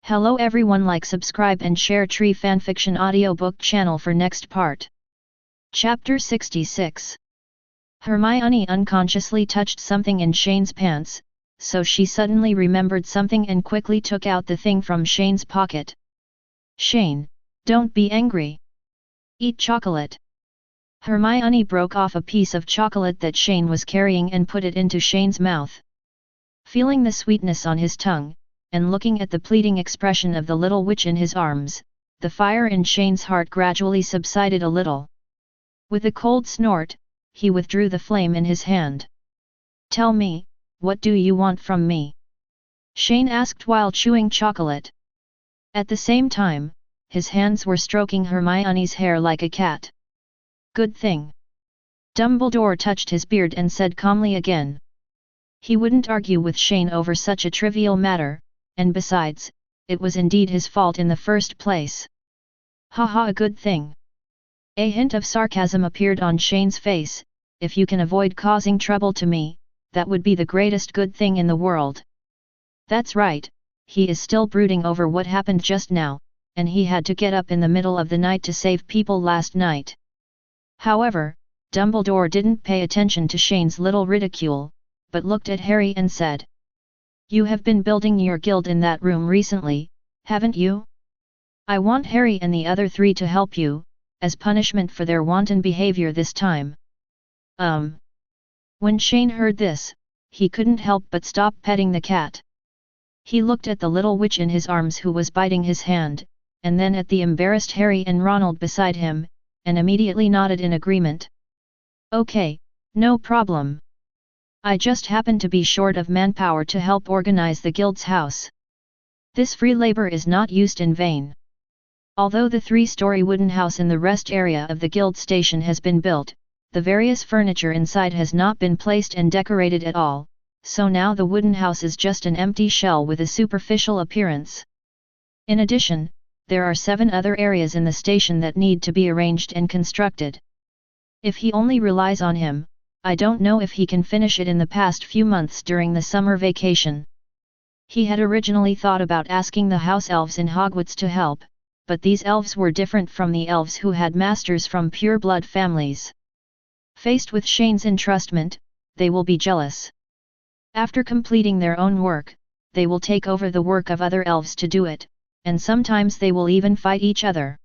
Hello everyone, like, subscribe and share Tree Fanfiction audiobook channel for next part. Chapter 66. Hermione unconsciously touched something in Shane's pants, so she suddenly remembered something and quickly took out the thing from Shane's pocket. Shane, don't be angry. Eat chocolate. Hermione broke off a piece of chocolate that Shane was carrying and put it into Shane's mouth. Feeling the sweetness on his tongue, and looking at the pleading expression of the little witch in his arms, the fire in Shane's heart gradually subsided a little. With a cold snort, he withdrew the flame in his hand. Tell me, what do you want from me? Shane asked while chewing chocolate. At the same time, his hands were stroking Hermione's hair like a cat. Good thing. Dumbledore touched his beard and said calmly again. He wouldn't argue with Shane over such a trivial matter, and besides, it was indeed his fault in the first place. Haha, a good thing. A hint of sarcasm appeared on Shane's face. If you can avoid causing trouble to me, that would be the greatest good thing in the world. That's right, he is still brooding over what happened just now, and he had to get up in the middle of the night to save people last night. However, Dumbledore didn't pay attention to Shane's little ridicule, but looked at Harry and said, "You have been building your guild in that room recently, haven't you? I want Harry and the other three to help you, as punishment for their wanton behavior this time." When Shane heard this, he couldn't help but stop petting the cat. He looked at the little witch in his arms who was biting his hand, and then at the embarrassed Harry and Ronald beside him, and immediately nodded in agreement. Okay, no problem. I just happen to be short of manpower to help organize the guild's house. This free labor is not used in vain. Although the 3-story wooden house in the rest area of the guild station has been built, the various furniture inside has not been placed and decorated at all, so now the wooden house is just an empty shell with a superficial appearance. In addition, there are 7 other areas in the station that need to be arranged and constructed. If he only relies on him, I don't know if he can finish it in the past few months during the summer vacation. He had originally thought about asking the house elves in Hogwarts to help, but these elves were different from the elves who had masters from pure-blood families. Faced with Shane's entrustment, they will be jealous. After completing their own work, they will take over the work of other elves to do it, and sometimes they will even fight each other.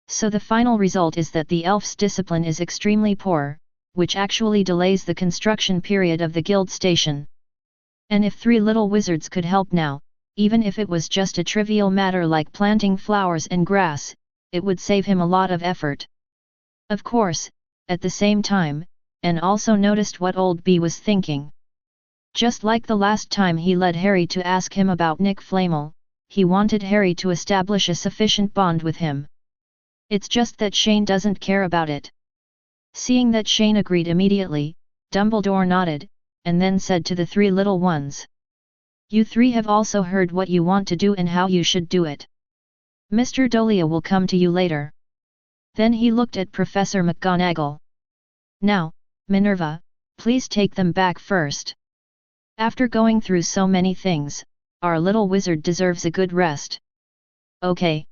So the final result is that the elf's discipline is extremely poor, which actually delays the construction period of the guild station. And if 3 little wizards could help now, even if it was just a trivial matter like planting flowers and grass, it would save him a lot of effort. Of course, at the same time, and also noticed what old B was thinking. Just like the last time he led Harry to ask him about Nick Flamel, he wanted Harry to establish a sufficient bond with him. It's just that Shane doesn't care about it. Seeing that Shane agreed immediately, Dumbledore nodded, and then said to the 3 little ones. You 3 have also heard what you want to do and how you should do it. Mr. Dolea will come to you later. Then he looked at Professor McGonagall. Now, Minerva, please take them back first. After going through so many things, our little wizard deserves a good rest. Okay.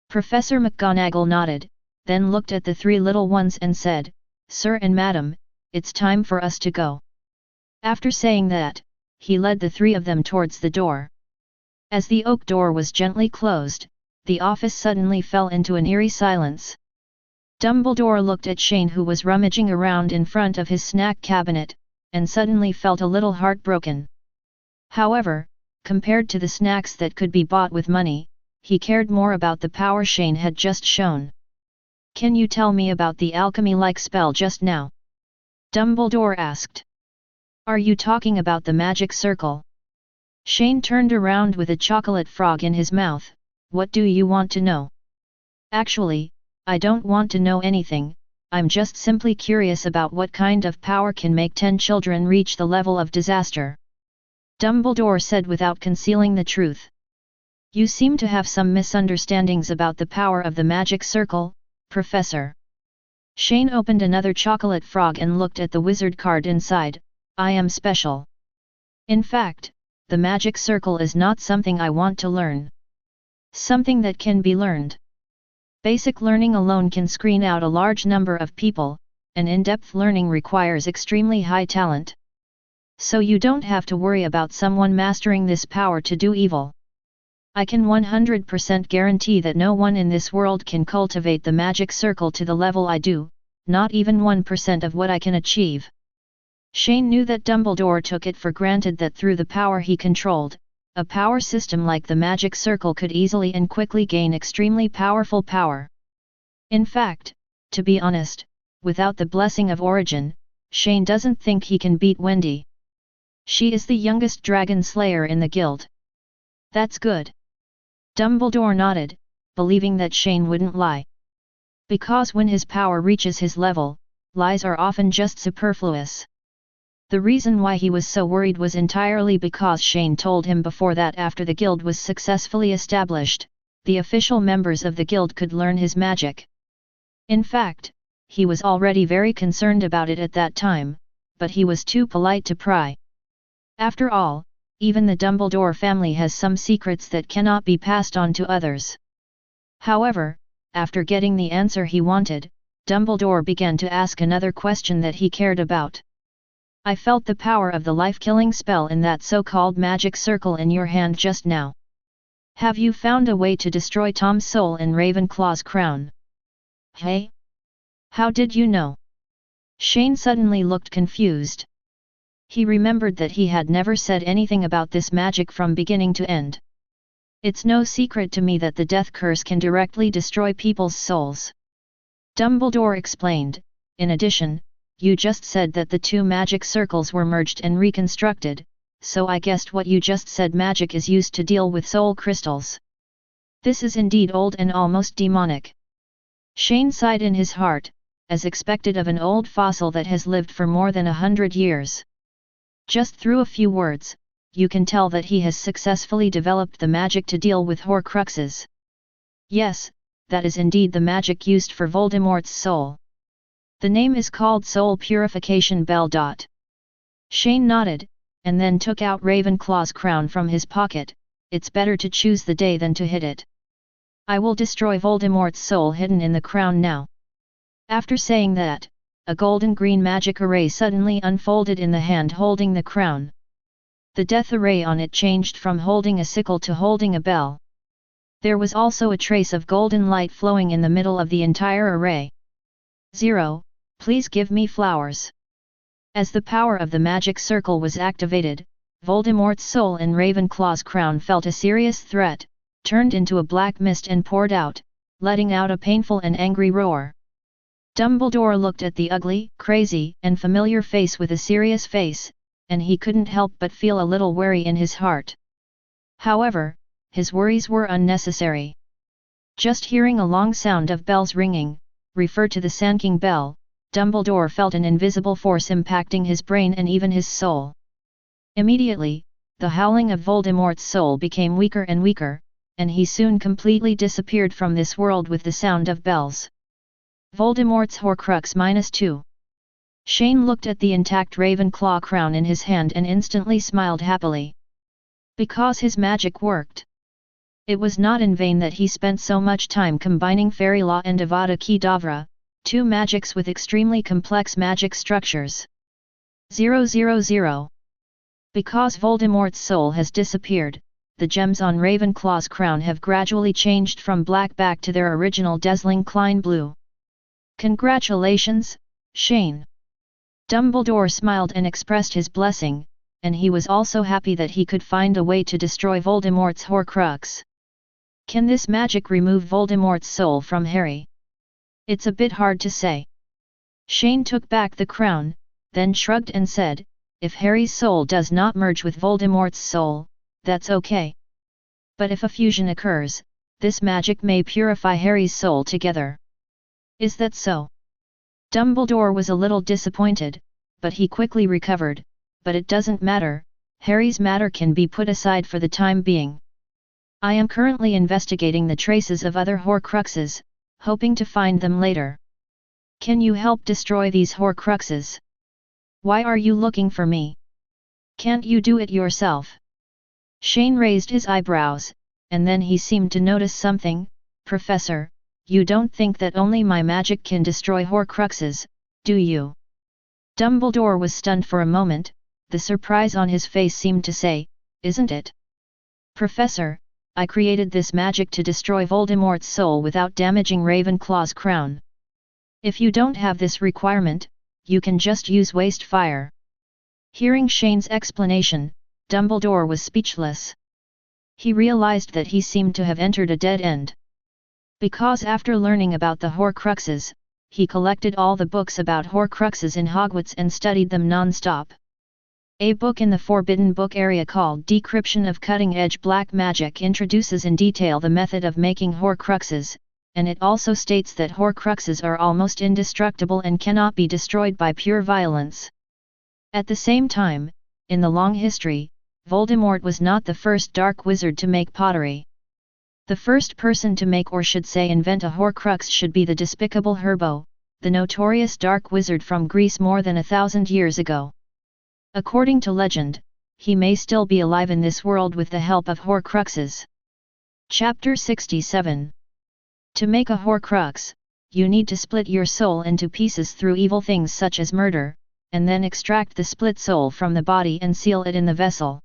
Professor McGonagall nodded, then looked at the 3 little ones and said, Sir and Madam, it's time for us to go. After saying that, he led the 3 of them towards the door. As the oak door was gently closed, the office suddenly fell into an eerie silence. Dumbledore looked at Shane, who was rummaging around in front of his snack cabinet, and suddenly felt a little heartbroken. However, compared to the snacks that could be bought with money, he cared more about the power Shane had just shown. Can you tell me about the alchemy-like spell just now? Dumbledore asked. Are you talking about the magic circle? Shane turned around with a chocolate frog in his mouth. What do you want to know? Actually, I don't want to know anything, I'm just simply curious about what kind of power can make 10 children reach the level of disaster. Dumbledore said without concealing the truth. You seem to have some misunderstandings about the power of the magic circle, Professor. Shane opened another chocolate frog and looked at the wizard card inside. I am special. In fact, the magic circle is not something I want to learn. Something that can be learned. Basic learning alone can screen out a large number of people, and in-depth learning requires extremely high talent. So you don't have to worry about someone mastering this power to do evil. I can 100% guarantee that no one in this world can cultivate the magic circle to the level I do, not even 1% of what I can achieve. Shane knew that Dumbledore took it for granted that through the power he controlled, a power system like the magic circle could easily and quickly gain extremely powerful power. In fact, to be honest, without the blessing of origin, Shane doesn't think he can beat Wendy. She is the youngest dragon slayer in the guild. That's good. Dumbledore nodded, believing that Shane wouldn't lie. Because when his power reaches his level, lies are often just superfluous. The reason why he was so worried was entirely because Shane told him before that after the guild was successfully established, the official members of the guild could learn his magic. In fact, he was already very concerned about it at that time, but he was too polite to pry. After all, even the Dumbledore family has some secrets that cannot be passed on to others. However, after getting the answer he wanted, Dumbledore began to ask another question that he cared about. I felt the power of the life-killing spell in that so-called magic circle in your hand just now. Have you found a way to destroy Tom's soul in Ravenclaw's crown? Hey? How did you know? Shane suddenly looked confused. He remembered that he had never said anything about this magic from beginning to end. It's no secret to me that the death curse can directly destroy people's souls. Dumbledore explained. In addition, you just said that the two magic circles were merged and reconstructed, so I guessed what you just said magic is used to deal with soul crystals. This is indeed old and almost demonic. Shane sighed in his heart, as expected of an old fossil that has lived for more than 100 years. Just through a few words, you can tell that he has successfully developed the magic to deal with Horcruxes. Yes, that is indeed the magic used for Voldemort's soul. The name is called Soul Purification Bell. Shane nodded, and then took out Ravenclaw's crown from his pocket. It's better to choose the day than to hit it. I will destroy Voldemort's soul hidden in the crown now. After saying that, a golden-green magic array suddenly unfolded in the hand holding the crown. The death array on it changed from holding a sickle to holding a bell. There was also a trace of golden light flowing in the middle of the entire array. 0. Please give me flowers. As the power of the magic circle was activated, Voldemort's soul in Ravenclaw's crown felt a serious threat, turned into a black mist and poured out, letting out a painful and angry roar. Dumbledore looked at the ugly, crazy, and familiar face with a serious face, and he couldn't help but feel a little worry in his heart. However, his worries were unnecessary. Just hearing a long sound of bells ringing, refer to the Sand-King bell, Dumbledore felt an invisible force impacting his brain and even his soul. Immediately, the howling of Voldemort's soul became weaker and weaker, and he soon completely disappeared from this world with the sound of bells. Voldemort's Horcrux -2. Shane looked at the intact Ravenclaw crown in his hand and instantly smiled happily. Because his magic worked. It was not in vain that he spent so much time combining Fairy Law and Avada Kedavra, two magics with extremely complex magic structures. 000. Because Voldemort's soul has disappeared, the gems on Ravenclaw's crown have gradually changed from black back to their original dazzling Klein blue. Congratulations, Shane. Dumbledore smiled and expressed his blessing, and he was also happy that he could find a way to destroy Voldemort's Horcrux. Can this magic remove Voldemort's soul from Harry? It's a bit hard to say. Shane took back the crown, then shrugged and said, if Harry's soul does not merge with Voldemort's soul, that's okay. But if a fusion occurs, this magic may purify Harry's soul together. Is that so? Dumbledore was a little disappointed, but he quickly recovered. But it doesn't matter, Harry's matter can be put aside for the time being. I am currently investigating the traces of other Horcruxes, hoping to find them later. Can you help destroy these Horcruxes? Why are you looking for me? Can't you do it yourself? Shane raised his eyebrows, and then he seemed to notice something. "Professor, you don't think that only my magic can destroy Horcruxes, do you?" Dumbledore was stunned for a moment. The surprise on his face seemed to say, "Isn't it? Professor, I created this magic to destroy Voldemort's soul without damaging Ravenclaw's crown. If you don't have this requirement, you can just use waste fire." Hearing Shane's explanation, Dumbledore was speechless. He realized that he seemed to have entered a dead end. Because after learning about the Horcruxes, he collected all the books about Horcruxes in Hogwarts and studied them non-stop. A book in the Forbidden Book area called Decryption of Cutting-Edge Black Magic introduces in detail the method of making Horcruxes, and it also states that Horcruxes are almost indestructible and cannot be destroyed by pure violence. At the same time, in the long history, Voldemort was not the first dark wizard to make pottery. The first person to make, or should say invent, a Horcrux should be the despicable Herbo, the notorious dark wizard from Greece more than 1,000 years ago. According to legend, he may still be alive in this world with the help of Horcruxes. Chapter 67. To make a Horcrux, you need to split your soul into pieces through evil things such as murder, and then extract the split soul from the body and seal it in the vessel.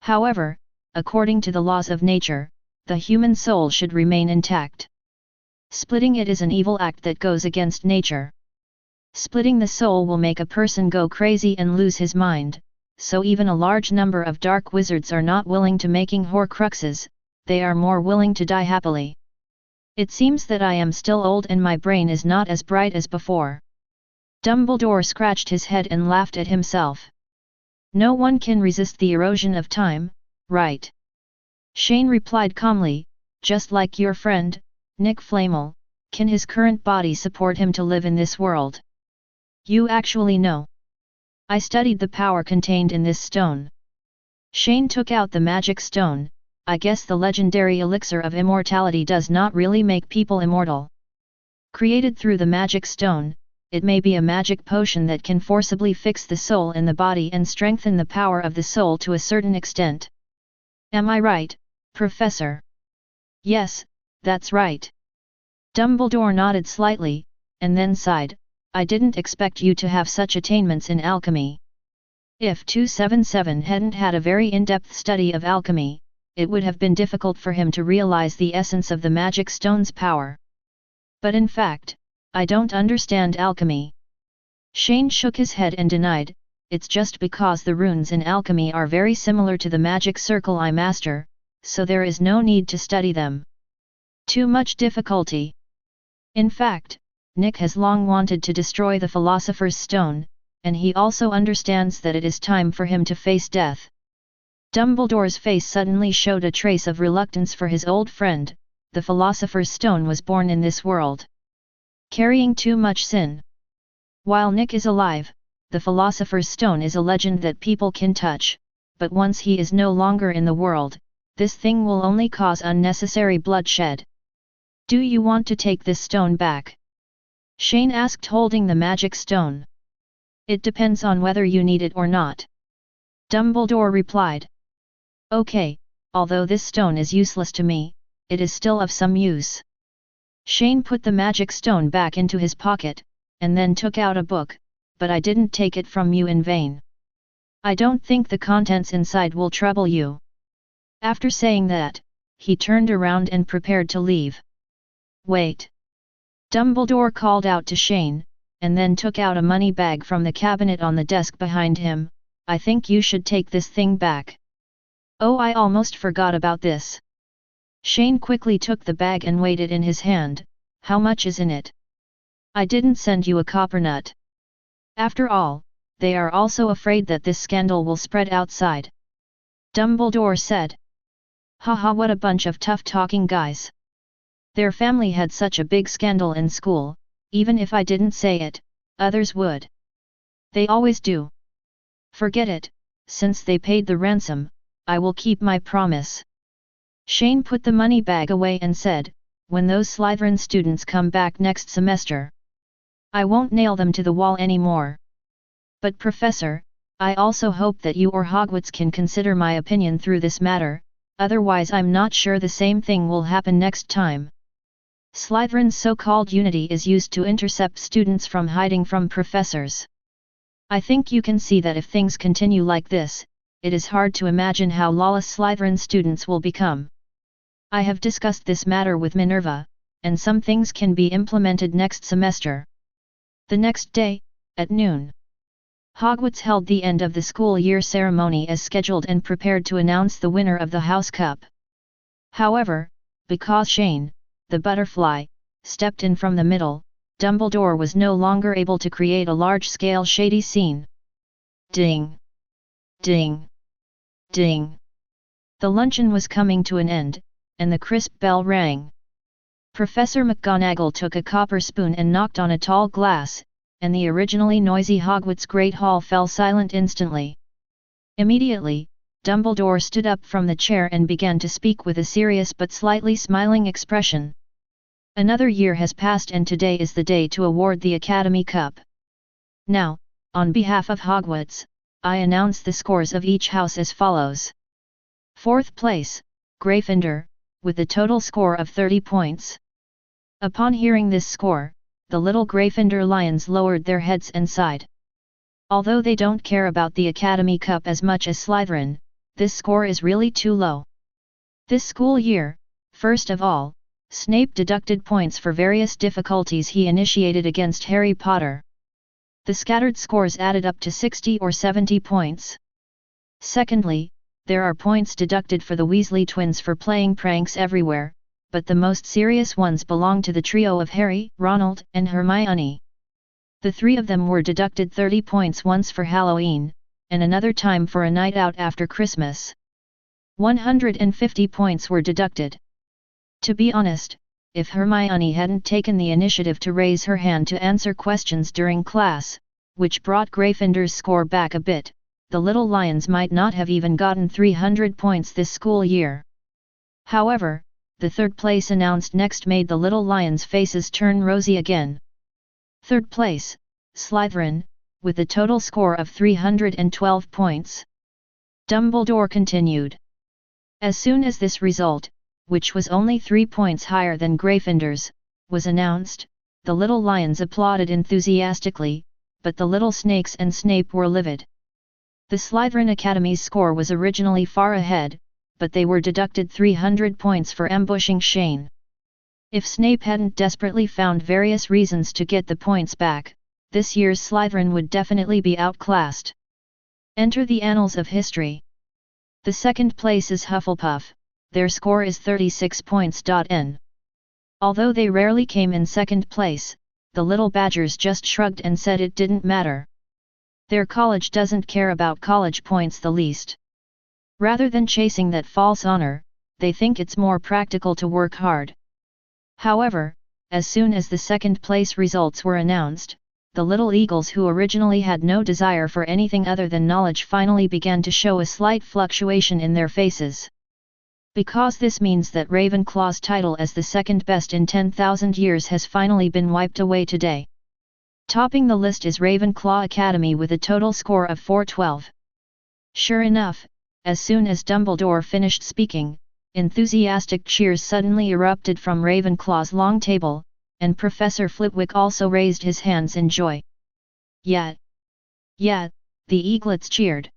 However, according to the laws of nature, the human soul should remain intact. Splitting it is an evil act that goes against nature. Splitting the soul will make a person go crazy and lose his mind, so even a large number of dark wizards are not willing to making Horcruxes, they are more willing to die happily. It seems that I am still old and my brain is not as bright as before. Dumbledore scratched his head and laughed at himself. No one can resist the erosion of time, right? Shane replied calmly, "Just like your friend, Nick Flamel, can his current body support him to live in this world?" "You actually know. I studied the power contained in this stone." Shane took out the magic stone. "I guess the legendary elixir of immortality does not really make people immortal. Created through the magic stone, it may be a magic potion that can forcibly fix the soul in the body and strengthen the power of the soul to a certain extent. Am I right, Professor?" "Yes, that's right." Dumbledore nodded slightly, and then sighed, "I didn't expect you to have such attainments in alchemy." If 277 hadn't had a very in-depth study of alchemy, it would have been difficult for him to realize the essence of the magic stone's power. "But in fact, I don't understand alchemy." Shane shook his head and denied, "It's just because the runes in alchemy are very similar to the magic circle I master, so there is no need to study them. Too much difficulty. In fact, Nick has long wanted to destroy the Philosopher's Stone, and he also understands that it is time for him to face death." Dumbledore's face suddenly showed a trace of reluctance for his old friend. The Philosopher's Stone was born in this world, carrying too much sin. While Nick is alive, the Philosopher's Stone is a legend that people can touch, but once he is no longer in the world, this thing will only cause unnecessary bloodshed. "Do you want to take this stone back?" Shane asked, holding the magic stone. "It depends on whether you need it or not," Dumbledore replied. "Okay, although this stone is useless to me, it is still of some use." Shane put the magic stone back into his pocket, and then took out a book, "But I didn't take it from you in vain. I don't think the contents inside will trouble you." After saying that, he turned around and prepared to leave. "Wait!" Dumbledore called out to Shane, and then took out a money bag from the cabinet on the desk behind him. "I think you should take this thing back." "Oh, I almost forgot about this." Shane quickly took the bag and weighed it in his hand. "How much is in it?" "I didn't send you a copper nut. After all, they are also afraid that this scandal will spread outside," Dumbledore said. "Haha, what a bunch of tough-talking guys. Their family had such a big scandal in school, even if I didn't say it, others would. They always do. Forget it, since they paid the ransom, I will keep my promise." Shane put the money bag away and said, "When those Slytherin students come back next semester, I won't nail them to the wall anymore. But Professor, I also hope that you or Hogwarts can consider my opinion through this matter. otherwise I'm not sure the same thing will happen next time. Slytherin's so-called unity is used to intercept students from hiding from professors. I think you can see that if things continue like this, it is hard to imagine how lawless Slytherin students will become. I have discussed this matter with Minerva, and some things can be implemented next semester. The next day, at noon, Hogwarts held the end of the school year ceremony as scheduled and prepared to announce the winner of the House Cup. However, because Shane, the butterfly, stepped in from the middle, Dumbledore was no longer able to create a large-scale shady scene. Ding! Ding! Ding! The luncheon was coming to an end, and the crisp bell rang. Professor McGonagall took a copper spoon and knocked on a tall glass, and the originally noisy Hogwarts Great Hall fell silent instantly. Immediately, Dumbledore stood up from the chair and began to speak with a serious but slightly smiling expression. Another year has passed and today is the day to award the Academy Cup. Now, on behalf of Hogwarts, I announce the scores of each house as follows. 4th place, Gryffindor, with a total score of 30 points. Upon hearing this score, the little Gryffindor lions lowered their heads and sighed. Although they don't care about the Academy Cup as much as Slytherin, this score is really too low. This school year, first of all, Snape deducted points for various difficulties he initiated against Harry Potter. The scattered scores added up to 60 or 70 points. Secondly, there are points deducted for the Weasley twins for playing pranks everywhere, but the most serious ones belong to the trio of Harry, Ronald, and Hermione. The three of them were deducted 30 points once for Halloween, and another time for a night out after Christmas. 150 points were deducted. To be honest, if Hermione hadn't taken the initiative to raise her hand to answer questions during class, which brought Gryffindor's score back a bit, the little lions might not have even gotten 300 points this school year. However, the third place announced next made the little lions' faces turn rosy again. 3rd place, Slytherin, with a total score of 312 points. Dumbledore continued. As soon as this result, which was only 3 points higher than Gryffindor's, was announced, the little lions applauded enthusiastically, but the little snakes and Snape were livid. The Slytherin Academy's score was originally far ahead, but they were deducted 300 points for ambushing Shane. If Snape hadn't desperately found various reasons to get the points back, this year's Slytherin would definitely be outclassed. Enter the annals of history. The 2nd place is Hufflepuff, their score is 36 points.n. Although they rarely came in 2nd place, the little badgers just shrugged and said it didn't matter. Their college doesn't care about college points the least. Rather than chasing that false honor, they think it's more practical to work hard. However, as soon as the 2nd place results were announced, the little eagles who originally had no desire for anything other than knowledge finally began to show a slight fluctuation in their faces. Because this means that Ravenclaw's title as the 2nd best in 10,000 years has finally been wiped away today. Topping the list is Ravenclaw Academy with a total score of 412. Sure enough, as soon as Dumbledore finished speaking, enthusiastic cheers suddenly erupted from Ravenclaw's long table, and Professor Flitwick also raised his hands in joy. Yeah, the eaglets cheered.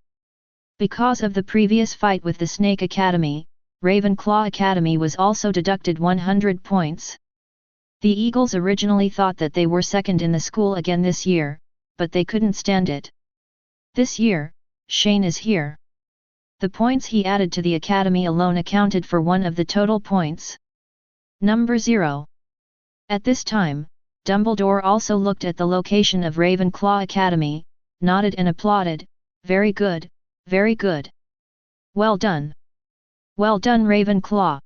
Because of the previous fight with the Snake Academy, Ravenclaw Academy was also deducted 100 points. The Eagles originally thought that they were 2nd in the school again this year, but they couldn't stand it. This year, Shane is here. The points he added to the Academy alone accounted for one of the total points. Number 0. At this time, Dumbledore also looked at the location of Ravenclaw Academy, nodded and applauded, "Very good, very good. Well done. Well done, Ravenclaw."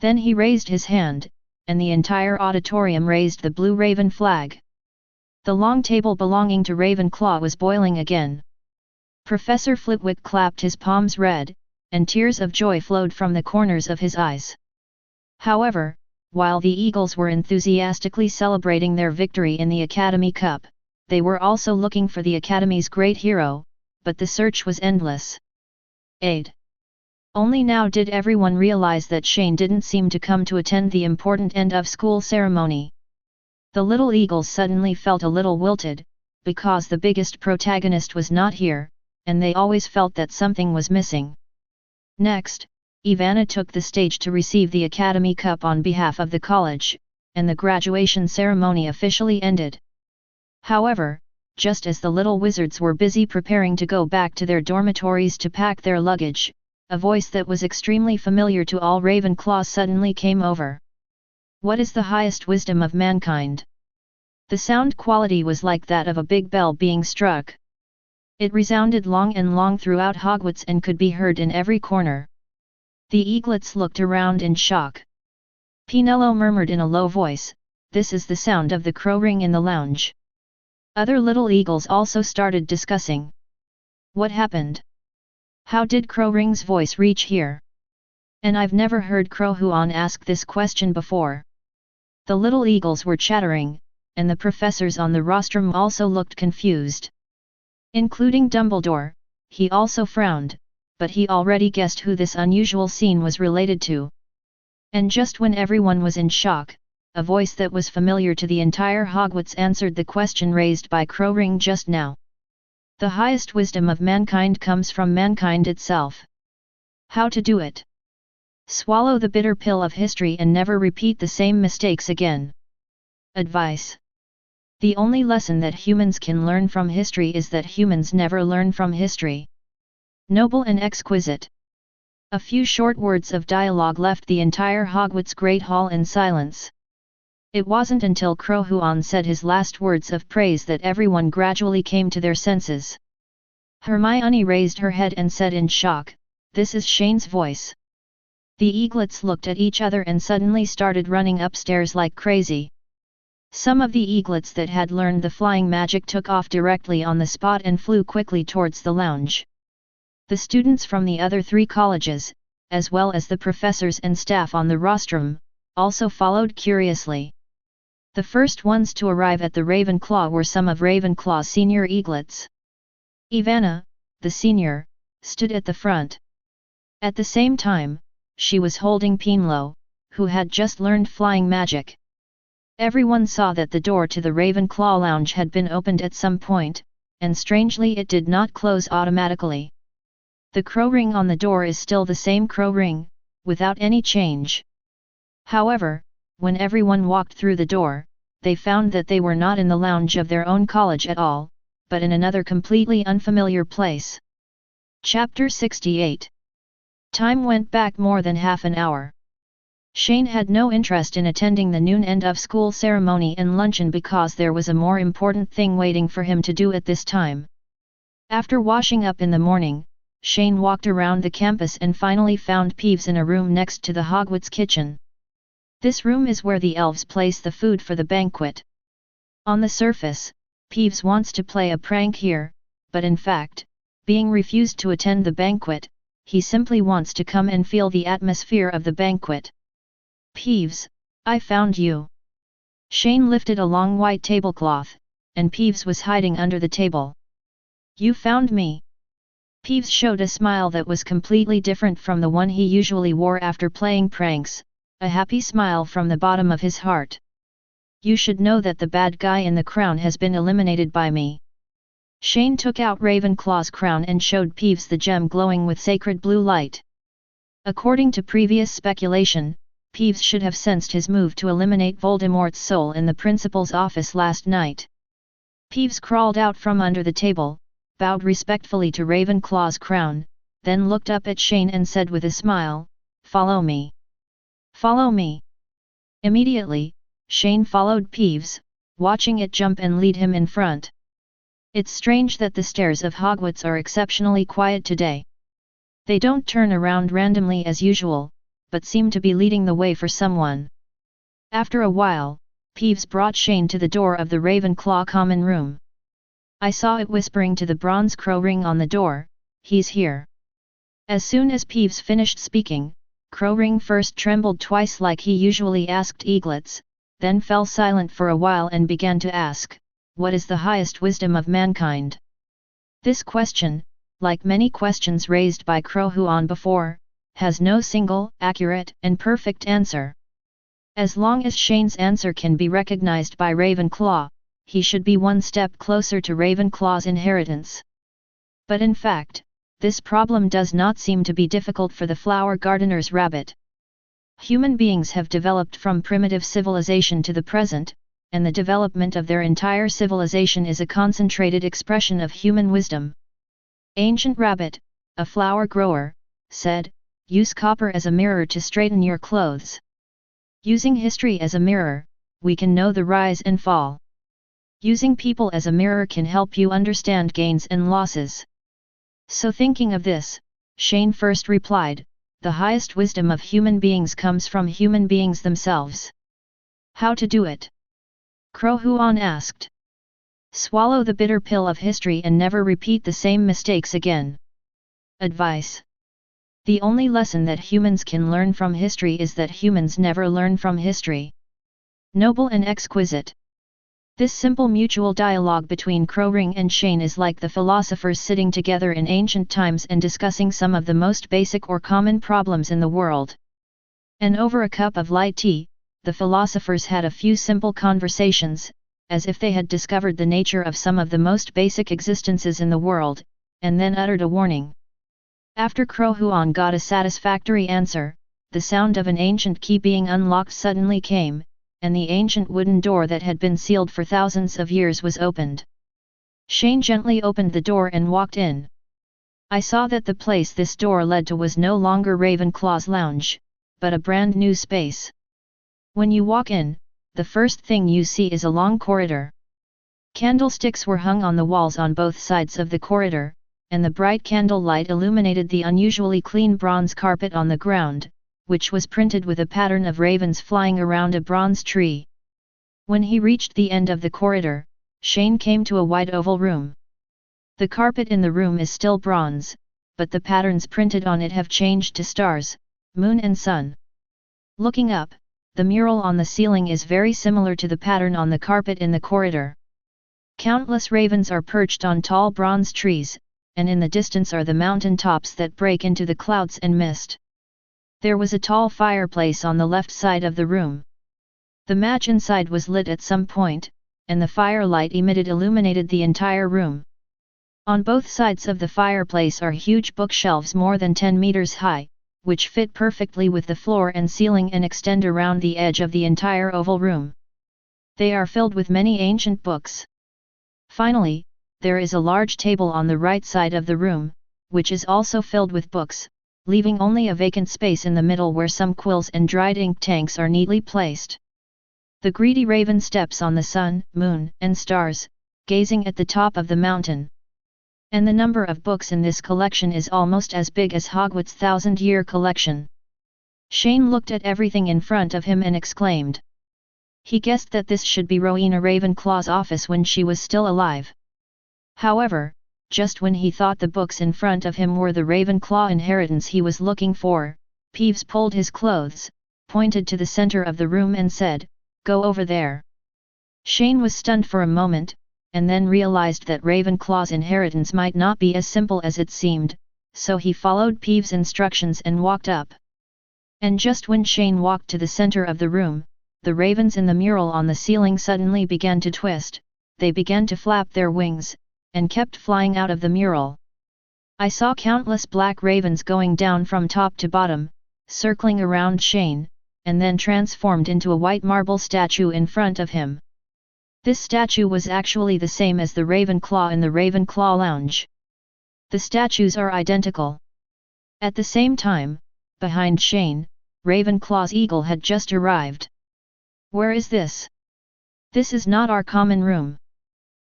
Then he raised his hand, and the entire auditorium raised the blue raven flag. The long table belonging to Ravenclaw was boiling again. Professor Flitwick clapped his palms red, and tears of joy flowed from the corners of his eyes. However, while the Eagles were enthusiastically celebrating their victory in the Academy Cup, they were also looking for the Academy's great hero, but the search was endless. Aid. Only now did everyone realize that Shane didn't seem to come to attend the important end-of-school ceremony. The little eagles suddenly felt a little wilted, because the biggest protagonist was not here, and they always felt that something was missing. Next, Ivana took the stage to receive the Academy Cup on behalf of the college, and the graduation ceremony officially ended. However, just as the little wizards were busy preparing to go back to their dormitories to pack their luggage, a voice that was extremely familiar to all Ravenclaws suddenly came over. What is the highest wisdom of mankind? The sound quality was like that of a big bell being struck. It resounded long and long throughout Hogwarts and could be heard in every corner. The eaglets looked around in shock. Pinello murmured in a low voice, "This is the sound of the crow ring in the lounge." Other little eagles also started discussing. What happened? How did Crow Ring's voice reach here? And I've never heard Crow Huan ask this question before. The little eagles were chattering, and the professors on the rostrum also looked confused. Including Dumbledore, he also frowned, but he already guessed who this unusual scene was related to. And just when everyone was in shock, a voice that was familiar to the entire Hogwarts answered the question raised by Crow Ring just now. The highest wisdom of mankind comes from mankind itself. How to do it? Swallow the bitter pill of history and never repeat the same mistakes again. Advice. The only lesson that humans can learn from history is that humans never learn from history. Noble and exquisite. A few short words of dialogue left the entire Hogwarts Great Hall in silence. It wasn't until Crow Huan said his last words of praise that everyone gradually came to their senses. Hermione raised her head and said in shock, "This is Shane's voice." The eaglets looked at each other and suddenly started running upstairs like crazy. Some of the eaglets that had learned the flying magic took off directly on the spot and flew quickly towards the lounge. The students from the other 3 colleges, as well as the professors and staff on the rostrum, also followed curiously. The first ones to arrive at the Ravenclaw were some of Ravenclaw's senior eaglets. Ivana, the senior, stood at the front. At the same time, she was holding Pinello, who had just learned flying magic. Everyone saw that the door to the Ravenclaw lounge had been opened at some point, and strangely it did not close automatically. The crow ring on the door is still the same crow ring, without any change. However, when everyone walked through the door, they found that they were not in the lounge of their own college at all, but in another completely unfamiliar place. Chapter 68. Time went back more than half an hour. Shane had no interest in attending the noon end-of-school ceremony and luncheon because there was a more important thing waiting for him to do at this time. After washing up in the morning, Shane walked around the campus and finally found Peeves in a room next to the Hogwarts kitchen. This room is where the elves place the food for the banquet. On the surface, Peeves wants to play a prank here, but in fact, being refused to attend the banquet, he simply wants to come and feel the atmosphere of the banquet. "Peeves, I found you." Shane lifted a long white tablecloth, and Peeves was hiding under the table. "You found me?" Peeves showed a smile that was completely different from the one he usually wore after playing pranks, a happy smile from the bottom of his heart. "You should know that the bad guy in the crown has been eliminated by me." Shane took out Ravenclaw's crown and showed Peeves the gem glowing with sacred blue light. According to previous speculation, Peeves should have sensed his move to eliminate Voldemort's soul in the principal's office last night. Peeves crawled out from under the table, bowed respectfully to Ravenclaw's crown, then looked up at Shane and said with a smile, "Follow me. Follow me." Immediately, Shane followed Peeves, watching it jump and lead him in front. It's strange that the stairs of Hogwarts are exceptionally quiet today. They don't turn around randomly as usual, but seem to be leading the way for someone. After a while, Peeves brought Shane to the door of the Ravenclaw common room. "I saw it whispering to the bronze crow ring on the door, he's here." As soon as Peeves finished speaking, Crow Ring first trembled twice like he usually asked eaglets, then fell silent for a while and began to ask, "What is the highest wisdom of mankind?" This question, like many questions raised by Crow Huan before, has no single, accurate, and perfect answer. As long as Shane's answer can be recognized by Ravenclaw, he should be one step closer to Ravenclaw's inheritance. But in fact, this problem does not seem to be difficult for the flower gardener's rabbit. Human beings have developed from primitive civilization to the present, and the development of their entire civilization is a concentrated expression of human wisdom. Ancient Rabbit, a flower grower, said, "Use copper as a mirror to straighten your clothes. Using history as a mirror, we can know the rise and fall. Using people as a mirror can help you understand gains and losses." So thinking of this, Shane first replied, "The highest wisdom of human beings comes from human beings themselves." "How to do it?" Crow Huan asked. "Swallow the bitter pill of history and never repeat the same mistakes again." Advice. The only lesson that humans can learn from history is that humans never learn from history. Noble and exquisite. This simple mutual dialogue between Crowring and Shane is like the philosophers sitting together in ancient times and discussing some of the most basic or common problems in the world. And over a cup of light tea, the philosophers had a few simple conversations, as if they had discovered the nature of some of the most basic existences in the world, and then uttered a warning. After Crow Huan got a satisfactory answer, the sound of an ancient key being unlocked suddenly came, and the ancient wooden door that had been sealed for thousands of years was opened. Shane gently opened the door and walked in. I saw that the place this door led to was no longer Ravenclaw's lounge, but a brand new space. When you walk in, the first thing you see is a long corridor. Candlesticks were hung on the walls on both sides of the corridor, and the bright candle light illuminated the unusually clean bronze carpet on the ground, which was printed with a pattern of ravens flying around a bronze tree. When he reached the end of the corridor, Shane came to a wide oval room. The carpet in the room is still bronze, but the patterns printed on it have changed to stars, moon and sun. Looking up, the mural on the ceiling is very similar to the pattern on the carpet in the corridor. Countless ravens are perched on tall bronze trees, and in the distance are the mountain tops that break into the clouds and mist. There was a tall fireplace on the left side of the room. The match inside was lit at some point, and the firelight emitted illuminated the entire room. On both sides of the fireplace are huge bookshelves more than 10 meters high, which fit perfectly with the floor and ceiling and extend around the edge of the entire oval room. They are filled with many ancient books. Finally, there is a large table on the right side of the room, which is also filled with books, leaving only a vacant space in the middle where some quills and dried ink tanks are neatly placed. The greedy raven steps on the sun, moon, and stars, gazing at the top of the mountain. And the number of books in this collection is almost as big as Hogwarts' 1,000-year collection. Shane looked at everything in front of him and exclaimed. He guessed that this should be Rowena Ravenclaw's office when she was still alive. However, just when he thought the books in front of him were the Ravenclaw inheritance he was looking for, Peeves pulled his clothes, pointed to the center of the room and said, "Go over there." Shane was stunned for a moment, and then realized that Ravenclaw's inheritance might not be as simple as it seemed, so he followed Peeves' instructions and walked up. And just when Shane walked to the center of the room, the ravens in the mural on the ceiling suddenly began to twist, they began to flap their wings, and kept flying out of the mural. I saw countless black ravens going down from top to bottom, circling around Shane, and then transformed into a white marble statue in front of him. This statue was actually the same as the Ravenclaw in the Ravenclaw lounge. The statues are identical. At the same time, behind Shane, Ravenclaw's eagle had just arrived. "Where is this? This is not our common room,"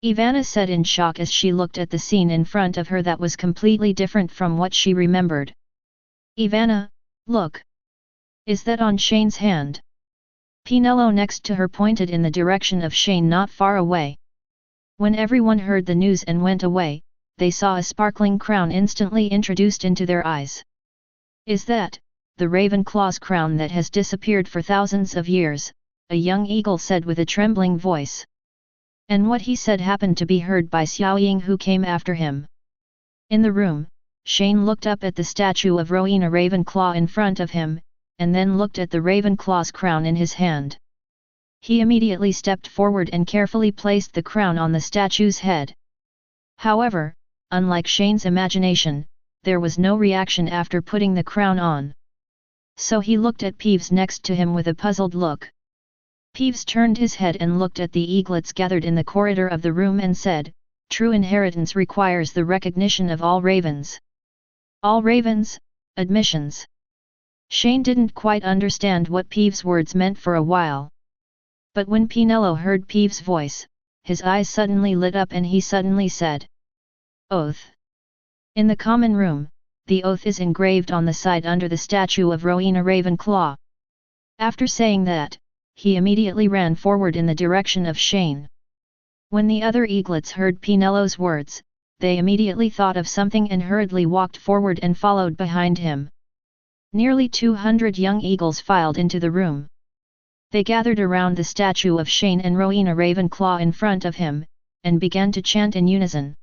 Ivana said in shock as she looked at the scene in front of her that was completely different from what she remembered. "Ivana, look! Is that on Shane's hand?" Pinello next to her pointed in the direction of Shane not far away. When everyone heard the news and went away, they saw a sparkling crown instantly introduced into their eyes. "Is that the Ravenclaw's crown that has disappeared for thousands of years?" a young eagle said with a trembling voice. And what he said happened to be heard by Xiaoying, who came after him. In the room, Shane looked up at the statue of Rowena Ravenclaw in front of him, and then looked at the Ravenclaw's crown in his hand. He immediately stepped forward and carefully placed the crown on the statue's head. However, unlike Shane's imagination, there was no reaction after putting the crown on. So he looked at Peeves next to him with a puzzled look. Peeves turned his head and looked at the eaglets gathered in the corridor of the room and said, "True inheritance requires the recognition of all ravens." All ravens? Admissions. Shane didn't quite understand what Peeves' words meant for a while. But when Pinello heard Peeves' voice, his eyes suddenly lit up and he suddenly said, "Oath." In the common room, the oath is engraved on the side under the statue of Rowena Ravenclaw. After saying that, he immediately ran forward in the direction of Shane. When the other eaglets heard Pinello's words, they immediately thought of something and hurriedly walked forward and followed behind him. Nearly 200 young eagles filed into the room. They gathered around the statue of Shane and Rowena Ravenclaw in front of him, and began to chant in unison.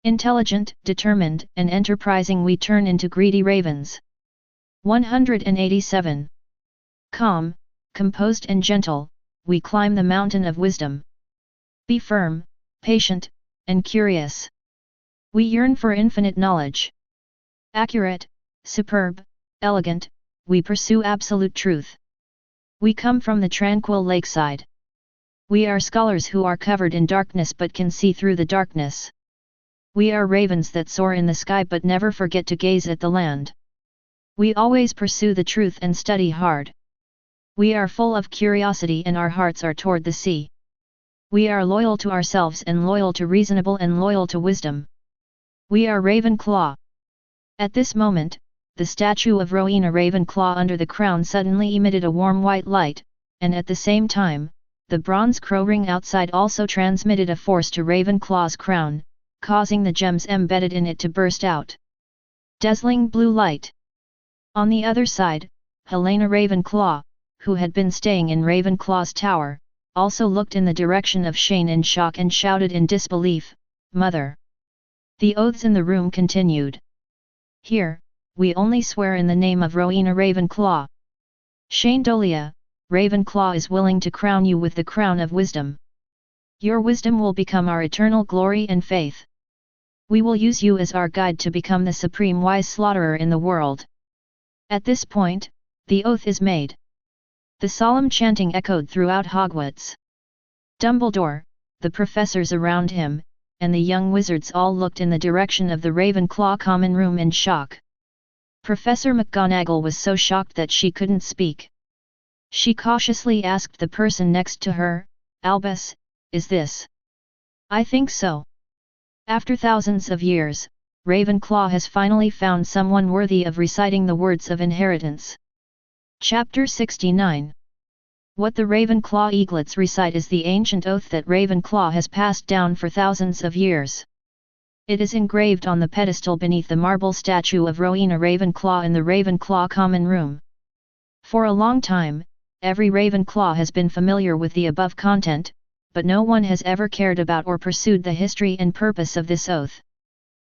"Intelligent, determined, and enterprising, we turn into greedy ravens." 187. Calm, composed and gentle, we climb the mountain of wisdom. Be firm, patient, and curious. We yearn for infinite knowledge. Accurate, superb, elegant, we pursue absolute truth. We come from the tranquil lakeside. We are scholars who are covered in darkness but can see through the darkness. We are ravens that soar in the sky but never forget to gaze at the land. We always pursue the truth and study hard. We are full of curiosity and our hearts are toward the sea. We are loyal to ourselves and loyal to reasonable and loyal to wisdom. We are Ravenclaw. At this moment, the statue of Rowena Ravenclaw under the crown suddenly emitted a warm white light, and at the same time, the bronze crow ring outside also transmitted a force to Ravenclaw's crown, causing the gems embedded in it to burst out. Dazzling blue light. On the other side, Helena Ravenclaw, who had been staying in Ravenclaw's tower, also looked in the direction of Shane in shock and shouted in disbelief, "Mother!" The oaths in the room continued. "Here, we only swear in the name of Rowena Ravenclaw. Shane Dolea, Ravenclaw is willing to crown you with the crown of wisdom. Your wisdom will become our eternal glory and faith. We will use you as our guide to become the supreme wise slaughterer in the world." At this point, the oath is made. The solemn chanting echoed throughout Hogwarts. Dumbledore, the professors around him, and the young wizards all looked in the direction of the Ravenclaw common room in shock. Professor McGonagall was so shocked that she couldn't speak. She cautiously asked the person next to her, "Albus, is this?" "I think so. After thousands of years, Ravenclaw has finally found someone worthy of reciting the words of inheritance." Chapter 69. What the Ravenclaw eaglets recite is the ancient oath that Ravenclaw has passed down for thousands of years. It is engraved on the pedestal beneath the marble statue of Rowena Ravenclaw in the Ravenclaw common room. For a long time, every Ravenclaw has been familiar with the above content, but no one has ever cared about or pursued the history and purpose of this oath.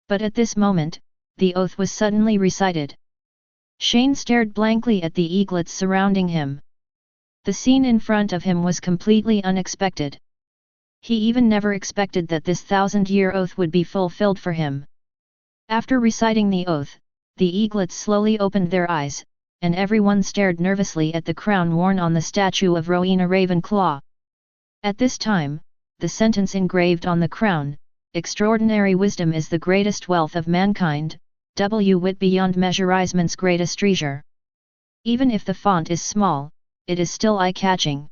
But at this moment, the oath was suddenly recited. Shane stared blankly at the eaglets surrounding him. The scene in front of him was completely unexpected. He even never expected that this 1,000-year oath would be fulfilled for him. After reciting the oath, the eaglets slowly opened their eyes, and everyone stared nervously at the crown worn on the statue of Rowena Ravenclaw. At this time, the sentence engraved on the crown, "Extraordinary wisdom is the greatest wealth of mankind, wit beyond measure is man's greatest treasure." Even if the font is small, it is still eye-catching.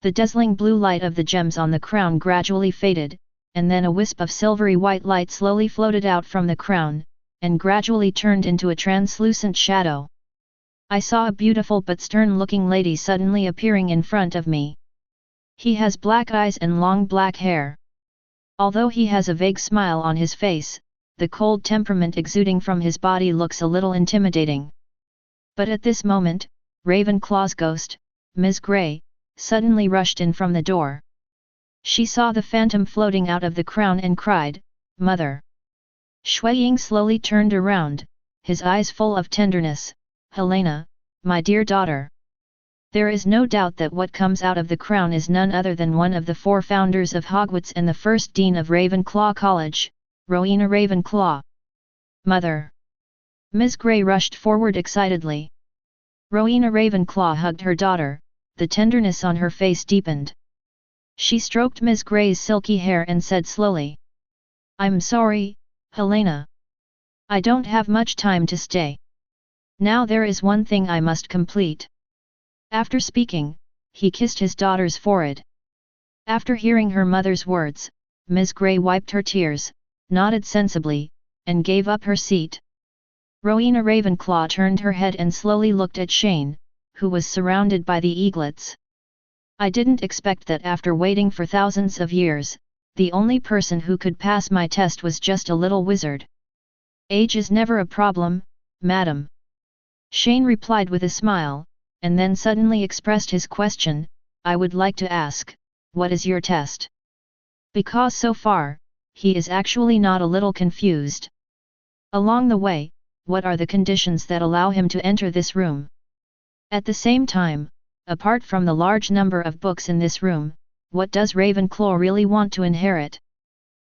The dazzling blue light of the gems on the crown gradually faded, and then a wisp of silvery white light slowly floated out from the crown, and gradually turned into a translucent shadow. I saw a beautiful but stern-looking lady suddenly appearing in front of me. He has black eyes and long black hair. Although he has a vague smile on his face, the cold temperament exuding from his body looks a little intimidating. But at this moment, Ravenclaw's ghost, Ms. Grey, suddenly rushed in from the door. She saw the phantom floating out of the crown and cried, "Mother! Shui slowly turned around, his eyes full of tenderness. Helena, my dear daughter. There is no doubt that what comes out of the crown is none other than one of the 4 founders of Hogwarts and the first dean of Ravenclaw College, Rowena Ravenclaw. Mother! Ms. Grey rushed forward excitedly. Rowena Ravenclaw hugged her daughter, the tenderness on her face deepened. She stroked Ms. Grey's silky hair and said slowly, I'm sorry, Helena. I don't have much time to stay. Now there is one thing I must complete. After speaking, he kissed his daughter's forehead. After hearing her mother's words, Ms. Grey wiped her tears, nodded sensibly, and gave up her seat. Rowena Ravenclaw turned her head and slowly looked at Shane, who was surrounded by the eaglets. I didn't expect that after waiting for thousands of years, the only person who could pass my test was just a little wizard. Age is never a problem, madam. Shane replied with a smile, and then suddenly expressed his question, I would like to ask, what is your test? Because so far, he is actually not a little confused. Along the way, what are the conditions that allow him to enter this room? At the same time, apart from the large number of books in this room, what does Ravenclaw really want to inherit?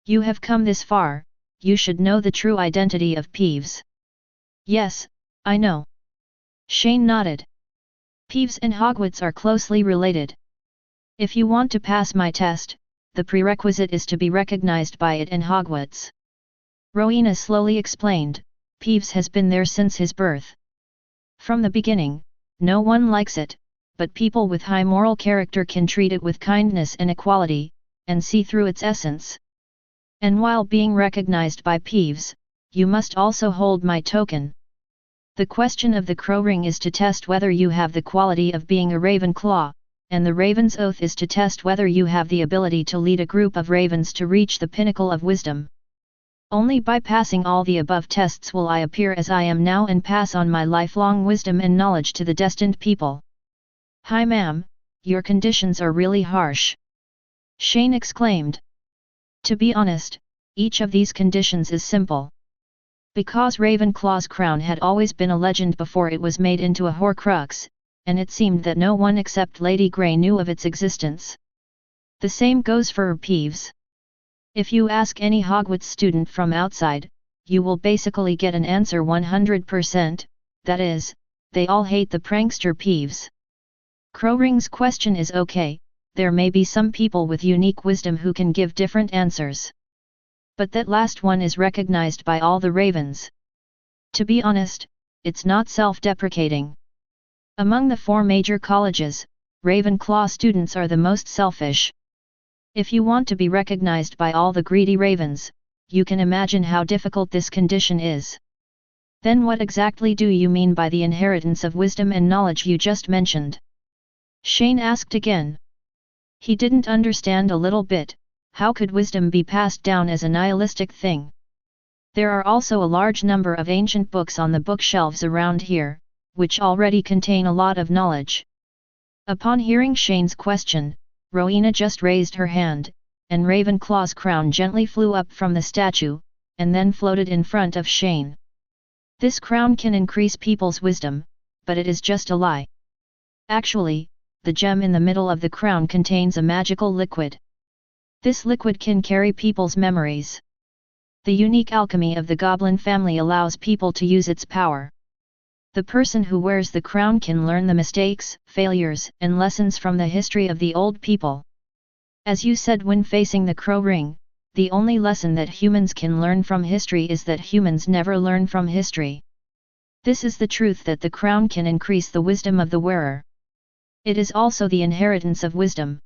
You have come this far, you should know the true identity of Peeves. Yes, I know. Shane nodded. Peeves and Hogwarts are closely related. If you want to pass my test, the prerequisite is to be recognized by it in Hogwarts. Rowena slowly explained, Peeves has been there since his birth. From the beginning, no one likes it, but people with high moral character can treat it with kindness and equality, and see through its essence. And while being recognized by Peeves, you must also hold my token. The question of the Crow Ring is to test whether you have the quality of being a Ravenclaw, and the Raven's Oath is to test whether you have the ability to lead a group of ravens to reach the pinnacle of wisdom. Only by passing all the above tests will I appear as I am now and pass on my lifelong wisdom and knowledge to the destined people. Hi ma'am, your conditions are really harsh. Shane exclaimed. To be honest, each of these conditions is simple. Because Ravenclaw's crown had always been a legend before it was made into a Horcrux, and it seemed that no one except Lady Grey knew of its existence. The same goes for Peeves. If you ask any Hogwarts student from outside, you will basically get an answer 100%, that is, they all hate the prankster Peeves. Crowring's question is okay, there may be some people with unique wisdom who can give different answers. But that last one is recognized by all the ravens. To be honest, it's not self-deprecating. Among the 4 major colleges, Ravenclaw students are the most selfish. If you want to be recognized by all the greedy ravens, you can imagine how difficult this condition is. Then what exactly do you mean by the inheritance of wisdom and knowledge you just mentioned? Shane asked again. He didn't understand a little bit, how could wisdom be passed down as a nihilistic thing? There are also a large number of ancient books on the bookshelves around here, which already contain a lot of knowledge. Upon hearing Shane's question, Rowena just raised her hand, and Ravenclaw's crown gently flew up from the statue, and then floated in front of Shane. This crown can increase people's wisdom, but it is just a lie. Actually, the gem in the middle of the crown contains a magical liquid. This liquid can carry people's memories. The unique alchemy of the Goblin family allows people to use its power. The person who wears the crown can learn the mistakes, failures, and lessons from the history of the old people. As you said when facing the Crow Ring, the only lesson that humans can learn from history is that humans never learn from history. This is the truth that the crown can increase the wisdom of the wearer. It is also the inheritance of wisdom.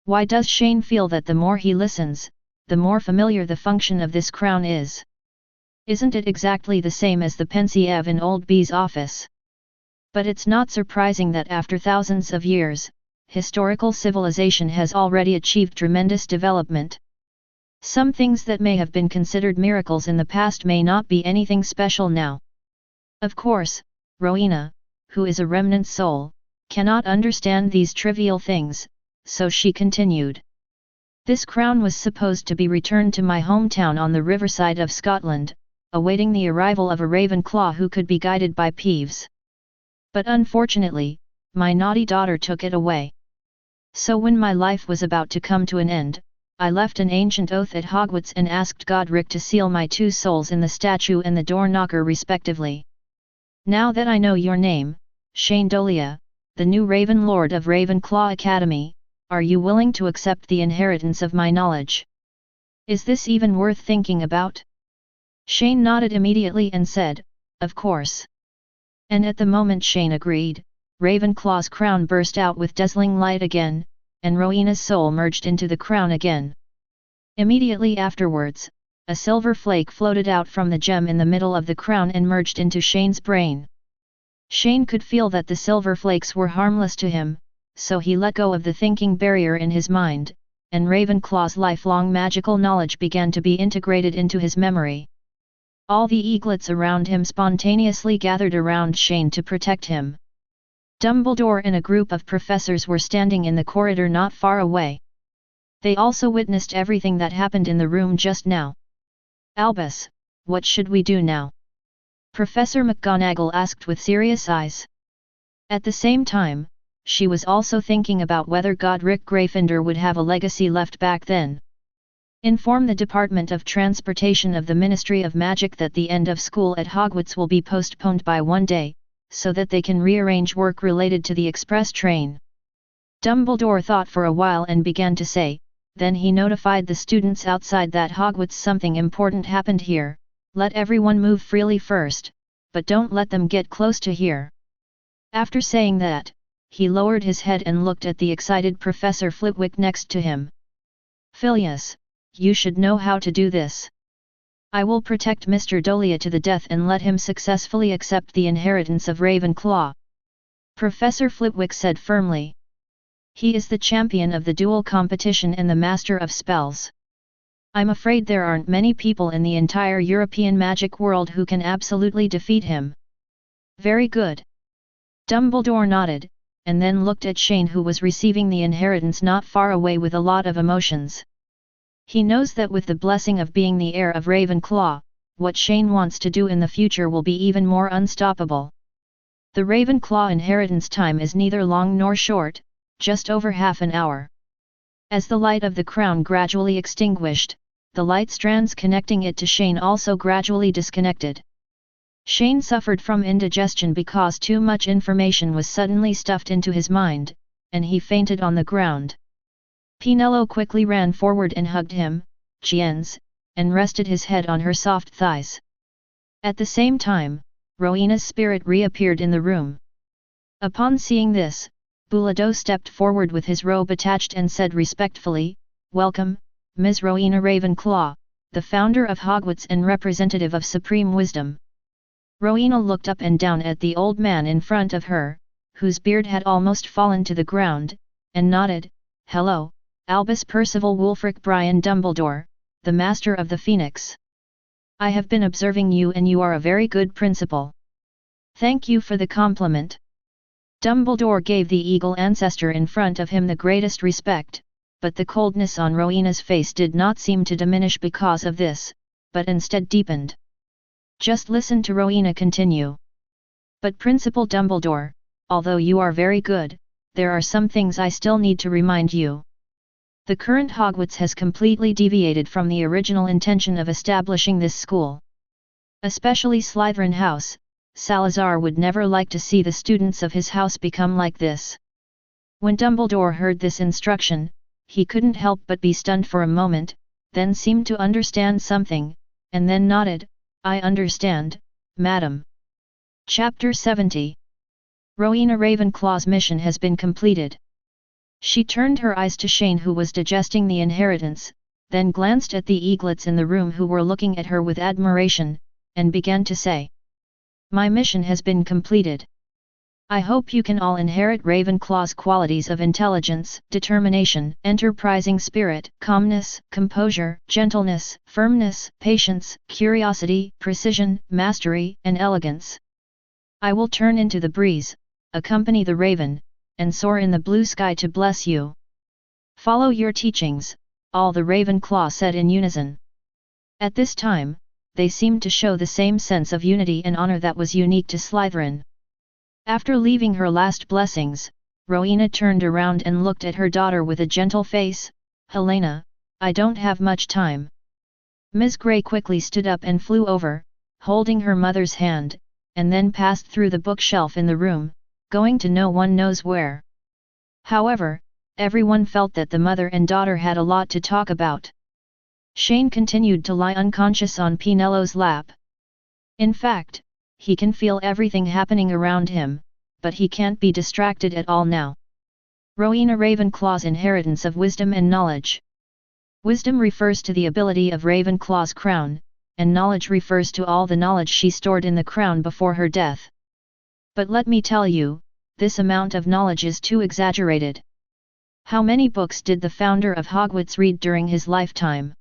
Why does Shane feel that the more he listens, the more familiar the function of this crown is? Isn't it exactly the same as the pensieve in Old B's office? But it's not surprising that after thousands of years, historical civilization has already achieved tremendous development. Some things that may have been considered miracles in the past may not be anything special now. Of course, Rowena, who is a remnant soul, cannot understand these trivial things, so she continued. This crown was supposed to be returned to my hometown on the riverside of Scotland, awaiting the arrival of a Ravenclaw who could be guided by Peeves. But unfortunately, my naughty daughter took it away. So when my life was about to come to an end, I left an ancient oath at Hogwarts and asked Godric to seal my 2 souls in the statue and the door knocker respectively. Now that I know your name, Shane Dolea, the new Raven Lord of Ravenclaw Academy, are you willing to accept the inheritance of my knowledge? Is this even worth thinking about? Shane nodded immediately and said, of course. And at the moment Shane agreed, Ravenclaw's crown burst out with dazzling light again, and Rowena's soul merged into the crown again. Immediately afterwards, a silver flake floated out from the gem in the middle of the crown and merged into Shane's brain. Shane could feel that the silver flakes were harmless to him, so he let go of the thinking barrier in his mind, and Ravenclaw's lifelong magical knowledge began to be integrated into his memory. All the eaglets around him spontaneously gathered around Shane to protect him. Dumbledore and a group of professors were standing in the corridor not far away. They also witnessed everything that happened in the room just now. Albus, what should we do now? Professor McGonagall asked with serious eyes. At the same time, she was also thinking about whether Godric Gryffindor would have a legacy left back then. Inform the Department of Transportation of the Ministry of Magic that the end of school at Hogwarts will be postponed by 1 day, so that they can rearrange work related to the express train. Dumbledore thought for a while and began to say, then he notified the students outside that Hogwarts something important happened here, let everyone move freely first, but don't let them get close to here. After saying that, he lowered his head and looked at the excited Professor Flitwick next to him. Phileas, you should know how to do this. I will protect Mr. Dolea to the death and let him successfully accept the inheritance of Ravenclaw. Professor Flitwick said firmly. He is the champion of the duel competition and the master of spells. I'm afraid there aren't many people in the entire European magic world who can absolutely defeat him. Very good. Dumbledore nodded, and then looked at Shane who was receiving the inheritance not far away with a lot of emotions. He knows that with the blessing of being the heir of Ravenclaw, what Shane wants to do in the future will be even more unstoppable. The Ravenclaw inheritance time is neither long nor short, just over half an hour. As the light of the crown gradually extinguished, the light strands connecting it to Shane also gradually disconnected. Shane suffered from indigestion because too much information was suddenly stuffed into his mind, and he fainted on the ground. Pinello quickly ran forward and hugged him, Giens, and rested his head on her soft thighs. At the same time, Rowena's spirit reappeared in the room. Upon seeing this, Bulido stepped forward with his robe attached and said respectfully, "Welcome, Ms. Rowena Ravenclaw, the founder of Hogwarts and representative of supreme wisdom." Rowena looked up and down at the old man in front of her, whose beard had almost fallen to the ground, and nodded, "Hello, Albus Percival Wulfric Brian Dumbledore, the Master of the Phoenix. I have been observing you and you are a very good principal. Thank you for the compliment." Dumbledore gave the eagle ancestor in front of him the greatest respect, but the coldness on Rowena's face did not seem to diminish because of this, but instead deepened. Just listen to Rowena continue. "But Principal Dumbledore, although you are very good, there are some things I still need to remind you. The current Hogwarts has completely deviated from the original intention of establishing this school. Especially Slytherin House, Salazar would never like to see the students of his house become like this." When Dumbledore heard this instruction, he couldn't help but be stunned for a moment, then seemed to understand something, and then nodded, "I understand, madam." Chapter 70. Rowena Ravenclaw's mission has been completed. She turned her eyes to Shane who was digesting the inheritance, then glanced at the eaglets in the room who were looking at her with admiration, and began to say, "My mission has been completed. I hope you can all inherit Ravenclaw's qualities of intelligence, determination, enterprising spirit, calmness, composure, gentleness, firmness, patience, curiosity, precision, mastery, and elegance. I will turn into the breeze, accompany the raven, and soar in the blue sky to bless you. Follow your teachings, all the Ravenclaw said in unison. At this time, they seemed to show the same sense of unity and honor that was unique to Slytherin. After leaving her last blessings, Rowena turned around and looked at her daughter with a gentle face. "Helena, I don't have much time." Ms. Grey quickly stood up and flew over, holding her mother's hand, and then passed through the bookshelf in the room, going to no one knows where. However, everyone felt that the mother and daughter had a lot to talk about. Shane continued to lie unconscious on Penelo's lap. In fact, he can feel everything happening around him, but he can't be distracted at all now. Rowena Ravenclaw's inheritance of wisdom and knowledge. Wisdom refers to the ability of Ravenclaw's crown, and knowledge refers to all the knowledge she stored in the crown before her death. But let me tell you, this amount of knowledge is too exaggerated. How many books did the founder of Hogwarts read during his lifetime?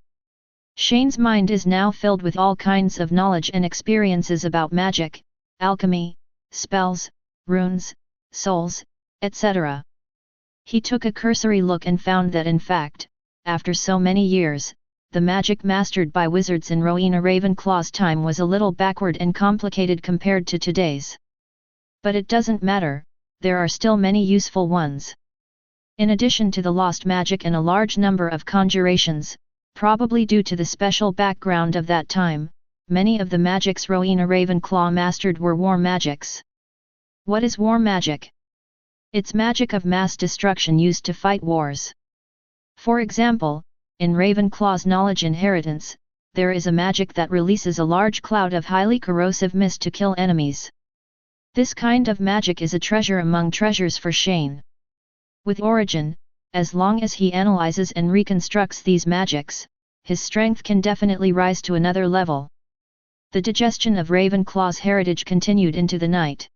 Shane's mind is now filled with all kinds of knowledge and experiences about magic, alchemy, spells, runes, souls, etc. He took a cursory look and found that in fact, after so many years, the magic mastered by wizards in Rowena Ravenclaw's time was a little backward and complicated compared to today's. But it doesn't matter, there are still many useful ones. In addition to the lost magic and a large number of conjurations, probably due to the special background of that time, many of the magics Rowena Ravenclaw mastered were war magics. What is war magic? It's magic of mass destruction used to fight wars. For example, in Ravenclaw's knowledge inheritance, there is a magic that releases a large cloud of highly corrosive mist to kill enemies. This kind of magic is a treasure among treasures for Shane. With origin, as long as he analyzes and reconstructs these magics, his strength can definitely rise to another level. The digestion of Ravenclaw's heritage continued into the night.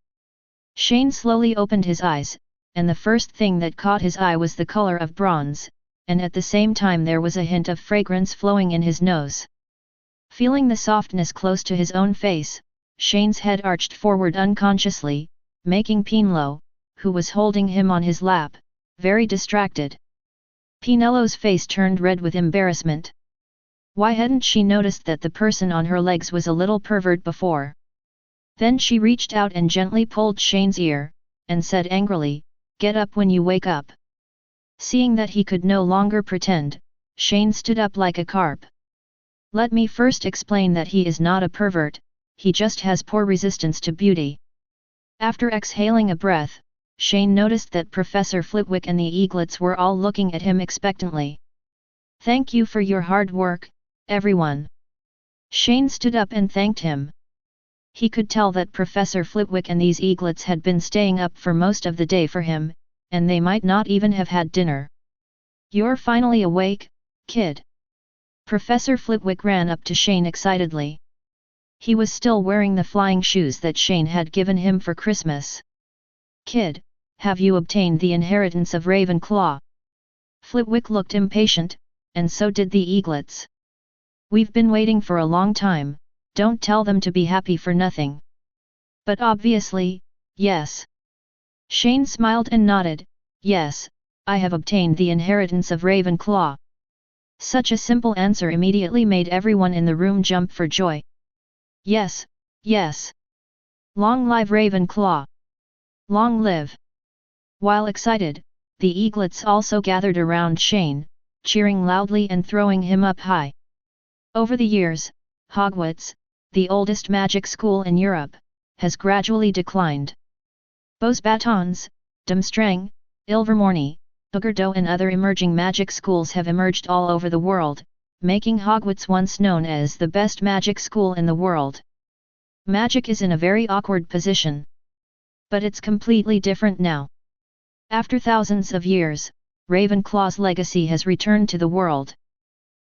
Shane slowly opened his eyes, and the first thing that caught his eye was the color of bronze, and at the same time there was a hint of fragrance flowing in his nose. Feeling the softness close to his own face, Shane's head arched forward unconsciously, making Penelo, who was holding him on his lap, very distracted. Penelo's face turned red with embarrassment. Why hadn't she noticed that the person on her legs was a little pervert before? Then she reached out and gently pulled Shane's ear, and said angrily, "Get up when you wake up." Seeing that he could no longer pretend, Shane stood up like a carp. "Let me first explain that he is not a pervert, he just has poor resistance to beauty." After exhaling a breath, Shane noticed that Professor Flitwick and the eaglets were all looking at him expectantly. "Thank you for your hard work, everyone." Shane stood up and thanked him. He could tell that Professor Flitwick and these eaglets had been staying up for most of the day for him, and they might not even have had dinner. "You're finally awake, kid." Professor Flitwick ran up to Shane excitedly. He was still wearing the flying shoes that Shane had given him for Christmas. "Kid, have you obtained the inheritance of Ravenclaw?" Flitwick looked impatient, and so did the eaglets. "We've been waiting for a long time, don't tell them to be happy for nothing." "But obviously, yes." Shane smiled and nodded, "Yes, I have obtained the inheritance of Ravenclaw." Such a simple answer immediately made everyone in the room jump for joy. "Yes, yes. Long live Ravenclaw! Long live!" While excited, the eaglets also gathered around Shane, cheering loudly and throwing him up high. Over the years, Hogwarts, the oldest magic school in Europe, has gradually declined. Beauxbatons, Durmstrang, Ilvermorny, Buggerdo and other emerging magic schools have emerged all over the world, making Hogwarts once known as the best magic school in the world. Magic is in a very awkward position. But it's completely different now. After thousands of years, Ravenclaw's legacy has returned to the world.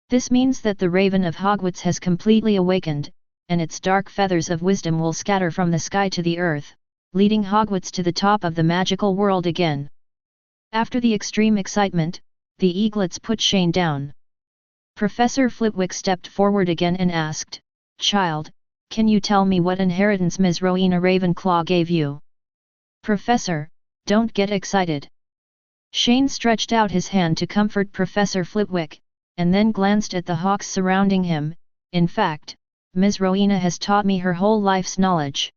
This means that the Raven of Hogwarts has completely awakened, and its dark feathers of wisdom will scatter from the sky to the earth, leading Hogwarts to the top of the magical world again. After the extreme excitement, the eaglets put Shane down. Professor Flitwick stepped forward again and asked, "Child, can you tell me what inheritance Ms. Rowena Ravenclaw gave you?" "Professor, don't get excited." Shane stretched out his hand to comfort Professor Flitwick, and then glanced at the hawks surrounding him. In fact, Ms. Rowena has taught me her whole life's knowledge.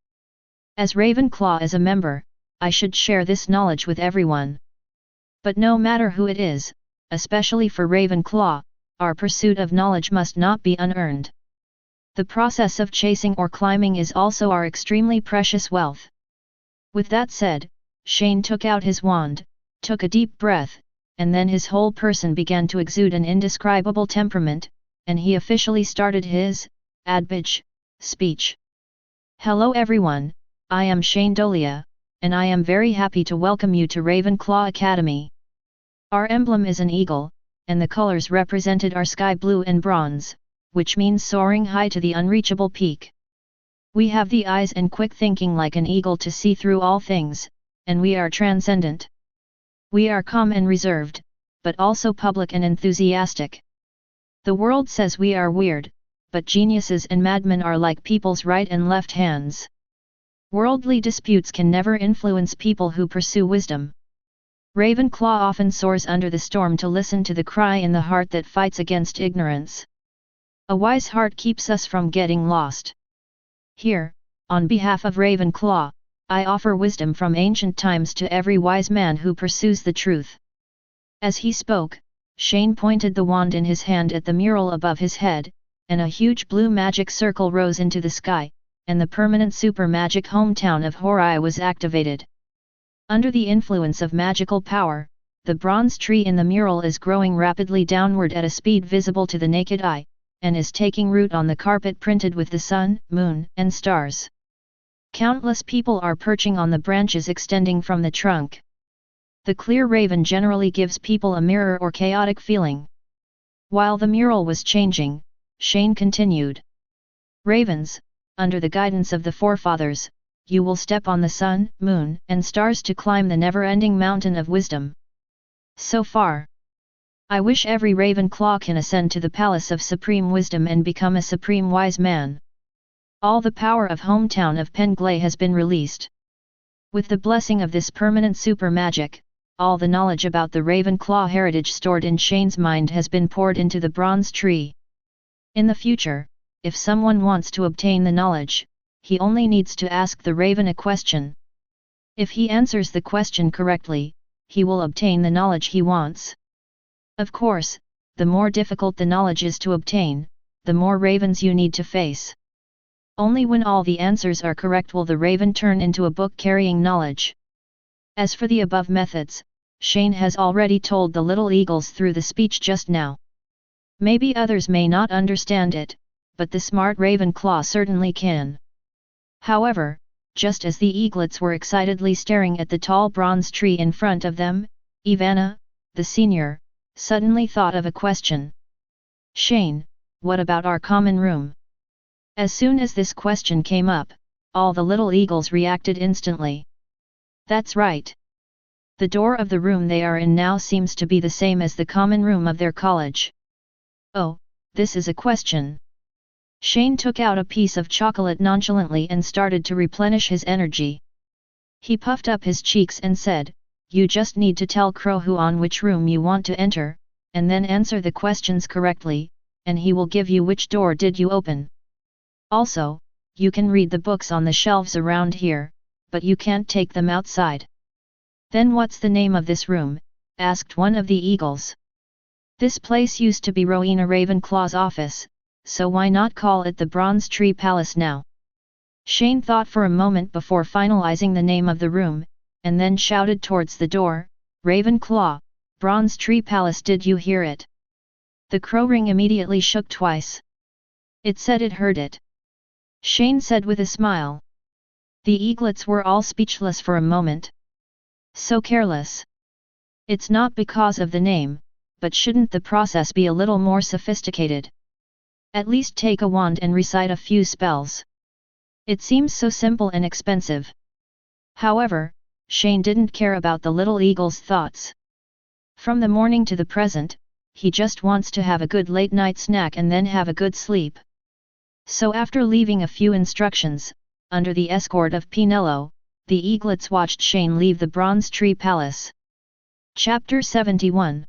As Ravenclaw as a member, I should share this knowledge with everyone. But no matter who it is, especially for Ravenclaw, our pursuit of knowledge must not be unearned. The process of chasing or climbing is also our extremely precious wealth. With that said, Shane took out his wand, took a deep breath, and then his whole person began to exude an indescribable temperament, and he officially started his adbage speech. Hello everyone, I am Shane Dolea, and I am very happy to welcome you to Ravenclaw Academy. Our emblem is an eagle, and the colors represented are sky blue and bronze, which means soaring high to the unreachable peak. We have the eyes and quick thinking like an eagle to see through all things, and we are transcendent. We are calm and reserved, but also public and enthusiastic. The world says we are weird, but geniuses and madmen are like people's right and left hands. Worldly disputes can never influence people who pursue wisdom. Ravenclaw often soars under the storm to listen to the cry in the heart that fights against ignorance. A wise heart keeps us from getting lost. Here, on behalf of Ravenclaw, I offer wisdom from ancient times to every wise man who pursues the truth. As he spoke, Shane pointed the wand in his hand at the mural above his head, and a huge blue magic circle rose into the sky, and the permanent super magic hometown of Horai was activated. Under the influence of magical power, the bronze tree in the mural is growing rapidly downward at a speed visible to the naked eye, and is taking root on the carpet printed with the sun, moon, and stars. Countless people are perching on the branches extending from the trunk. The clear raven generally gives people a mirror or chaotic feeling. While the mural was changing, Shane continued. Ravens, under the guidance of the forefathers, you will step on the sun, moon, and stars to climb the never-ending mountain of wisdom. So far, I wish every Ravenclaw can ascend to the palace of supreme wisdom and become a supreme wise man. All the power of hometown of Penglay has been released. With the blessing of this permanent super magic, all the knowledge about the Ravenclaw heritage stored in Shane's mind has been poured into the bronze tree. In the future, if someone wants to obtain the knowledge, he only needs to ask the raven a question. If he answers the question correctly, he will obtain the knowledge he wants. Of course, the more difficult the knowledge is to obtain, the more ravens you need to face. Only when all the answers are correct will the raven turn into a book carrying knowledge. As for the above methods, Shane has already told the little eagles through the speech just now. Maybe others may not understand it, but the smart Ravenclaw certainly can. However, just as the eaglets were excitedly staring at the tall bronze tree in front of them, Ivana, the senior, suddenly thought of a question. Shane, what about our common room? As soon as this question came up, all the little eagles reacted instantly. That's right. The door of the room they are in now seems to be the same as the common room of their college. Oh, this is a question. Shane took out a piece of chocolate nonchalantly and started to replenish his energy. He puffed up his cheeks and said, you just need to tell Crowhoo on which room you want to enter, and then answer the questions correctly, and he will give you which door did you open. Also, you can read the books on the shelves around here, but you can't take them outside. Then what's the name of this room? Asked one of the eagles. This place used to be Rowena Ravenclaw's office, so why not call it the Bronze Tree Palace now? Shane thought for a moment before finalizing the name of the room, and then shouted towards the door, Ravenclaw, Bronze Tree Palace, did you hear it? The crow ring immediately shook twice. It said it heard it. Shane said with a smile. The eaglets were all speechless for a moment. So careless. It's not because of the name, but shouldn't the process be a little more sophisticated? At least take a wand and recite a few spells. It seems so simple and expensive. However, Shane didn't care about the little eagle's thoughts. From the morning to the present, he just wants to have a good late-night snack and then have a good sleep. So after leaving a few instructions, under the escort of Pinello, the eaglets watched Shane leave the Bronze Tree Palace. Chapter 71.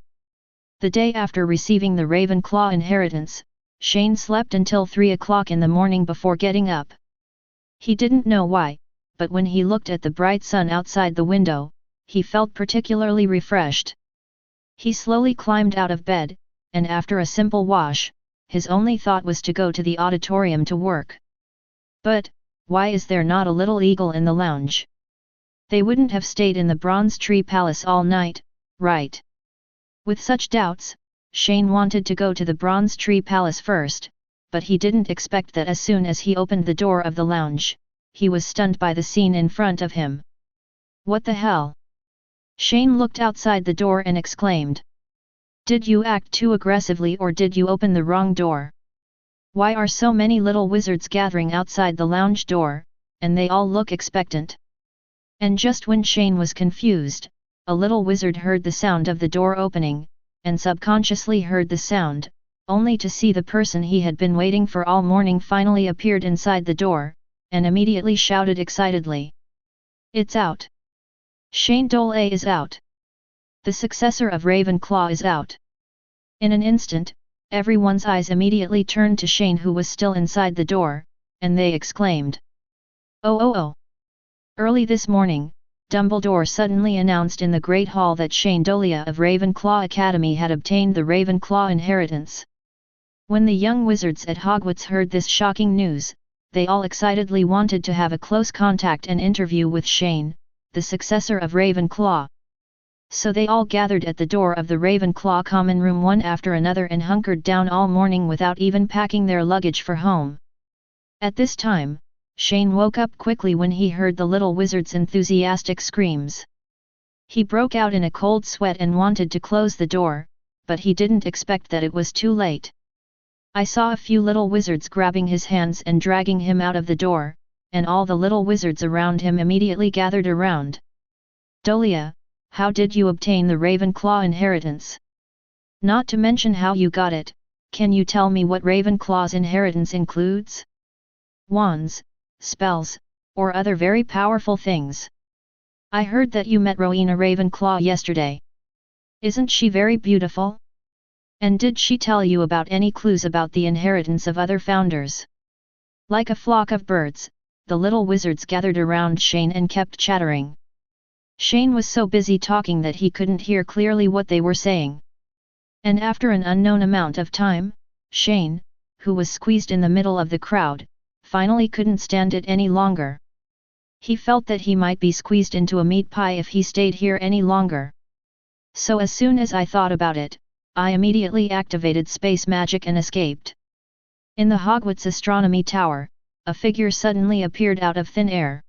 The day after receiving the Ravenclaw inheritance, Shane slept until 3 o'clock in the morning before getting up. He didn't know why, but when he looked at the bright sun outside the window, he felt particularly refreshed. He slowly climbed out of bed, and after a simple wash, his only thought was to go to the auditorium to work. But, why is there not a little eagle in the lounge? They wouldn't have stayed in the Bronze Tree Palace all night, right? With such doubts, Shane wanted to go to the Bronze Tree Palace first, but he didn't expect that as soon as he opened the door of the lounge, he was stunned by the scene in front of him. What the hell? Shane looked outside the door and exclaimed. Did you act too aggressively or did you open the wrong door? Why are so many little wizards gathering outside the lounge door, and they all look expectant? And just when Shane was confused, a little wizard heard the sound of the door opening, and subconsciously heard the sound, only to see the person he had been waiting for all morning finally appeared inside the door, and immediately shouted excitedly. It's out! Shane Dolea is out! The successor of Ravenclaw is out! In an instant, everyone's eyes immediately turned to Shane who was still inside the door, and they exclaimed. Oh! Early this morning, Dumbledore suddenly announced in the Great Hall that Shane Dolea of Ravenclaw Academy had obtained the Ravenclaw inheritance. When the young wizards at Hogwarts heard this shocking news, they all excitedly wanted to have a close contact and interview with Shane, the successor of Ravenclaw. So they all gathered at the door of the Ravenclaw common room one after another and hunkered down all morning without even packing their luggage for home. At this time, Shane woke up quickly when he heard the little wizard's enthusiastic screams. He broke out in a cold sweat and wanted to close the door, but he didn't expect that it was too late. I saw a few little wizards grabbing his hands and dragging him out of the door, and all the little wizards around him immediately gathered around. Dolea, how did you obtain the Ravenclaw inheritance? Not to mention how you got it, can you tell me what Ravenclaw's inheritance includes? Wands, spells, or other very powerful things. I heard that you met Rowena Ravenclaw yesterday. Isn't she very beautiful? And did she tell you about any clues about the inheritance of other founders? Like a flock of birds, the little wizards gathered around Shane and kept chattering. Shane was so busy talking that he couldn't hear clearly what they were saying. And after an unknown amount of time, Shane, who was squeezed in the middle of the crowd, finally couldn't stand it any longer. He felt that he might be squeezed into a meat pie if he stayed here any longer. So as soon as I thought about it, I immediately activated space magic and escaped. In the Hogwarts astronomy tower, a figure suddenly appeared out of thin air.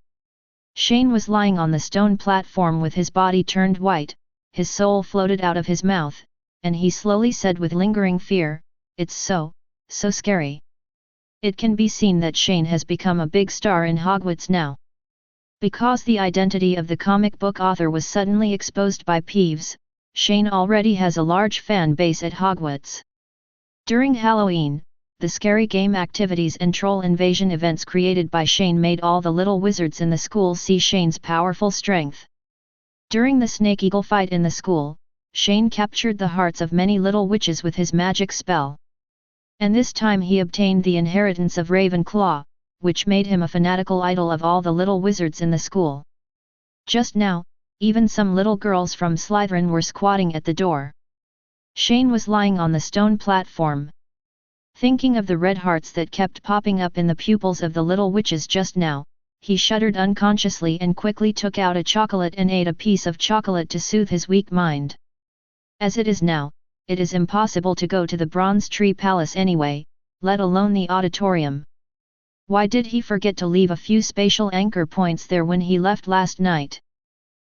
Shane was lying on the stone platform with his body turned white, his soul floated out of his mouth, and he slowly said with lingering fear, "It's so scary." It can be seen that Shane has become a big star in Hogwarts now. Because the identity of the comic book author was suddenly exposed by Peeves, Shane already has a large fan base at Hogwarts. During Halloween, the scary game activities and troll invasion events created by Shane made all the little wizards in the school see Shane's powerful strength. During the Snake Eagle fight in the school, Shane captured the hearts of many little witches with his magic spell. And this time he obtained the inheritance of Ravenclaw, which made him a fanatical idol of all the little wizards in the school. Just now, even some little girls from Slytherin were squatting at the door. Shane was lying on the stone platform. Thinking of the red hearts that kept popping up in the pupils of the little witches just now, he shuddered unconsciously and quickly took out a chocolate and ate a piece of chocolate to soothe his weak mind. As it is now, it is impossible to go to the Bronze Tree Palace anyway, let alone the auditorium. Why did he forget to leave a few spatial anchor points there when he left last night?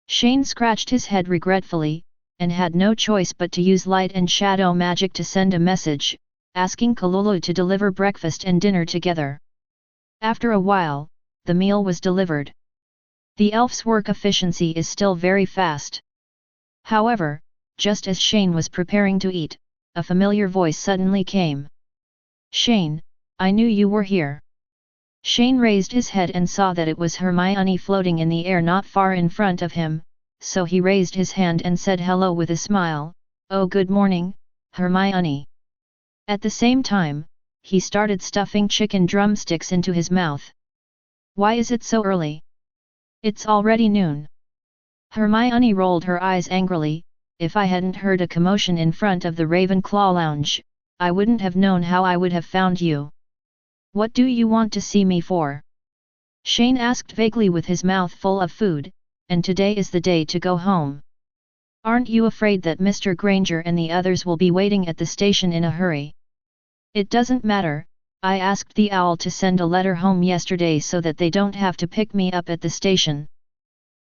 Shane scratched his head regretfully, and had no choice but to use light and shadow magic to send a message, asking Kalulu to deliver breakfast and dinner together. After a while, the meal was delivered. The elf's work efficiency is still very fast. However, just as Shane was preparing to eat, a familiar voice suddenly came. "Shane, I knew you were here." Shane raised his head and saw that it was Hermione floating in the air not far in front of him, so he raised his hand and said hello with a smile. "Oh, good morning, Hermione. At the same time, he started stuffing chicken drumsticks into his mouth. Why is it so early? It's already noon. Hermione rolled her eyes angrily. If I hadn't heard a commotion in front of the Ravenclaw lounge, I wouldn't have known how I would have found you. What do you want to see me for? Shane asked vaguely with his mouth full of food, and today is the day to go home. Aren't you afraid that Mr. Granger and the others will be waiting at the station in a hurry? It doesn't matter, I asked the owl to send a letter home yesterday so that they don't have to pick me up at the station.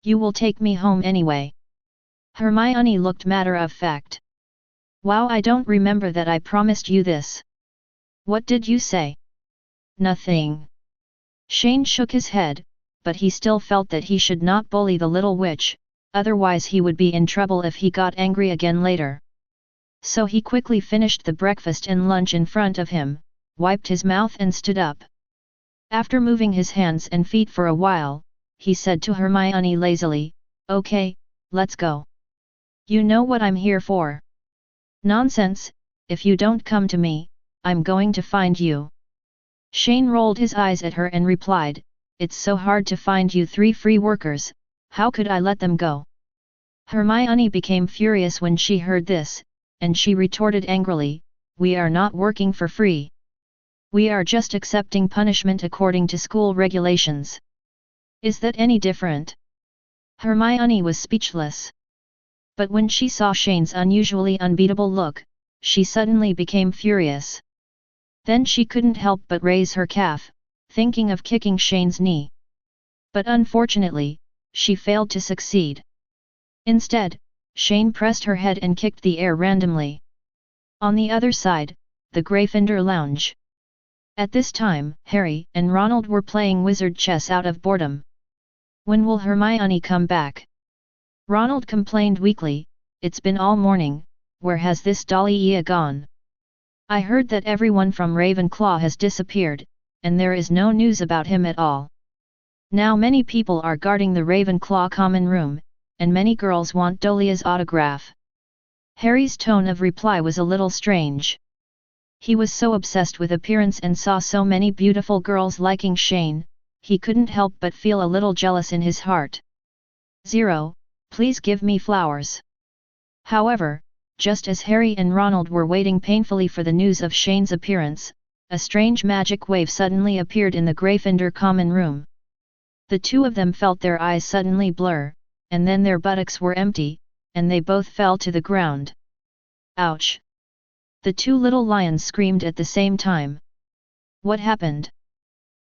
You will take me home anyway. Hermione looked matter-of-fact. Wow, I don't remember that I promised you this. What did you say? Nothing. Shane shook his head, but he still felt that he should not bully the little witch, otherwise he would be in trouble if he got angry again later. So he quickly finished the breakfast and lunch in front of him, wiped his mouth and stood up. After moving his hands and feet for a while, he said to Hermione lazily, "Okay, let's go. You know what I'm here for." "Nonsense, if you don't come to me, I'm going to find you." Shane rolled his eyes at her and replied, "It's so hard to find you 3 free workers, how could I let them go?" Hermione became furious when she heard this, and she retorted angrily, "We are not working for free. We are just accepting punishment according to school regulations. Is that any different?" Hermione was speechless. But when she saw Shane's unusually unbeatable look, she suddenly became furious. Then she couldn't help but raise her calf, thinking of kicking Shane's knee. But unfortunately, she failed to succeed. Instead, Shane pressed her head and kicked the air randomly. On the other side, the Gryffindor lounge. At this time, Harry and Ronald were playing wizard chess out of boredom. "When will Hermione come back?" Ronald complained weakly, "It's been all morning, where has this Dolea gone? I heard that everyone from Ravenclaw has disappeared, and there is no news about him at all. Now many people are guarding the Ravenclaw common room, and many girls want Dolea's autograph." Harry's tone of reply was a little strange. He was so obsessed with appearance and saw so many beautiful girls liking Shane, he couldn't help but feel a little jealous in his heart. "0, please give me flowers." However, just as Harry and Ronald were waiting painfully for the news of Shane's appearance, a strange magic wave suddenly appeared in the Gryffindor common room. The two of them felt their eyes suddenly blur, and then their buttocks were empty, and they both fell to the ground. "Ouch!" The 2 little lions screamed at the same time. "What happened?"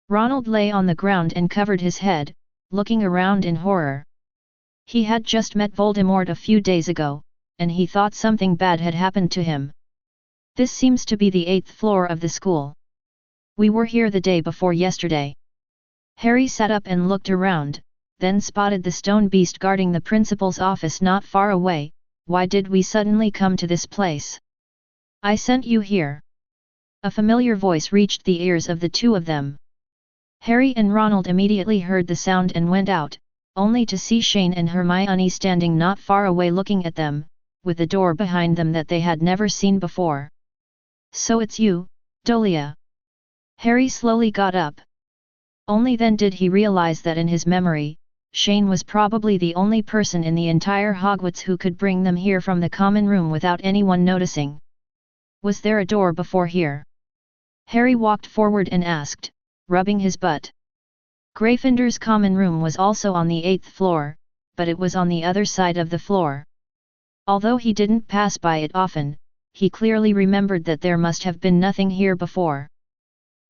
Ronald lay on the ground and covered his head, looking around in horror. He had just met Voldemort a few days ago, and he thought something bad had happened to him. "This seems to be the 8th floor of the school. We were here the day before yesterday." Harry sat up and looked around, then spotted the stone beast guarding the principal's office not far away. "Why did we suddenly come to this place?" "I sent you here." A familiar voice reached the ears of the two of them. Harry and Ronald immediately heard the sound and went out, only to see Shane and Hermione standing not far away looking at them, with the door behind them that they had never seen before. "So it's you, Dolea." Harry slowly got up. Only then did he realize that in his memory, Shane was probably the only person in the entire Hogwarts who could bring them here from the common room without anyone noticing. "Was there a door before here?" Harry walked forward and asked, rubbing his butt. Gryffindor's common room was also on the 8th floor, but it was on the other side of the floor. Although he didn't pass by it often, he clearly remembered that there must have been nothing here before.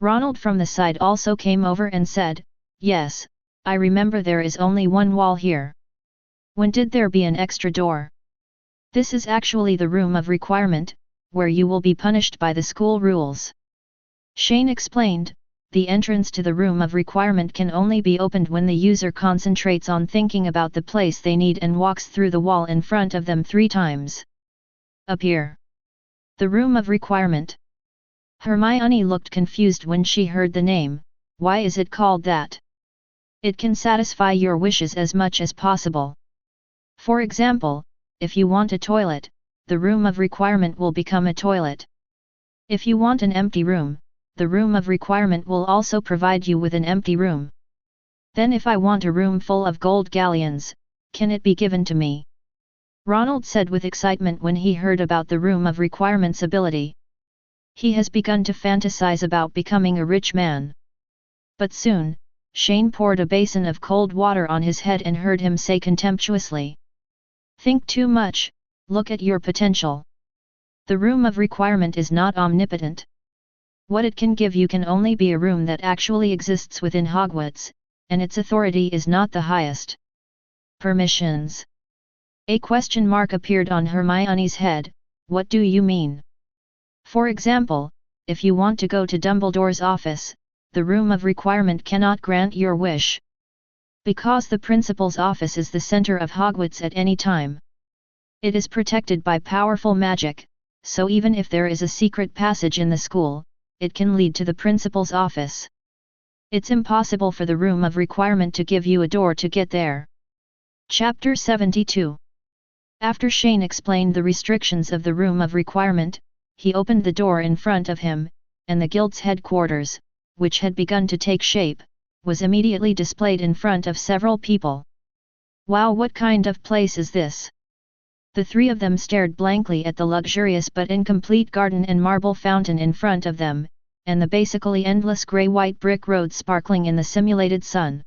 Ronald from the side also came over and said, "Yes, I remember there is only one wall here. When did there be an extra door?" "This is actually the room of requirement, where you will be punished by the school rules." Shane explained, "The entrance to the room of requirement can only be opened when the user concentrates on thinking about the place they need and walks through the wall in front of them 3 times. Up here. The room of requirement." Hermione looked confused when she heard the name. "Why is it called that?" "It can satisfy your wishes as much as possible. For example, if you want a toilet, the room of requirement will become a toilet. If you want an empty room, the room of requirement will also provide you with an empty room. Then if I want a room full of gold galleons, can it be given to me? Ronald said with excitement when he heard about the room of requirement's ability. He has begun to fantasize about becoming a rich man. But soon, Shane poured a basin of cold water on his head and heard him say contemptuously. Think too much, look at your potential. The room of requirement is not omnipotent. What it can give you can only be a room that actually exists within Hogwarts, and its authority is not the highest. Permissions. A question mark appeared on Hermione's head. What do you mean? For example, if you want to go to Dumbledore's office, the room of requirement cannot grant your wish. Because the principal's office is the center of Hogwarts at any time. It is protected by powerful magic, so even if there is a secret passage in the school, it can lead to the principal's office. It's impossible for the room of requirement to give you a door to get there. Chapter 72. After Shane explained the restrictions of the room of requirement, he opened the door in front of him, and the guild's headquarters, which had begun to take shape, was immediately displayed in front of several people. Wow, what kind of place is this? The three of them stared blankly at the luxurious but incomplete garden and marble fountain in front of them, and the basically endless grey-white brick road sparkling in the simulated sun.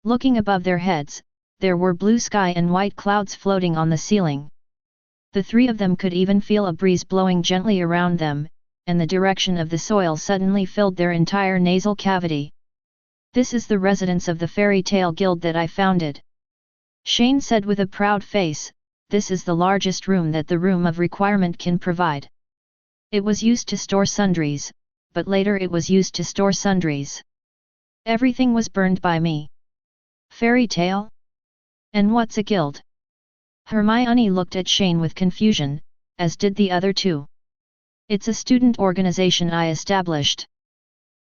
Looking above their heads, there were blue sky and white clouds floating on the ceiling. The three of them could even feel a breeze blowing gently around them, and the direction of the soil suddenly filled their entire nasal cavity. This is the residence of the Fairy Tale Guild that I founded. Shane said with a proud face, this is the largest room that the room of requirement can provide. It was used to store sundries, but later it was used to store sundries. Everything was burned by me. Fairy tale? And what's a guild? Hermione looked at Shane with confusion, as did the other two. It's a student organization I established.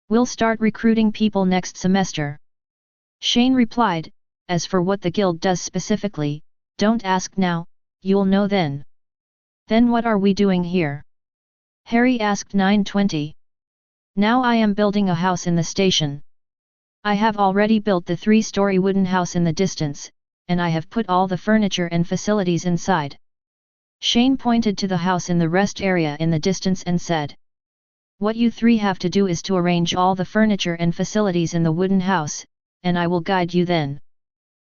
We'll start recruiting people next semester. Shane replied, as for what the guild does specifically, don't ask now, you'll know then. Then what are we doing here? Harry asked 920. Now I am building a house in the station. I have already built the 3-story wooden house in the distance, and I have put all the furniture and facilities inside. Shane pointed to the house in the rest area in the distance and said. What you three have to do is to arrange all the furniture and facilities in the wooden house, and I will guide you then.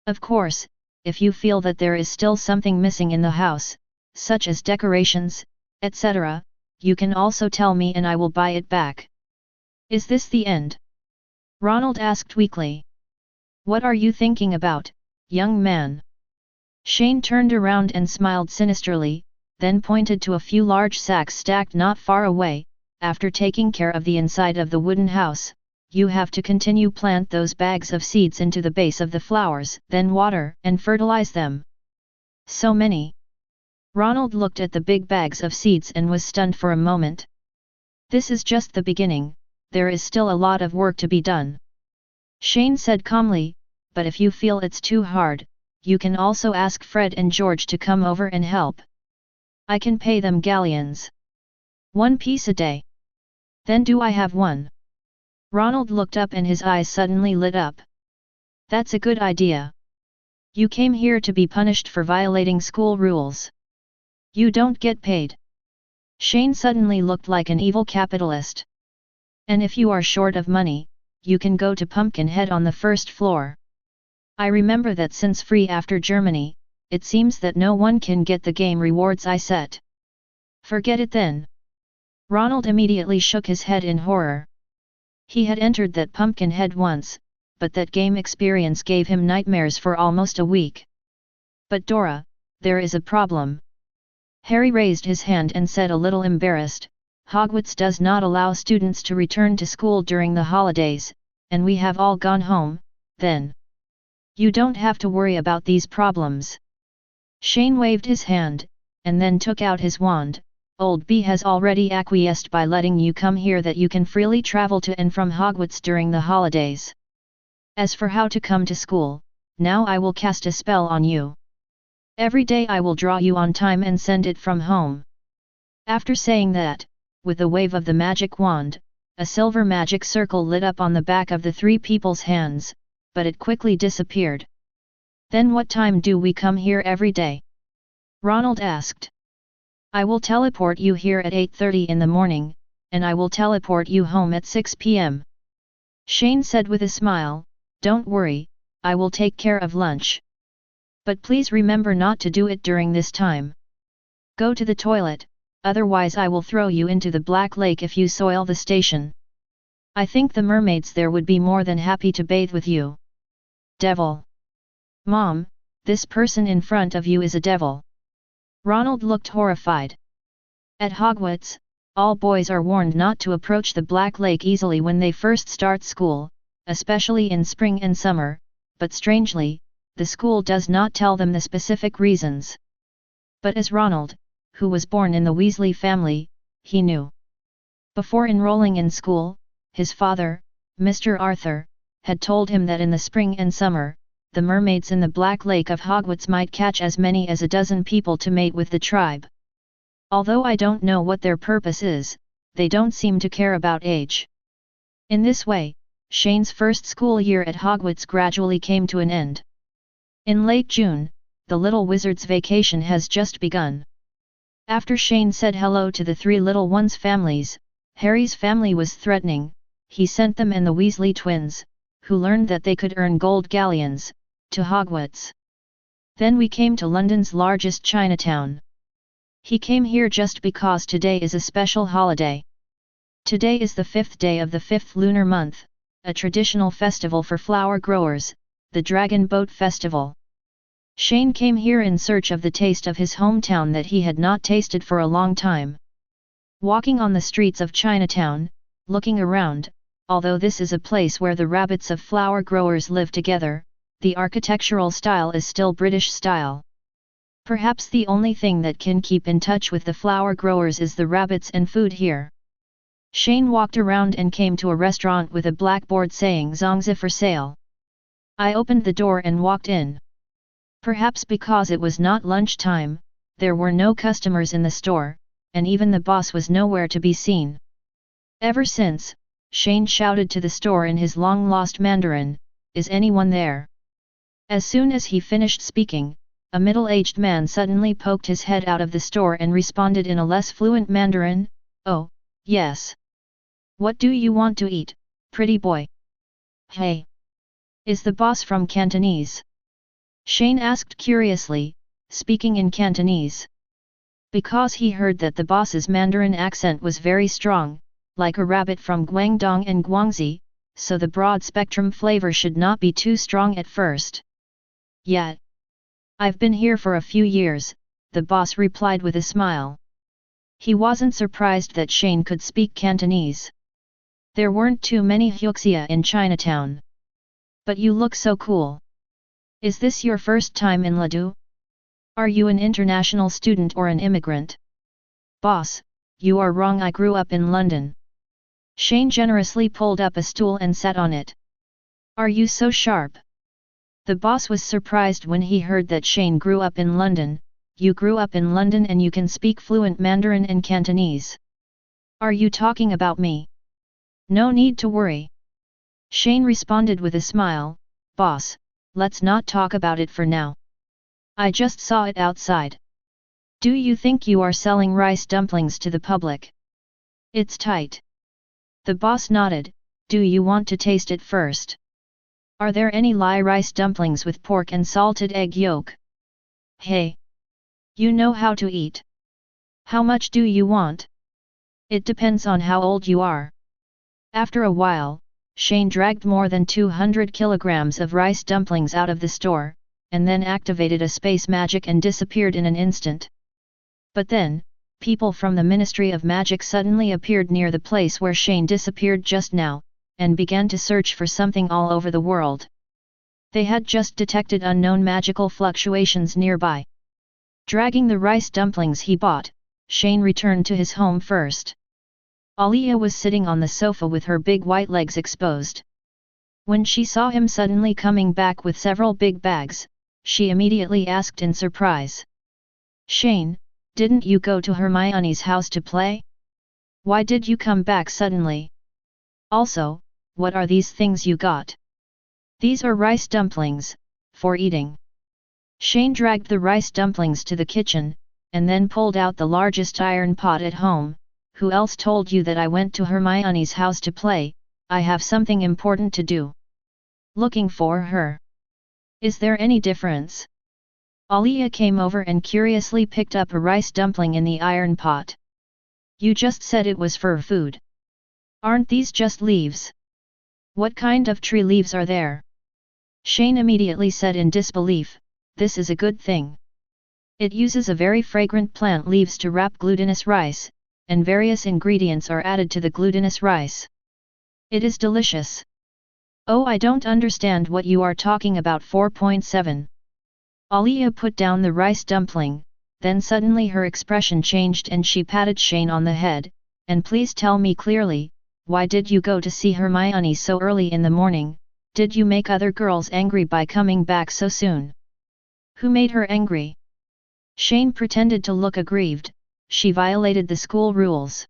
Of course, if you feel that there is still something missing in the house, such as decorations, etc., you can also tell me and I will buy it back. Is this the end? Ronald asked weakly. What are you thinking about, young man? Shane turned around and smiled sinisterly, then pointed to a few large sacks stacked not far away. After taking care of the inside of the wooden house, you have to continue plant those bags of seeds into the base of the flowers, then water and fertilize them. So many. Ronald looked at the big bags of seeds and was stunned for a moment. This is just the beginning, there is still a lot of work to be done. Shane said calmly, but if you feel it's too hard, you can also ask Fred and George to come over and help. I can pay them galleons. 1 piece a day. Then do I have one? Ronald looked up and his eyes suddenly lit up. That's a good idea. You came here to be punished for violating school rules. You don't get paid. Shane suddenly looked like an evil capitalist. And if you are short of money, you can go to Pumpkinhead on the first floor. I remember that since free after Germany, it seems that no one can get the game rewards I set. Forget it then. Ronald immediately shook his head in horror. He had entered that Pumpkinhead once, but that game experience gave him nightmares for almost a week. But Dora, there is a problem. Harry raised his hand and said a little embarrassed, Hogwarts does not allow students to return to school during the holidays, and we have all gone home, then. You don't have to worry about these problems. Shane waved his hand, and then took out his wand. Old B has already acquiesced by letting you come here that you can freely travel to and from Hogwarts during the holidays. As for how to come to school, now I will cast a spell on you. Every day I will draw you on time and send it from home." After saying that, with a wave of the magic wand, a silver magic circle lit up on the back of the three people's hands, but it quickly disappeared. "Then what time do we come here every day?" Ronald asked. "I will teleport you here at 8:30 in the morning, and I will teleport you home at 6 p.m. Shane said with a smile, "Don't worry, I will take care of lunch. But please remember not to do it during this time. Go to the toilet, otherwise I will throw you into the Black Lake if you soil the station. I think the mermaids there would be more than happy to bathe with you." "Devil! Mom, this person in front of you is a devil." Ronald looked horrified. At Hogwarts, all boys are warned not to approach the Black Lake easily when they first start school, especially in spring and summer, but strangely, the school does not tell them the specific reasons. But as Ronald, who was born in the Weasley family, he knew. Before enrolling in school, his father, Mr. Arthur, had told him that in the spring and summer, the mermaids in the Black Lake of Hogwarts might catch as many as a dozen people to mate with the tribe. Although I don't know what their purpose is, they don't seem to care about age. In this way, Shane's first school year at Hogwarts gradually came to an end. In late June, the little wizard's vacation has just begun. After Shane said hello to the three little ones' families, Harry's family was threatening. He sent them and the Weasley twins, who learned that they could earn gold galleons, to Hogwarts. Then we came to London's largest Chinatown. He came here just because today is a special holiday. Today is the 5th day of the 5th lunar month, a traditional festival for flower growers, the Dragon Boat Festival. Shane came here in search of the taste of his hometown that he had not tasted for a long time. Walking on the streets of Chinatown, looking around, although this is a place where the rabbits of flower growers live together, the architectural style is still British style. Perhaps the only thing that can keep in touch with the flower growers is the rabbits and food here. Shane walked around and came to a restaurant with a blackboard saying Zongzi for sale. I opened the door and walked in. Perhaps because it was not lunchtime, there were no customers in the store, and even the boss was nowhere to be seen. Ever since, Shane shouted to the store in his long-lost Mandarin, "Is anyone there?" As soon as he finished speaking, a middle-aged man suddenly poked his head out of the store and responded in a less fluent Mandarin, "Oh, yes. What do you want to eat, pretty boy?" "Hey. Is the boss from Cantonese?" Shane asked curiously, speaking in Cantonese. Because he heard that the boss's Mandarin accent was very strong, like a rabbit from Guangdong and Guangxi, so the broad-spectrum flavor should not be too strong at first. "Yet. I've been here for a few years," the boss replied with a smile. He wasn't surprised that Shane could speak Cantonese. There weren't too many Huxia in Chinatown. "But you look so cool. Is this your first time in Ledu? Are you an international student or an immigrant?" "Boss, you are wrong, I grew up in London." Shane generously pulled up a stool and sat on it. "Are you so sharp?" The boss was surprised when he heard that Shane grew up in London. "You grew up in London and you can speak fluent Mandarin and Cantonese. Are you talking about me?" "No need to worry." Shane responded with a smile, "Boss, let's not talk about it for now. I just saw it outside. Do you think you are selling rice dumplings to the public?" "It's tight." The boss nodded, "Do you want to taste it first? Are there any rice dumplings with pork and salted egg yolk?" "Hey! You know how to eat. How much do you want?" "It depends on how old you are." After a while, Shane dragged more than 200 kilograms of rice dumplings out of the store, and then activated a space magic and disappeared in an instant. But then, people from the Ministry of Magic suddenly appeared near the place where Shane disappeared just now, and began to search for something all over the world. They had just detected unknown magical fluctuations nearby. Dragging the rice dumplings he bought, Shane returned to his home first. Alia was sitting on the sofa with her big white legs exposed. When she saw him suddenly coming back with several big bags, she immediately asked in surprise. Shane, didn't you go to Hermione's house to play? Why did you come back suddenly? Also, what are these things you got? These are rice dumplings, for eating. Shane dragged the rice dumplings to the kitchen, and then pulled out the largest iron pot at home. Who else told you that I went to Hermione's house to play? I have something important to do. Looking for her. Is there any difference? Alia came over and curiously picked up a rice dumpling in the iron pot. You just said it was for food. Aren't these just leaves? What kind of tree leaves are there? Shane immediately said in disbelief, this is a good thing. It uses a very fragrant plant leaves to wrap glutinous rice, and various ingredients are added to the glutinous rice. It is delicious. Oh, I don't understand what you are talking about. 4.7. Alia put down the rice dumpling, then suddenly her expression changed and she patted Shane on the head, and please tell me clearly, why did you go to see Hermione so early in the morning? Did you make other girls angry by coming back so soon? Who made her angry? Shane pretended to look aggrieved. She violated the school rules.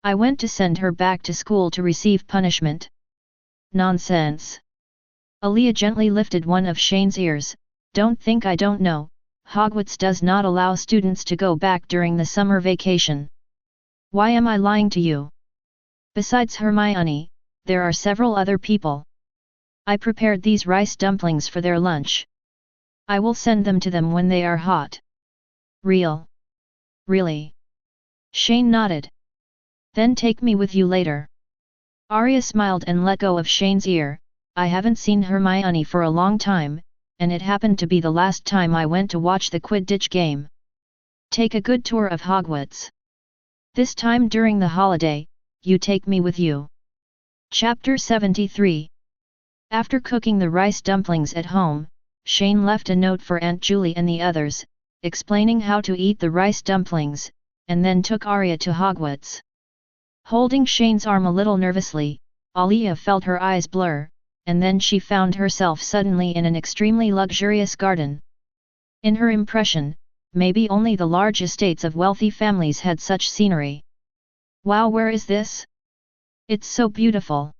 I went to send her back to school to receive punishment. Nonsense. Alia gently lifted one of Shane's ears. Don't think I don't know, Hogwarts does not allow students to go back during the summer vacation. Why am I lying to you? Besides Hermione, there are several other people. I prepared these rice dumplings for their lunch. I will send them to them when they are hot. Really? Shane nodded. Then take me with you later. Arya smiled and let go of Shane's ear. I haven't seen Hermione for a long time, and it happened to be the last time I went to watch the Quidditch game. Take a good tour of Hogwarts. This time during the holiday, you take me with you. Chapter 73. After cooking the rice dumplings at home, Shane left a note for Aunt Julie and the others, explaining how to eat the rice dumplings, and then took Arya to Hogwarts. Holding Shane's arm a little nervously, Alia felt her eyes blur, and then she found herself suddenly in an extremely luxurious garden. In her impression, maybe only the large estates of wealthy families had such scenery. Wow, where is this? It's so beautiful!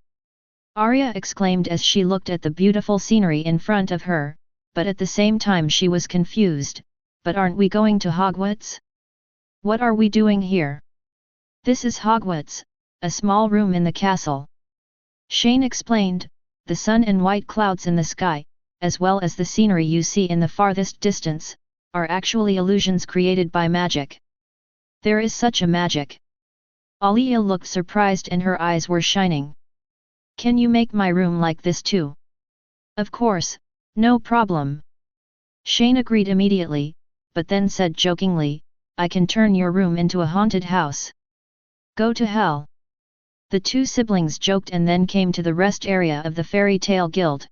Arya exclaimed as she looked at the beautiful scenery in front of her, but at the same time she was confused. But aren't we going to Hogwarts? What are we doing here? This is Hogwarts, a small room in the castle. Shane explained. The sun and white clouds in the sky, as well as the scenery you see in the farthest distance, are actually illusions created by magic. There is such a magic. Alia looked surprised and her eyes were shining. Can you make my room like this too? Of course, no problem. Shane agreed immediately, but then said jokingly, I can turn your room into a haunted house. Go to hell. The two siblings joked and then came to the rest area of the Fairy Tale Guild.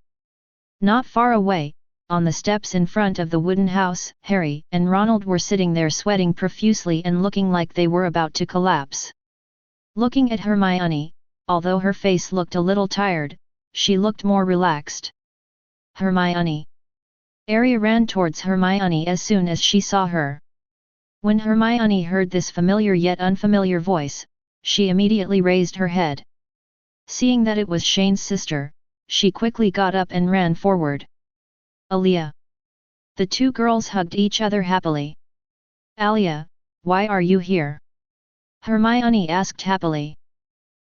Not far away, on the steps in front of the wooden house, Harry and Ronald were sitting there sweating profusely and looking like they were about to collapse. Looking at Hermione, although her face looked a little tired, she looked more relaxed. Hermione. Arya ran towards Hermione as soon as she saw her. When Hermione heard this familiar yet unfamiliar voice, she immediately raised her head. Seeing that it was Shane's sister, she quickly got up and ran forward. Alia. The two girls hugged each other happily. Alia, why are you here? Hermione asked happily.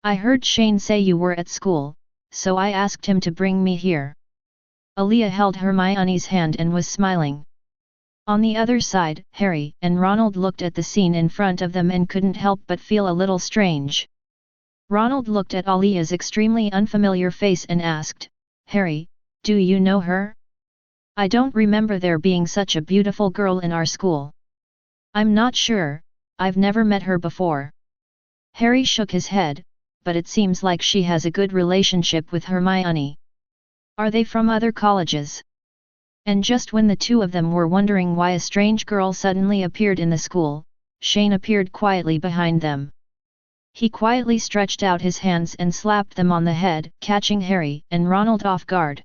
I heard Shane say you were at school, so I asked him to bring me here. Alia held Hermione's hand and was smiling. On the other side, Harry and Ronald looked at the scene in front of them and couldn't help but feel a little strange. Ronald looked at Alia's extremely unfamiliar face and asked, Harry, do you know her? I don't remember there being such a beautiful girl in our school. I'm not sure, I've never met her before. Harry shook his head, but it seems like she has a good relationship with Hermione. Are they from other colleges? And just when the two of them were wondering why a strange girl suddenly appeared in the school, Shane appeared quietly behind them. He quietly stretched out his hands and slapped them on the head, catching Harry and Ronald off guard.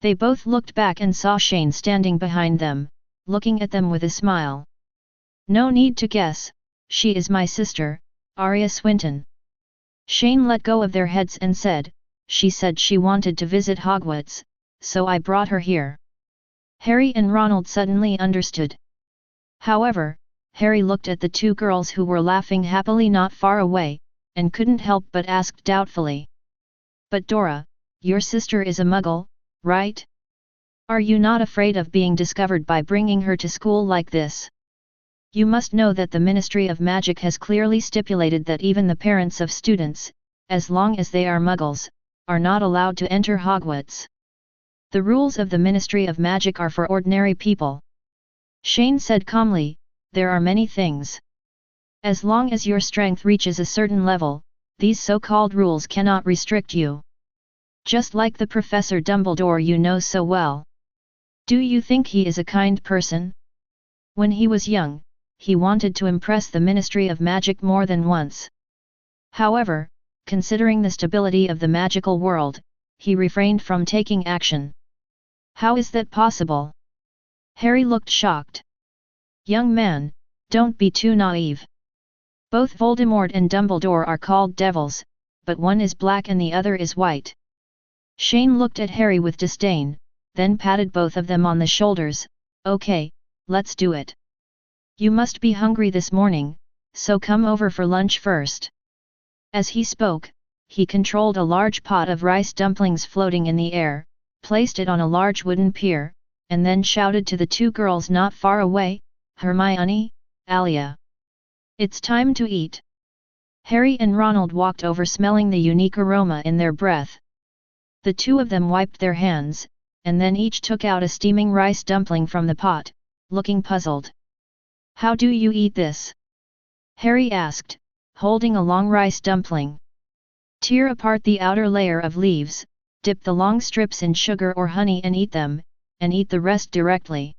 They both looked back and saw Shane standing behind them, looking at them with a smile. No need to guess, she is my sister, Arya Swinton. Shane let go of their heads and said, she said she wanted to visit Hogwarts, so I brought her here. Harry and Ronald suddenly understood. However, Harry looked at the two girls who were laughing happily not far away, and couldn't help but ask doubtfully. But Dora, your sister is a muggle, right? Are you not afraid of being discovered by bringing her to school like this? You must know that the Ministry of Magic has clearly stipulated that even the parents of students, as long as they are muggles, are not allowed to enter Hogwarts. The rules of the Ministry of Magic are for ordinary people. Shane said calmly, there are many things. As long as your strength reaches a certain level, these so-called rules cannot restrict you. Just like the Professor Dumbledore you know so well. Do you think he is a kind person? When he was young, he wanted to impress the Ministry of Magic more than once. However, considering the stability of the magical world, he refrained from taking action. How is that possible? Harry looked shocked. Young man, don't be too naive. Both Voldemort and Dumbledore are called devils, but one is black and the other is white. Shane looked at Harry with disdain, then patted both of them on the shoulders. Okay, let's do it. You must be hungry this morning, so come over for lunch first. As he spoke, he controlled a large pot of rice dumplings floating in the air, placed it on a large wooden pier, and then shouted to the two girls not far away, Hermione, Alia. It's time to eat. Harry and Ronald walked over smelling the unique aroma in their breath. The two of them wiped their hands, and then each took out a steaming rice dumpling from the pot, looking puzzled. How do you eat this? Harry asked, holding a long rice dumpling. Tear apart the outer layer of leaves, dip the long strips in sugar or honey and eat them, and eat the rest directly.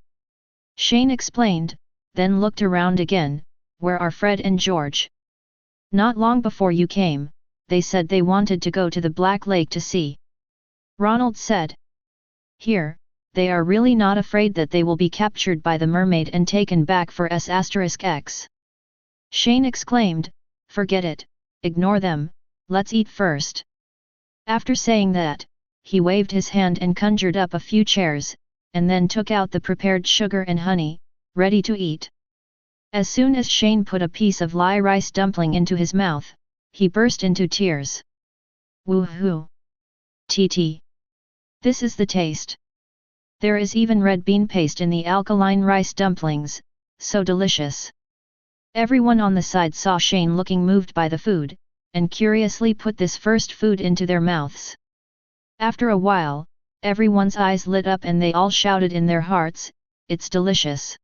Shane explained, then looked around again, where are Fred and George? Not long before you came, they said they wanted to go to the Black Lake to see. Ronald said. Here, they are really not afraid that they will be captured by the mermaid and taken back for S**X. Shane exclaimed, forget it, ignore them, let's eat first. After saying that, he waved his hand and conjured up a few chairs, and then took out the prepared sugar and honey, ready to eat. As soon as Shane put a piece of rice dumpling into his mouth, he burst into tears. Woohoo! TT. This is the taste. There is even red bean paste in the alkaline rice dumplings, so delicious. Everyone on the side saw Shane looking moved by the food, and curiously put this first food into their mouths. After a while, everyone's eyes lit up and they all shouted in their hearts, it's delicious.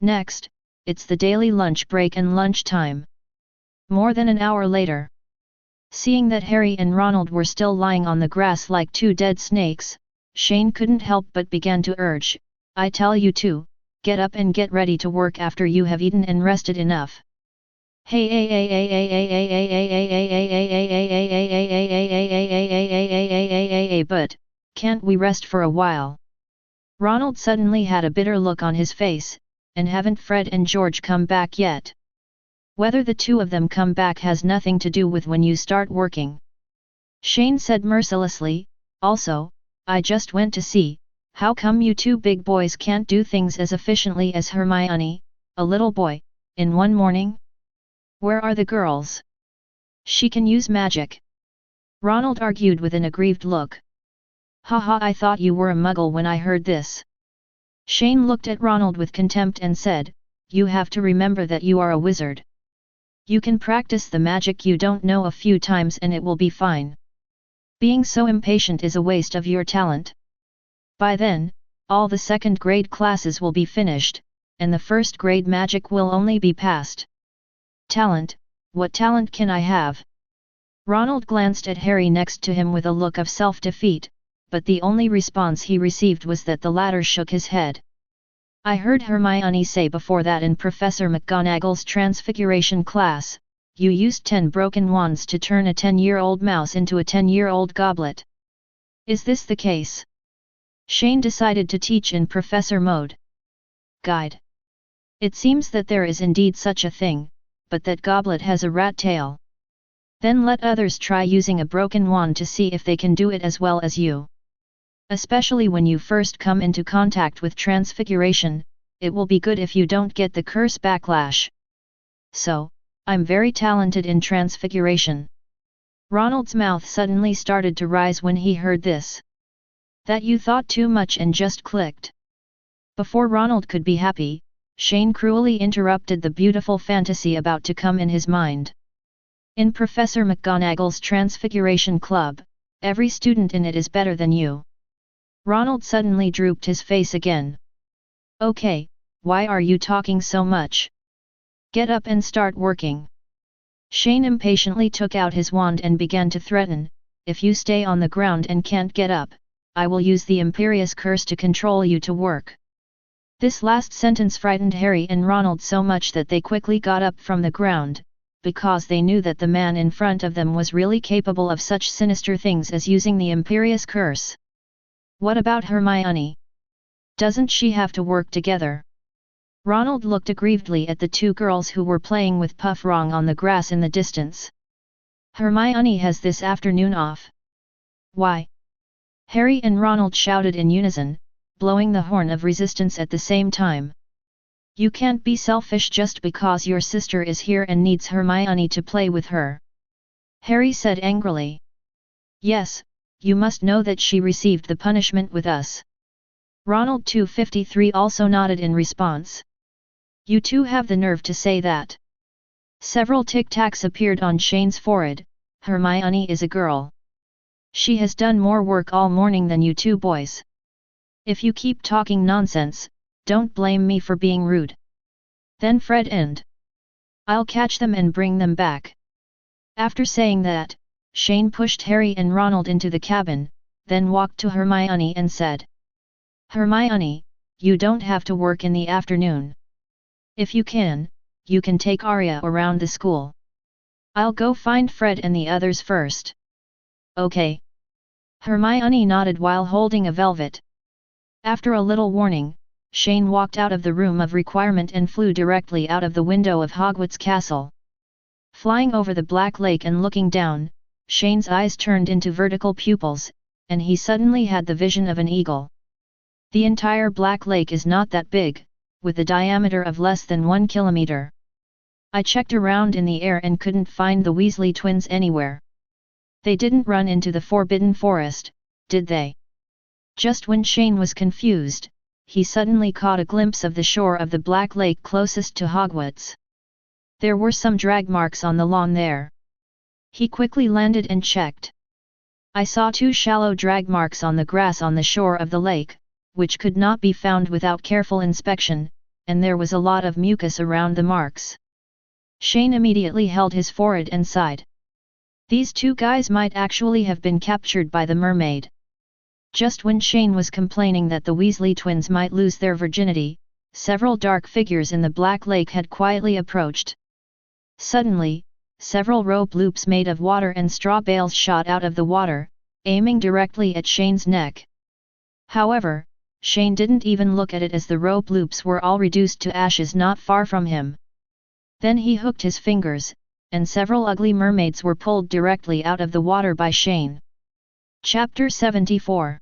Next, it's the daily lunch break and lunch time. More than an hour later. Seeing that Harry and Ronald were still lying on the grass like two dead snakes, Shane couldn't help but began to urge, I tell you to, get up and get ready to work after you have eaten and rested enough. But, can't we rest for a while? Ronald suddenly had a bitter look on his face, and haven't Fred and George come back yet? Whether the two of them come back has nothing to do with when you start working. Shane said mercilessly, also, I just went to see, how come you two big boys can't do things as efficiently as Hermione, a little boy, in one morning? Where are the girls? She can use magic. Ronald argued with an aggrieved look. Haha, I thought you were a muggle when I heard this. Shane looked at Ronald with contempt and said, you have to remember that you are a wizard. You can practice the magic you don't know a few times and it will be fine. Being so impatient is a waste of your talent. By then, all the second grade classes will be finished, and the first grade magic will only be passed. Talent, what talent can I have? Ronald glanced at Harry next to him with a look of self-defeat, but the only response he received was that the latter shook his head. I heard Hermione say before that in Professor McGonagall's Transfiguration class, you used 10 broken wands to turn a 10-year-old mouse into a 10-year-old goblet. Is this the case? Shane decided to teach in professor mode. Guide. It seems that there is indeed such a thing, but that goblet has a rat tail. Then let others try using a broken wand to see if they can do it as well as you. Especially when you first come into contact with transfiguration, it will be good if you don't get the curse backlash. So, I'm very talented in transfiguration. Ronald's mouth suddenly started to rise when he heard this. That you thought too much and just clicked. Before Ronald could be happy, Shane cruelly interrupted the beautiful fantasy about to come in his mind. In Professor McGonagall's Transfiguration Club, every student in it is better than you. Ronald suddenly drooped his face again. Okay, why are you talking so much? Get up and start working. Shane impatiently took out his wand and began to threaten, if you stay on the ground and can't get up, I will use the Imperious Curse to control you to work. This last sentence frightened Harry and Ronald so much that they quickly got up from the ground, because they knew that the man in front of them was really capable of such sinister things as using the Imperious Curse. What about Hermione? Doesn't she have to work together? Ronald looked aggrievedly at the two girls who were playing with Puffwrong on the grass in the distance. Hermione has this afternoon off. Why? Harry and Ronald shouted in unison, blowing the horn of resistance at the same time. You can't be selfish just because your sister is here and needs Hermione to play with her. Harry said angrily. Yes, you must know that she received the punishment with us. Ronald 253 also nodded in response. You two have the nerve to say that. Several tic-tacs appeared on Shane's forehead. Hermione is a girl. She has done more work all morning than you two boys. If you keep talking nonsense, don't blame me for being rude. Then Fred and I'll catch them and bring them back. After saying that, Shane pushed Harry and Ronald into the cabin, then walked to Hermione and said, Hermione, you don't have to work in the afternoon. If you can take Arya around the school. I'll go find Fred and the others first. Okay. Hermione nodded while holding a velvet. After a little warning, Shane walked out of the room of requirement and flew directly out of the window of Hogwarts Castle. Flying over the Black Lake and looking down, Shane's eyes turned into vertical pupils, and he suddenly had the vision of an eagle. The entire Black Lake is not that big, with a diameter of less than 1 kilometer. I checked around in the air and couldn't find the Weasley twins anywhere. They didn't run into the Forbidden Forest, did they? Just when Shane was confused, he suddenly caught a glimpse of the shore of the Black Lake closest to Hogwarts. There were some drag marks on the lawn there. He quickly landed and checked. I saw 2 shallow drag marks on the grass on the shore of the lake, which could not be found without careful inspection, and there was a lot of mucus around the marks. Shane immediately held his forehead and sighed. These 2 guys might actually have been captured by the mermaid. Just when Shane was complaining that the Weasley twins might lose their virginity, several dark figures in the Black Lake had quietly approached. Suddenly, several rope loops made of water and straw bales shot out of the water, aiming directly at Shane's neck. However, Shane didn't even look at it as the rope loops were all reduced to ashes not far from him. Then he hooked his fingers, and several ugly mermaids were pulled directly out of the water by Shane. Chapter 74.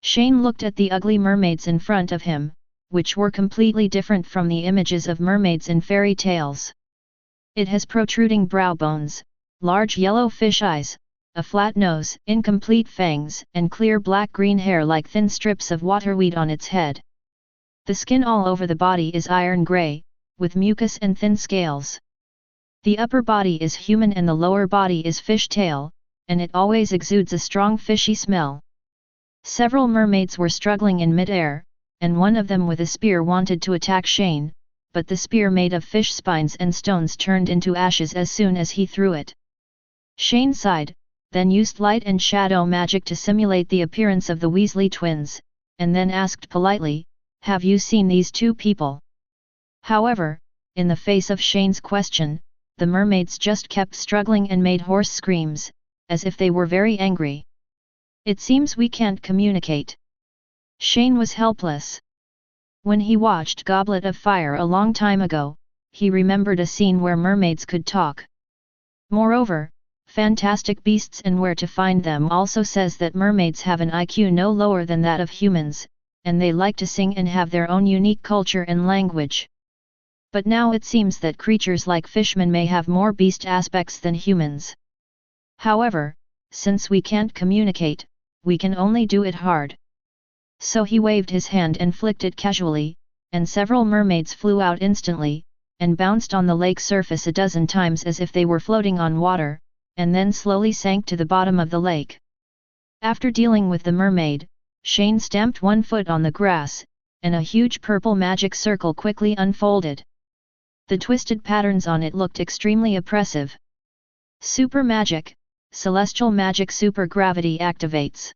Shane looked at the ugly mermaids in front of him, which were completely different from the images of mermaids in fairy tales. It has protruding brow bones, large yellow fish eyes, a flat nose, incomplete fangs, and clear black-green hair like thin strips of waterweed on its head. The skin all over the body is iron grey, with mucus and thin scales. The upper body is human and the lower body is fish tail, and it always exudes a strong fishy smell. Several mermaids were struggling in mid-air, and one of them with a spear wanted to attack Shane, but the spear made of fish spines and stones turned into ashes as soon as he threw it. Shane sighed, then used light and shadow magic to simulate the appearance of the Weasley twins, and then asked politely, "Have you seen these 2 people?" However, in the face of Shane's question, the mermaids just kept struggling and made hoarse screams, as if they were very angry. It seems we can't communicate. Shane was helpless. When he watched Goblet of Fire a long time ago, he remembered a scene where mermaids could talk. Moreover, Fantastic Beasts and Where to Find Them also says that mermaids have an IQ no lower than that of humans, and they like to sing and have their own unique culture and language. But now it seems that creatures like fishmen may have more beast aspects than humans. However, since we can't communicate, we can only do it hard. So he waved his hand and flicked it casually, and several mermaids flew out instantly, and bounced on the lake surface a dozen times as if they were floating on water, and then slowly sank to the bottom of the lake. After dealing with the mermaid, Shane stamped one foot on the grass, and a huge purple magic circle quickly unfolded. The twisted patterns on it looked extremely oppressive. Super magic, celestial magic super gravity activates.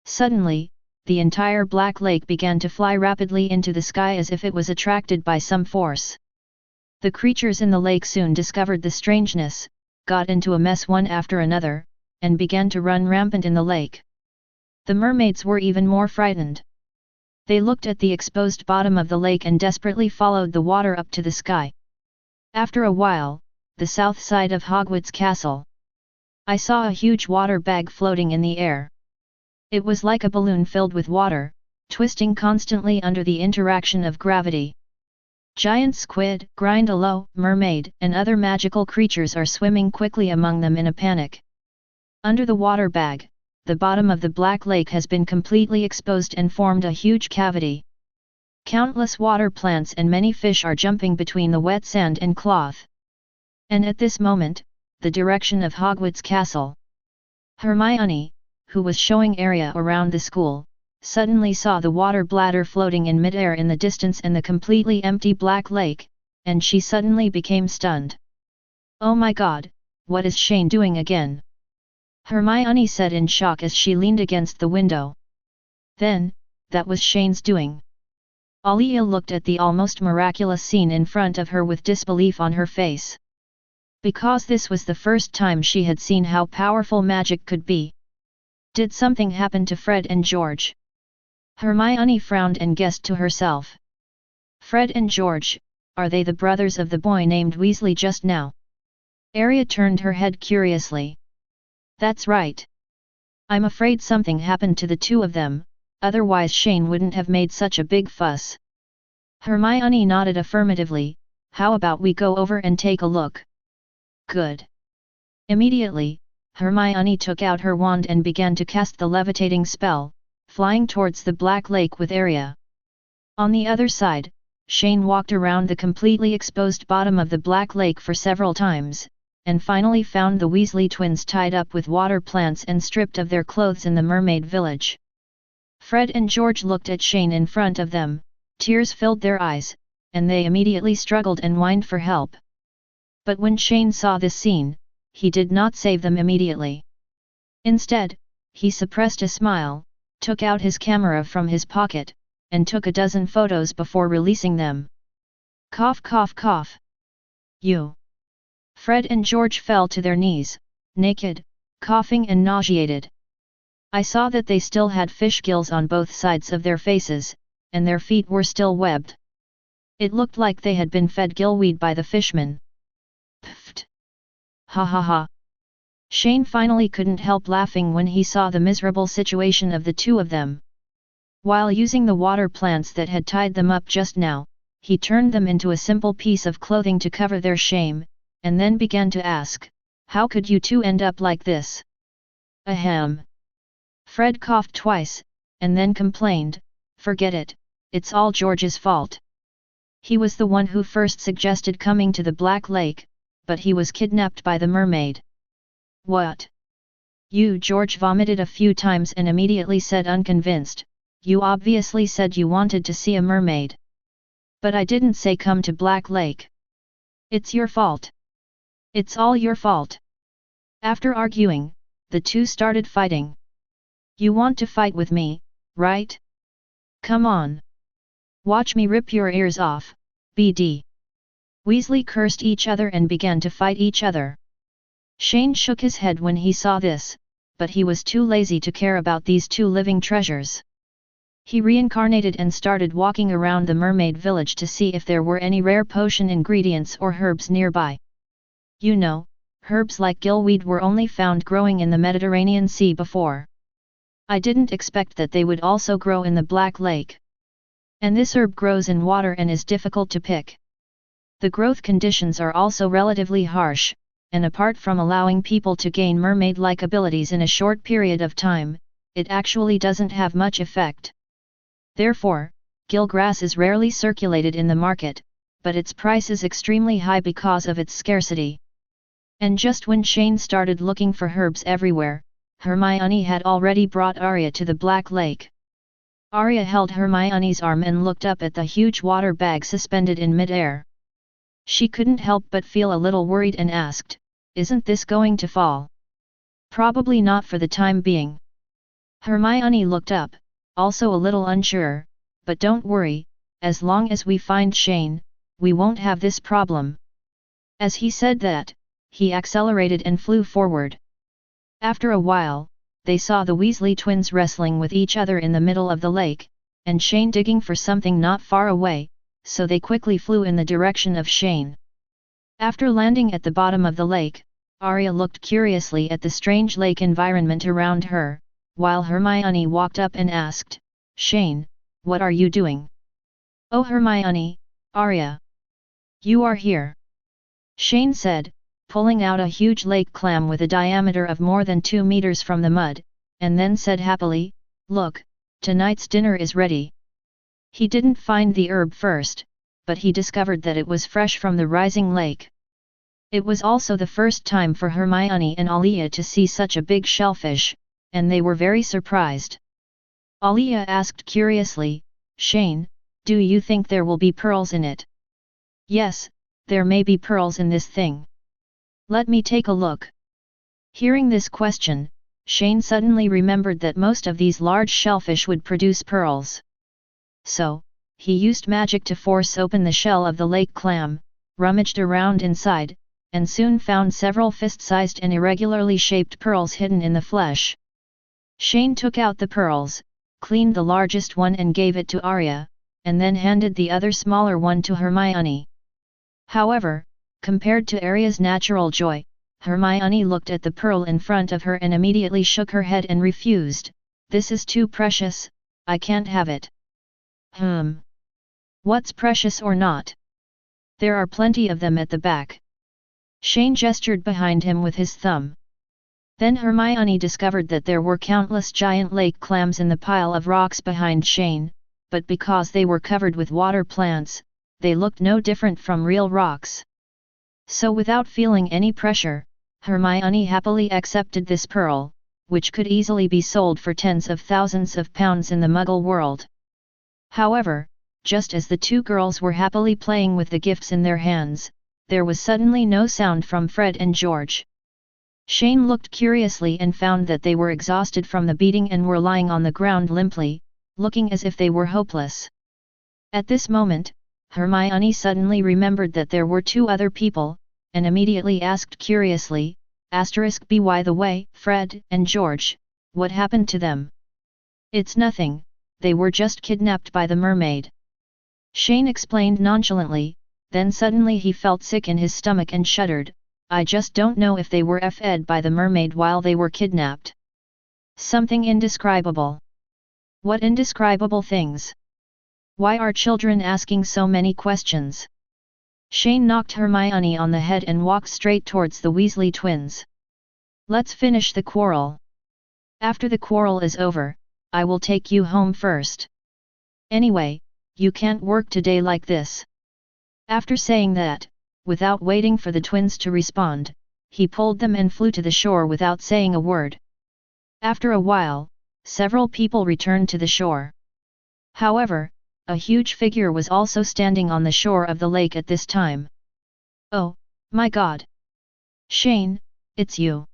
Suddenly, the entire black lake began to fly rapidly into the sky as if it was attracted by some force. The creatures in the lake soon discovered the strangeness, got into a mess one after another, and began to run rampant in the lake. The mermaids were even more frightened. They looked at the exposed bottom of the lake and desperately followed the water up to the sky. After a while, the south side of Hogwarts Castle. I saw a huge water bag floating in the air. It was like a balloon filled with water, twisting constantly under the interaction of gravity. Giant squid, Grindylow, mermaid, and other magical creatures are swimming quickly among them in a panic. Under the water bag, the bottom of the black lake has been completely exposed and formed a huge cavity. Countless water plants and many fish are jumping between the wet sand and cloth. And at this moment, the direction of Hogwarts Castle. Hermione, who was showing area around the school, suddenly saw the water bladder floating in midair in the distance and the completely empty black lake, and she suddenly became stunned. "Oh my god, what is Shane doing again?" Hermione said in shock as she leaned against the window. Then, that was Shane's doing. Alia looked at the almost miraculous scene in front of her with disbelief on her face. Because this was the first time she had seen how powerful magic could be. Did something happen to Fred and George? Hermione frowned and guessed to herself. Fred and George, are they the brothers of the boy named Weasley just now? Arya turned her head curiously. That's right. I'm afraid something happened to the two of them, otherwise Shane wouldn't have made such a big fuss. Hermione nodded affirmatively. How about we go over and take a look? Good. Immediately, Hermione took out her wand and began to cast the levitating spell, flying towards the black lake with Arya. On the other side, Shane walked around the completely exposed bottom of the black lake for several times, and finally found the Weasley twins tied up with water plants and stripped of their clothes in the mermaid village. Fred and George looked at Shane in front of them, tears filled their eyes, and they immediately struggled and whined for help. But when Shane saw this scene, he did not save them immediately. Instead, he suppressed a smile, took out his camera from his pocket, and took a dozen photos before releasing them. Cough cough cough. You. Fred and George fell to their knees, naked, coughing and nauseated. I saw that they still had fish gills on both sides of their faces, and their feet were still webbed. It looked like they had been fed gillweed by the fishmen. Pfft! Ha ha ha! Shane finally couldn't help laughing when he saw the miserable situation of the two of them. While using the water plants that had tied them up just now, he turned them into a simple piece of clothing to cover their shame, and then began to ask, "How could you two end up like this?" Ahem! Fred coughed twice, and then complained, "Forget it, it's all George's fault. He was the one who first suggested coming to the Black Lake, but he was kidnapped by the mermaid." "What? You?" George vomited a few times and immediately said unconvinced, "You obviously said you wanted to see a mermaid. But I didn't say come to Black Lake. It's your fault. It's all your fault." After arguing, the two started fighting. "You want to fight with me, right? Come on. Watch me rip your ears off, BD." Weasley cursed each other and began to fight each other. Shane shook his head when he saw this, but he was too lazy to care about these two living treasures. He reincarnated and started walking around the mermaid village to see if there were any rare potion ingredients or herbs nearby. You know, herbs like gillweed were only found growing in the Mediterranean Sea before. I didn't expect that they would also grow in the Black Lake. And this herb grows in water and is difficult to pick. The growth conditions are also relatively harsh, and apart from allowing people to gain mermaid-like abilities in a short period of time, it actually doesn't have much effect. Therefore, gillgrass is rarely circulated in the market, but its price is extremely high because of its scarcity. And just when Shane started looking for herbs everywhere, Hermione had already brought Arya to the Black Lake. Arya held Hermione's arm and looked up at the huge water bag suspended in mid-air. She couldn't help but feel a little worried and asked, "Isn't this going to fall?" "Probably not for the time being." Hermione looked up, also a little unsure, "But don't worry, as long as we find Shane, we won't have this problem." As he said that, he accelerated and flew forward. After a while, they saw the Weasley twins wrestling with each other in the middle of the lake, and Shane digging for something not far away, so they quickly flew in the direction of Shane. After landing at the bottom of the lake, Arya looked curiously at the strange lake environment around her, while Hermione walked up and asked, "Shane, what are you doing?" "Oh Hermione, Arya. You are here," Shane said, pulling out a huge lake clam with a diameter of more than 2 meters from the mud, and then said happily, "Look, tonight's dinner is ready." He didn't find the herb first, but he discovered that it was fresh from the rising lake. It was also the first time for Hermione and Alia to see such a big shellfish, and they were very surprised. Alia asked curiously, "Shane, do you think there will be pearls in it?" "Yes, there may be pearls in this thing. Let me take a look." Hearing this question, Shane suddenly remembered that most of these large shellfish would produce pearls. So, he used magic to force open the shell of the lake clam, rummaged around inside, and soon found several fist-sized and irregularly shaped pearls hidden in the flesh. Shane took out the pearls, cleaned the largest one and gave it to Arya, and then handed the other smaller one to Hermione. However, compared to Arya's natural joy, Hermione looked at the pearl in front of her and immediately shook her head and refused, "This is too precious, I can't have it." What's precious or not? There are plenty of them at the back." Shane gestured behind him with his thumb. Then Hermione discovered that there were countless giant lake clams in the pile of rocks behind Shane, but because they were covered with water plants, they looked no different from real rocks. So without feeling any pressure, Hermione happily accepted this pearl, which could easily be sold for tens of thousands of pounds in the Muggle world. However, just as the two girls were happily playing with the gifts in their hands, there was suddenly no sound from Fred and George. Shane looked curiously and found that they were exhausted from the beating and were lying on the ground limply, looking as if they were hopeless. At this moment, Hermione suddenly remembered that there were two other people, and immediately asked curiously, "By the way, Fred and George, what happened to them?" "It's nothing, they were just kidnapped by the mermaid," Shane explained nonchalantly, then suddenly he felt sick in his stomach and shuddered, "I just don't know if they were fed by the mermaid while they were kidnapped. Something indescribable." "What indescribable things? Why are children asking so many questions?" Shane knocked Hermione on the head and walked straight towards the Weasley twins. "Let's finish the quarrel. After the quarrel is over, I will take you home first. Anyway, you can't work today like this." After saying that, without waiting for the twins to respond, he pulled them and flew to the shore without saying a word. After a while, several people returned to the shore. However, a huge figure was also standing on the shore of the lake at this time. "Oh, my God! Shane, it's you!"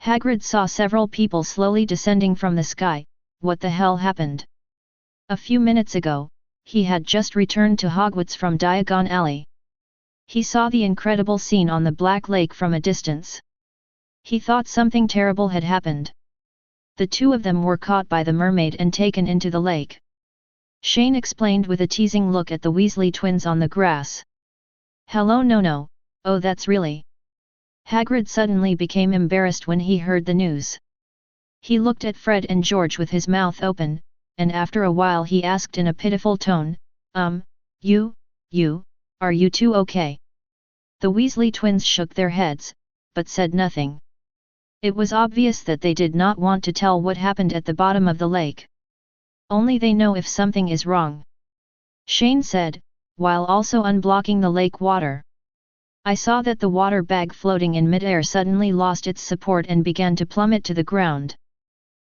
Hagrid saw several people slowly descending from the sky. What the hell happened? A few minutes ago, he had just returned to Hogwarts from Diagon Alley. He saw the incredible scene on the Black Lake from a distance. He thought something terrible had happened. The two of them were caught by the mermaid and taken into the lake. Shane explained with a teasing look at the Weasley twins on the grass. Hello no, oh that's really. Hagrid suddenly became embarrassed when he heard the news. He looked at Fred and George with his mouth open, and after a while he asked in a pitiful tone, are you two okay? The Weasley twins shook their heads, but said nothing. It was obvious that they did not want to tell what happened at the bottom of the lake. Only they know if something is wrong. Shane said, while also unblocking the lake water. I saw that the water bag floating in midair suddenly lost its support and began to plummet to the ground.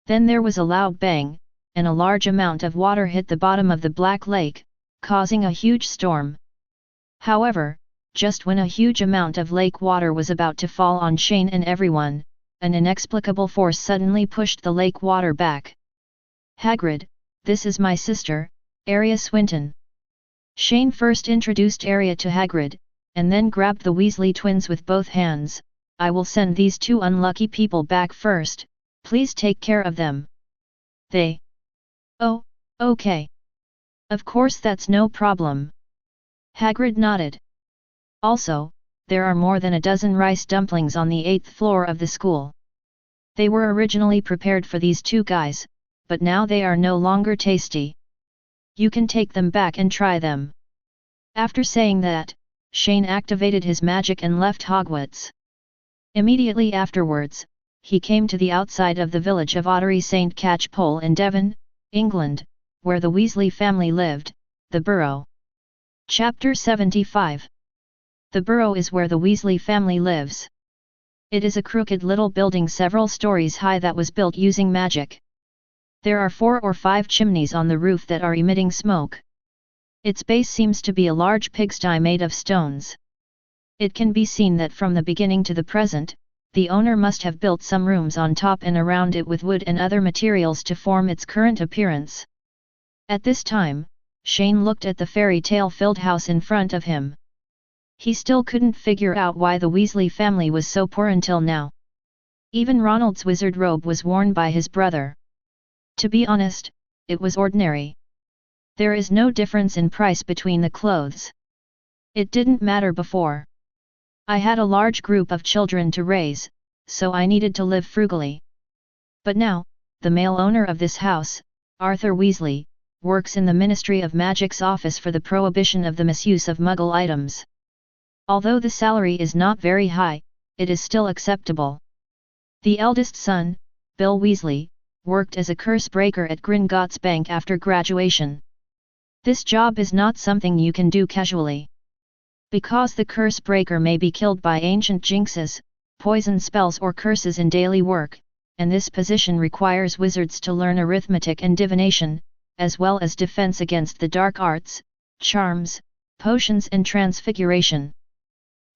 Then there was a loud bang, and a large amount of water hit the bottom of the Black Lake, causing a huge storm. However, just when a huge amount of lake water was about to fall on Shane and everyone, an inexplicable force suddenly pushed the lake water back. Hagrid, this is my sister, Arya Swinton. Shane first introduced Arya to Hagrid, and then grabbed the Weasley twins with both hands. I will send these two unlucky people back first, please take care of them. They. Oh, okay. Of course that's no problem. Hagrid nodded. Also, there are more than a dozen rice dumplings on the 8th floor of the school. They were originally prepared for these two guys, but now they are no longer tasty. You can take them back and try them. After saying that, Shane activated his magic and left Hogwarts. Immediately afterwards, he came to the outside of the village of Ottery St. Catchpole in Devon, England, where the Weasley family lived, the Burrow. Chapter 75. The Burrow is where the Weasley family lives. It is a crooked little building several stories high that was built using magic. There are 4 or 5 chimneys on the roof that are emitting smoke. Its base seems to be a large pigsty made of stones. It can be seen that from the beginning to the present, the owner must have built some rooms on top and around it with wood and other materials to form its current appearance. At this time, Shane looked at the fairy tale-filled house in front of him. He still couldn't figure out why the Weasley family was so poor until now. Even Ronald's wizard robe was worn by his brother. To be honest, it was ordinary. There is no difference in price between the clothes. It didn't matter before. I had a large group of children to raise, so I needed to live frugally. But now, the male owner of this house, Arthur Weasley, works in the Ministry of Magic's office for the prohibition of the misuse of Muggle items. Although the salary is not very high, it is still acceptable. The eldest son, Bill Weasley, worked as a curse breaker at Gringotts Bank after graduation. This job is not something you can do casually. Because the curse breaker may be killed by ancient jinxes, poison spells or curses in daily work, and this position requires wizards to learn arithmetic and divination, as well as defense against the dark arts, charms, potions and transfiguration.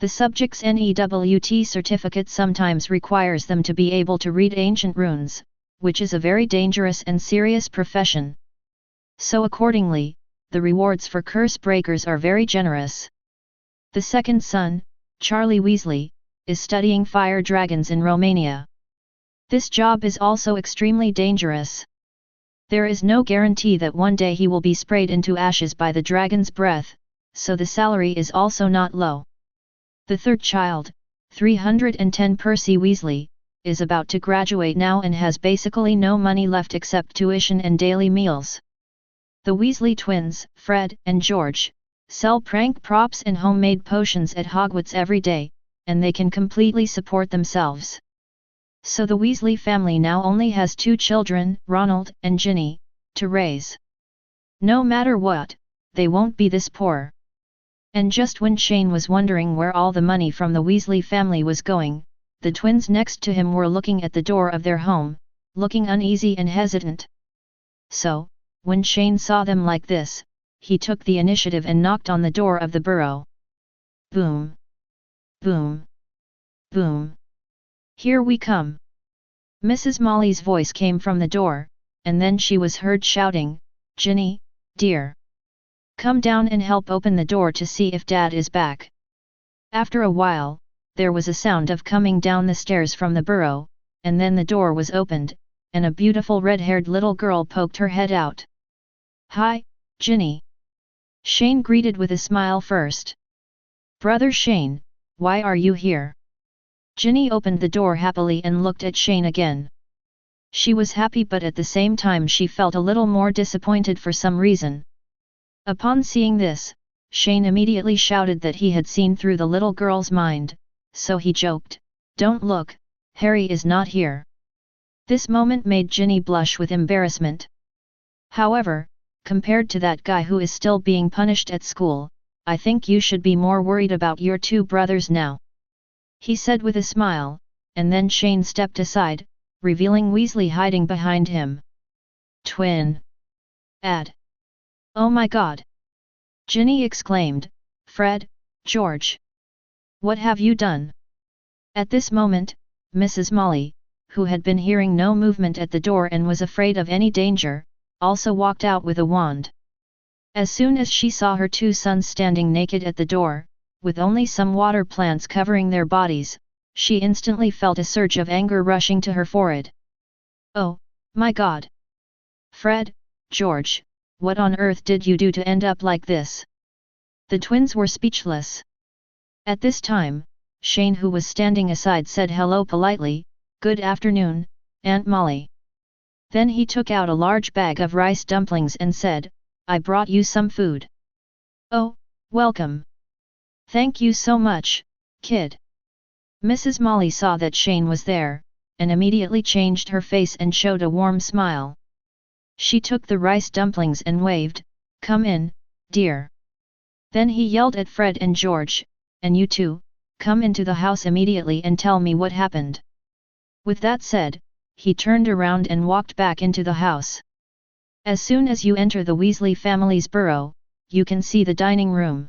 The subject's NEWT certificate sometimes requires them to be able to read ancient runes, which is a very dangerous and serious profession. So accordingly, the rewards for curse breakers are very generous. The second son, Charlie Weasley, is studying fire dragons in Romania. This job is also extremely dangerous. There is no guarantee that one day he will be sprayed into ashes by the dragon's breath, so the salary is also not low. The third child, 310 Percy Weasley, is about to graduate now and has basically no money left except tuition and daily meals. The Weasley twins, Fred and George, sell prank props and homemade potions at Hogwarts every day, and they can completely support themselves. So the Weasley family now only has 2 children, Ronald and Ginny, to raise. No matter what, they won't be this poor. And just when Shane was wondering where all the money from the Weasley family was going, the twins next to him were looking at the door of their home, looking uneasy and hesitant. So, when Shane saw them like this, he took the initiative and knocked on the door of the burrow. Boom! Boom! Boom! Here we come! Mrs. Molly's voice came from the door, and then she was heard shouting, Ginny, dear! Come down and help open the door to see if Dad is back. After a while, there was a sound of coming down the stairs from the burrow, and then the door was opened, and a beautiful red-haired little girl poked her head out. Hi, Ginny. Shane greeted with a smile first. Brother Shane, why are you here? Ginny opened the door happily and looked at Shane again. She was happy, but at the same time she felt a little more disappointed for some reason. Upon seeing this, Shane immediately shouted that he had seen through the little girl's mind, so he joked, "Don't look, Harry is not here." This moment made Ginny blush with embarrassment. However, compared to that guy who is still being punished at school, I think you should be more worried about your two brothers now, he said with a smile, and then Shane stepped aside, revealing Weasley hiding behind him. Twin. Ad. Oh my god! Ginny exclaimed, Fred, George. What have you done? At this moment, Mrs. Molly, who had been hearing no movement at the door and was afraid of any danger, also walked out with a wand. As soon as she saw her two sons standing naked at the door, with only some water plants covering their bodies, she instantly felt a surge of anger rushing to her forehead. Oh, my god! Fred, George, what on earth did you do to end up like this? The twins were speechless. At this time, Shane, who was standing aside, said hello politely, "Good afternoon, Aunt Molly." Then he took out a large bag of rice dumplings and said, "I brought you some food." "Oh, welcome. Thank you so much, kid." Mrs. Molly saw that Shane was there, and immediately changed her face and showed a warm smile. She took the rice dumplings and waved, "Come in, dear." Then he yelled at Fred and George, "And you two, come into the house immediately and tell me what happened." With that said, he turned around and walked back into the house. As soon as you enter the Weasley family's burrow, you can see the dining room.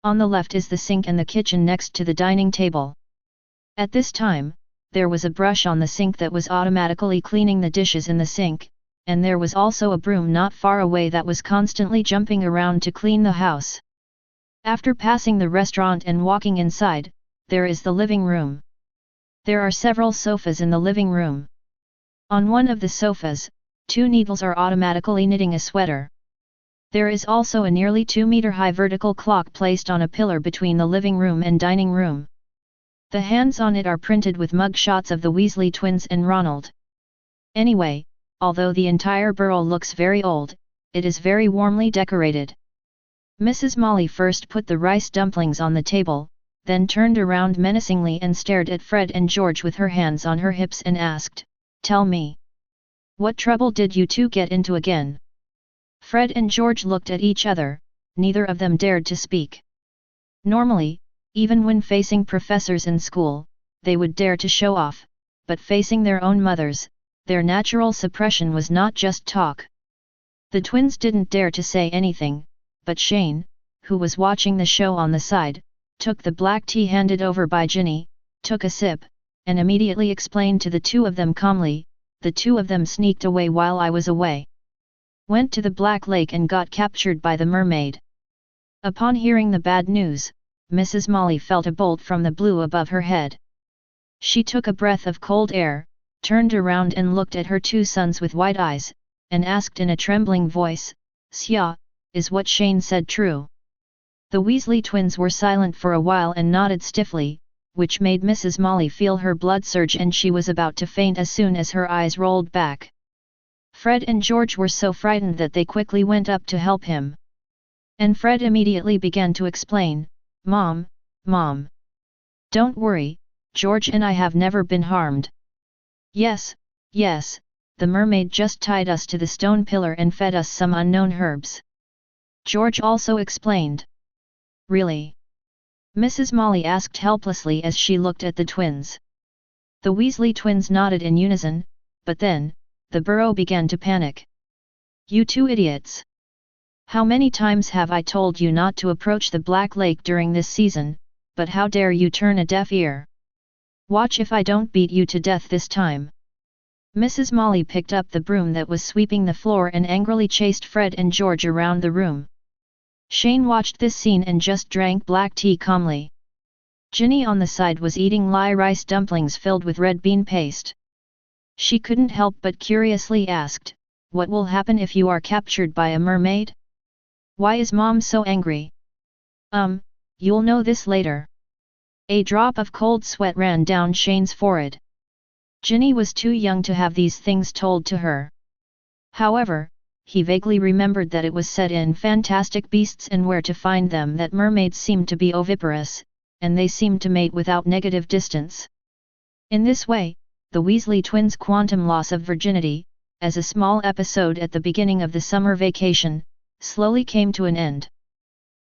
On the left is the sink and the kitchen next to the dining table. At this time, there was a brush on the sink that was automatically cleaning the dishes in the sink, and there was also a broom not far away that was constantly jumping around to clean the house. After passing the restaurant and walking inside, there is the living room. There are several sofas in the living room. On one of the sofas, two needles are automatically knitting a sweater. There is also a nearly 2-meter-high vertical clock placed on a pillar between the living room and dining room. The hands on it are printed with mug shots of the Weasley twins and Ronald. Anyway, although the entire burrow looks very old, it is very warmly decorated. Mrs. Molly first put the rice dumplings on the table, then turned around menacingly and stared at Fred and George with her hands on her hips and asked, "Tell me. What trouble did you two get into again?" Fred and George looked at each other, neither of them dared to speak. Normally, even when facing professors in school, they would dare to show off, but facing their own mothers, their natural suppression was not just talk. The twins didn't dare to say anything, but Shane, who was watching the show on the side, took the black tea handed over by Ginny, took a sip, and immediately explained to the two of them calmly, "The two of them sneaked away while I was away. Went to the Black Lake and got captured by the mermaid." Upon hearing the bad news, Mrs. Molly felt a bolt from the blue above her head. She took a breath of cold air, turned around and looked at her two sons with wide eyes, and asked in a trembling voice, "Sya, is what Shane said true?" The Weasley twins were silent for a while and nodded stiffly, which made Mrs. Molly feel her blood surge and she was about to faint as soon as her eyes rolled back. Fred and George were so frightened that they quickly went up to help him. And Fred immediately began to explain, Mom, don't worry, George and I have never been harmed. Yes, the mermaid just tied us to the stone pillar and fed us some unknown herbs." George also explained. "Really?" Mrs. Molly asked helplessly as she looked at the twins. The Weasley twins nodded in unison, but then, the burrow began to panic. "You two idiots! How many times have I told you not to approach the Black Lake during this season, but how dare you turn a deaf ear? Watch if I don't beat you to death this time." Mrs. Molly picked up the broom that was sweeping the floor and angrily chased Fred and George around the room. Shane watched this scene and just drank black tea calmly. Ginny on the side was eating rice dumplings filled with red bean paste. She couldn't help but curiously asked, "What will happen if you are captured by a mermaid?" Why is Mom so angry? You'll know this later. A drop of cold sweat ran down Shane's forehead. Ginny was too young to have these things told to her. However, he vaguely remembered that it was said in Fantastic Beasts and Where to Find Them that mermaids seemed to be oviparous, and they seemed to mate without negative distance. In this way, the Weasley twins' quantum loss of virginity, as a small episode at the beginning of the summer vacation, slowly came to an end.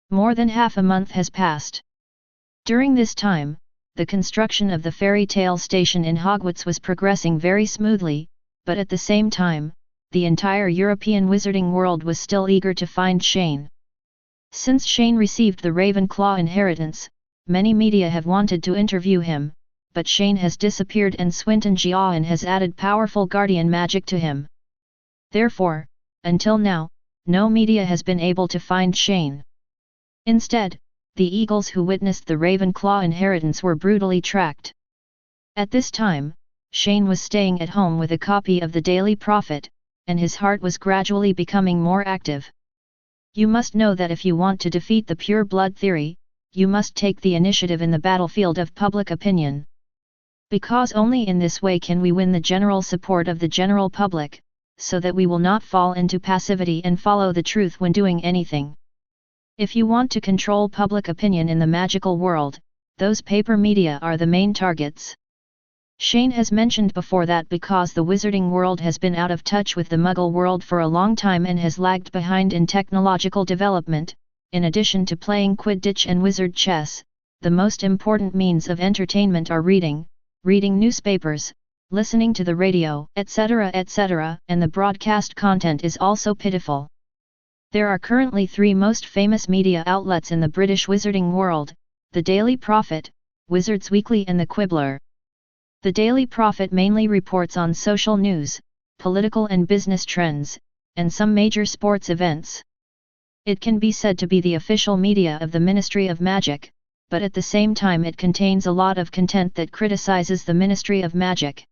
More than half a month has passed. During this time, the construction of the fairy tale station in Hogwarts was progressing very smoothly, but at the same time, the entire European wizarding world was still eager to find Shane. Since Shane received the Ravenclaw inheritance, many media have wanted to interview him, but Shane has disappeared and Swinton Jiaoan has added powerful guardian magic to him. Therefore, until now, no media has been able to find Shane. Instead, the eagles who witnessed the Ravenclaw inheritance were brutally tracked. At this time, Shane was staying at home with a copy of the Daily Prophet, and his heart was gradually becoming more active. You must know that if you want to defeat the pure blood theory, you must take the initiative in the battlefield of public opinion. Because only in this way can we win the general support of the general public, so that we will not fall into passivity and follow the truth when doing anything. If you want to control public opinion in the magical world, those paper media are the main targets. Shane has mentioned before that because the wizarding world has been out of touch with the Muggle world for a long time and has lagged behind in technological development, in addition to playing Quidditch and wizard chess, the most important means of entertainment are reading newspapers, listening to the radio, etc., and the broadcast content is also pitiful. There are currently three most famous media outlets in the British wizarding world: the Daily Prophet, Wizards Weekly and the Quibbler. The Daily Prophet mainly reports on social news, political and business trends, and some major sports events. It can be said to be the official media of the Ministry of Magic, but at the same time it contains a lot of content that criticizes the Ministry of Magic.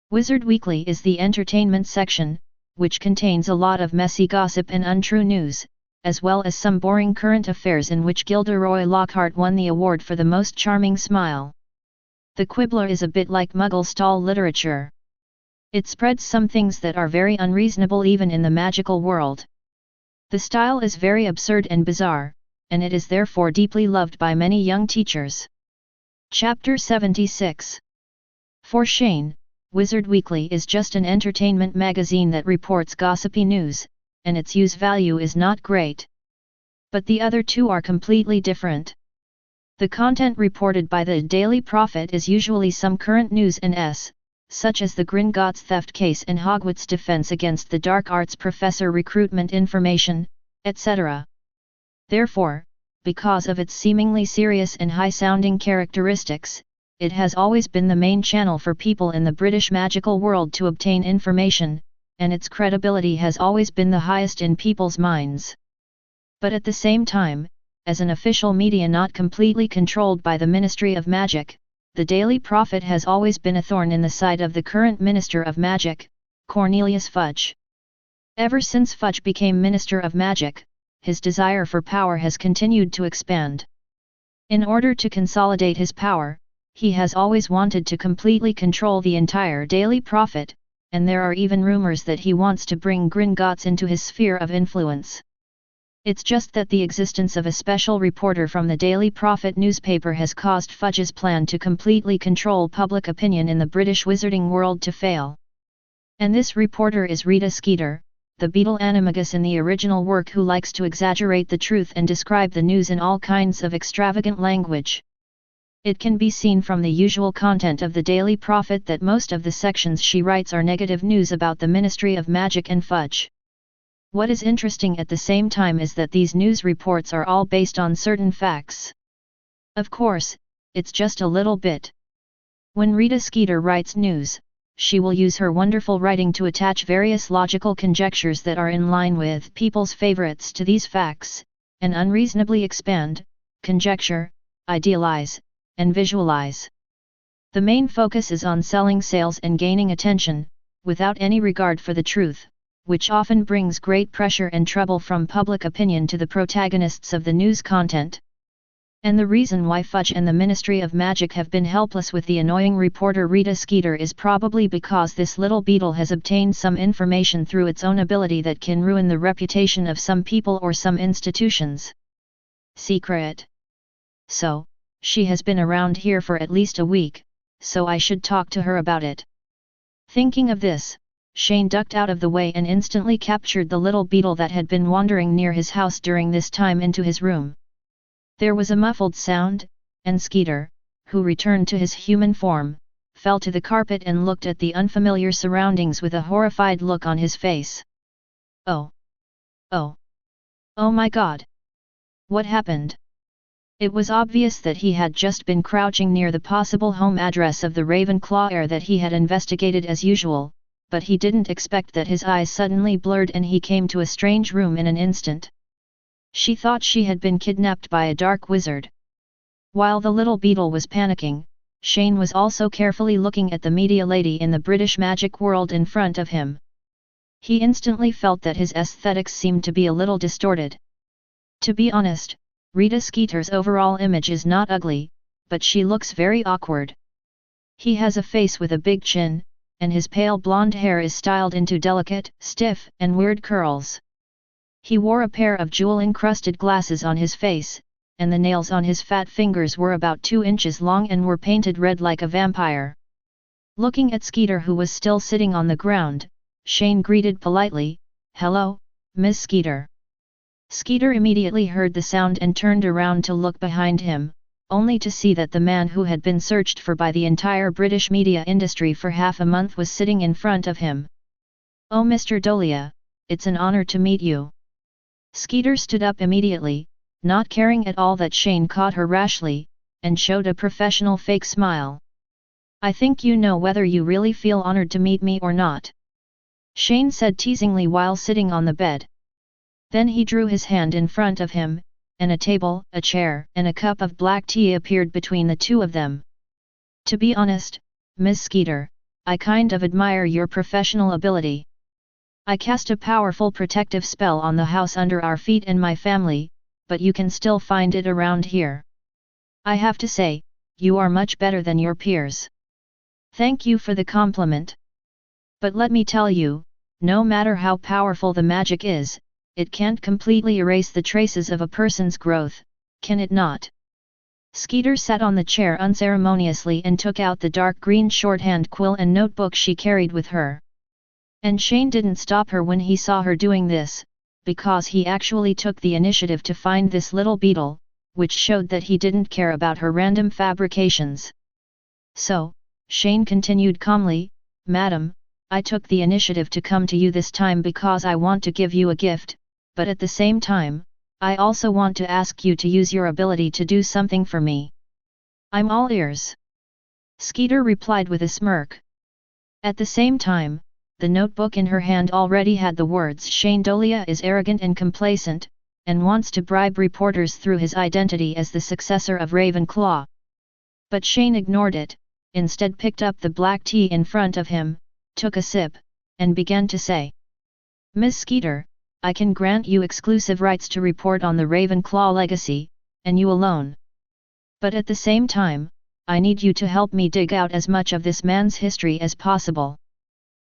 Wizard Weekly is the entertainment section, which contains a lot of messy gossip and untrue news, as well as some boring current affairs in which Gilderoy Lockhart won the award for the most charming smile. The Quibbler is a bit like Muggle stall literature. It spreads some things that are very unreasonable even in the magical world. The style is very absurd and bizarre, and it is therefore deeply loved by many young teachers. Chapter 76. For Shane, Wizard Weekly is just an entertainment magazine that reports gossipy news, and its use value is not great. But the other two are completely different. The content reported by the Daily Prophet is usually some current news such as the Gringotts theft case and Hogwarts defense against the dark arts professor recruitment information, etc. Therefore, because of its seemingly serious and high-sounding characteristics, it has always been the main channel for people in the British magical world to obtain information, and its credibility has always been the highest in people's minds. But at the same time, as an official media not completely controlled by the Ministry of Magic, the Daily Prophet has always been a thorn in the side of the current Minister of Magic, Cornelius Fudge. Ever since Fudge became Minister of Magic, his desire for power has continued to expand. In order to consolidate his power, he has always wanted to completely control the entire Daily Prophet, and there are even rumors that he wants to bring Gringotts into his sphere of influence. It's just that the existence of a special reporter from the Daily Prophet newspaper has caused Fudge's plan to completely control public opinion in the British wizarding world to fail. And this reporter is Rita Skeeter, the beetle animagus in the original work who likes to exaggerate the truth and describe the news in all kinds of extravagant language. It can be seen from the usual content of the Daily Prophet that most of the sections she writes are negative news about the Ministry of Magic and Fudge. What is interesting at the same time is that these news reports are all based on certain facts. Of course, it's just a little bit. When Rita Skeeter writes news, she will use her wonderful writing to attach various logical conjectures that are in line with people's favorites to these facts, and unreasonably expand, conjecture, idealize, and visualize. The main focus is on selling sales and gaining attention, without any regard for the truth, which often brings great pressure and trouble from public opinion to the protagonists of the news content. And the reason why Fudge and the Ministry of Magic have been helpless with the annoying reporter Rita Skeeter is probably because this little beetle has obtained some information through its own ability that can ruin the reputation of some people or some institutions. Secret. So, she has been around here for at least a week, so I should talk to her about it. Thinking of this, Shane ducked out of the way and instantly captured the little beetle that had been wandering near his house during this time into his room. There was a muffled sound, and Skeeter, who returned to his human form, fell to the carpet and looked at the unfamiliar surroundings with a horrified look on his face. Oh! Oh! Oh my God! What happened? It was obvious that he had just been crouching near the possible home address of the Ravenclaw heir that he had investigated as usual, but he didn't expect that his eyes suddenly blurred and he came to a strange room in an instant. She thought she had been kidnapped by a dark wizard. While the little beetle was panicking, Shane was also carefully looking at the media lady in the British magic world in front of him. He instantly felt that his aesthetics seemed to be a little distorted. To be honest, Rita Skeeter's overall image is not ugly, but she looks very awkward. He has a face with a big chin, and his pale blonde hair is styled into delicate, stiff, and weird curls. He wore a pair of jewel-encrusted glasses on his face, and the nails on his fat fingers were about 2 inches long and were painted red like a vampire. Looking at Skeeter, who was still sitting on the ground, Shane greeted politely, "Hello, Miss Skeeter." Skeeter immediately heard the sound and turned around to look behind him, only to see that the man who had been searched for by the entire British media industry for half a month was sitting in front of him. "Oh, Mr. Dolea, it's an honor to meet you." Skeeter stood up immediately, not caring at all that Shane caught her rashly, and showed a professional fake smile. "I think you know whether you really feel honored to meet me or not," Shane said teasingly while sitting on the bed. Then he drew his hand in front of him, and a table, a chair, and a cup of black tea appeared between the two of them. "To be honest, Miss Skeeter, I kind of admire your professional ability. I cast a powerful protective spell on the house under our feet and my family, but you can still find it around here. I have to say, you are much better than your peers." "Thank you for the compliment. But let me tell you, no matter how powerful the magic is, it can't completely erase the traces of a person's growth, can it not?" Skeeter sat on the chair unceremoniously and took out the dark green shorthand quill and notebook she carried with her. And Shane didn't stop her when he saw her doing this, because he actually took the initiative to find this little beetle, which showed that he didn't care about her random fabrications. "So," Shane continued calmly, "Madam, I took the initiative to come to you this time because I want to give you a gift, but at the same time, I also want to ask you to use your ability to do something for me." "I'm all ears," Skeeter replied with a smirk. At the same time, the notebook in her hand already had the words "Shane Dolea is arrogant and complacent, and wants to bribe reporters through his identity as the successor of Ravenclaw." But Shane ignored it, instead picked up the black tea in front of him, took a sip, and began to say, "Miss Skeeter, I can grant you exclusive rights to report on the Ravenclaw legacy, and you alone. But at the same time, I need you to help me dig out as much of this man's history as possible."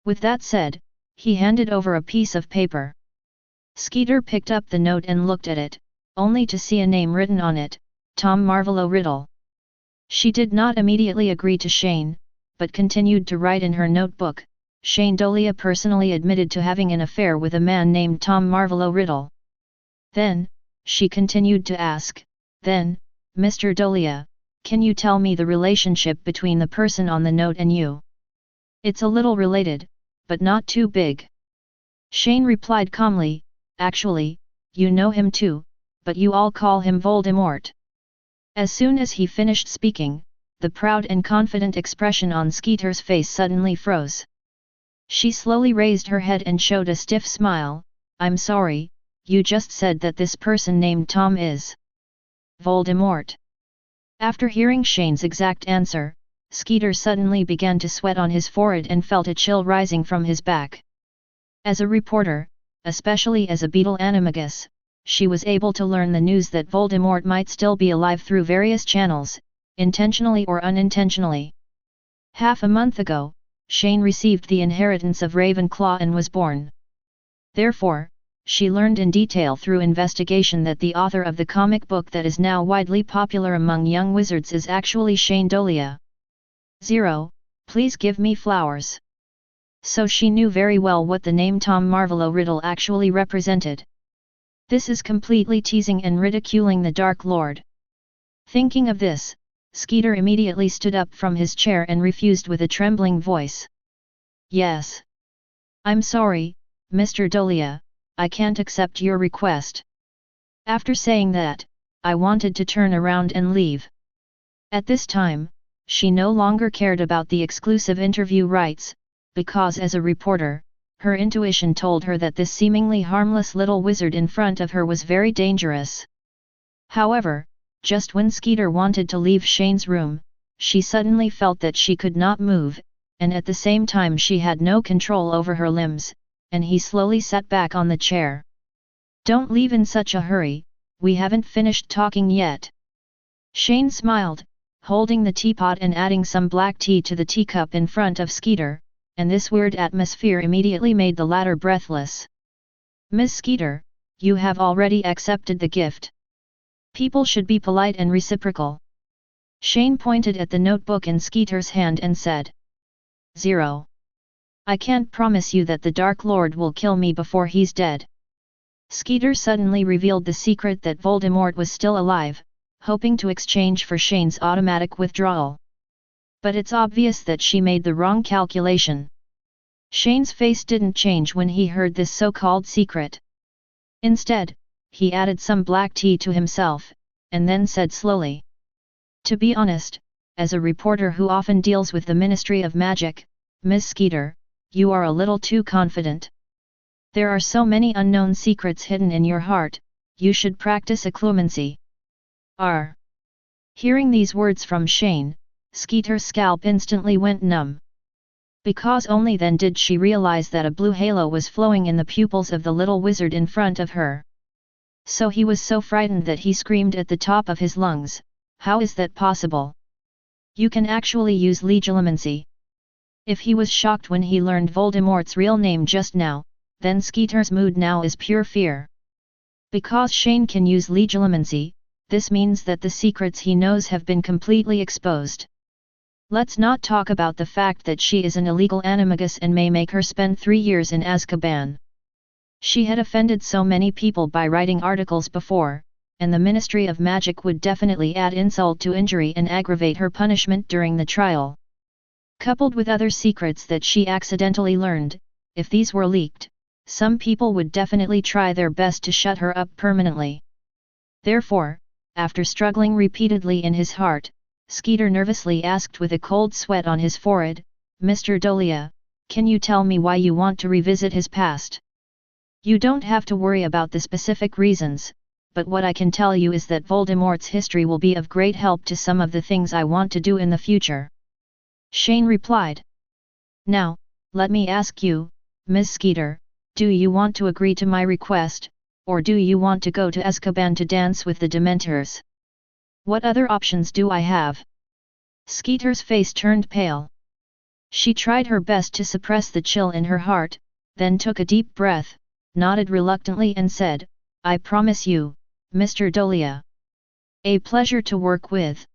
With that said, he handed over a piece of paper. Skeeter picked up the note and looked at it, only to see a name written on it, Tom Marvolo Riddle. She did not immediately agree to Shane, but continued to write in her notebook, "Shane Dolea personally admitted to having an affair with a man named Tom Marvolo Riddle." Then, she continued to ask, "Then, Mr. Dolea, can you tell me the relationship between the person on the note and you?" "It's a little related, but not too big." Shane replied calmly, "Actually, you know him too, but you all call him Voldemort." As soon as he finished speaking, the proud and confident expression on Skeeter's face suddenly froze. She slowly raised her head and showed a stiff smile. "I'm sorry, you just said that this person named Tom is Voldemort." After hearing Shane's exact answer, Skeeter suddenly began to sweat on his forehead and felt a chill rising from his back. As a reporter, especially as a beetle animagus, she was able to learn the news that Voldemort might still be alive through various channels, intentionally or unintentionally. Half a month ago, Shane received the inheritance of Ravenclaw and was born. Therefore, she learned in detail through investigation that the author of the comic book that is now widely popular among young wizards is actually Shane Dolea. 0. Please give me flowers. So she knew very well what the name Tom Marvolo Riddle actually represented. This is completely teasing and ridiculing the Dark Lord. Thinking of this, Skeeter immediately stood up from his chair and refused with a trembling voice. Yes. I'm sorry, Mr. Dolea, I can't accept your request. After saying that, I wanted to turn around and leave. At this time, she no longer cared about the exclusive interview rights, because as a reporter, her intuition told her that this seemingly harmless little wizard in front of her was very dangerous. However, just when Skeeter wanted to leave Shane's room, she suddenly felt that she could not move, and at the same time she had no control over her limbs, and he slowly sat back on the chair. Don't leave in such a hurry, we haven't finished talking yet. Shane smiled, holding the teapot and adding some black tea to the teacup in front of Skeeter, and this weird atmosphere immediately made the latter breathless. Miss Skeeter, you have already accepted the gift. People should be polite and reciprocal. Shane pointed at the notebook in Skeeter's hand and said. 0. I can't promise you that the Dark Lord will kill me before he's dead. Skeeter suddenly revealed the secret that Voldemort was still alive, hoping to exchange for Shane's automatic withdrawal. But it's obvious that she made the wrong calculation. Shane's face didn't change when he heard this so-called secret. Instead, he added some black tea to himself, and then said slowly. To be honest, as a reporter who often deals with the Ministry of Magic, Miss Skeeter, you are a little too confident. There are so many unknown secrets hidden in your heart, you should practice occlumency. Hearing these words from Shane, Skeeter's scalp instantly went numb. Because only then did she realize that a blue halo was flowing in the pupils of the little wizard in front of her. So he was so frightened that he screamed at the top of his lungs, how is that possible? You can actually use legilimency. If he was shocked when he learned Voldemort's real name just now, then Skeeter's mood now is pure fear. Because Shane can use legilimency, this means that the secrets he knows have been completely exposed. Let's not talk about the fact that she is an illegal animagus and may make her spend 3 years in Azkaban. She had offended so many people by writing articles before, and the Ministry of Magic would definitely add insult to injury and aggravate her punishment during the trial. Coupled with other secrets that she accidentally learned, if these were leaked, some people would definitely try their best to shut her up permanently. Therefore, after struggling repeatedly in his heart, Skeeter nervously asked with a cold sweat on his forehead, Mr. Dolea, can you tell me why you want to revisit his past? You don't have to worry about the specific reasons, but what I can tell you is that Voldemort's history will be of great help to some of the things I want to do in the future. Shane replied. Now, let me ask you, Miss Skeeter, do you want to agree to my request, or do you want to go to Azkaban to dance with the Dementors? What other options do I have? Skeeter's face turned pale. She tried her best to suppress the chill in her heart, then took a deep breath, nodded reluctantly and said, I promise you, Mr. Dolea. A pleasure to work with.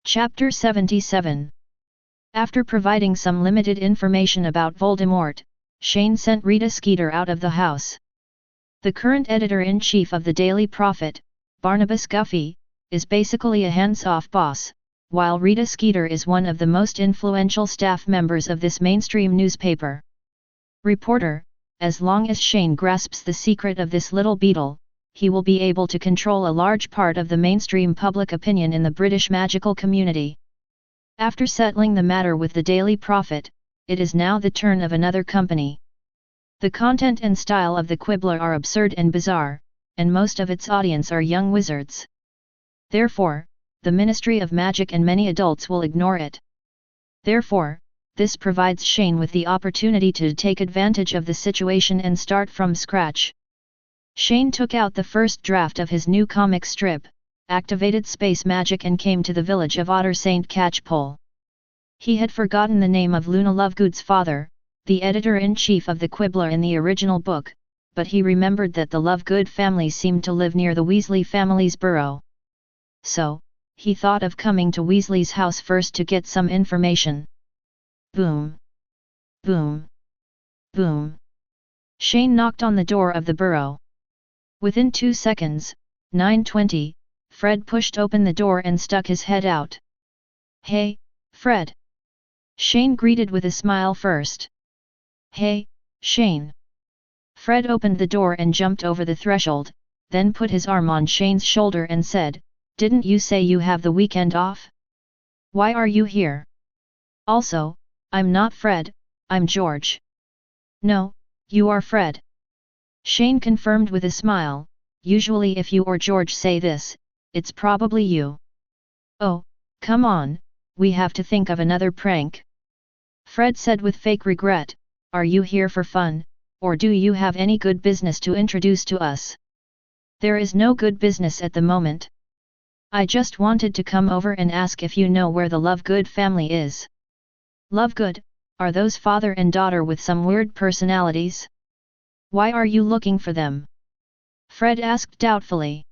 Chapter 77. After providing some limited information about Voldemort, Shane sent Rita Skeeter out of the house. The current editor-in-chief of the Daily Prophet, Barnabas Guffey, is basically a hands-off boss, while Rita Skeeter is one of the most influential staff members of this mainstream newspaper. Reporter, as long as Shane grasps the secret of this little beetle, he will be able to control a large part of the mainstream public opinion in the British magical community. After settling the matter with the Daily Prophet, it is now the turn of another company. The content and style of the Quibbler are absurd and bizarre, and most of its audience are young wizards. Therefore, the Ministry of Magic and many adults will ignore it. Therefore, this provides Shane with the opportunity to take advantage of the situation and start from scratch. Shane took out the first draft of his new comic strip, activated space magic and came to the village of Otter St. Catchpole. He had forgotten the name of Luna Lovegood's father, the editor-in-chief of the Quibbler in the original book, but he remembered that the Lovegood family seemed to live near the Weasley family's burrow. So, he thought of coming to Weasley's house first to get some information. Boom! Boom! Boom! Shane knocked on the door of the burrow. Within 2 seconds, 9:20, Fred pushed open the door and stuck his head out. "Hey, Fred!" Shane greeted with a smile first. "Hey, Shane!" Fred opened the door and jumped over the threshold, then put his arm on Shane's shoulder and said, "Didn't you say you have the weekend off? Why are you here? Also, I'm not Fred, I'm George." "No, you are Fred." Shane confirmed with a smile, "Usually if you or George say this, it's probably you." "Oh, come on, we have to think of another prank." Fred said with fake regret, "Are you here for fun, or do you have any good business to introduce to us?" "There is no good business at the moment. I just wanted to come over and ask if you know where the Lovegood family is." "Lovegood, are those father and daughter with some weird personalities? Why are you looking for them?" Fred asked doubtfully.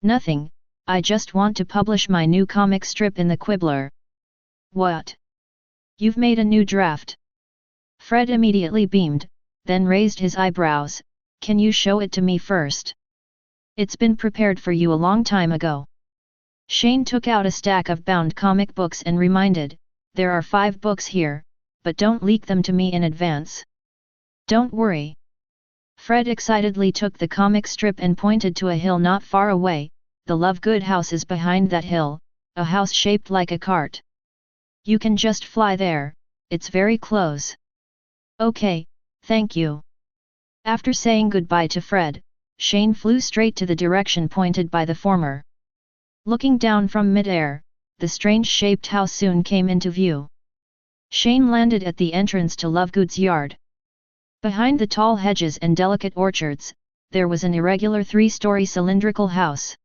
"Nothing, I just want to publish my new comic strip in the Quibbler." "What? You've made a new draft?" Fred immediately beamed, then raised his eyebrows. "Can you show it to me first? It's been prepared for you a long time ago." Shane took out a stack of bound comic books and reminded, "There are 5 books here, but don't leak them to me in advance." "Don't worry." Fred excitedly took the comic strip and pointed to a hill not far away. "The Lovegood house is behind that hill, a house shaped like a cart. You can just fly there, it's very close." "Okay, thank you." After saying goodbye to Fred, Shane flew straight to the direction pointed by the former. Looking down from mid-air, the strange-shaped house soon came into view. Shane landed at the entrance to Lovegood's yard. Behind the tall hedges and delicate orchards, there was an irregular 3-story cylindrical house.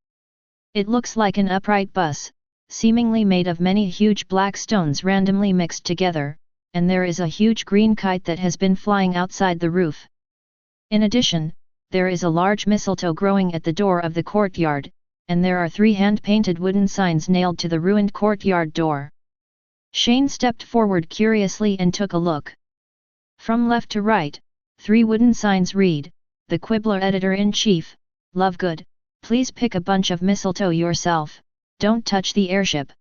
It looks like an upright bus, seemingly made of many huge black stones randomly mixed together, and there is a huge green kite that has been flying outside the roof. In addition, there is a large mistletoe growing at the door of the courtyard, and there are 3 hand-painted wooden signs nailed to the ruined courtyard door. Shane stepped forward curiously and took a look. From left to right, 3 wooden signs read, "The Quibbler Editor-in-Chief, Lovegood, please pick a bunch of mistletoe yourself, don't touch the airship."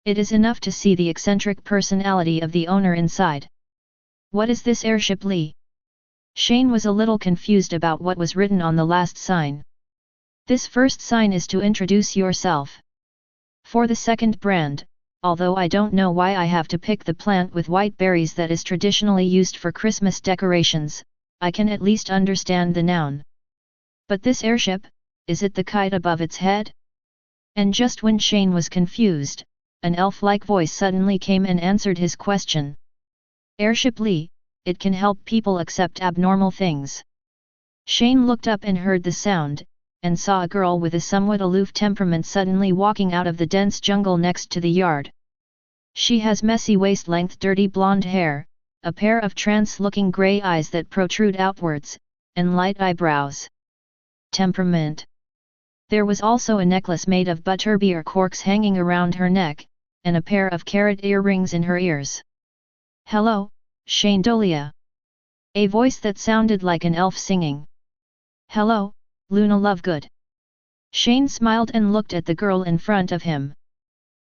It is enough to see the eccentric personality of the owner inside. "What is this airship, Lee?" Shane was a little confused about what was written on the last sign. "This first sign is to introduce yourself. For the second brand, although I don't know why I have to pick the plant with white berries that is traditionally used for Christmas decorations, I can at least understand the noun. But this airship, is it the kite above its head?" And just when Shane was confused, an elf-like voice suddenly came and answered his question. "Airship Lee, it can help people accept abnormal things." Shane looked up and heard the sound, and saw a girl with a somewhat aloof temperament suddenly walking out of the dense jungle next to the yard. She has messy waist-length dirty blonde hair, a pair of trance-looking grey eyes that protrude outwards, and light eyebrows. Temperament. There was also a necklace made of butterbeer corks hanging around her neck, and a pair of carrot earrings in her ears. "Hello, Shane Dolea." A voice that sounded like an elf singing. "Hello, Luna Lovegood." Shane smiled and looked at the girl in front of him.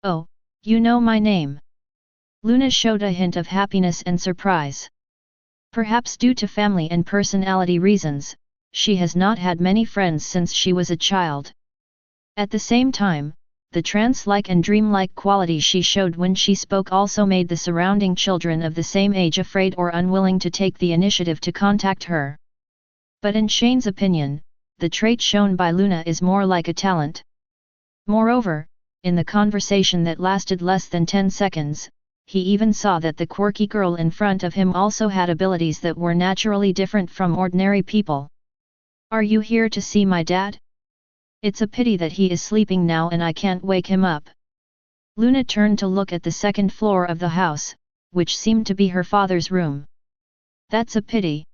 "Oh, you know my name." Luna showed a hint of happiness and surprise. Perhaps due to family and personality reasons, she has not had many friends since she was a child. At the same time, the trance-like and dreamlike quality she showed when she spoke also made the surrounding children of the same age afraid or unwilling to take the initiative to contact her. But in Shane's opinion, the trait shown by Luna is more like a talent. Moreover, in the conversation that lasted less than 10 seconds, he even saw that the quirky girl in front of him also had abilities that were naturally different from ordinary people. "Are you here to see my dad? It's a pity that he is sleeping now and I can't wake him up." Luna turned to look at the second floor of the house, which seemed to be her father's room. "That's a pity."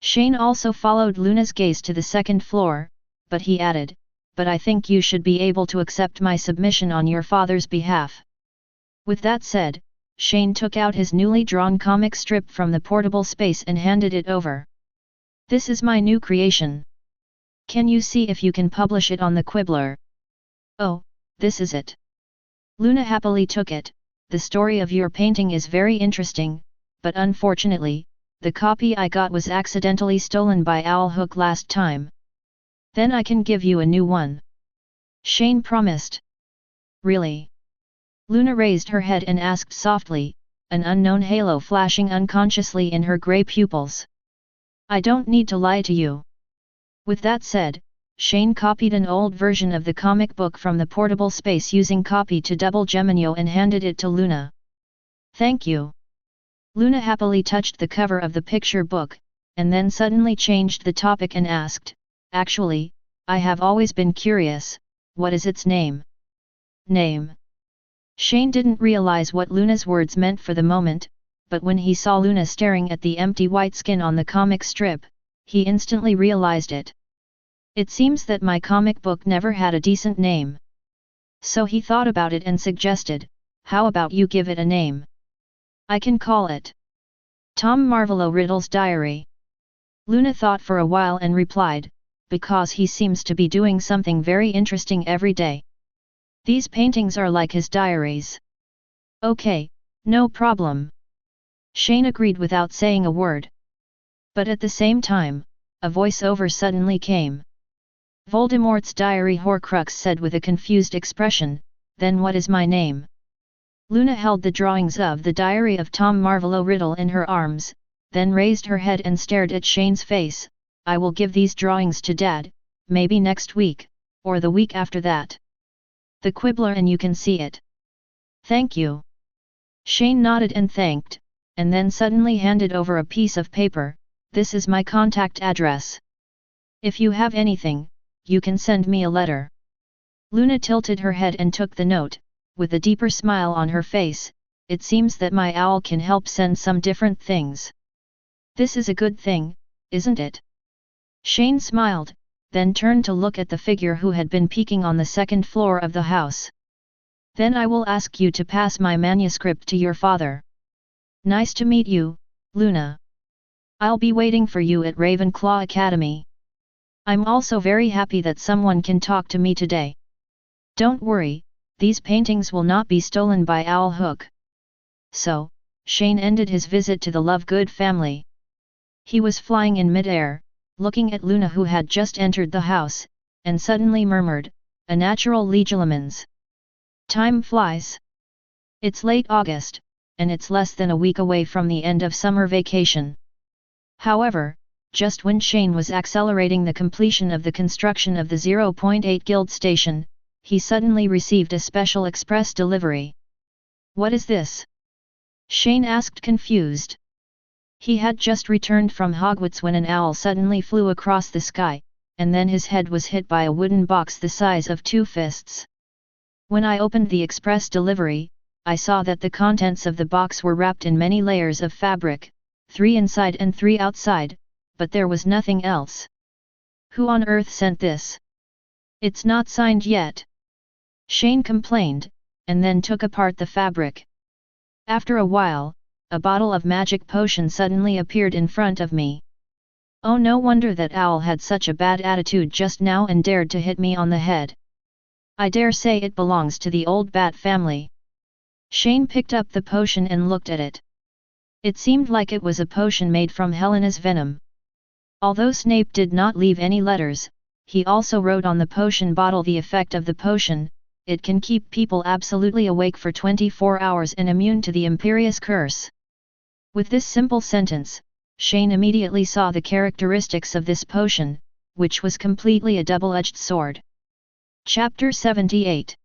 Shane also followed Luna's gaze to the second floor, but he added, "But I think you should be able to accept my submission on your father's behalf." With that said, Shane took out his newly drawn comic strip from the portable space and handed it over. "This is my new creation. Can you see if you can publish it on the Quibbler?" "Oh, this is it." Luna happily took it. "The story of your painting is very interesting, but unfortunately, the copy I got was accidentally stolen by Owlhook last time. Then I can give you a new one," Shane promised. "Really?" Luna raised her head and asked softly, an unknown halo flashing unconsciously in her grey pupils. "I don't need to lie to you." With that said, Shane copied an old version of the comic book from the portable space using copy to double Geminio and handed it to Luna. "Thank you." Luna happily touched the cover of the picture book, and then suddenly changed the topic and asked, "Actually, I have always been curious, what is its name?" "Name?" Shane didn't realize what Luna's words meant for the moment, but when he saw Luna staring at the empty white skin on the comic strip, he instantly realized it. "It seems that my comic book never had a decent name." So he thought about it and suggested, "How about you give it a name? I can call it Tom Marvolo Riddle's Diary." Luna thought for a while and replied, "Because he seems to be doing something very interesting every day. These paintings are like his diaries." "Okay, no problem." Shane agreed without saying a word. But at the same time, a voiceover suddenly came. "Voldemort's diary," Horcrux said with a confused expression. "Then what is my name?" Luna held the drawings of the diary of Tom Marvolo Riddle in her arms, then raised her head and stared at Shane's face. "I will give these drawings to Dad, maybe next week, or the week after that. The Quibbler and you can see it." "Thank you." Shane nodded and thanked, and then suddenly handed over a piece of paper. "This is my contact address. If you have anything, you can send me a letter." Luna tilted her head and took the note, with a deeper smile on her face. "It seems that my owl can help send some different things. This is a good thing, isn't it?" Shane smiled, then turned to look at the figure who had been peeking on the second floor of the house. "Then I will ask you to pass my manuscript to your father." "Nice to meet you, Luna. I'll be waiting for you at Ravenclaw Academy. I'm also very happy that someone can talk to me today. Don't worry, these paintings will not be stolen by Owlhook." So, Shane ended his visit to the Lovegood family. He was flying in mid-air, looking at Luna who had just entered the house, and suddenly murmured, "A natural legilimens. Time flies. It's late August, and it's less than a week away from the end of summer vacation." However, just when Shane was accelerating the completion of the construction of the 0.8 Guild station, he suddenly received a special express delivery. "What is this?" Shane asked confused. He had just returned from Hogwarts when an owl suddenly flew across the sky, and then his head was hit by a wooden box the size of 2 fists. When I opened the express delivery, I saw that the contents of the box were wrapped in many layers of fabric, 3 inside and 3 outside, but there was nothing else. Who on earth sent this? It's not signed yet. Shane complained, and then took apart the fabric. After a while, a bottle of magic potion suddenly appeared in front of me. Oh, no wonder that owl had such a bad attitude just now and dared to hit me on the head. I dare say it belongs to the old bat family. Shane picked up the potion and looked at it. It seemed like it was a potion made from Helena's venom. Although Snape did not leave any letters, he also wrote on the potion bottle the effect of the potion. It can keep people absolutely awake for 24 hours and immune to the Imperious Curse. With this simple sentence, Shane immediately saw the characteristics of this potion, which was completely a double-edged sword. Chapter 78.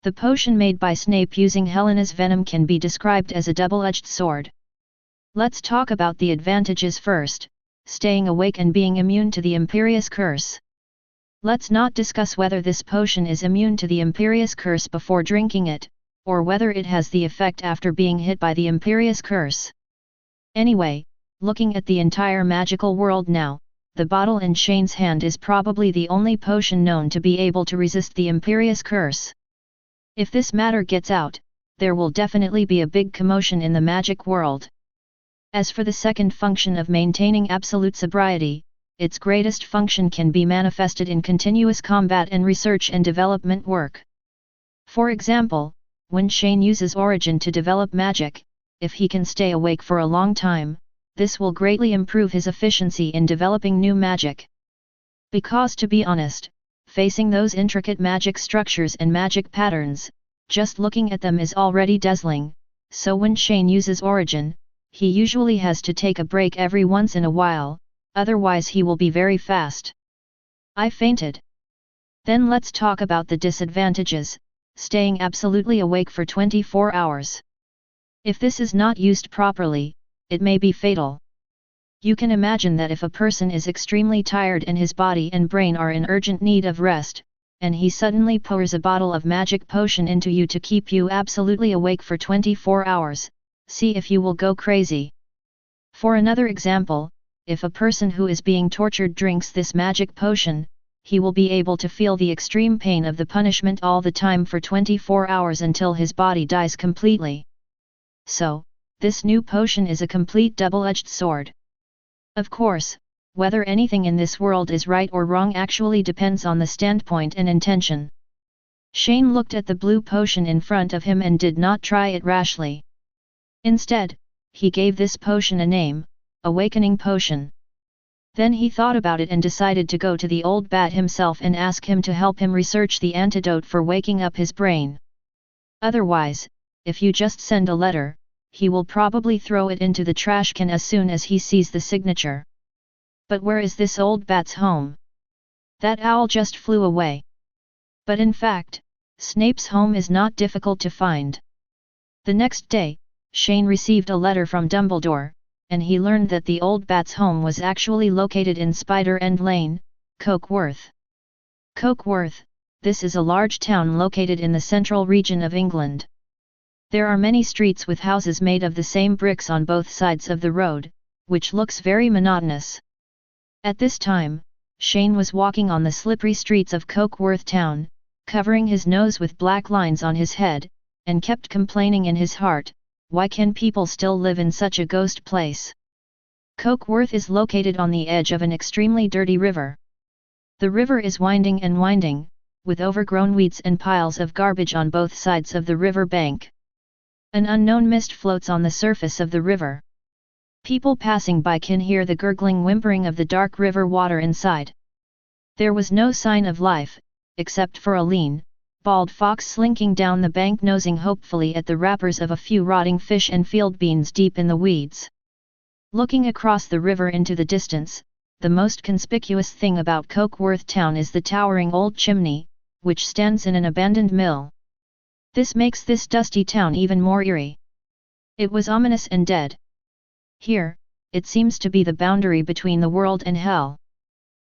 The potion made by Snape using Helena's venom can be described as a double-edged sword. Let's talk about the advantages first, staying awake and being immune to the Imperious Curse. Let's not discuss whether this potion is immune to the Imperious Curse before drinking it, or whether it has the effect after being hit by the Imperious Curse. Anyway, looking at the entire magical world now, the bottle in Shane's hand is probably the only potion known to be able to resist the Imperious Curse. If this matter gets out, there will definitely be a big commotion in the magic world. As for the second function of maintaining absolute sobriety, its greatest function can be manifested in continuous combat and research and development work. For example, when Shane uses Origin to develop magic, if he can stay awake for a long time, this will greatly improve his efficiency in developing new magic. Because to be honest, facing those intricate magic structures and magic patterns, just looking at them is already dazzling, so when Shane uses Origin, he usually has to take a break every once in a while, otherwise he will be very fast. I fainted. Then let's talk about the disadvantages, staying absolutely awake for 24 hours. If this is not used properly, it may be fatal. You can imagine that if a person is extremely tired and his body and brain are in urgent need of rest, and he suddenly pours a bottle of magic potion into you to keep you absolutely awake for 24 hours, see if you will go crazy. For another example, if a person who is being tortured drinks this magic potion, he will be able to feel the extreme pain of the punishment all the time for 24 hours until his body dies completely. So, this new potion is a complete double-edged sword. Of course, whether anything in this world is right or wrong actually depends on the standpoint and intention. Shane looked at the blue potion in front of him and did not try it rashly. Instead, he gave this potion a name, Awakening Potion. Then he thought about it and decided to go to the old bat himself and ask him to help him research the antidote for waking up his brain. Otherwise, if you just send a letter, he will probably throw it into the trash can as soon as he sees the signature. But where is this old bat's home? That owl just flew away. But in fact, Snape's home is not difficult to find. The next day, Shane received a letter from Dumbledore, and he learned that the old bat's home was actually located in Spider End Lane, Cokeworth. Cokeworth, this is a large town located in the central region of England. There are many streets with houses made of the same bricks on both sides of the road, which looks very monotonous. At this time, Shane was walking on the slippery streets of Cokeworth town, covering his nose with black lines on his head, and kept complaining in his heart, why can people still live in such a ghost place? Cokeworth is located on the edge of an extremely dirty river. The river is winding and winding, with overgrown weeds and piles of garbage on both sides of the river bank. An unknown mist floats on the surface of the river. People passing by can hear the gurgling whimpering of the dark river water inside. There was no sign of life, except for a lean, bald fox slinking down the bank nosing hopefully at the wrappers of a few rotting fish and field beans deep in the weeds. Looking across the river into the distance, the most conspicuous thing about Cokeworth town is the towering old chimney, which stands in an abandoned mill. This makes this dusty town even more eerie. It was ominous and dead. Here, it seems to be the boundary between the world and hell.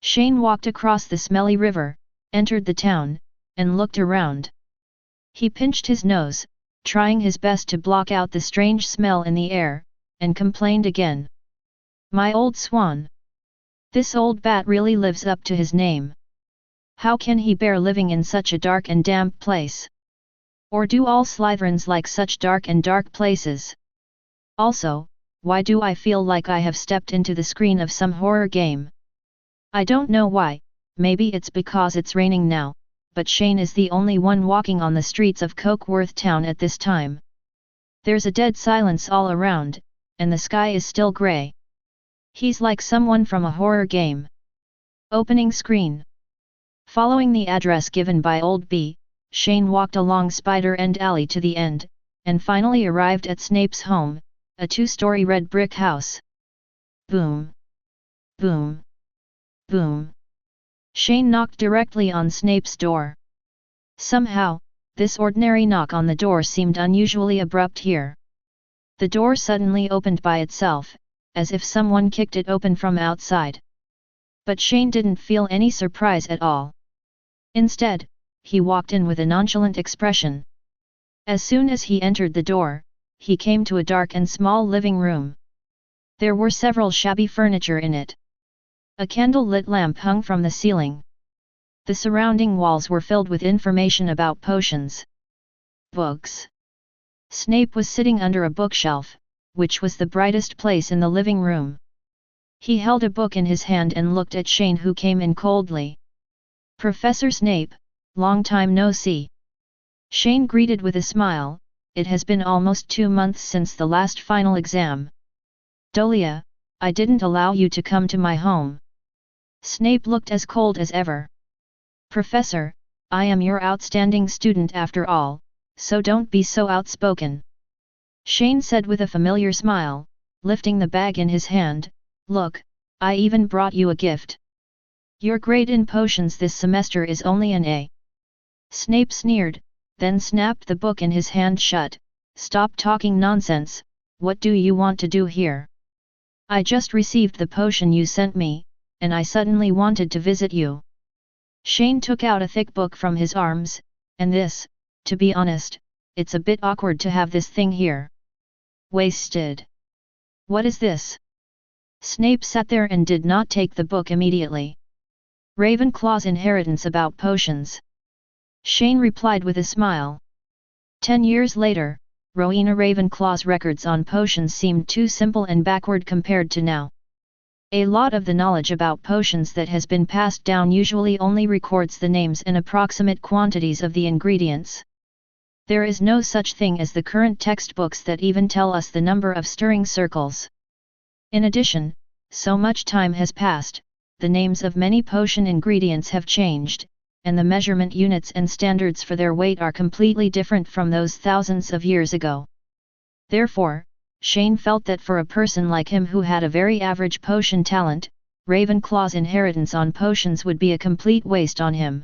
Shane walked across the smelly river, entered the town, and looked around. He pinched his nose, trying his best to block out the strange smell in the air, and complained again. My old swan! This old bat really lives up to his name. How can he bear living in such a dark and damp place? Or do all Slytherins like such dark places? Also, why do I feel like I have stepped into the screen of some horror game? I don't know why, maybe it's because it's raining now, but Shane is the only one walking on the streets of Cokeworth town at this time. There's a dead silence all around, and the sky is still grey. He's like someone from a horror game. Opening screen. Following the address given by Old B, Shane walked along Spider End Alley to the end, and finally arrived at Snape's home, a 2-story red brick house. Boom! Boom! Boom! Shane knocked directly on Snape's door. Somehow, This ordinary knock on the door seemed unusually abrupt here. The door suddenly opened by itself, as if someone kicked it open from outside. But Shane didn't feel any surprise at all. Instead, he walked in with a nonchalant expression. As soon as he entered the door, he came to a dark and small living room. There were several shabby furniture in it. A candle-lit lamp hung from the ceiling. The surrounding walls were filled with information about potions. Books. Snape was sitting under a bookshelf, which was the brightest place in the living room. He held a book in his hand and looked at Shane, who came in coldly. "Professor Snape, long time no see." Shane greeted with a smile. "It has been almost 2 months since the last final exam. Dolea, I didn't allow you to come to my home." Snape looked as cold as ever. "Professor, I am your outstanding student after all, so don't be so outspoken," Shane said with a familiar smile, lifting the bag in his hand. "Look, I even brought you a gift. Your grade in potions this semester is only an A." Snape sneered, then snapped the book in his hand shut. "Stop talking nonsense, what do you want to do here? I just received the potion you sent me, and I suddenly wanted to visit you." Shane took out a thick book from his arms, "And this, to be honest, it's a bit awkward to have this thing here. Wasted. What is this?" Snape sat there and did not take the book immediately. "Ravenclaw's inheritance about potions," Shane replied with a smile. 10 years later, Rowena Ravenclaw's records on potions seemed too simple and backward compared to now. A lot of the knowledge about potions that has been passed down usually only records the names and approximate quantities of the ingredients. There is no such thing as the current textbooks that even tell us the number of stirring circles. In addition, so much time has passed, the names of many potion ingredients have changed, and the measurement units and standards for their weight are completely different from those thousands of years ago. Therefore, Shane felt that for a person like him who had a very average potion talent, Ravenclaw's inheritance on potions would be a complete waste on him.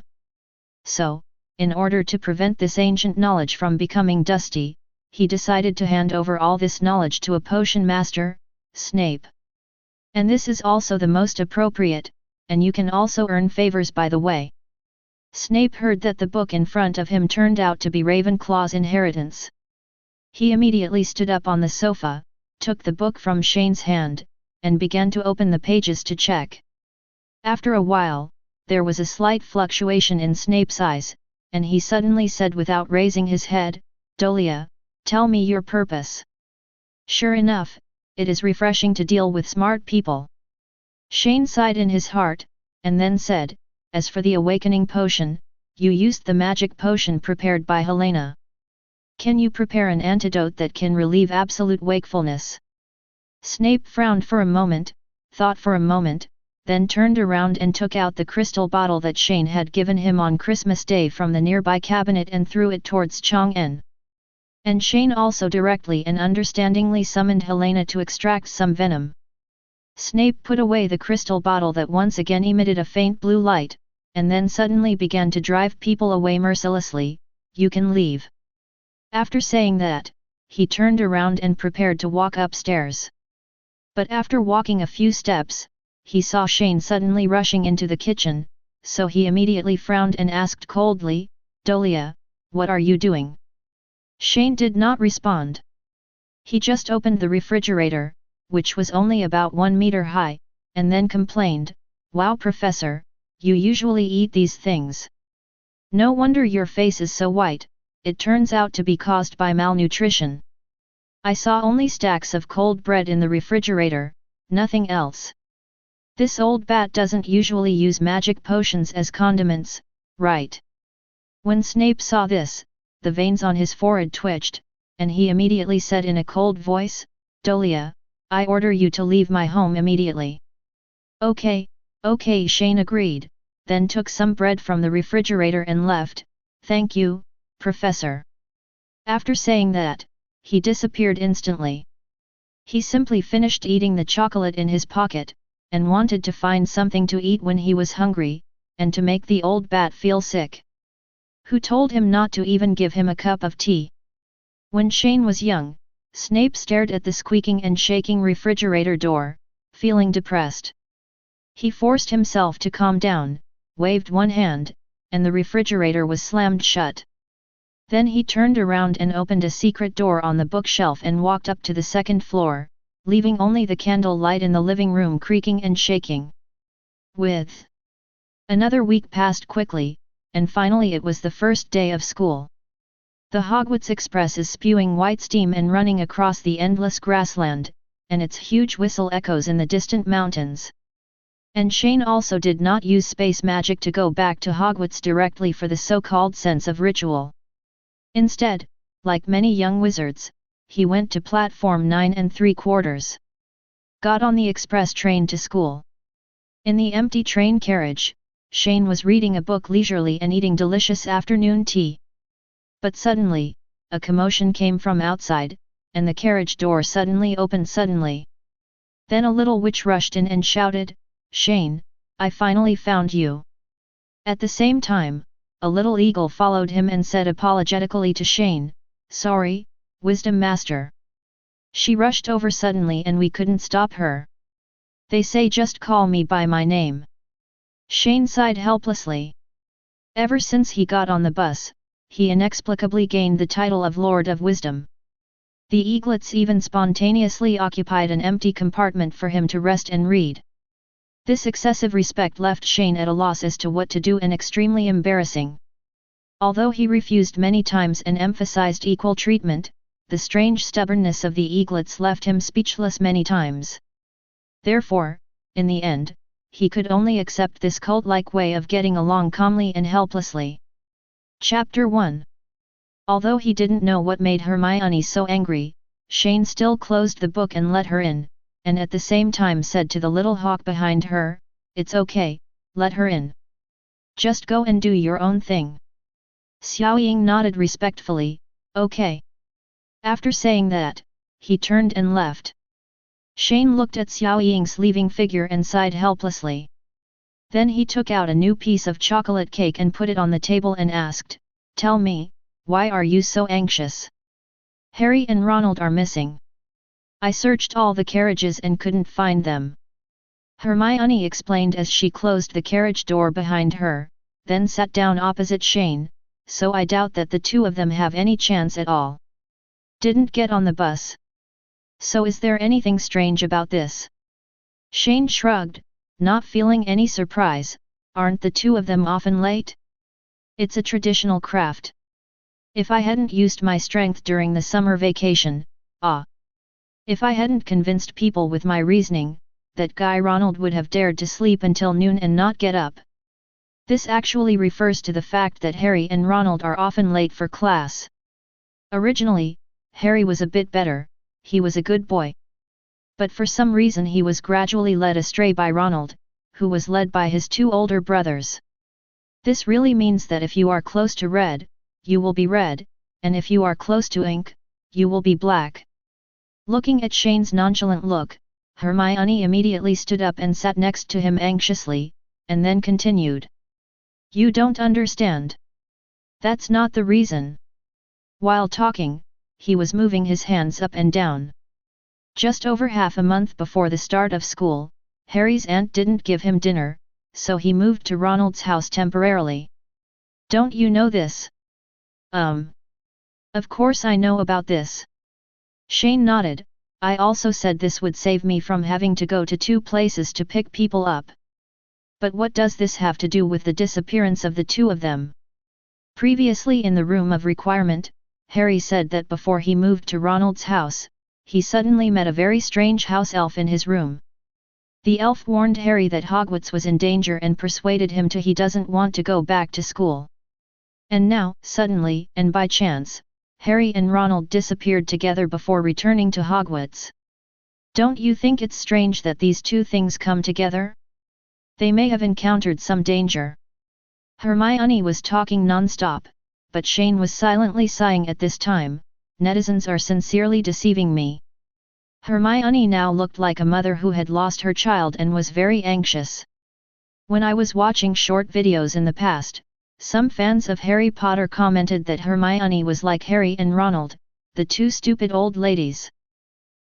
So, in order to prevent this ancient knowledge from becoming dusty, he decided to hand over all this knowledge to a potion master, Snape. And this is also the most appropriate, and you can also earn favors by the way. Snape heard that the book in front of him turned out to be Ravenclaw's inheritance. He immediately stood up on the sofa, took the book from Shane's hand, and began to open the pages to check. After a while, there was a slight fluctuation in Snape's eyes, and he suddenly said without raising his head, "Dolea, tell me your purpose." "Sure enough, it is refreshing to deal with smart people." Shane sighed in his heart, and then said, "As for the awakening potion, you used the magic potion prepared by Helena. Can you prepare an antidote that can relieve absolute wakefulness?" Snape frowned for a moment, thought for a moment, then turned around and took out the crystal bottle that Shane had given him on Christmas Day from the nearby cabinet and threw it towards Chang'en. And Shane also directly and understandingly summoned Helena to extract some venom. Snape put away the crystal bottle that once again emitted a faint blue light, and then suddenly began to drive people away mercilessly. "You can leave." After saying that, he turned around and prepared to walk upstairs. But after walking a few steps, he saw Shane suddenly rushing into the kitchen, so he immediately frowned and asked coldly, "Dolea, what are you doing?" Shane did not respond. He just opened the refrigerator, which was only about 1 meter high, and then complained, "Wow, Professor, you usually eat these things. No wonder your face is so white, it turns out to be caused by malnutrition. I saw only stacks of cold bread in the refrigerator, nothing else. This old bat doesn't usually use magic potions as condiments, right?" When Snape saw this, the veins on his forehead twitched, and he immediately said in a cold voice, "Dolea, I order you to leave my home immediately." Okay, Shane agreed, then took some bread from the refrigerator and left. "Thank you, Professor." After saying that, he disappeared instantly. He simply finished eating the chocolate in his pocket, and wanted to find something to eat when he was hungry, and to make the old bat feel sick. Who told him not to even give him a cup of tea? When Shane was young, Snape stared at the squeaking and shaking refrigerator door, feeling depressed. He forced himself to calm down, waved one hand, and the refrigerator was slammed shut. Then he turned around and opened a secret door on the bookshelf and walked up to the second floor, leaving only the candle light in the living room creaking and shaking. Another week passed quickly, and finally it was the first day of school. The Hogwarts Express is spewing white steam and running across the endless grassland, and its huge whistle echoes in the distant mountains. And Shane also did not use space magic to go back to Hogwarts directly for the so-called sense of ritual. Instead, like many young wizards, he went to platform 9 3/4. Got on the express train to school. In the empty train carriage, Shane was reading a book leisurely and eating delicious afternoon tea. But suddenly, a commotion came from outside, and the carriage door suddenly opened suddenly. Then a little witch rushed in and shouted, "Shane, I finally found you." At the same time, a little eagle followed him and said apologetically to Shane, "Sorry, Wisdom Master. She rushed over suddenly and we couldn't stop her. They say just call me by my name." Shane sighed helplessly. Ever since he got on the bus, he inexplicably gained the title of Lord of Wisdom. The eaglets even spontaneously occupied an empty compartment for him to rest and read. This excessive respect left Shane at a loss as to what to do and extremely embarrassing. Although he refused many times and emphasized equal treatment, the strange stubbornness of the eaglets left him speechless many times. Therefore, in the end, he could only accept this cult-like way of getting along calmly and helplessly. Chapter 1. Although he didn't know what made Hermione so angry, Shane still closed the book and let her in, and at the same time said to the little hawk behind her, "It's okay, let her in. Just go and do your own thing." Xiao Ying nodded respectfully, "Okay." After saying that, he turned and left. Shane looked at Xiao Ying's leaving figure and sighed helplessly. Then he took out a new piece of chocolate cake and put it on the table and asked, "Tell me, why are you so anxious? Harry and Ronald are missing. I searched all the carriages and couldn't find them." Hermione explained as she closed the carriage door behind her, then sat down opposite Shane, "So I doubt that the two of them have any chance at all. Didn't get on the bus. So is there anything strange about this?" Shane shrugged, not feeling any surprise. "Aren't the two of them often late? It's a traditional craft. If I hadn't used my strength during the summer vacation, if I hadn't convinced people with my reasoning, that guy Ronald would have dared to sleep until noon and not get up." This actually refers to the fact that Harry and Ronald are often late for class. Originally, Harry was a bit better, he was a good boy. But for some reason he was gradually led astray by Ronald, who was led by his two older brothers. This really means that if you are close to red, you will be red, and if you are close to ink, you will be black. Looking at Shane's nonchalant look, Hermione immediately stood up and sat next to him anxiously, and then continued. "You don't understand. That's not the reason." While talking, he was moving his hands up and down. Just over half a month before the start of school, Harry's aunt didn't give him dinner, so he moved to Ronald's house temporarily. "Don't you know this?" Of course I know about this." Shane nodded, "I also said this would save me from having to go to two places to pick people up. But what does this have to do with the disappearance of the two of them?" Previously in the room of requirement, Harry said that before he moved to Ronald's house, he suddenly met a very strange house elf in his room. The elf warned Harry that Hogwarts was in danger and persuaded him to he doesn't want to go back to school. And now, suddenly, and by chance, Harry and Ronald disappeared together before returning to Hogwarts. Don't you think it's strange that these two things come together? They may have encountered some danger. Hermione was talking non-stop, but Shane was silently sighing at this time. Netizens are sincerely deceiving me. Hermione now looked like a mother who had lost her child and was very anxious. When I was watching short videos in the past, some fans of Harry Potter commented that Hermione was like Harry and Ronald, the two stupid old ladies.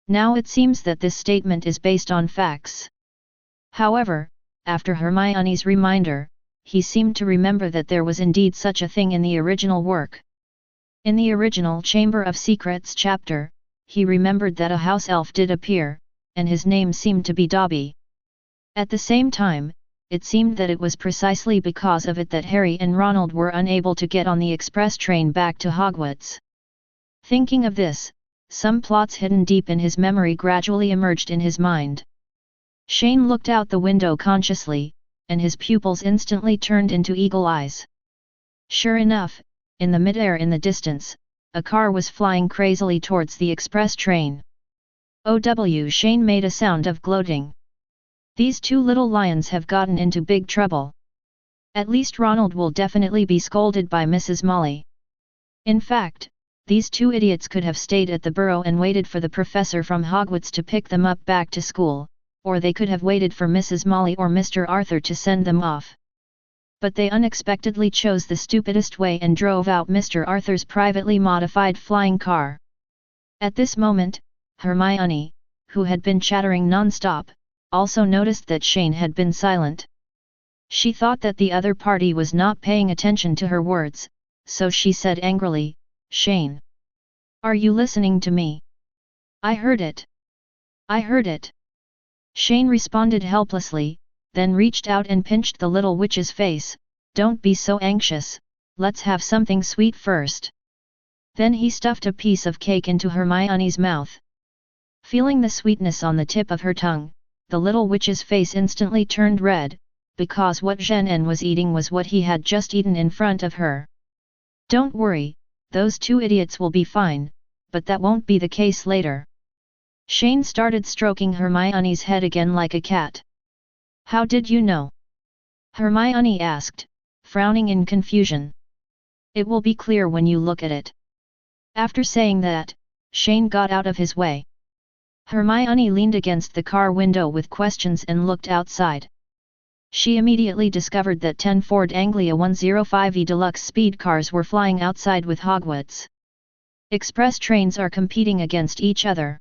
Now it seems that this statement is based on facts. However, after Hermione's reminder, he seemed to remember that there was indeed such a thing in the original work. In the original Chamber of Secrets chapter, he remembered that a house elf did appear, and his name seemed to be Dobby. At the same time, it seemed that it was precisely because of it that Harry and Ronald were unable to get on the express train back to Hogwarts. Thinking of this, some plots hidden deep in his memory gradually emerged in his mind. Shane looked out the window consciously, and his pupils instantly turned into eagle eyes. Sure enough, in the midair in the distance, a car was flying crazily towards the express train. OW! Shane made a sound of gloating. These two little lions have gotten into big trouble. At least Ronald will definitely be scolded by Mrs. Molly. In fact, these two idiots could have stayed at the burrow and waited for the professor from Hogwarts to pick them up back to school, or they could have waited for Mrs. Molly or Mr. Arthur to send them off. But they unexpectedly chose the stupidest way and drove out Mr. Arthur's privately modified flying car. At this moment, Hermione, who had been chattering non-stop, also noticed that Shane had been silent. She thought that the other party was not paying attention to her words, so she said angrily, "Shane! Are you listening to me? I heard it! I heard it!" Shane responded helplessly, then reached out and pinched the little witch's face. "Don't be so anxious, let's have something sweet first." Then he stuffed a piece of cake into Hermione's mouth. Feeling the sweetness on the tip of her tongue, the little witch's face instantly turned red, because what Zhen was eating was what he had just eaten in front of her. "Don't worry, those two idiots will be fine, but that won't be the case later." Shane started stroking Hermione's head again like a cat. "How did you know?" Hermione asked, frowning in confusion. "It will be clear when you look at it." After saying that, Shane got out of his way. Hermione leaned against the car window with questions and looked outside. She immediately discovered that 10 Ford Anglia 105E deluxe speed cars were flying outside with Hogwarts. Express trains are competing against each other.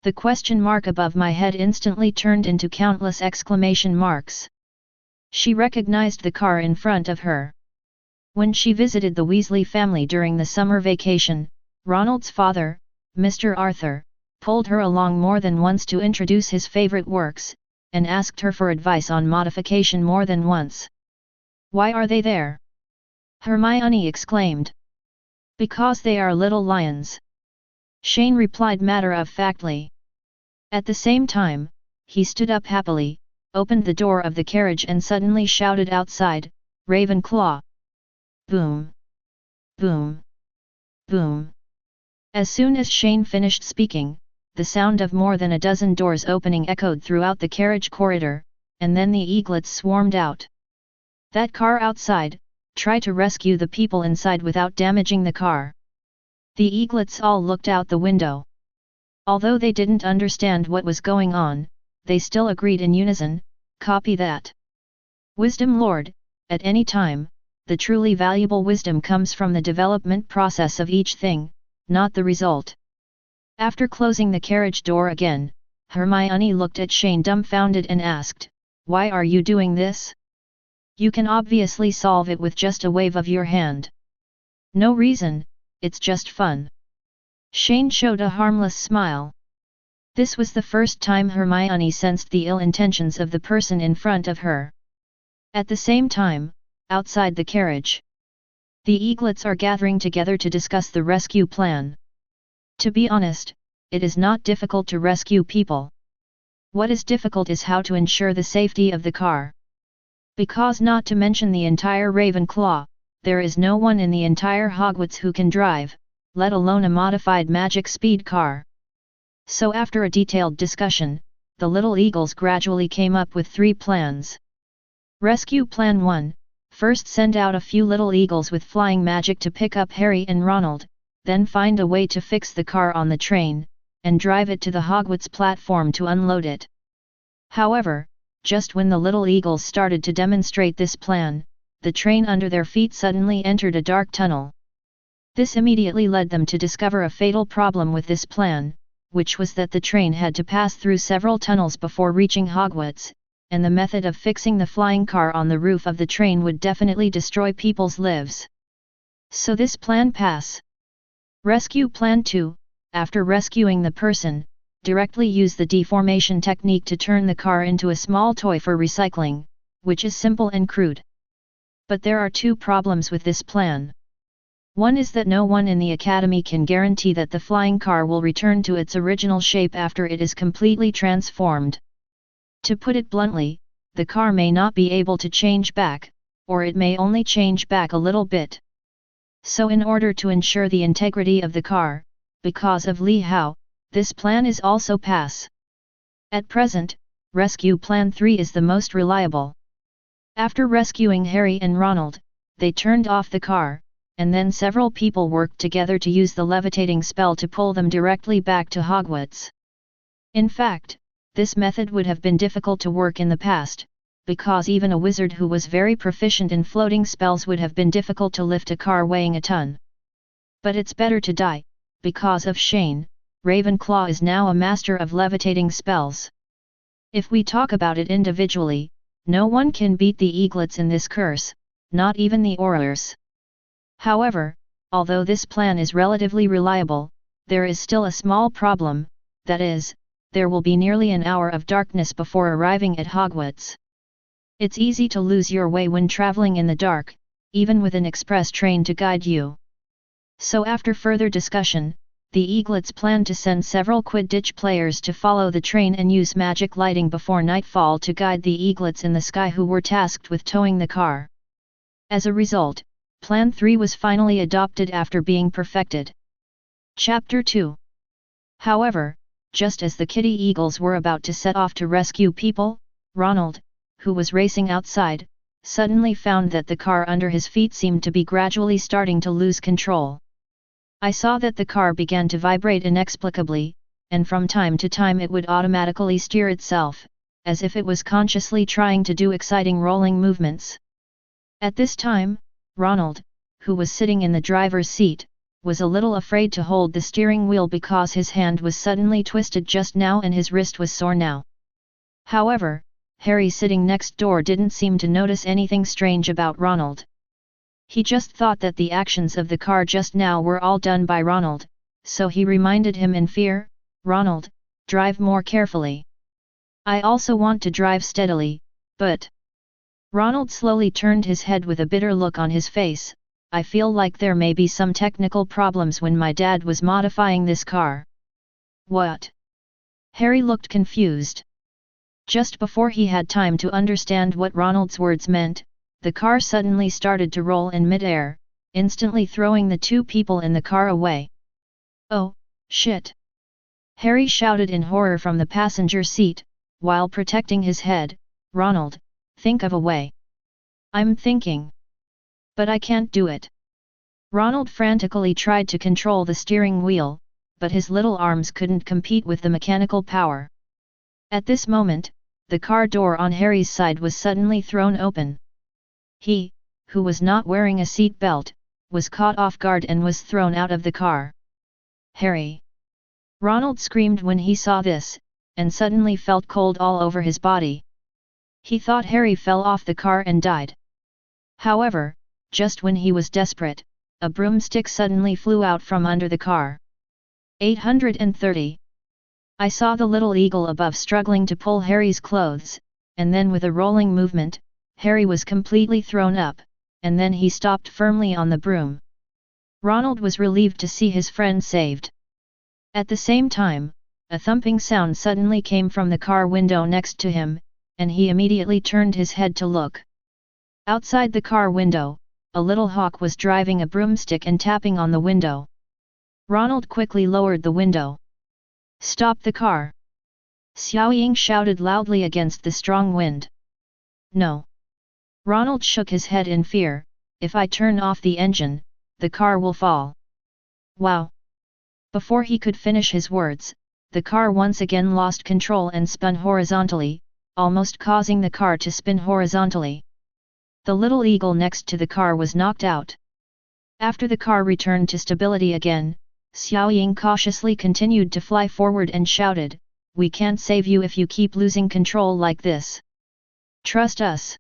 The question mark above my head instantly turned into countless exclamation marks. She recognized the car in front of her. When she visited the Weasley family during the summer vacation, Ronald's father, Mr. Arthur, pulled her along more than once to introduce his favorite works, and asked her for advice on modification more than once. "Why are they there?" Hermione exclaimed. "Because they are little lions," Shane replied matter-of-factly. At the same time, he stood up happily, opened the door of the carriage and suddenly shouted outside, "Ravenclaw!" Boom! Boom! Boom! As soon as Shane finished speaking, the sound of more than a dozen doors opening echoed throughout the carriage corridor, and then the eaglets swarmed out. "That car outside, try to rescue the people inside without damaging the car." The eaglets all looked out the window. Although they didn't understand what was going on, they still agreed in unison, "Copy that." Wisdom Lord, at any time, the truly valuable wisdom comes from the development process of each thing, not the result. After closing the carriage door again, Hermione looked at Shane dumbfounded and asked, "Why are you doing this? You can obviously solve it with just a wave of your hand." "No reason, it's just fun." Shane showed a harmless smile. This was the first time Hermione sensed the ill intentions of the person in front of her. At the same time, outside the carriage, the eaglets are gathering together to discuss the rescue plan. To be honest, it is not difficult to rescue people. What is difficult is how to ensure the safety of the car. Because not to mention the entire Ravenclaw, there is no one in the entire Hogwarts who can drive, let alone a modified magic speed car. So after a detailed discussion, the little eagles gradually came up with 3 plans. Rescue Plan 1, first send out a few little eagles with flying magic to pick up Harry and Ronald, then find a way to fix the car on the train, and drive it to the Hogwarts platform to unload it. However, just when the little eagles started to demonstrate this plan, the train under their feet suddenly entered a dark tunnel. This immediately led them to discover a fatal problem with this plan, which was that the train had to pass through several tunnels before reaching Hogwarts, and the method of fixing the flying car on the roof of the train would definitely destroy people's lives. So this plan pass. Rescue Plan 2, after rescuing the person, directly use the deformation technique to turn the car into a small toy for recycling, which is simple and crude. But there are two problems with this plan. One is that no one in the academy can guarantee that the flying car will return to its original shape after it is completely transformed. To put it bluntly, the car may not be able to change back, or it may only change back a little bit. So in order to ensure the integrity of the car, because of Li Hao, this plan is also pass. At present, Rescue Plan 3 is the most reliable. After rescuing Harry and Ronald, they turned off the car, and then several people worked together to use the levitating spell to pull them directly back to Hogwarts. In fact, this method would have been difficult to work in the past, because even a wizard who was very proficient in floating spells would have been difficult to lift a car weighing a ton. But it's better to die, because of Shane, Ravenclaw is now a master of levitating spells. If we talk about it individually, no one can beat the eaglets in this curse, not even the Aurors. However, although this plan is relatively reliable, there is still a small problem, that is, there will be nearly an hour of darkness before arriving at Hogwarts. It's easy to lose your way when traveling in the dark, even with an express train to guide you. So after further discussion, the eaglets planned to send several Quidditch players to follow the train and use magic lighting before nightfall to guide the eaglets in the sky who were tasked with towing the car. As a result, Plan 3 was finally adopted after being perfected. Chapter 2. However, just as the Kitty Eagles were about to set off to rescue people, Ronald, who was racing outside, suddenly found that the car under his feet seemed to be gradually starting to lose control. I saw that the car began to vibrate inexplicably, and from time to time it would automatically steer itself, as if it was consciously trying to do exciting rolling movements. At this time, Ronald, who was sitting in the driver's seat, was a little afraid to hold the steering wheel because his hand was suddenly twisted just now and his wrist was sore now. However, Harry sitting next door didn't seem to notice anything strange about Ronald. He just thought that the actions of the car just now were all done by Ronald, so he reminded him in fear, "Ronald, drive more carefully. I also want to drive steadily, but..." Ronald slowly turned his head with a bitter look on his face. "I feel like there may be some technical problems when my dad was modifying this car." "What?" Harry looked confused. Just before he had time to understand what Ronald's words meant, the car suddenly started to roll in mid-air, instantly throwing the two people in the car away. "Oh, shit!" Harry shouted in horror from the passenger seat, while protecting his head. "Ronald, think of a way." "I'm thinking. But I can't do it." Ronald frantically tried to control the steering wheel, but his little arms couldn't compete with the mechanical power. At this moment, the car door on Harry's side was suddenly thrown open. He, who was not wearing a seat belt, was caught off guard and was thrown out of the car. "Harry!" Ronald screamed when he saw this, and suddenly felt cold all over his body. He thought Harry fell off the car and died. However, just when he was desperate, a broomstick suddenly flew out from under the car. 830. I saw the little eagle above struggling to pull Harry's clothes, and then with a rolling movement, Harry was completely thrown up, and then he stopped firmly on the broom. Ronald was relieved to see his friend saved. At the same time, a thumping sound suddenly came from the car window next to him, and he immediately turned his head to look. Outside the car window, a little hawk was driving a broomstick and tapping on the window. Ronald quickly lowered the window. "Stop the car!" Xiao Ying shouted loudly against the strong wind. "No." Ronald shook his head in fear. "If I turn off the engine, the car will fall." "Wow!" Before he could finish his words, the car once again lost control and spun horizontally, almost causing the car to spin horizontally. The little eagle next to the car was knocked out. After the car returned to stability again, Xiao Ying cautiously continued to fly forward and shouted, "We can't save you if you keep losing control like this. Trust us.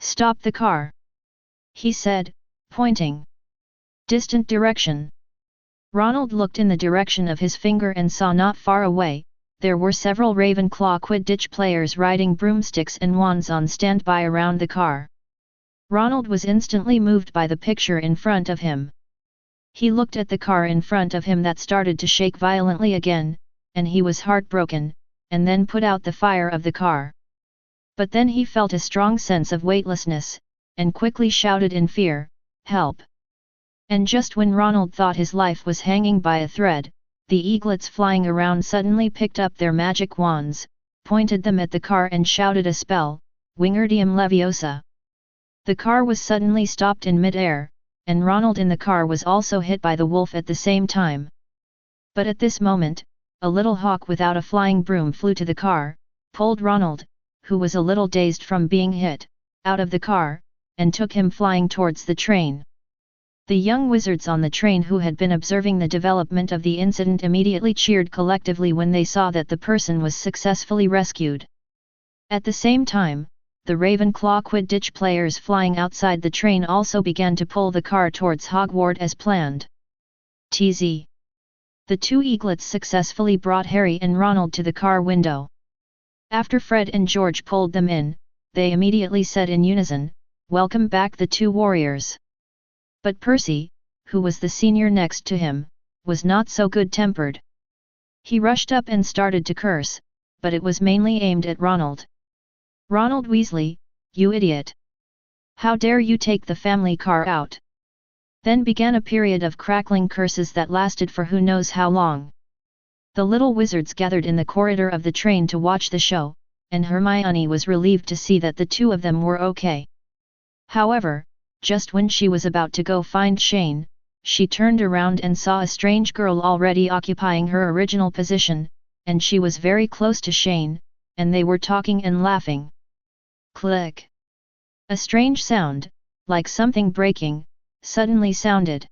Stop the car," he said, pointing. Distant direction. Ronald looked in the direction of his finger and saw not far away, there were several Ravenclaw Quidditch players riding broomsticks and wands on standby around the car. Ronald was instantly moved by the picture in front of him. He looked at the car in front of him that started to shake violently again, and he was heartbroken, and then put out the fire of the car. But then he felt a strong sense of weightlessness, and quickly shouted in fear, "Help!" And just when Ronald thought his life was hanging by a thread, the eaglets flying around suddenly picked up their magic wands, pointed them at the car and shouted a spell, Wingardium Leviosa. The car was suddenly stopped in mid-air, and Ronald in the car was also hit by the wolf at the same time. But at this moment, a little hawk without a flying broom flew to the car, pulled Ronald, who was a little dazed from being hit, out of the car, and took him flying towards the train. The young wizards on the train who had been observing the development of the incident immediately cheered collectively when they saw that the person was successfully rescued. At the same time, the Ravenclaw Quidditch players flying outside the train also began to pull the car towards Hogwarts as planned. TZ. The two eaglets successfully brought Harry and Ronald to the car window. After Fred and George pulled them in, they immediately said in unison, "Welcome back the two warriors." But Percy, who was the senior next to him, was not so good-tempered. He rushed up and started to curse, but it was mainly aimed at Ronald. "Ronald Weasley, you idiot! How dare you take the family car out?" Then began a period of crackling curses that lasted for who knows how long. The little wizards gathered in the corridor of the train to watch the show, and Hermione was relieved to see that the two of them were okay. However, just when she was about to go find Shane, she turned around and saw a strange girl already occupying her original position, and she was very close to Shane, and they were talking and laughing. Click! A strange sound, like something breaking, suddenly sounded.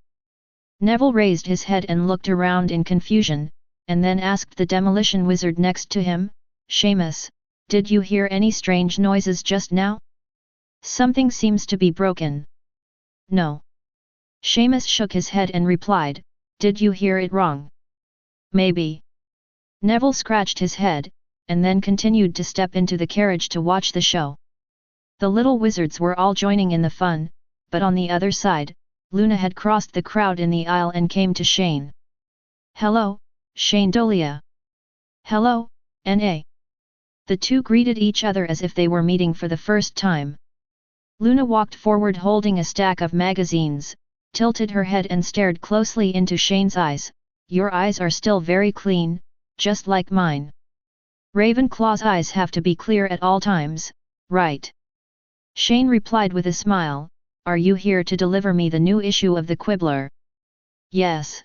Neville raised his head and looked around in confusion, and then asked the demolition wizard next to him, "Seamus, did you hear any strange noises just now? Something seems to be broken." "No." Seamus shook his head and replied, "Did you hear it wrong?" "Maybe." Neville scratched his head, and then continued to step into the carriage to watch the show. The little wizards were all joining in the fun, but on the other side, Luna had crossed the crowd in the aisle and came to Shane. "Hello, Shane Dolea." "Hello, N.A." The two greeted each other as if they were meeting for the first time. Luna walked forward holding a stack of magazines, tilted her head and stared closely into Shane's eyes. "Your eyes are still very clean, just like mine. Ravenclaw's eyes have to be clear at all times, right?" Shane replied with a smile, "Are you here to deliver me the new issue of the Quibbler?" "Yes."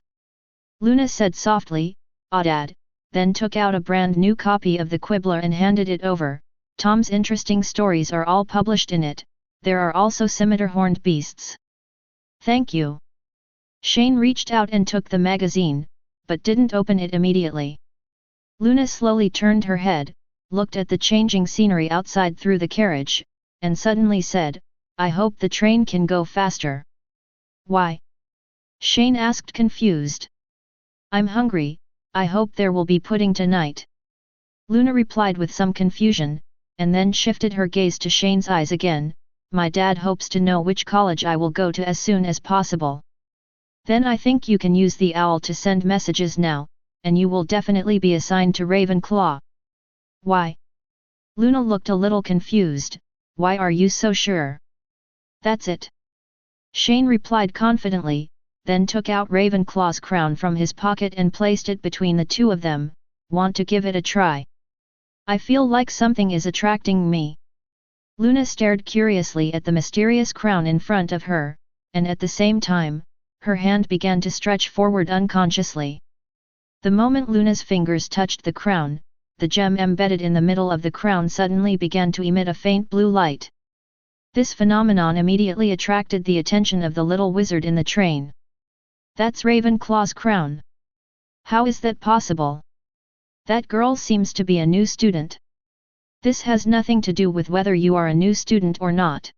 Luna said softly, "Audad," then took out a brand new copy of the Quibbler and handed it over. "Tom's interesting stories are all published in it. There are also scimitar-horned beasts." "Thank you." Shane reached out and took the magazine, but didn't open it immediately. Luna slowly turned her head, looked at the changing scenery outside through the carriage, and suddenly said, "I hope the train can go faster." "Why?" Shane asked confused. "I'm hungry, I hope there will be pudding tonight." Luna replied with some confusion, and then shifted her gaze to Shane's eyes again. "My dad hopes to know which college I will go to as soon as possible. Then I think you can use the owl to send messages now, and you will definitely be assigned to Ravenclaw." "Why?" Luna looked a little confused. "Why are you so sure?" "That's it." Shane replied confidently, then took out Ravenclaw's crown from his pocket and placed it between the two of them. "Want to give it a try? I feel like something is attracting me." Luna stared curiously at the mysterious crown in front of her, and at the same time, her hand began to stretch forward unconsciously. The moment Luna's fingers touched the crown, the gem embedded in the middle of the crown suddenly began to emit a faint blue light. This phenomenon immediately attracted the attention of the little wizard in the train. That's Ravenclaw's crown. How is that possible? That girl seems to be a new student. This has nothing to do with whether you are a new student or not.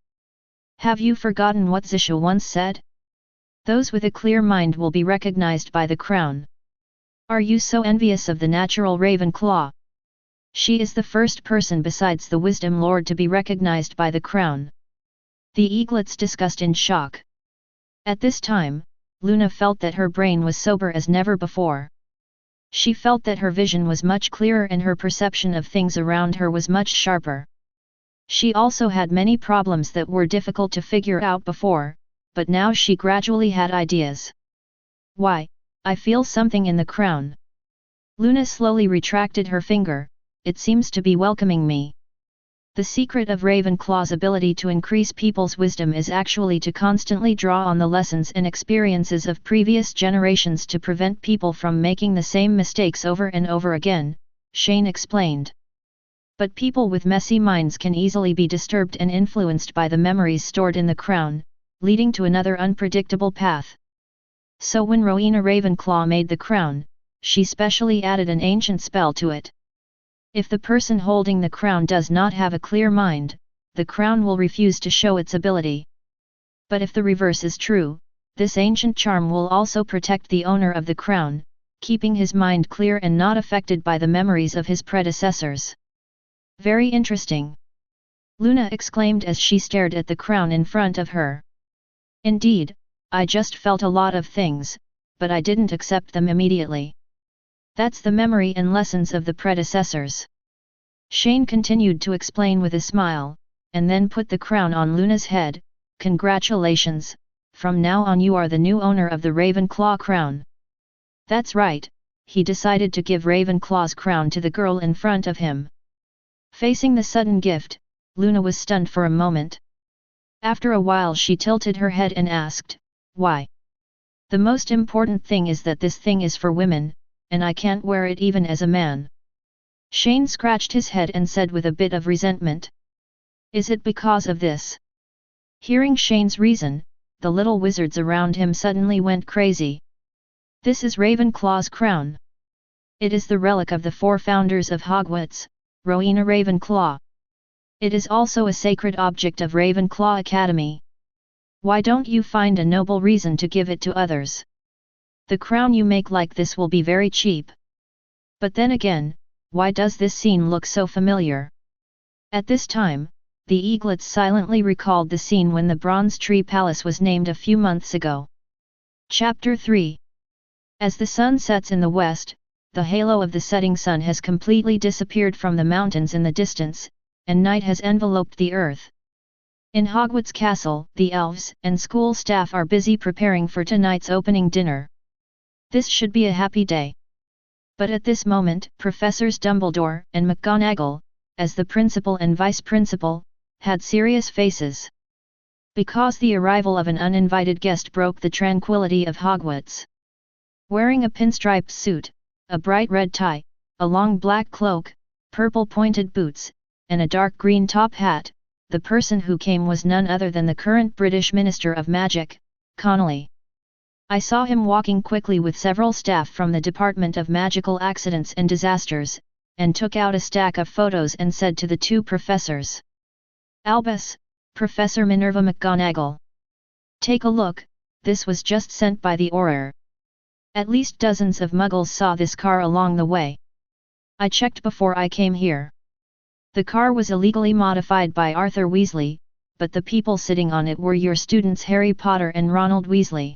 Have you forgotten what Zisha once said? Those with a clear mind will be recognized by the crown. Are you so envious of the natural Ravenclaw? She is the first person besides the Wisdom Lord to be recognized by the crown. The eaglets discussed in shock. At this time, Luna felt that her brain was sober as never before. She felt that her vision was much clearer and her perception of things around her was much sharper. She also had many problems that were difficult to figure out before, but now she gradually had ideas. Why, I feel something in the crown. Luna slowly retracted her finger, it seems to be welcoming me. The secret of Ravenclaw's ability to increase people's wisdom is actually to constantly draw on the lessons and experiences of previous generations to prevent people from making the same mistakes over and over again, Shane explained. But people with messy minds can easily be disturbed and influenced by the memories stored in the crown, leading to another unpredictable path. So when Rowena Ravenclaw made the crown, she specially added an ancient spell to it. If the person holding the crown does not have a clear mind, the crown will refuse to show its ability. But if the reverse is true, this ancient charm will also protect the owner of the crown, keeping his mind clear and not affected by the memories of his predecessors. Very interesting! Luna exclaimed as she stared at the crown in front of her. Indeed, I just felt a lot of things, but I didn't accept them immediately. That's the memory and lessons of the predecessors. Shane continued to explain with a smile, and then put the crown on Luna's head. Congratulations, from now on you are the new owner of the Ravenclaw crown. That's right, he decided to give Ravenclaw's crown to the girl in front of him. Facing the sudden gift, Luna was stunned for a moment. After a while she tilted her head and asked, why? The most important thing is that this thing is for women, and I can't wear it even as a man. Shane scratched his head and said with a bit of resentment. Is it because of this? Hearing Shane's reason, the little wizards around him suddenly went crazy. This is Ravenclaw's crown. It is the relic of the four founders of Hogwarts, Rowena Ravenclaw. It is also a sacred object of Ravenclaw Academy. Why don't you find a noble reason to give it to others? The crown you make like this will be very cheap. But then again, why does this scene look so familiar? At this time, the eaglets silently recalled the scene when the Bronze Tree Palace was named a few months ago. Chapter 3. As the sun sets in the west, the halo of the setting sun has completely disappeared from the mountains in the distance, and night has enveloped the earth. In Hogwarts Castle, the elves and school staff are busy preparing for tonight's opening dinner. This should be a happy day. But at this moment, Professors Dumbledore and McGonagall, as the principal and vice-principal, had serious faces. Because the arrival of an uninvited guest broke the tranquility of Hogwarts. Wearing a pinstriped suit, a bright red tie, a long black cloak, purple pointed boots, and a dark green top hat, the person who came was none other than the current British Minister of Magic, Connolly. I saw him walking quickly with several staff from the Department of Magical Accidents and Disasters, and took out a stack of photos and said to the two professors. Albus, Professor Minerva McGonagall. Take a look, this was just sent by the Auror. At least dozens of muggles saw this car along the way. I checked before I came here. The car was illegally modified by Arthur Weasley, but the people sitting on it were your students Harry Potter and Ronald Weasley.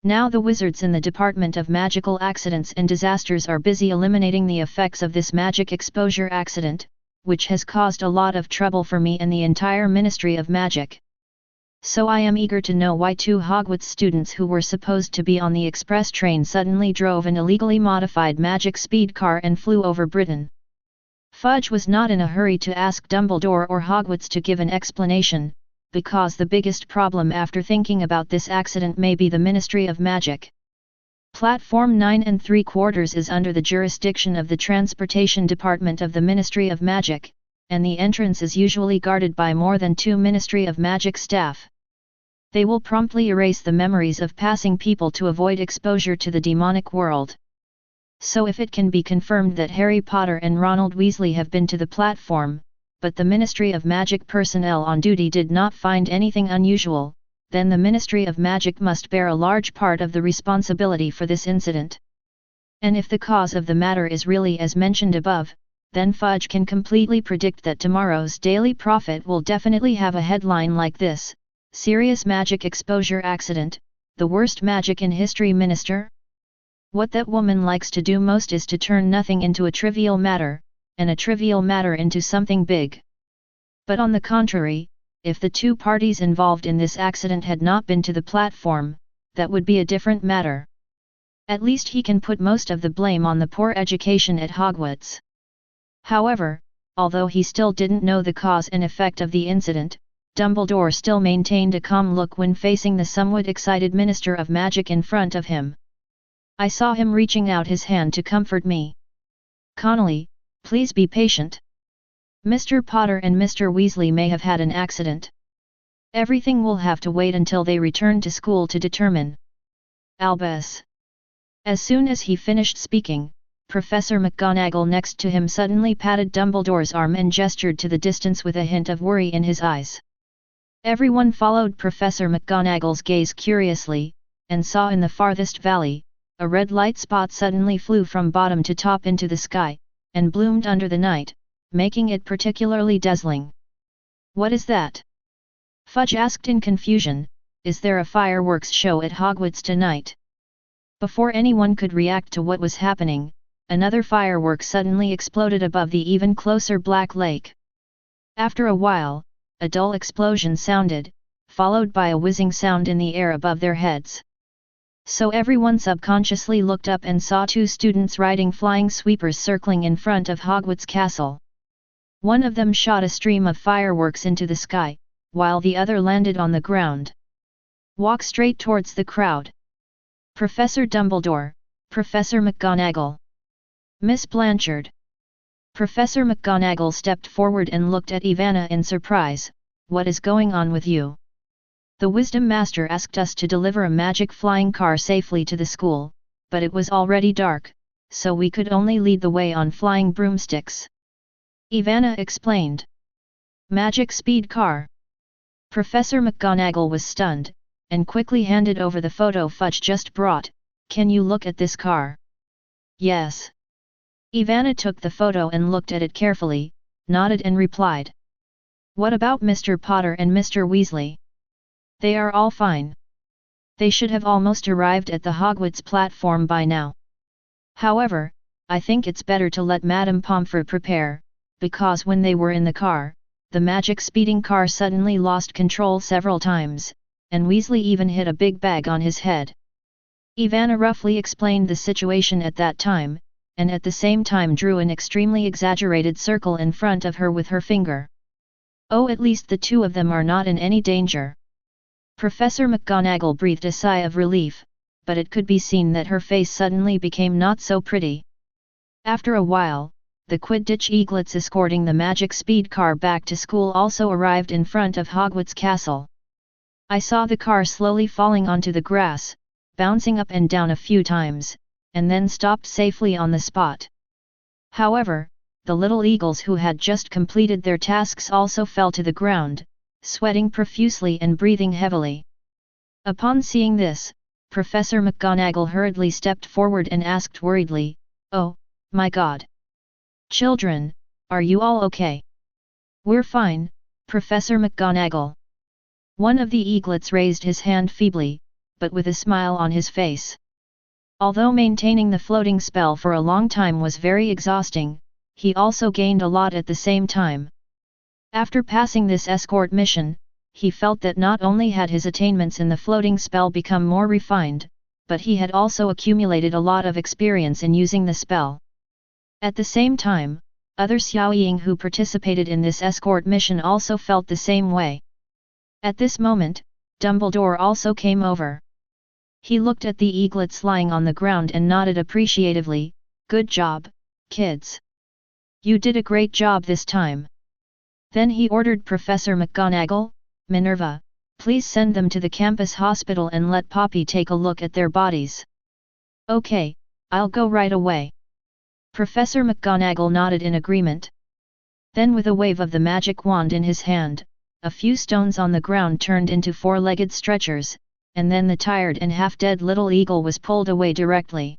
Now the wizards in the Department of Magical Accidents and Disasters are busy eliminating the effects of this magic exposure accident, which has caused a lot of trouble for me and the entire Ministry of Magic. So I am eager to know why two Hogwarts students who were supposed to be on the express train suddenly drove an illegally modified magic speed car and flew over Britain. Fudge was not in a hurry to ask Dumbledore or Hogwarts to give an explanation, because the biggest problem after thinking about this accident may be the Ministry of Magic. Platform 9 3/4 is under the jurisdiction of the Transportation Department of the Ministry of Magic, and the entrance is usually guarded by more than 2 Ministry of Magic staff. They will promptly erase the memories of passing people to avoid exposure to the demonic world. So if it can be confirmed that Harry Potter and Ronald Weasley have been to the platform, but the Ministry of Magic personnel on duty did not find anything unusual, then the Ministry of Magic must bear a large part of the responsibility for this incident. And if the cause of the matter is really as mentioned above, then Fudge can completely predict that tomorrow's Daily Prophet will definitely have a headline like this: Serious Magic Exposure Accident, the Worst Magic in History Minister? What that woman likes to do most is to turn nothing into a trivial matter, and a trivial matter into something big. But on the contrary, if the 2 parties involved in this accident had not been to the platform, that would be a different matter. At least he can put most of the blame on the poor education at Hogwarts. However, although he still didn't know the cause and effect of the incident, Dumbledore still maintained a calm look when facing the somewhat excited Minister of Magic in front of him. I saw him reaching out his hand to comfort me. "Connolly, please be patient. Mr. Potter and Mr. Weasley may have had an accident. Everything will have to wait until they return to school to determine." Albus. As soon as he finished speaking, Professor McGonagall next to him suddenly patted Dumbledore's arm and gestured to the distance with a hint of worry in his eyes. Everyone followed Professor McGonagall's gaze curiously, and saw in the farthest valley, a red light spot suddenly flew from bottom to top into the sky, and bloomed under the night, making it particularly dazzling. "What is that?" Fudge asked in confusion. "Is there a fireworks show at Hogwarts tonight?" Before anyone could react to what was happening, another firework suddenly exploded above the even closer Black Lake. After a while, a dull explosion sounded, followed by a whizzing sound in the air above their heads. So everyone subconsciously looked up and saw 2 students riding flying sweepers circling in front of Hogwarts Castle. One of them shot a stream of fireworks into the sky, while the other landed on the ground. "Walk straight towards the crowd. Professor Dumbledore, Professor McGonagall. Miss Blanchard." Professor McGonagall stepped forward and looked at Ivana in surprise. "What is going on with you? The Wisdom Master asked us to deliver a magic flying car safely to the school, but it was already dark, so we could only lead the way on flying broomsticks." Ivana explained. "Magic speed car?" Professor McGonagall was stunned, and quickly handed over the photo Fudge just brought. "Can you look at this car?" "Yes." Ivana took the photo and looked at it carefully, nodded and replied. "What about Mr. Potter and Mr. Weasley?" "They are all fine. They should have almost arrived at the Hogwarts platform by now. However, I think it's better to let Madame Pomfrey prepare, because when they were in the car, the magic speeding car suddenly lost control several times, and Weasley even hit a big bag on his head." Ivana roughly explained the situation at that time, and at the same time drew an extremely exaggerated circle in front of her with her finger. "Oh, at least the 2 of them are not in any danger." Professor McGonagall breathed a sigh of relief, but it could be seen that her face suddenly became not so pretty. After a while, the Quidditch eaglets escorting the magic speed car back to school also arrived in front of Hogwarts Castle. I saw the car slowly falling onto the grass, bouncing up and down a few times, and then stopped safely on the spot. However, the little eagles who had just completed their tasks also fell to the ground, sweating profusely and breathing heavily. Upon seeing this, Professor McGonagall hurriedly stepped forward and asked worriedly, "Oh, my God! Children, are you all okay?" "We're fine, Professor McGonagall." One of the eaglets raised his hand feebly, but with a smile on his face. Although maintaining the floating spell for a long time was very exhausting, he also gained a lot at the same time. After passing this escort mission, he felt that not only had his attainments in the floating spell become more refined, but he had also accumulated a lot of experience in using the spell. At the same time, other Xiaoying who participated in this escort mission also felt the same way. At this moment, Dumbledore also came over. He looked at the eaglets lying on the ground and nodded appreciatively. "Good job, kids. You did a great job this time. Then he ordered Professor McGonagall, Minerva, please send them to the campus hospital and let Poppy take a look at their bodies. Okay, I'll go right away. Professor McGonagall nodded in agreement. Then with a wave of the magic wand in his hand, a few stones on the ground turned into four-legged stretchers, and then the tired and half-dead little eagle was pulled away directly.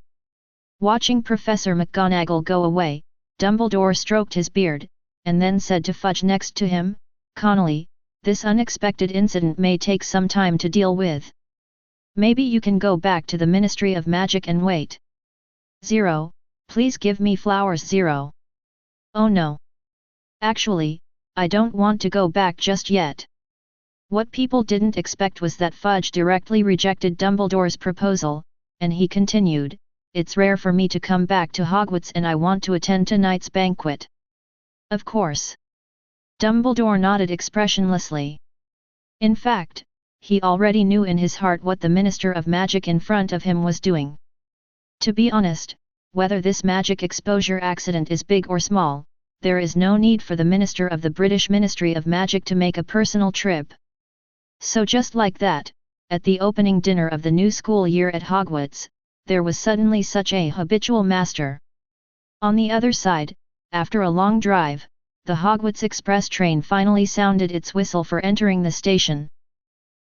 Watching Professor McGonagall go away, Dumbledore stroked his beard, and then said to Fudge next to him, Connolly, this unexpected incident may take some time to deal with. Maybe you can go back to the Ministry of Magic and wait. 0, please give me flowers 0. Oh no. Actually, I don't want to go back just yet. What people didn't expect was that Fudge directly rejected Dumbledore's proposal, and he continued, it's rare for me to come back to Hogwarts and I want to attend tonight's banquet. Of course. Dumbledore nodded expressionlessly. In fact, he already knew in his heart what the Minister of Magic in front of him was doing. To be honest, whether this magic exposure accident is big or small, there is no need for the Minister of the British Ministry of Magic to make a personal trip. So just like that, at the opening dinner of the new school year at Hogwarts, there was suddenly such a habitual master. On the other side, after a long drive, the Hogwarts Express train finally sounded its whistle for entering the station.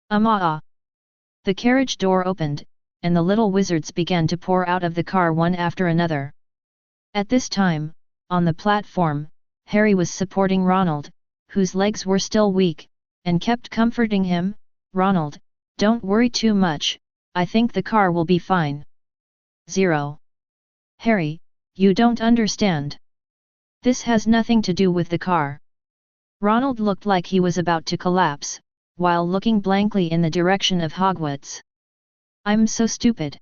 The carriage door opened, and the little wizards began to pour out of the car one after another. At this time, on the platform, Harry was supporting Ronald, whose legs were still weak, and kept comforting him, Ronald, don't worry too much, I think the car will be fine. 0. Harry, you don't understand. This has nothing to do with the car. Ronald looked like he was about to collapse, while looking blankly in the direction of Hogwarts. I'm so stupid.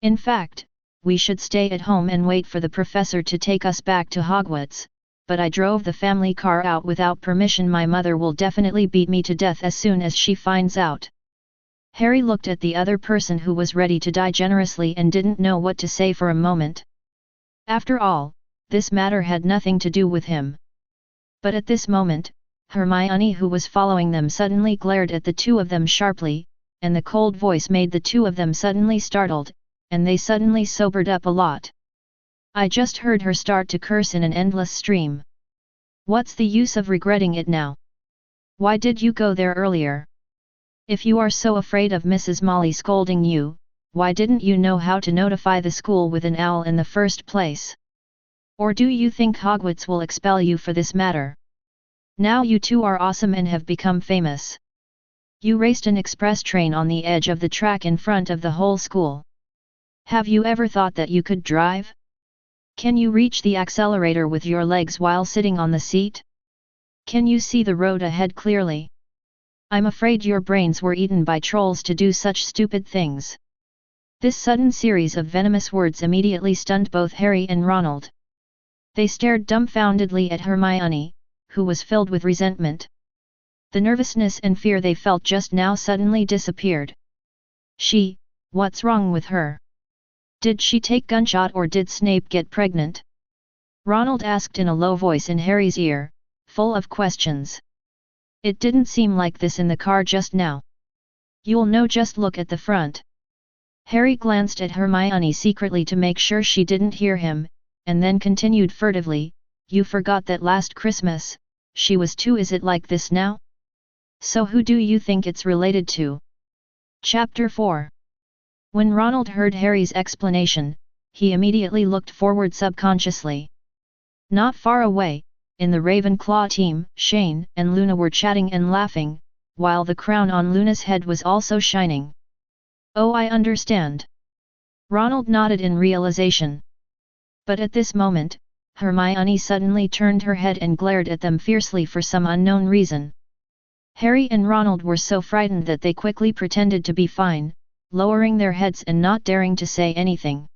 In fact, we should stay at home and wait for the professor to take us back to Hogwarts, but I drove the family car out without permission. My mother will definitely beat me to death as soon as she finds out. Harry looked at the other person who was ready to die generously and didn't know what to say for a moment. After all, this matter had nothing to do with him. But at this moment, Hermione, who was following them, suddenly glared at the two of them sharply, and the cold voice made the two of them suddenly startled, and they suddenly sobered up a lot. I just heard her start to curse in an endless stream. What's the use of regretting it now? Why did you go there earlier? If you are so afraid of Mrs. Molly scolding you, why didn't you know how to notify the school with an owl in the first place? Or do you think Hogwarts will expel you for this matter? Now you two are awesome and have become famous. You raced an express train on the edge of the track in front of the whole school. Have you ever thought that you could drive? Can you reach the accelerator with your legs while sitting on the seat? Can you see the road ahead clearly? I'm afraid your brains were eaten by trolls to do such stupid things. This sudden series of venomous words immediately stunned both Harry and Ronald. They stared dumbfoundedly at Hermione, who was filled with resentment. The nervousness and fear they felt just now suddenly disappeared. What's wrong with her? Did she take gunshot or did Snape get pregnant? Ronald asked in a low voice in Harry's ear, full of questions. It didn't seem like this in the car just now. You'll know, just look at the front. Harry glanced at Hermione secretly to make sure she didn't hear him, and then continued furtively, you forgot that last Christmas, she was 2. Is it like this now? So who do you think it's related to? Chapter 4. When Ronald heard Harry's explanation, he immediately looked forward subconsciously. Not far away, in the Ravenclaw team, Shane and Luna were chatting and laughing, while the crown on Luna's head was also shining. Oh, I understand. Ronald nodded in realization. But at this moment, Hermione suddenly turned her head and glared at them fiercely for some unknown reason. Harry and Ronald were so frightened that they quickly pretended to be fine, lowering their heads and not daring to say anything.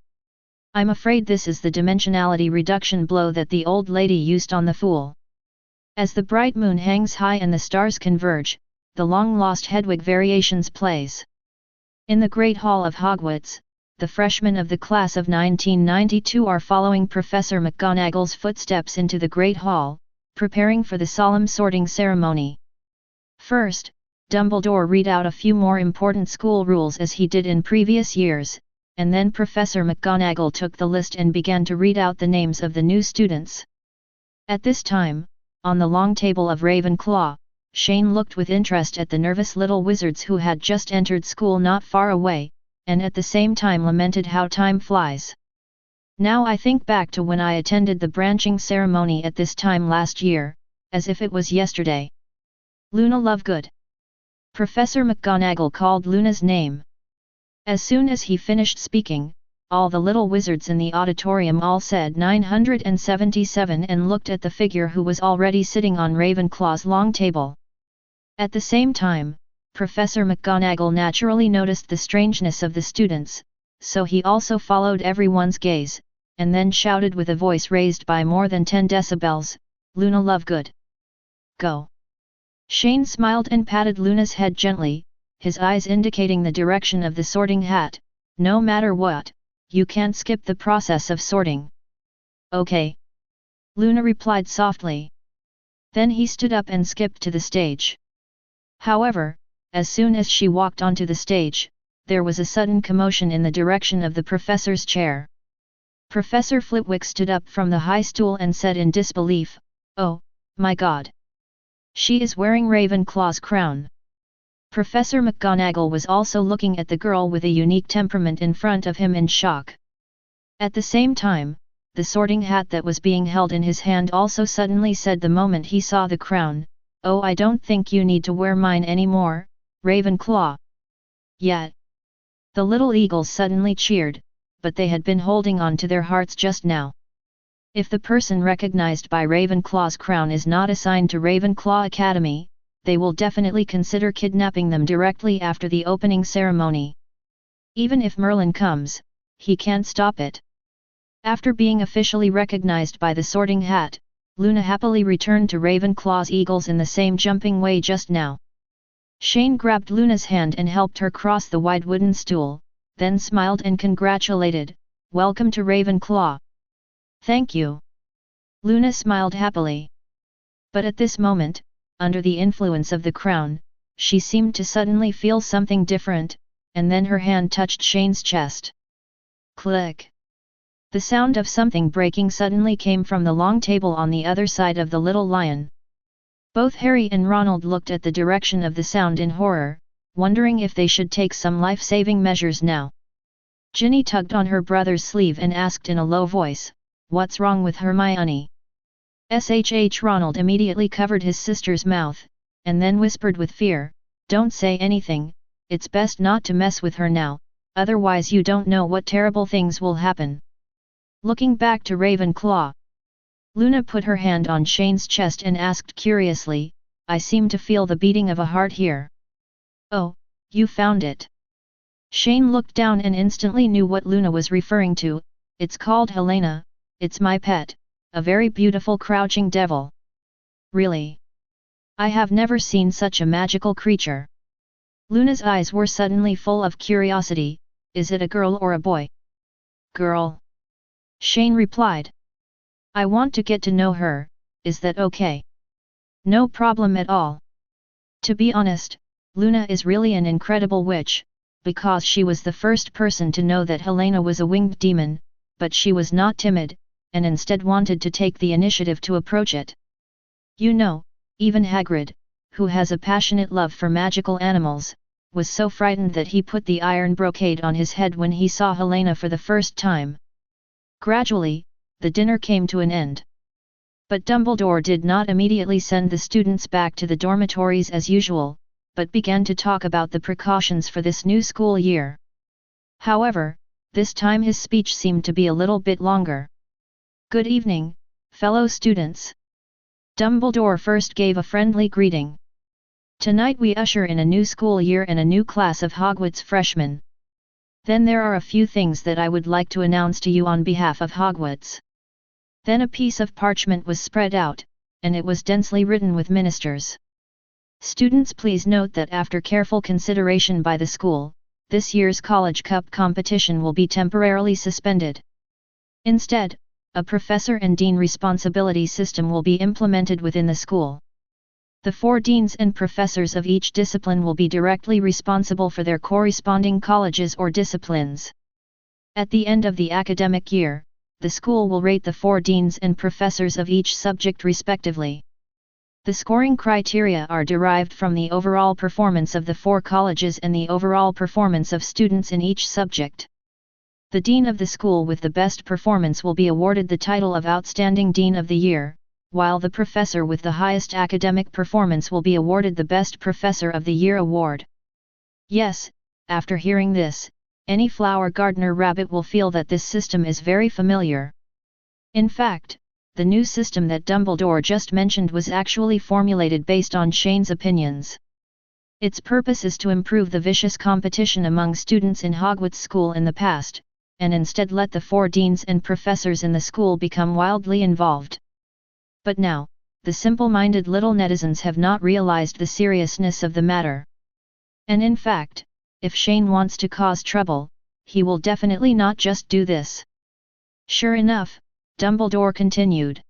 I'm afraid this is the dimensionality reduction blow that the old lady used on the fool. As the bright moon hangs high and the stars converge, the long-lost Hedwig Variations plays. In the Great Hall of Hogwarts, the freshmen of the class of 1992 are following Professor McGonagall's footsteps into the Great Hall, preparing for the solemn sorting ceremony. First, Dumbledore read out a few more important school rules as he did in previous years, and then Professor McGonagall took the list and began to read out the names of the new students. At this time, on the long table of Ravenclaw, Shane looked with interest at the nervous little wizards who had just entered school not far away, and at the same time lamented how time flies. Now I think back to when I attended the branching ceremony at this time last year, as if it was yesterday. Luna Lovegood. Professor McGonagall called Luna's name. As soon as he finished speaking, all the little wizards in the auditorium all said 977 and looked at the figure who was already sitting on Ravenclaw's long table. At the same time, Professor McGonagall naturally noticed the strangeness of the students, so he also followed everyone's gaze, and then shouted with a voice raised by more than 10 decibels, "Luna Lovegood! Go!" Shane smiled and patted Luna's head gently, his eyes indicating the direction of the sorting hat. "No matter what, you can't skip the process of sorting." "Okay," Luna replied softly. Then he stood up and skipped to the stage. However, as soon as she walked onto the stage, there was a sudden commotion in the direction of the professor's chair. Professor Flitwick stood up from the high stool and said in disbelief, "Oh, my God! She is wearing Ravenclaw's crown." Professor McGonagall was also looking at the girl with a unique temperament in front of him in shock. At the same time, the sorting hat that was being held in his hand also suddenly said the moment he saw the crown, "Oh, I don't think you need to wear mine anymore, Ravenclaw." Yet, the little eagles suddenly cheered, but they had been holding on to their hearts just now. If the person recognized by Ravenclaw's crown is not assigned to Ravenclaw Academy, they will definitely consider kidnapping them directly after the opening ceremony. Even if Merlin comes, he can't stop it. After being officially recognized by the sorting hat, Luna happily returned to Ravenclaw's eagles in the same jumping way just now. Shane grabbed Luna's hand and helped her cross the wide wooden stool, then smiled and congratulated, "Welcome to Ravenclaw." "Thank you." Luna smiled happily. But at this moment, under the influence of the crown, she seemed to suddenly feel something different, and then her hand touched Shane's chest. Click! The sound of something breaking suddenly came from the long table on the other side of the little lion. Both Harry and Ronald looked at the direction of the sound in horror, wondering if they should take some life-saving measures now. Ginny tugged on her brother's sleeve and asked in a low voice, "What's wrong with Hermione?" Ronald immediately covered his sister's mouth, and then whispered with fear, "Don't say anything, it's best not to mess with her now, otherwise you don't know what terrible things will happen." Looking back to Ravenclaw, Luna put her hand on Shane's chest and asked curiously, "I seem to feel the beating of a heart here." "Oh, you found it." Shane looked down and instantly knew what Luna was referring to. "It's called Helena, it's my pet, a very beautiful crouching devil." "Really? I have never seen such a magical creature." Luna's eyes were suddenly full of curiosity. "Is it a girl or a boy?" "Girl," Shane replied. "I want to get to know her, is that okay?" "No problem at all." To be honest, Luna is really an incredible witch, because she was the first person to know that Helena was a winged demon, but she was not timid, and instead wanted to take the initiative to approach it. You know, even Hagrid, who has a passionate love for magical animals, was so frightened that he put the iron brocade on his head when he saw Helena for the first time. Gradually, the dinner came to an end. But Dumbledore did not immediately send the students back to the dormitories as usual, but began to talk about the precautions for this new school year. However, this time his speech seemed to be a little bit longer. "Good evening, fellow students." Dumbledore first gave a friendly greeting. "Tonight we usher in a new school year and a new class of Hogwarts freshmen. Then there are a few things that I would like to announce to you on behalf of Hogwarts." Then a piece of parchment was spread out, and it was densely written with ministers. "Students, please note that after careful consideration by the school, this year's College Cup competition will be temporarily suspended. Instead, a professor and dean responsibility system will be implemented within the school. The 4 deans and professors of each discipline will be directly responsible for their corresponding colleges or disciplines. At the end of the academic year, the school will rate the 4 deans and professors of each subject respectively. The scoring criteria are derived from the overall performance of the 4 colleges and the overall performance of students in each subject. The dean of the school with the best performance will be awarded the title of Outstanding Dean of the Year, while the professor with the highest academic performance will be awarded the Best Professor of the Year award. Yes, after hearing this, any flower gardener rabbit will feel that this system is very familiar. In fact, the new system that Dumbledore just mentioned was actually formulated based on Shane's opinions. Its purpose is to improve the vicious competition among students in Hogwarts School in the past, and instead let the 4 deans and professors in the school become wildly involved. But now, the simple-minded little netizens have not realized the seriousness of the matter. And in fact, if Shane wants to cause trouble, he will definitely not just do this. Sure enough, Dumbledore continued.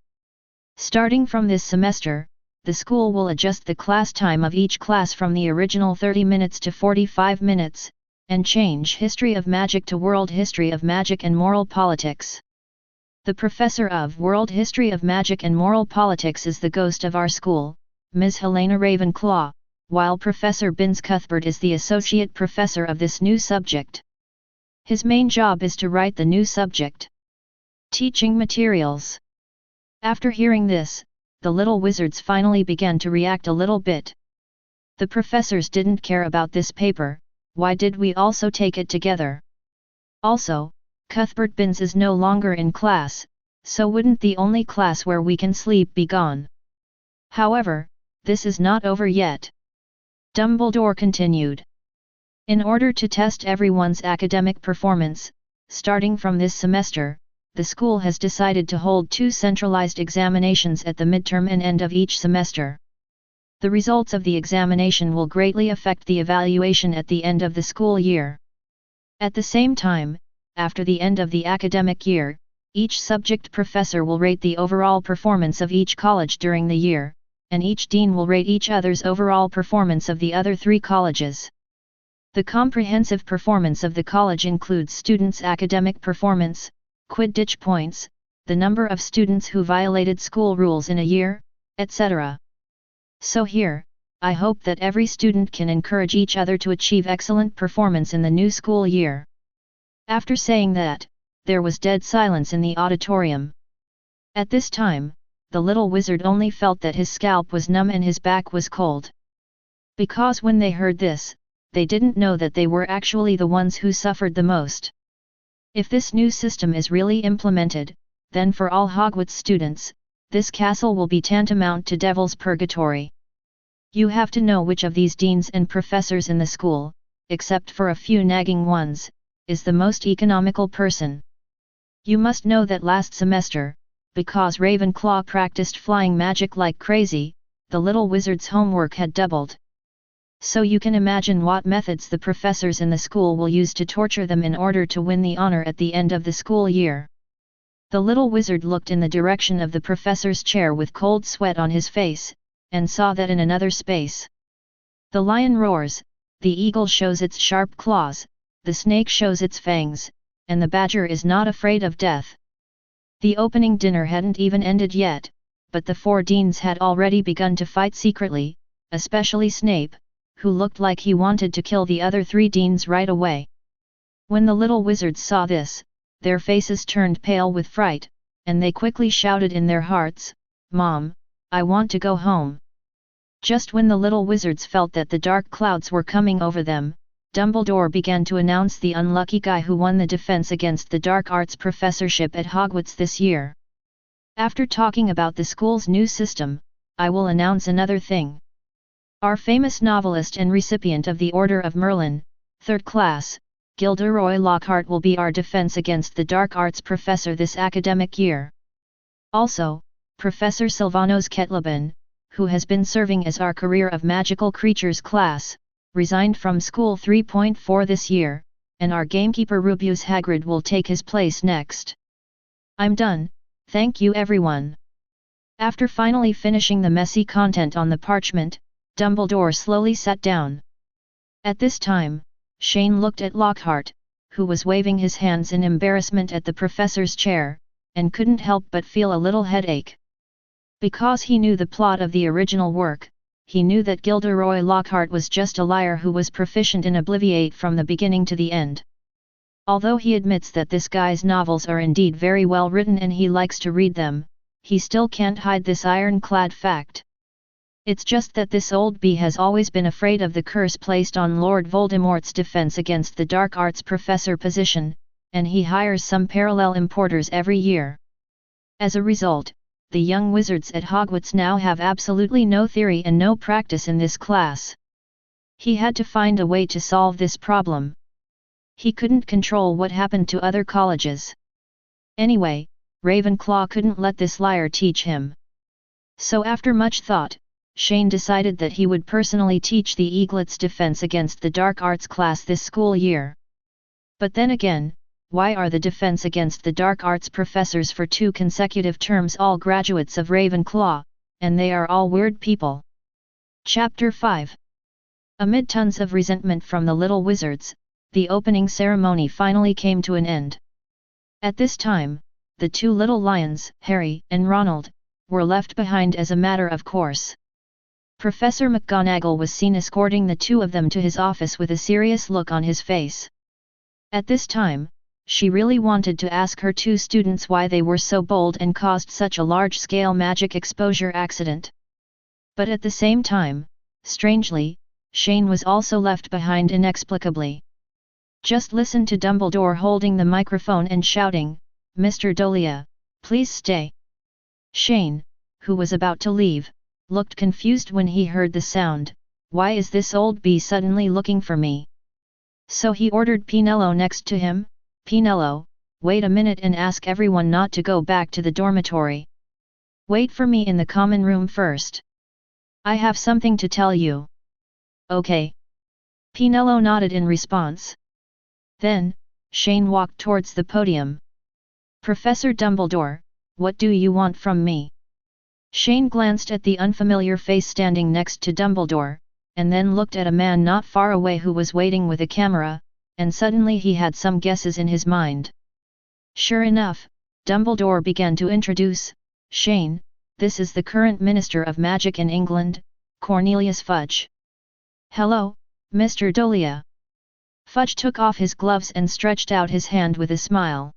Starting from this semester, the school will adjust the class time of each class from the original 30 minutes to 45 minutes, and change History of Magic to World History of Magic and Moral Politics. The professor of World History of Magic and Moral Politics is the ghost of our school, Ms. Helena Ravenclaw, while Professor Binns Cuthbert is the associate professor of this new subject. His main job is to write the new subject teaching materials. After hearing this, the little wizards finally began to react a little bit. The professors didn't care about this paper, why did we also take it together? Also, Cuthbert Binns is no longer in class, so wouldn't the only class where we can sleep be gone? However, this is not over yet. Dumbledore continued. In order to test everyone's academic performance, starting from this semester, the school has decided to hold 2 centralized examinations at the midterm and end of each semester. The results of the examination will greatly affect the evaluation at the end of the school year. At the same time, after the end of the academic year, each subject professor will rate the overall performance of each college during the year, and each dean will rate each other's overall performance of the other 3 colleges. The comprehensive performance of the college includes students' academic performance, Quidditch points, the number of students who violated school rules in a year, etc. So here, I hope that every student can encourage each other to achieve excellent performance in the new school year. After saying that, there was dead silence in the auditorium. At this time, the little wizard only felt that his scalp was numb and his back was cold. Because when they heard this, they didn't know that they were actually the ones who suffered the most. If this new system is really implemented, then for all Hogwarts students, this castle will be tantamount to Devil's Purgatory. You have to know which of these deans and professors in the school, except for a few nagging ones, is the most economical person. You must know that last semester, because Ravenclaw practiced flying magic like crazy, the little wizard's homework had doubled. So you can imagine what methods the professors in the school will use to torture them in order to win the honor at the end of the school year. The little wizard looked in the direction of the professor's chair with cold sweat on his face, and saw that in another space. The lion roars, the eagle shows its sharp claws, the snake shows its fangs, and the badger is not afraid of death. The opening dinner hadn't even ended yet, but the 4 deans had already begun to fight secretly, especially Snape, who looked like he wanted to kill the other 3 deans right away. When the little wizards saw this, their faces turned pale with fright, and they quickly shouted in their hearts, "Mom, I want to go home." Just when the little wizards felt that the dark clouds were coming over them, Dumbledore began to announce the unlucky guy who won the defense against the dark arts professorship at Hogwarts this year. After talking about the school's new system, I will announce another thing. Our famous novelist and recipient of the Order of Merlin, 3rd class, Gilderoy Lockhart will be our defense against the dark arts professor this academic year. Also, Professor Silvanos Ketlaban, who has been serving as our Career of Magical Creatures class, resigned from School 3.4 this year, and our gamekeeper Rubius Hagrid will take his place next. I'm done, Thank you everyone. After finally finishing the messy content on the parchment, Dumbledore slowly sat down. At this time, Shane looked at Lockhart, who was waving his hands in embarrassment at the professor's chair, and couldn't help but feel a little headache. Because he knew the plot of the original work, he knew that Gilderoy Lockhart was just a liar who was proficient in Obliviate from the beginning to the end. Although he admits that this guy's novels are indeed very well written and he likes to read them, he still can't hide this ironclad fact. It's just that this old bee has always been afraid of the curse placed on Lord Voldemort's defense against the dark arts professor position, and he hires some parallel importers every year. As a result, the young wizards at Hogwarts now have absolutely no theory and no practice in this class. He had to find a way to solve this problem. He couldn't control what happened to other colleges. Anyway, Ravenclaw couldn't let this liar teach him. So after much thought, Shane decided that he would personally teach the Eaglets' defense against the dark arts class this school year. But then again, why are the defense against the dark arts professors for 2 consecutive terms all graduates of Ravenclaw, and they are all weird people? Chapter 5. Amid tons of resentment from the little wizards, the opening ceremony finally came to an end. At this time, the 2 little lions, Harry and Ronald, were left behind as a matter of course. Professor McGonagall was seen escorting the 2 of them to his office with a serious look on his face. At this time, she really wanted to ask her 2 students why they were so bold and caused such a large-scale magic exposure accident. But at the same time, strangely, Shane was also left behind inexplicably. Just listen to Dumbledore holding the microphone and shouting, "Mr. Dolea, please stay." Shane, who was about to leave, looked confused when he heard the sound. Why is this old bee suddenly looking for me? So he ordered Pinello next to him, "Pinello, wait a minute and ask everyone not to go back to the dormitory. Wait for me in the common room first. I have something to tell you." "Okay." Pinello nodded in response. Then, Shane walked towards the podium. "Professor Dumbledore, what do you want from me?" Shane glanced at the unfamiliar face standing next to Dumbledore, and then looked at a man not far away who was waiting with a camera, and suddenly he had some guesses in his mind. Sure enough, Dumbledore began to introduce, "Shane, this is the current Minister of Magic in England, Cornelius Fudge." "Hello, Mr. Dolea." Fudge took off his gloves and stretched out his hand with a smile.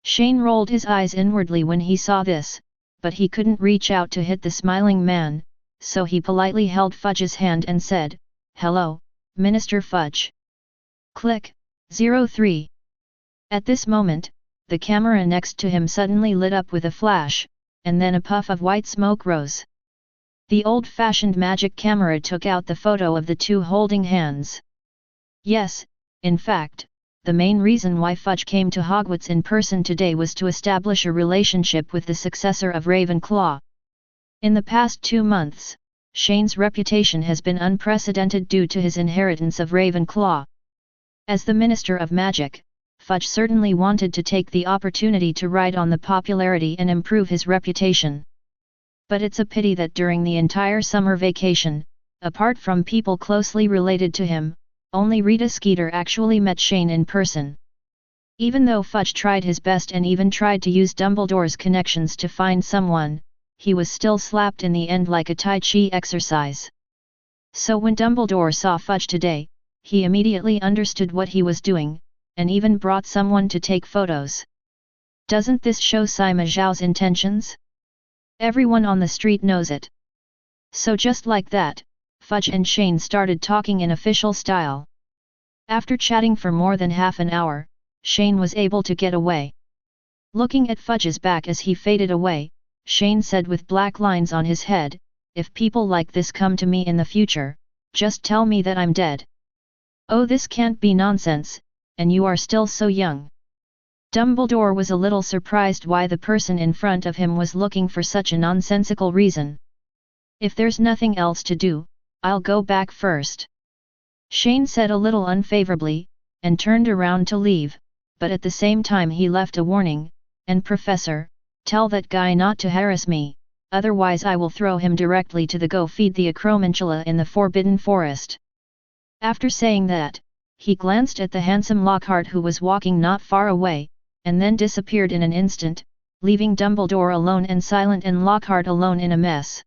Shane rolled his eyes inwardly when he saw this, but he couldn't reach out to hit the smiling man, so he politely held Fudge's hand and said, "Hello, Minister Fudge." Click, 03. At this moment, the camera next to him suddenly lit up with a flash, and then a puff of white smoke rose. The old-fashioned magic camera took out the photo of the 2 holding hands. Yes, in fact, the main reason why Fudge came to Hogwarts in person today was to establish a relationship with the successor of Ravenclaw. In the past 2 months, Shane's reputation has been unprecedented due to his inheritance of Ravenclaw. As the Minister of Magic, Fudge certainly wanted to take the opportunity to ride on the popularity and improve his reputation. But it's a pity that during the entire summer vacation, apart from people closely related to him, only Rita Skeeter actually met Shane in person. Even though Fudge tried his best and even tried to use Dumbledore's connections to find someone, he was still slapped in the end like a Tai Chi exercise. So when Dumbledore saw Fudge today, he immediately understood what he was doing, and even brought someone to take photos. Doesn't this show Sima Zhao's intentions? Everyone on the street knows it. So just like that, Fudge and Shane started talking in official style. After chatting for more than half an hour, Shane was able to get away. Looking at Fudge's back as he faded away, Shane said with black lines on his head, "If people like this come to me in the future, just tell me that I'm dead." "Oh, this can't be nonsense, and you are still so young." Dumbledore was a little surprised why the person in front of him was looking for such a nonsensical reason. "If there's nothing else to do, I'll go back first," Shane said a little unfavorably, and turned around to leave, but at the same time he left a warning, "And Professor, Tell that guy not to harass me, otherwise I will throw him directly to the go feed the Acromantula in the Forbidden Forest. After saying that, he glanced at the handsome Lockhart who was walking not far away, and then disappeared in an instant, leaving Dumbledore alone and silent and Lockhart alone in a mess.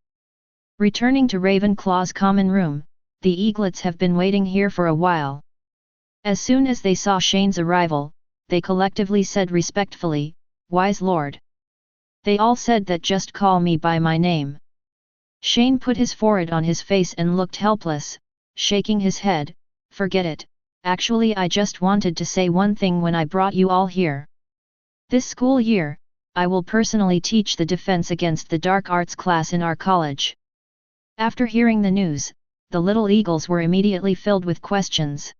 Returning to Ravenclaw's common room, the eaglets have been waiting here for a while. As soon as they saw Shane's arrival, they collectively said respectfully, "Wise lord." They all said that just call me by my name. Shane put his forehead on his face and looked helpless, shaking his head, "Forget it, actually I just wanted to say one thing when I brought you all here. This school year, I will personally teach the defense against the dark arts class in our college." After hearing the news, the little eagles were immediately filled with questions.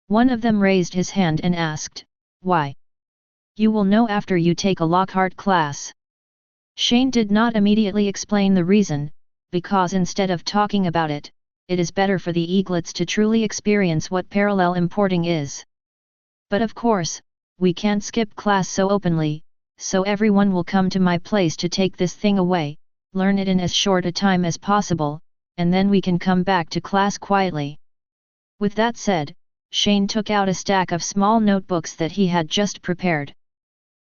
One of them raised his hand and asked, "Why?" "You will know after you take a Lockhart class." Shane did not immediately explain the reason, because instead of talking about it, it is better for the eaglets to truly experience what parallel importing is. "But of course, we can't skip class so openly, so everyone will come to my place to take this thing away, learn it in as short a time as possible, and then we can come back to class quietly." With that said, Shane took out a stack of small notebooks that he had just prepared.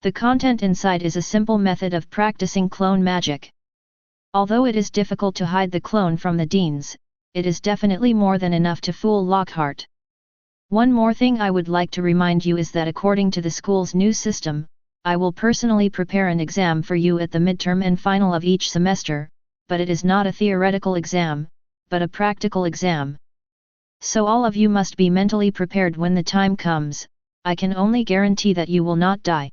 The content inside is a simple method of practicing clone magic. Although it is difficult to hide the clone from the deans, it is definitely more than enough to fool Lockhart. One more thing I would like to remind you is that according to the school's new system, I will personally prepare an exam for you at the midterm and final of each semester, but it is not a theoretical exam, but a practical exam. So all of you must be mentally prepared when the time comes. I can only guarantee that you will not die.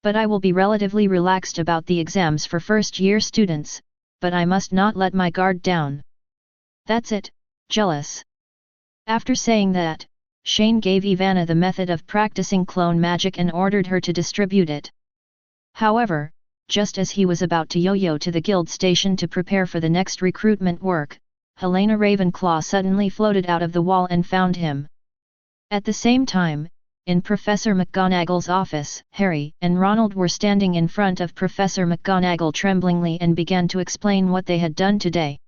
But I will be relatively relaxed about the exams for first-year students, but I must not let my guard down. That's it, jealous. After saying that, Shane gave Ivana the method of practicing clone magic and ordered her to distribute it. However, just as he was about to yo-yo to the guild station to prepare for the next recruitment work, Helena Ravenclaw suddenly floated out of the wall and found him. At the same time, in Professor McGonagall's office, Harry and Ronald were standing in front of Professor McGonagall tremblingly and began to explain what they had done today.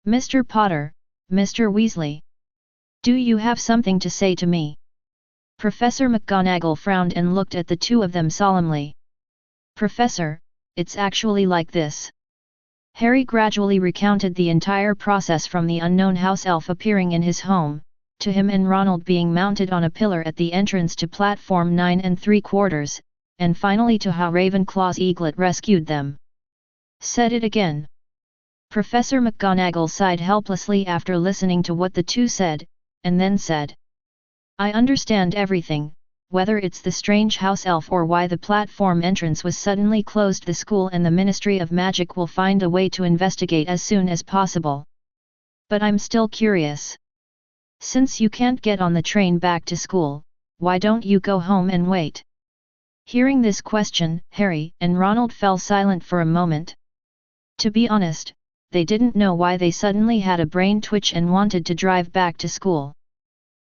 "Mr. Potter, Mr. Weasley. Do you have something to say to me?" Professor McGonagall frowned and looked at the two of them solemnly. "Professor, it's actually like this." Harry gradually recounted the entire process from the unknown house elf appearing in his home, to him and Ronald being mounted on a pillar at the entrance to platform 9 3/4, and finally to how Ravenclaw's eaglet rescued them. "Said it again." Professor McGonagall sighed helplessly after listening to what the two said, and then said, "I understand everything, whether it's the strange house elf or why the platform entrance was suddenly closed. The school and the Ministry of Magic will find a way to investigate as soon as possible. But I'm still curious. Since you can't get on the train back to school, why don't you go home and wait?" Hearing this question, Harry and Ronald fell silent for a moment. To be honest, they didn't know why they suddenly had a brain twitch and wanted to drive back to school.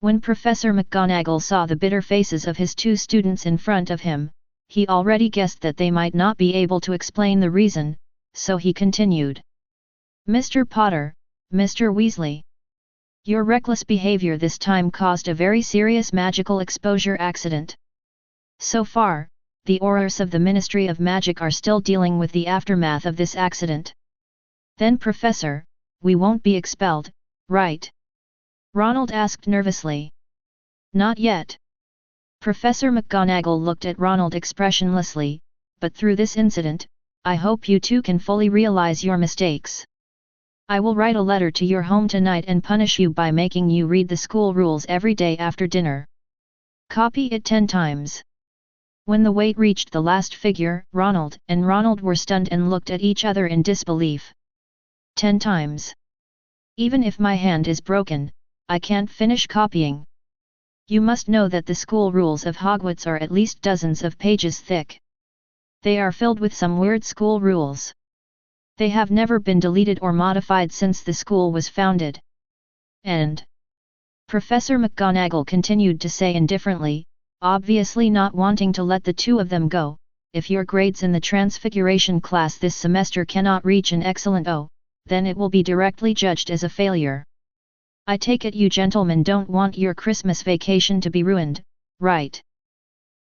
When Professor McGonagall saw the bitter faces of his two students in front of him, he already guessed that they might not be able to explain the reason, so he continued. "Mr. Potter, Mr. Weasley. Your reckless behavior this time caused a very serious magical exposure accident. So far, the Aurors of the Ministry of Magic are still dealing with the aftermath of this accident." "Then Professor, we won't be expelled, right?" Ronald asked nervously. "Not yet." Professor McGonagall looked at Ronald expressionlessly, "But through this incident, I hope you two can fully realize your mistakes. I will write a letter to your home tonight and punish you by making you read the school rules every day after dinner. Copy it 10 times. When the weight reached the last figure, Ronald were stunned and looked at each other in disbelief. 10 times. Even if my hand is broken, I can't finish copying. You must know that the school rules of Hogwarts are at least dozens of pages thick. They are filled with some weird school rules. They have never been deleted or modified since the school was founded. And Professor McGonagall continued to say indifferently, obviously not wanting to let the two of them go, if your grades in the Transfiguration class this semester cannot reach an excellent O, then it will be directly judged as a failure. I take it you gentlemen don't want your Christmas vacation to be ruined, right?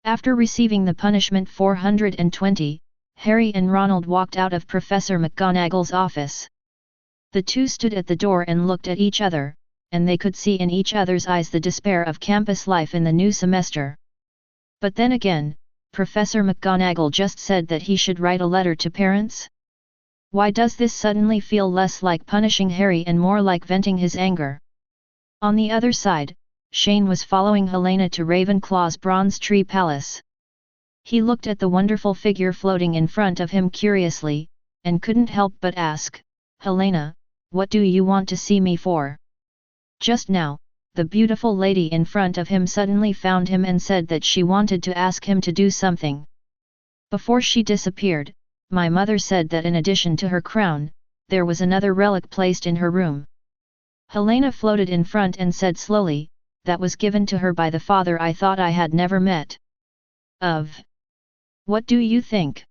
After receiving the punishment 420, Harry and Ronald walked out of Professor McGonagall's office. The two stood at the door and looked at each other, and they could see in each other's eyes the despair of campus life in the new semester. But then again, Professor McGonagall just said that he should write a letter to parents? Why does this suddenly feel less like punishing Harry and more like venting his anger? On the other side, Shane was following Helena to Ravenclaw's Bronze Tree Palace. He looked at the wonderful figure floating in front of him curiously, and couldn't help but ask, "Helena, what do you want to see me for?" Just now, the beautiful lady in front of him suddenly found him and said that she wanted to ask him to do something. Before she disappeared, my mother said that in addition to her crown, there was another relic placed in her room. Helena floated in front and said slowly, "That was given to her by the father I thought I had never met." Of. What do you think?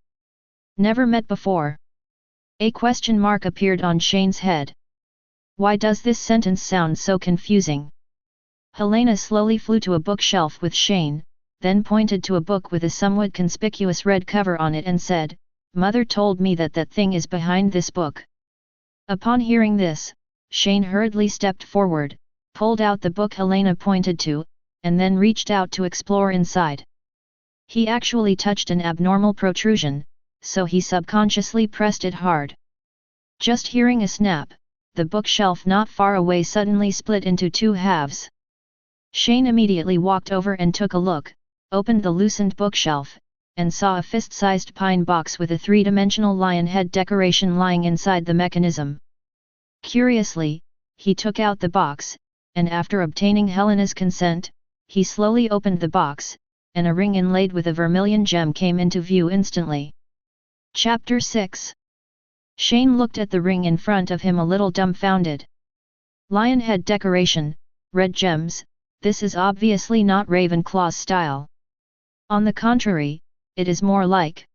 Never met before? A question mark appeared on Shane's head. Why does this sentence sound so confusing? Helena slowly flew to a bookshelf with Shane, then pointed to a book with a somewhat conspicuous red cover on it and said, "Mother told me that that thing is behind this book." Upon hearing this, Shane hurriedly stepped forward, pulled out the book Helena pointed to, and then reached out to explore inside. He actually touched an abnormal protrusion, so he subconsciously pressed it hard. Just hearing a snap, the bookshelf not far away suddenly split into two halves. Shane immediately walked over and took a look, opened the loosened bookshelf, and saw a fist-sized pine box with a three-dimensional lion head decoration lying inside the mechanism. Curiously, he took out the box, and after obtaining Helena's consent, he slowly opened the box, and a ring inlaid with a vermilion gem came into view instantly. Chapter 6. Shane looked at the ring in front of him a little dumbfounded. Lion head decoration, red gems, this is obviously not Ravenclaw's style. On the contrary, it is more like.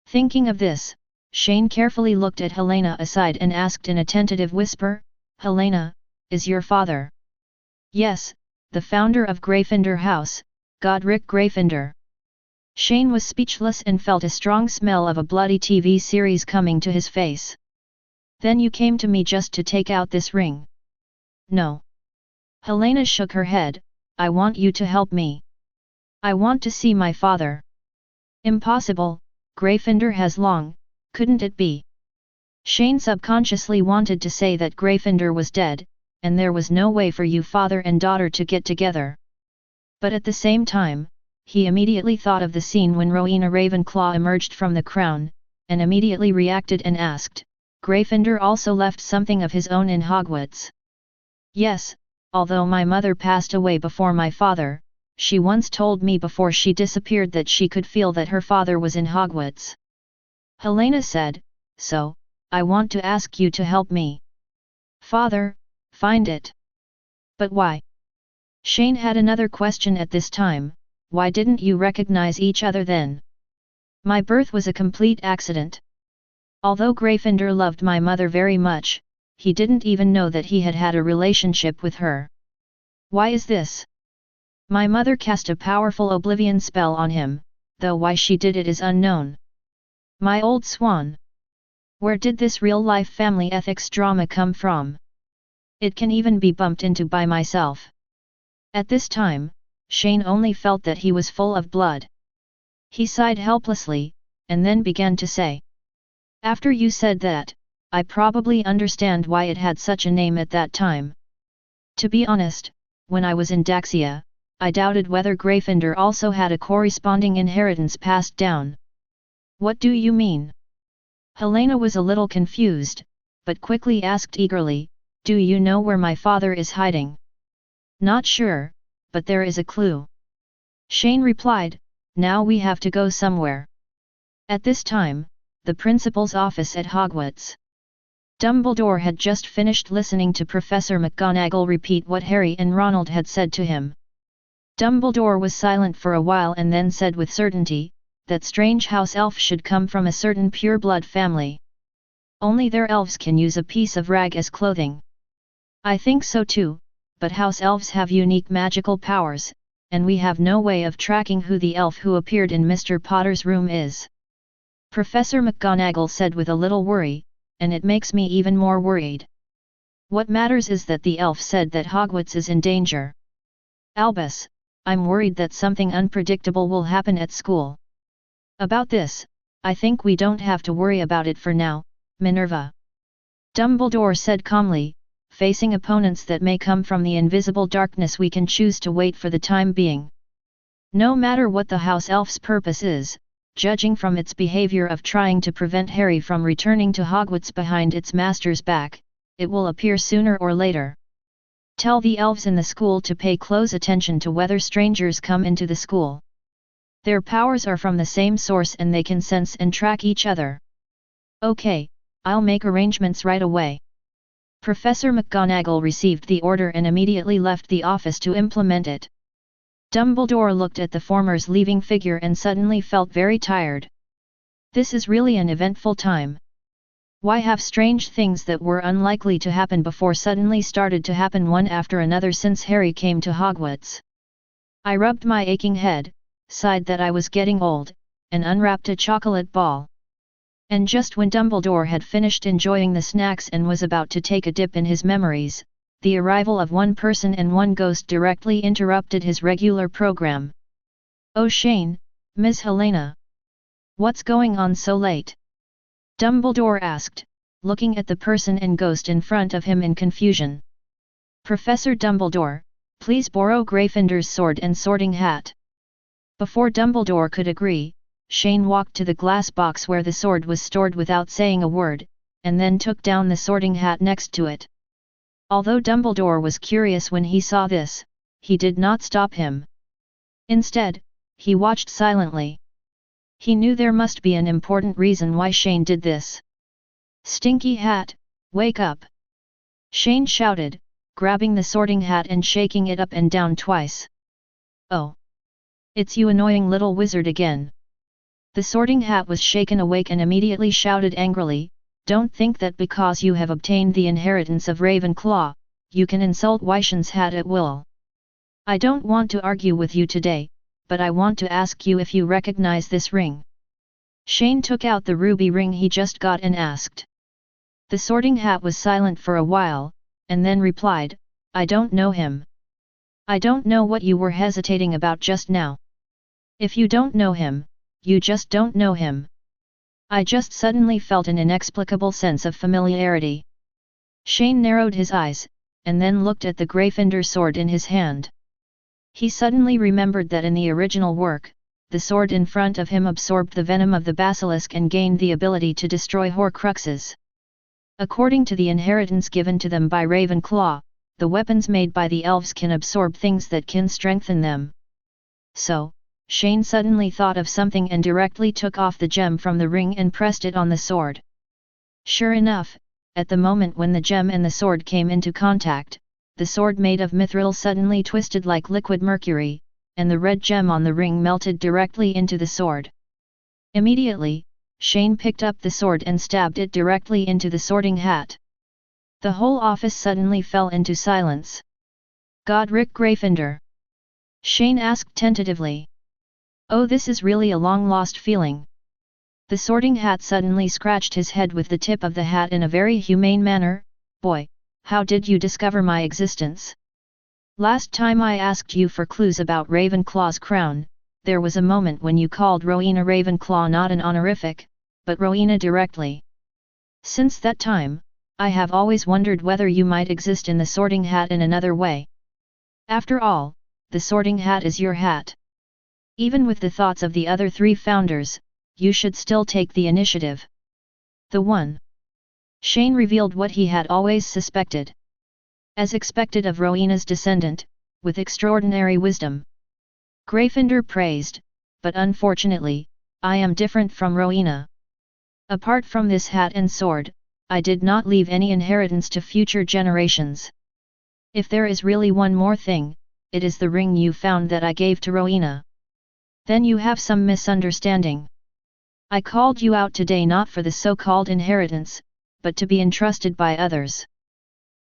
Thinking of this, Shane carefully looked at Helena aside and asked in a tentative whisper, "Helena, is your father?" "Yes, the founder of Gryffindor House, Godric Gryffindor." Shane was speechless and felt a strong smell of a bloody TV series coming to his face. "Then you came to me just to take out this ring?" "No." Helena shook her head, "I want you to help me. I want to see my father." "Impossible, Gryffindor has long, couldn't it be?" Shane subconsciously wanted to say that Gryffindor was dead, and there was no way for you father and daughter to get together. But at the same time, he immediately thought of the scene when Rowena Ravenclaw emerged from the crown, and immediately reacted and asked, "Gryffindor also left something of his own in Hogwarts?" "Yes, although my mother passed away before my father, she once told me before she disappeared that she could feel that her father was in Hogwarts." Helena said, "So, I want to ask you to help me. Father, find it." "But why?" Shane had another question at this time, "Why didn't you recognize each other then?" "My birth was a complete accident. Although Gryffindor loved my mother very much, he didn't even know that he had had a relationship with her." "Why is this?" "My mother cast a powerful oblivion spell on him, though why she did it is unknown." "My old swan! Where did this real-life family ethics drama come from? It can even be bumped into by myself." At this time, Shane only felt that he was full of blood. He sighed helplessly, and then began to say, "After you said that, I probably understand why it had such a name at that time. To be honest, when I was in Daxia, I doubted whether Gryffindor also had a corresponding inheritance passed down." "What do you mean?" Helena was a little confused, but quickly asked eagerly, "Do you know where my father is hiding?" "Not sure, but there is a clue." Shane replied, "Now we have to go somewhere." At this time, the principal's office at Hogwarts. Dumbledore had just finished listening to Professor McGonagall repeat what Harry and Ronald had said to him. Dumbledore was silent for a while and then said with certainty, that strange house elf should come from a certain pure-blood family. Only their elves can use a piece of rag as clothing. I think so too, but house elves have unique magical powers, and we have no way of tracking who the elf who appeared in Mr. Potter's room is. Professor McGonagall said with a little worry, and it makes me even more worried. What matters is that the elf said that Hogwarts is in danger. Albus, I'm worried that something unpredictable will happen at school. About this, I think we don't have to worry about it for now, Minerva. Dumbledore said calmly, facing opponents that may come from the invisible darkness, we can choose to wait for the time being. No matter what the house elf's purpose is, judging from its behavior of trying to prevent Harry from returning to Hogwarts behind its master's back, it will appear sooner or later. Tell the elves in the school to pay close attention to whether strangers come into the school. Their powers are from the same source and they can sense and track each other. Okay, I'll make arrangements right away. Professor McGonagall received the order and immediately left the office to implement it. Dumbledore looked at the former's leaving figure and suddenly felt very tired. This is really an eventful time. Why have strange things that were unlikely to happen before suddenly started to happen one after another since Harry came to Hogwarts? I rubbed my aching head, sighed that I was getting old, and unwrapped a chocolate ball. And just when Dumbledore had finished enjoying the snacks and was about to take a dip in his memories, the arrival of one person and one ghost directly interrupted his regular program. "Oh Shane, Miss Helena. What's going on so late?" Dumbledore asked, looking at the person and ghost in front of him in confusion. "Professor Dumbledore, please borrow Gryffindor's sword and sorting hat." Before Dumbledore could agree, Shane walked to the glass box where the sword was stored without saying a word, and then took down the sorting hat next to it. Although Dumbledore was curious when he saw this, he did not stop him. Instead, he watched silently. He knew there must be an important reason why Shane did this. "Stinky hat, wake up!" Shane shouted, grabbing the sorting hat and shaking it up and down twice. "Oh! It's you annoying little wizard again!" The sorting hat was shaken awake and immediately shouted angrily, "Don't think that because you have obtained the inheritance of Ravenclaw, you can insult Wyshion's hat at will. I don't want to argue with you today, but I want to ask you if you recognize this ring." Shane took out the ruby ring he just got and asked. The sorting hat was silent for a while, and then replied, "I don't know him." "I don't know what you were hesitating about just now. If you don't know him, you just don't know him." I just suddenly felt an inexplicable sense of familiarity. Shane narrowed his eyes, and then looked at the Gryffindor sword in his hand. He suddenly remembered that in the original work, the sword in front of him absorbed the venom of the basilisk and gained the ability to destroy Horcruxes. According to the inheritance given to them by Ravenclaw, the weapons made by the elves can absorb things that can strengthen them. So, Shane suddenly thought of something and directly took off the gem from the ring and pressed it on the sword. Sure enough, at the moment when the gem and the sword came into contact, the sword made of mithril suddenly twisted like liquid mercury, and the red gem on the ring melted directly into the sword. Immediately, Shane picked up the sword and stabbed it directly into the sorting hat. The whole office suddenly fell into silence. "Godric Gryffindor?" Shane asked tentatively. "Oh, this is really a long-lost feeling." The sorting hat suddenly scratched his head with the tip of the hat in a very humane manner. "Boy, how did you discover my existence? Last time I asked you for clues about Ravenclaw's crown, there was a moment when you called Rowena Ravenclaw not an honorific, but Rowena directly. Since that time, I have always wondered whether you might exist in the sorting hat in another way. After all, the sorting hat is your hat. Even with the thoughts of the other three founders, you should still take the initiative." "The one." Shane revealed what he had always suspected. As expected of Rowena's descendant, with extraordinary wisdom. Gryffindor praised, "But unfortunately, I am different from Rowena. Apart from this hat and sword, I did not leave any inheritance to future generations. If there is really one more thing, it is the ring you found that I gave to Rowena." Then you have some misunderstanding. I called you out today not for the so-called inheritance, but to be entrusted by others.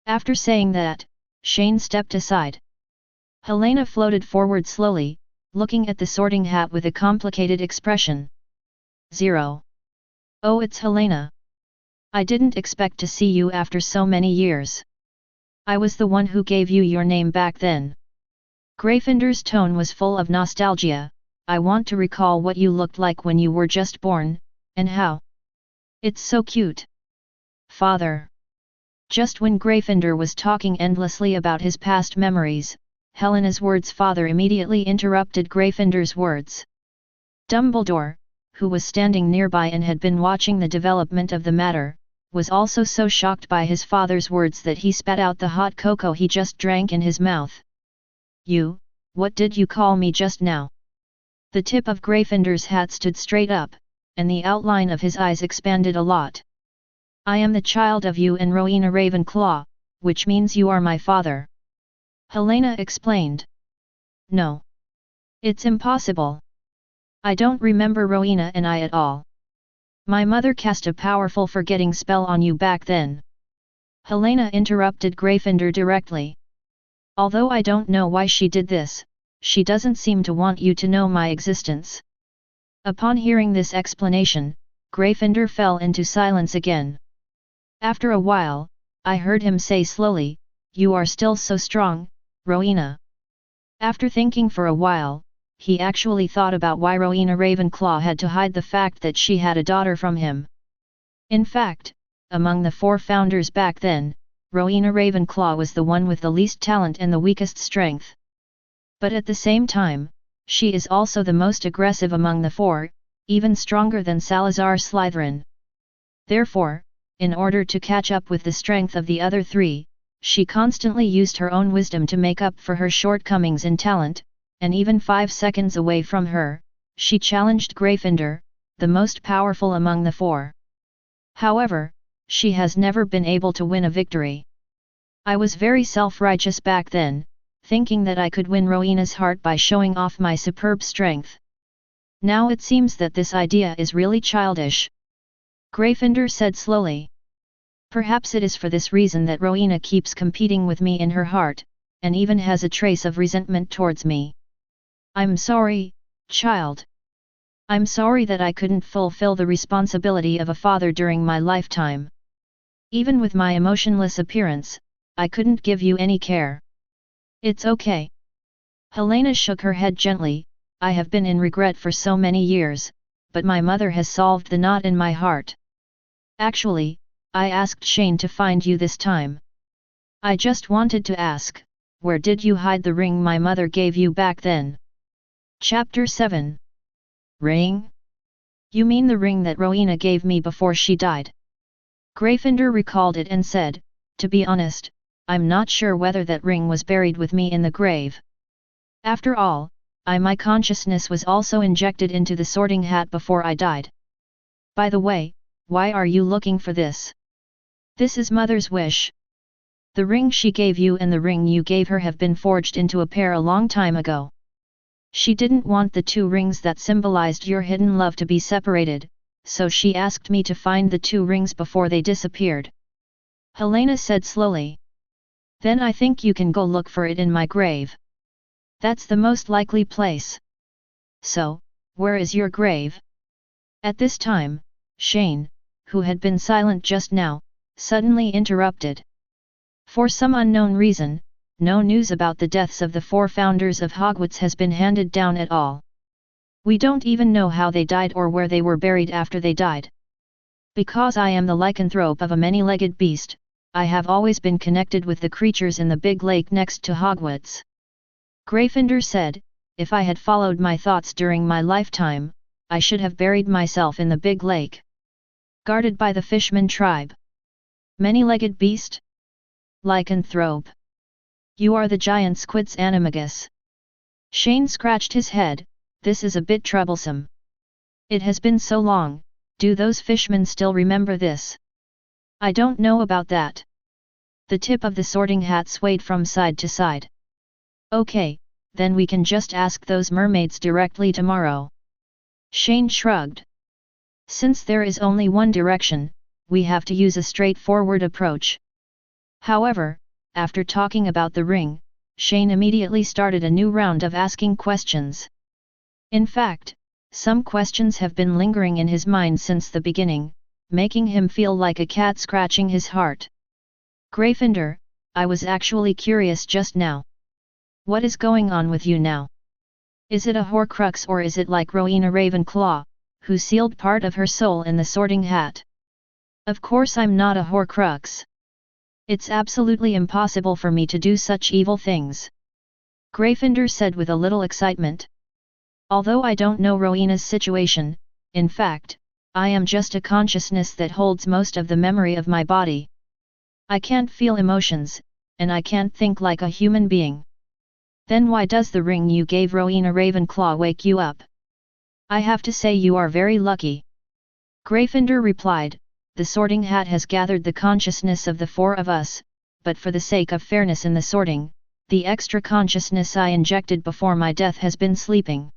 After saying that, Shane stepped aside. Helena floated forward slowly, looking at the Sorting Hat with a complicated expression. 0. Oh, it's Helena. I didn't expect to see you after so many years. I was the one who gave you your name back then. Gryffindor's tone was full of nostalgia. I want to recall what you looked like when you were just born, and how. It's so cute. Father. Just when Gryffindor was talking endlessly about his past memories, Helena's words father immediately interrupted Gryffindor's words. Dumbledore, who was standing nearby and had been watching the development of the matter, was also so shocked by his father's words that he spat out the hot cocoa he just drank in his mouth. You, what did you call me just now? The tip of Gryffindor's hat stood straight up, and the outline of his eyes expanded a lot. I am the child of you and Rowena Ravenclaw, which means you are my father. Helena explained. No. It's impossible. I don't remember Rowena and I at all. My mother cast a powerful forgetting spell on you back then. Helena interrupted Gryffindor directly. Although I don't know why she did this, she doesn't seem to want you to know my existence. Upon hearing this explanation, Gryffindor fell into silence again. After a while, I heard him say slowly, "You are still so strong, Rowena." After thinking for a while, he actually thought about why Rowena Ravenclaw had to hide the fact that she had a daughter from him. In fact, among the 4 founders back then, Rowena Ravenclaw was the one with the least talent and the weakest strength. But at the same time, she is also the most aggressive among the 4, even stronger than Salazar Slytherin. Therefore, in order to catch up with the strength of the other 3, she constantly used her own wisdom to make up for her shortcomings in talent, and even 5 seconds away from her, she challenged Gryffindor, the most powerful among the 4. However, she has never been able to win a victory. I was very self-righteous back then, thinking that I could win Rowena's heart by showing off my superb strength. Now it seems that this idea is really childish. Gryffindor said slowly. Perhaps it is for this reason that Rowena keeps competing with me in her heart, and even has a trace of resentment towards me. I'm sorry, child. I'm sorry that I couldn't fulfill the responsibility of a father during my lifetime. Even with my emotionless appearance, I couldn't give you any care. It's okay. Helena shook her head gently. I have been in regret for so many years, but my mother has solved the knot in my heart. Actually, I asked Shane to find you this time. I just wanted to ask, where did you hide the ring my mother gave you back then? Chapter 7. Ring? You mean the ring that Rowena gave me before she died? Gryffindor recalled it and said, to be honest, I'm not sure whether that ring was buried with me in the grave. After all, my consciousness was also injected into the Sorting Hat before I died. By the way, why are you looking for this? This is Mother's wish. The ring she gave you and the ring you gave her have been forged into a pair a long time ago. She didn't want the 2 rings that symbolized your hidden love to be separated, so she asked me to find the 2 rings before they disappeared. Helena said slowly. Then I think you can go look for it in my grave. That's the most likely place. So, where is your grave? At this time, Shane, who had been silent just now, suddenly interrupted. For some unknown reason, no news about the deaths of the 4 founders of Hogwarts has been handed down at all. We don't even know how they died or where they were buried after they died. Because I am the lycanthrope of a many-legged beast, I have always been connected with the creatures in the big lake next to Hogwarts. Gryffindor said, if I had followed my thoughts during my lifetime, I should have buried myself in the big lake. Guarded by the Fishman tribe. Many-legged beast? Lycanthrope. You are the giant squid's animagus. Shane scratched his head. This is a bit troublesome. It has been so long, do those fishmen still remember this? I don't know about that. The tip of the Sorting Hat swayed from side to side. Okay, then we can just ask those mermaids directly tomorrow. Shane shrugged. Since there is only one direction, we have to use a straightforward approach. However, after talking about the ring, Shane immediately started a new round of asking questions. In fact, some questions have been lingering in his mind since the beginning, making him feel like a cat scratching his heart. Gryffindor, I was actually curious just now. What is going on with you now? Is it a Horcrux or is it like Rowena Ravenclaw, who sealed part of her soul in the Sorting Hat? Of course I'm not a Horcrux. It's absolutely impossible for me to do such evil things. Gryffindor said with a little excitement. Although I don't know Rowena's situation, in fact, I am just a consciousness that holds most of the memory of my body. I can't feel emotions, and I can't think like a human being. Then why does the ring you gave Rowena Ravenclaw wake you up? I have to say you are very lucky. Gryffindor replied, the Sorting Hat has gathered the consciousness of the four of us, but for the sake of fairness in the sorting, the extra consciousness I injected before my death has been sleeping.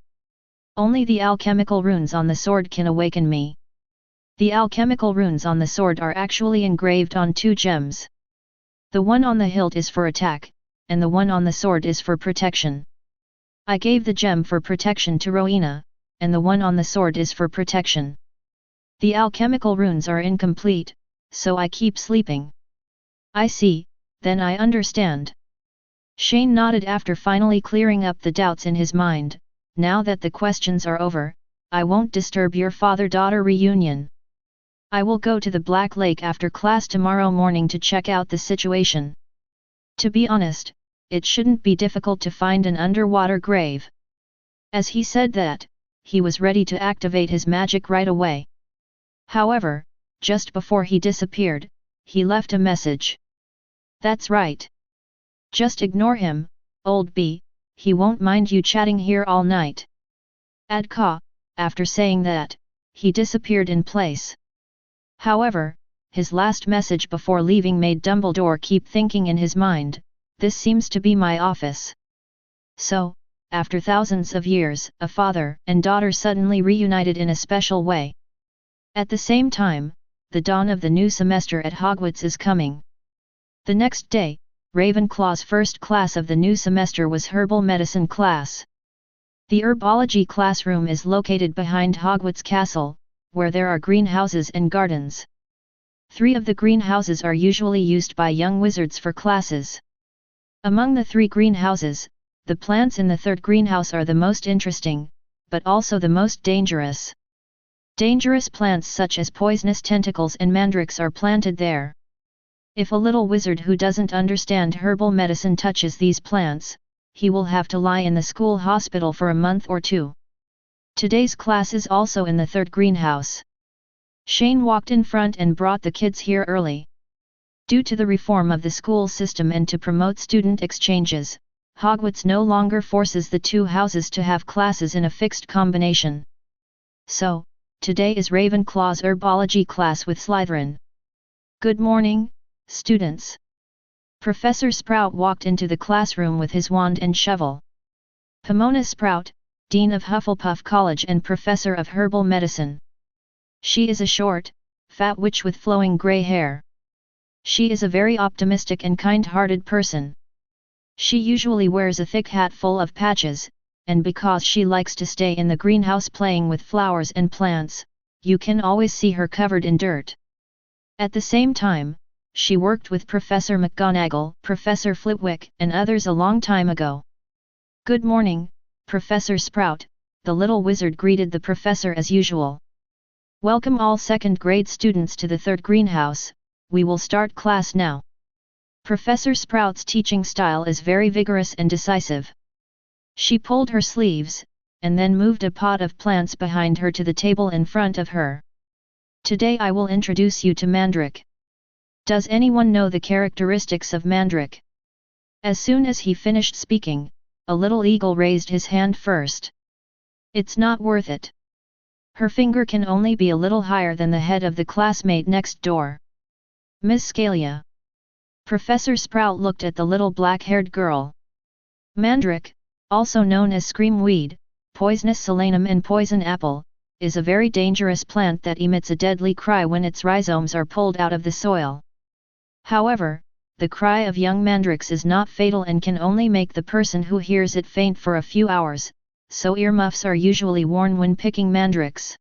Only the alchemical runes on the sword can awaken me. The alchemical runes on the sword are actually engraved on two gems. The one on the hilt is for attack, and the one on the sword is for protection. I gave the gem for protection to Rowena, and the one on the sword is for protection. The alchemical runes are incomplete, so I keep sleeping. I see, then I understand. Shane nodded after finally clearing up the doubts in his mind. Now that the questions are over, I won't disturb your father-daughter reunion. I will go to the Black Lake after class tomorrow morning to check out the situation. To be honest, it shouldn't be difficult to find an underwater grave. As he said that, he was ready to activate his magic right away. However, just before he disappeared, he left a message. That's right. Just ignore him, old B, he won't mind you chatting here all night. Adka, after saying that, he disappeared in place. However, his last message before leaving made Dumbledore keep thinking in his mind, this seems to be my office. So, after thousands of years, a father and daughter suddenly reunited in a special way. At the same time, the dawn of the new semester at Hogwarts is coming. The next day, Ravenclaw's first class of the new semester was herbal medicine class. The herbology classroom is located behind Hogwarts Castle, where there are greenhouses and gardens. 3 of the greenhouses are usually used by young wizards for classes. Among the 3 greenhouses, the plants in the 3rd greenhouse are the most interesting, but also the most dangerous. Dangerous plants such as poisonous tentacles and mandrakes are planted there. If a little wizard who doesn't understand herbal medicine touches these plants, he will have to lie in the school hospital for a month or 2. Today's class is also in the 3rd greenhouse. Shane walked in front and brought the kids here early. Due to the reform of the school system and to promote student exchanges, Hogwarts no longer forces the 2 houses to have classes in a fixed combination. So, today is Ravenclaw's herbology class with Slytherin. Good morning, students. Professor Sprout walked into the classroom with his wand and shovel. Pomona Sprout, Dean of Hufflepuff College and Professor of Herbal Medicine. She is a short, fat witch with flowing grey hair. She is a very optimistic and kind-hearted person. She usually wears a thick hat full of patches, and because she likes to stay in the greenhouse playing with flowers and plants, you can always see her covered in dirt. At the same time, she worked with Professor McGonagall, Professor Flitwick, and others a long time ago. Good morning, Professor Sprout, the little wizard greeted the professor as usual. Welcome all 2nd grade students to the 3rd greenhouse, we will start class now. Professor Sprout's teaching style is very vigorous and decisive. She pulled her sleeves, and then moved a pot of plants behind her to the table in front of her. Today I will introduce you to Mandrake. Does anyone know the characteristics of Mandrake? As soon as he finished speaking, a little eagle raised his hand first. It's not worth it. Her finger can only be a little higher than the head of the classmate next door. Miss Scalia. Professor Sprout looked at the little black-haired girl. Mandrake, also known as scream weed, poisonous solanum and poison apple, is a very dangerous plant that emits a deadly cry when its rhizomes are pulled out of the soil. However, the cry of young mandrakes is not fatal and can only make the person who hears it faint for a few hours, so earmuffs are usually worn when picking mandrakes.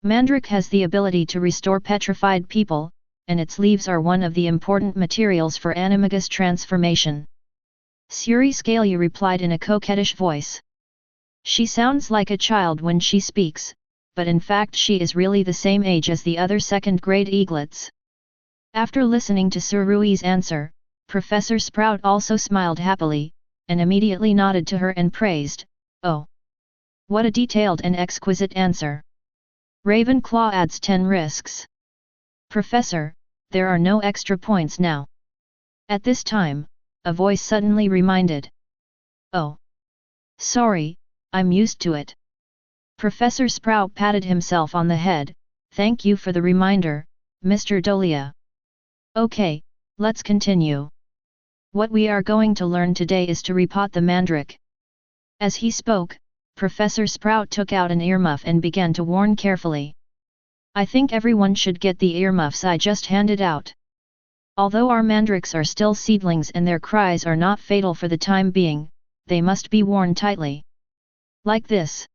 Mandrake has the ability to restore petrified people, and its leaves are one of the important materials for animagus transformation. Suri Scalia replied in a coquettish voice. She sounds like a child when she speaks, but in fact she is really the same age as the other second-grade eaglets. After listening to Surui's answer, Professor Sprout also smiled happily, and immediately nodded to her and praised, "Oh! What a detailed and exquisite answer! Ravenclaw adds 10 risks. Professor, there are no extra points now." At this time, a voice suddenly reminded. "Oh! Sorry, I'm used to it." Professor Sprout patted himself on the head. "Thank you for the reminder, Mr. Dolea. Okay, let's continue. What we are going to learn today is to repot the mandrake." As he spoke, Professor Sprout took out an earmuff and began to warn carefully. "I think everyone should get the earmuffs I just handed out. Although our mandrakes are still seedlings and their cries are not fatal for the time being, they must be worn tightly. Like this."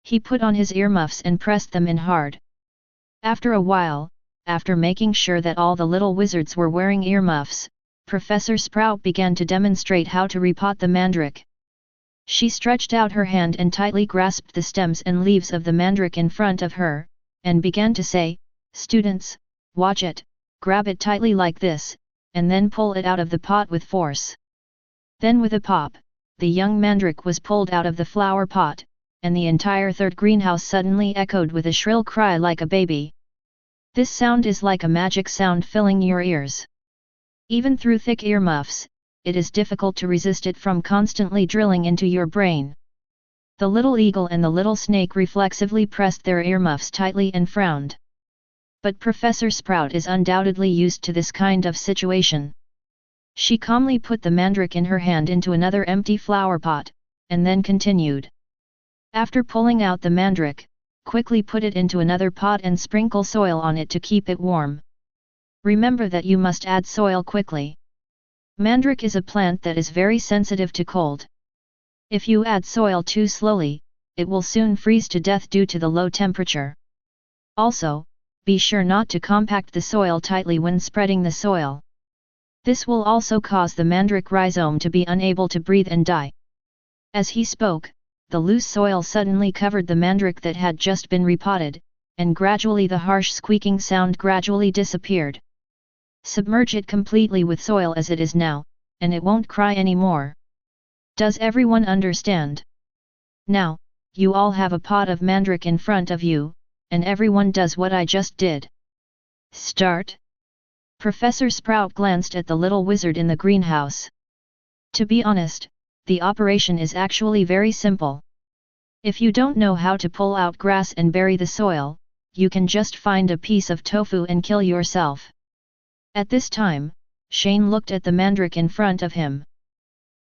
He put on his earmuffs and pressed them in hard. After a while, after making sure that all the little wizards were wearing earmuffs, Professor Sprout began to demonstrate how to repot the mandrake. She stretched out her hand and tightly grasped the stems and leaves of the mandrake in front of her, and began to say, "Students, watch it, grab it tightly like this, and then pull it out of the pot with force." Then with a pop, the young mandrake was pulled out of the flower pot, and the entire third greenhouse suddenly echoed with a shrill cry like a baby. This sound is like a magic sound filling your ears. Even through thick earmuffs, it is difficult to resist it from constantly drilling into your brain. The little eagle and the little snake reflexively pressed their earmuffs tightly and frowned. But Professor Sprout is undoubtedly used to this kind of situation. She calmly put the mandrake in her hand into another empty flower pot, and then continued. After pulling out the mandrake, quickly put it into another pot and sprinkle soil on it to keep it warm. Remember that you must add soil quickly. Mandrake is a plant that is very sensitive to cold. If you add soil too slowly, it will soon freeze to death due to the low temperature. Also, be sure not to compact the soil tightly when spreading the soil. This will also cause the mandrake rhizome to be unable to breathe and die. As he spoke, the loose soil suddenly covered the mandrake that had just been repotted, and gradually the harsh squeaking sound gradually disappeared. Submerge it completely with soil as it is now, and it won't cry anymore. Does everyone understand? Now, you all have a pot of mandrake in front of you, and everyone does what I just did. Start? Professor Sprout glanced at the little wizard in the greenhouse. To be honest, the operation is actually very simple. If you don't know how to pull out grass and bury the soil, you can just find a piece of tofu and kill yourself. At this time, Shane looked at the mandrake in front of him.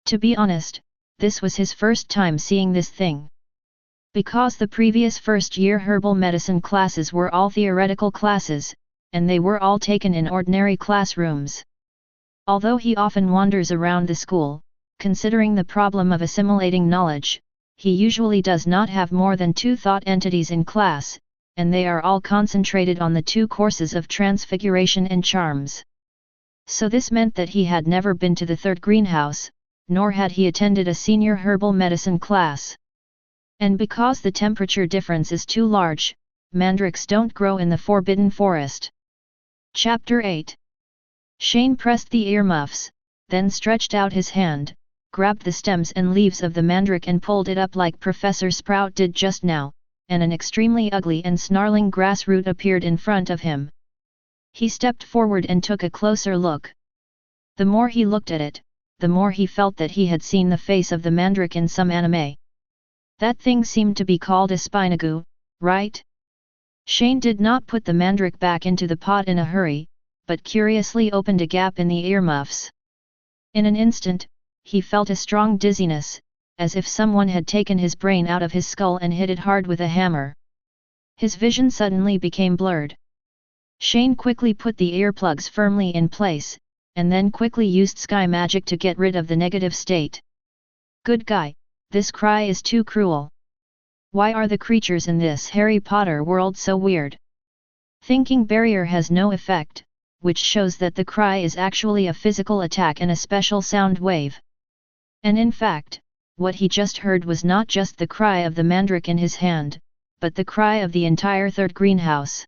To be honest, this was his first time seeing this thing. Because the previous first-year herbal medicine classes were all theoretical classes, and they were all taken in ordinary classrooms. Although he often wanders around the school, considering the problem of assimilating knowledge, he usually does not have more than 2 thought entities in class, and they are all concentrated on the 2 courses of Transfiguration and Charms. So this meant that he had never been to the third greenhouse, nor had he attended a senior herbal medicine class. And because the temperature difference is too large, mandrakes don't grow in the Forbidden Forest. Chapter 8. Shane pressed the earmuffs, then stretched out his hand, grabbed the stems and leaves of the mandrake and pulled it up like Professor Sprout did just now, and an extremely ugly and snarling grass root appeared in front of him. He stepped forward and took a closer look. The more he looked at it, the more he felt that he had seen the face of the mandrake in some anime. That thing seemed to be called a spinagu, right? Shane did not put the mandrake back into the pot in a hurry, but curiously opened a gap in the earmuffs. In an instant, he felt a strong dizziness, as if someone had taken his brain out of his skull and hit it hard with a hammer. His vision suddenly became blurred. Shane quickly put the earplugs firmly in place, and then quickly used sky magic to get rid of the negative state. Good guy, this cry is too cruel. Why are the creatures in this Harry Potter world so weird? Thinking barrier has no effect, which shows that the cry is actually a physical attack and a special sound wave. And in fact, what he just heard was not just the cry of the mandrake in his hand, but the cry of the entire third greenhouse.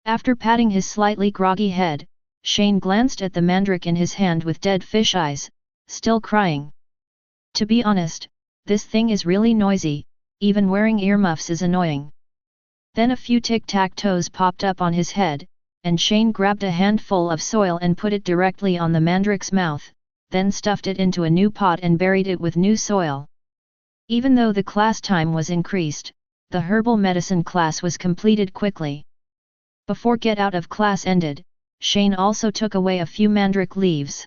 After patting his slightly groggy head, Shane glanced at the mandrake in his hand with dead fish eyes, still crying. To be honest, this thing is really noisy, even wearing earmuffs is annoying. Then a few tic-tac-toes popped up on his head, and Shane grabbed a handful of soil and put it directly on the mandrake's mouth, then stuffed it into a new pot and buried it with new soil. Even though the class time was increased, the herbal medicine class was completed quickly. Before get out of class ended, Shane also took away a few mandrake leaves.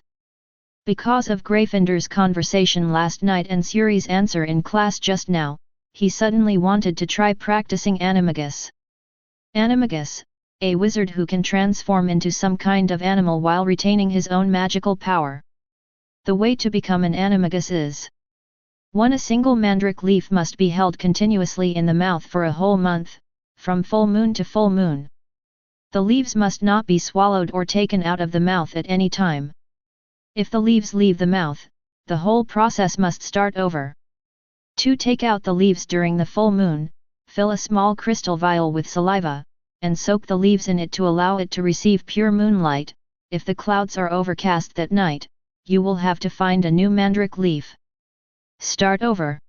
Because of Gryffindor's conversation last night and Suri's answer in class just now, he suddenly wanted to try practicing animagus. Animagus, a wizard who can transform into some kind of animal while retaining his own magical power. The way to become an animagus is 1. A single mandrake leaf must be held continuously in the mouth for a whole month, from full moon to full moon. The leaves must not be swallowed or taken out of the mouth at any time. If the leaves leave the mouth, the whole process must start over. 2. Take out the leaves during the full moon, fill a small crystal vial with saliva, and soak the leaves in it to allow it to receive pure moonlight. If the clouds are overcast that night, you will have to find a new mandrake leaf. Start over.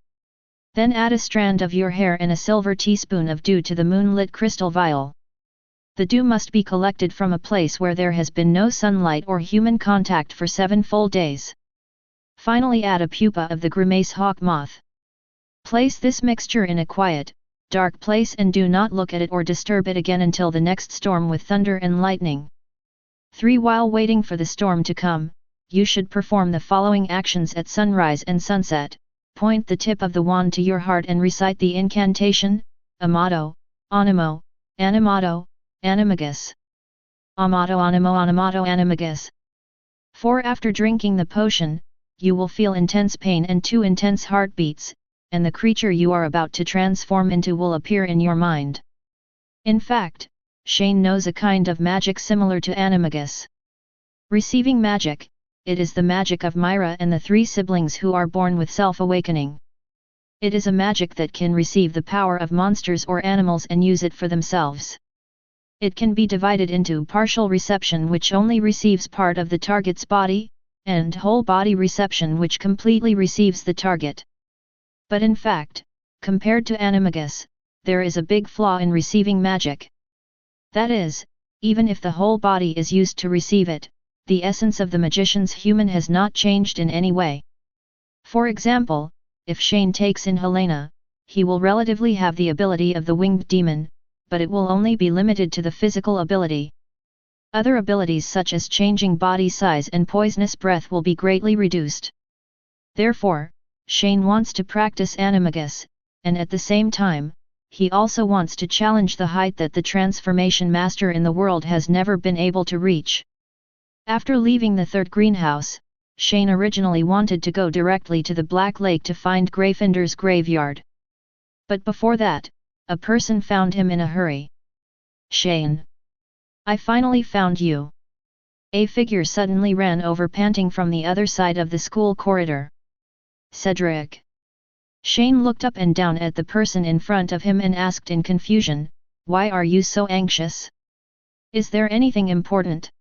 Then add a strand of your hair and a silver teaspoon of dew to the moonlit crystal vial. The dew must be collected from a place where there has been no sunlight or human contact for 7 full days. Finally add a pupa of the grimace hawk moth. Place this mixture in a quiet, dark place and do not look at it or disturb it again until the next storm with thunder and lightning. 3. While waiting for the storm to come, you should perform the following actions at sunrise and sunset. Point the tip of the wand to your heart and recite the incantation, Amato, Animo, Animato, Animagus. Amato Animo Animato Animagus. 4. After drinking the potion, you will feel intense pain and 2 intense heartbeats, and the creature you are about to transform into will appear in your mind. In fact, Shane knows a kind of magic similar to animagus. Receiving magic, it is the magic of Myra and the 3 siblings who are born with self-awakening. It is a magic that can receive the power of monsters or animals and use it for themselves. It can be divided into partial reception, which only receives part of the target's body, and whole body reception, which completely receives the target. But in fact, compared to animagus, there is a big flaw in receiving magic. That is, even if the whole body is used to receive it, the essence of the magician's human has not changed in any way. For example, if Shane takes in Helena, he will relatively have the ability of the winged demon, but it will only be limited to the physical ability. Other abilities such as changing body size and poisonous breath will be greatly reduced. Therefore, Shane wants to practice animagus, and at the same time, he also wants to challenge the height that the transformation master in the world has never been able to reach. After leaving the third greenhouse, Shane originally wanted to go directly to the Black Lake to find Gryffindor's graveyard. But before that, a person found him in a hurry. Shane! I finally found you! A figure suddenly ran over panting from the other side of the school corridor. Cedric! Shane looked up and down at the person in front of him and asked in confusion, "Why are you so anxious? Is there anything important?"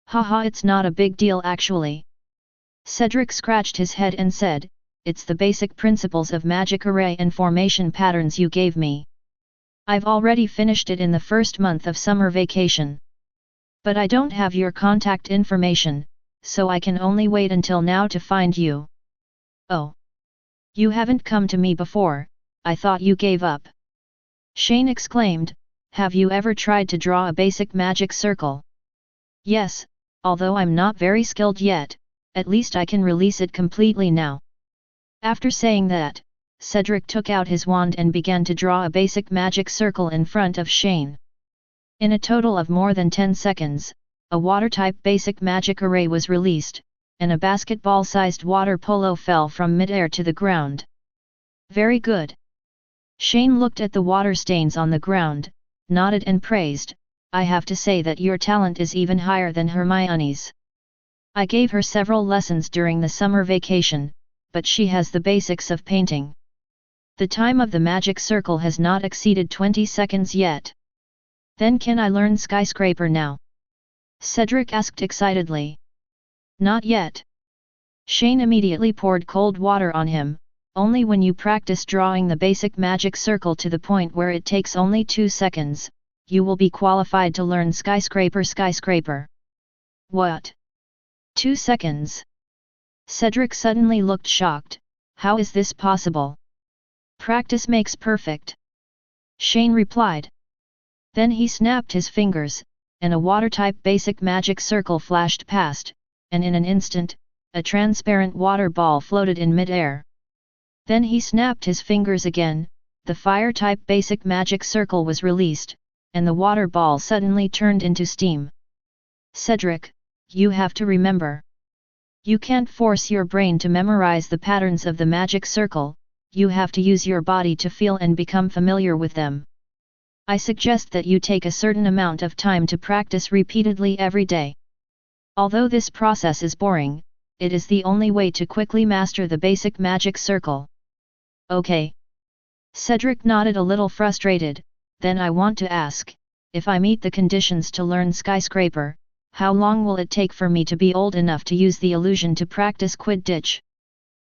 "Haha, it's not a big deal actually." Cedric scratched his head and said, "It's the basic principles of magic array and formation patterns you gave me. I've already finished it in the first month of summer vacation. But I don't have your contact information, so I can only wait until now to find you." "Oh. You haven't come to me before, I thought you gave up." Shane exclaimed, "Have you ever tried to draw a basic magic circle?" "Yes, although I'm not very skilled yet, at least I can release it completely now." After saying that, Cedric took out his wand and began to draw a basic magic circle in front of Shane. In a total of more than 10 seconds, a water-type basic magic array was released, and a basketball-sized water polo fell from mid-air to the ground. Very good. Shane looked at the water stains on the ground, nodded and praised, I have to say that your talent is even higher than Hermione's. I gave her several lessons during the summer vacation, but she has the basics of painting. The time of the magic circle has not exceeded 20 seconds yet. Then can I learn skyscraper now? Cedric asked excitedly. Not yet. Shane immediately poured cold water on him, only when you practice drawing the basic magic circle to the point where it takes only 2 seconds, you will be qualified to learn skyscraper. What? 2 seconds? Cedric suddenly looked shocked, how is this possible? Practice makes perfect. Shane replied. Then he snapped his fingers, and a water-type basic magic circle flashed past, and in an instant, a transparent water ball floated in mid-air. Then he snapped his fingers again, the fire-type basic magic circle was released, and the water ball suddenly turned into steam. Cedric, you have to remember. You can't force your brain to memorize the patterns of the magic circle, you have to use your body to feel and become familiar with them. I suggest that you take a certain amount of time to practice repeatedly every day. Although this process is boring, it is the only way to quickly master the basic magic circle. Okay. Cedric nodded a little frustrated, then I want to ask, if I meet the conditions to learn skyscraper, how long will it take for me to be old enough to use the illusion to practice Quidditch?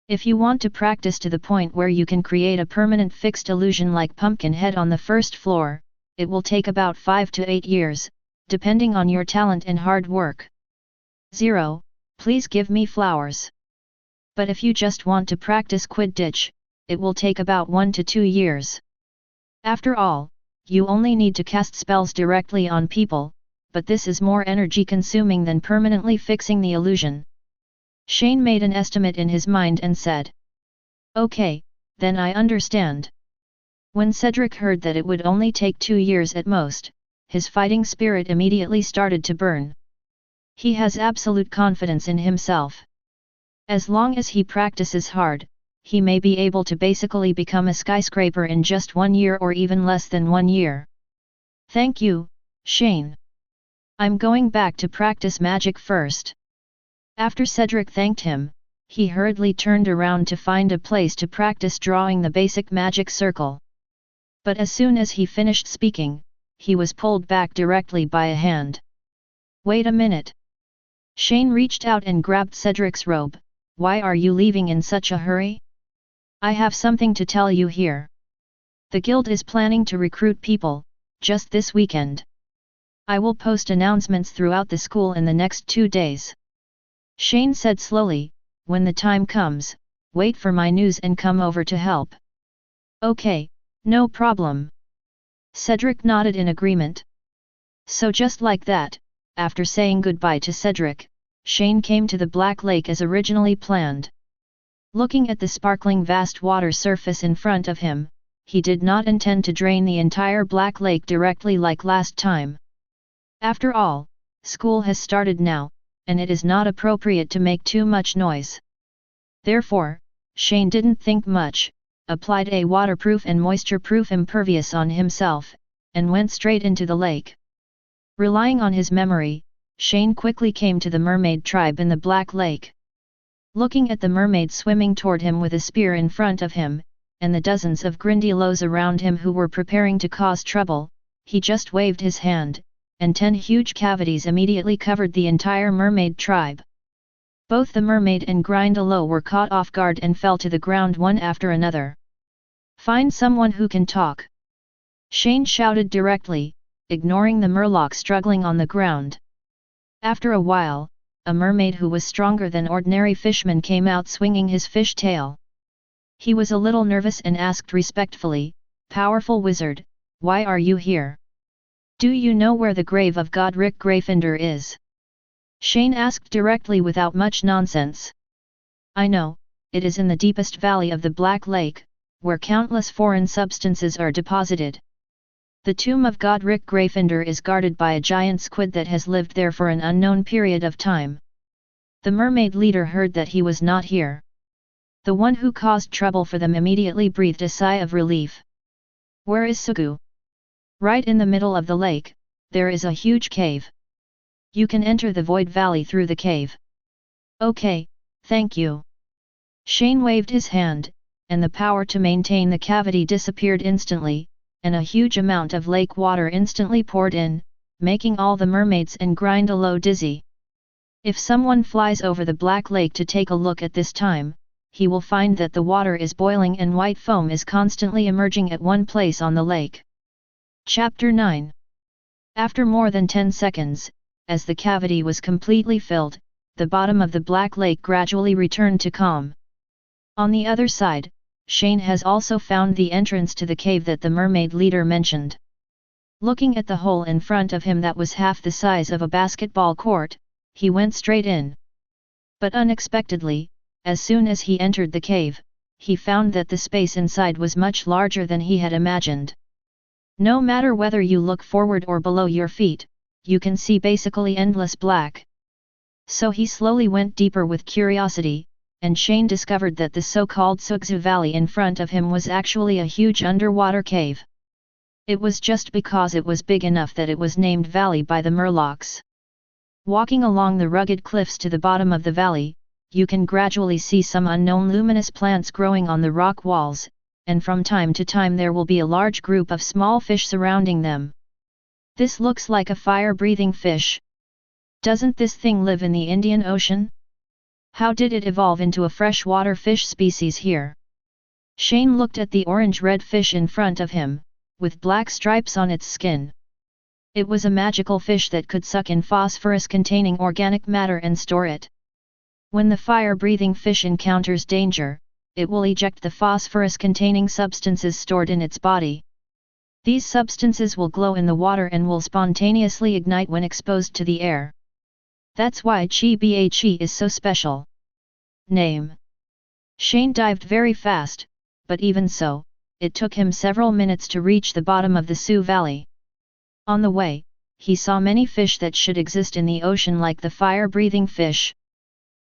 If you want to practice to the point where you can create a permanent fixed illusion like Pumpkinhead on the first floor, it will take about 5 to 8 years, depending on your talent and hard work. 0. Please give me flowers. But if you just want to practice Quidditch, it will take about 1 to 2 years. After all, you only need to cast spells directly on people, but this is more energy consuming than permanently fixing the illusion. Shane made an estimate in his mind and said. Okay, then I understand. When Cedric heard that it would only take 2 years at most, his fighting spirit immediately started to burn. He has absolute confidence in himself. As long as he practices hard, he may be able to basically become a skyscraper in just 1 year or even less than 1 year. Thank you, Shane. I'm going back to practice magic first. After Cedric thanked him, he hurriedly turned around to find a place to practice drawing the basic magic circle. But as soon as he finished speaking, he was pulled back directly by a hand. Wait a minute. Shane reached out and grabbed Cedric's robe. Why are you leaving in such a hurry? I have something to tell you here. The guild is planning to recruit people, just this weekend. I will post announcements throughout the school in the next 2 days. Shane said slowly, when the time comes, wait for my news and come over to help. Okay, no problem. Cedric nodded in agreement. So just like that, after saying goodbye to Cedric, Shane came to the Black Lake as originally planned. Looking at the sparkling vast water surface in front of him, he did not intend to drain the entire Black Lake directly like last time. After all, school has started now, and it is not appropriate to make too much noise. Therefore, Shane didn't think much, applied a waterproof and moisture-proof impervious on himself, and went straight into the lake. Relying on his memory, Shane quickly came to the mermaid tribe in the Black Lake. Looking at the mermaid swimming toward him with a spear in front of him, and the dozens of Grindylows around him who were preparing to cause trouble, he just waved his hand, and 10 huge cavities immediately covered the entire mermaid tribe. Both the mermaid and Grindylow were caught off guard and fell to the ground one after another. Find someone who can talk. Shane shouted directly, ignoring the murloc struggling on the ground. After a while, a mermaid who was stronger than ordinary fishman came out swinging his fish tail. He was a little nervous and asked respectfully, "Powerful wizard, why are you here? Do you know where the grave of Godric Gryffindor is?" Shane asked directly without much nonsense. "I know, it is in the deepest valley of the Black Lake, where countless foreign substances are deposited. The tomb of Godric Gryffindor is guarded by a giant squid that has lived there for an unknown period of time. The mermaid leader heard that he was not here. The one who caused trouble for them immediately breathed a sigh of relief. Where is Sugu? Right in the middle of the lake, there is a huge cave. You can enter the Void Valley through the cave. Okay, thank you. Shane waved his hand, and the power to maintain the cavity disappeared instantly, and a huge amount of lake water instantly poured in, making all the mermaids and Grindylow dizzy. If someone flies over the Black Lake to take a look at this time, he will find that the water is boiling and white foam is constantly emerging at one place on the lake. Chapter 9. After more than 10 seconds, as the cavity was completely filled, the bottom of the Black Lake gradually returned to calm. On the other side, Shane has also found the entrance to the cave that the mermaid leader mentioned. Looking at the hole in front of him that was half the size of a basketball court, he went straight in. But unexpectedly, as soon as he entered the cave, he found that the space inside was much larger than he had imagined. No matter whether you look forward or below your feet, you can see basically endless black. So he slowly went deeper with curiosity, and Shane discovered that the so-called Sugzu Valley in front of him was actually a huge underwater cave. It was just because it was big enough that it was named Valley by the Murlocs. Walking along the rugged cliffs to the bottom of the valley, you can gradually see some unknown luminous plants growing on the rock walls, and from time to time there will be a large group of small fish surrounding them. This looks like a fire-breathing fish. Doesn't this thing live in the Indian Ocean? How did it evolve into a freshwater fish species here? Shane looked at the orange-red fish in front of him, with black stripes on its skin. It was a magical fish that could suck in phosphorus-containing organic matter and store it. When the fire-breathing fish encounters danger, it will eject the phosphorus-containing substances stored in its body. These substances will glow in the water and will spontaneously ignite when exposed to the air. That's why Chi is so special. Name. Shane dived very fast, but even so, it took him several minutes to reach the bottom of the Sioux Valley. On the way, he saw many fish that should exist in the ocean like the fire-breathing fish.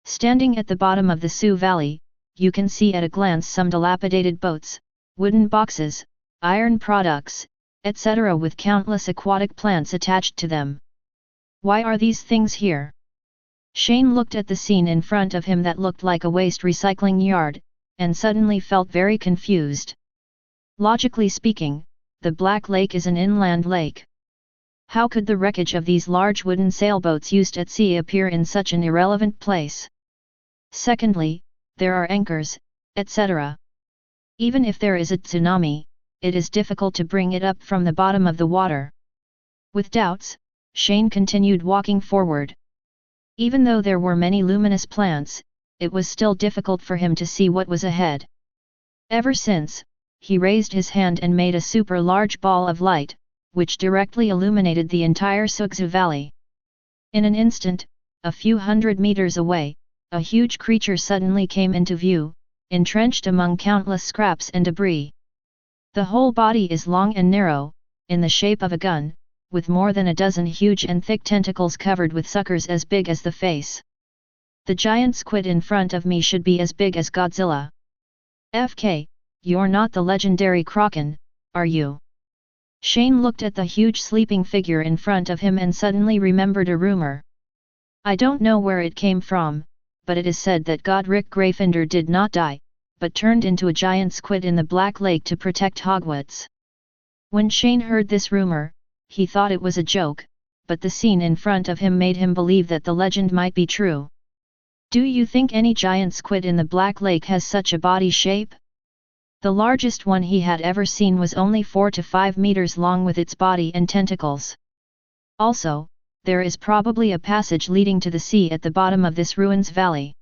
Standing at the bottom of the Sioux Valley, you can see at a glance some dilapidated boats, wooden boxes, iron products, etc. with countless aquatic plants attached to them. Why are these things here? Shane looked at the scene in front of him that looked like a waste recycling yard, and suddenly felt very confused. Logically speaking, the Black Lake is an inland lake. How could the wreckage of these large wooden sailboats used at sea appear in such an irrelevant place? Secondly, there are anchors, etc. Even if there is a tsunami, it is difficult to bring it up from the bottom of the water. With doubts, Shane continued walking forward. Even though there were many luminous plants, it was still difficult for him to see what was ahead. Ever since, he raised his hand and made a super large ball of light, which directly illuminated the entire Sugzu Valley. In an instant, a few hundred meters away, a huge creature suddenly came into view, entrenched among countless scraps and debris. The whole body is long and narrow, in the shape of a gun, with more than a dozen huge and thick tentacles covered with suckers as big as the face. The giant squid in front of me should be as big as Godzilla. FK, you're not the legendary Kraken, are you? Shane looked at the huge sleeping figure in front of him and suddenly remembered a rumor. I don't know where it came from, but it is said that Godric Gryffindor did not die, but turned into a giant squid in the Black Lake to protect Hogwarts. When Shane heard this rumor, he thought it was a joke, but the scene in front of him made him believe that the legend might be true. Do you think any giant squid in the Black Lake has such a body shape? The largest one he had ever seen was only 4 to 5 meters long with its body and tentacles. Also, there is probably a passage leading to the sea at the bottom of this ruins valley.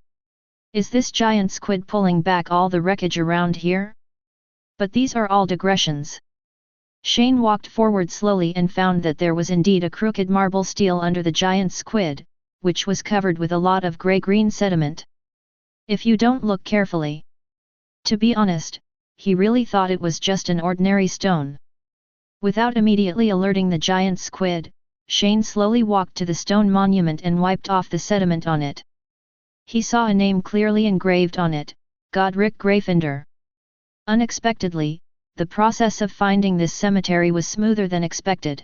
Is this giant squid pulling back all the wreckage around here? But these are all digressions. Shane walked forward slowly and found that there was indeed a crooked marble stele under the giant squid, which was covered with a lot of grey-green sediment. if you don't look carefully. To be honest, he really thought it was just an ordinary stone. Without immediately alerting the giant squid, Shane slowly walked to the stone monument and wiped off the sediment on it. He saw a name clearly engraved on it, Godric Gryffindor. Unexpectedly, the process of finding this cemetery was smoother than expected.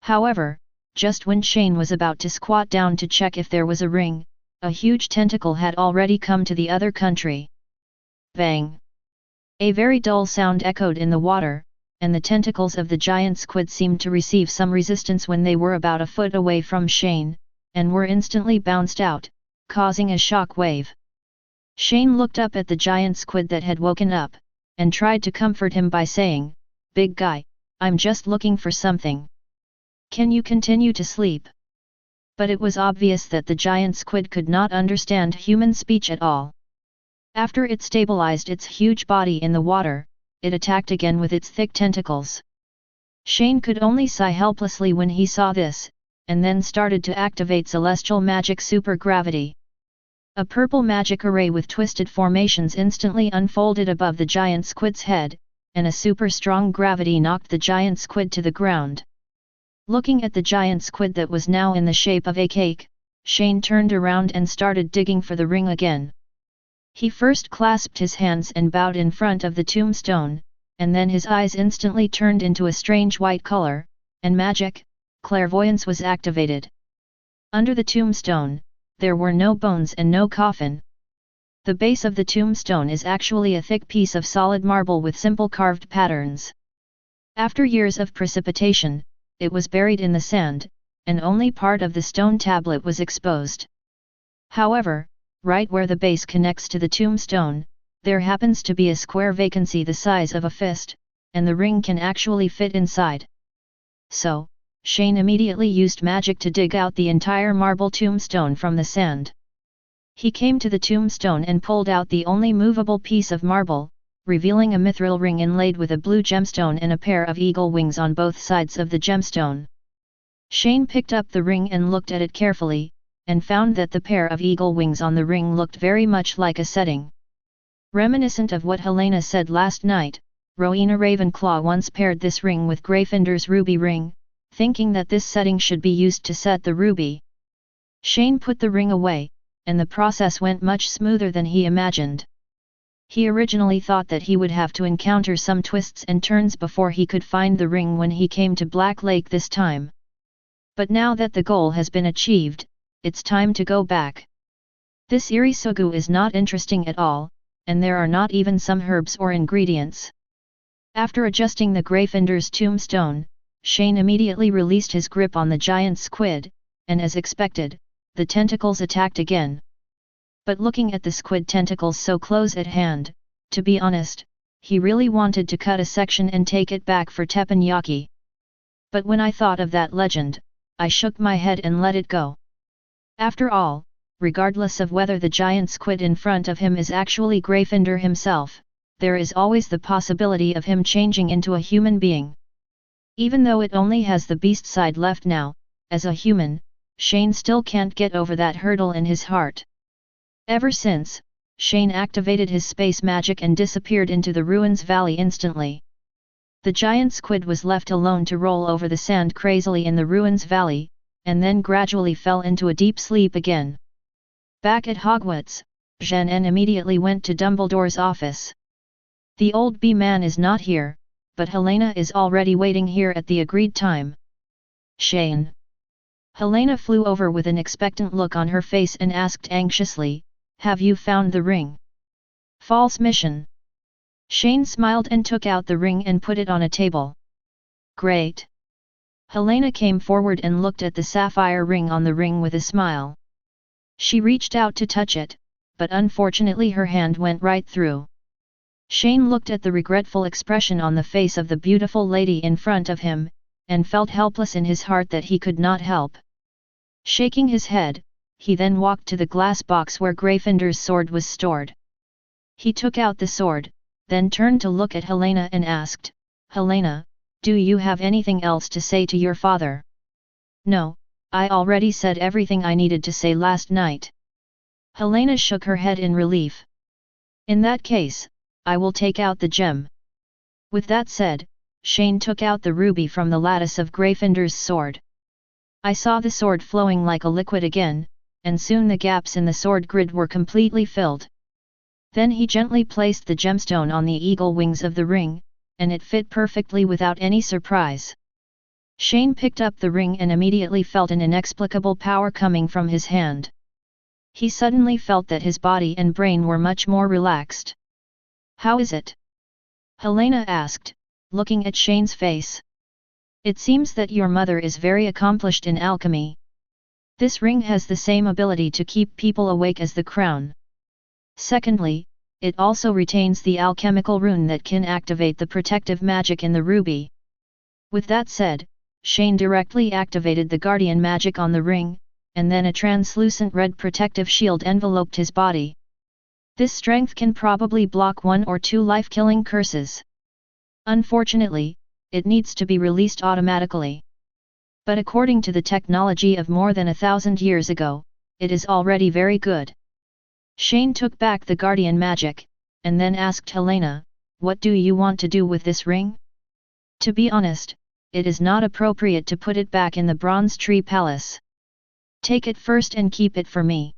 However, just when Shane was about to squat down to check if there was a ring, a huge tentacle had already come to the other country. Bang! A very dull sound echoed in the water, and the tentacles of the giant squid seemed to receive some resistance when they were about a foot away from Shane, and were instantly bounced out, causing a shock wave. Shane looked up at the giant squid that had woken up, and tried to comfort him by saying, "Big guy, I'm just looking for something. Can you continue to sleep?" But it was obvious that the giant squid could not understand human speech at all. After it stabilized its huge body in the water, it attacked again with its thick tentacles. Shane could only sigh helplessly when he saw this, and then started to activate celestial magic supergravity. A purple magic array with twisted formations instantly unfolded above the giant squid's head, and a super strong gravity knocked the giant squid to the ground. Looking at the giant squid that was now in the shape of a cake, Shane turned around and started digging for the ring again. He first clasped his hands and bowed in front of the tombstone, and then his eyes instantly turned into a strange white color, and magic, clairvoyance was activated. Under the tombstone, there were no bones and no coffin. The base of the tombstone is actually a thick piece of solid marble with simple carved patterns. After years of precipitation, it was buried in the sand, and only part of the stone tablet was exposed. However, right where the base connects to the tombstone, there happens to be a square vacancy the size of a fist, and the ring can actually fit inside. So, Shane immediately used magic to dig out the entire marble tombstone from the sand. He came to the tombstone and pulled out the only movable piece of marble, revealing a mithril ring inlaid with a blue gemstone and a pair of eagle wings on both sides of the gemstone. Shane picked up the ring and looked at it carefully, and found that the pair of eagle wings on the ring looked very much like a setting. Reminiscent of what Helena said last night, Rowena Ravenclaw once paired this ring with Gryffindor's ruby ring, thinking that this setting should be used to set the ruby. Shane put the ring away, and the process went much smoother than he imagined. He originally thought that he would have to encounter some twists and turns before he could find the ring when he came to Black Lake this time. But now that the goal has been achieved, it's time to go back. This Irisogu is not interesting at all, and there are not even some herbs or ingredients. After adjusting the Gryffindor's tombstone, Shane immediately released his grip on the giant squid, and as expected, the tentacles attacked again. But looking at the squid tentacles so close at hand, to be honest, he really wanted to cut a section and take it back for teppanyaki. But when I thought of that legend, I shook my head and let it go. After all, regardless of whether the giant squid in front of him is actually Gryffindor himself, there is always the possibility of him changing into a human being. Even though it only has the beast side left now, as a human, Shane still can't get over that hurdle in his heart. Ever since, Shane activated his space magic and disappeared into the ruins valley instantly. The giant squid was left alone to roll over the sand crazily in the ruins valley, and then gradually fell into a deep sleep again. Back at Hogwarts, Jeanne immediately went to Dumbledore's office. The old bee man is not here, but Helena is already waiting here at the agreed time. Shane. Helena flew over with an expectant look on her face and asked anxiously, "Have you found the ring?" "False mission." Shane smiled and took out the ring and put it on a table. "Great." Helena came forward and looked at the sapphire ring on the ring with a smile. She reached out to touch it, but unfortunately her hand went right through. Shane looked at the regretful expression on the face of the beautiful lady in front of him, and felt helpless in his heart that he could not help. Shaking his head, he then walked to the glass box where Gryffindor's sword was stored. He took out the sword, then turned to look at Helena and asked, "Helena, do you have anything else to say to your father?" "No, I already said everything I needed to say last night." Helena shook her head in relief. In that case, I will take out the gem. With that said, Shane took out the ruby from the lattice of Gryffindor's sword. I saw the sword flowing like a liquid again, and soon the gaps in the sword grid were completely filled. Then he gently placed the gemstone on the eagle wings of the ring, and it fit perfectly without any surprise. Shane picked up the ring and immediately felt an inexplicable power coming from his hand. He suddenly felt that his body and brain were much more relaxed. How is it? Helena asked, looking at Shane's face. It seems that your mother is very accomplished in alchemy. This ring has the same ability to keep people awake as the crown. Secondly, it also retains the alchemical rune that can activate the protective magic in the ruby. With that said, Shane directly activated the guardian magic on the ring, and then a translucent red protective shield enveloped his body. This strength can probably block 1 or 2 life-killing curses. Unfortunately, it needs to be released automatically. But according to the technology of more than 1,000 years ago, it is already very good. Shane took back the guardian magic, and then asked Helena, "What do you want to do with this ring?" To be honest, it is not appropriate to put it back in the Bronze Tree Palace. Take it first and keep it for me.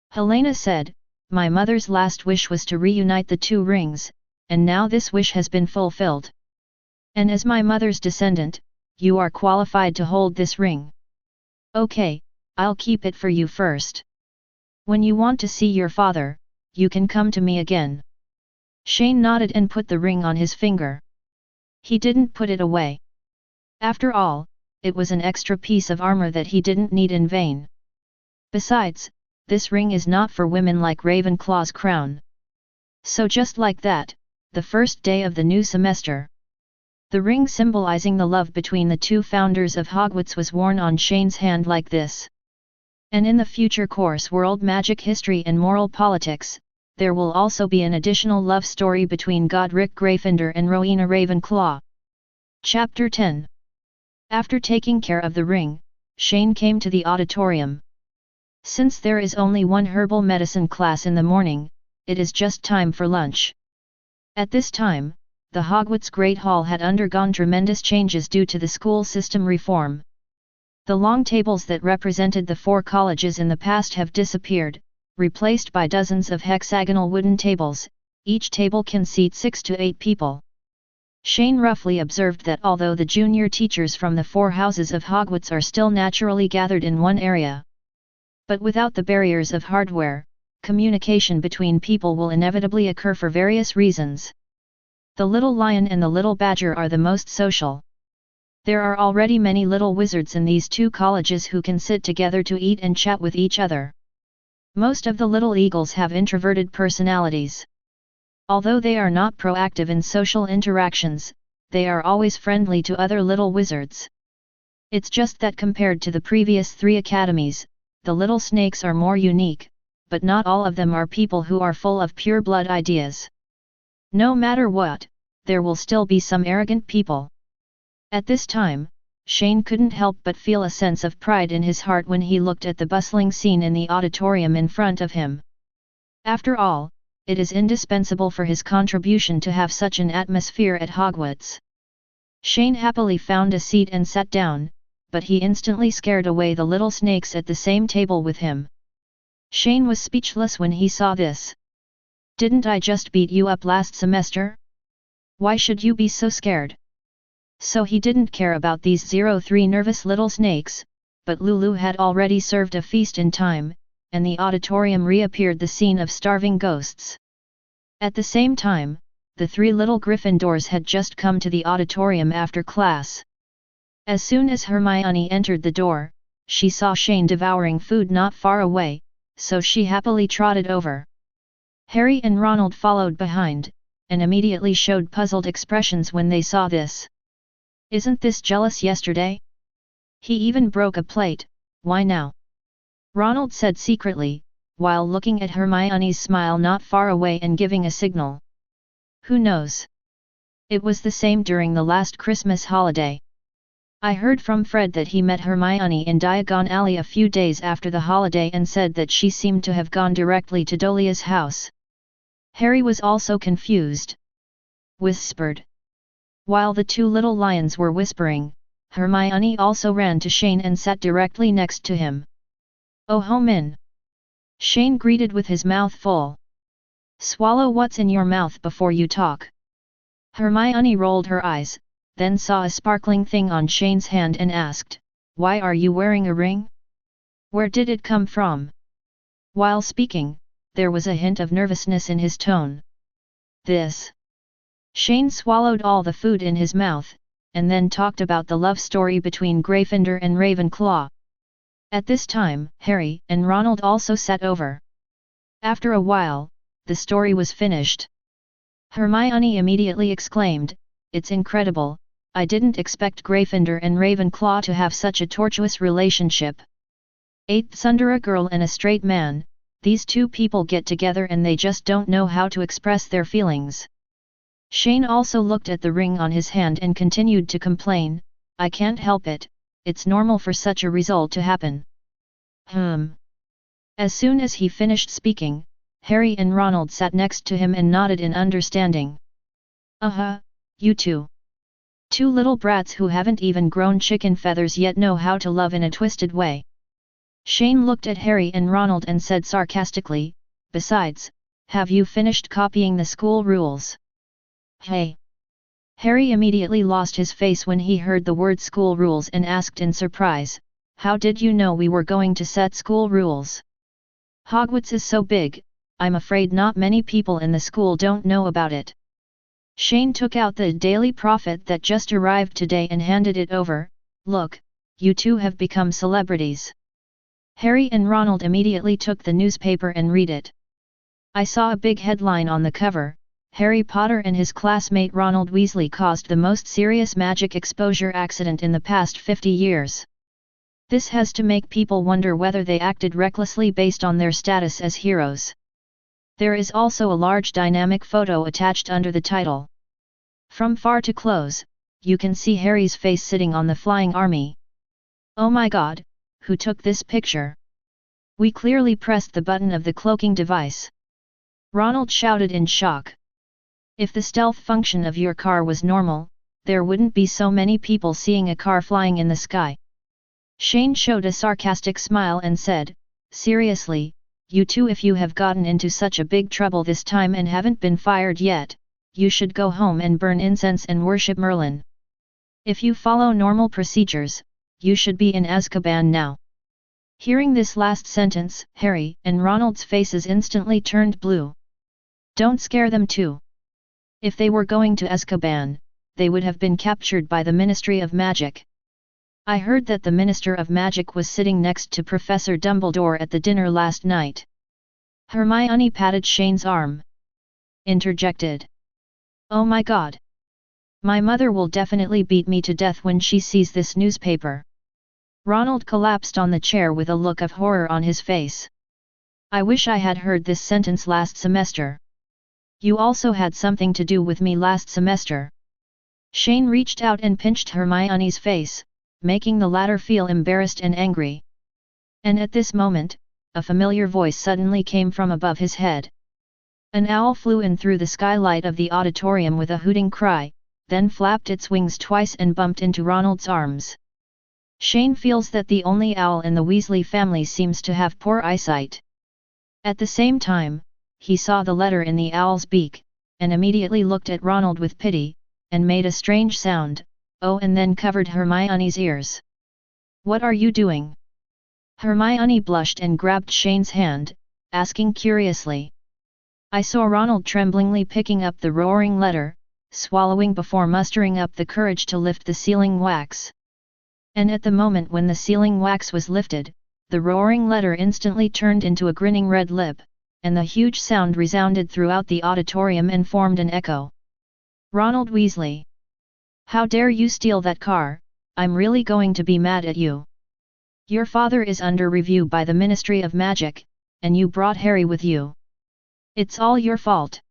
Helena said, "My mother's last wish was to reunite the 2 rings, and now this wish has been fulfilled. And as my mother's descendant, you are qualified to hold this ring. Okay, I'll keep it for you first. When you want to see your father, you can come to me again." Shane nodded and put the ring on his finger. He didn't put it away. After all, it was an extra piece of armor that he didn't need in vain. Besides, this ring is not for women like Ravenclaw's crown. So just like that, the first day of the new semester, the ring symbolizing the love between the 2 founders of Hogwarts was worn on Shane's hand like this. And in the future course World Magic History and Moral Politics, there will also be an additional love story between Godric Gryffindor and Rowena Ravenclaw. Chapter 10. After taking care of the ring, Shane came to the auditorium. Since there is only one herbal medicine class in the morning, it is just time for lunch. At this time, the Hogwarts Great Hall had undergone tremendous changes due to the school system reform. The long tables that represented the 4 colleges in the past have disappeared, replaced by dozens of hexagonal wooden tables. Each table can seat 6 to 8 people. Shane roughly observed that although the junior teachers from the 4 houses of Hogwarts are still naturally gathered in one area, but without the barriers of hardware, communication between people will inevitably occur for various reasons. The little lion and the little badger are the most social. There are already many little wizards in these 2 colleges who can sit together to eat and chat with each other. Most of the little eagles have introverted personalities. Although they are not proactive in social interactions, they are always friendly to other little wizards. It's just that compared to the previous 3 academies, the little snakes are more unique, but not all of them are people who are full of pure blood ideas. No matter what, there will still be some arrogant people. At this time, Shane couldn't help but feel a sense of pride in his heart when he looked at the bustling scene in the auditorium in front of him. After all, it is indispensable for his contribution to have such an atmosphere at Hogwarts. Shane happily found a seat and sat down, but he instantly scared away the little snakes at the same table with him. Shane was speechless when he saw this. "Didn't I just beat you up last semester? Why should you be so scared?" So he didn't care about these 03 nervous little snakes, but Lulu had already served a feast in time, and the auditorium reappeared the scene of starving ghosts. At the same time, the 3 little Gryffindors had just come to the auditorium after class. As soon as Hermione entered the door, she saw Shane devouring food not far away, so she happily trotted over. Harry and Ronald followed behind, and immediately showed puzzled expressions when they saw this. "Isn't this jealous yesterday? He even broke a plate, why now?" Ronald said secretly, while looking at Hermione's smile not far away and giving a signal. "Who knows? It was the same during the last Christmas holiday. I heard from Fred that he met Hermione in Diagon Alley a few days after the holiday and said that she seemed to have gone directly to Dolea's house. Harry was also confused. Whispered. While the two little lions were whispering, Hermione also ran to Shane and sat directly next to him. "Oh ho Min!" Shane greeted with his mouth full. "Swallow what's in your mouth before you talk." Hermione rolled her eyes, then saw a sparkling thing on Shane's hand and asked, "Why are you wearing a ring? Where did it come from?" While speaking, there was a hint of nervousness in his tone. "This." Shane swallowed all the food in his mouth, and then talked about the love story between Gryffindor and Ravenclaw. At this time, Harry and Ronald also sat over. After a while, the story was finished. Hermione immediately exclaimed, "It's incredible, I didn't expect Gryffindor and Ravenclaw to have such a tortuous relationship. Eighths under a girl and a straight man, these two people get together and they just don't know how to express their feelings." Shane also looked at the ring on his hand and continued to complain, "I can't help it, it's normal for such a result to happen." As soon as he finished speaking, Harry and Ronald sat next to him and nodded in understanding. You two. Two little brats who haven't even grown chicken feathers yet know how to love in a twisted way." Shane looked at Harry and Ronald and said sarcastically, "Besides, have you finished copying the school rules?" "Hey!" Harry immediately lost his face when he heard the word school rules and asked in surprise, "How did you know we were going to set school rules? Hogwarts is so big, I'm afraid not many people in the school don't know about it." Shane took out the Daily Prophet that just arrived today and handed it over. "Look, you two have become celebrities." Harry and Ronald immediately took the newspaper and read it. I saw a big headline on the cover, "Harry Potter and his classmate Ronald Weasley caused the most serious magic exposure accident in the past 50 years. This has to make people wonder whether they acted recklessly based on their status as heroes." There is also a large dynamic photo attached under the title. From far to close, you can see Harry's face sitting on the flying army. "Oh my god, who took this picture? We clearly pressed the button of the cloaking device." Ronald shouted in shock. "If the stealth function of your car was normal, there wouldn't be so many people seeing a car flying in the sky." Shane showed a sarcastic smile and said, "Seriously, you two, if you have gotten into such a big trouble this time and haven't been fired yet, you should go home and burn incense and worship Merlin. If you follow normal procedures, you should be in Azkaban now." Hearing this last sentence, Harry and Ronald's faces instantly turned blue. "Don't scare them too. If they were going to Azkaban, they would have been captured by the Ministry of Magic. I heard that the Minister of Magic was sitting next to Professor Dumbledore at the dinner last night." Hermione patted Shane's arm. Interjected. "Oh my god! My mother will definitely beat me to death when she sees this newspaper." Ronald collapsed on the chair with a look of horror on his face. "I wish I had heard this sentence last semester. You also had something to do with me last semester." Shane reached out and pinched Hermione's face, making the latter feel embarrassed and angry. And at this moment, a familiar voice suddenly came from above his head. An owl flew in through the skylight of the auditorium with a hooting cry, then flapped its wings twice and bumped into Ronald's arms. Shane feels that the only owl in the Weasley family seems to have poor eyesight. At the same time, he saw the letter in the owl's beak, and immediately looked at Ronald with pity, and made a strange sound, "Oh," and then covered Hermione's ears. "What are you doing?" Hermione blushed and grabbed Shane's hand, asking curiously. "I saw Ronald tremblingly picking up the roaring letter, swallowing before mustering up the courage to lift the sealing wax. And at the moment when the sealing wax was lifted, the roaring letter instantly turned into a grinning red lip, and the huge sound resounded throughout the auditorium and formed an echo. Ronald Weasley! How dare you steal that car? I'm really going to be mad at you. Your father is under review by the Ministry of Magic, and you brought Harry with you. It's all your fault.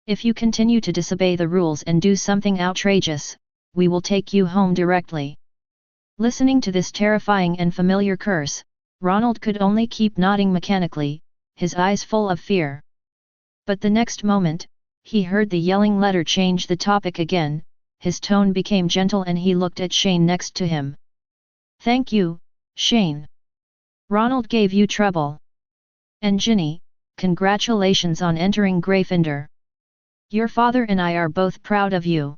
If you continue to disobey the rules and do something outrageous, we will take you home directly." Listening to this terrifying and familiar curse, Ronald could only keep nodding mechanically, his eyes full of fear. But the next moment, he heard the yelling letter change the topic again, his tone became gentle and he looked at Shane next to him. "Thank you, Shane. Ronald gave you trouble. And Ginny, congratulations on entering Gryffindor. Your father and I are both proud of you."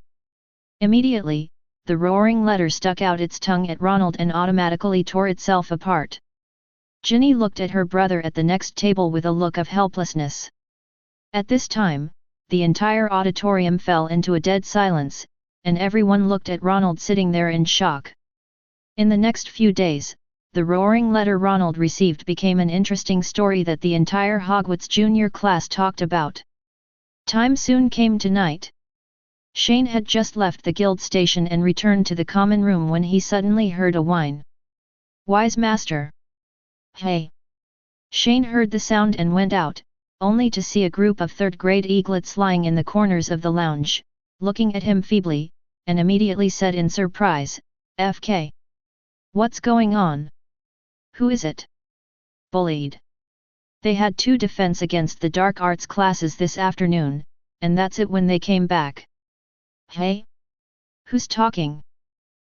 Immediately, the roaring letter stuck out its tongue at Ronald and automatically tore itself apart. Ginny looked at her brother at the next table with a look of helplessness. At this time, the entire auditorium fell into a dead silence, and everyone looked at Ronald sitting there in shock. In the next few days, the roaring letter Ronald received became an interesting story that the entire Hogwarts junior class talked about. Time soon came to night. Shane had just left the guild station and returned to the common room when he suddenly heard a whine. "Wise master! Hey!" Shane heard the sound and went out, only to see a group of third-grade eaglets lying in the corners of the lounge, looking at him feebly, and immediately said in surprise, "FK. What's going on? Who is it?" "Bullied. They had 2 defense against the dark arts classes this afternoon, and that's it when they came back." "Hey? Who's talking?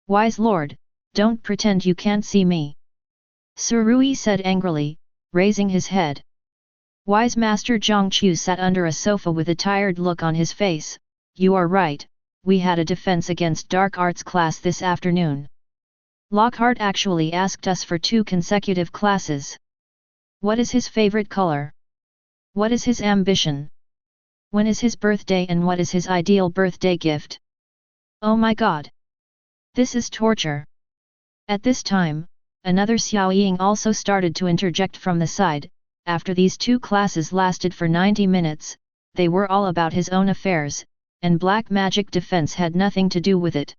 Wise lord, don't pretend you can't see me," Sir Rui said angrily, raising his head. Wise Master Zhongqiu sat under a sofa with a tired look on his face. "You are right, we had a defense against dark arts class this afternoon. Lockhart actually asked us for 2 consecutive classes. What is his favorite color? What is his ambition? When is his birthday and what is his ideal birthday gift? Oh my god! This is torture!" At this time, another Xiao Ying also started to interject from the side. After these 2 classes lasted for 90 minutes, they were all about his own affairs, and black magic defense had nothing to do with it.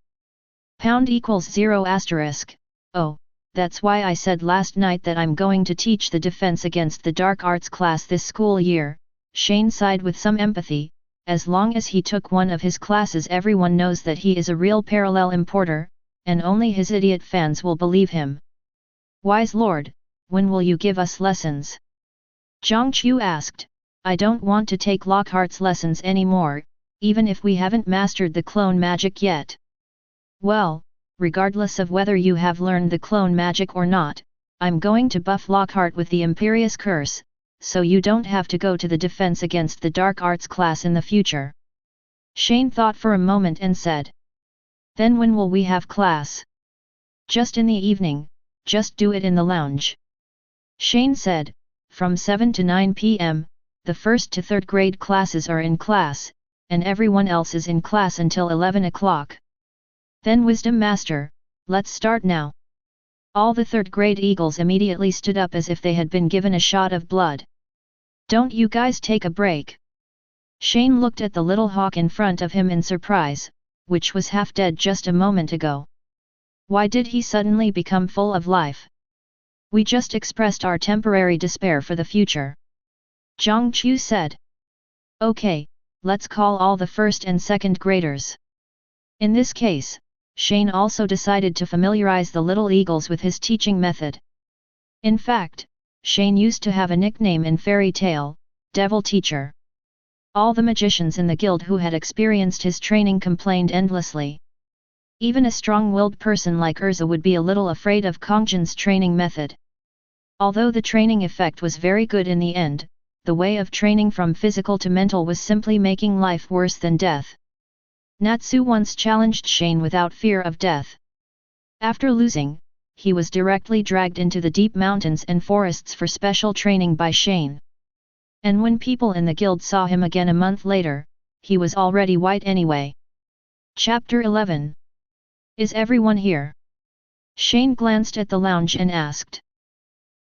=0**. Oh, that's why I said last night that I'm going to teach the defense against the dark arts class this school year. Shane sighed with some empathy. As long as he took one of his classes, everyone knows that he is a real parallel importer, and only his idiot fans will believe him. "Wise lord, when will you give us lessons?" Zhongqiu asked. "I don't want to take Lockhart's lessons anymore, even if we haven't mastered the clone magic yet." "Well, regardless of whether you have learned the clone magic or not, I'm going to buff Lockhart with the Imperious Curse, so you don't have to go to the defense against the dark arts class in the future." Shane thought for a moment and said. "Then when will we have class?" "Just in the evening, just do it in the lounge." Shane said, "From 7 to 9 p.m., the 1st to 3rd grade classes are in class, and everyone else is in class until 11 o'clock. Then Wisdom Master, let's start now." All the 3rd grade eagles immediately stood up as if they had been given a shot of blood. "Don't you guys take a break?" Shane looked at the little hawk in front of him in surprise, which was half dead just a moment ago. Why did he suddenly become full of life? "We just expressed our temporary despair for the future," Zhongqiu said. "Okay, let's call all the 1st and 2nd graders." In this case, Shane also decided to familiarize the little eagles with his teaching method. In fact, Shane used to have a nickname in fairy tale, Devil Teacher. All the magicians in the guild who had experienced his training complained endlessly. Even a strong-willed person like Urza would be a little afraid of Kongjin's training method. Although the training effect was very good in the end, the way of training from physical to mental was simply making life worse than death. Natsu once challenged Shane without fear of death. After losing, he was directly dragged into the deep mountains and forests for special training by Shane. And when people in the guild saw him again a month later, he was already white anyway. Chapter 11. Is everyone here? Shane glanced at the lounge and asked.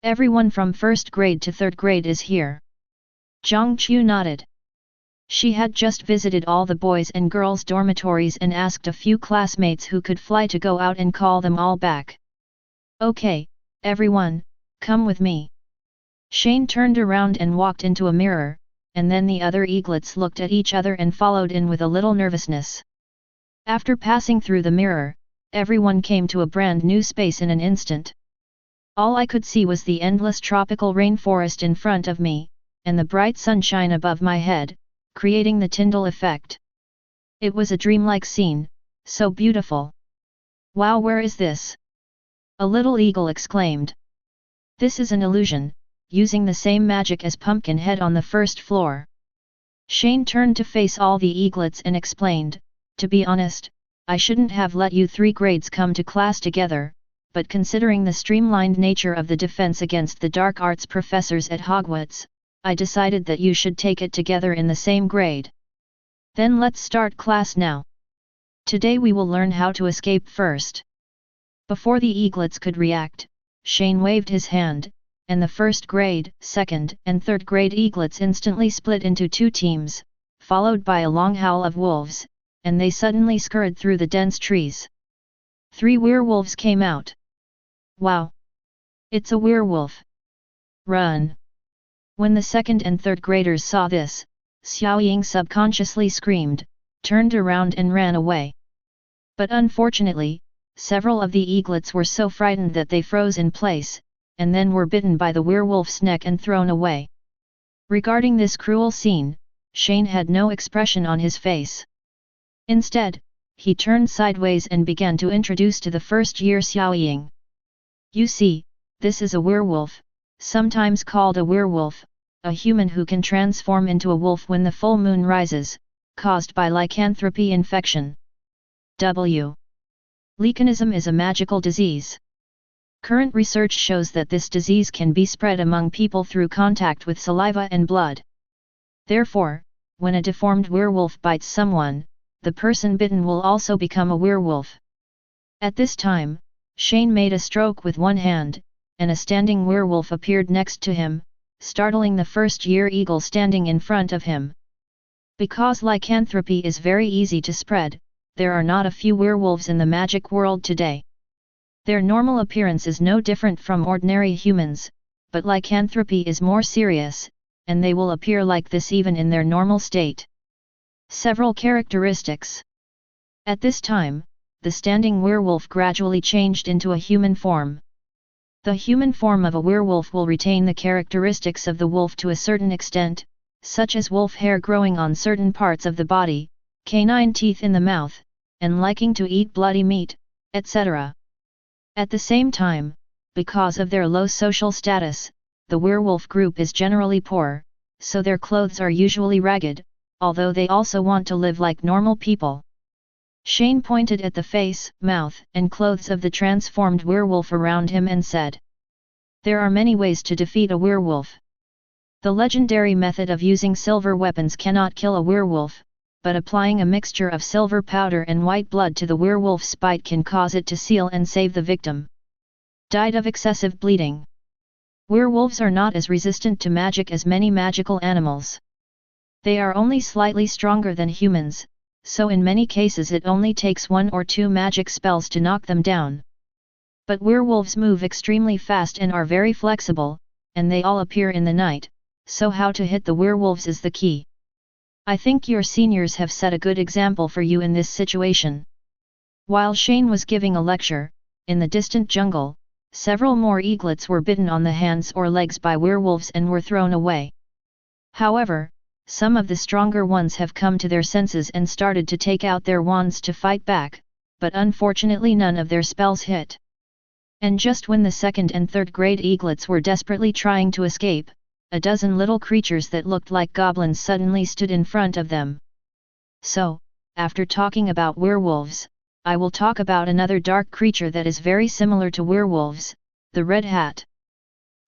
Everyone from 1st grade to 3rd grade is here. Zhongqiu nodded. She had just visited all the boys and girls' dormitories and asked a few classmates who could fly to go out and call them all back. Okay, everyone, come with me. Shane turned around and walked into a mirror, and then the other eaglets looked at each other and followed in with a little nervousness. After passing through the mirror, everyone came to a brand new space in an instant. All I could see was the endless tropical rainforest in front of me, and the bright sunshine above my head, creating the Tyndall effect. It was a dreamlike scene, so beautiful. Wow, where is this? A little eagle exclaimed. This is an illusion, using the same magic as Pumpkinhead on the first floor. Shane turned to face all the eaglets and explained, to be honest, I shouldn't have let you 3 grades come to class together, but considering the streamlined nature of the defense against the dark arts professors at Hogwarts, I decided that you should take it together in the same grade. Then let's start class now. Today we will learn how to escape first. Before the eaglets could react, Shane waved his hand, and the first grade, second, and third grade eaglets instantly split into 2 teams, followed by a long howl of wolves, and they suddenly scurried through the dense trees. 3 werewolves came out. Wow! It's a werewolf! Run! When the second and third graders saw this, Xiaoying subconsciously screamed, turned around and ran away. But unfortunately, several of the eaglets were so frightened that they froze in place, and then were bitten by the werewolf's neck and thrown away. Regarding this cruel scene, Shane had no expression on his face. Instead, he turned sideways and began to introduce to the first-year Xiaoying. You see, this is a werewolf, sometimes called a werewolf, a human who can transform into a wolf when the full moon rises, caused by lycanthropy infection. W. Lycanism is a magical disease. Current research shows that this disease can be spread among people through contact with saliva and blood. Therefore, when a deformed werewolf bites someone, the person bitten will also become a werewolf. At this time, Shane made a stroke with one hand, and a standing werewolf appeared next to him, startling the first-year eagle standing in front of him. Because lycanthropy is very easy to spread, there are not a few werewolves in the magic world today. Their normal appearance is no different from ordinary humans, but lycanthropy is more serious, and they will appear like this even in their normal state. Several characteristics. At this time, the standing werewolf gradually changed into a human form. The human form of a werewolf will retain the characteristics of the wolf to a certain extent, such as wolf hair growing on certain parts of the body, canine teeth in the mouth, and liking to eat bloody meat, etc. At the same time, because of their low social status, the werewolf group is generally poor, so their clothes are usually ragged, although they also want to live like normal people. Shane pointed at the face, mouth, and clothes of the transformed werewolf around him and said, "There are many ways to defeat a werewolf. The legendary method of using silver weapons cannot kill a werewolf, but applying a mixture of silver powder and white blood to the werewolf's bite can cause it to seal and save the victim. Died of excessive bleeding. Werewolves are not as resistant to magic as many magical animals. They are only slightly stronger than humans, so in many cases it only takes 1 or 2 magic spells to knock them down. But werewolves move extremely fast and are very flexible, and they all appear in the night, so how to hit the werewolves is the key. I think your seniors have set a good example for you in this situation." While Shane was giving a lecture, in the distant jungle, several more eaglets were bitten on the hands or legs by werewolves and were thrown away. However, some of the stronger ones have come to their senses and started to take out their wands to fight back, but unfortunately none of their spells hit. And just when the second and third grade eaglets were desperately trying to escape, a dozen little creatures that looked like goblins suddenly stood in front of them. So, after talking about werewolves, I will talk about another dark creature that is very similar to werewolves, the Red Hat.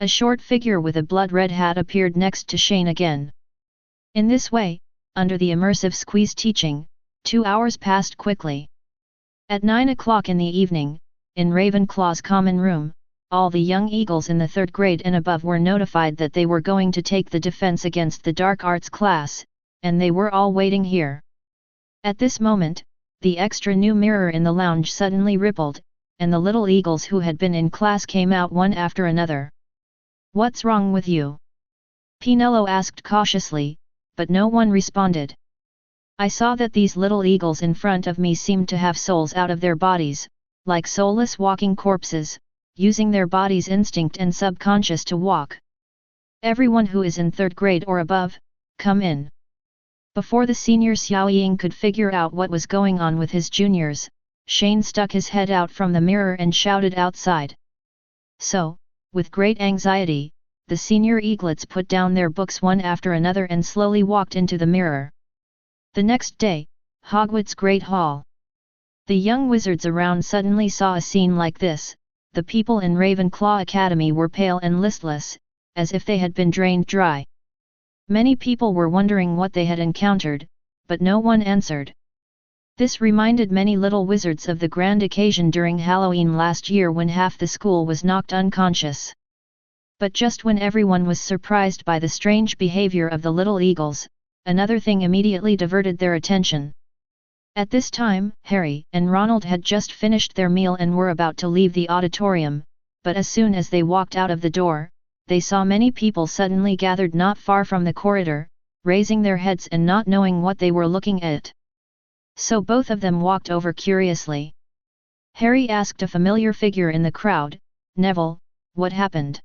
A short figure with a blood-red hat appeared next to Shane again. In this way, under the immersive squeeze teaching, 2 hours passed quickly. At 9 o'clock in the evening, in Ravenclaw's common room, all the young eagles in the 3rd grade and above were notified that they were going to take the defense against the dark arts class, and they were all waiting here. At this moment, the extra new mirror in the lounge suddenly rippled, and the little eagles who had been in class came out one after another. "What's wrong with you?" Pinello asked cautiously, but no one responded. "I saw that these little eagles in front of me seemed to have souls out of their bodies," like soulless walking corpses, using their body's instinct and subconscious to walk. Everyone who is in 3rd grade or above, come in. Before the senior Xiaoying could figure out what was going on with his juniors, Shane stuck his head out from the mirror and shouted outside. So, with great anxiety, the senior eaglets put down their books one after another and slowly walked into the mirror. The next day, Hogwarts Great Hall. The young wizards around suddenly saw a scene like this. The people in Ravenclaw Academy were pale and listless, as if they had been drained dry. Many people were wondering what they had encountered, but no one answered. This reminded many little wizards of the grand occasion during Halloween last year when half the school was knocked unconscious. But just when everyone was surprised by the strange behavior of the little eagles, another thing immediately diverted their attention. At this time, Harry and Ronald had just finished their meal and were about to leave the auditorium, but as soon as they walked out of the door, they saw many people suddenly gathered not far from the corridor, raising their heads and not knowing what they were looking at. So both of them walked over curiously. Harry asked a familiar figure in the crowd, "Neville, what happened?"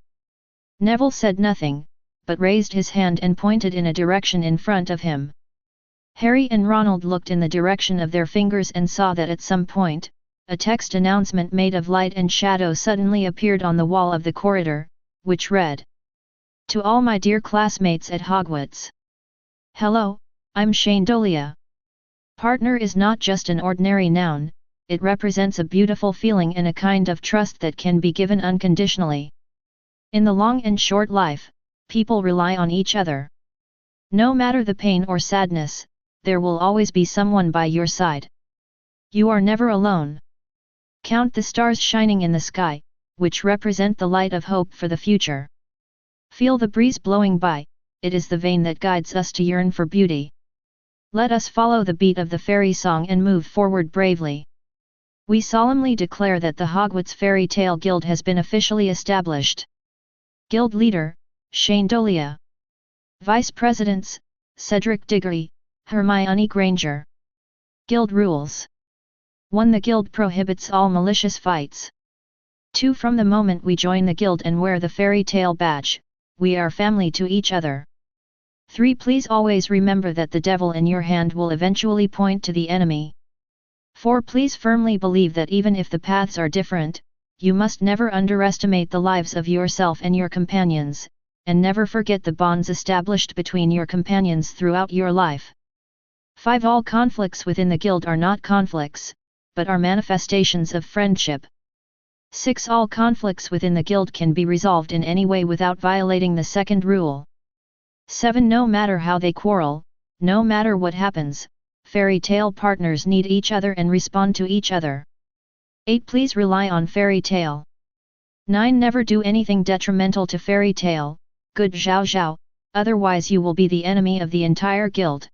Neville said nothing, but raised his hand and pointed in a direction in front of him. Harry and Ronald looked in the direction of their fingers and saw that at some point, a text announcement made of light and shadow suddenly appeared on the wall of the corridor, which read, "To all my dear classmates at Hogwarts. Hello, I'm Shane Dolea. Partner is not just an ordinary noun, it represents a beautiful feeling and a kind of trust that can be given unconditionally. In the long and short life, people rely on each other. No matter the pain or sadness, there will always be someone by your side. You are never alone. Count the stars shining in the sky, which represent the light of hope for the future. Feel the breeze blowing by, it is the vein that guides us to yearn for beauty. Let us follow the beat of the fairy song and move forward bravely. We solemnly declare that the Hogwarts Fairy Tale Guild has been officially established. Guild Leader, Shane Dolea. Vice Presidents, Cedric Diggory, Hermione Granger. Guild Rules. 1. The Guild prohibits all malicious fights. 2. From the moment we join the Guild and wear the Fairy Tale badge, we are family to each other. 3. Please always remember that the devil in your hand will eventually point to the enemy. 4. Please firmly believe that even if the paths are different, you must never underestimate the lives of yourself and your companions, and never forget the bonds established between your companions throughout your life. 5. All conflicts within the Guild are not conflicts, but are manifestations of friendship. 6. All conflicts within the Guild can be resolved in any way without violating the second rule. 7. No matter how they quarrel, no matter what happens, fairy tale partners need each other and respond to each other. 8. Please rely on fairy tale. 9. Never do anything detrimental to fairy tale, good Zhao Zhao, otherwise you will be the enemy of the entire guild.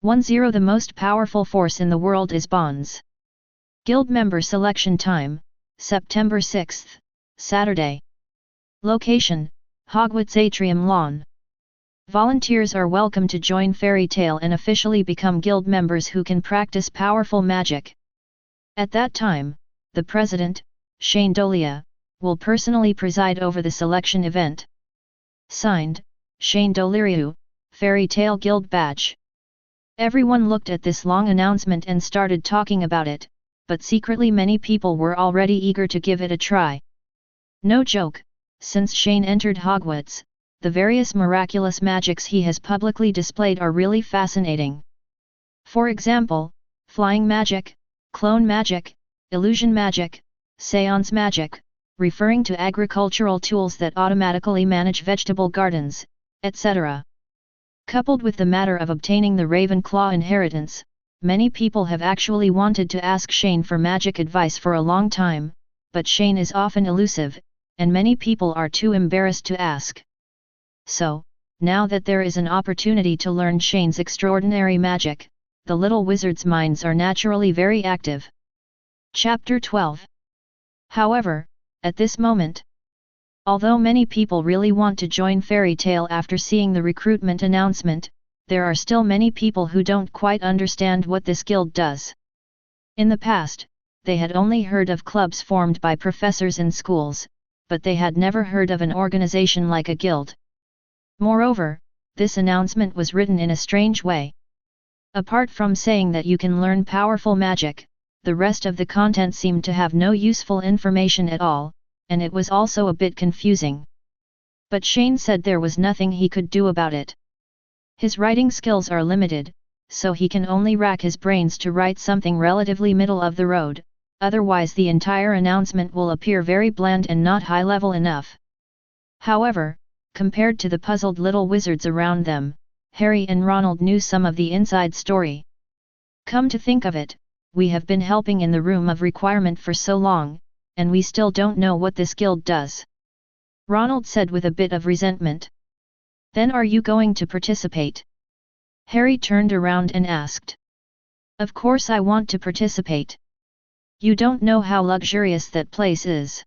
10. The most powerful force in the world is bonds. Guild member selection time, September 6th, Saturday. Location, Hogwarts Atrium Lawn. Volunteers are welcome to join Fairy Tale and officially become guild members who can practice powerful magic. At that time, the president, Shane Dolea, will personally preside over the selection event. Signed, Shane Dolea, Fairy Tale Guild Badge. Everyone looked at this long announcement and started talking about it, but secretly many people were already eager to give it a try. No joke, since Shane entered Hogwarts, the various miraculous magics he has publicly displayed are really fascinating. For example, flying magic, clone magic, illusion magic, seance magic, referring to agricultural tools that automatically manage vegetable gardens, etc. Coupled with the matter of obtaining the Ravenclaw inheritance, many people have actually wanted to ask Shane for magic advice for a long time, but Shane is often elusive, and many people are too embarrassed to ask. So, now that there is an opportunity to learn Shane's extraordinary magic, the little wizards' minds are naturally very active. Chapter 12. However, at this moment, although many people really want to join Fairy Tale after seeing the recruitment announcement, there are still many people who don't quite understand what this guild does. In the past, they had only heard of clubs formed by professors in schools, but they had never heard of an organization like a guild. Moreover, this announcement was written in a strange way. Apart from saying that you can learn powerful magic, the rest of the content seemed to have no useful information at all, and it was also a bit confusing. But Shane said there was nothing he could do about it. His writing skills are limited, so he can only rack his brains to write something relatively middle of the road, otherwise the entire announcement will appear very bland and not high level enough. However, compared to the puzzled little wizards around them, Harry and Ronald knew some of the inside story. Come to think of it, we have been helping in the Room of Requirement for so long, and we still don't know what this guild does. Ronald said with a bit of resentment. Then are you going to participate? Harry turned around and asked. Of course I want to participate. You don't know how luxurious that place is.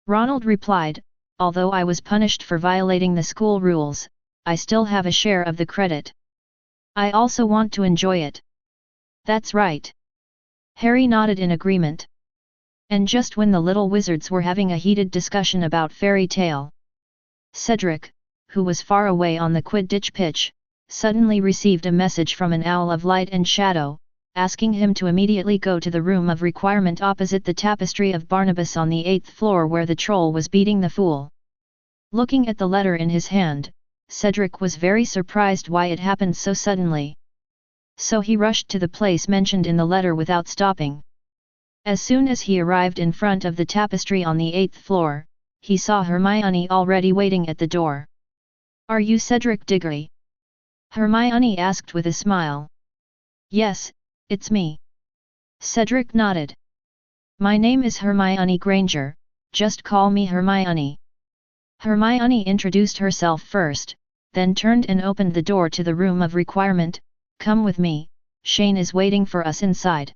Ronald replied, although I was punished for violating the school rules, I still have a share of the credit. I also want to enjoy it. That's right. Harry nodded in agreement. And just when the little wizards were having a heated discussion about fairy tale, Cedric, who was far away on the Quidditch pitch, suddenly received a message from an owl of light and shadow, asking him to immediately go to the Room of Requirement opposite the Tapestry of Barnabas on the 8th floor where the troll was beating the fool. Looking at the letter in his hand, Cedric was very surprised why it happened so suddenly. So he rushed to the place mentioned in the letter without stopping. As soon as he arrived in front of the tapestry on the 8th floor, he saw Hermione already waiting at the door. Are you Cedric Diggory? Hermione asked with a smile. Yes, it's me. Cedric nodded. My name is Hermione Granger, just call me Hermione. Hermione introduced herself first, then turned and opened the door to the Room of Requirement. Come with me, Shane is waiting for us inside.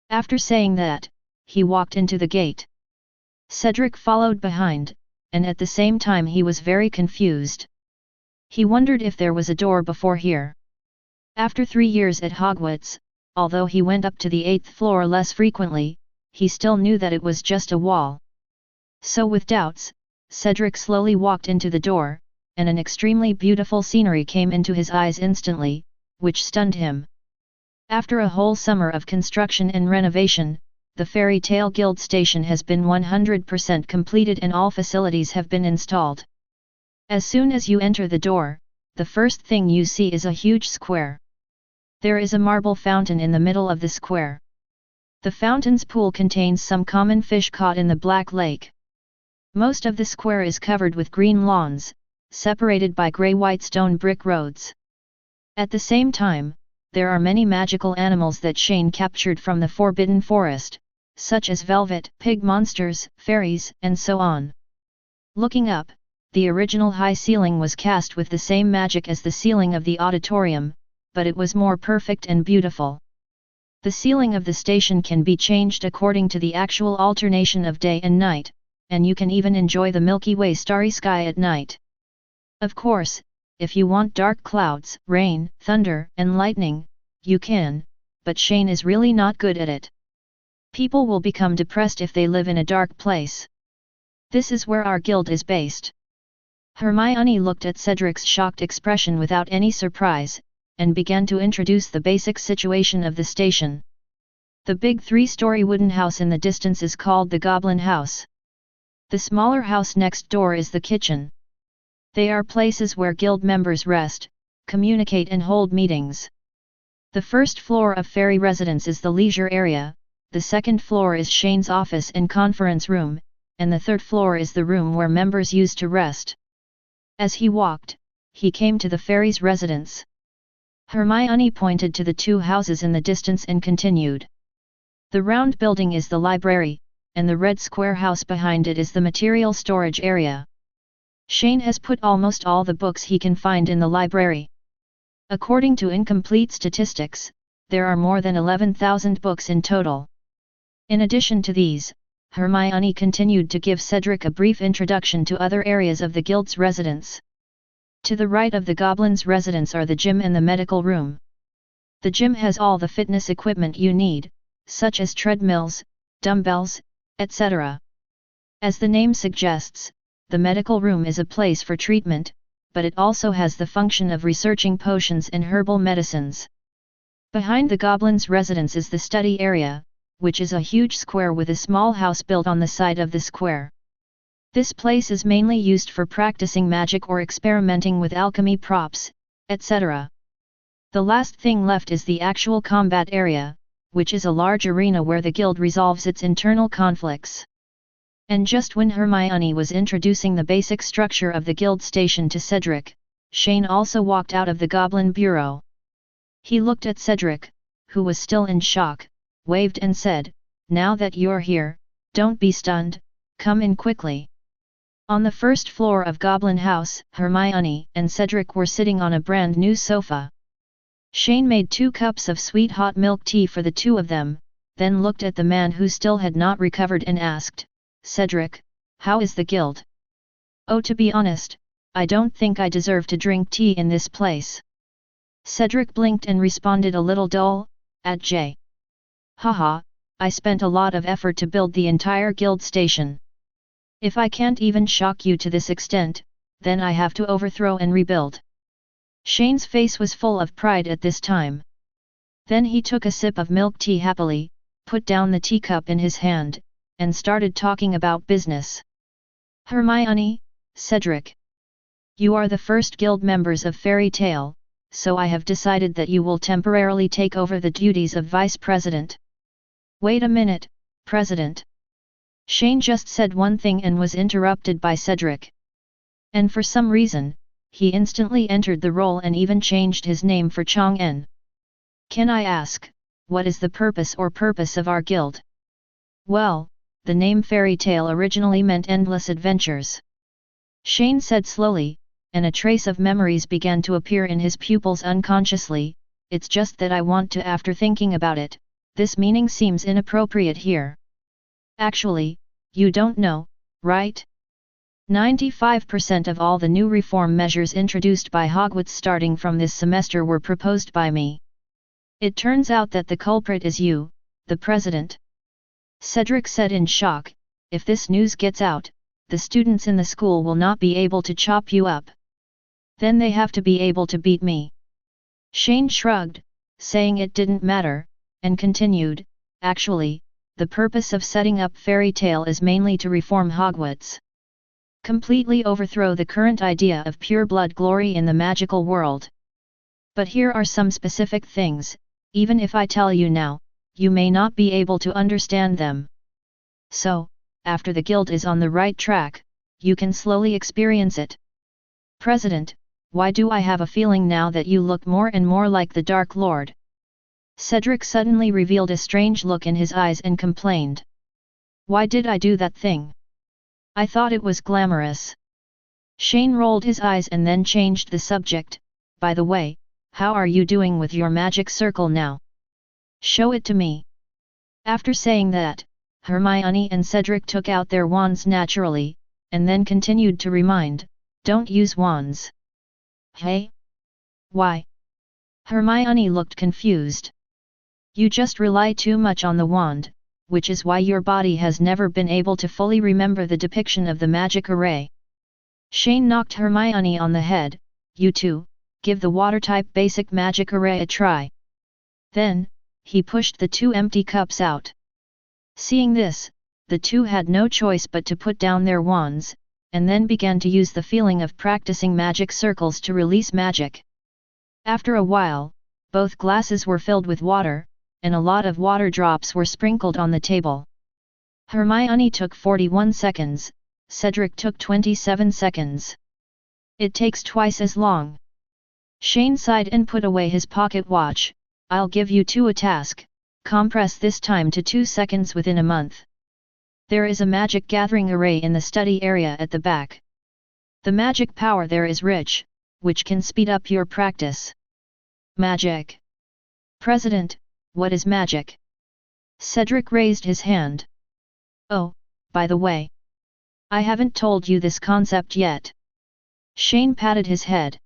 After saying that, he walked into the gate. Cedric followed behind, and at the same time he was very confused. He wondered if there was a door before here. After 3 years at Hogwarts, although he went up to the 8th floor less frequently, he still knew that it was just a wall. So with doubts, Cedric slowly walked into the door, and an extremely beautiful scenery came into his eyes instantly, which stunned him. After a whole summer of construction and renovation, the Fairy Tale Guild station has been 100% completed and all facilities have been installed. As soon as you enter the door, the first thing you see is a huge square. There is a marble fountain in the middle of the square. The fountain's pool contains some common fish caught in the Black Lake. Most of the square is covered with green lawns, separated by grey-white stone brick roads. At the same time, there are many magical animals that Shane captured from the Forbidden Forest, such as velvet, pig monsters, fairies, and so on. Looking up, the original high ceiling was cast with the same magic as the ceiling of the auditorium, but it was more perfect and beautiful. The ceiling of the station can be changed according to the actual alternation of day and night, and you can even enjoy the Milky Way starry sky at night. Of course, if you want dark clouds, rain, thunder, and lightning, you can, but Shane is really not good at it. People will become depressed if they live in a dark place. This is where our guild is based. Hermione looked at Cedric's shocked expression without any surprise, and began to introduce the basic situation of the station. The big 3-story wooden house in the distance is called the Goblin House. The smaller house next door is the kitchen. They are places where guild members rest, communicate and hold meetings. The first floor of Fairy Residence is the leisure area, the second floor is Shane's office and conference room, and the third floor is the room where members used to rest. As he walked, he came to the Fairy's residence. Hermione pointed to the 2 houses in the distance and continued. The round building is the library, and the red square house behind it is the material storage area. Shane has put almost all the books he can find in the library. According to incomplete statistics, there are more than 11,000 books in total. In addition to these, Hermione continued to give Cedric a brief introduction to other areas of the guild's residence. To the right of the Goblin's residence are the gym and the medical room. The gym has all the fitness equipment you need, such as treadmills, dumbbells, etc. As the name suggests, the medical room is a place for treatment, but it also has the function of researching potions and herbal medicines. Behind the goblin's residence is the study area, which is a huge square with a small house built on the side of the square. This place is mainly used for practicing magic or experimenting with alchemy props, etc. The last thing left is the actual combat area, which is a large arena where the guild resolves its internal conflicts. And just when Hermione was introducing the basic structure of the guild station to Cedric, Shane also walked out of the Goblin Bureau. He looked at Cedric, who was still in shock, waved and said, "Now that you're here, don't be stunned, come in quickly." On the first floor of Goblin House, Hermione and Cedric were sitting on a brand new sofa. Shane made 2 cups of sweet hot milk tea for the two of them, then looked at the man who still had not recovered and asked, "Cedric, how is the guild?" "Oh, to be honest, I don't think I deserve to drink tea in this place." Cedric blinked and responded a little dull, "J. Haha, I spent a lot of effort to build the entire guild station. If I can't even shock you to this extent, then I have to overthrow and rebuild." Shane's face was full of pride at this time. Then he took a sip of milk tea happily, put down the teacup in his hand, and started talking about business. "Hermione, Cedric. You are the first guild members of Fairy Tale, so I have decided that you will temporarily take over the duties of Vice President." "Wait a minute, President." Shane just said one thing and was interrupted by Cedric. And for some reason, he instantly entered the role and even changed his name for Chang'en. "Can I ask, what is the purpose of our guild?" "Well, the name Fairy Tale originally meant endless adventures," Shane said slowly, and a trace of memories began to appear in his pupils unconsciously. "It's just that I want to, after thinking about it, this meaning seems inappropriate here. Actually, you don't know, right? 95% of all the new reform measures introduced by Hogwarts starting from this semester were proposed by me. It turns out that the culprit is you, the president." Cedric said in shock, "If this news gets out, the students in the school will not be able to chop you up. Then they have to be able to beat me." Shane shrugged, saying it didn't matter, and continued, "Actually, the purpose of setting up Fairy Tale is mainly to reform Hogwarts. Completely overthrow the current idea of pure blood glory in the magical world. But here are some specific things, even if I tell you now, you may not be able to understand them. So, after the guild is on the right track, you can slowly experience it." "President, why do I have a feeling now that you look more and more like the Dark Lord?" Cedric suddenly revealed a strange look in his eyes and complained. "Why did I do that thing? I thought it was glamorous." Shane rolled his eyes and then changed the subject. "By the way, how are you doing with your magic circle now? Show it to me." After saying that, Hermione and Cedric took out their wands naturally, and then continued to remind, "Don't use wands." "Hey? Why?" Hermione looked confused. "You just rely too much on the wand, which is why your body has never been able to fully remember the depiction of the magic array." Shane knocked Hermione on the head. "You two, give the water-type basic magic array a try." Then, he pushed the 2 empty cups out. Seeing this, the two had no choice but to put down their wands, and then began to use the feeling of practicing magic circles to release magic. After a while, both glasses were filled with water, and a lot of water drops were sprinkled on the table. Hermione took 41 seconds, Cedric took 27 seconds. "It takes twice as long." Shane sighed and put away his pocket watch. "I'll give you two a task, compress this time to 2 seconds within a month. There is a magic gathering array in the study area at the back. The magic power there is rich, which can speed up your practice." "Magic? President, what is magic?" Cedric raised his hand. "Oh, by the way, I haven't told you this concept yet." Shane patted his head.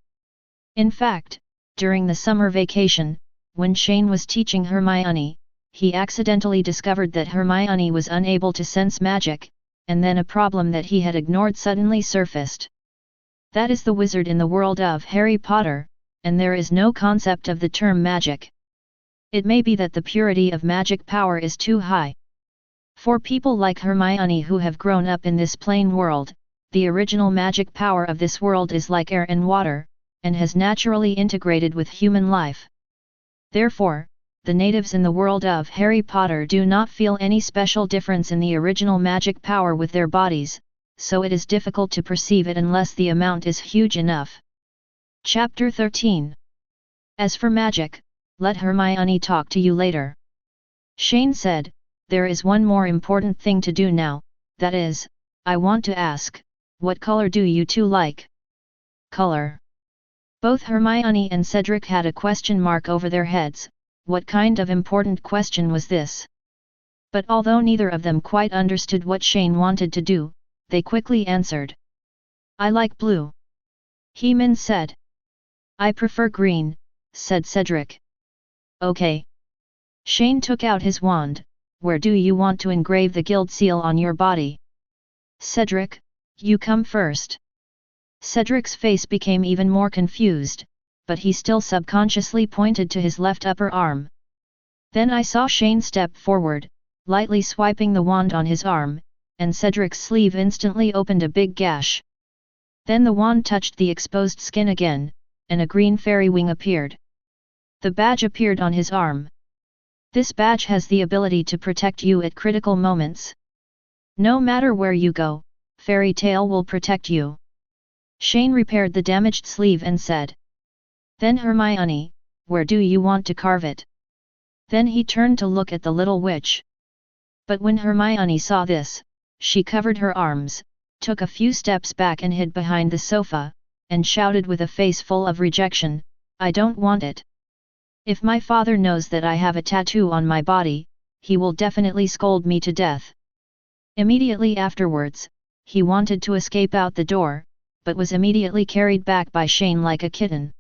In fact, during the summer vacation, when Shane was teaching Hermione, he accidentally discovered that Hermione was unable to sense magic, and then a problem that he had ignored suddenly surfaced. That is the wizard in the world of Harry Potter, and there is no concept of the term magic. It may be that the purity of magic power is too high. For people like Hermione who have grown up in this plain world, the original magic power of this world is like air and water, and has naturally integrated with human life. Therefore, the natives in the world of Harry Potter do not feel any special difference in the original magic power with their bodies, so it is difficult to perceive it unless the amount is huge enough. Chapter 13. As for magic, let Hermione talk to you later. Shane said, there is one more important thing to do now, that is, I want to ask, what color do you two like? Color. Both Hermione and Cedric had a question mark over their heads. What kind of important question was this? But although neither of them quite understood what Shane wanted to do, they quickly answered. I like blue. Heeman said. I prefer green, said Cedric. Okay. Shane took out his wand. Where do you want to engrave the guild seal on your body? Cedric, you come first. Cedric's face became even more confused, but he still subconsciously pointed to his left upper arm. Then I saw Shane step forward, lightly swiping the wand on his arm, and Cedric's sleeve instantly opened a big gash. Then the wand touched the exposed skin again, and a green fairy wing appeared. The badge appeared on his arm. This badge has the ability to protect you at critical moments. No matter where you go, Fairy Tail will protect you. Shane repaired the damaged sleeve and said. Then Hermione, where do you want to carve it? Then he turned to look at the little witch. But when Hermione saw this, she covered her arms, took a few steps back and hid behind the sofa, and shouted with a face full of rejection, I don't want it. If my father knows that I have a tattoo on my body, he will definitely scold me to death. Immediately afterwards, he wanted to escape out the door, but was immediately carried back by Shane like a kitten.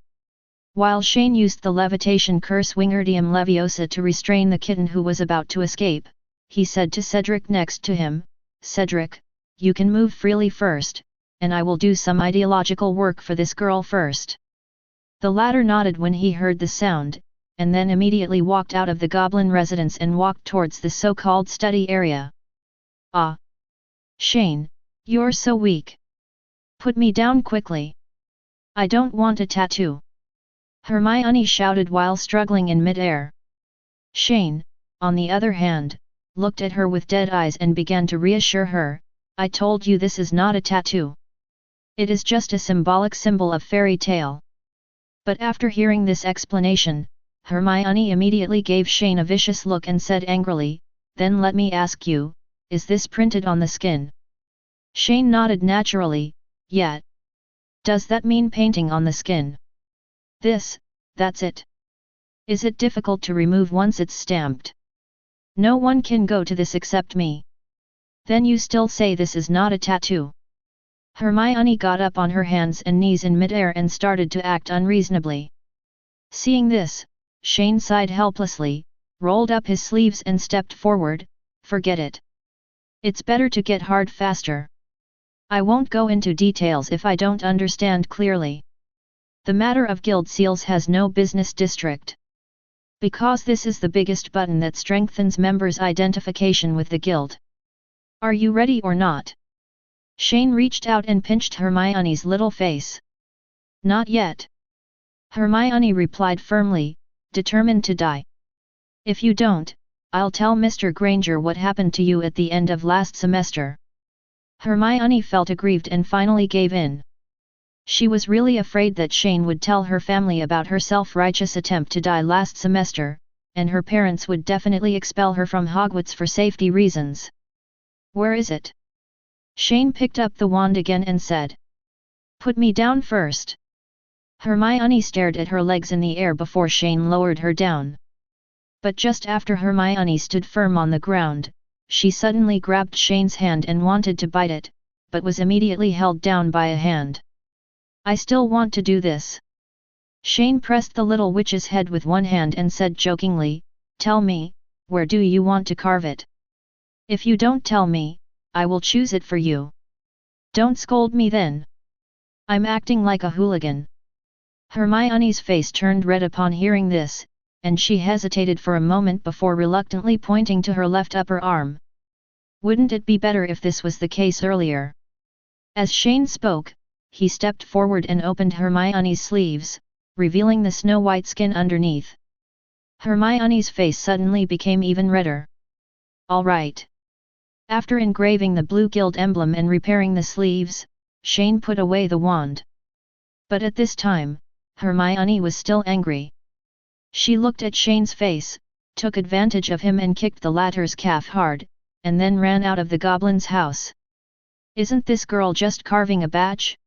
While Shane used the levitation curse Wingardium Leviosa to restrain the kitten who was about to escape, he said to Cedric next to him, Cedric, you can move freely first, and I will do some ideological work for this girl first. The latter nodded when he heard the sound, and then immediately walked out of the goblin residence and walked towards the so-called study area. Ah! Shane, you're so weak. Put me down quickly. I don't want a tattoo. Hermione shouted while struggling in mid-air. Shane, on the other hand, looked at her with dead eyes and began to reassure her, I told you this is not a tattoo. It is just a symbolic symbol of fairy tale. But after hearing this explanation, Hermione immediately gave Shane a vicious look and said angrily, then let me ask you, is this printed on the skin? Shane nodded naturally, yeah. Does that mean painting on the skin? That's it. Is it difficult to remove once it's stamped? No one can go to this except me. Then you still say this is not a tattoo? Hermione got up on her hands and knees in midair and started to act unreasonably. Seeing this, Shane sighed helplessly, rolled up his sleeves and stepped forward, forget it. It's better to get hard faster. I won't go into details if I don't understand clearly. The matter of guild seals has no business district. Because this is the biggest button that strengthens members' identification with the guild. Are you ready or not? Shane reached out and pinched Hermione's little face. Not yet. Hermione replied firmly, determined to die. If you don't, I'll tell Mr. Granger what happened to you at the end of last semester. Hermione felt aggrieved and finally gave in. She was really afraid that Shane would tell her family about her self-righteous attempt to die last semester, and her parents would definitely expel her from Hogwarts for safety reasons. Where is it? Shane picked up the wand again and said. Put me down first. Hermione stared at her legs in the air before Shane lowered her down. But just after Hermione stood firm on the ground, she suddenly grabbed Shane's hand and wanted to bite it, but was immediately held down by a hand. I still want to do this. Shane pressed the little witch's head with one hand and said jokingly, tell me, Where do you want to carve it? If you don't tell me, I will choose it for you. Don't scold me then. I'm acting like a hooligan. Hermione's face turned red upon hearing this, and she hesitated for a moment before reluctantly pointing to her left upper arm. Wouldn't it be better if this was the case earlier? As Shane spoke, he stepped forward and opened Hermione's sleeves, revealing the snow-white skin underneath. Hermione's face suddenly became even redder. All right. After engraving the blue guild emblem and repairing the sleeves, Shane put away the wand. But at this time, Hermione was still angry. She looked at Shane's face, took advantage of him and kicked the latter's calf hard, and then ran out of the goblin's house. Isn't this girl just carving a batch?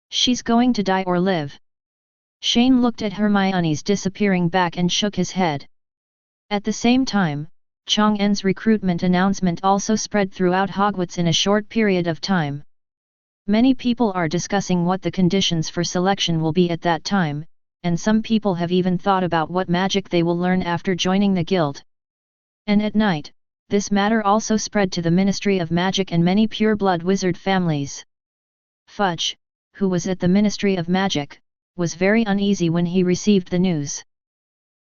She's going to die or live. Shane looked at Hermione's disappearing back and shook his head. At the same time, Chang'en's recruitment announcement also spread throughout Hogwarts in a short period of time. Many people are discussing what the conditions for selection will be at that time, and some people have even thought about what magic they will learn after joining the guild. And at night, this matter also spread to the Ministry of Magic and many pure-blood wizard families. Fudge, who was at the Ministry of Magic, was very uneasy when he received the news.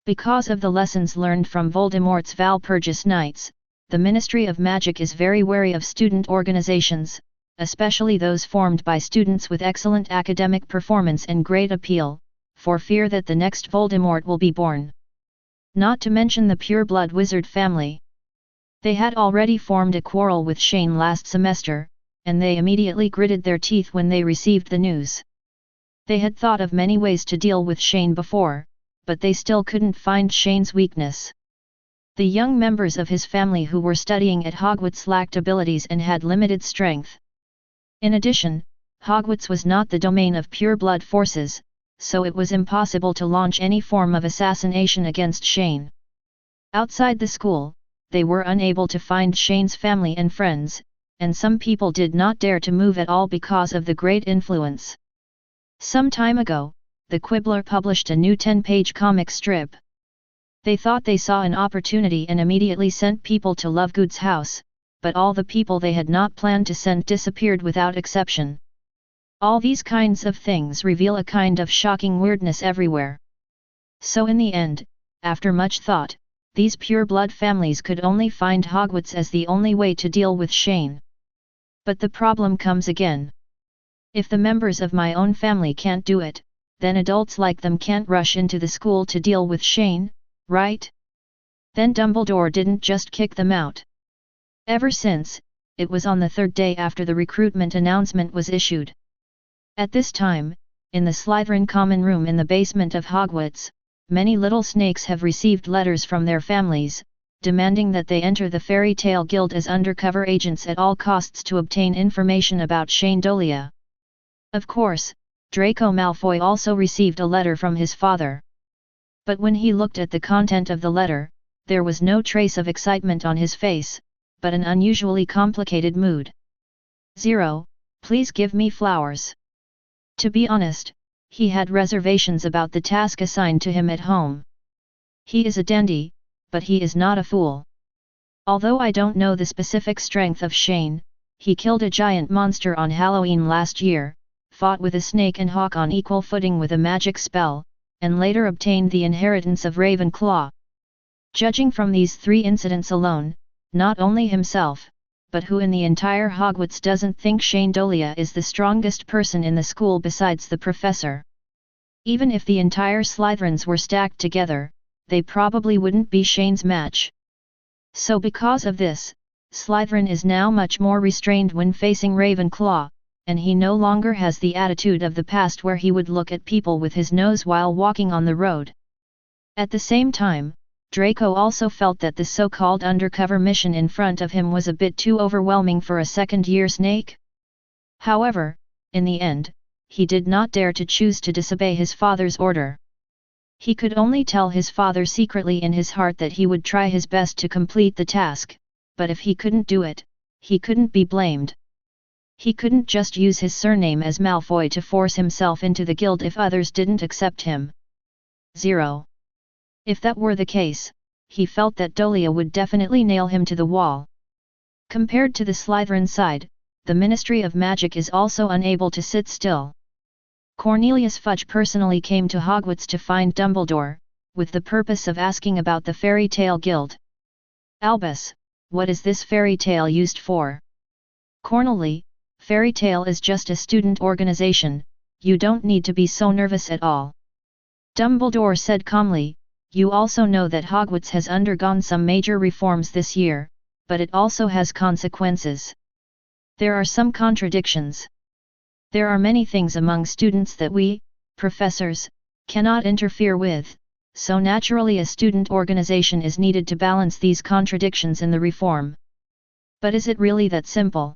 Because of the lessons learned from Voldemort's Valpurgis Nights, the Ministry of Magic is very wary of student organizations, especially those formed by students with excellent academic performance and great appeal, for fear that the next Voldemort will be born. Not to mention the pure-blood wizard family. They had already formed a quarrel with Shane last semester, and they immediately gritted their teeth when they received the news. They had thought of many ways to deal with Shane before, but they still couldn't find Shane's weakness. The young members of his family who were studying at Hogwarts lacked abilities and had limited strength. In addition, Hogwarts was not the domain of pure-blood forces, so it was impossible to launch any form of assassination against Shane. Outside the school, they were unable to find Shane's family and friends, and some people did not dare to move at all because of the great influence. Some time ago, the Quibbler published a new 10-page comic strip. They thought they saw an opportunity and immediately sent people to Lovegood's house, but all the people they had not planned to send disappeared without exception. All these kinds of things reveal a kind of shocking weirdness everywhere. So in the end, after much thought, these pure-blood families could only find Hogwarts as the only way to deal with Shane. But the problem comes again. If the members of my own family can't do it, then adults like them can't rush into the school to deal with Shane, right? Then Dumbledore didn't just kick them out. Ever since, it was on the third day after the recruitment announcement was issued. At this time, in the Slytherin common room in the basement of Hogwarts, many little snakes have received letters from their families, demanding that they enter the Fairy Tale Guild as undercover agents at all costs to obtain information about Shane Dolea. Of course, Draco Malfoy also received a letter from his father. But when he looked at the content of the letter, there was no trace of excitement on his face, but an unusually complicated mood. 0. Please give me flowers. To be honest, he had reservations about the task assigned to him at home. He is a dandy, but he is not a fool. Although I don't know the specific strength of Shane, he killed a giant monster on Halloween last year, fought with a snake and hawk on equal footing with a magic spell, and later obtained the inheritance of Ravenclaw. Judging from these 3 incidents alone, not only himself, but who in the entire Hogwarts doesn't think Shane Dolea is the strongest person in the school besides the professor? Even if the entire Slytherins were stacked together, they probably wouldn't be Shane's match. So because of this, Slytherin is now much more restrained when facing Ravenclaw, and he no longer has the attitude of the past where he would look at people with his nose while walking on the road. At the same time, Draco also felt that the so-called undercover mission in front of him was a bit too overwhelming for a second-year snake. However, in the end, he did not dare to choose to disobey his father's order. He could only tell his father secretly in his heart that he would try his best to complete the task, but if he couldn't do it, he couldn't be blamed. He couldn't just use his surname as Malfoy to force himself into the guild if others didn't accept him. 0. If that were the case, he felt that Dolea would definitely nail him to the wall. Compared to the Slytherin side, the Ministry of Magic is also unable to sit still. Cornelius Fudge personally came to Hogwarts to find Dumbledore, with the purpose of asking about the Fairy Tale Guild. Albus, what is this fairy tale used for? Cornely, Fairy Tale is just a student organization, you don't need to be so nervous at all. Dumbledore said calmly, you also know that Hogwarts has undergone some major reforms this year, but it also has consequences. There are some contradictions. There are many things among students that we, professors, cannot interfere with, so naturally a student organization is needed to balance these contradictions in the reform. But is it really that simple?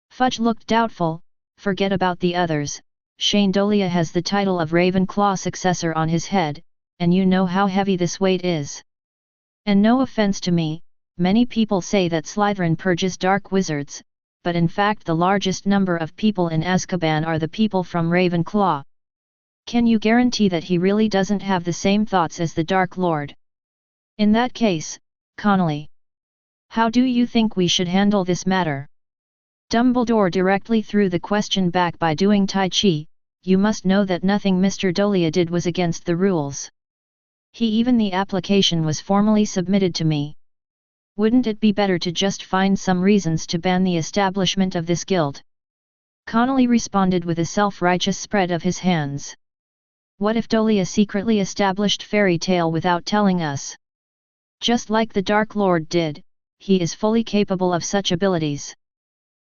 Fudge looked doubtful. Forget about the others, Shane Dolea has the title of Ravenclaw successor on his head, and you know how heavy this weight is. And no offense to me, many people say that Slytherin purges dark wizards, but in fact the largest number of people in Azkaban are the people from Ravenclaw. Can you guarantee that he really doesn't have the same thoughts as the Dark Lord? In that case, Connolly, how do you think we should handle this matter? Dumbledore directly threw the question back by doing Tai Chi. You must know that nothing Mr. Dolea did was against the rules. Even the application was formally submitted to me. Wouldn't it be better to just find some reasons to ban the establishment of this guild? Connolly responded with a self-righteous spread of his hands. What if Dolea secretly established Fairy Tale without telling us? Just like the Dark Lord did, he is fully capable of such abilities.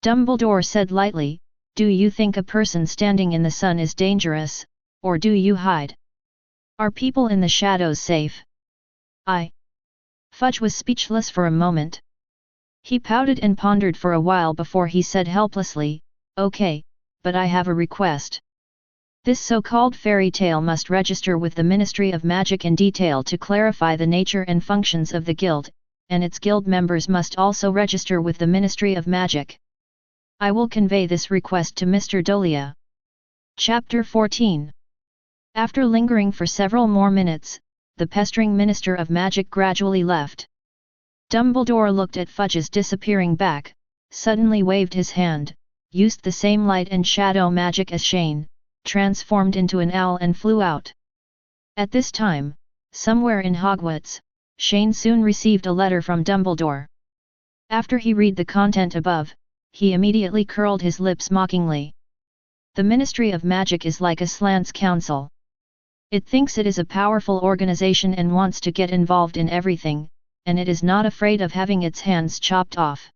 Dumbledore said lightly, do you think a person standing in the sun is dangerous, or do you hide? Are people in the shadows safe? Fudge was speechless for a moment. He pouted and pondered for a while before he said helplessly, okay, but I have a request. This so-called fairy tale must register with the Ministry of Magic in detail to clarify the nature and functions of the guild, and its guild members must also register with the Ministry of Magic. I will convey this request to Mr. Dolea. Chapter 14. After lingering for several more minutes, the pestering Minister of Magic gradually left. Dumbledore looked at Fudge's disappearing back, suddenly waved his hand, used the same light and shadow magic as Shane, transformed into an owl and flew out. At this time, somewhere in Hogwarts, Shane soon received a letter from Dumbledore. After he read the content above, he immediately curled his lips mockingly. The Ministry of Magic is like a slants council. It thinks it is a powerful organization and wants to get involved in everything, and it is not afraid of having its hands chopped off.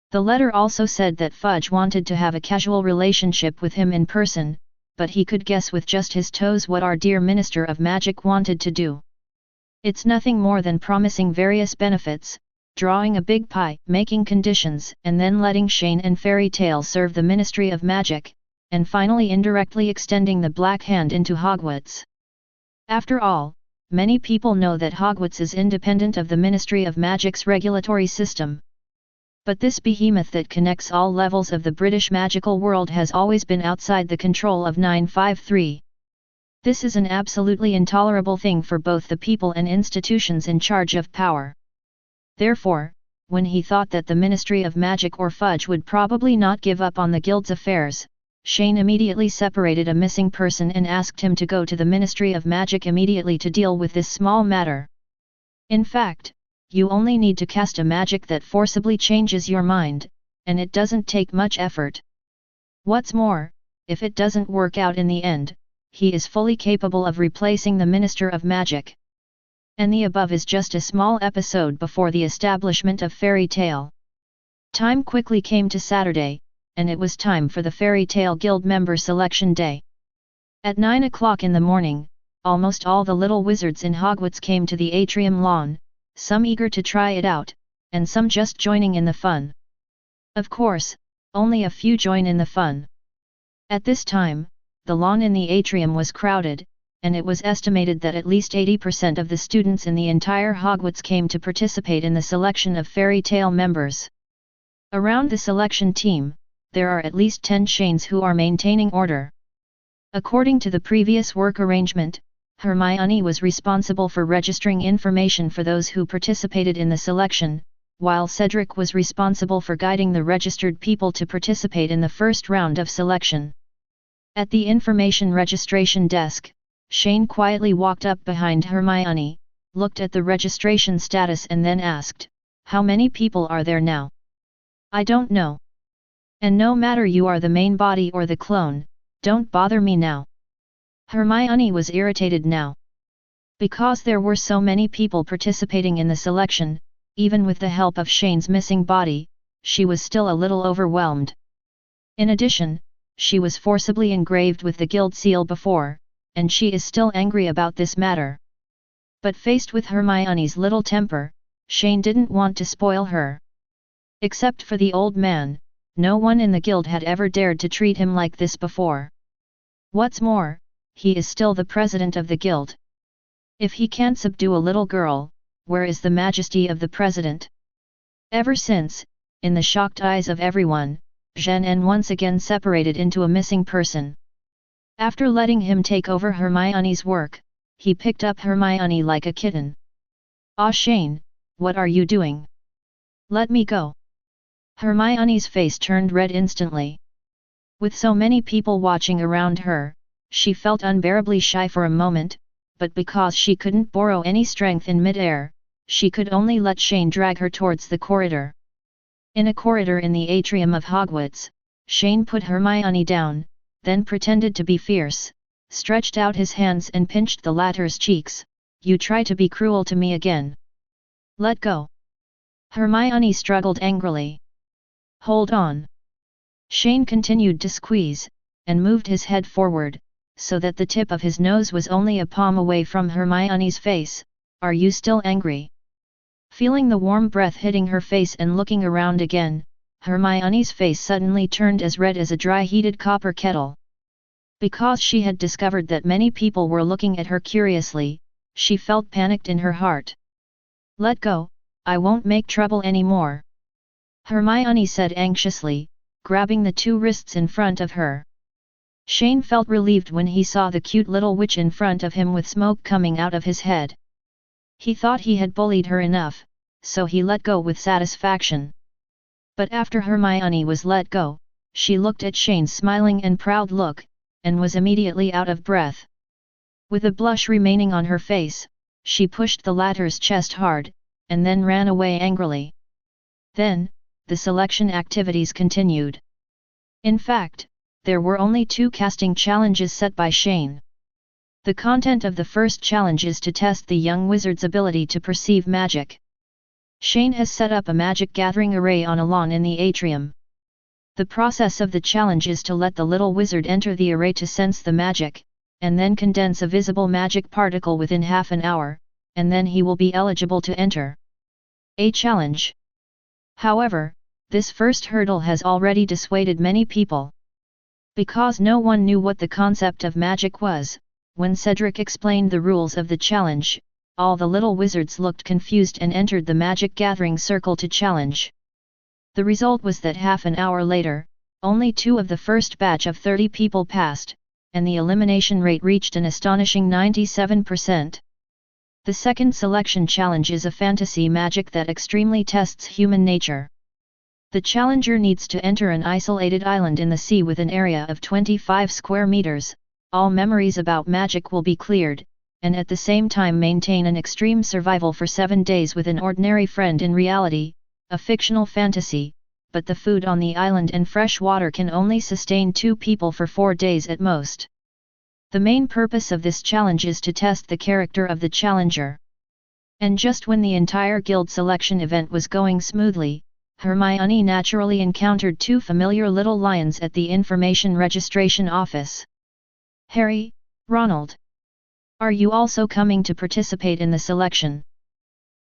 The letter also said that Fudge wanted to have a casual relationship with him in person, but he could guess with just his toes what our dear Minister of Magic wanted to do. It's nothing more than promising various benefits, drawing a big pie, making conditions, and then letting Shane and Fairy Tale serve the Ministry of Magic, and finally indirectly extending the Black Hand into Hogwarts. After all, many people know that Hogwarts is independent of the Ministry of Magic's regulatory system. But this behemoth that connects all levels of the British magical world has always been outside the control of 953. This is an absolutely intolerable thing for both the people and institutions in charge of power. Therefore, when he thought that the Ministry of Magic or Fudge would probably not give up on the guild's affairs, Shane immediately separated a missing person and asked him to go to the Ministry of Magic immediately to deal with this small matter. In fact, you only need to cast a magic that forcibly changes your mind, and it doesn't take much effort. What's more, if it doesn't work out in the end, he is fully capable of replacing the Minister of Magic. And the above is just a small episode before the establishment of Fairy Tale. Time quickly came to Saturday, and it was time for the Fairy Tale Guild member selection day. At 9 o'clock in the morning, almost all the little wizards in Hogwarts came to the atrium lawn, some eager to try it out, and some just joining in the fun. Of course, only a few join in the fun. At this time, the lawn in the atrium was crowded, and it was estimated that at least 80% of the students in the entire Hogwarts came to participate in the selection of Fairy Tale members. Around the selection team, there are at least 10 Shanes who are maintaining order. According to the previous work arrangement, Hermione was responsible for registering information for those who participated in the selection, while Cedric was responsible for guiding the registered people to participate in the first round of selection. At the information registration desk, Shane quietly walked up behind Hermione, looked at the registration status and then asked, "How many people are there now?" "I don't know. And no matter you are the main body or the clone, don't bother me now." Hermione was irritated now. Because there were so many people participating in the selection, even with the help of Shane's missing body, she was still a little overwhelmed. In addition, she was forcibly engraved with the guild seal before, and she is still angry about this matter. But faced with Hermione's little temper, Shane didn't want to spoil her. Except for the old man, no one in the guild had ever dared to treat him like this before. What's more, he is still the president of the guild. If he can't subdue a little girl, where is the majesty of the president? Ever since, in the shocked eyes of everyone, Jeanne once again separated into a missing person. After letting him take over Hermione's work, he picked up Hermione like a kitten. "Ah, Shane, what are you doing? Let me go." Hermione's face turned red instantly. With so many people watching around her, she felt unbearably shy for a moment, but because she couldn't borrow any strength in mid-air, she could only let Shane drag her towards the corridor. In a corridor in the atrium of Hogwarts, Shane put Hermione down, then pretended to be fierce, stretched out his hands and pinched the latter's cheeks. "You try to be cruel to me again. Let go." Hermione struggled angrily. "Hold on." Shane continued to squeeze, and moved his head forward, so that the tip of his nose was only a palm away from Hermione's face. "Are you still angry?" Feeling the warm breath hitting her face and looking around again, Hermione's face suddenly turned as red as a dry heated copper kettle. Because she had discovered that many people were looking at her curiously, she felt panicked in her heart. "Let go, I won't make trouble anymore," Hermione said anxiously, grabbing the two wrists in front of her. Shane felt relieved when he saw the cute little witch in front of him with smoke coming out of his head. He thought he had bullied her enough, so he let go with satisfaction. But after Hermione was let go, she looked at Shane's smiling and proud look, and was immediately out of breath. With a blush remaining on her face, she pushed the latter's chest hard, and then ran away angrily. Then, the selection activities continued. In fact, there were only 2 casting challenges set by Shane. The content of the first challenge is to test the young wizard's ability to perceive magic. Shane has set up a magic gathering array on a lawn in the atrium. The process of the challenge is to let the little wizard enter the array to sense the magic, and then condense a visible magic particle within half an hour, and then he will be eligible to enter a challenge. However, this first hurdle has already dissuaded many people. Because no one knew what the concept of magic was, when Cedric explained the rules of the challenge, all the little wizards looked confused and entered the magic gathering circle to challenge. The result was that half an hour later, only 2 of the first batch of 30 people passed, and the elimination rate reached an astonishing 97%. The second selection challenge is a fantasy magic that extremely tests human nature. The challenger needs to enter an isolated island in the sea with an area of 25 square meters, all memories about magic will be cleared, and at the same time maintain an extreme survival for 7 days with an ordinary friend in reality, a fictional fantasy, but the food on the island and fresh water can only sustain 2 people for 4 days at most. The main purpose of this challenge is to test the character of the challenger. And just when the entire guild selection event was going smoothly, Hermione naturally encountered 2 familiar little lions at the information registration office. "Harry, Ronald. Are you also coming to participate in the selection?"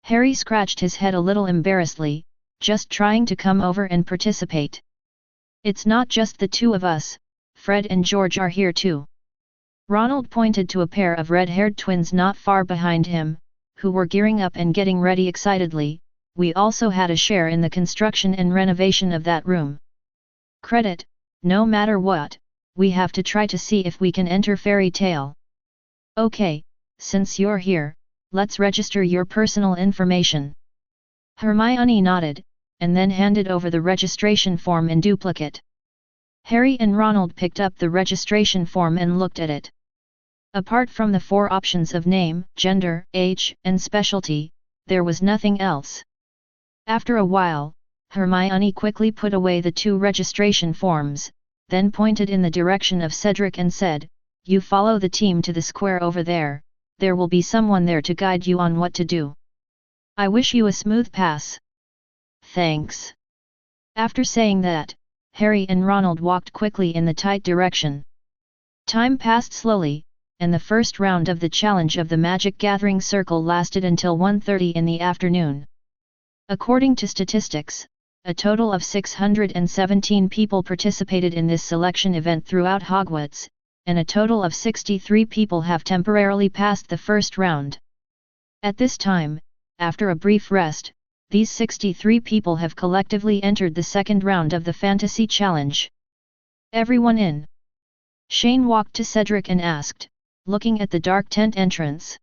Harry scratched his head a little embarrassedly, just trying to come over and participate. "It's not just the 2 of us, Fred and George are here too." Ronald pointed to a pair of red-haired twins not far behind him, who were gearing up and getting ready excitedly. "We also had a share in the construction and renovation of that room. Credit, no matter what, we have to try to see if we can enter fairy tale." "Okay, since you're here, let's register your personal information." Hermione nodded, and then handed over the registration form in duplicate. Harry and Ronald picked up the registration form and looked at it. Apart from the 4 options of name, gender, age, and specialty, there was nothing else. After a while, Hermione quickly put away the 2 registration forms, then pointed in the direction of Cedric and said, "You follow the team to the square over there, there will be someone there to guide you on what to do. I wish you a smooth pass." "Thanks." After saying that, Harry and Ronald walked quickly in the tight direction. Time passed slowly, and the first round of the challenge of the Magic Gathering Circle lasted until 1:30 in the afternoon. According to statistics, a total of 617 people participated in this selection event throughout Hogwarts, and a total of 63 people have temporarily passed the first round. At this time, after a brief rest, these 63 people have collectively entered the second round of the Fantasy Challenge. "Everyone in?" Shane walked to Cedric and asked, looking at the dark tent entrance.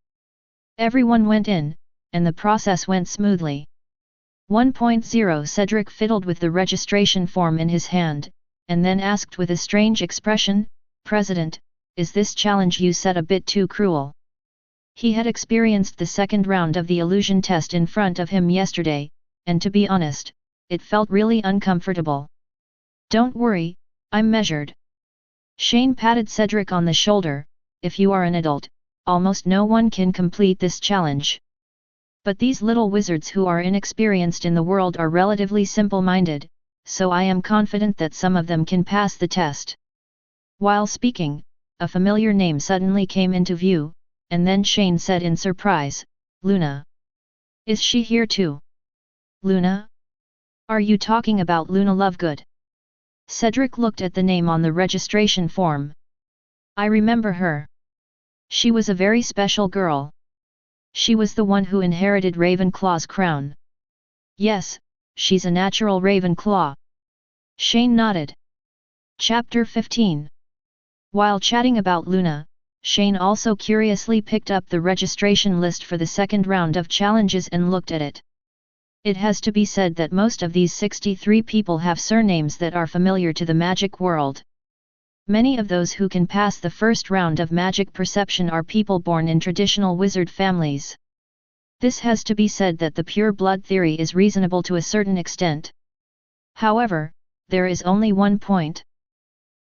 Everyone went in, and the process went smoothly. 1.0 Cedric fiddled with the registration form in his hand, and then asked with a strange expression, "President, is this challenge you set a bit too cruel?" He had experienced the second round of the illusion test in front of him yesterday, and to be honest, it felt really uncomfortable. "Don't worry, I'm measured." Shane patted Cedric on the shoulder. "If you are an adult, almost no one can complete this challenge. But these little wizards who are inexperienced in the world are relatively simple-minded, so I am confident that some of them can pass the test." While speaking, a familiar name suddenly came into view, and then Shane said in surprise, "Luna. Is she here too?" "Luna? Are you talking about Luna Lovegood?" Cedric looked at the name on the registration form. "I remember her. She was a very special girl. She was the one who inherited Ravenclaw's crown." "Yes, she's a natural Ravenclaw." Shane nodded. Chapter 15. While chatting about Luna, Shane also curiously picked up the registration list for the second round of challenges and looked at it. It has to be said that most of these 63 people have surnames that are familiar to the magic world. Many of those who can pass the first round of magic perception are people born in traditional wizard families. This has to be said that the pure blood theory is reasonable to a certain extent. However, there is only one point.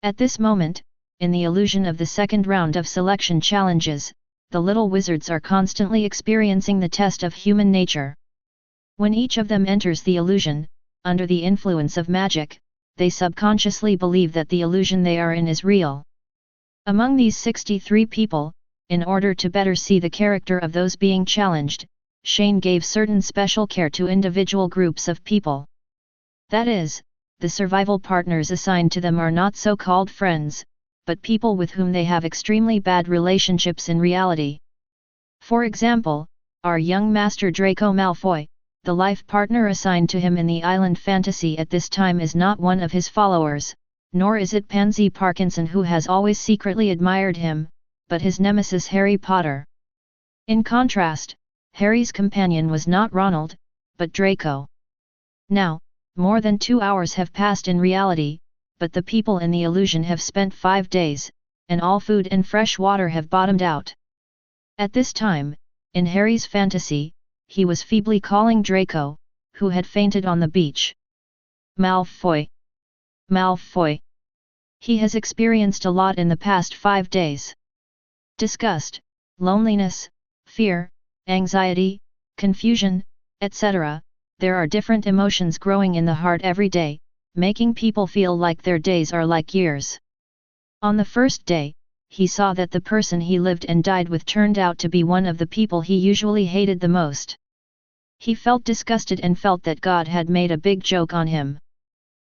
At this moment, in the illusion of the second round of selection challenges, the little wizards are constantly experiencing the test of human nature. When each of them enters the illusion, under the influence of magic, they subconsciously believe that the illusion they are in is real. Among these 63 people, in order to better see the character of those being challenged, Shane gave certain special care to individual groups of people. That is, the survival partners assigned to them are not so-called friends, but people with whom they have extremely bad relationships in reality. For example, our young master Draco Malfoy, the life partner assigned to him in the Island Fantasy at this time is not one of his followers, nor is it Pansy Parkinson who has always secretly admired him, but his nemesis Harry Potter. In contrast, Harry's companion was not Ronald, but Draco. Now, more than 2 hours have passed in reality, but the people in the illusion have spent 5 days, and all food and fresh water have bottomed out. At this time, in Harry's fantasy, he was feebly calling Draco, who had fainted on the beach. "Malfoy! Malfoy!" He has experienced a lot in the past 5 days. Disgust, loneliness, fear, anxiety, confusion, etc. There are different emotions growing in the heart every day, making people feel like their days are like years. On the first day, he saw that the person he lived and died with turned out to be one of the people he usually hated the most. He felt disgusted and felt that God had made a big joke on him.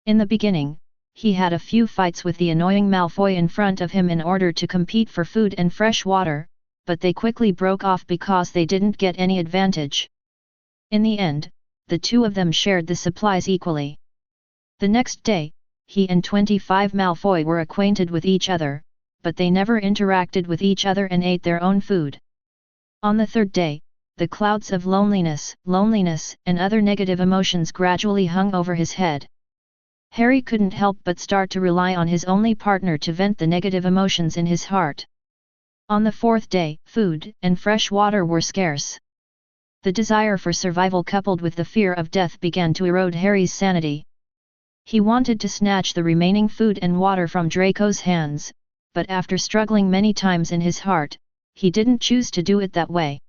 In the beginning, he had a few fights with the annoying Malfoy in front of him in order to compete for food and fresh water, but they quickly broke off because they didn't get any advantage. In the end, the two of them shared the supplies equally. The next day, he and 25 Malfoy were acquainted with each other, but they never interacted with each other and ate their own food. On the third day, the clouds of loneliness, and other negative emotions gradually hung over his head. Harry couldn't help but start to rely on his only partner to vent the negative emotions in his heart. On the fourth day, food and fresh water were scarce. The desire for survival coupled with the fear of death began to erode Harry's sanity. He wanted to snatch the remaining food and water from Draco's hands, but after struggling many times in his heart, he didn't choose to do it that way.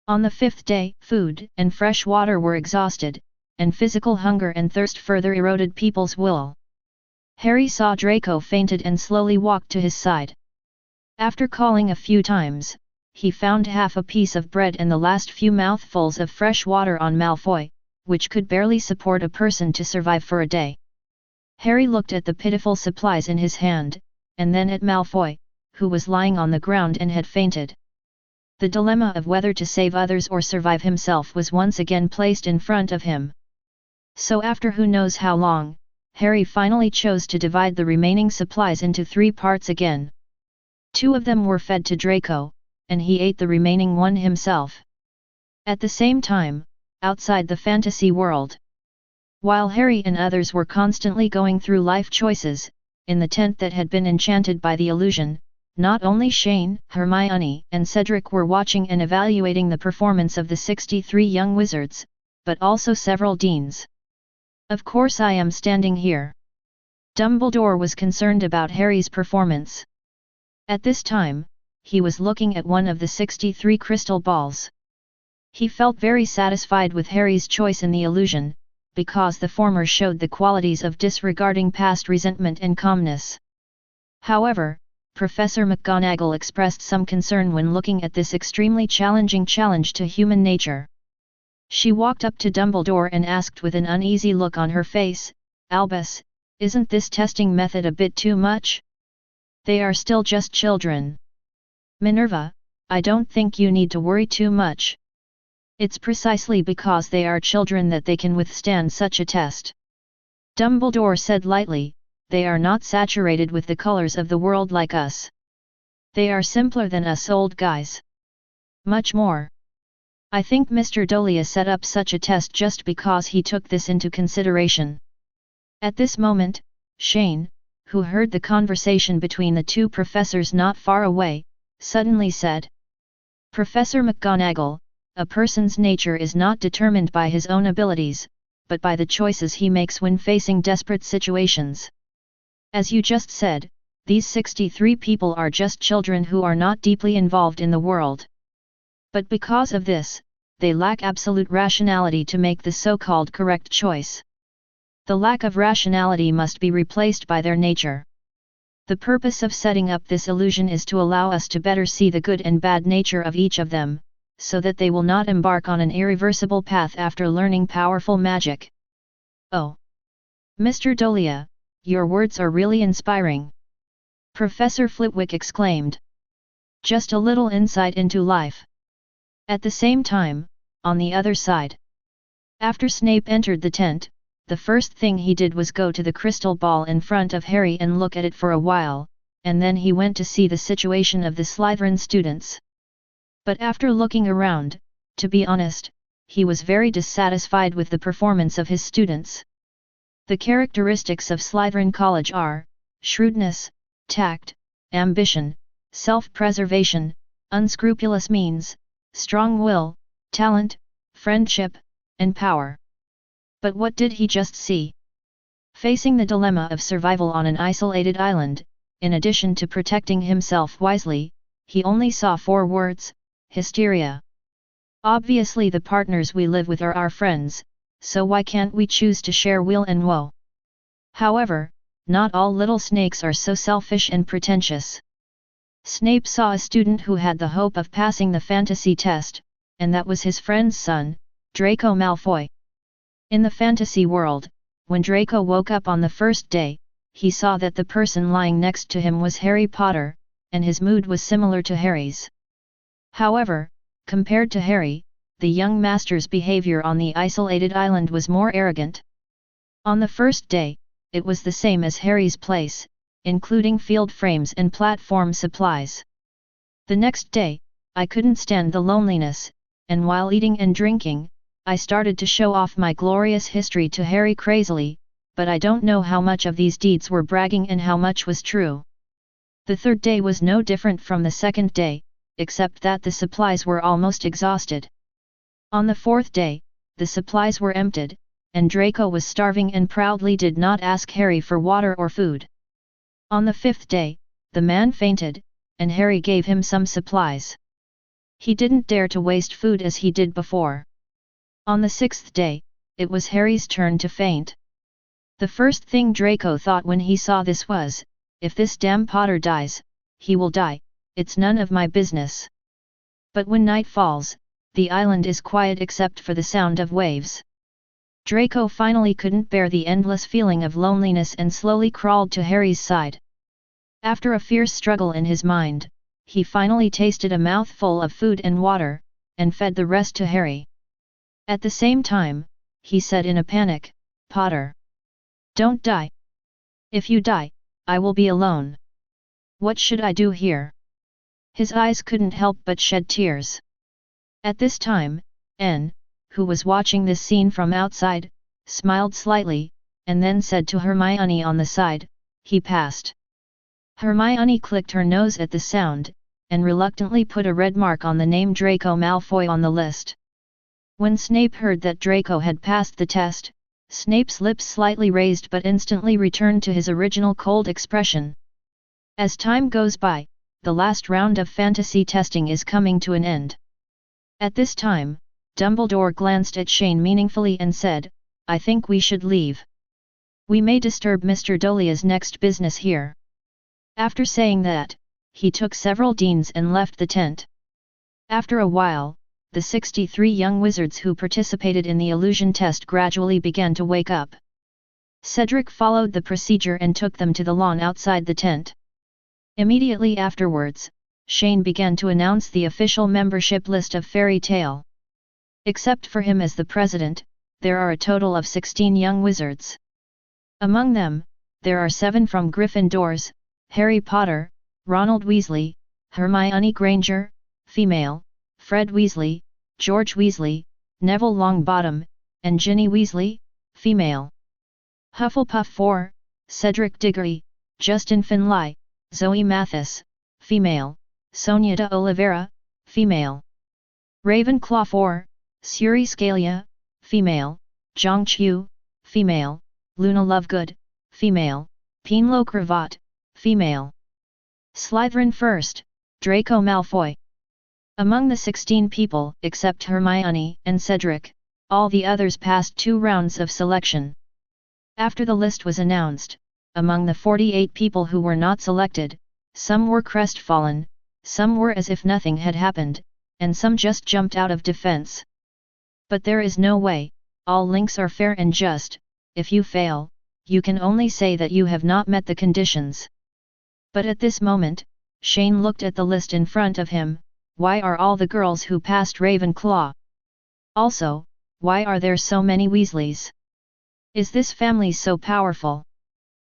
On the fifth day, food and fresh water were exhausted, and physical hunger and thirst further eroded people's will. Harry saw Draco fainted and slowly walked to his side. After calling a few times, he found half a piece of bread and the last few mouthfuls of fresh water on Malfoy, which could barely support a person to survive for a day. Harry looked at the pitiful supplies in his hand, and then at Malfoy, who was lying on the ground and had fainted. The dilemma of whether to save others or survive himself was once again placed in front of him. So after who knows how long, Harry finally chose to divide the remaining supplies into 3 parts again. 2 of them were fed to Draco, and he ate the remaining one himself. At the same time, outside the fantasy world, while Harry and others were constantly going through life choices, in the tent that had been enchanted by the illusion, not only Shane, Hermione, and Cedric were watching and evaluating the performance of the 63 young wizards, but also several deans. Of course I am standing here. Dumbledore was concerned about Harry's performance. At this time, he was looking at one of the 63 crystal balls. He felt very satisfied with Harry's choice in the illusion, because the former showed the qualities of disregarding past resentment and calmness. However, Professor McGonagall expressed some concern when looking at this extremely challenging challenge to human nature. She walked up to Dumbledore and asked with an uneasy look on her face, "Albus, isn't this testing method a bit too much? They are still just children." "Minerva, I don't think you need to worry too much. It's precisely because they are children that they can withstand such a test." Dumbledore said lightly, "They are not saturated with the colors of the world like us. They are simpler than us old guys. Much more. I think Mr. Dolea set up such a test just because he took this into consideration." At this moment, Shane, who heard the conversation between the 2 professors not far away, suddenly said, "Professor McGonagall, a person's nature is not determined by his own abilities, but by the choices he makes when facing desperate situations. As you just said, these 63 people are just children who are not deeply involved in the world. But because of this, they lack absolute rationality to make the so-called correct choice. The lack of rationality must be replaced by their nature. The purpose of setting up this illusion is to allow us to better see the good and bad nature of each of them, so that they will not embark on an irreversible path after learning powerful magic." "Oh! Mr. Dolea, your words are really inspiring," Professor Flitwick exclaimed. "Just a little insight into life." At the same time, on the other side, after Snape entered the tent, the first thing he did was go to the crystal ball in front of Harry and look at it for a while, and then he went to see the situation of the Slytherin students. But after looking around, to be honest, he was very dissatisfied with the performance of his students. The characteristics of Slytherin College are shrewdness, tact, ambition, self-preservation, unscrupulous means, strong will, talent, friendship, and power. But what did he just see? Facing the dilemma of survival on an isolated island, in addition to protecting himself wisely, he only saw 4 words: hysteria. Obviously the partners we live with are our friends, so why can't we choose to share weal and woe? However, not all little snakes are so selfish and pretentious. Snape saw a student who had the hope of passing the fantasy test, and that was his friend's son, Draco Malfoy. In the fantasy world, when Draco woke up on the first day, he saw that the person lying next to him was Harry Potter, and his mood was similar to Harry's. However, compared to Harry, the young master's behavior on the isolated island was more arrogant. On the first day, it was the same as Harry's place, including field frames and platform supplies. The next day, I couldn't stand the loneliness, and while eating and drinking, I started to show off my glorious history to Harry crazily, but I don't know how much of these deeds were bragging and how much was true. The third day was no different from the second day, except that the supplies were almost exhausted. On the fourth day, the supplies were emptied, and Draco was starving and proudly did not ask Harry for water or food. On the fifth day, the man fainted, and Harry gave him some supplies. He didn't dare to waste food as he did before. On the sixth day, it was Harry's turn to faint. The first thing Draco thought when he saw this was, if this damn Potter dies, he will die, it's none of my business. But when night falls, the island is quiet except for the sound of waves. Draco finally couldn't bear the endless feeling of loneliness and slowly crawled to Harry's side. After a fierce struggle in his mind, he finally tasted a mouthful of food and water, and fed the rest to Harry. At the same time, he said in a panic, "Potter! Don't die! If you die, I will be alone. What should I do here?" His eyes couldn't help but shed tears. At this time, N, who was watching this scene from outside, smiled slightly, and then said to Hermione on the side, "He passed." Hermione clicked her nose at the sound, and reluctantly put a red mark on the name Draco Malfoy on the list. When Snape heard that Draco had passed the test, Snape's lips slightly raised but instantly returned to his original cold expression. As time goes by, the last round of fantasy testing is coming to an end. At this time, Dumbledore glanced at Shane meaningfully and said, "I think we should leave. We may disturb Mr. Dolea's next business here." After saying that, he took several deans and left the tent. After a while, the 63 young wizards who participated in the illusion test gradually began to wake up. Cedric followed the procedure and took them to the lawn outside the tent. Immediately afterwards, Shane began to announce the official membership list of Fairy Tale. Except for him as the president, there are a total of 16 young wizards. Among them, there are 7 from Gryffindors: Harry Potter, Ronald Weasley, Hermione Granger, female, Fred Weasley, George Weasley, Neville Longbottom, and Ginny Weasley, female. Hufflepuff 4, Cedric Diggory, Justin Finlay, Zoe Mathis, female, Sonia de Oliveira, female. Ravenclaw 4, Suri Scalia, female, Zhang Qiu, female, Luna Lovegood, female, Pinelo Cravat, female. Slytherin 1st, Draco Malfoy. Among the 16 people, except Hermione and Cedric, all the others passed 2 rounds of selection. After the list was announced, among the 48 people who were not selected, some were crestfallen, some were as if nothing had happened, and some just jumped out of defense. But there is no way, all links are fair and just. If you fail, you can only say that you have not met the conditions. But at this moment, Shane looked at the list in front of him. Why are all the girls who passed Ravenclaw? Also, why are there so many Weasleys? Is this family so powerful?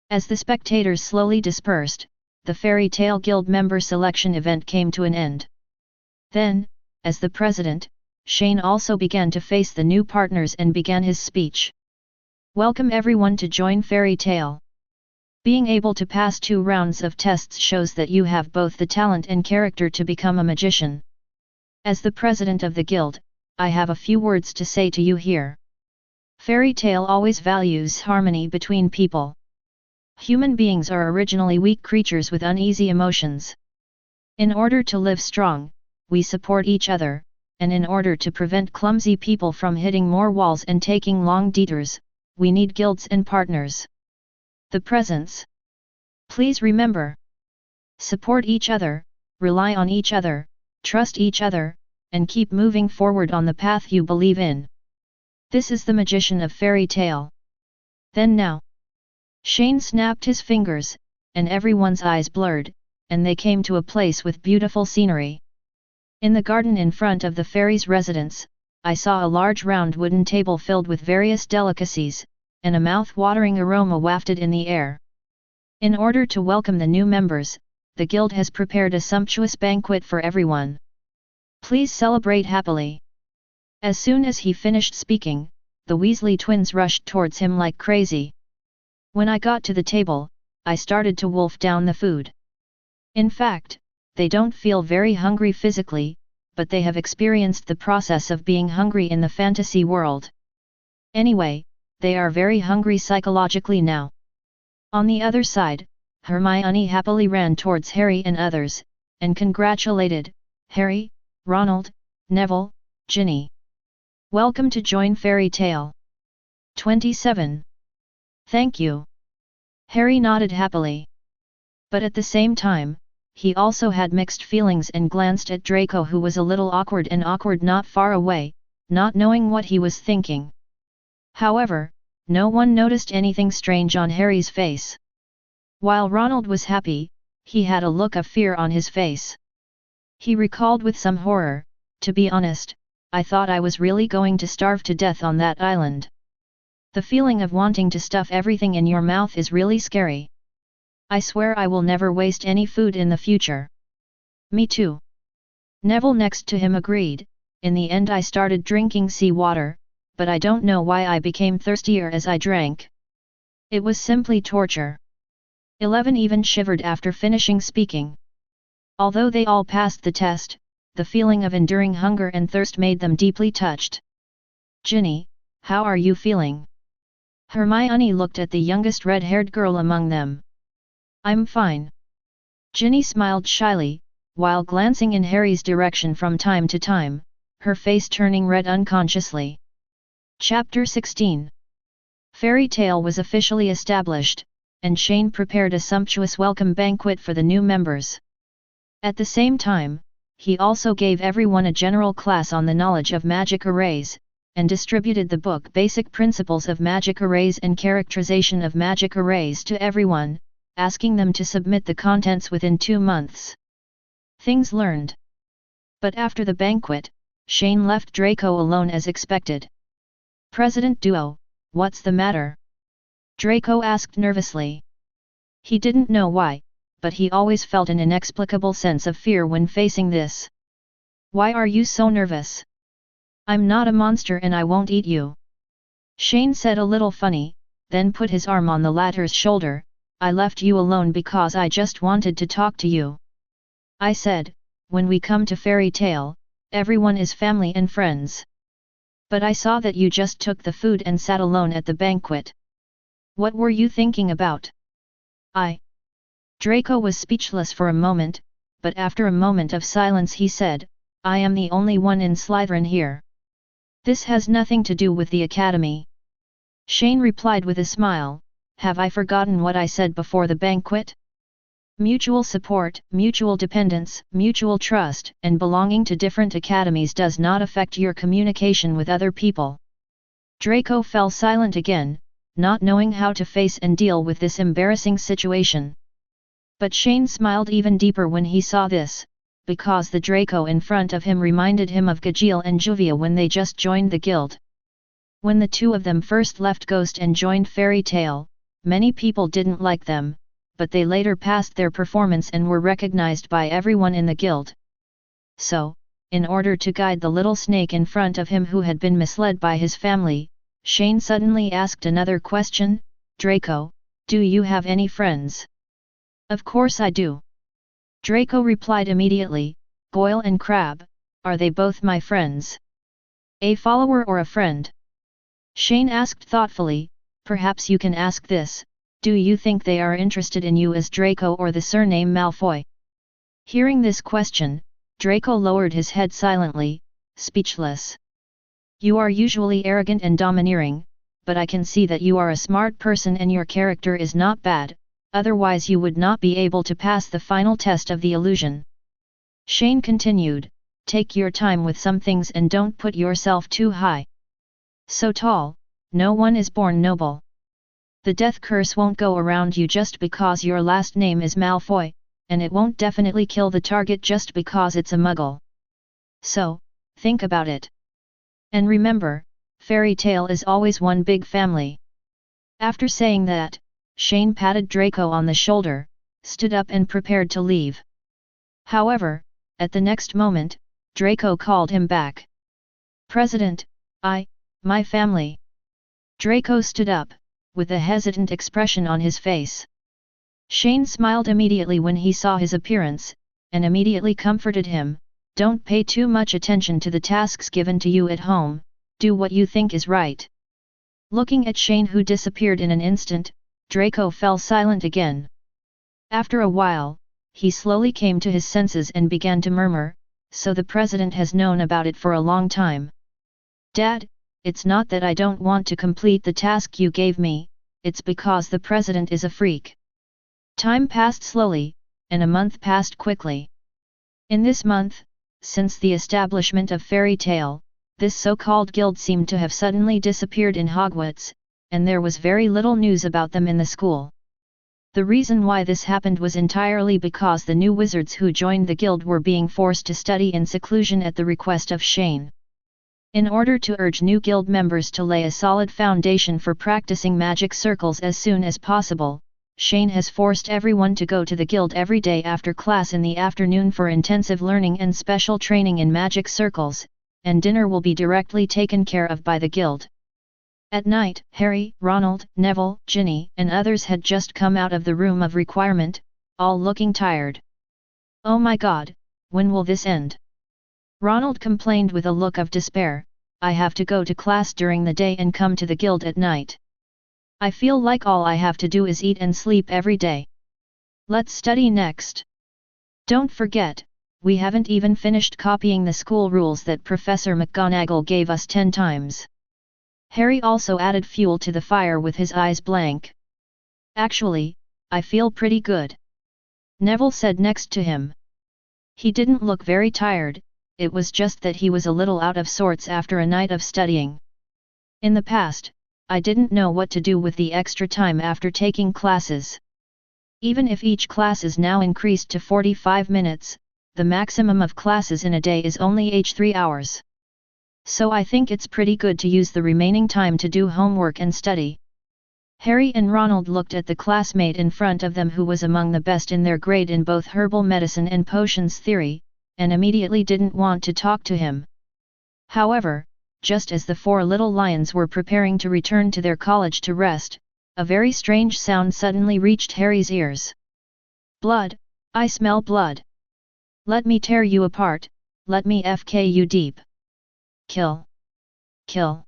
As the spectators slowly dispersed, the Fairy Tale Guild member selection event came to an end. Then, as the president, Shane also began to face the new partners and began his speech. "Welcome everyone to join Fairy Tale. Being able to pass 2 rounds of tests shows that you have both the talent and character to become a magician. As the president of the guild, I have a few words to say to you here. Fairy Tale always values harmony between people. Human beings are originally weak creatures with uneasy emotions. In order to live strong, we support each other, and in order to prevent clumsy people from hitting more walls and taking long detours, we need guilds and partners. The presence. Please remember. Support each other, rely on each other, trust each other, and keep moving forward on the path you believe in. This is the magician of Fairy Tale. Then now." Shane snapped his fingers, and everyone's eyes blurred, and they came to a place with beautiful scenery. In the garden in front of the fairy's residence, I saw a large round wooden table filled with various delicacies, and a mouth-watering aroma wafted in the air. In order to welcome the new members, the guild has prepared a sumptuous banquet for everyone. Please celebrate happily." As soon as he finished speaking, the Weasley twins rushed towards him like crazy. When I got to the table, I started to wolf down the food. In fact, they don't feel very hungry physically, but they have experienced the process of being hungry in the fantasy world. Anyway, they are very hungry psychologically now. On the other side, Hermione happily ran towards Harry and others, and congratulated Harry, Ronald, Neville, Ginny. "Welcome to join Fairy Tale 27. Thank you." Harry nodded happily. But at the same time, he also had mixed feelings and glanced at Draco, who was a little awkward not far away, not knowing what he was thinking. However, no one noticed anything strange on Harry's face. While Ronald was happy, he had a look of fear on his face. He recalled with some horror, "To be honest, I thought I was really going to starve to death on that island. The feeling of wanting to stuff everything in your mouth is really scary. I swear I will never waste any food in the future." "Me too." Neville next to him agreed. "In the end I started drinking sea water, but I don't know why I became thirstier as I drank. It was simply torture." 11 even shivered after finishing speaking. Although they all passed the test, the feeling of enduring hunger and thirst made them deeply touched. "Ginny, how are you feeling?" Hermione looked at the youngest red-haired girl among them. "I'm fine." Ginny smiled shyly, while glancing in Harry's direction from time to time, her face turning red unconsciously. Chapter 16. Fairy Tale was officially established, and Shane prepared a sumptuous welcome banquet for the new members. At the same time, he also gave everyone a general class on the knowledge of magic arrays, and distributed the book Basic Principles of Magic Arrays and Characterization of Magic Arrays to everyone, asking them to submit the contents within 2 months. Things learned. But after the banquet, Shane left Draco alone as expected. "President Duo, what's the matter?" Draco asked nervously. He didn't know why, but he always felt an inexplicable sense of fear when facing this. "Why are you so nervous?" "I'm not a monster and I won't eat you." Shane said a little funny, then put his arm on the latter's shoulder. "I left you alone because I just wanted to talk to you. I said, when we come to Fairy Tale, everyone is family and friends. But I saw that you just took the food and sat alone at the banquet. What were you thinking about?" Draco was speechless for a moment, but after a moment of silence he said, "I am the only one in Slytherin here. This has nothing to do with the academy." Shane replied with a smile, "Have I forgotten what I said before the banquet? Mutual support, mutual dependence, mutual trust, and belonging to different academies does not affect your communication with other people." Draco fell silent again, not knowing how to face and deal with this embarrassing situation. But Shane smiled even deeper when he saw this, because the Draco in front of him reminded him of Gajeel and Juvia when they just joined the guild. When the two of them first left Ghost and joined Fairy Tale, many people didn't like them, but they later passed their performance and were recognized by everyone in the guild. So, in order to guide the little snake in front of him who had been misled by his family, Shane suddenly asked another question, "Draco, do you have any friends?" "Of course I do." Draco replied immediately, "Goyle and Crabbe, are they both my friends?" "A follower or a friend?" Shane asked thoughtfully, "Perhaps you can ask this, do you think they are interested in you as Draco or the surname Malfoy?" Hearing this question, Draco lowered his head silently, speechless. "You are usually arrogant and domineering, but I can see that you are a smart person and your character is not bad, otherwise you would not be able to pass the final test of the illusion." Shane continued, "Take your time with some things and don't put yourself too high. So tall, no one is born noble. The death curse won't go around you just because your last name is Malfoy, and it won't definitely kill the target just because it's a muggle. So, think about it. And remember, Fairy Tale is always one big family." After saying that, Shane patted Draco on the shoulder, stood up and prepared to leave. However, at the next moment, Draco called him back. President, my family. Draco stood up, with a hesitant expression on his face. Shane smiled immediately when he saw his appearance, and immediately comforted him. Don't pay too much attention to the tasks given to you at home, do what you think is right. Looking at Shane, who disappeared in an instant, Draco fell silent again. After a while, he slowly came to his senses and began to murmur, so the president has known about it for a long time. Dad, it's not that I don't want to complete the task you gave me, it's because the president is a freak. Time passed slowly, and a month passed quickly. In this month, since the establishment of Fairy Tale, this so-called guild seemed to have suddenly disappeared in Hogwarts, and there was very little news about them in the school. The reason why this happened was entirely because the new wizards who joined the guild were being forced to study in seclusion at the request of Shane. In order to urge new guild members to lay a solid foundation for practicing magic circles as soon as possible, Shane has forced everyone to go to the guild every day after class in the afternoon for intensive learning and special training in magic circles, and dinner will be directly taken care of by the guild. At night, Harry, Ronald, Neville, Ginny, and others had just come out of the room of requirement, all looking tired. Oh my God, when will this end? Ronald complained with a look of despair, I have to go to class during the day and come to the guild at night. I feel like all I have to do is eat and sleep every day. Let's study next. Don't forget, we haven't even finished copying the school rules that Professor McGonagall gave us 10 times. Harry also added fuel to the fire with his eyes blank. Actually, I feel pretty good. Neville said next to him. He didn't look very tired, it was just that he was a little out of sorts after a night of studying. In the past, I didn't know what to do with the extra time after taking classes. Even if each class is now increased to 45 minutes, the maximum of classes in a day is only 3 hours. So I think it's pretty good to use the remaining time to do homework and study. Harry and Ronald looked at the classmate in front of them who was among the best in their grade in both herbal medicine and potions theory, and immediately didn't want to talk to him. However, just as the 4 little lions were preparing to return to their college to rest, a very strange sound suddenly reached Harry's ears. Blood, I smell blood. Let me tear you apart, let me FK you deep. Kill. Kill.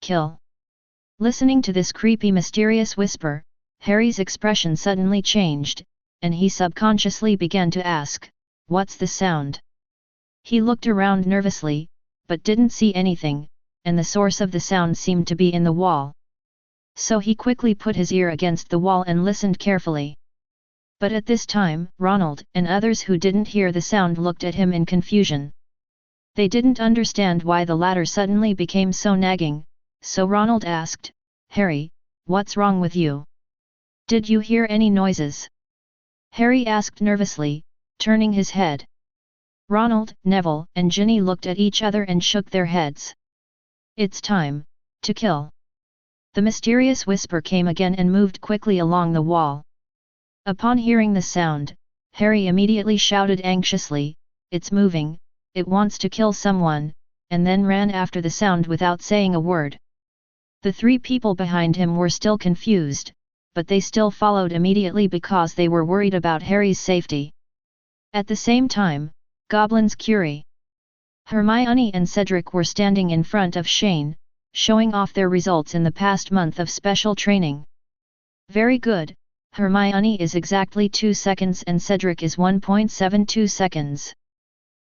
Kill. Listening to this creepy mysterious whisper, Harry's expression suddenly changed, and he subconsciously began to ask, what's the sound? He looked around nervously, but didn't see anything, and the source of the sound seemed to be in the wall. So he quickly put his ear against the wall and listened carefully. But at this time, Ronald and others who didn't hear the sound looked at him in confusion. They didn't understand why the latter suddenly became so nagging, so Ronald asked, Harry, what's wrong with you? Did you hear any noises? Harry asked nervously, turning his head. Ronald, Neville, and Ginny looked at each other and shook their heads. It's time to kill. The mysterious whisper came again and moved quickly along the wall. Upon hearing the sound, Harry immediately shouted anxiously, it's moving, it wants to kill someone, and then ran after the sound without saying a word. The 3 people behind him were still confused, but they still followed immediately because they were worried about Harry's safety. At the same time, Goblin's Curie. Hermione and Cedric were standing in front of Shane, showing off their results in the past month of special training. Very good, Hermione is exactly 2 seconds and Cedric is 1.72 seconds.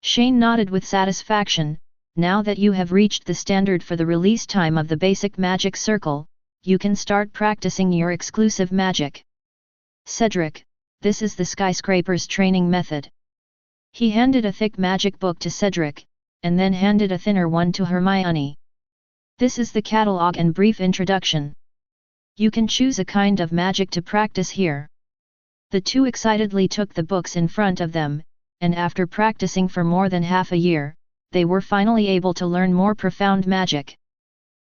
Shane nodded with satisfaction, now that you have reached the standard for the release time of the basic magic circle, you can start practicing your exclusive magic. Cedric, this is the skyscraper's training method. He handed a thick magic book to Cedric, and then handed a thinner one to Hermione. This is the catalog and brief introduction. You can choose a kind of magic to practice here. The 2 excitedly took the books in front of them, and after practicing for more than half a year, they were finally able to learn more profound magic.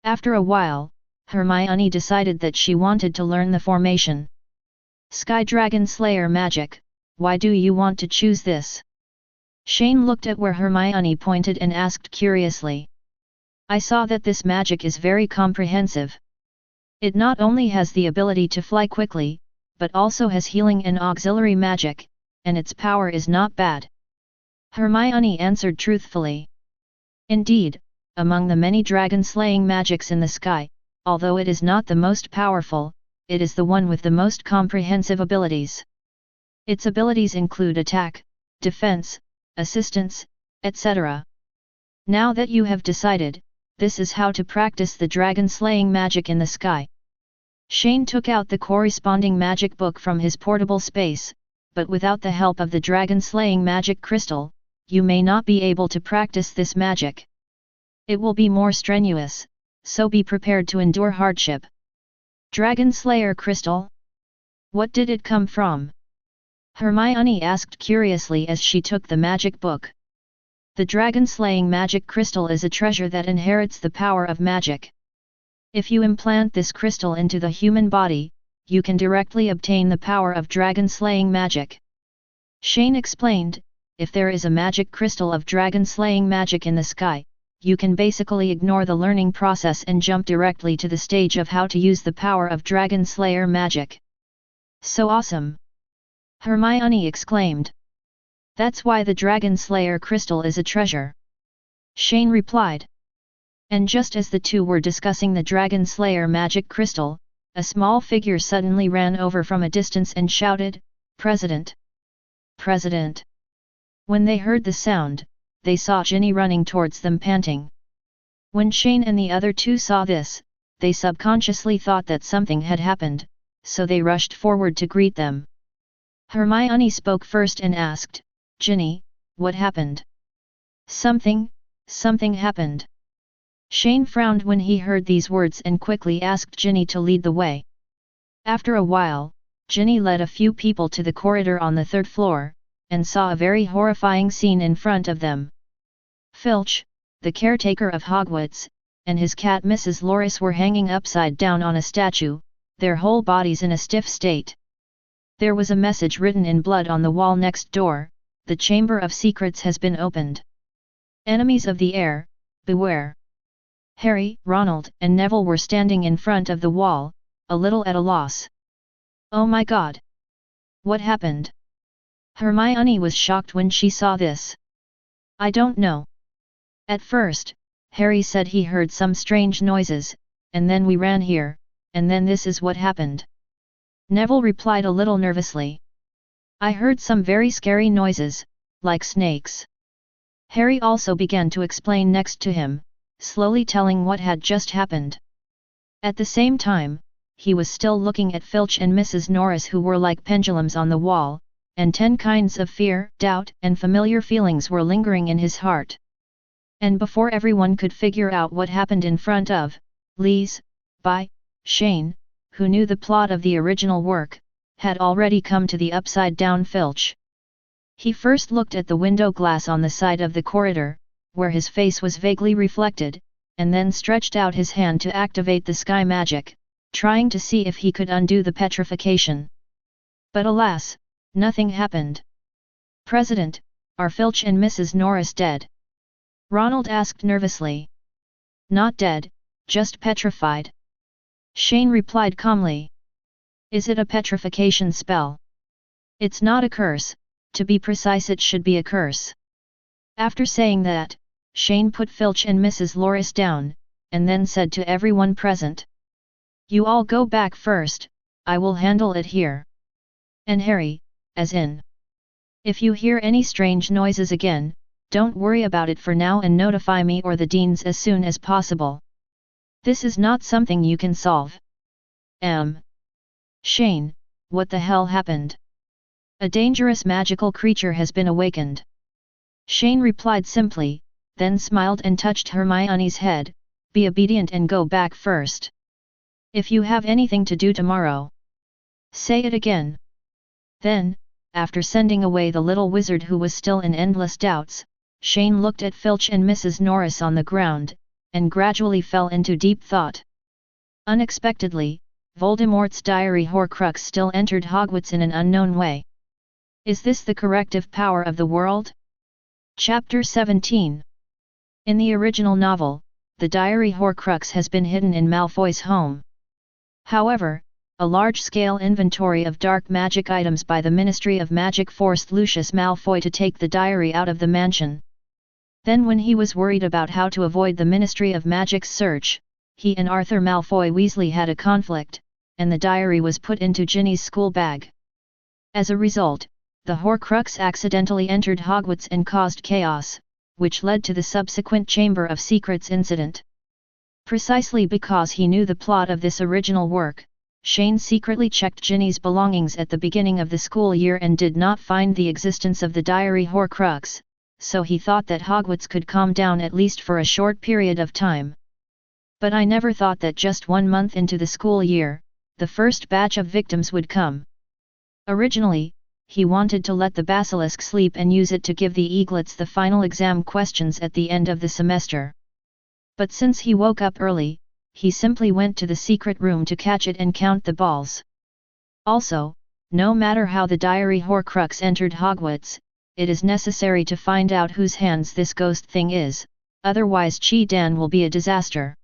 After a while, Hermione decided that she wanted to learn the formation. Sky Dragon Slayer magic, why do you want to choose this? Shane looked at where Hermione pointed and asked curiously. I saw that this magic is very comprehensive. It not only has the ability to fly quickly, but also has healing and auxiliary magic, and its power is not bad. Hermione answered truthfully. Indeed, among the many dragon-slaying magics in the sky, although it is not the most powerful, it is the one with the most comprehensive abilities. Its abilities include attack, defense, assistance, etc. Now that you have decided, this is how to practice the dragon-slaying magic in the sky. Shane took out the corresponding magic book from his portable space, but without the help of the dragon-slaying magic crystal, you may not be able to practice this magic. It will be more strenuous, so be prepared to endure hardship. Dragon Slayer Crystal? What did it come from? Hermione asked curiously as she took the magic book. The dragon-slaying magic crystal is a treasure that inherits the power of magic. If you implant this crystal into the human body, you can directly obtain the power of dragon-slaying magic. Shane explained, if there is a magic crystal of dragon-slaying magic in the sky, you can basically ignore the learning process and jump directly to the stage of how to use the power of Dragon Slayer magic. So awesome! Hermione exclaimed. That's why the Dragon Slayer crystal is a treasure. Shane replied. And just as the two were discussing the Dragon Slayer magic crystal, a small figure suddenly ran over from a distance and shouted, President! President! When they heard the sound, they saw Ginny running towards them panting. When Shane and the other two saw this, they subconsciously thought that something had happened, so they rushed forward to greet them. Hermione spoke first and asked, Ginny, what happened? Something happened. Shane frowned when he heard these words and quickly asked Ginny to lead the way. After a while, Ginny led a few people to the corridor on the third floor, and saw a very horrifying scene in front of them. Filch, the caretaker of Hogwarts, and his cat Mrs. Loris were hanging upside down on a statue, their whole bodies in a stiff state. There was a message written in blood on the wall next door, the Chamber of Secrets has been opened. Enemies of the air, beware. Harry, Ronald, and Neville were standing in front of the wall, a little at a loss. Oh my God! What happened? Hermione was shocked when she saw this. I don't know. At first, Harry said he heard some strange noises, and then we ran here, and then this is what happened. Neville replied a little nervously. I heard some very scary noises, like snakes. Harry also began to explain next to him, slowly telling what had just happened. At the same time, he was still looking at Filch and Mrs. Norris, who were like pendulums on the wall, and 10 kinds of fear, doubt, and familiar feelings were lingering in his heart. And before everyone could figure out what happened in front of Lee's, by Shane, who knew the plot of the original work, had already come to the upside-down Filch. He first looked at the window glass on the side of the corridor, where his face was vaguely reflected, and then stretched out his hand to activate the sky magic, trying to see if he could undo the petrification. But alas, nothing happened. President, are Filch and Mrs. Norris dead? Ronald asked nervously. Not dead, just petrified. Shane replied calmly. Is it a petrification spell? It's not a curse, to be precise it should be a curse. After saying that, Shane put Filch and Mrs. Loris down, and then said to everyone present. You all go back first, I will handle it here. And Harry, as in. If you hear any strange noises again, don't worry about it for now and notify me or the deans as soon as possible. This is not something you can solve. Shane, what the hell happened? A dangerous magical creature has been awakened. Shane replied simply, then smiled and touched Hermione's head, be obedient and go back first. If you have anything to do tomorrow, say it again. Then, after sending away the little wizard who was still in endless doubts, Shane looked at Filch and Mrs. Norris on the ground, and gradually fell into deep thought. Unexpectedly, Voldemort's diary Horcrux still entered Hogwarts in an unknown way. Is this the corrective power of the world? Chapter 17. In the original novel, the diary Horcrux has been hidden in Malfoy's home. However, a large-scale inventory of dark magic items by the Ministry of Magic forced Lucius Malfoy to take the diary out of the mansion. Then when he was worried about how to avoid the Ministry of Magic's search, he and Arthur Malfoy Weasley had a conflict, and the diary was put into Ginny's school bag. As a result, the Horcrux accidentally entered Hogwarts and caused chaos, which led to the subsequent Chamber of Secrets incident. Precisely because he knew the plot of this original work, Shane secretly checked Ginny's belongings at the beginning of the school year and did not find the existence of the diary Horcrux, so he thought that Hogwarts could calm down at least for a short period of time. But I never thought that just 1 month into the school year, the first batch of victims would come. Originally, he wanted to let the basilisk sleep and use it to give the eaglets the final exam questions at the end of the semester. But since he woke up early, he simply went to the secret room to catch it and count the balls. Also, no matter how the diary Horcrux entered Hogwarts, it is necessary to find out whose hands this ghost thing is, otherwise Chi-Dan will be a disaster.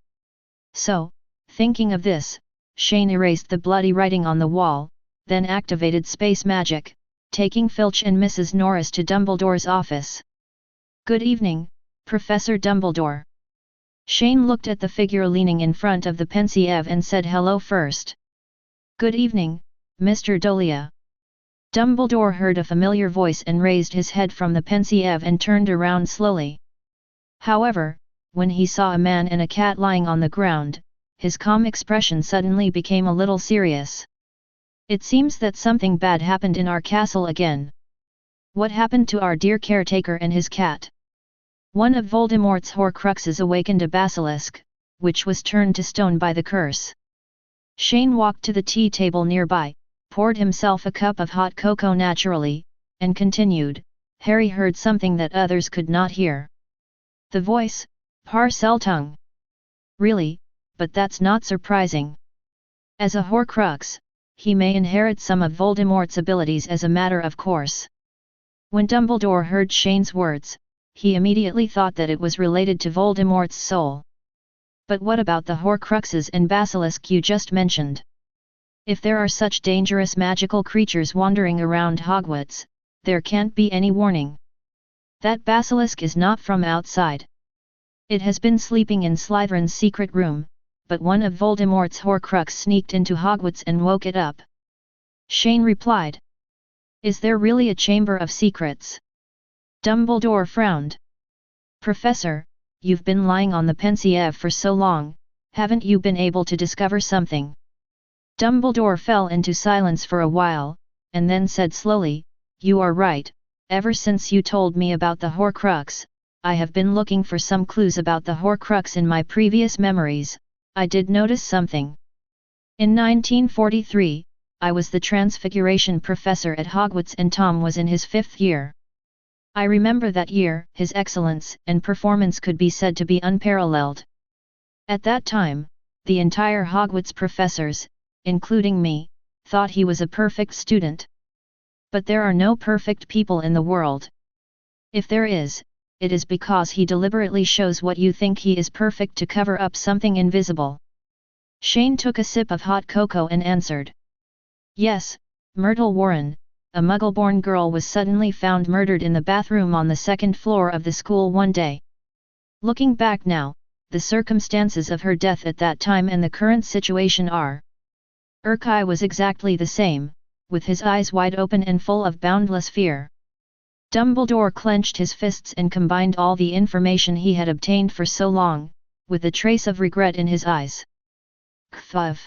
So, thinking of this, Shane erased the bloody writing on the wall, then activated space magic, taking Filch and Mrs. Norris to Dumbledore's office. "Good evening, Professor Dumbledore." Shane looked at the figure leaning in front of the Pensieve and said hello first. "Good evening, Mr. Dolea." Dumbledore heard a familiar voice and raised his head from the Pensieve and turned around slowly. However, when he saw a man and a cat lying on the ground, his calm expression suddenly became a little serious. "It seems that something bad happened in our castle again. What happened to our dear caretaker and his cat?" "One of Voldemort's Horcruxes awakened a basilisk, which was turned to stone by the curse." Shane walked to the tea table nearby, poured himself a cup of hot cocoa naturally, and continued. Harry heard something that others could not hear. The voice, Parseltongue. "Really, but that's not surprising. As a Horcrux, he may inherit some of Voldemort's abilities as a matter of course." When Dumbledore heard Shane's words, he immediately thought that it was related to Voldemort's soul. "But what about the Horcruxes and basilisk you just mentioned? If there are such dangerous magical creatures wandering around Hogwarts, there can't be any warning. That basilisk is not from outside. It has been sleeping in Slytherin's secret room, but one of Voldemort's Horcrux sneaked into Hogwarts and woke it up." Shane replied. "Is there really a Chamber of Secrets?" Dumbledore frowned. "Professor, you've been lying on the Pensieve for so long, haven't you been able to discover something?" Dumbledore fell into silence for a while, and then said slowly, "You are right, ever since you told me about the Horcrux, I have been looking for some clues about the Horcrux in my previous memories. I did notice something. In 1943, I was the Transfiguration professor at Hogwarts and Tom was in his 5th year. I remember that year, his excellence and performance could be said to be unparalleled. At that time, the entire Hogwarts professors, including me, thought he was a perfect student. But there are no perfect people in the world. If there is, it is because he deliberately shows what you think he is perfect to cover up something invisible." Shane took a sip of hot cocoa and answered. "Yes, Myrtle Warren, a Muggle-born girl was suddenly found murdered in the bathroom on the 2nd floor of the school one day. Looking back now, the circumstances of her death at that time and the current situation are. Urkai was exactly the same, with his eyes wide open and full of boundless fear." Dumbledore clenched his fists and combined all the information he had obtained for so long, with a trace of regret in his eyes. "Kfuv.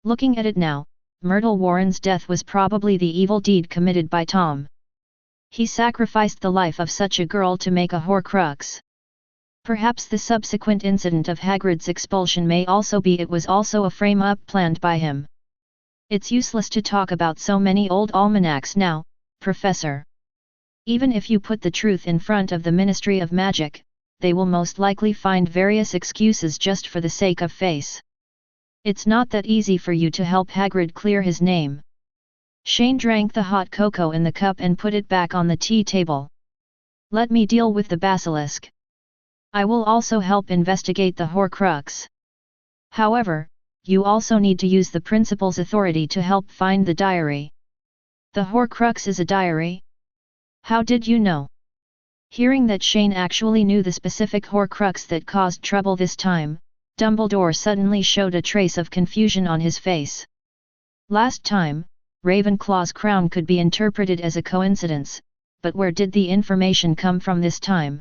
Looking at it now, Myrtle Warren's death was probably the evil deed committed by Tom. He sacrificed the life of such a girl to make a Horcrux. Perhaps the subsequent incident of Hagrid's expulsion may also be it was also a frame-up planned by him. It's useless to talk about so many old almanacs now, Professor. Even if you put the truth in front of the Ministry of Magic, they will most likely find various excuses just for the sake of face. It's not that easy for you to help Hagrid clear his name." Shane drank the hot cocoa in the cup and put it back on the tea table. Let me deal with the basilisk. I will also help investigate the Horcrux. However, you also need to use the principal's authority to help find the diary. The Horcrux is a diary? How did you know? Hearing that Shane actually knew the specific Horcrux that caused trouble this time, Dumbledore suddenly showed a trace of confusion on his face. Last time, Ravenclaw's crown could be interpreted as a coincidence, but where did the information come from this time?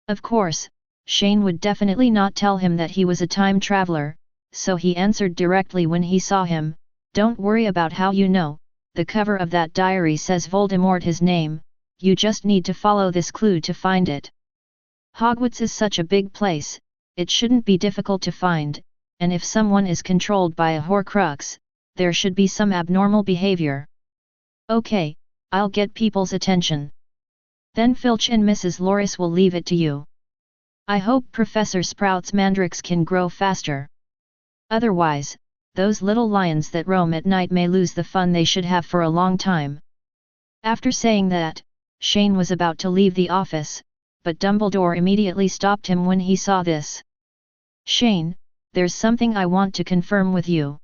Of course, Shane would definitely not tell him that he was a time traveler, so he answered directly when he saw him, "Don't worry about how you know, the cover of that diary says Voldemort his name, you just need to follow this clue to find it. Hogwarts is such a big place, it shouldn't be difficult to find, and if someone is controlled by a Horcrux, there should be some abnormal behavior. Okay, I'll get people's attention. Then Filch and Mrs. Loris will leave it to you. I hope Professor Sprout's mandrakes can grow faster. Otherwise, those little lions that roam at night may lose the fun they should have for a long time." After saying that, Shane was about to leave the office, but Dumbledore immediately stopped him when he saw this. "Shane, there's something I want to confirm with you.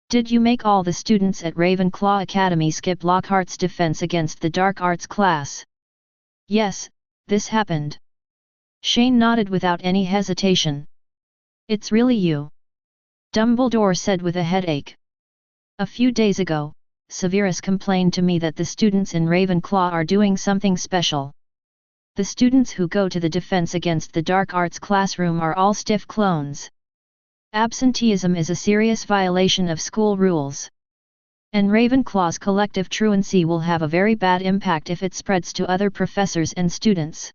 Did you make all the students at Ravenclaw Academy skip Lockhart's Defense Against the Dark Arts class?" "Yes, this happened." Shane nodded without any hesitation. "It's really you?" Dumbledore said with a headache. "A few days ago, Severus complained to me that the students in Ravenclaw are doing something special. The students who go to the Defense Against the Dark Arts classroom are all stiff clones. Absenteeism is a serious violation of school rules. And Ravenclaw's collective truancy will have a very bad impact if it spreads to other professors and students.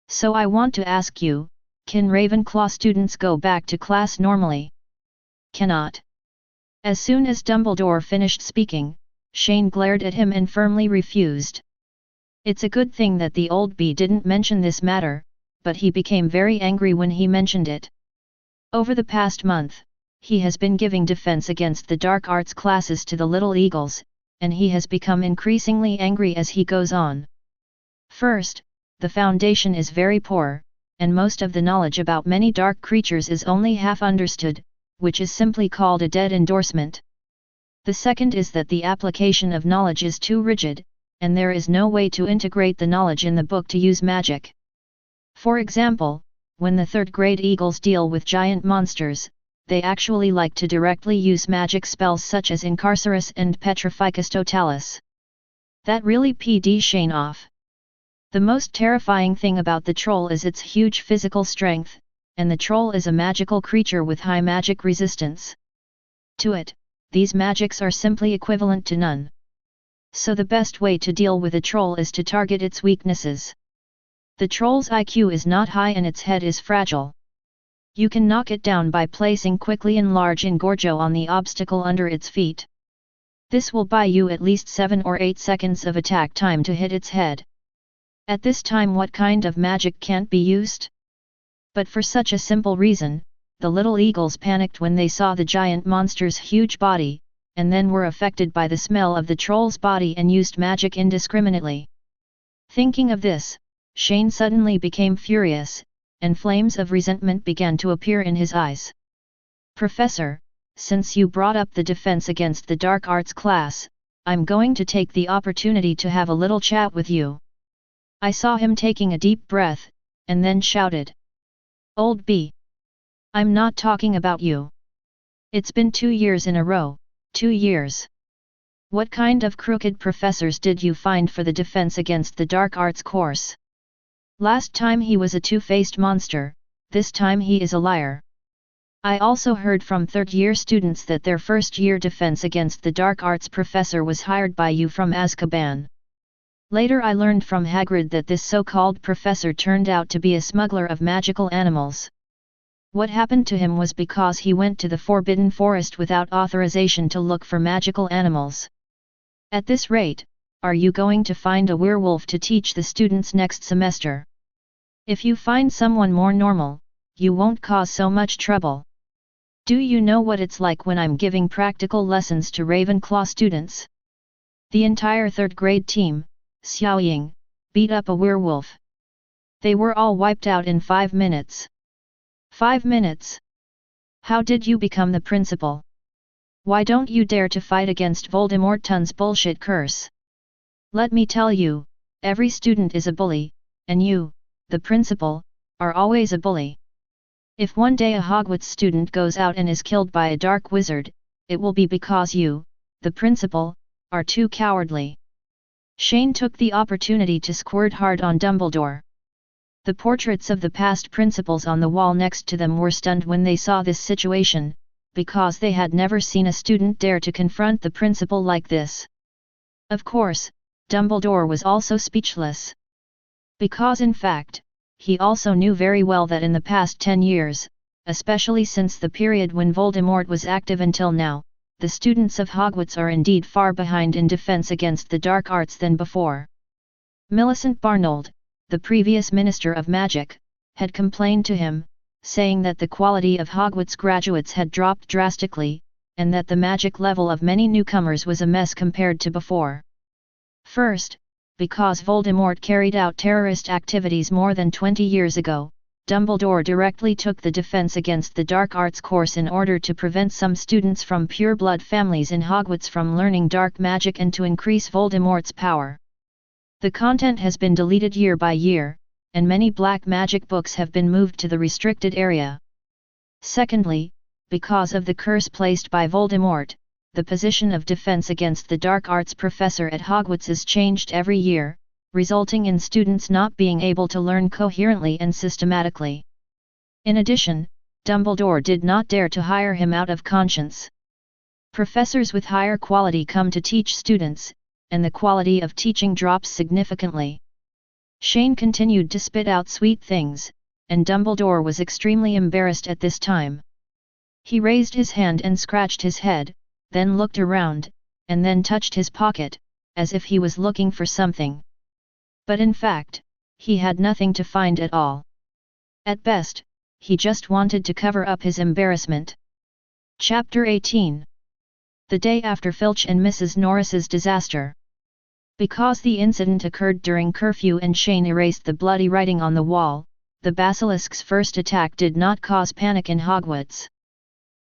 So I want to ask you, can Ravenclaw students go back to class normally?" "Cannot." As soon as Dumbledore finished speaking, Shane glared at him and firmly refused. It's a good thing that the old bee didn't mention this matter, but he became very angry when he mentioned it. Over the past month, he has been giving Defense Against the Dark Arts classes to the Little Eagles, and he has become increasingly angry as he goes on. First, the foundation is very poor, and most of the knowledge about many dark creatures is only half understood, which is simply called a dead endorsement. The second is that the application of knowledge is too rigid, and there is no way to integrate the knowledge in the book to use magic. For example, when the third-grade Eagles deal with giant monsters, they actually like to directly use magic spells such as Incarcerus and Petrificus Totalis. That really pd Shane off. The most terrifying thing about the troll is its huge physical strength, and the troll is a magical creature with high magic resistance. To it, these magics are simply equivalent to none. So the best way to deal with a troll is to target its weaknesses. The troll's IQ is not high and its head is fragile. You can knock it down by placing quickly enlarge Engorgo on the obstacle under its feet. This will buy you at least 7 or 8 seconds of attack time to hit its head. At this time, what kind of magic can't be used? But for such a simple reason, the little eagles panicked when they saw the giant monster's huge body, and then were affected by the smell of the troll's body and used magic indiscriminately. Thinking of this, Shane suddenly became furious, and flames of resentment began to appear in his eyes. "Professor, since you brought up the Defense Against the Dark Arts class, I'm going to take the opportunity to have a little chat with you." I saw him taking a deep breath, and then shouted. "Old bee! I'm not talking about you. It's been 2 years in a row, 2 years. What kind of crooked professors did you find for the Defense Against the Dark Arts course? Last time he was a two-faced monster, this time he is a liar. I also heard from third-year students that their first-year Defense Against the Dark Arts professor was hired by you from Azkaban. Later I learned from Hagrid that this so-called professor turned out to be a smuggler of magical animals. What happened to him was because he went to the Forbidden Forest without authorization to look for magical animals. At this rate, are you going to find a werewolf to teach the students next semester? If you find someone more normal, you won't cause so much trouble. Do you know what it's like when I'm giving practical lessons to Ravenclaw students? The entire third-grade team, Xiaoying, beat up a werewolf. They were all wiped out in 5 minutes. 5 minutes? How did you become the principal? Why don't you dare to fight against Voldemort's bullshit curse? Let me tell you, every student is a bully, and you, the principal, are always a bully. If one day a Hogwarts student goes out and is killed by a dark wizard, it will be because you, the principal, are too cowardly. Shane took the opportunity to squirt hard on Dumbledore. The portraits of the past principals on the wall next to them were stunned when they saw this situation, because they had never seen a student dare to confront the principal like this. Of course, Dumbledore was also speechless. Because in fact, he also knew very well that in the past 10 years, especially since the period when Voldemort was active until now, the students of Hogwarts are indeed far behind in defense against the dark arts than before. Millicent Barnold, the previous Minister of Magic, had complained to him, saying that the quality of Hogwarts graduates had dropped drastically, and that the magic level of many newcomers was a mess compared to before. First, because Voldemort carried out terrorist activities more than 20 years ago, Dumbledore directly took the defense against the dark arts course in order to prevent some students from pure-blood families in Hogwarts from learning dark magic and to increase Voldemort's power. The content has been deleted year by year, and many black magic books have been moved to the restricted area. Secondly, because of the curse placed by Voldemort, the position of defense against the dark arts professor at Hogwarts is changed every year, resulting in students not being able to learn coherently and systematically. In addition, Dumbledore did not dare to hire him out of conscience. Professors with higher quality come to teach students, and the quality of teaching drops significantly. Shane continued to spit out sweet things, and Dumbledore was extremely embarrassed at this time. He raised his hand and scratched his head, then looked around, and then touched his pocket, as if he was looking for something. But in fact, he had nothing to find at all. At best, he just wanted to cover up his embarrassment. Chapter 18. The day after Filch and Mrs. Norris's disaster. Because the incident occurred during curfew and Shane erased the bloody writing on the wall, the basilisk's first attack did not cause panic in Hogwarts.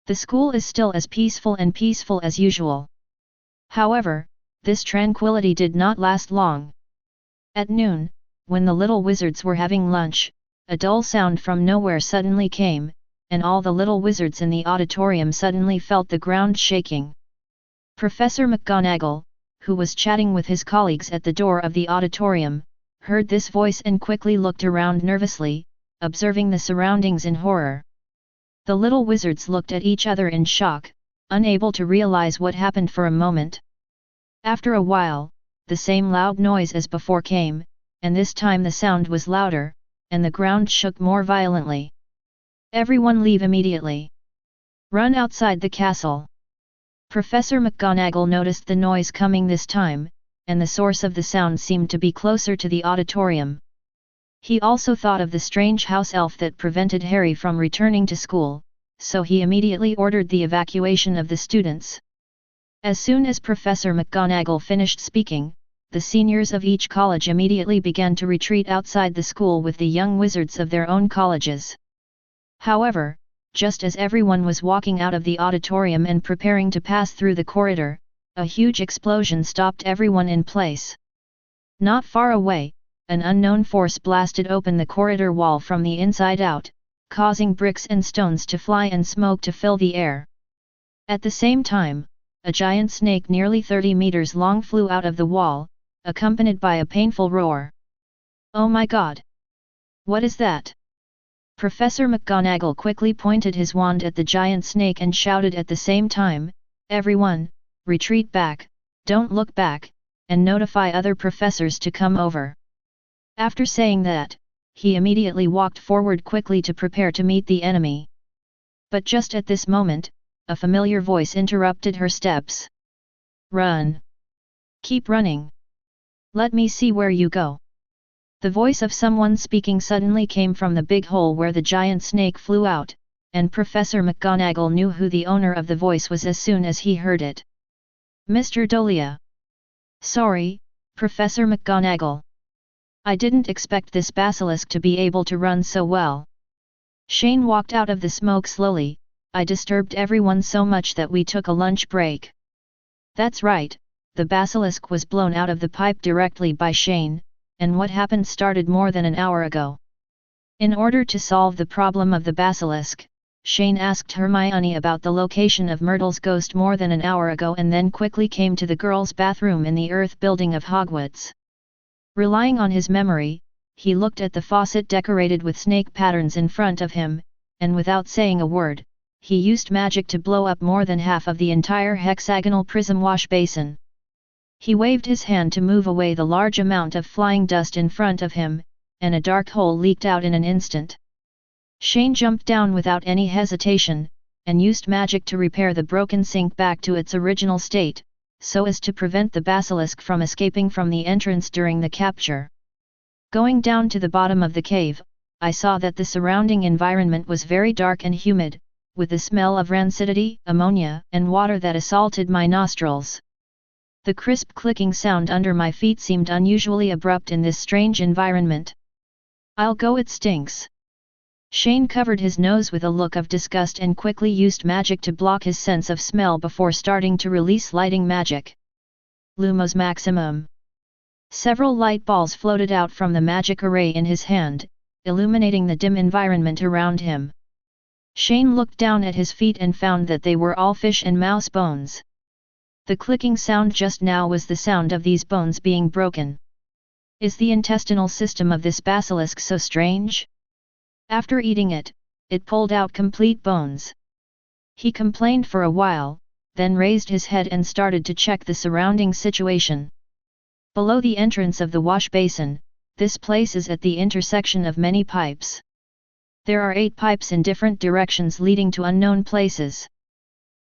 The school is still as peaceful as usual. However, this tranquility did not last long. At noon, when the little wizards were having lunch, a dull sound from nowhere suddenly came, and all the little wizards in the auditorium suddenly felt the ground shaking. Professor McGonagall, who was chatting with his colleagues at the door of the auditorium, heard this voice and quickly looked around nervously, observing the surroundings in horror. The little wizards looked at each other in shock, unable to realize what happened for a moment. After a while, the same loud noise as before came, and this time the sound was louder, and the ground shook more violently. Everyone leave immediately. Run outside the castle. Professor McGonagall noticed the noise coming this time, and the source of the sound seemed to be closer to the auditorium. He also thought of the strange house elf that prevented Harry from returning to school, so he immediately ordered the evacuation of the students. As soon as Professor McGonagall finished speaking, the seniors of each college immediately began to retreat outside the school with the young wizards of their own colleges. However, just as everyone was walking out of the auditorium and preparing to pass through the corridor, a huge explosion stopped everyone in place. Not far away, an unknown force blasted open the corridor wall from the inside out, causing bricks and stones to fly and smoke to fill the air. At the same time, a giant snake nearly 30 meters long flew out of the wall, accompanied by a painful roar. "Oh my God! What is that?" Professor McGonagall quickly pointed his wand at the giant snake and shouted at the same time, "Everyone, retreat back, don't look back, and notify other professors to come over." After saying that, he immediately walked forward quickly to prepare to meet the enemy. But just at this moment, a familiar voice interrupted her steps. "Run! Keep running! Let me see where you go!" The voice of someone speaking suddenly came from the big hole where the giant snake flew out, and Professor McGonagall knew who the owner of the voice was as soon as he heard it. "Mr. Dolea." "Sorry, Professor McGonagall. I didn't expect this basilisk to be able to run so well. Shane walked out of the smoke slowly. I disturbed everyone so much that we took a lunch break. That's right, the basilisk was blown out of the pipe directly by Shane, and what happened started more than an hour ago. In order to solve the problem of the basilisk, Shane asked Hermione about the location of Myrtle's ghost more than an hour ago and then quickly came to the girls' bathroom in the Earth building of Hogwarts. Relying on his memory, he looked at the faucet decorated with snake patterns in front of him, and without saying a word, he used magic to blow up more than half of the entire hexagonal prism wash basin. He waved his hand to move away the large amount of flying dust in front of him, and a dark hole leaked out in an instant. Shane jumped down without any hesitation, and used magic to repair the broken sink back to its original state, so as to prevent the basilisk from escaping from the entrance during the capture. Going down to the bottom of the cave, I saw that the surrounding environment was very dark and humid, with the smell of rancidity, ammonia, and water that assaulted my nostrils. The crisp clicking sound under my feet seemed unusually abrupt in this strange environment. "I'll go, it stinks." Shane covered his nose with a look of disgust and quickly used magic to block his sense of smell before starting to release lighting magic. Lumos Maximum. Several light balls floated out from the magic array in his hand, illuminating the dim environment around him. Shane looked down at his feet and found that they were all fish and mouse bones. The clicking sound just now was the sound of these bones being broken. Is the intestinal system of this basilisk so strange? After eating it, it pulled out complete bones. He complained for a while, then raised his head and started to check the surrounding situation. Below the entrance of the wash basin, this place is at the intersection of many pipes. There are 8 pipes in different directions leading to unknown places.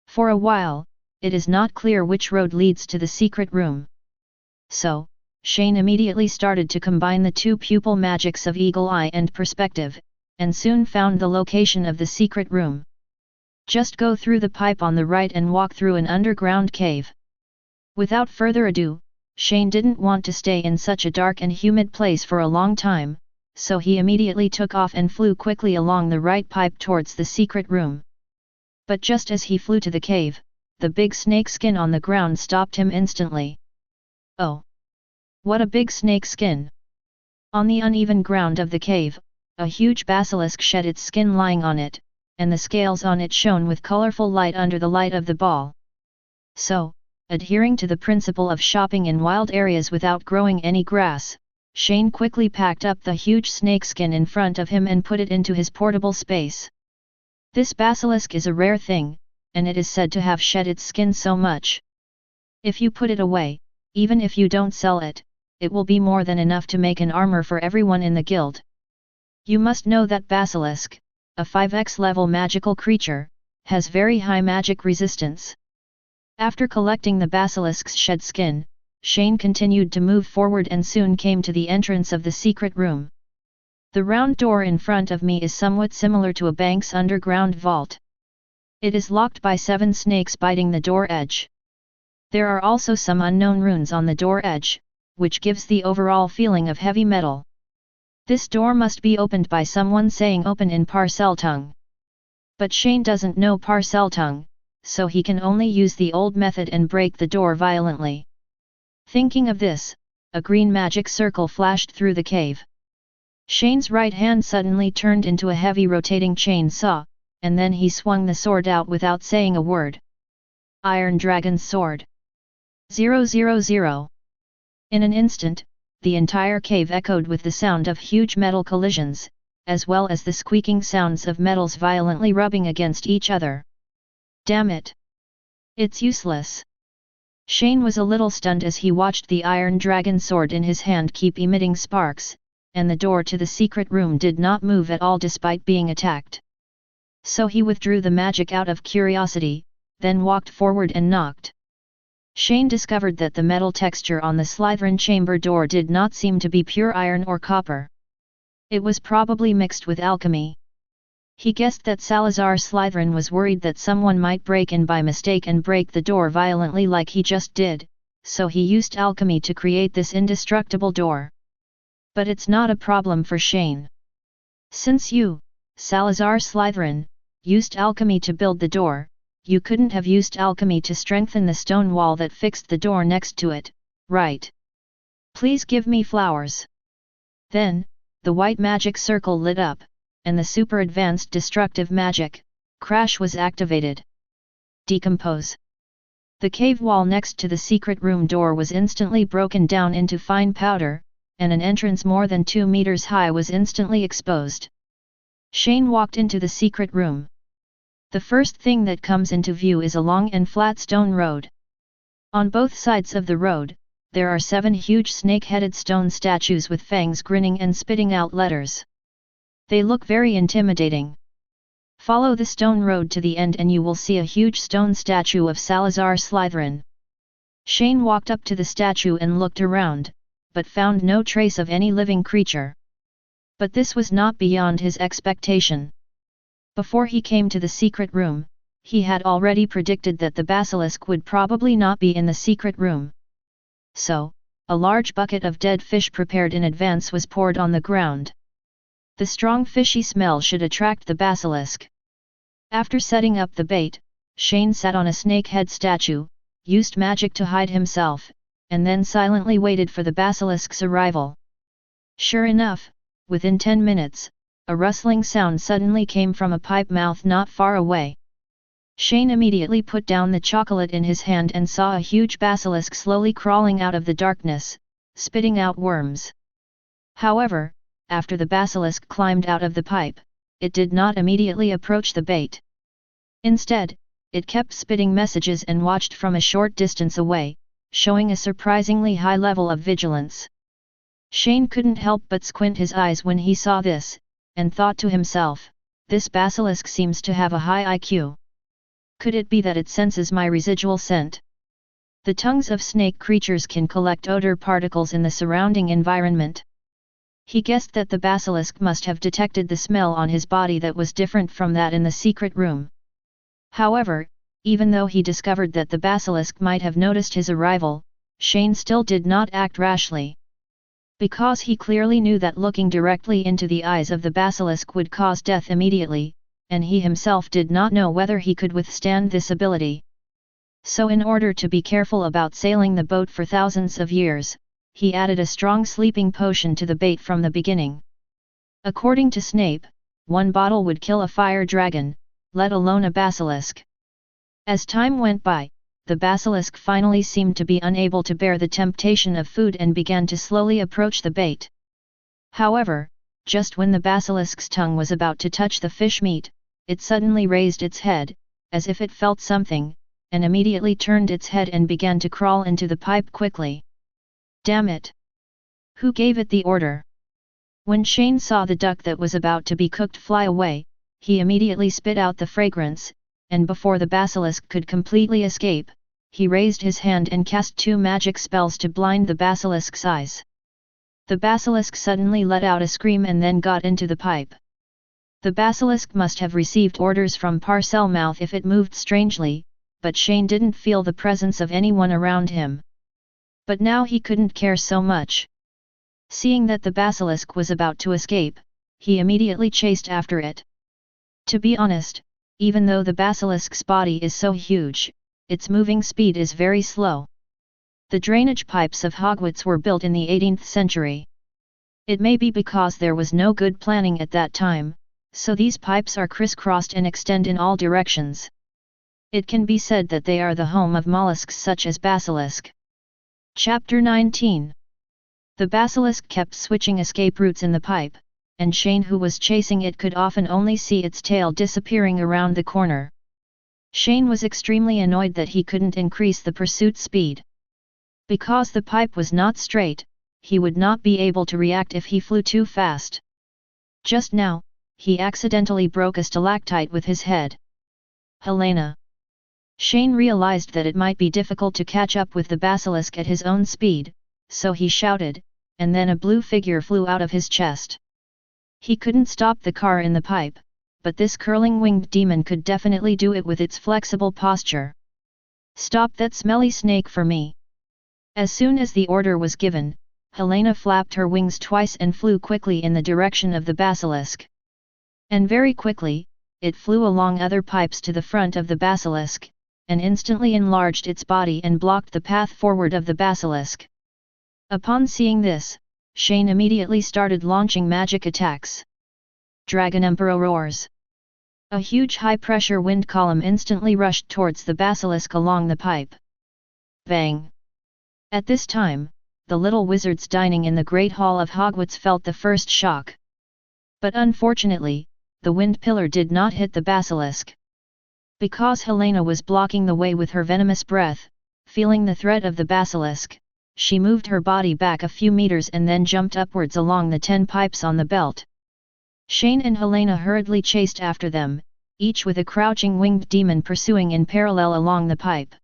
For a while, it is not clear which road leads to the secret room. So, Shane immediately started to combine the 2 pupil magics of Eagle Eye and Perspective, and soon found the location of the secret room. Just go through the pipe on the right and walk through an underground cave. Without further ado, Shane didn't want to stay in such a dark and humid place for a long time, so he immediately took off and flew quickly along the right pipe towards the secret room. But just as he flew to the cave, the big snake skin on the ground stopped him instantly. Oh! What a big snake skin! On the uneven ground of the cave, a huge basilisk shed its skin lying on it, and the scales on it shone with colorful light under the light of the ball. So, adhering to the principle of shopping in wild areas without growing any grass, Shane quickly packed up the huge snakeskin in front of him and put it into his portable space. This basilisk is a rare thing, and it is said to have shed its skin so much. If you put it away, even if you don't sell it, it will be more than enough to make an armor for everyone in the guild. You must know that basilisk, a 5x level magical creature, has very high magic resistance. After collecting the basilisk's shed skin, Shane continued to move forward and soon came to the entrance of the secret room. The round door in front of me is somewhat similar to a bank's underground vault. It is locked by 7 snakes biting the door edge. There are also some unknown runes on the door edge, which gives the overall feeling of heavy metal. This door must be opened by someone saying open in Parseltongue. But Shane doesn't know Parseltongue, so he can only use the old method and break the door violently. Thinking of this, a green magic circle flashed through the cave. Shane's right hand suddenly turned into a heavy rotating chainsaw, and then he swung the sword out without saying a word. Iron Dragon's Sword. 000. In an instant, the entire cave echoed with the sound of huge metal collisions, as well as the squeaking sounds of metals violently rubbing against each other. Damn it! It's useless. Shane was a little stunned as he watched the Iron Dragon sword in his hand keep emitting sparks, and the door to the secret room did not move at all despite being attacked. So he withdrew the magic out of curiosity, then walked forward and knocked. Shane discovered that the metal texture on the Slytherin chamber door did not seem to be pure iron or copper. It was probably mixed with alchemy. He guessed that Salazar Slytherin was worried that someone might break in by mistake and break the door violently like he just did, so he used alchemy to create this indestructible door. But it's not a problem for Shane. Since you, Salazar Slytherin, used alchemy to build the door, you couldn't have used alchemy to strengthen the stone wall that fixed the door next to it, right? Please give me flowers. Then, the white magic circle lit up, and the super advanced destructive magic, Crash, was activated. Decompose. The cave wall next to the secret room door was instantly broken down into fine powder, and an entrance more than 2 meters high was instantly exposed. Shane walked into the secret room. The first thing that comes into view is a long and flat stone road. On both sides of the road, there are 7 huge snake-headed stone statues with fangs grinning and spitting out letters. They look very intimidating. Follow the stone road to the end and you will see a huge stone statue of Salazar Slytherin. Shane walked up to the statue and looked around, but found no trace of any living creature. But this was not beyond his expectation. Before he came to the secret room, he had already predicted that the basilisk would probably not be in the secret room. So, a large bucket of dead fish prepared in advance was poured on the ground. The strong fishy smell should attract the basilisk. After setting up the bait, Shane sat on a snake-head statue, used magic to hide himself, and then silently waited for the basilisk's arrival. Sure enough, within 10 minutes, a rustling sound suddenly came from a pipe mouth not far away. Shane immediately put down the chocolate in his hand and saw a huge basilisk slowly crawling out of the darkness, spitting out worms. However, after the basilisk climbed out of the pipe, it did not immediately approach the bait. Instead, it kept spitting messages and watched from a short distance away, showing a surprisingly high level of vigilance. Shane couldn't help but squint his eyes when he saw this, and thought to himself, this basilisk seems to have a high IQ. Could it be that it senses my residual scent? The tongues of snake creatures can collect odor particles in the surrounding environment. He guessed that the basilisk must have detected the smell on his body that was different from that in the secret room. However, even though he discovered that the basilisk might have noticed his arrival, Shane still did not act rashly. Because he clearly knew that looking directly into the eyes of the basilisk would cause death immediately, and he himself did not know whether he could withstand this ability. So in order to be careful about sailing the boat for thousands of years, he added a strong sleeping potion to the bait from the beginning. According to Snape, 1 bottle would kill a fire dragon, let alone a basilisk. As time went by, the basilisk finally seemed to be unable to bear the temptation of food and began to slowly approach the bait. However, just when the basilisk's tongue was about to touch the fish meat, it suddenly raised its head, as if it felt something, and immediately turned its head and began to crawl into the pipe quickly. Damn it! Who gave it the order? When Shane saw the duck that was about to be cooked fly away, he immediately spit out the fragrance, and before the basilisk could completely escape, he raised his hand and cast 2 magic spells to blind the basilisk's eyes. The basilisk suddenly let out a scream and then got into the pipe. The basilisk must have received orders from Parselmouth if it moved strangely, but Shane didn't feel the presence of anyone around him. But now he couldn't care so much. Seeing that the basilisk was about to escape, he immediately chased after it. To be honest, even though the basilisk's body is so huge, its moving speed is very slow. The drainage pipes of Hogwarts were built in the 18th century. It may be because there was no good planning at that time, so these pipes are crisscrossed and extend in all directions. It can be said that they are the home of mollusks such as basilisk. Chapter 19. The basilisk kept switching escape routes in the pipe, and Shane, who was chasing it, could often only see its tail disappearing around the corner. Shane was extremely annoyed that he couldn't increase the pursuit speed. Because the pipe was not straight, he would not be able to react if he flew too fast. Just now, he accidentally broke a stalactite with his head. Helena! Shane realized that it might be difficult to catch up with the basilisk at his own speed, so he shouted, and then a blue figure flew out of his chest. He couldn't stop the car in the pipe, but this curling winged demon could definitely do it with its flexible posture. Stop that smelly snake for me! As soon as the order was given, Helena flapped her wings twice and flew quickly in the direction of the basilisk. And very quickly, it flew along other pipes to the front of the basilisk, and instantly enlarged its body and blocked the path forward of the basilisk. Upon seeing this, Shane immediately started launching magic attacks. Dragon Emperor roars. A huge high-pressure wind column instantly rushed towards the basilisk along the pipe. Bang! At this time, the little wizards dining in the Great Hall of Hogwarts felt the first shock. But unfortunately, the wind pillar did not hit the basilisk. Because Helena was blocking the way with her venomous breath, feeling the threat of the basilisk, she moved her body back a few meters and then jumped upwards along the 10 pipes on the belt. Shane and Helena hurriedly chased after them, each with a crouching winged demon pursuing in parallel along the pipe.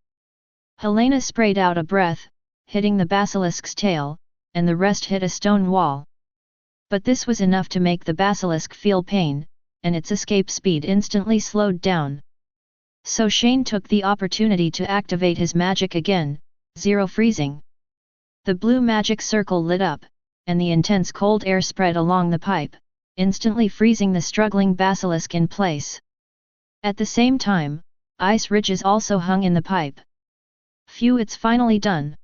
Helena sprayed out a breath, hitting the basilisk's tail, and the rest hit a stone wall. But this was enough to make the basilisk feel pain, and its escape speed instantly slowed down. So Shane took the opportunity to activate his magic again, Zero Freezing. The blue magic circle lit up, and the intense cold air spread along the pipe, instantly freezing the struggling basilisk in place. At the same time, ice ridges also hung in the pipe. Phew, it's finally done.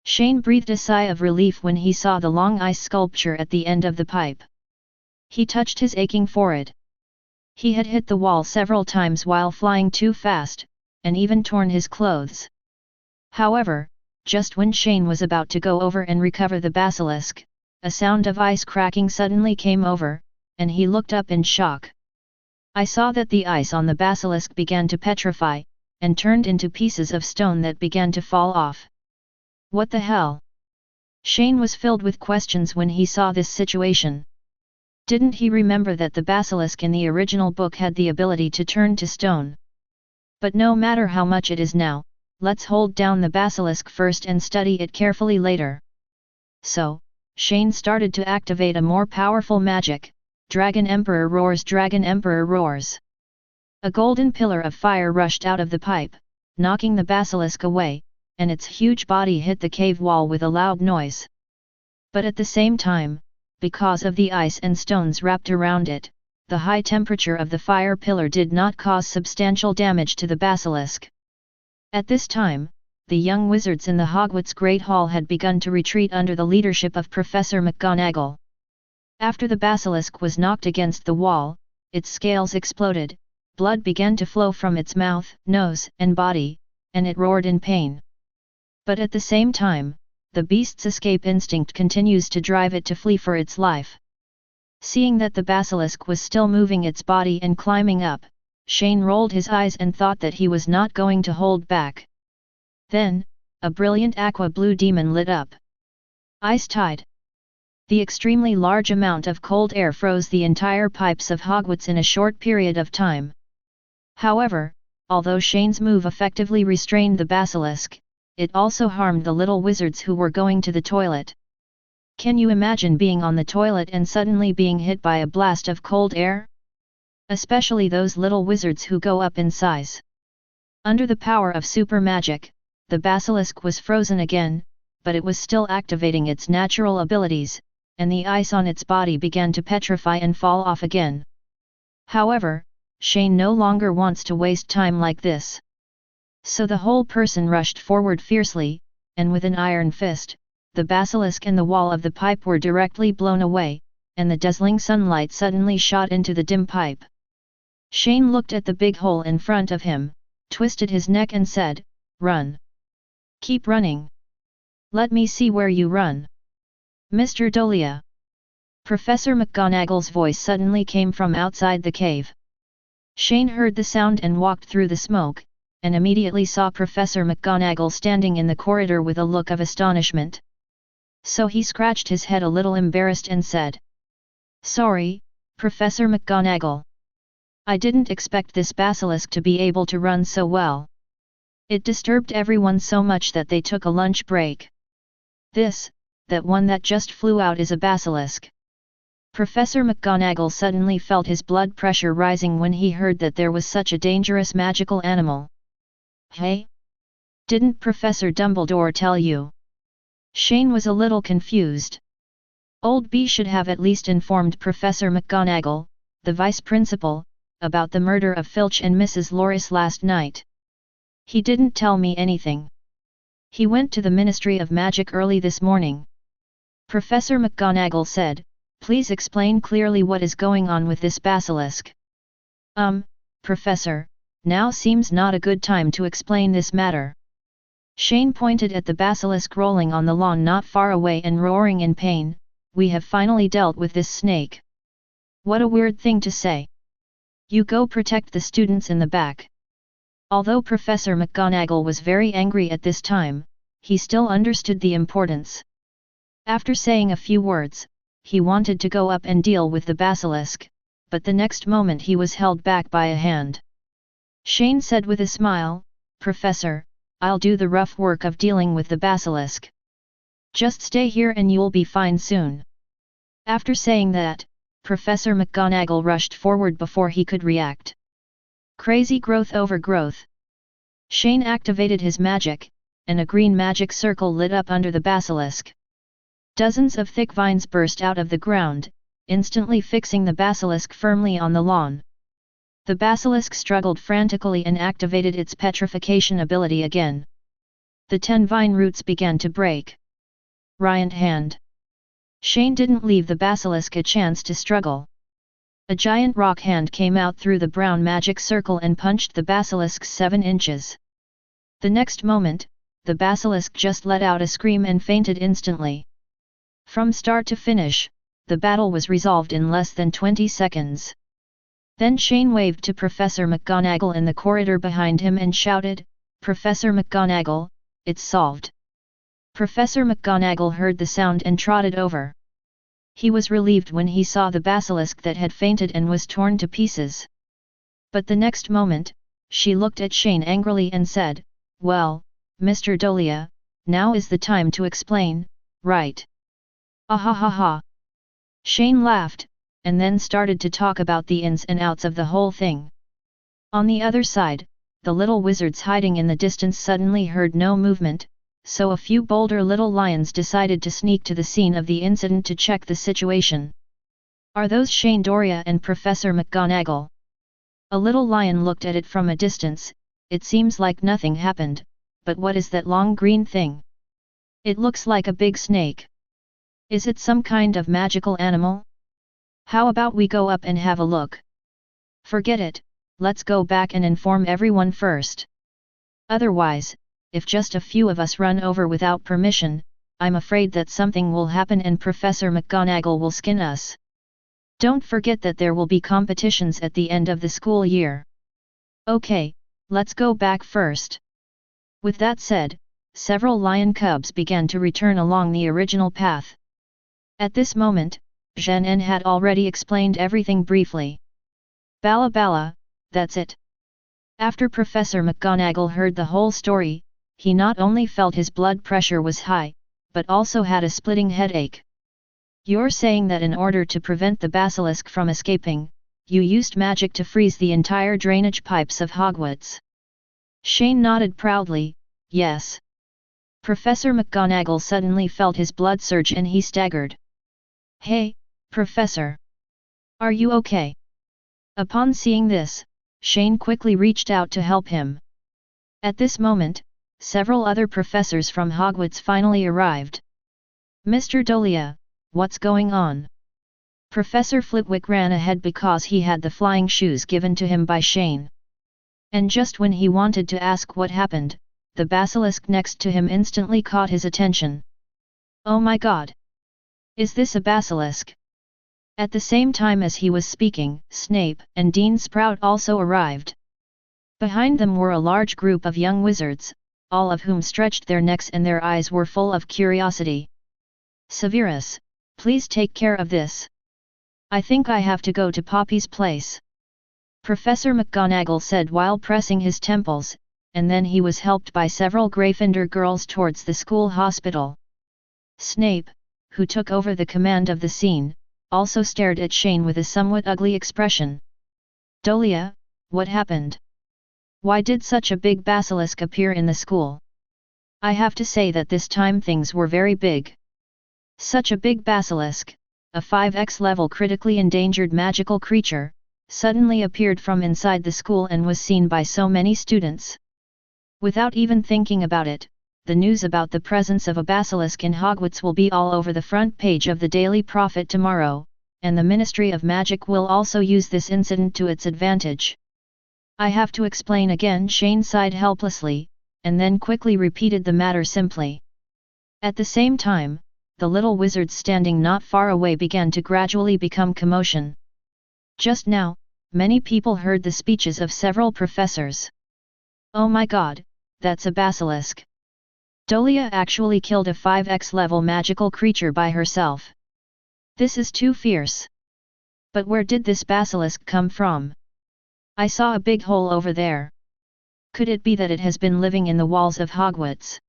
Shane breathed a sigh of relief when he saw the long ice sculpture at the end of the pipe. He touched his aching forehead. He had hit the wall several times while flying too fast, and even torn his clothes. However, just when Shane was about to go over and recover the basilisk, a sound of ice cracking suddenly came over, and he looked up in shock. I saw that the ice on the basilisk began to petrify, and turned into pieces of stone that began to fall off. What the hell? Shane was filled with questions when he saw this situation. Didn't he remember that the basilisk in the original book had the ability to turn to stone? But no matter how much it is now, let's hold down the basilisk first and study it carefully later. So, Shane started to activate a more powerful magic. Dragon Emperor roars, Dragon Emperor roars. A golden pillar of fire rushed out of the pipe, knocking the basilisk away, and its huge body hit the cave wall with a loud noise. But at the same time, because of the ice and stones wrapped around it, the high temperature of the fire pillar did not cause substantial damage to the basilisk. At this time, the young wizards in the Hogwarts Great Hall had begun to retreat under the leadership of Professor McGonagall. After the basilisk was knocked against the wall, its scales exploded, blood began to flow from its mouth, nose, and body, and it roared in pain. But at the same time, the beast's escape instinct continues to drive it to flee for its life. Seeing that the basilisk was still moving its body and climbing up, Shane rolled his eyes and thought that he was not going to hold back. Then, a brilliant aqua blue demon lit up. Ice Tide. The extremely large amount of cold air froze the entire pipes of Hogwarts in a short period of time. However, although Shane's move effectively restrained the basilisk, it also harmed the little wizards who were going to the toilet. Can you imagine being on the toilet and suddenly being hit by a blast of cold air? Especially those little wizards who go up in size. Under the power of super magic, the basilisk was frozen again, but it was still activating its natural abilities, and the ice on its body began to petrify and fall off again. However, Shane no longer wants to waste time like this. So the whole person rushed forward fiercely, and with an iron fist, the basilisk and the wall of the pipe were directly blown away, and the dazzling sunlight suddenly shot into the dim pipe. Shane looked at the big hole in front of him, twisted his neck and said, "Run. Keep running. Let me see where you run. Mr. Dolea." Professor McGonagall's voice suddenly came from outside the cave. Shane heard the sound and walked through the smoke, and immediately saw Professor McGonagall standing in the corridor with a look of astonishment. So he scratched his head a little embarrassed and said, "Sorry, Professor McGonagall. I didn't expect this basilisk to be able to run so well. It disturbed everyone so much that they took a lunch break. That one that just flew out is a basilisk." Professor McGonagall suddenly felt his blood pressure rising when he heard that there was such a dangerous magical animal. "Hey? Didn't Professor Dumbledore tell you?" Shane was a little confused. Old B should have at least informed Professor McGonagall, the vice principal, about the murder of Filch and Mrs. Loris last night. He didn't tell me anything. He went to the Ministry of Magic early this morning. Professor McGonagall said, "Please explain clearly what is going on with this basilisk." Professor, now seems not a good time to explain this matter." Shane pointed at the basilisk rolling on the lawn not far away and roaring in pain. "We have finally dealt with this snake." "What a weird thing to say. You go protect the students in the back." Although Professor McGonagall was very angry at this time, he still understood the importance. After saying a few words, he wanted to go up and deal with the basilisk, but the next moment he was held back by a hand. Shane said with a smile, "Professor, I'll do the rough work of dealing with the basilisk. Just stay here and you'll be fine soon." After saying that, Professor McGonagall rushed forward before he could react. Crazy growth over growth. Shane activated his magic, and a green magic circle lit up under the basilisk. Dozens of thick vines burst out of the ground, instantly fixing the basilisk firmly on the lawn. The basilisk struggled frantically and activated its petrification ability again. The 10 vine roots began to break. Riant hand. Shane didn't leave the basilisk a chance to struggle. A giant rock hand came out through the brown magic circle and punched the basilisk 7 inches. The next moment, the basilisk just let out a scream and fainted instantly. From start to finish, the battle was resolved in less than 20 seconds. Then Shane waved to Professor McGonagall in the corridor behind him and shouted, "Professor McGonagall, it's solved." Professor McGonagall heard the sound and trotted over. He was relieved when he saw the basilisk that had fainted and was torn to pieces. But the next moment, she looked at Shane angrily and said, "Well, Mr. Dolea, now is the time to explain, right?" "Ah." Shane laughed, and then started to talk about the ins and outs of the whole thing. On the other side, the little wizards hiding in the distance suddenly heard no movement, so a few bolder little lions decided to sneak to the scene of the incident to check the situation. "Are those Shane Dolea and Professor McGonagall?" A little lion looked at it from a distance. "It seems like nothing happened, but what is that long green thing? It looks like a big snake. Is it some kind of magical animal? How about we go up and have a look?" "Forget it, let's go back and inform everyone first. Otherwise, if just a few of us run over without permission, I'm afraid that something will happen and Professor McGonagall will skin us. Don't forget that there will be competitions at the end of the school year." "Okay, let's go back first." With that said, several lion cubs began to return along the original path. At this moment, Zhen had already explained everything briefly. "Bala bala, that's it." After Professor McGonagall heard the whole story, he not only felt his blood pressure was high, but also had a splitting headache. "You're saying that in order to prevent the basilisk from escaping, you used magic to freeze the entire drainage pipes of Hogwarts?" Shane nodded proudly, "Yes." Professor McGonagall suddenly felt his blood surge and he staggered. "Hey, Professor! Are you okay?" Upon seeing this, Shane quickly reached out to help him. At this moment, several other professors from Hogwarts finally arrived. "Mr. Dolea, what's going on?" Professor Flitwick ran ahead because he had the flying shoes given to him by Shane. And just when he wanted to ask what happened, the basilisk next to him instantly caught his attention. "Oh my god! Is this a basilisk?" At the same time as he was speaking, Snape and Dean Sprout also arrived. Behind them were a large group of young wizards, all of whom stretched their necks and their eyes were full of curiosity. "Severus, please take care of this. I think I have to go to Poppy's place," Professor McGonagall said while pressing his temples, and then he was helped by several Gryffindor girls towards the school hospital. Snape, who took over the command of the scene, also stared at Shane with a somewhat ugly expression. "Dolea, what happened? Why did such a big basilisk appear in the school?" I have to say that this time things were very big. Such a big basilisk, a 5x level critically endangered magical creature, suddenly appeared from inside the school and was seen by so many students. Without even thinking about it, the news about the presence of a basilisk in Hogwarts will be all over the front page of the Daily Prophet tomorrow, and the Ministry of Magic will also use this incident to its advantage. I have to explain again. Shane sighed helplessly, and then quickly repeated the matter simply. At the same time, the little wizards standing not far away began to gradually become commotion. Just now, many people heard the speeches of several professors. Oh my god, that's a basilisk. Dolea actually killed a 5x level magical creature by herself. This is too fierce. But where did this basilisk come from? I saw a big hole over there. Could it be that it has been living in the walls of Hogwarts?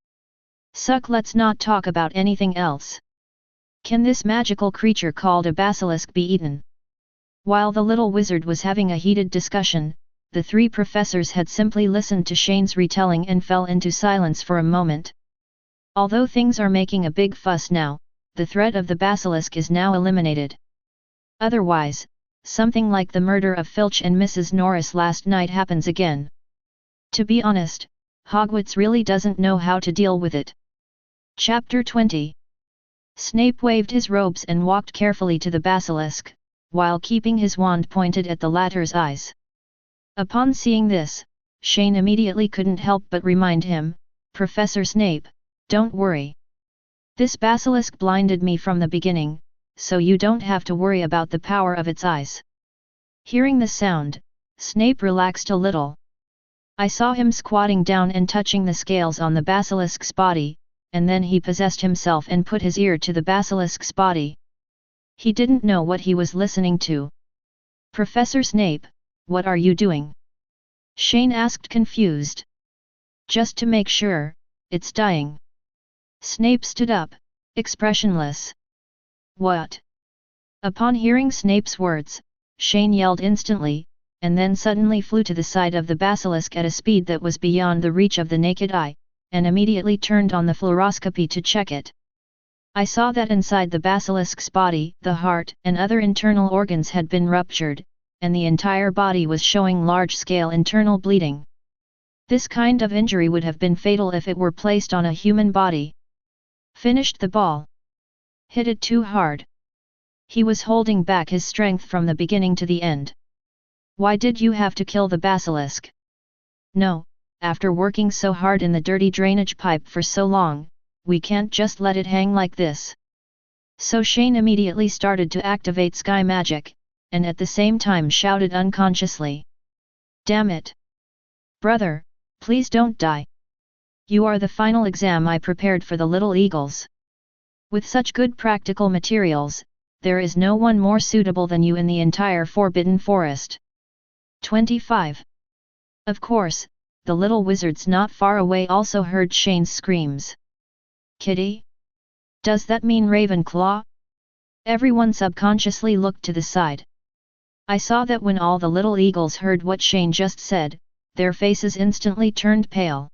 Suck, let's not talk about anything else. Can this magical creature called a basilisk be eaten? While the little wizard was having a heated discussion, the three professors had simply listened to Shane's retelling and fell into silence for a moment. Although things are making a big fuss now, the threat of the basilisk is now eliminated. Otherwise, something like the murder of Filch and Mrs. Norris last night happens again. To be honest, Hogwarts really doesn't know how to deal with it. Chapter 20. Snape waved his robes and walked carefully to the basilisk, while keeping his wand pointed at the latter's eyes. Upon seeing this, Shane immediately couldn't help but remind him, "Professor Snape, don't worry. This basilisk blinded me from the beginning, so you don't have to worry about the power of its eyes." Hearing the sound, Snape relaxed a little. I saw him squatting down and touching the scales on the basilisk's body, and then he possessed himself and put his ear to the basilisk's body. He didn't know what he was listening to. "Professor Snape, what are you doing?" Shane asked, confused. "Just to make sure, it's dying." Snape stood up, expressionless. "What?" Upon hearing Snape's words, Shane yelled instantly, and then suddenly flew to the side of the basilisk at a speed that was beyond the reach of the naked eye, and immediately turned on the fluoroscopy to check it. I saw that inside the basilisk's body, the heart and other internal organs had been ruptured, and the entire body was showing large-scale internal bleeding. This kind of injury would have been fatal if it were placed on a human body. "Finished the ball. Hit it too hard." He was holding back his strength from the beginning to the end. "Why did you have to kill the basilisk?" "No, after working so hard in the dirty drainage pipe for so long, we can't just let it hang like this." So Shane immediately started to activate sky magic, and at the same time shouted unconsciously, "Damn it! Brother, please don't die. You are the final exam I prepared for the little eagles. With such good practical materials, there is no one more suitable than you in the entire Forbidden Forest." 25. Of course, the little wizards not far away also heard Shane's screams. "Kitty? Does that mean Ravenclaw?" Everyone subconsciously looked to the side. I saw that when all the little eagles heard what Shane just said, their faces instantly turned pale.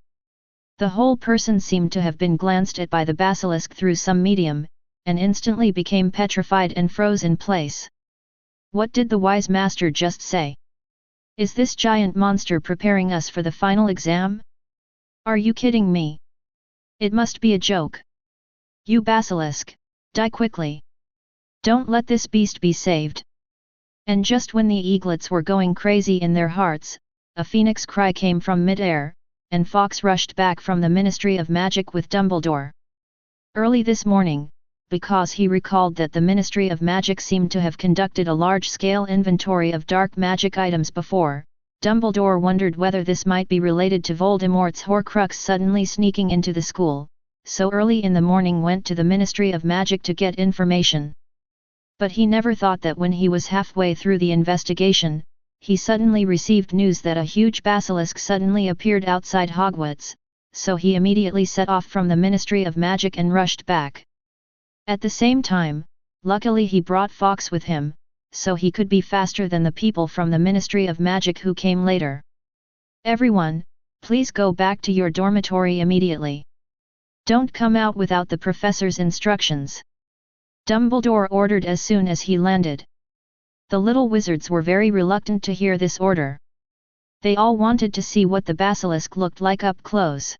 The whole person seemed to have been glanced at by the basilisk through some medium, and instantly became petrified and froze in place. What did the wise master just say? Is this giant monster preparing us for the final exam? Are you kidding me? It must be a joke. You basilisk, die quickly. Don't let this beast be saved. And just when the eaglets were going crazy in their hearts, a phoenix cry came from mid-air, and Fawkes rushed back from the Ministry of Magic with Dumbledore. Early this morning, because he recalled that the Ministry of Magic seemed to have conducted a large-scale inventory of dark magic items before, Dumbledore wondered whether this might be related to Voldemort's Horcrux suddenly sneaking into the school, so early in the morning went to the Ministry of Magic to get information. But he never thought that when he was halfway through the investigation, he suddenly received news that a huge basilisk suddenly appeared outside Hogwarts, so he immediately set off from the Ministry of Magic and rushed back. At the same time, luckily he brought Fawkes with him, so he could be faster than the people from the Ministry of Magic who came later. "Everyone, please go back to your dormitory immediately. Don't come out without the professor's instructions. Dumbledore ordered as soon as he landed. The little wizards were very reluctant to hear this order. They all wanted to see what the basilisk looked like up close.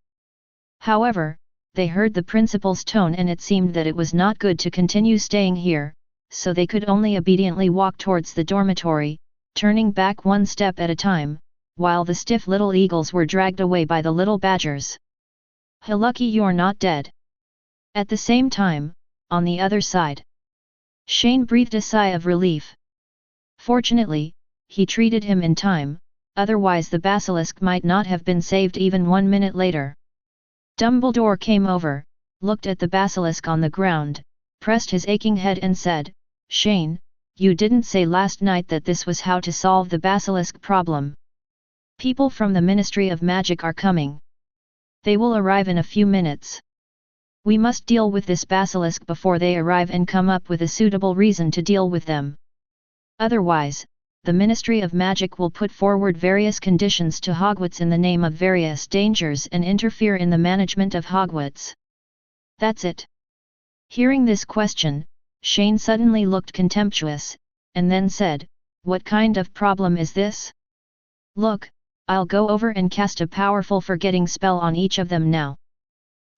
However, they heard the principal's tone and it seemed that it was not good to continue staying here, so they could only obediently walk towards the dormitory, turning back one step at a time, while the stiff little eagles were dragged away by the little badgers. Lucky you're not dead. At the same time, on the other side, Shane breathed a sigh of relief. Fortunately, he treated him in time, otherwise the basilisk might not have been saved even 1 minute later. Dumbledore came over, looked at the basilisk on the ground, pressed his aching head and said, "Shane, you didn't say last night that this was how to solve the basilisk problem. People from the Ministry of Magic are coming. They will arrive in a few minutes. We must deal with this basilisk before they arrive and come up with a suitable reason to deal with them. Otherwise, the Ministry of Magic will put forward various conditions to Hogwarts in the name of various dangers and interfere in the management of Hogwarts. That's it." Hearing this question, Shane suddenly looked contemptuous, and then said, "What kind of problem is this? Look, I'll go over and cast a powerful forgetting spell on each of them now."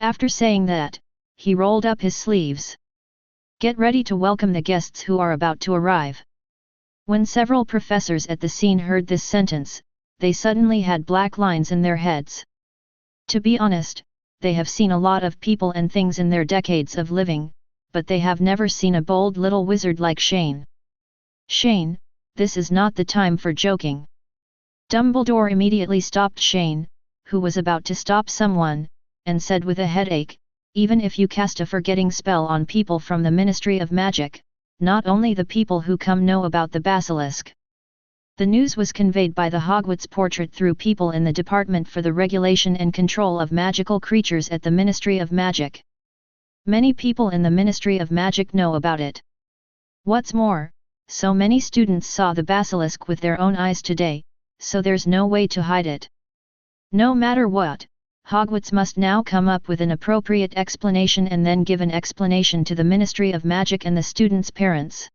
After saying that, he rolled up his sleeves. "Get ready to welcome the guests who are about to arrive." When several professors at the scene heard this sentence, they suddenly had black lines in their heads. To be honest, they have seen a lot of people and things in their decades of living, but they have never seen a bold little wizard like Shane. "Shane, this is not the time for joking." Dumbledore immediately stopped Shane, who was about to stop someone, and said with a headache, "Even if you cast a forgetting spell on people from the Ministry of Magic, not only the people who come know about the basilisk." The news was conveyed by the Hogwarts portrait through people in the Department for the Regulation and Control of Magical Creatures at the Ministry of Magic. Many people in the Ministry of Magic know about it. What's more, so many students saw the basilisk with their own eyes today, so there's no way to hide it. No matter what, Hogwarts must now come up with an appropriate explanation and then give an explanation to the Ministry of Magic and the students' parents.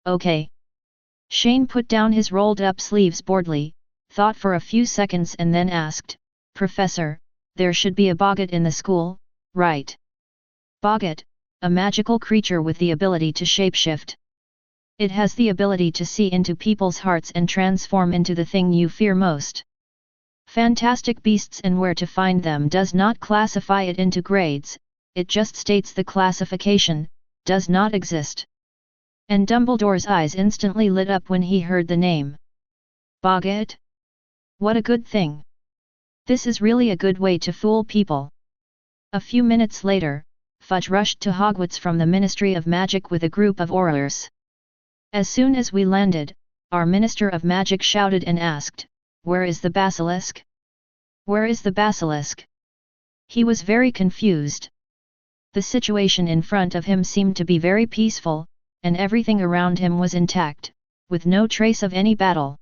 "Okay." Shane put down his rolled-up sleeves boredly, thought for a few seconds and then asked, "Professor, there should be a boggart in the school, right?" Boggart, a magical creature with the ability to shapeshift. It has the ability to see into people's hearts and transform into the thing you fear most. Fantastic Beasts and Where to Find Them does not classify it into grades, it just states the classification does not exist. And Dumbledore's eyes instantly lit up when he heard the name. Boggart? What a good thing! This is really a good way to fool people. A few minutes later, Fudge rushed to Hogwarts from the Ministry of Magic with a group of Aurors. As soon as we landed, our Minister of Magic shouted and asked, "Where is the basilisk? Where is the basilisk?" He was very confused. The situation in front of him seemed to be very peaceful, and everything around him was intact, with no trace of any battle.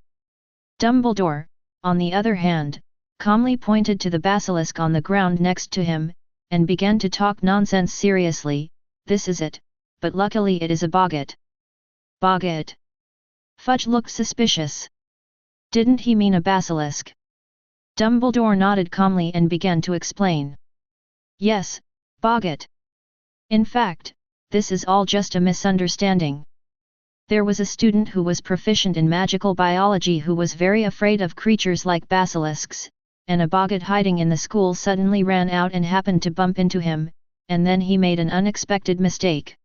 Dumbledore, on the other hand, calmly pointed to the basilisk on the ground next to him, and began to talk nonsense seriously. "This is it, but luckily it is a boggart." "Boggart?" Fudge looked suspicious. Didn't he mean a basilisk? Dumbledore nodded calmly and began to explain. "Yes, boggart. In fact, this is all just a misunderstanding. There was a student who was proficient in magical biology who was very afraid of creatures like basilisks, and a boggart hiding in the school suddenly ran out and happened to bump into him, and then he made an unexpected mistake.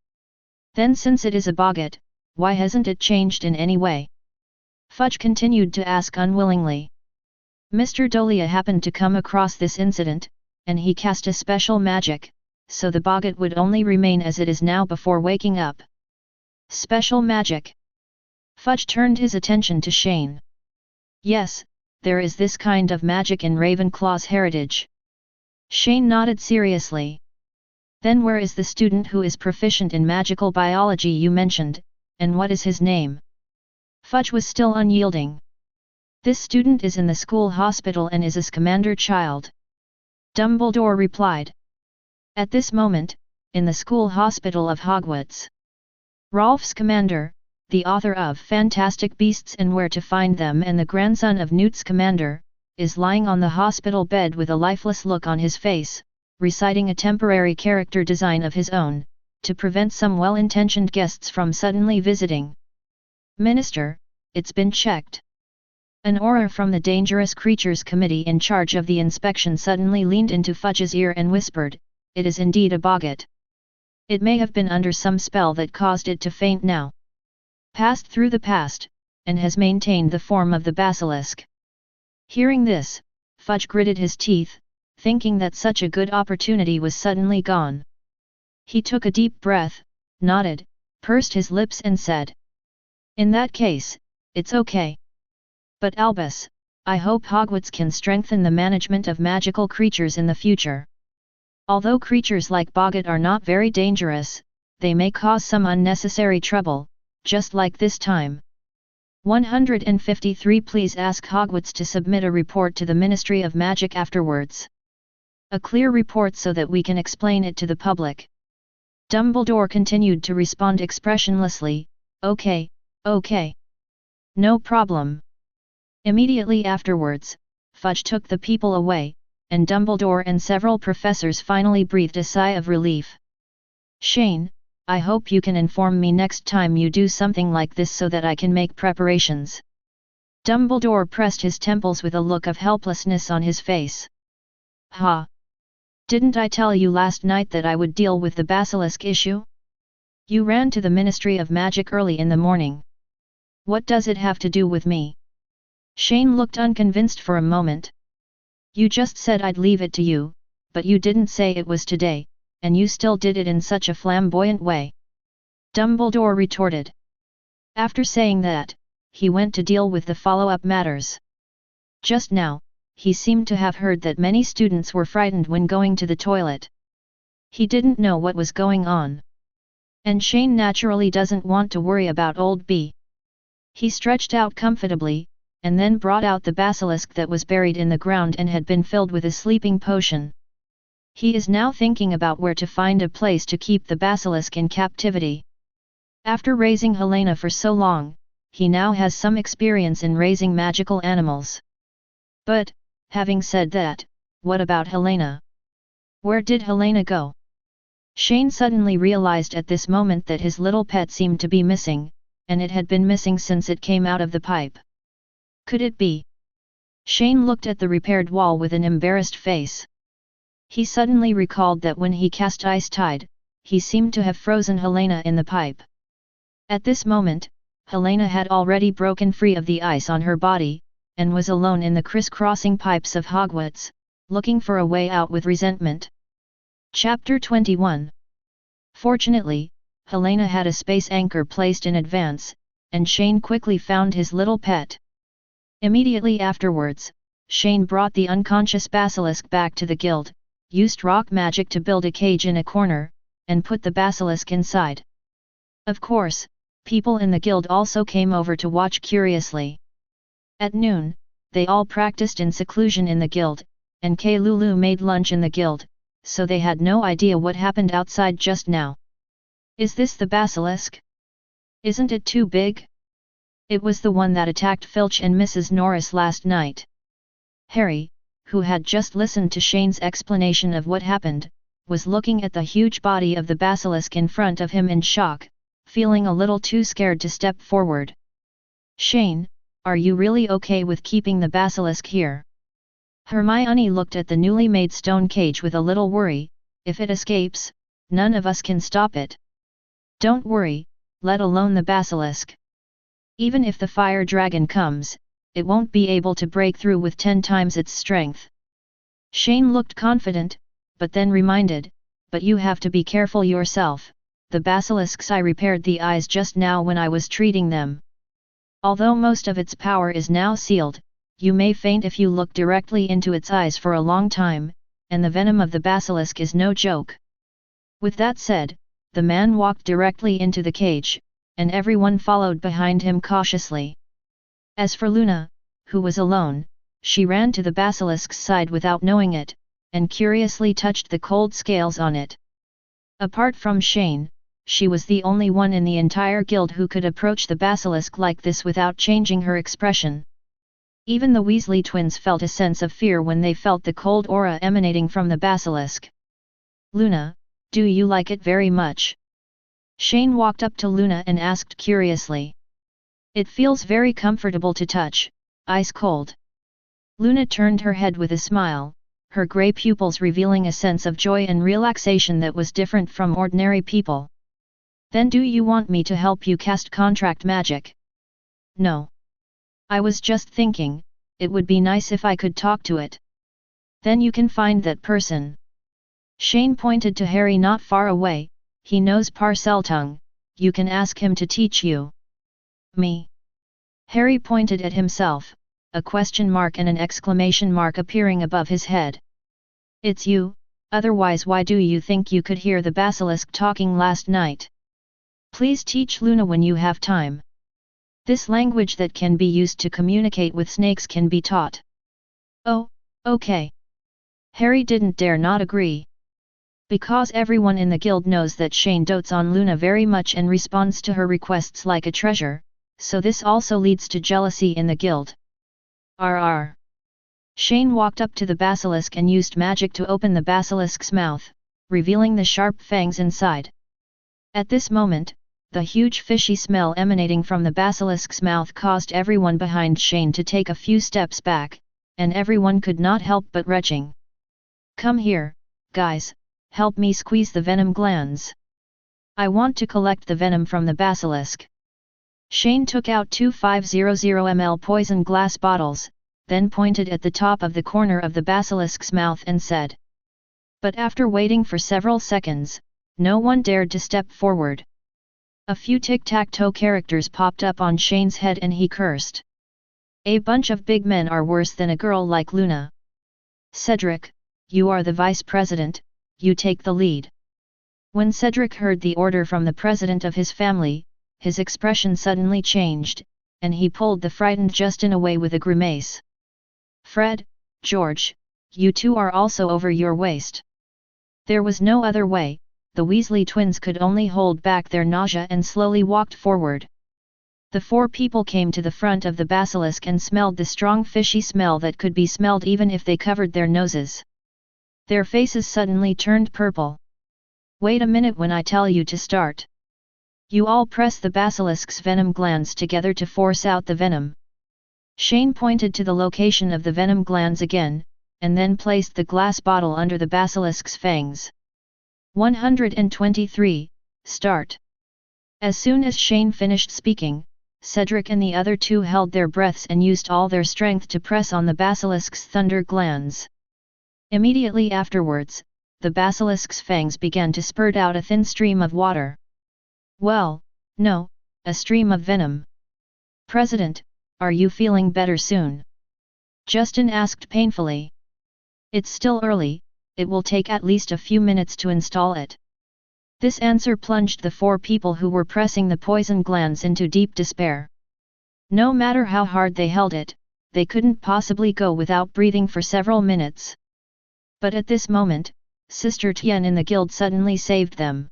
Then since it is a boggart, why hasn't it changed in any way?" Fudge continued to ask unwillingly. Mr. Dolea happened to come across this incident, and he cast a special magic, so the boggart would only remain as it is now before waking up. "Special magic?" Fudge turned his attention to Shane. "Yes, there is this kind of magic in Ravenclaw's heritage." Shane nodded seriously. "Then where is the student who is proficient in magical biology you mentioned, and what is his name?" Fudge was still unyielding. "This student is in the school hospital and is a Scamander child," Dumbledore replied. At this moment, in the school hospital of Hogwarts, Rolf Scamander, the author of Fantastic Beasts and Where to Find Them and the grandson of Newt Scamander, is lying on the hospital bed with a lifeless look on his face, reciting a temporary character design of his own, to prevent some well-intentioned guests from suddenly visiting. "Minister, it's been checked." An aura from the Dangerous Creatures Committee in charge of the inspection suddenly leaned into Fudge's ear and whispered, "It is indeed a boggart. It may have been under some spell that caused it to faint now. Passed through the past, and has maintained the form of the basilisk." Hearing this, Fudge gritted his teeth, thinking that such a good opportunity was suddenly gone. He took a deep breath, nodded, pursed his lips and said, "In that case, it's okay. But Albus, I hope Hogwarts can strengthen the management of magical creatures in the future. Although creatures like boggart are not very dangerous, they may cause some unnecessary trouble, just like this time. 153 Please ask Hogwarts to submit a report to the Ministry of Magic afterwards. A clear report so that we can explain it to the public." Dumbledore continued to respond expressionlessly, "Okay, okay. No problem." Immediately afterwards, Fudge took the people away, and Dumbledore and several professors finally breathed a sigh of relief. "Shane, I hope you can inform me next time you do something like this so that I can make preparations." Dumbledore pressed his temples with a look of helplessness on his face. "Ha! Didn't I tell you last night that I would deal with the basilisk issue? You ran to the Ministry of Magic early in the morning. What does it have to do with me?" Shane looked unconvinced for a moment. "You just said I'd leave it to you, but you didn't say it was today, and you still did it in such a flamboyant way," Dumbledore retorted. After saying that, he went to deal with the follow-up matters. Just now, he seemed to have heard that many students were frightened when going to the toilet. He didn't know what was going on. And Shane naturally doesn't want to worry about old B. He stretched out comfortably, and then brought out the basilisk that was buried in the ground and had been filled with a sleeping potion. He is now thinking about where to find a place to keep the basilisk in captivity. After raising Helena for so long, he now has some experience in raising magical animals. But, having said that, what about Helena? Where did Helena go? Shane suddenly realized at this moment that his little pet seemed to be missing, and it had been missing since it came out of the pipe. Could it be? Shane looked at the repaired wall with an embarrassed face. He suddenly recalled that when he cast Ice Tide, he seemed to have frozen Helena in the pipe. At this moment, Helena had already broken free of the ice on her body, and was alone in the criss-crossing pipes of Hogwarts, looking for a way out with resentment. Chapter 21. Fortunately, Helena had a space anchor placed in advance, and Shane quickly found his little pet. Immediately afterwards, Shane brought the unconscious basilisk back to the guild, used rock magic to build a cage in a corner, and put the basilisk inside. Of course, people in the guild also came over to watch curiously. At noon, they all practiced in seclusion in the guild, and Lulu made lunch in the guild, so they had no idea what happened outside just now. "Is this the basilisk? Isn't it too big? It was the one that attacked Filch and Mrs. Norris last night." Harry, who had just listened to Shane's explanation of what happened, was looking at the huge body of the basilisk in front of him in shock, feeling a little too scared to step forward. "Shane, are you really okay with keeping the basilisk here?" Hermione looked at the newly made stone cage with a little worry. "If it escapes, none of us can stop it." "Don't worry, let alone the basilisk. Even if the fire dragon comes, it won't be able to break through with 10 times its strength." Shane looked confident, but then reminded, "But you have to be careful yourself, the basilisks I repaired the eyes just now when I was treating them. Although most of its power is now sealed, you may faint if you look directly into its eyes for a long time, and the venom of the basilisk is no joke." With that said, the man walked directly into the cage, and everyone followed behind him cautiously. As for Luna, who was alone, she ran to the basilisk's side without knowing it, and curiously touched the cold scales on it. Apart from Shane, she was the only one in the entire guild who could approach the basilisk like this without changing her expression. Even the Weasley twins felt a sense of fear when they felt the cold aura emanating from the basilisk. "Luna, do you like it very much?" Shane walked up to Luna and asked curiously. "It feels very comfortable to touch, ice cold." Luna turned her head with a smile, her grey pupils revealing a sense of joy and relaxation that was different from ordinary people. "Then do you want me to help you cast contract magic?" "No. I was just thinking, it would be nice if I could talk to it." "Then you can find that person." Shane pointed to Harry not far away. "He knows Parseltongue, you can ask him to teach you." "Me?" Harry pointed at himself, a question mark and an exclamation mark appearing above his head. "It's you, otherwise why do you think you could hear the basilisk talking last night? Please teach Luna when you have time. This language that can be used to communicate with snakes can be taught." "Oh, okay." Harry didn't dare not agree. Because everyone in the guild knows that Shane dotes on Luna very much and responds to her requests like a treasure, so this also leads to jealousy in the guild. "RR." Shane walked up to the basilisk and used magic to open the basilisk's mouth, revealing the sharp fangs inside. At this moment, the huge fishy smell emanating from the basilisk's mouth caused everyone behind Shane to take a few steps back, and everyone could not help but retching. "Come here, guys. Help me squeeze the venom glands. I want to collect the venom from the basilisk." Shane took out 2 500 ml poison glass bottles, then pointed at the top of the corner of the basilisk's mouth and said. But after waiting for several seconds, no one dared to step forward. A few tic-tac-toe characters popped up on Shane's head and he cursed. "A bunch of big men are worse than a girl like Luna. Cedric, you are the vice president. You take the lead." When Cedric heard the order from the president of his family, his expression suddenly changed, and he pulled the frightened Justin away with a grimace. "Fred, George, you two are also over your waist." There was no other way, the Weasley twins could only hold back their nausea and slowly walked forward. The 4 people came to the front of the basilisk and smelled the strong fishy smell that could be smelled even if they covered their noses. Their faces suddenly turned purple. "Wait a minute when I tell you to start. You all press the basilisk's venom glands together to force out the venom." Shane pointed to the location of the venom glands again, and then placed the glass bottle under the basilisk's fangs. 123, start. As soon as Shane finished speaking, Cedric and the other 2 held their breaths and used all their strength to press on the basilisk's thunder glands. Immediately afterwards, the basilisk's fangs began to spurt out a thin stream of water. "Well, no, a stream of venom." "President, are you feeling better soon?" Justin asked painfully. "It's still early, it will take at least a few minutes to install it." This answer plunged the 4 people who were pressing the poison glands into deep despair. No matter how hard they held it, they couldn't possibly go without breathing for several minutes. But at this moment, Sister Tian in the guild suddenly saved them.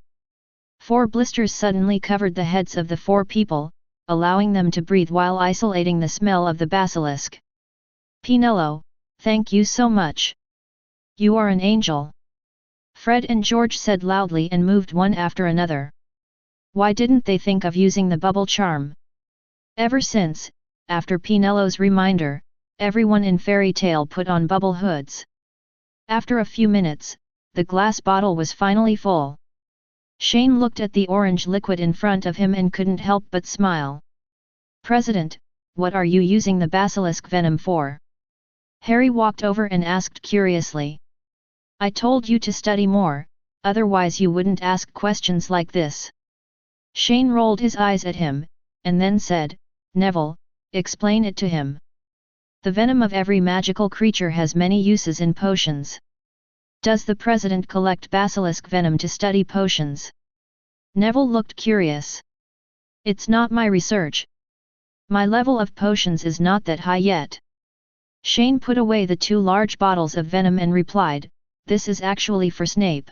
4 blisters suddenly covered the heads of the 4 people, allowing them to breathe while isolating the smell of the basilisk. "Pinello, thank you so much. You are an angel," Fred and George said loudly and moved one after another. Why didn't they think of using the bubble charm? Ever since, after Pinello's reminder, everyone in Fairy Tale put on bubble hoods. After a few minutes, the glass bottle was finally full. Shane looked at the orange liquid in front of him and couldn't help but smile. "President, what are you using the basilisk venom for?" Harry walked over and asked curiously. "I told you to study more, otherwise you wouldn't ask questions like this." Shane rolled his eyes at him, and then said, "Neville, explain it to him." "The venom of every magical creature has many uses in potions. Does the president collect basilisk venom to study potions?" Neville looked curious. "It's not my research. My level of potions is not that high yet." Shane put away the 2 large bottles of venom and replied, this is actually for Snape.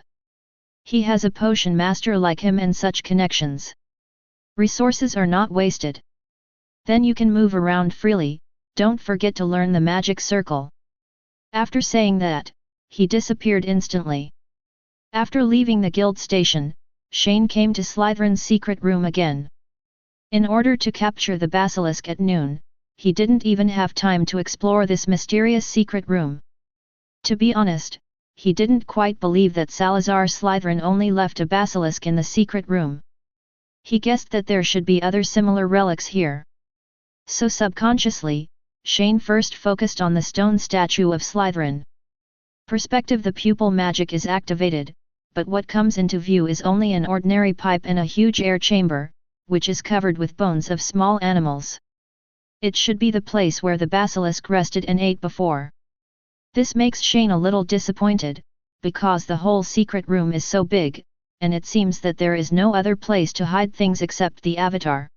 He has a potion master like him and such connections. Resources are not wasted. Then you can move around freely, don't forget to learn the magic circle. After saying that, he disappeared instantly. After leaving the guild station, Shane came to Slytherin's secret room again. In order to capture the basilisk at noon, he didn't even have time to explore this mysterious secret room. To be honest, he didn't quite believe that Salazar Slytherin only left a basilisk in the secret room. He guessed that there should be other similar relics here. So subconsciously, Shane first focused on the stone statue of Slytherin. Perspective: the pupil magic is activated, but what comes into view is only an ordinary pipe and a huge air chamber, which is covered with bones of small animals. It should be the place where the basilisk rested and ate before. This makes Shane a little disappointed, because the whole secret room is so big, and it seems that there is no other place to hide things except the avatar.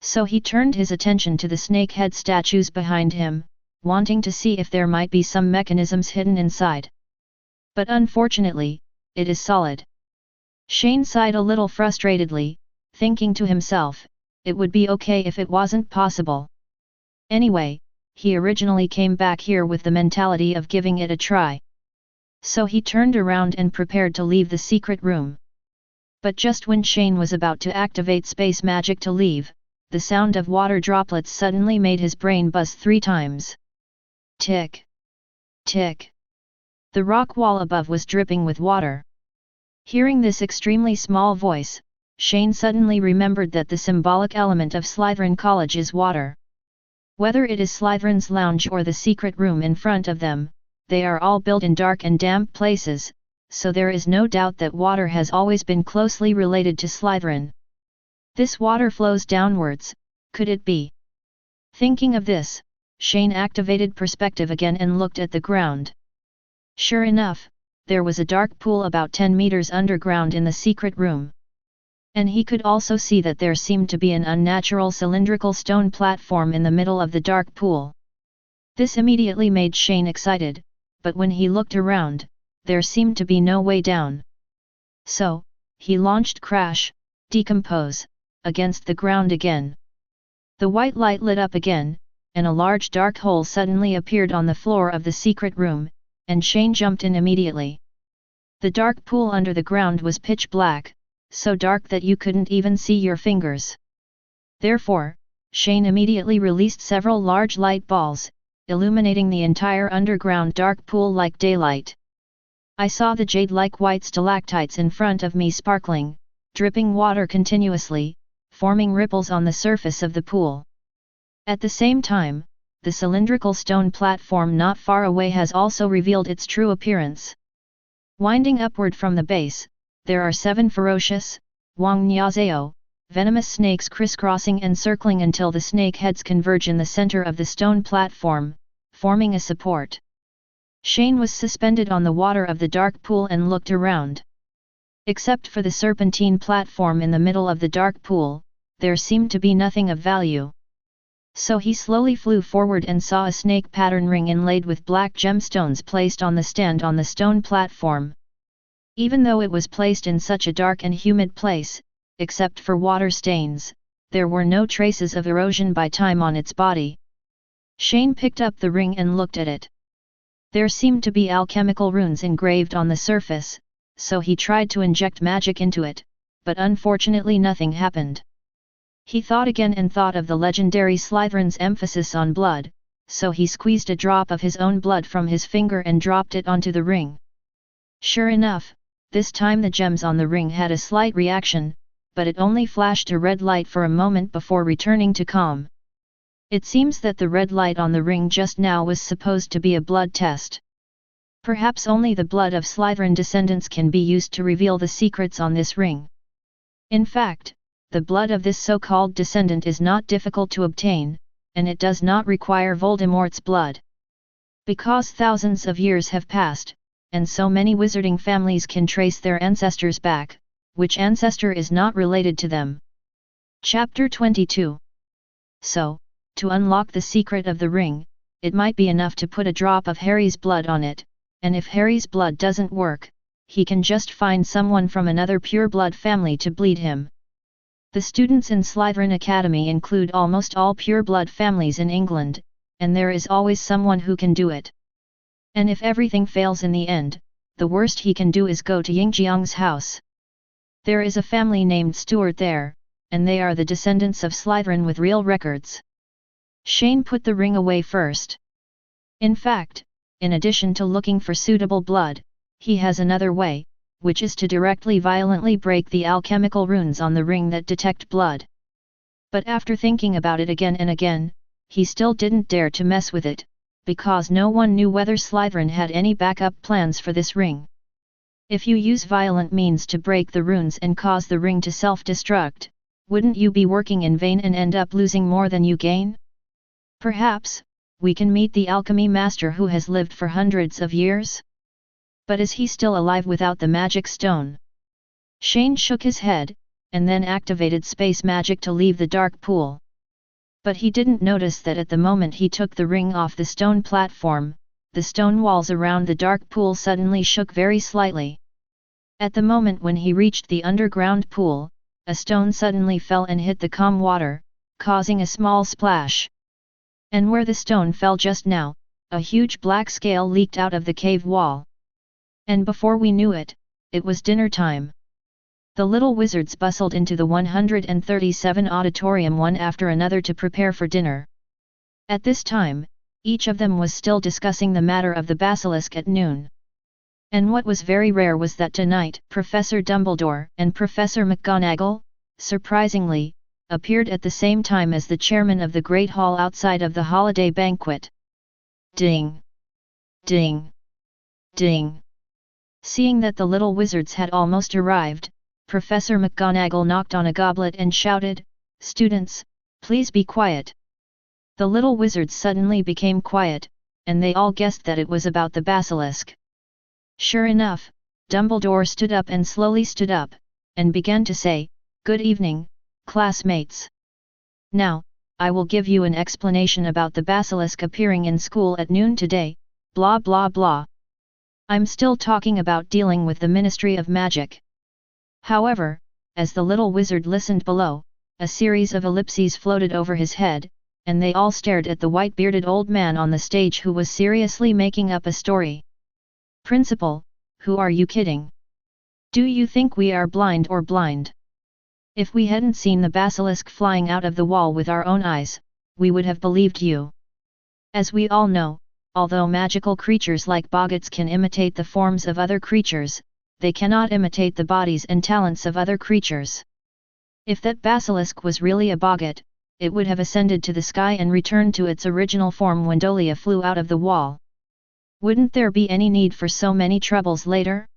So he turned his attention to the snake head statues behind him, wanting to see if there might be some mechanisms hidden inside. But unfortunately, it is solid. Shane sighed a little frustratedly, thinking to himself, it would be okay if it wasn't possible. Anyway, he originally came back here with the mentality of giving it a try. So he turned around and prepared to leave the secret room. But just when Shane was about to activate space magic to leave, the sound of water droplets suddenly made his brain buzz 3 times. Tick! Tick! The rock wall above was dripping with water. Hearing this extremely small voice, Shane suddenly remembered that the symbolic element of Slytherin College is water. Whether it is Slytherin's lounge or the secret room in front of them, they are all built in dark and damp places, so there is no doubt that water has always been closely related to Slytherin. This water flows downwards, could it be? Thinking of this, Shane activated perspective again and looked at the ground. Sure enough, there was a dark pool about 10 meters underground in the secret room. And he could also see that there seemed to be an unnatural cylindrical stone platform in the middle of the dark pool. This immediately made Shane excited, but when he looked around, there seemed to be no way down. So, he launched Crash, Decompose, against the ground again. The white light lit up again, and a large dark hole suddenly appeared on the floor of the secret room, and Shane jumped in immediately. The dark pool under the ground was pitch black, so dark that you couldn't even see your fingers. Therefore, Shane immediately released several large light balls, illuminating the entire underground dark pool like daylight. I saw the jade-like white stalactites in front of me sparkling, dripping water continuously, forming ripples on the surface of the pool. At the same time, the cylindrical stone platform not far away has also revealed its true appearance. Winding upward from the base, there are 7 ferocious, Wang-Nyazeo, venomous snakes crisscrossing and circling until the snake heads converge in the center of the stone platform, forming a support. Shane was suspended on the water of the dark pool and looked around. Except for the serpentine platform in the middle of the dark pool, there seemed to be nothing of value. So he slowly flew forward and saw a snake pattern ring inlaid with black gemstones placed on the stand on the stone platform. Even though it was placed in such a dark and humid place, except for water stains, there were no traces of erosion by time on its body. Shane picked up the ring and looked at it. There seemed to be alchemical runes engraved on the surface, so he tried to inject magic into it, but unfortunately nothing happened. He thought again and thought of the legendary Slytherin's emphasis on blood, so he squeezed a drop of his own blood from his finger and dropped it onto the ring. Sure enough, this time the gems on the ring had a slight reaction, but it only flashed a red light for a moment before returning to calm. It seems that the red light on the ring just now was supposed to be a blood test. Perhaps only the blood of Slytherin descendants can be used to reveal the secrets on this ring. In fact, the blood of this so-called descendant is not difficult to obtain, and it does not require Voldemort's blood. Because thousands of years have passed, and so many wizarding families can trace their ancestors back, which ancestor is not related to them. Chapter 22. So, to unlock the secret of the ring, it might be enough to put a drop of Harry's blood on it, and if Harry's blood doesn't work, he can just find someone from another pure-blood family to bleed him. The students in Slytherin Academy include almost all pure-blood families in England, and there is always someone who can do it. And if everything fails in the end, the worst he can do is go to Yingjiang's house. There is a family named Stewart there, and they are the descendants of Slytherin with real records. Shane put the ring away first. In fact, in addition to looking for suitable blood, he has another way, which is to directly violently break the alchemical runes on the ring that detect blood. But after thinking about it again and again, he still didn't dare to mess with it, because no one knew whether Slytherin had any backup plans for this ring. If you use violent means to break the runes and cause the ring to self-destruct, wouldn't you be working in vain and end up losing more than you gain? Perhaps, we can meet the alchemy master who has lived for hundreds of years? But is he still alive without the magic stone? Shane shook his head, and then activated space magic to leave the dark pool. But he didn't notice that at the moment he took the ring off the stone platform, the stone walls around the dark pool suddenly shook very slightly. At the moment when he reached the underground pool, a stone suddenly fell and hit the calm water, causing a small splash. And where the stone fell just now, a huge black scale leaked out of the cave wall. And before we knew it, it was dinner time. The little wizards bustled into the 137 auditorium one after another to prepare for dinner. At this time, each of them was still discussing the matter of the basilisk at noon. And what was very rare was that tonight, Professor Dumbledore and Professor McGonagall, surprisingly, appeared at the same time as the chairman of the Great Hall outside of the holiday banquet. Ding! Ding! Ding! Seeing that the little wizards had almost arrived, Professor McGonagall knocked on a goblet and shouted, "Students, please be quiet." The little wizards suddenly became quiet, and they all guessed that it was about the basilisk. Sure enough, Dumbledore stood up and slowly stood up, and began to say, "Good evening, classmates. Now, I will give you an explanation about the basilisk appearing in school at noon today, blah blah blah. I'm still talking about dealing with the Ministry of Magic." However, as the little wizard listened below, a series of ellipses floated over his head, and they all stared at the white-bearded old man on the stage who was seriously making up a story. "Principal, who are you kidding? Do you think we are blind or blind? If we hadn't seen the basilisk flying out of the wall with our own eyes, we would have believed you. As we all know, although magical creatures like boggarts can imitate the forms of other creatures, they cannot imitate the bodies and talents of other creatures. If that basilisk was really a boggart, it would have ascended to the sky and returned to its original form when Dolea flew out of the wall. Wouldn't there be any need for so many troubles later?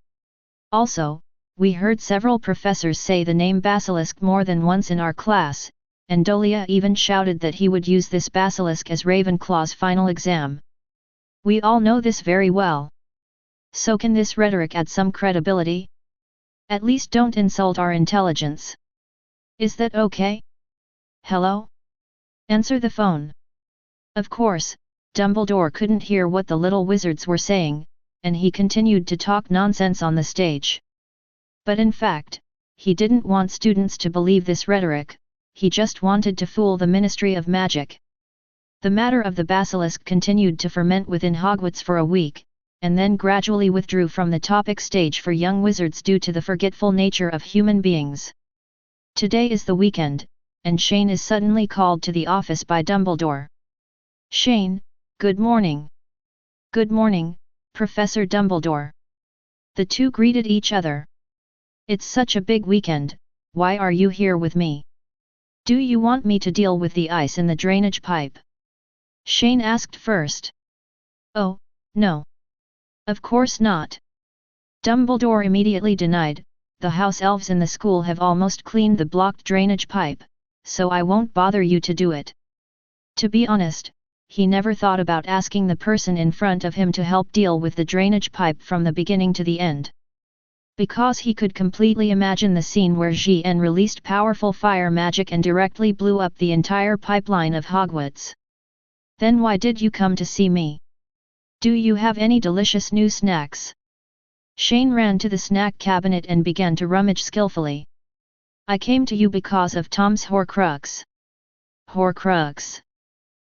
Also, we heard several professors say the name basilisk more than once in our class, and Dolea even shouted that he would use this basilisk as Ravenclaw's final exam. We all know this very well. So can this rhetoric add some credibility? At least don't insult our intelligence. Is that okay? Hello? Answer the phone." Of course, Dumbledore couldn't hear what the little wizards were saying, and he continued to talk nonsense on the stage. But in fact, he didn't want students to believe this rhetoric, he just wanted to fool the Ministry of Magic. The matter of the basilisk continued to ferment within Hogwarts for a week, and then gradually withdrew from the topic stage for young wizards due to the forgetful nature of human beings. Today is the weekend, and Shane is suddenly called to the office by Dumbledore. "Shane, good morning." "Good morning, Professor Dumbledore." The two greeted each other. "It's such a big weekend, why are you here with me? Do you want me to deal with the ice in the drainage pipe?" Shane asked first. "Oh, no. Of course not." Dumbledore immediately denied, "The house elves in the school have almost cleaned the blocked drainage pipe, so I won't bother you to do it." To be honest, he never thought about asking the person in front of him to help deal with the drainage pipe from the beginning to the end. Because he could completely imagine the scene where Jian released powerful fire magic and directly blew up the entire pipeline of Hogwarts. "Then why did you come to see me?" Do you have any delicious new snacks? Shane ran to the snack cabinet and began to rummage skillfully. I came to you because of Tom's Horcrux. Horcrux.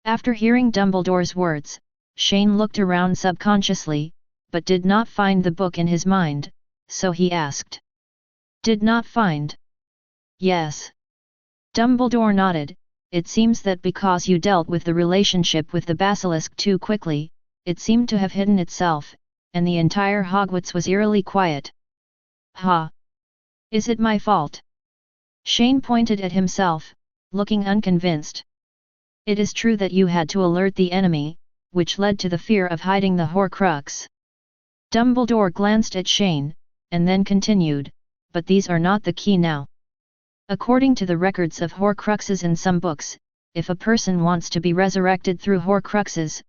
After hearing Dumbledore's words, Shane looked around subconsciously, but did not find the book in his mind, so he asked. Did not find? Yes. Dumbledore nodded. It seems that because you dealt with the relationship with the basilisk too quickly, it seemed to have hidden itself, and the entire Hogwarts was eerily quiet. Ha! Is it my fault? Shane pointed at himself, looking unconvinced. It is true that you had to alert the enemy, which led to the fear of hiding the Horcrux. Dumbledore glanced at Shane, and then continued, but these are not the key now. According to the records of Horcruxes in some books, if a person wants to be resurrected through Horcruxes,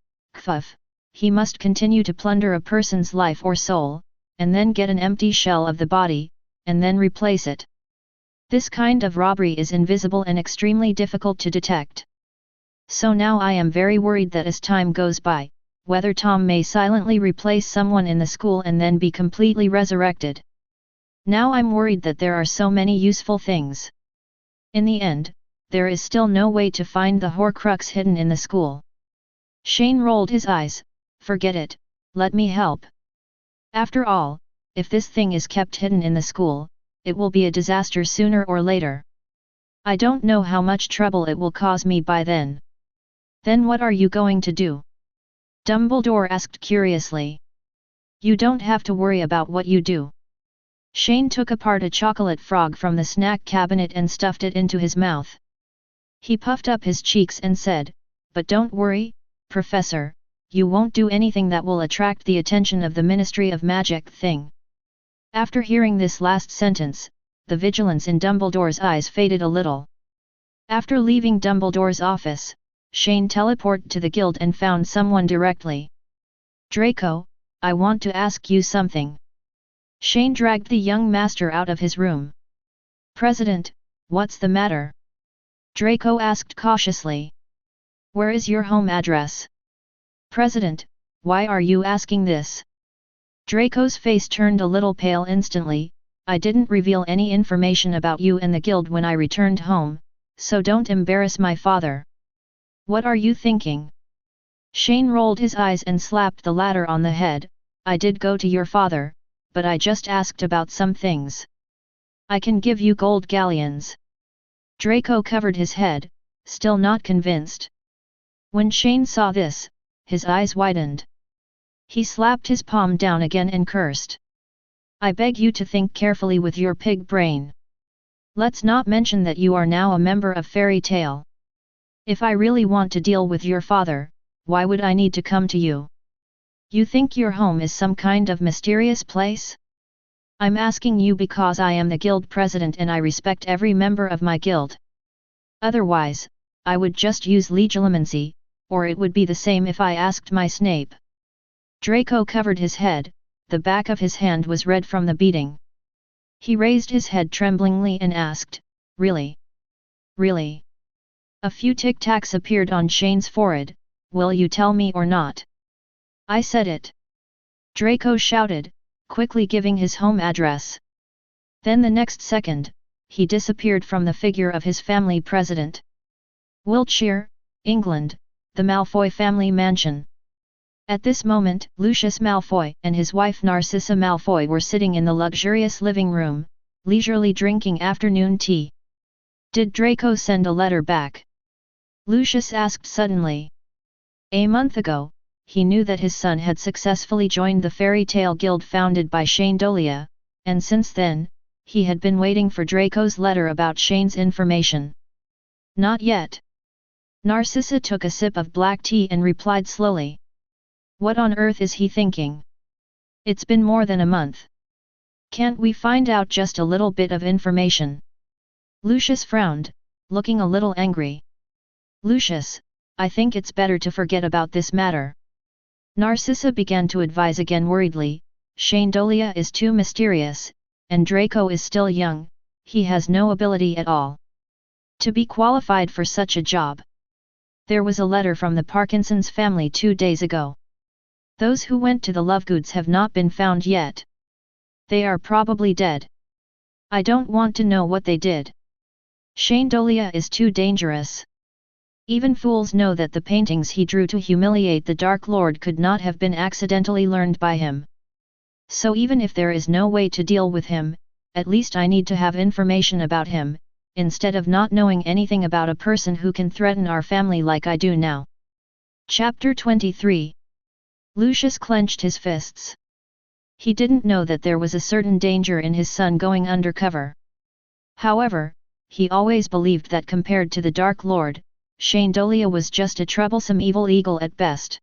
he must continue to plunder a person's life or soul, and then get an empty shell of the body, and then replace it. This kind of robbery is invisible and extremely difficult to detect. So now I am very worried that as time goes by, whether Tom may silently replace someone in the school and then be completely resurrected. Now I'm worried that there are so many useful things. In the end, there is still no way to find the Horcrux hidden in the school. Shane rolled his eyes. Forget it, let me help. After all, if this thing is kept hidden in the school, it will be a disaster sooner or later. I don't know how much trouble it will cause me by then. Then what are you going to do? Dumbledore asked curiously. You don't have to worry about what you do. Shane took apart a chocolate frog from the snack cabinet and stuffed it into his mouth. He puffed up his cheeks and said, but don't worry, Professor, you won't do anything that will attract the attention of the Ministry of Magic thing. After hearing this last sentence, the vigilance in Dumbledore's eyes faded a little. After leaving Dumbledore's office, Shane teleported to the guild and found someone directly. Draco, I want to ask you something. Shane dragged the young master out of his room. President, what's the matter? Draco asked cautiously. Where is your home address? President, why are you asking this? Draco's face turned a little pale instantly. I didn't reveal any information about you and the guild when I returned home, so don't embarrass my father. What are you thinking? Shane rolled his eyes and slapped the latter on the head. I did go to your father, but I just asked about some things. I can give you gold galleons. Draco covered his head, still not convinced. When Shane saw this, his eyes widened. He slapped his palm down again and cursed. I beg you to think carefully with your pig brain. Let's not mention that you are now a member of Fairy Tale. If I really want to deal with your father, why would I need to come to you? You think your home is some kind of mysterious place? I'm asking you because I am the guild president and I respect every member of my guild. Otherwise, I would just use legilimency, or it would be the same if I asked my Snape. Draco covered his head, the back of his hand was red from the beating. He raised his head tremblingly and asked, Really? Really? A few tic-tacs appeared on Shane's forehead. Will you tell me or not? I said it. Draco shouted, quickly giving his home address. Then the next second, he disappeared from the figure of his family president. Wiltshire, England, the Malfoy family mansion. At this moment, Lucius Malfoy and his wife Narcissa Malfoy were sitting in the luxurious living room, leisurely drinking afternoon tea. Did Draco send a letter back? Lucius asked suddenly. A month ago, he knew that his son had successfully joined the Fairy Tale Guild founded by Shane Dolea, and since then, he had been waiting for Draco's letter about Shane's information. Not yet. Narcissa took a sip of black tea and replied slowly. What on earth is he thinking? It's been more than a month. Can't we find out just a little bit of information? Lucius frowned, looking a little angry. Lucius, I think it's better to forget about this matter. Narcissa began to advise again worriedly. Shane Dolea is too mysterious, and Draco is still young, he has no ability at all to be qualified for such a job. There was a letter from the Parkinson's family 2 days ago. Those who went to the Lovegoods have not been found yet. They are probably dead. I don't want to know what they did. Shane Dolea is too dangerous. Even fools know that the paintings he drew to humiliate the Dark Lord could not have been accidentally learned by him. So even if there is no way to deal with him, at least I need to have information about him, instead of not knowing anything about a person who can threaten our family like I do now. Chapter 23. Lucius clenched his fists. He didn't know that there was a certain danger in his son going undercover. However, he always believed that compared to the Dark Lord, Shane Dolea was just a troublesome evil eagle at best.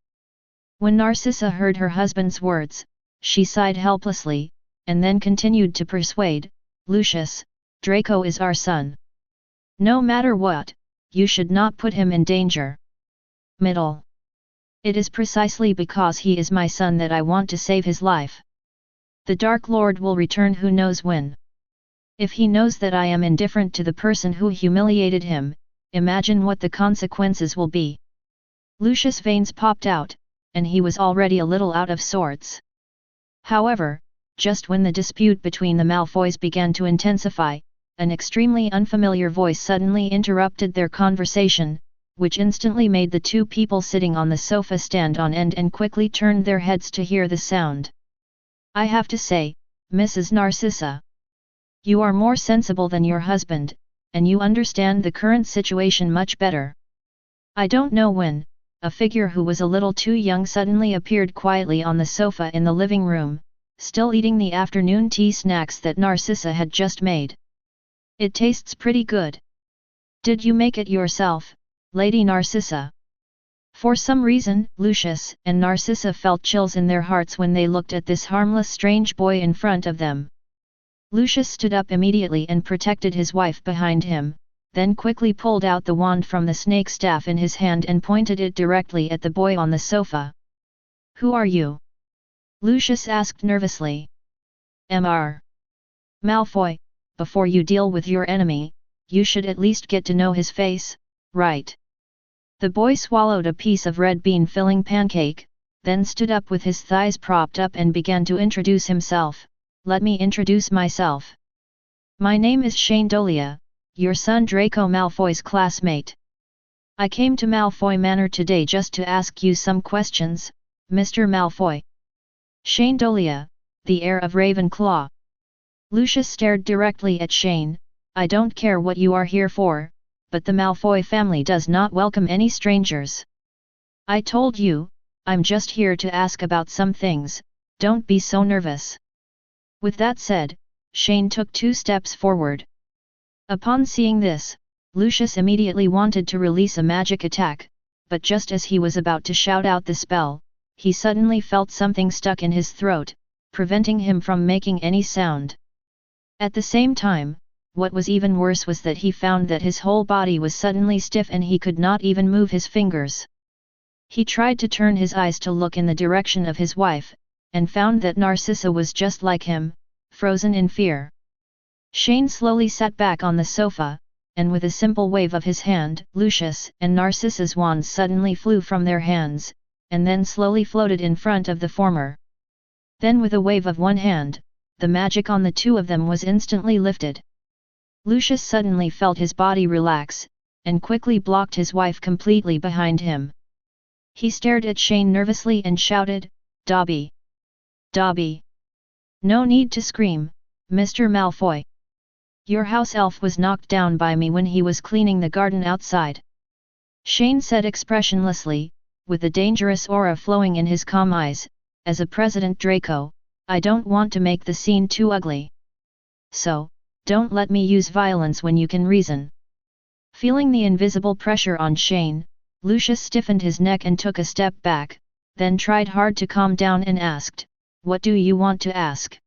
When Narcissa heard her husband's words, she sighed helplessly, and then continued to persuade, Lucius, Draco is our son. No matter what, you should not put him in danger. Middle. It is precisely because he is my son that I want to save his life. The Dark Lord will return who knows when. If he knows that I am indifferent to the person who humiliated him, imagine what the consequences will be. Lucius' veins popped out, and he was already a little out of sorts. However, just when the dispute between the Malfoys began to intensify, an extremely unfamiliar voice suddenly interrupted their conversation, which instantly made the two people sitting on the sofa stand on end and quickly turned their heads to hear the sound. I have to say, Mrs. Narcissa, you are more sensible than your husband, and you understand the current situation much better. I don't know when, a figure who was a little too young suddenly appeared quietly on the sofa in the living room, still eating the afternoon tea snacks that Narcissa had just made. It tastes pretty good. Did you make it yourself, Lady Narcissa? For some reason, Lucius and Narcissa felt chills in their hearts when they looked at this harmless strange boy in front of them. Lucius stood up immediately and protected his wife behind him, then quickly pulled out the wand from the snake staff in his hand and pointed it directly at the boy on the sofa. Who are you? Lucius asked nervously. Mr. Malfoy, before you deal with your enemy, you should at least get to know his face, right? The boy swallowed a piece of red bean filling pancake, then stood up with his thighs propped up and began to introduce himself. Let me introduce myself. My name is Shane Dolea, your son Draco Malfoy's classmate. I came to Malfoy Manor today just to ask you some questions, Mr. Malfoy. Shane Dolea, the heir of Ravenclaw. Lucius stared directly at Shane. I don't care what you are here for, but the Malfoy family does not welcome any strangers. I told you, I'm just here to ask about some things, don't be so nervous. With that said, Shane took 2 steps forward. Upon seeing this, Lucius immediately wanted to release a magic attack, but just as he was about to shout out the spell, he suddenly felt something stuck in his throat, preventing him from making any sound. At the same time, what was even worse was that he found that his whole body was suddenly stiff and he could not even move his fingers. He tried to turn his eyes to look in the direction of his wife, and found that Narcissa was just like him, frozen in fear. Shane slowly sat back on the sofa, and with a simple wave of his hand, Lucius and Narcissa's wands suddenly flew from their hands, and then slowly floated in front of the former. Then with a wave of one hand, the magic on the two of them was instantly lifted. Lucius suddenly felt his body relax, and quickly blocked his wife completely behind him. He stared at Shane nervously and shouted, Dobby! Dobby! No need to scream, Mr. Malfoy. Your house elf was knocked down by me when he was cleaning the garden outside. Shane said expressionlessly, with a dangerous aura flowing in his calm eyes, as a President Draco, I don't want to make the scene too ugly. So, don't let me use violence when you can reason. Feeling the invisible pressure on Shane, Lucius stiffened his neck and took a step back, then tried hard to calm down and asked, What do you want to ask?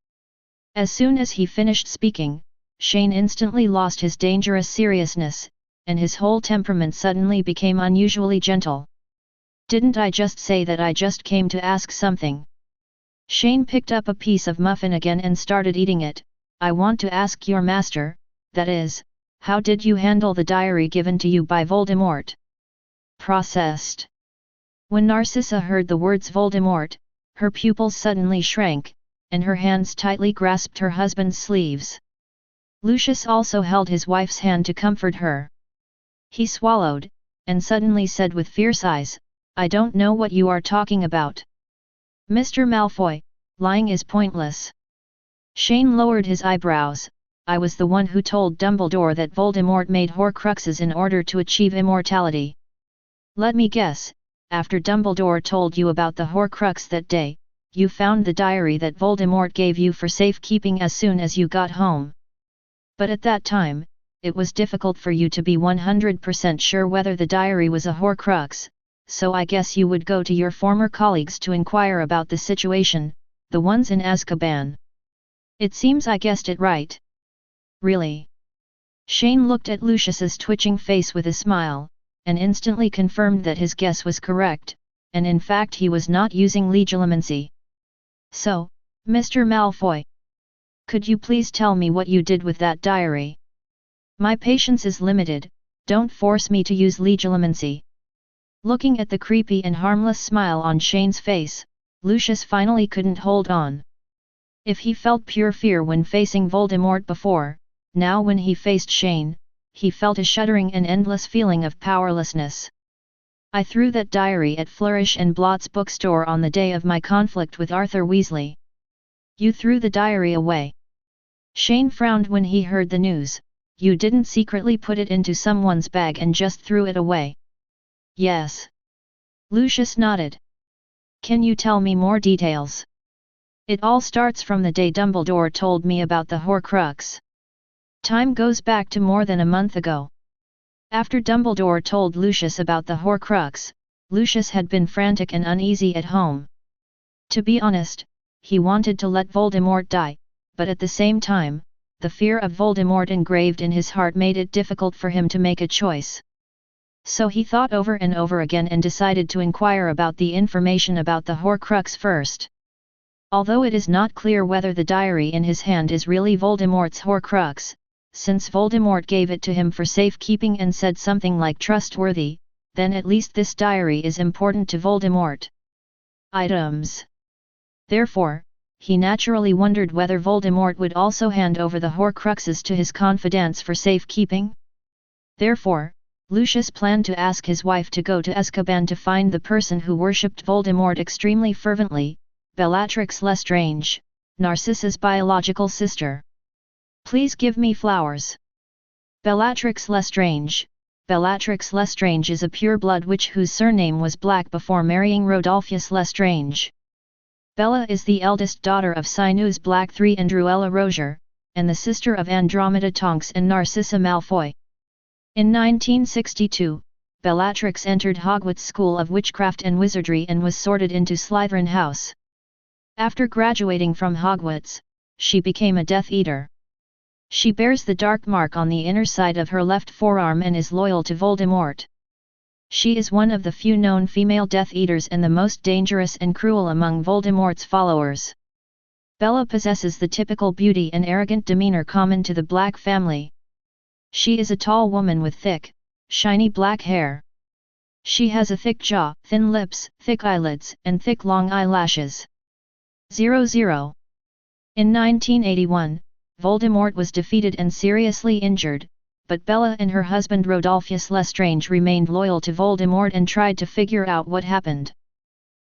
As soon as he finished speaking, Shane instantly lost his dangerous seriousness, and his whole temperament suddenly became unusually gentle. Didn't I just say that I just came to ask something? Shane picked up a piece of muffin again and started eating it. I want to ask your master, that is, how did you handle the diary given to you by Voldemort? Processed. When Narcissa heard the words Voldemort, Her pupils suddenly shrank, and her hands tightly grasped her husband's sleeves. Lucius also held his wife's hand to comfort her. He swallowed, and suddenly said with fierce eyes, "I don't know what you are talking about. Mr. Malfoy, lying is pointless." Shane lowered his eyebrows. "I was the one who told Dumbledore that Voldemort made Horcruxes in order to achieve immortality. Let me guess, after Dumbledore told you about the Horcrux that day, you found the diary that Voldemort gave you for safekeeping as soon as you got home. But at that time, it was difficult for you to be 100% sure whether the diary was a Horcrux, so I guess you would go to your former colleagues to inquire about the situation, the ones in Azkaban. It seems I guessed it right." "Really?" Shane looked at Lucius's twitching face with a smile, and instantly confirmed that his guess was correct, and in fact he was not using legilimency. "So, Mr. Malfoy, could you please tell me what you did with that diary? My patience is limited, don't force me to use legilimency." Looking at the creepy and harmless smile on Shane's face, Lucius finally couldn't hold on. If he felt pure fear when facing Voldemort before, now when he faced Shane, he felt a shuddering and endless feeling of powerlessness. "I threw that diary at Flourish and Blott's bookstore on the day of my conflict with Arthur Weasley." "You threw the diary away?" Shane frowned when he heard the news. "You didn't secretly put it into someone's bag and just threw it away?" "Yes." Lucius nodded. "Can you tell me more details?" "It all starts from the day Dumbledore told me about the Horcrux. Time goes back to more than a month ago. After Dumbledore told Lucius about the Horcrux, Lucius had been frantic and uneasy at home. To be honest, he wanted to let Voldemort die, but at the same time, the fear of Voldemort engraved in his heart made it difficult for him to make a choice. So he thought over and over again and decided to inquire about the information about the Horcrux first. Although it is not clear whether the diary in his hand is really Voldemort's Horcrux, since Voldemort gave it to him for safekeeping and said something like trustworthy, then at least this diary is important to Voldemort. Items. Therefore, he naturally wondered whether Voldemort would also hand over the Horcruxes to his confidants for safekeeping. Therefore, Lucius planned to ask his wife to go to Azkaban to find the person who worshipped Voldemort extremely fervently, Bellatrix Lestrange, Narcissa's biological sister. "Please give me flowers." Bellatrix Lestrange. Bellatrix Lestrange is a pure-blood witch whose surname was Black before marrying Rodolphus Lestrange. Bella is the eldest daughter of Sinus Black III and Druella Rozier, and the sister of Andromeda Tonks and Narcissa Malfoy. In 1962, Bellatrix entered Hogwarts School of Witchcraft and Wizardry and was sorted into Slytherin House. After graduating from Hogwarts, she became a Death Eater. She bears the dark mark on the inner side of her left forearm and is loyal to Voldemort. She is one of the few known female Death Eaters and the most dangerous and cruel among Voldemort's followers. Bella possesses the typical beauty and arrogant demeanor common to the Black family. She is a tall woman with thick, shiny black hair. She has a thick jaw, thin lips, thick eyelids, and thick long eyelashes. 00. In 1981, Voldemort was defeated and seriously injured, but Bella and her husband Rodolphus Lestrange remained loyal to Voldemort and tried to figure out what happened.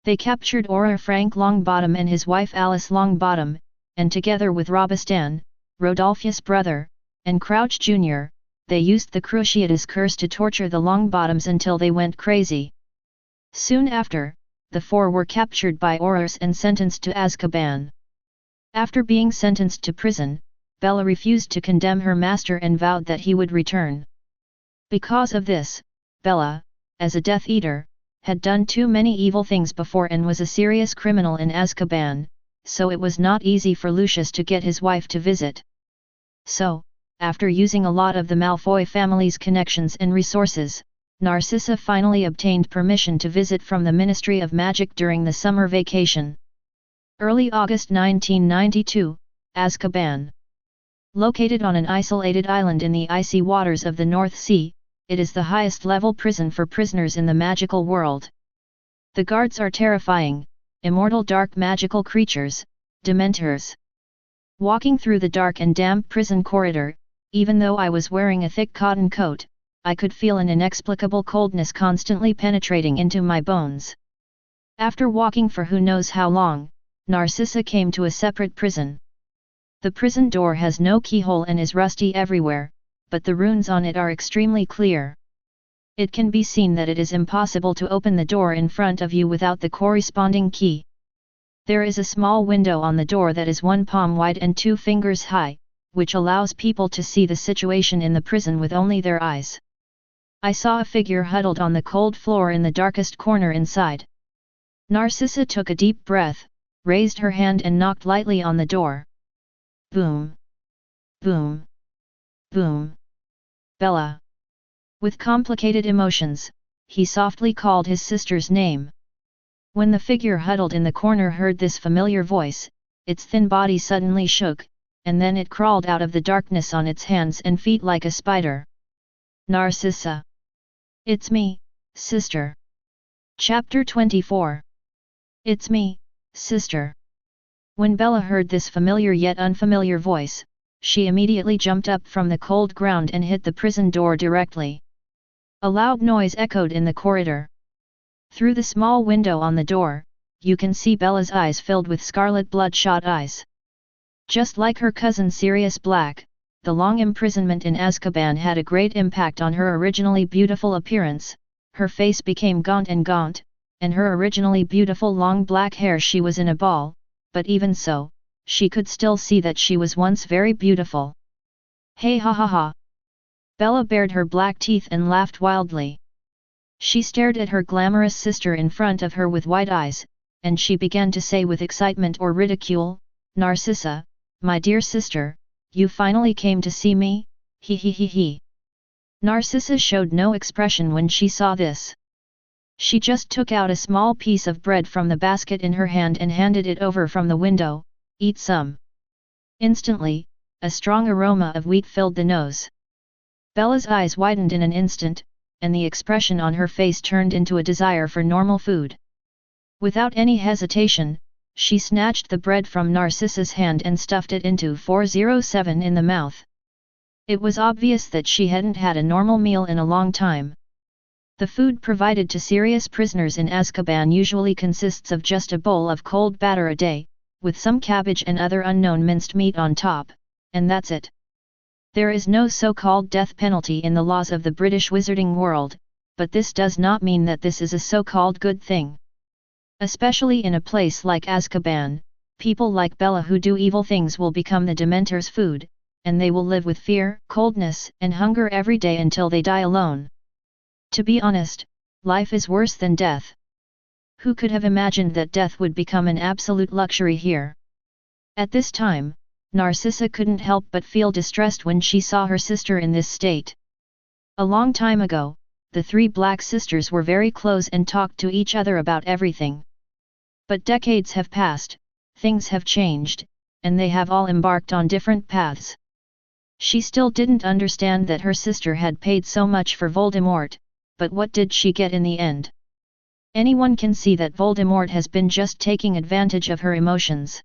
They captured Auror Frank Longbottom and his wife Alice Longbottom, and together with Robustan, Rodolphus' brother, and Crouch Jr., they used the Cruciatus Curse to torture the Longbottoms until they went crazy. Soon after, the four were captured by Aurors and sentenced to Azkaban. After being sentenced to prison, Bella refused to condemn her master and vowed that he would return. Because of this, Bella, as a Death Eater, had done too many evil things before and was a serious criminal in Azkaban, so it was not easy for Lucius to get his wife to visit. So, after using a lot of the Malfoy family's connections and resources, Narcissa finally obtained permission to visit from the Ministry of Magic during the summer vacation. Early August 1992, Azkaban. Located on an isolated island in the icy waters of the North Sea, it is the highest level prison for prisoners in the magical world. The guards are terrifying, immortal dark magical creatures, Dementors. Walking through the dark and damp prison corridor, even though I was wearing a thick cotton coat, I could feel an inexplicable coldness constantly penetrating into my bones. After walking for who knows how long, Narcissa came to a separate prison. The prison door has no keyhole and is rusty everywhere, but the runes on it are extremely clear. It can be seen that it is impossible to open the door in front of you without the corresponding key. There is a small window on the door that is 1 palm wide and 2 fingers high, which allows people to see the situation in the prison with only their eyes. I saw a figure huddled on the cold floor in the darkest corner inside. Narcissa took a deep breath, raised her hand and knocked lightly on the door. Boom! Boom! Boom! Bella! With complicated emotions, he softly called his sister's name. When the figure huddled in the corner heard this familiar voice, its thin body suddenly shook, and then it crawled out of the darkness on its hands and feet like a spider. Narcissa! It's me, sister. Chapter 24. It's me, sister. When Bella heard this familiar yet unfamiliar voice, she immediately jumped up from the cold ground and hit the prison door directly. A loud noise echoed in the corridor. Through the small window on the door, you can see Bella's eyes filled with scarlet bloodshot eyes. Just like her cousin Sirius Black, the long imprisonment in Azkaban had a great impact on her originally beautiful appearance. Her face became gaunt, and her originally beautiful long black hair she was in a ball, but even so, she could still see that she was once very beautiful. Hey ha ha ha! Bella bared her black teeth and laughed wildly. She stared at her glamorous sister in front of her with wide eyes, and she began to say with excitement or ridicule, Narcissa, my dear sister, you finally came to see me, he he he he. Narcissa showed no expression when she saw this. She just took out a small piece of bread from the basket in her hand and handed it over from the window. Eat some. Instantly, a strong aroma of wheat filled the nose. Bella's eyes widened in an instant, and the expression on her face turned into a desire for normal food. Without any hesitation, she snatched the bread from Narcissa's hand and stuffed it into 407 in the mouth. It was obvious that she hadn't had a normal meal in a long time. The food provided to serious prisoners in Azkaban usually consists of just a bowl of cold batter a day, with some cabbage and other unknown minced meat on top, and that's it. There is no so-called death penalty in the laws of the British wizarding world, but this does not mean that this is a so-called good thing. Especially in a place like Azkaban, people like Bella who do evil things will become the Dementors' food, and they will live with fear, coldness, and hunger every day until they die alone. To be honest, life is worse than death. Who could have imagined that death would become an absolute luxury here? At this time, Narcissa couldn't help but feel distressed when she saw her sister in this state. A long time ago, the 3 black sisters were very close and talked to each other about everything. But decades have passed, things have changed, and they have all embarked on different paths. She still didn't understand that her sister had paid so much for Voldemort, but what did she get in the end? Anyone can see that Voldemort has been just taking advantage of her emotions.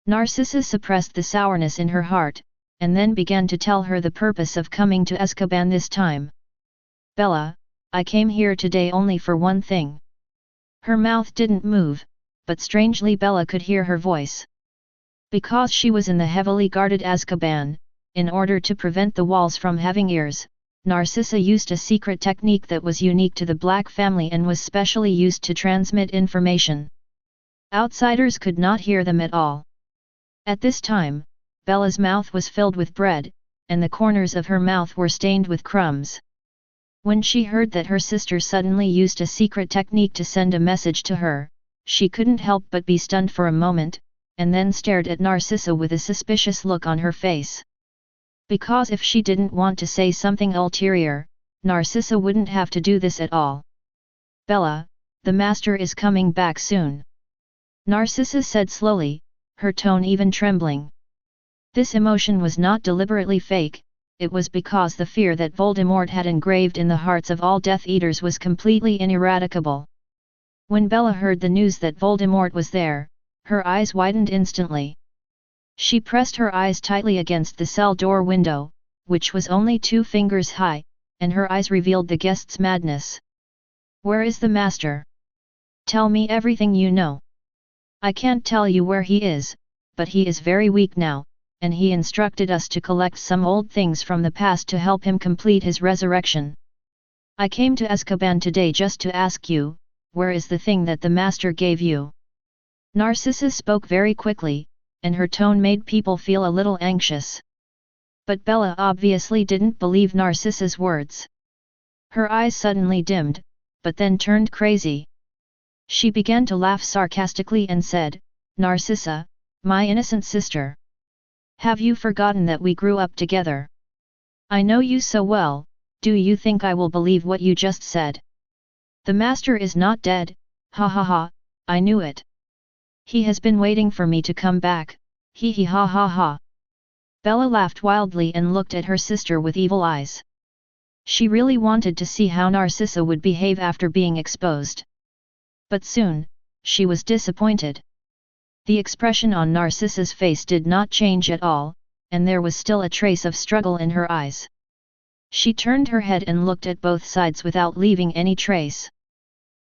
Narcissa suppressed the sourness in her heart, and then began to tell her the purpose of coming to Azkaban this time. Bella, I came here today only for one thing. Her mouth didn't move, but strangely Bella could hear her voice. Because she was in the heavily guarded Azkaban, in order to prevent the walls from having ears, Narcissa used a secret technique that was unique to the Black family and was specially used to transmit information. Outsiders could not hear them at all. At this time, Bella's mouth was filled with bread, and the corners of her mouth were stained with crumbs. When she heard that her sister suddenly used a secret technique to send a message to her, she couldn't help but be stunned for a moment, and then stared at Narcissa with a suspicious look on her face. Because if she didn't want to say something ulterior, Narcissa wouldn't have to do this at all. Bella, the master is coming back soon. Narcissa said slowly, her tone even trembling. This emotion was not deliberately fake, it was because the fear that Voldemort had engraved in the hearts of all Death Eaters was completely ineradicable. When Bella heard the news that Voldemort was there, her eyes widened instantly. She pressed her eyes tightly against the cell door window, which was only 2 fingers high, and her eyes revealed the guest's madness. "Where is the master? Tell me everything you know." "I can't tell you where he is, but he is very weak now, and he instructed us to collect some old things from the past to help him complete his resurrection. I came to Azkaban today just to ask you, where is the thing that the master gave you?" Narcissa spoke very quickly, and her tone made people feel a little anxious. But Bella obviously didn't believe Narcissa's words. Her eyes suddenly dimmed, but then turned crazy. She began to laugh sarcastically and said, "Narcissa, my innocent sister. Have you forgotten that we grew up together? I know you so well, do you think I will believe what you just said? The master is not dead, ha ha ha, I knew it. He has been waiting for me to come back, hee hee ha ha ha." Bella laughed wildly and looked at her sister with evil eyes. She really wanted to see how Narcissa would behave after being exposed. But soon, she was disappointed. The expression on Narcissa's face did not change at all, and there was still a trace of struggle in her eyes. She turned her head and looked at both sides without leaving any trace.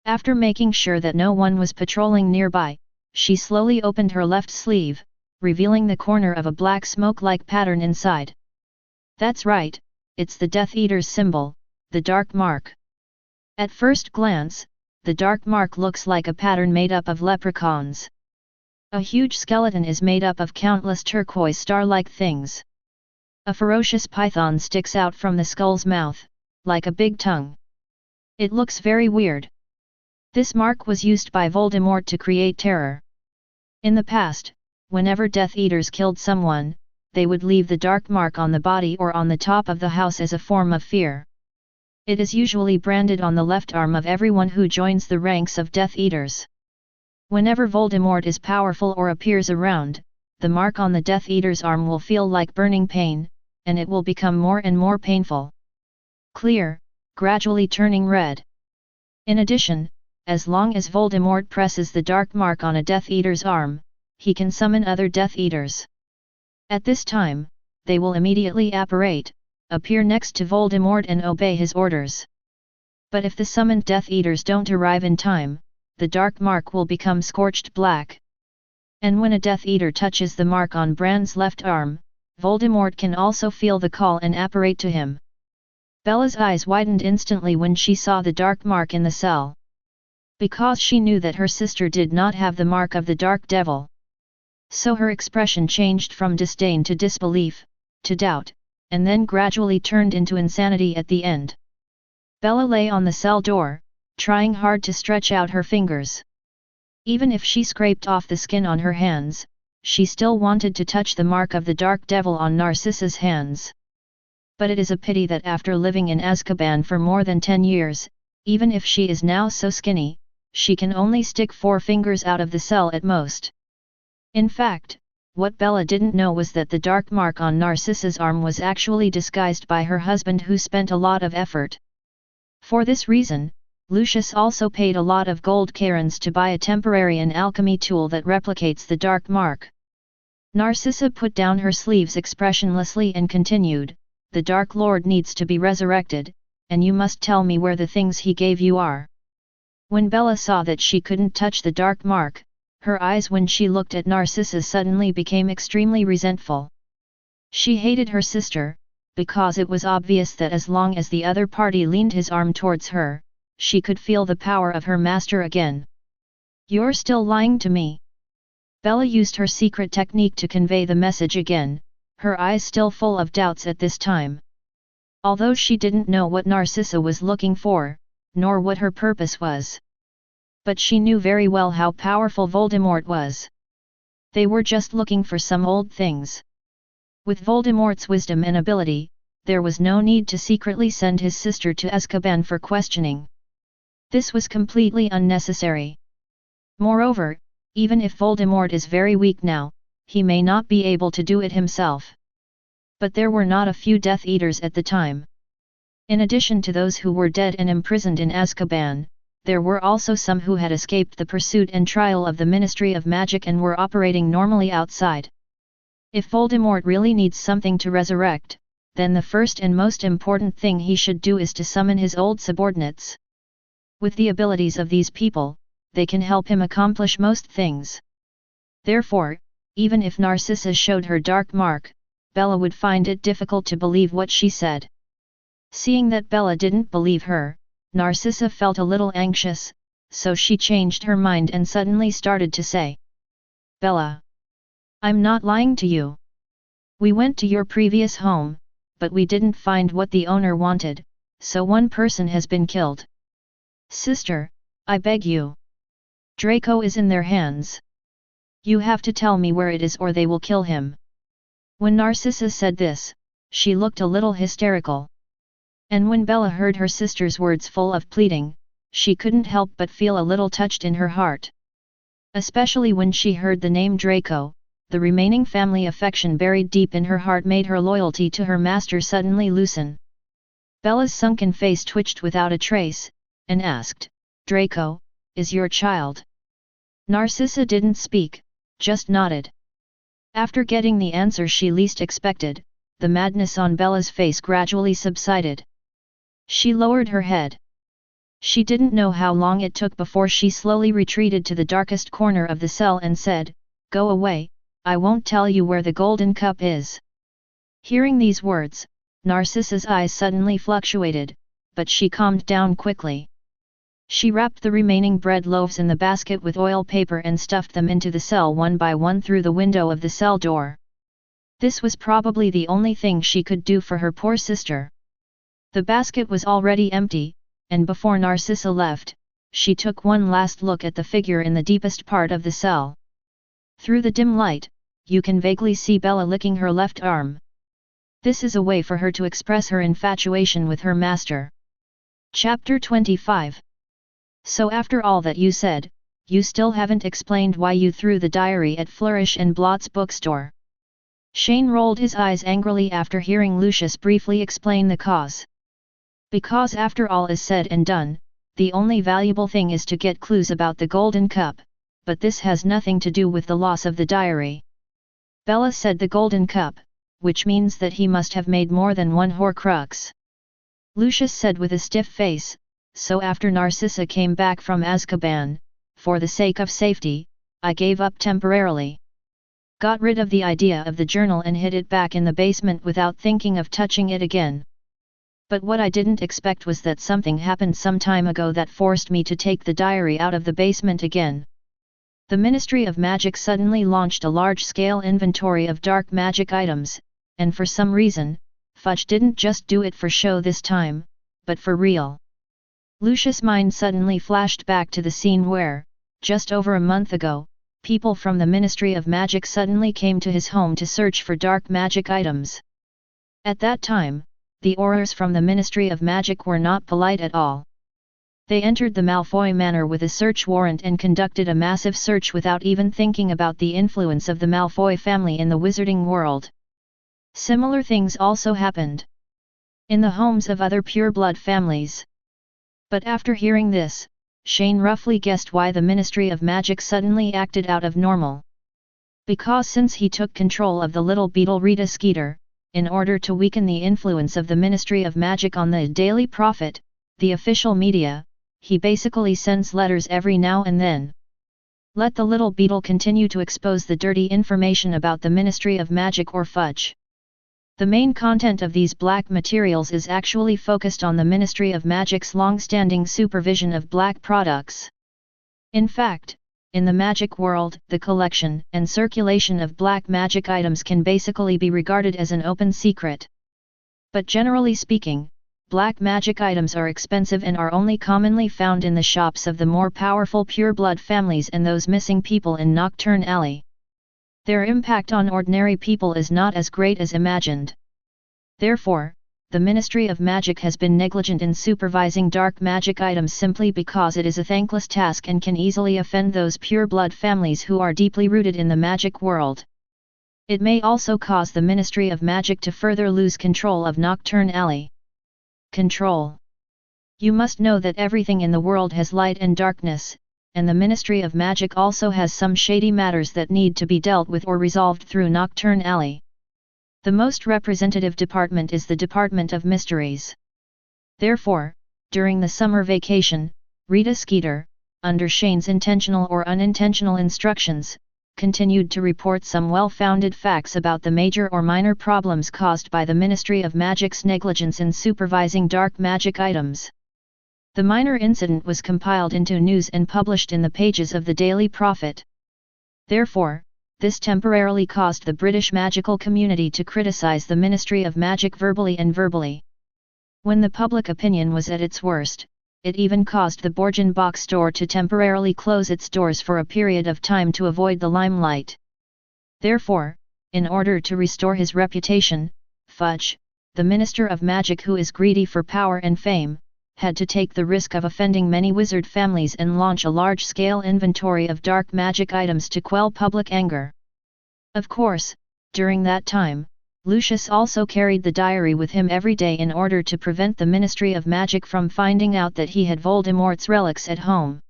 After making sure that no one was patrolling nearby, she slowly opened her left sleeve, revealing the corner of a black smoke-like pattern inside. "That's right, it's the Death Eater's symbol, the dark mark." At first glance, the dark mark looks like a pattern made up of leprechauns. A huge skeleton is made up of countless turquoise star-like things. A ferocious python sticks out from the skull's mouth, like a big tongue. It looks very weird. This mark was used by Voldemort to create terror. In the past, whenever Death Eaters killed someone, they would leave the dark mark on the body or on the top of the house as a form of fear. It is usually branded on the left arm of everyone who joins the ranks of Death Eaters. Whenever Voldemort is powerful or appears around, the mark on the Death Eater's arm will feel like burning pain, and it will become more and more painful. Clear, gradually turning red. In addition, as long as Voldemort presses the dark mark on a Death Eater's arm, he can summon other Death Eaters. At this time, they will immediately apparate, appear next to Voldemort and obey his orders. But if the summoned Death Eaters don't arrive in time, the dark mark will become scorched black. And when a Death Eater touches the mark on Bran's left arm, Voldemort can also feel the call and apparate to him. Bella's eyes widened instantly when she saw the dark mark in the cell. Because she knew that her sister did not have the mark of the Dark Devil. So her expression changed from disdain to disbelief, to doubt, and then gradually turned into insanity at the end. Bella lay on the cell door, trying hard to stretch out her fingers. Even if she scraped off the skin on her hands, she still wanted to touch the mark of the Dark Devil on Narcissa's hands. But it is a pity that after living in Azkaban for more than 10 years, even if she is now so skinny, she can only stick 4 fingers out of the cell at most. In fact, what Bella didn't know was that the dark mark on Narcissa's arm was actually disguised by her husband, who spent a lot of effort. For this reason, Lucius also paid a lot of gold carins to buy a temporary alchemy tool that replicates the dark mark. Narcissa put down her sleeves expressionlessly and continued, "The Dark Lord needs to be resurrected, and you must tell me where the things he gave you are." When Bella saw that she couldn't touch the dark mark, her eyes when she looked at Narcissa suddenly became extremely resentful. She hated her sister, because it was obvious that as long as the other party leaned his arm towards her, she could feel the power of her master again. "You're still lying to me." Bella used her secret technique to convey the message again, her eyes still full of doubts at this time. Although she didn't know what Narcissa was looking for, nor what her purpose was. But she knew very well how powerful Voldemort was. They were just looking for some old things. With Voldemort's wisdom and ability, there was no need to secretly send his sister to Azkaban for questioning. This was completely unnecessary. Moreover, even if Voldemort is very weak now, he may not be able to do it himself. But there were not a few Death Eaters at the time. In addition to those who were dead and imprisoned in Azkaban, there were also some who had escaped the pursuit and trial of the Ministry of Magic and were operating normally outside. If Voldemort really needs something to resurrect, then the first and most important thing he should do is to summon his old subordinates. With the abilities of these people, they can help him accomplish most things. Therefore, even if Narcissa showed her dark mark, Bella would find it difficult to believe what she said. Seeing that Bella didn't believe her, Narcissa felt a little anxious, so she changed her mind and suddenly started to say, "Bella, I'm not lying to you. We went to your previous home, but we didn't find what the owner wanted, so one person has been killed. Sister, I beg you. Draco is in their hands. You have to tell me where it is or they will kill him." When Narcissa said this, she looked a little hysterical. And when Bella heard her sister's words full of pleading, she couldn't help but feel a little touched in her heart. Especially when she heard the name Draco, the remaining family affection buried deep in her heart made her loyalty to her master suddenly loosen. Bella's sunken face twitched without a trace, and asked, "Draco, is your child?" Narcissa didn't speak, just nodded. After getting the answer she least expected, the madness on Bella's face gradually subsided. She lowered her head. She didn't know how long it took before she slowly retreated to the darkest corner of the cell and said, "Go away, I won't tell you where the golden cup is." Hearing these words, Narcissa's eyes suddenly fluctuated, but she calmed down quickly. She wrapped the remaining bread loaves in the basket with oil paper and stuffed them into the cell one by one through the window of the cell door. This was probably the only thing she could do for her poor sister. The basket was already empty, and before Narcissa left, she took one last look at the figure in the deepest part of the cell. Through the dim light, you can vaguely see Bella licking her left arm. This is a way for her to express her infatuation with her master. Chapter 25. So after all that you said, you still haven't explained why you threw the diary at Flourish and Blott's bookstore. Shane rolled his eyes angrily after hearing Lucius briefly explain the cause. Because after all is said and done, the only valuable thing is to get clues about the golden cup, but this has nothing to do with the loss of the diary. Bella said the golden cup, which means that he must have made more than one Horcrux. Lucius said with a stiff face, "So after Narcissa came back from Azkaban, for the sake of safety, I gave up temporarily. Got rid of the idea of the journal and hid it back in the basement without thinking of touching it again. But what I didn't expect was that something happened some time ago that forced me to take the diary out of the basement again." The Ministry of Magic suddenly launched a large-scale inventory of dark magic items, and for some reason, Fudge didn't just do it for show this time, but for real. Lucius' mind suddenly flashed back to the scene where, just over a month ago, people from the Ministry of Magic suddenly came to his home to search for dark magic items. At that time, the Aurors from the Ministry of Magic were not polite at all. They entered the Malfoy Manor with a search warrant and conducted a massive search without even thinking about the influence of the Malfoy family in the wizarding world. Similar things also happened in the homes of other pure-blood families. But after hearing this, Shane roughly guessed why the Ministry of Magic suddenly acted out of normal. Because since he took control of the little beetle Rita Skeeter, in order to weaken the influence of the Ministry of Magic on the Daily Prophet, the official media, he basically sends letters every now and then. Let the little beetle continue to expose the dirty information about the Ministry of Magic or Fudge. The main content of these black materials is actually focused on the Ministry of Magic's long-standing supervision of black products. In fact, in the magic world, the collection and circulation of black magic items can basically be regarded as an open secret. But generally speaking, black magic items are expensive and are only commonly found in the shops of the more powerful pure-blood families and those missing people in Nocturne Alley. Their impact on ordinary people is not as great as imagined. Therefore, the Ministry of Magic has been negligent in supervising dark magic items simply because it is a thankless task and can easily offend those pure-blood families who are deeply rooted in the magic world. It may also cause the Ministry of Magic to further lose control of Nocturne Alley. Control. You must know that everything in the world has light and darkness, and the Ministry of Magic also has some shady matters that need to be dealt with or resolved through Nocturne Alley. The most representative department is the Department of Mysteries. Therefore, during the summer vacation, Rita Skeeter, under Shane's intentional or unintentional instructions, continued to report some well-founded facts about the major or minor problems caused by the Ministry of Magic's negligence in supervising dark magic items. The minor incident was compiled into news and published in the pages of the Daily Prophet. Therefore, this temporarily caused the British magical community to criticize the Ministry of Magic verbally and verbally. When the public opinion was at its worst, it even caused the Borgen box store to temporarily close its doors for a period of time to avoid the limelight. Therefore, in order to restore his reputation, Fudge, the Minister of Magic who is greedy for power and fame, had to take the risk of offending many wizard families and launch a large-scale inventory of dark magic items to quell public anger. Of course, during that time, Lucius also carried the diary with him every day in order to prevent the Ministry of Magic from finding out that he had Voldemort's relics at home.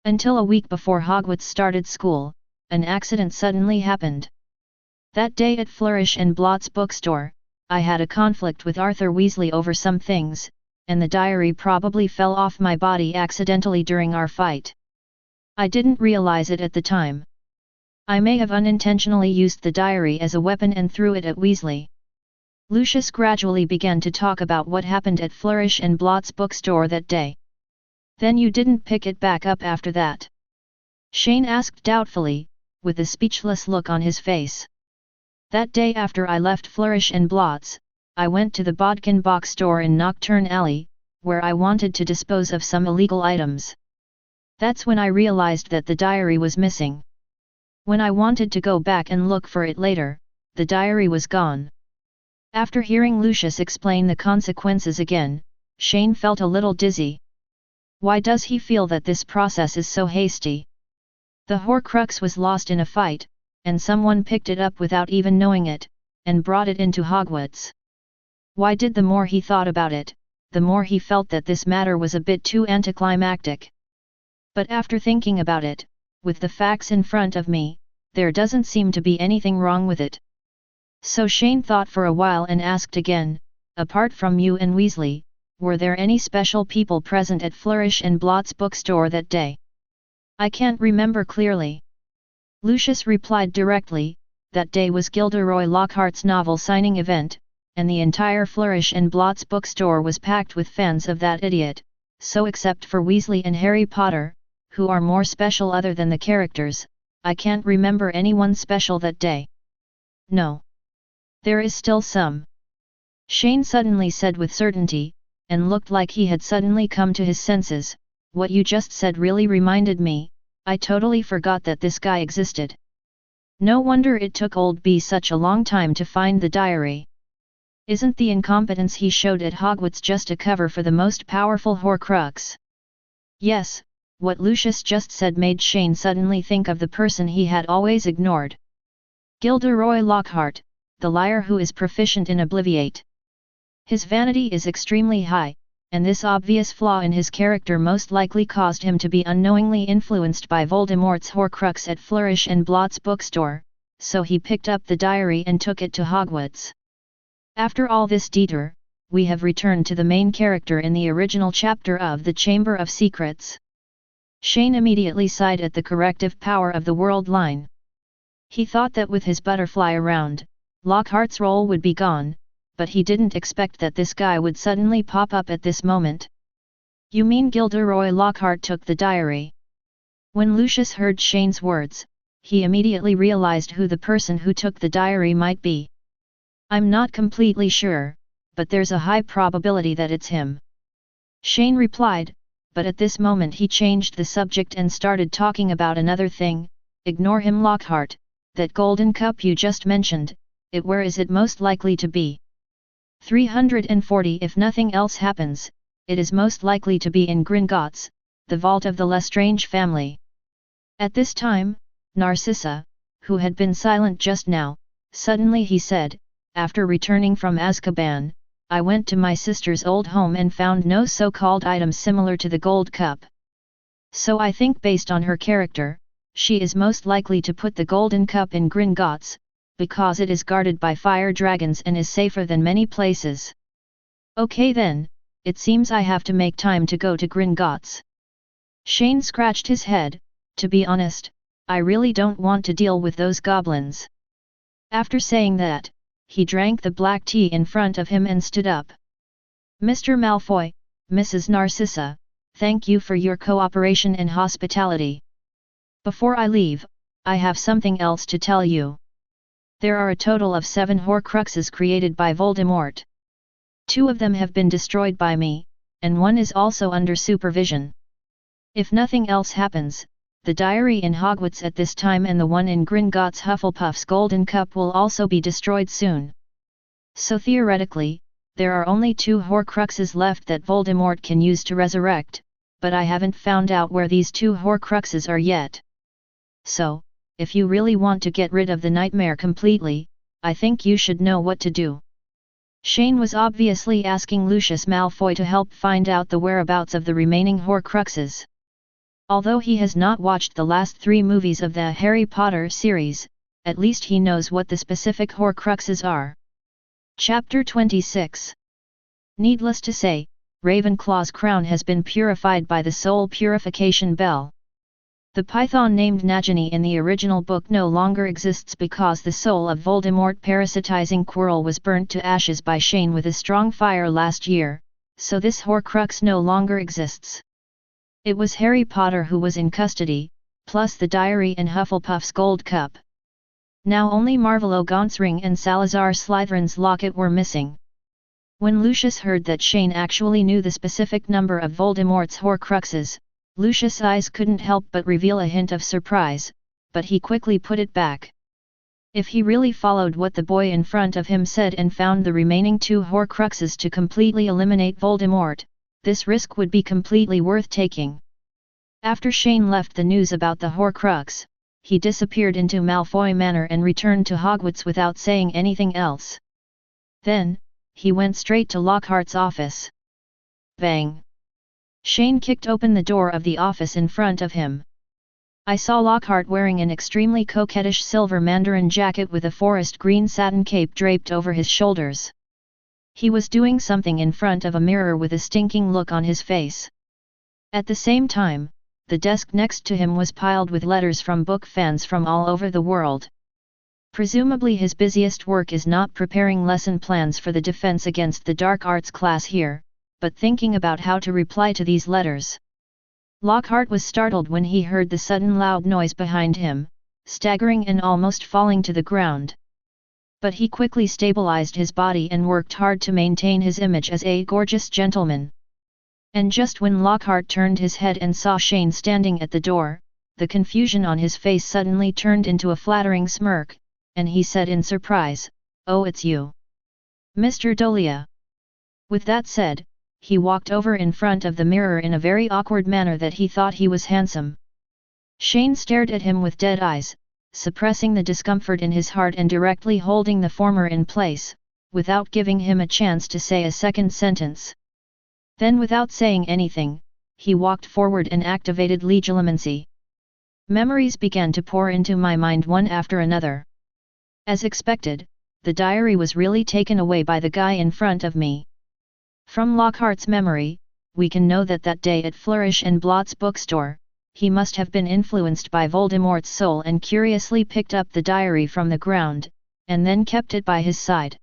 Until a week before Hogwarts started school, an accident suddenly happened. That day at Flourish and Blott's bookstore, I had a conflict with Arthur Weasley over some things, and the diary probably fell off my body accidentally during our fight. I didn't realize it at the time. I may have unintentionally used the diary as a weapon and threw it at Weasley. Lucius gradually began to talk about what happened at Flourish and Blott's bookstore that day. Then you didn't pick it back up after that? Shane asked doubtfully, with a speechless look on his face. That day after I left Flourish and Blott's, I went to the Bodkin box store in Nocturne Alley, where I wanted to dispose of some illegal items. That's when I realized that the diary was missing. When I wanted to go back and look for it later, the diary was gone. After hearing Lucius explain the consequences again, Shane felt a little dizzy. Why does he feel that this process is so hasty? The Horcrux was lost in a fight, and someone picked it up without even knowing it, and brought it into Hogwarts. Why did the more he thought about it, the more he felt that this matter was a bit too anticlimactic. But after thinking about it, with the facts in front of me, there doesn't seem to be anything wrong with it. So Shane thought for a while and asked again, apart from you and Weasley, were there any special people present at Flourish and Blott's bookstore that day? I can't remember clearly. Lucius replied directly, that day was Gilderoy Lockhart's novel signing event, and the entire Flourish and Blott's bookstore was packed with fans of that idiot, so except for Weasley and Harry Potter, who are more special other than the characters, I can't remember anyone special that day. No. There is still some. Shane suddenly said with certainty, and looked like he had suddenly come to his senses, what you just said really reminded me, I totally forgot that this guy existed. No wonder it took old B such a long time to find the diary. Isn't the incompetence he showed at Hogwarts just a cover for the most powerful Horcrux? Yes, what Lucius just said made Shane suddenly think of the person he had always ignored. Gilderoy Lockhart, the liar who is proficient in Obliviate. His vanity is extremely high, and this obvious flaw in his character most likely caused him to be unknowingly influenced by Voldemort's Horcrux at Flourish and Blott's bookstore, so he picked up the diary and took it to Hogwarts. After all this detour, we have returned to the main character in the original chapter of The Chamber of Secrets. Shane immediately sighed at the corrective power of the world line. He thought that with his butterfly around, Lockhart's role would be gone, but he didn't expect that this guy would suddenly pop up at this moment. You mean Gilderoy Lockhart took the diary? When Lucius heard Shane's words, he immediately realized who the person who took the diary might be. I'm not completely sure, but there's a high probability that it's him. Shane replied, but at this moment he changed the subject and started talking about another thing. Ignore him, Lockhart, that golden cup you just mentioned, where is it most likely to be? 340. If nothing else happens, it is most likely to be in Gringotts, the vault of the Lestrange family. At this time, Narcissa, who had been silent just now, suddenly he said, after returning from Azkaban, I went to my sister's old home and found no so-called items similar to the gold cup. So I think based on her character, she is most likely to put the golden cup in Gringotts, because it is guarded by fire dragons and is safer than many places. Okay then, it seems I have to make time to go to Gringotts. Shane scratched his head. To be honest, I really don't want to deal with those goblins. After saying that, he drank the black tea in front of him and stood up. Mr. Malfoy, Mrs. Narcissa, thank you for your cooperation and hospitality. Before I leave, I have something else to tell you. There are a total of 7 Horcruxes created by Voldemort. 2 of them have been destroyed by me, and 1 is also under supervision. If nothing else happens, the diary in Hogwarts at this time and the one in Gringotts Hufflepuff's Golden Cup will also be destroyed soon. So theoretically, there are only 2 Horcruxes left that Voldemort can use to resurrect, but I haven't found out where these 2 Horcruxes are yet. So, if you really want to get rid of the nightmare completely, I think you should know what to do. Shane was obviously asking Lucius Malfoy to help find out the whereabouts of the remaining Horcruxes. Although he has not watched the last 3 movies of the Harry Potter series, at least he knows what the specific Horcruxes are. Chapter 26. Needless to say, Ravenclaw's crown has been purified by the soul purification bell. The python named Nagini in the original book no longer exists because the soul of Voldemort parasitizing Quirrell was burnt to ashes by Shane with a strong fire last year, so this Horcrux no longer exists. It was Harry Potter who was in custody, plus the diary and Hufflepuff's gold cup. Now only Marvolo Gaunt's ring and Salazar Slytherin's locket were missing. When Lucius heard that Shane actually knew the specific number of Voldemort's Horcruxes, Lucius' eyes couldn't help but reveal a hint of surprise, but he quickly put it back. If he really followed what the boy in front of him said and found the remaining 2 Horcruxes to completely eliminate Voldemort, this risk would be completely worth taking. After Shane left the news about the Horcrux, he disappeared into Malfoy Manor and returned to Hogwarts without saying anything else. Then, he went straight to Lockhart's office. Bang! Shane kicked open the door of the office in front of him. I saw Lockhart wearing an extremely coquettish silver mandarin jacket with a forest green satin cape draped over his shoulders. He was doing something in front of a mirror with a stinking look on his face. At the same time, the desk next to him was piled with letters from book fans from all over the world. Presumably his busiest work is not preparing lesson plans for the Defense Against the Dark Arts class here, but thinking about how to reply to these letters. Lockhart was startled when he heard the sudden loud noise behind him, staggering and almost falling to the ground. But he quickly stabilized his body and worked hard to maintain his image as a gorgeous gentleman. And just when Lockhart turned his head and saw Shane standing at the door, the confusion on his face suddenly turned into a flattering smirk, and he said in surprise, "Oh, it's you, Mr. Dolea." With that said, he walked over in front of the mirror in a very awkward manner that he thought he was handsome. Shane stared at him with dead eyes, suppressing the discomfort in his heart and directly holding the former in place, without giving him a chance to say a second sentence. Then without saying anything, he walked forward and activated Legilimency. Memories began to pour into my mind one after another. As expected, the diary was really taken away by the guy in front of me. From Lockhart's memory, we can know that that day at Flourish and Blott's bookstore, he must have been influenced by Voldemort's soul and curiously picked up the diary from the ground, and then kept it by his side.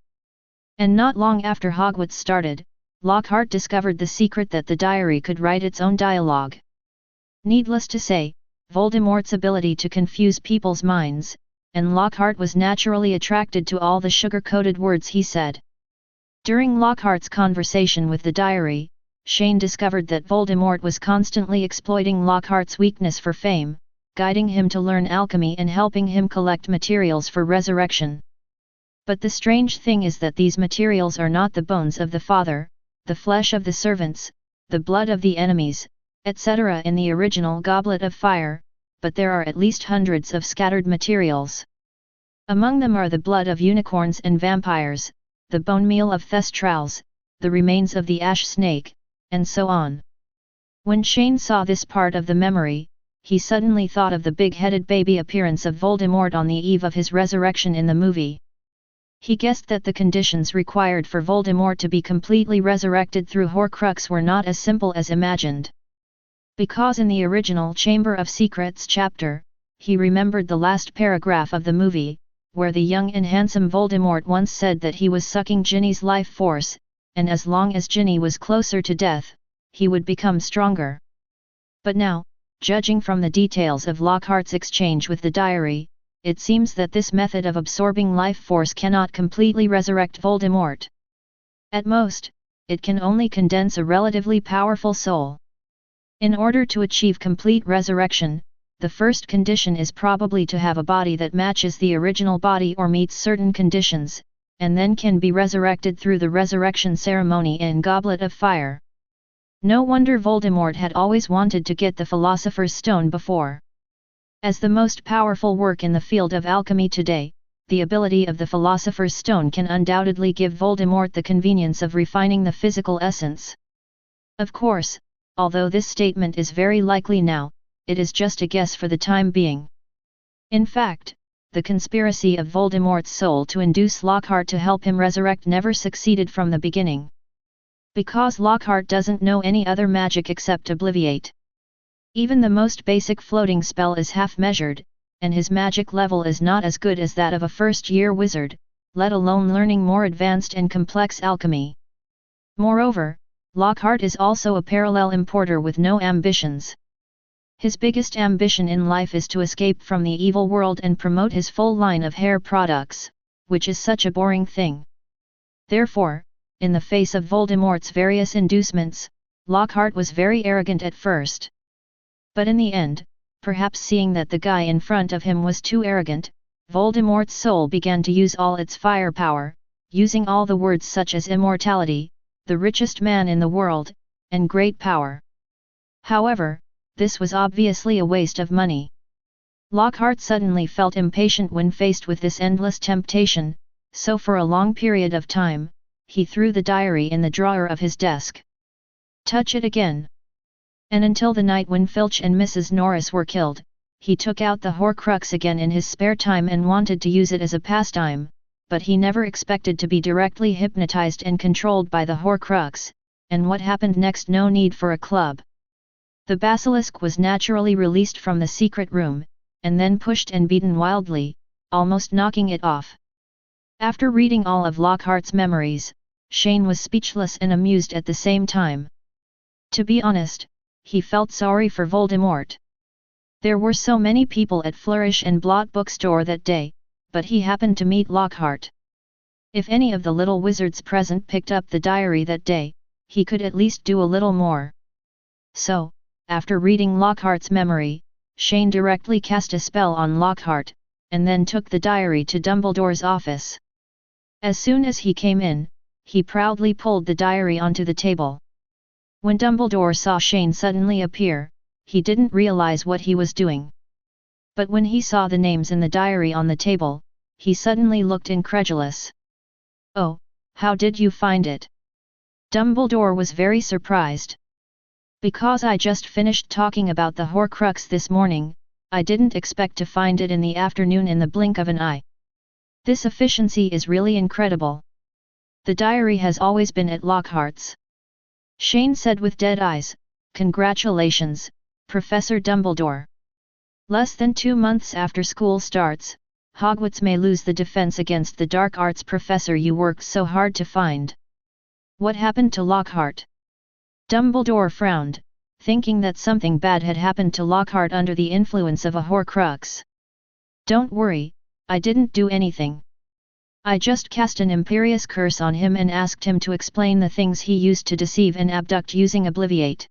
And not long after Hogwarts started, Lockhart discovered the secret that the diary could write its own dialogue. Needless to say, Voldemort's ability to confuse people's minds, and Lockhart was naturally attracted to all the sugar-coated words he said. During Lockhart's conversation with the diary, Shane discovered that Voldemort was constantly exploiting Lockhart's weakness for fame, guiding him to learn alchemy and helping him collect materials for resurrection. But the strange thing is that these materials are not the bones of the father, the flesh of the servants, the blood of the enemies, etc. in the original Goblet of Fire, but there are at least hundreds of scattered materials. Among them are the blood of unicorns and vampires, the bone meal of thestrals, the remains of the ash snake, and so on. When Shane saw this part of the memory, he suddenly thought of the big-headed baby appearance of Voldemort on the eve of his resurrection in the movie. He guessed that the conditions required for Voldemort to be completely resurrected through Horcrux were not as simple as imagined. Because in the original Chamber of Secrets chapter, he remembered the last paragraph of the movie, where the young and handsome Voldemort once said that he was sucking Ginny's life force, and as long as Ginny was closer to death, he would become stronger. But now, judging from the details of Lockhart's exchange with the diary, it seems that this method of absorbing life force cannot completely resurrect Voldemort. At most, it can only condense a relatively powerful soul. In order to achieve complete resurrection, the first condition is probably to have a body that matches the original body or meets certain conditions, and then can be resurrected through the resurrection ceremony in Goblet of Fire. No wonder Voldemort had always wanted to get the Philosopher's Stone before. As the most powerful work in the field of alchemy today, the ability of the Philosopher's Stone can undoubtedly give Voldemort the convenience of refining the physical essence. Of course, although this statement is very likely now, it is just a guess for the time being. In fact, the conspiracy of Voldemort's soul to induce Lockhart to help him resurrect never succeeded from the beginning. Because Lockhart doesn't know any other magic except Obliviate. Even the most basic floating spell is half-measured, and his magic level is not as good as that of a first-year wizard, let alone learning more advanced and complex alchemy. Moreover, Lockhart is also a parallel importer with no ambitions. His biggest ambition in life is to escape from the evil world and promote his full line of hair products, which is such a boring thing. Therefore, in the face of Voldemort's various inducements, Lockhart was very arrogant at first. But in the end, perhaps seeing that the guy in front of him was too arrogant, Voldemort's soul began to use all its firepower, using all the words such as immortality, the richest man in the world, and great power. However, this was obviously a waste of money. Lockhart suddenly felt impatient when faced with this endless temptation, so for a long period of time, he threw the diary in the drawer of his desk. Touch it again. And until the night when Filch and Mrs. Norris were killed, he took out the Horcrux again in his spare time and wanted to use it as a pastime, but he never expected to be directly hypnotized and controlled by the Horcrux, and what happened next? No need for a club. The basilisk was naturally released from the secret room, and then pushed and beaten wildly, almost knocking it off. After reading all of Lockhart's memories, Shane was speechless and amused at the same time. To be honest, he felt sorry for Voldemort. There were so many people at Flourish and Blot bookstore that day, but he happened to meet Lockhart. If any of the little wizards present picked up the diary that day, he could at least do a little more. So, after reading Lockhart's memory, Shane directly cast a spell on Lockhart, and then took the diary to Dumbledore's office. As soon as he came in, he proudly pulled the diary onto the table. When Dumbledore saw Shane suddenly appear, he didn't realize what he was doing. But when he saw the names in the diary on the table, he suddenly looked incredulous. "Oh, how did you find it?" Dumbledore was very surprised. "Because I just finished talking about the Horcrux this morning, I didn't expect to find it in the afternoon in the blink of an eye. This efficiency is really incredible. The diary has always been at Lockhart's." Shane said with dead eyes, "Congratulations, Professor Dumbledore. Less than 2 months after school starts, Hogwarts may lose the defense against the dark arts professor you worked so hard to find. What happened to Lockhart?" Dumbledore frowned, thinking that something bad had happened to Lockhart under the influence of a Horcrux. "Don't worry, I didn't do anything. I just cast an imperious curse on him and asked him to explain the things he used to deceive and abduct using Obliviate.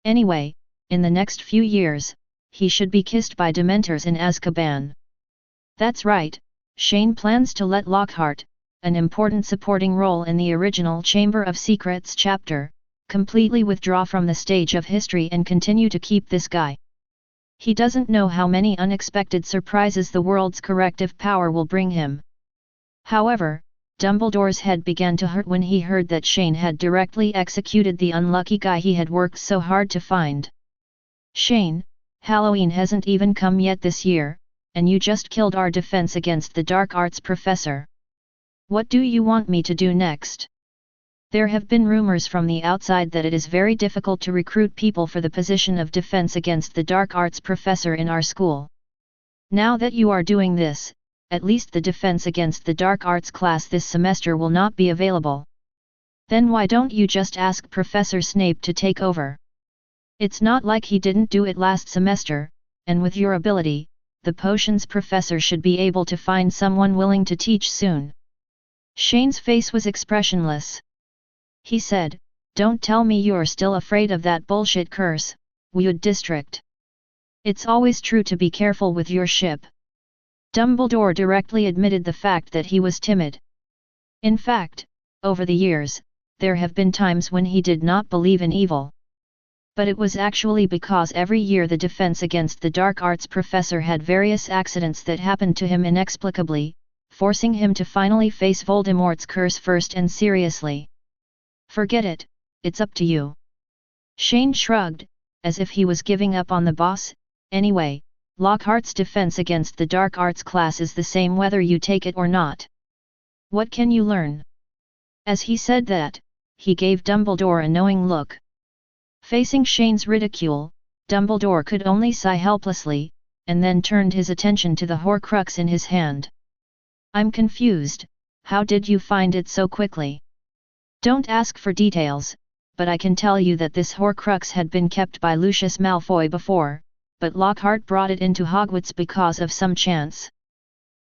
Anyway, in the next few years, he should be kissed by Dementors in Azkaban." That's right, Shane plans to let Lockhart, an important supporting role in the original Chamber of Secrets chapter, completely withdraw from the stage of history and continue to keep this guy. He doesn't know how many unexpected surprises the world's corrective power will bring him. However, Dumbledore's head began to hurt when he heard that Shane had directly executed the unlucky guy he had worked so hard to find. Shane, Halloween hasn't even come yet this year, and you just killed our defense against the dark arts professor. What do you want me to do next? There have been rumors from the outside that it is very difficult to recruit people for the position of defense against the dark arts professor in our school. Now that you are doing this, at least the defense against the dark arts class this semester will not be available. Then why don't you just ask Professor Snape to take over? It's not like he didn't do it last semester, and with your ability, the potions professor should be able to find someone willing to teach soon. Shane's face was expressionless. He said, "Don't tell me you're still afraid of that bullshit curse, Wood District. It's always true to be careful with your ship." Dumbledore directly admitted the fact that he was timid. In fact, over the years, there have been times when he did not believe in evil. But it was actually because every year the defense against the dark arts professor had various accidents that happened to him inexplicably, forcing him to finally face Voldemort's curse first and seriously. "Forget it, it's up to you." Shane shrugged, as if he was giving up on the boss. "Anyway, Lockhart's defense against the dark arts class is the same whether you take it or not. What can you learn?" As he said that, he gave Dumbledore a knowing look. Facing Shane's ridicule, Dumbledore could only sigh helplessly, and then turned his attention to the Horcrux in his hand. "I'm confused, how did you find it so quickly?" "Don't ask for details, but I can tell you that this Horcrux had been kept by Lucius Malfoy before, but Lockhart brought it into Hogwarts because of some chance.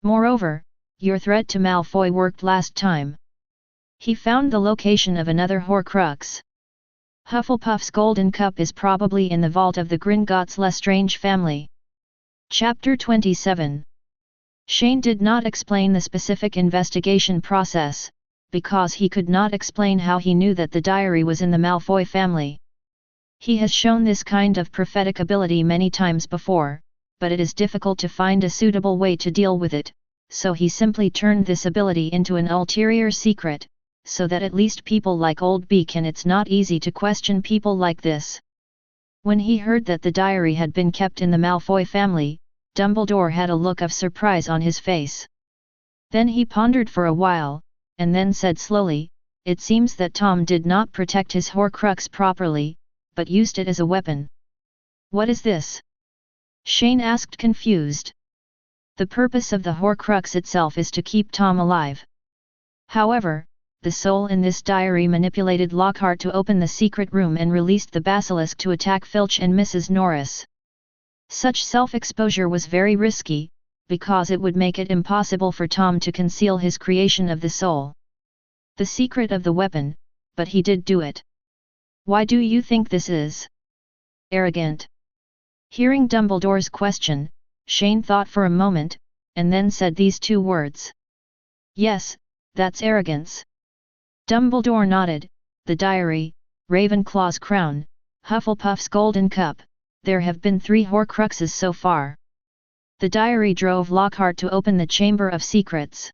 Moreover, your threat to Malfoy worked last time. He found the location of another Horcrux. Hufflepuff's golden cup is probably in the vault of the Gringotts Lestrange family." Chapter 27. Shane did not explain the specific investigation process, because he could not explain how he knew that the diary was in the Malfoy family. He has shown this kind of prophetic ability many times before, but it is difficult to find a suitable way to deal with it, so he simply turned this ability into an ulterior secret, so that at least people like Old Beacon it's not easy to question people like this. When he heard that the diary had been kept in the Malfoy family, Dumbledore had a look of surprise on his face. Then he pondered for a while, and then said slowly, "It seems that Tom did not protect his Horcrux properly, but used it as a weapon." "What is this?" Shane asked confused. "The purpose of the Horcrux itself is to keep Tom alive. However, the soul in this diary manipulated Lockhart to open the secret room and released the basilisk to attack Filch and Mrs. Norris. Such self-exposure was very risky, because it would make it impossible for Tom to conceal his creation of the soul. The secret of the weapon, but he did do it. Why do you think this is?" "Arrogant." Hearing Dumbledore's question, Shane thought for a moment, and then said these two words. "Yes, that's arrogance." Dumbledore nodded. "The diary, Ravenclaw's crown, Hufflepuff's golden cup, there have been 3 Horcruxes so far. The diary drove Lockhart to open the Chamber of Secrets.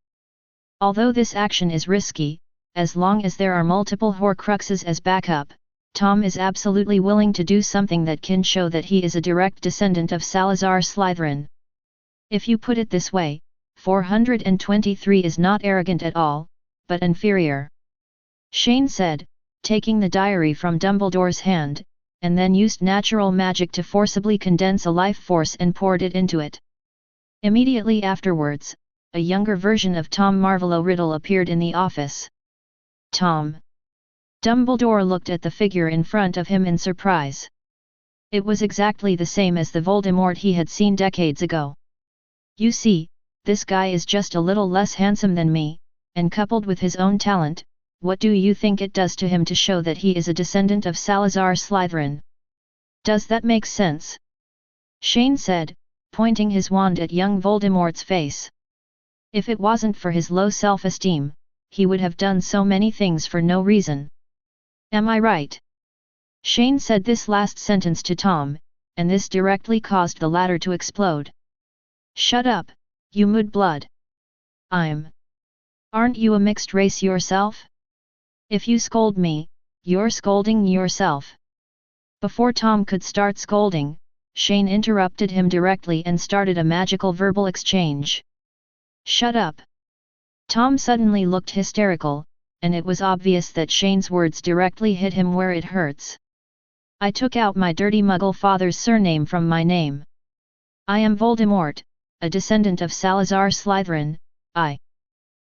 Although this action is risky, as long as there are multiple Horcruxes as backup, Tom is absolutely willing to do something that can show that he is a direct descendant of Salazar Slytherin. If you put it this way, 423 is not arrogant at all, but inferior." Shane said, taking the diary from Dumbledore's hand, and then used natural magic to forcibly condense a life force and poured it into it. Immediately afterwards, a younger version of Tom Marvolo Riddle appeared in the office. "Tom." Dumbledore looked at the figure in front of him in surprise. It was exactly the same as the Voldemort he had seen decades ago. "You see, this guy is just a little less handsome than me, and coupled with his own talent, what do you think it does to him to show that he is a descendant of Salazar Slytherin? Does that make sense?" Shane said, pointing his wand at young Voldemort's face. If it wasn't for his low self-esteem, he would have done so many things for no reason. "Am I right?" Shane said this last sentence to Tom, and this directly caused the latter to explode. "Shut up, you mudblood. Aren't you a mixed race yourself? If you scold me, you're scolding yourself." Before Tom could start scolding, Shane interrupted him directly and started a magical verbal exchange. "Shut up!" Tom suddenly looked hysterical, and it was obvious that Shane's words directly hit him where it hurts. "I took out my dirty Muggle father's surname from my name. I am Voldemort, a descendant of Salazar Slytherin, I.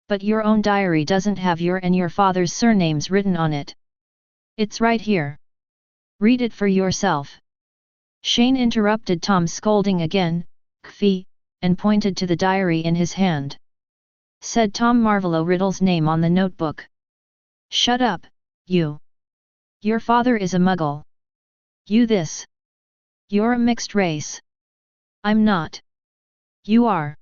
But your own diary doesn't have your and your father's surnames written on it. It's right here. Read it for yourself." Shane interrupted Tom scolding again, "Kfee," and pointed to the diary in his hand. Said Tom Marvolo Riddle's name on the notebook. "Shut up, you. Your father is a Muggle. You this. You're a mixed race. I'm not. You are."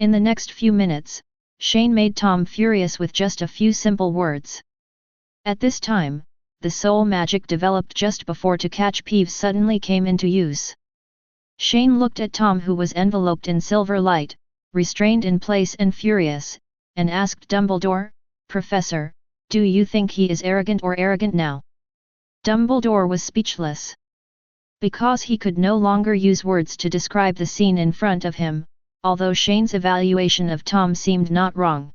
In the next few minutes, Shane made Tom furious with just a few simple words. At this time, the soul magic developed just before to catch Peeves suddenly came into use. Shane looked at Tom, who was enveloped in silver light, restrained in place and furious, and asked Dumbledore, "Professor, do you think he is arrogant or arrogant now?" Dumbledore was speechless. Because he could no longer use words to describe the scene in front of him, although Shane's evaluation of Tom seemed not wrong.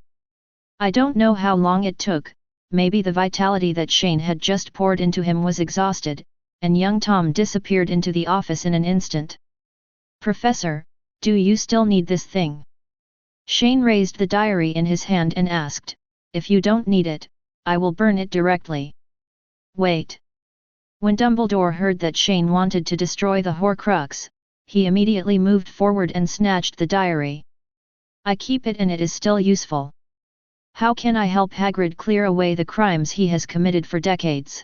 I don't know how long it took. Maybe the vitality that Shane had just poured into him was exhausted, and young Tom disappeared into the office in an instant. "Professor, do you still need this thing?" Shane raised the diary in his hand and asked, "If you don't need it, I will burn it directly." "Wait." When Dumbledore heard that Shane wanted to destroy the Horcrux, he immediately moved forward and snatched the diary. "I keep it and it is still useful. How can I help Hagrid clear away the crimes he has committed for decades?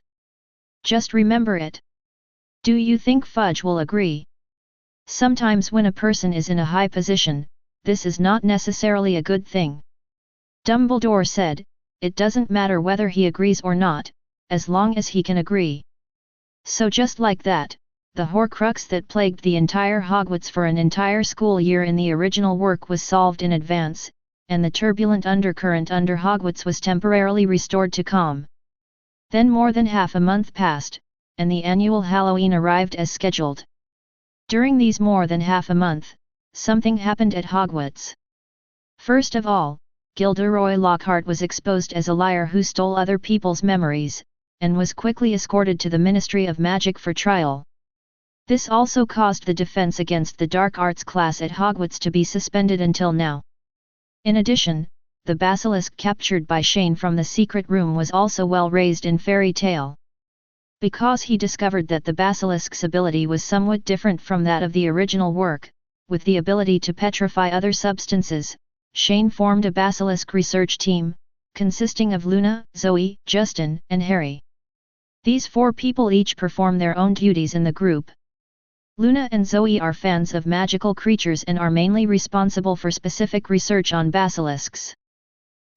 Just remember it. Do you think Fudge will agree? Sometimes when a person is in a high position, this is not necessarily a good thing." Dumbledore said, "It doesn't matter whether he agrees or not, as long as he can agree." So just like that, the Horcrux that plagued the entire Hogwarts for an entire school year in the original work was solved in advance, and the turbulent undercurrent under Hogwarts was temporarily restored to calm. Then more than half a month passed, and the annual Halloween arrived as scheduled. During these more than half a month, something happened at Hogwarts. First of all, Gilderoy Lockhart was exposed as a liar who stole other people's memories, and was quickly escorted to the Ministry of Magic for trial. This also caused the Defense Against the Dark Arts class at Hogwarts to be suspended until now. In addition, the basilisk captured by Shane from the secret room was also well raised in fairy tale. Because he discovered that the basilisk's ability was somewhat different from that of the original work, with the ability to petrify other substances, Shane formed a basilisk research team, consisting of Luna, Zoe, Justin, and Harry. These 4 people each perform their own duties in the group. Luna and Zoe are fans of magical creatures and are mainly responsible for specific research on basilisks.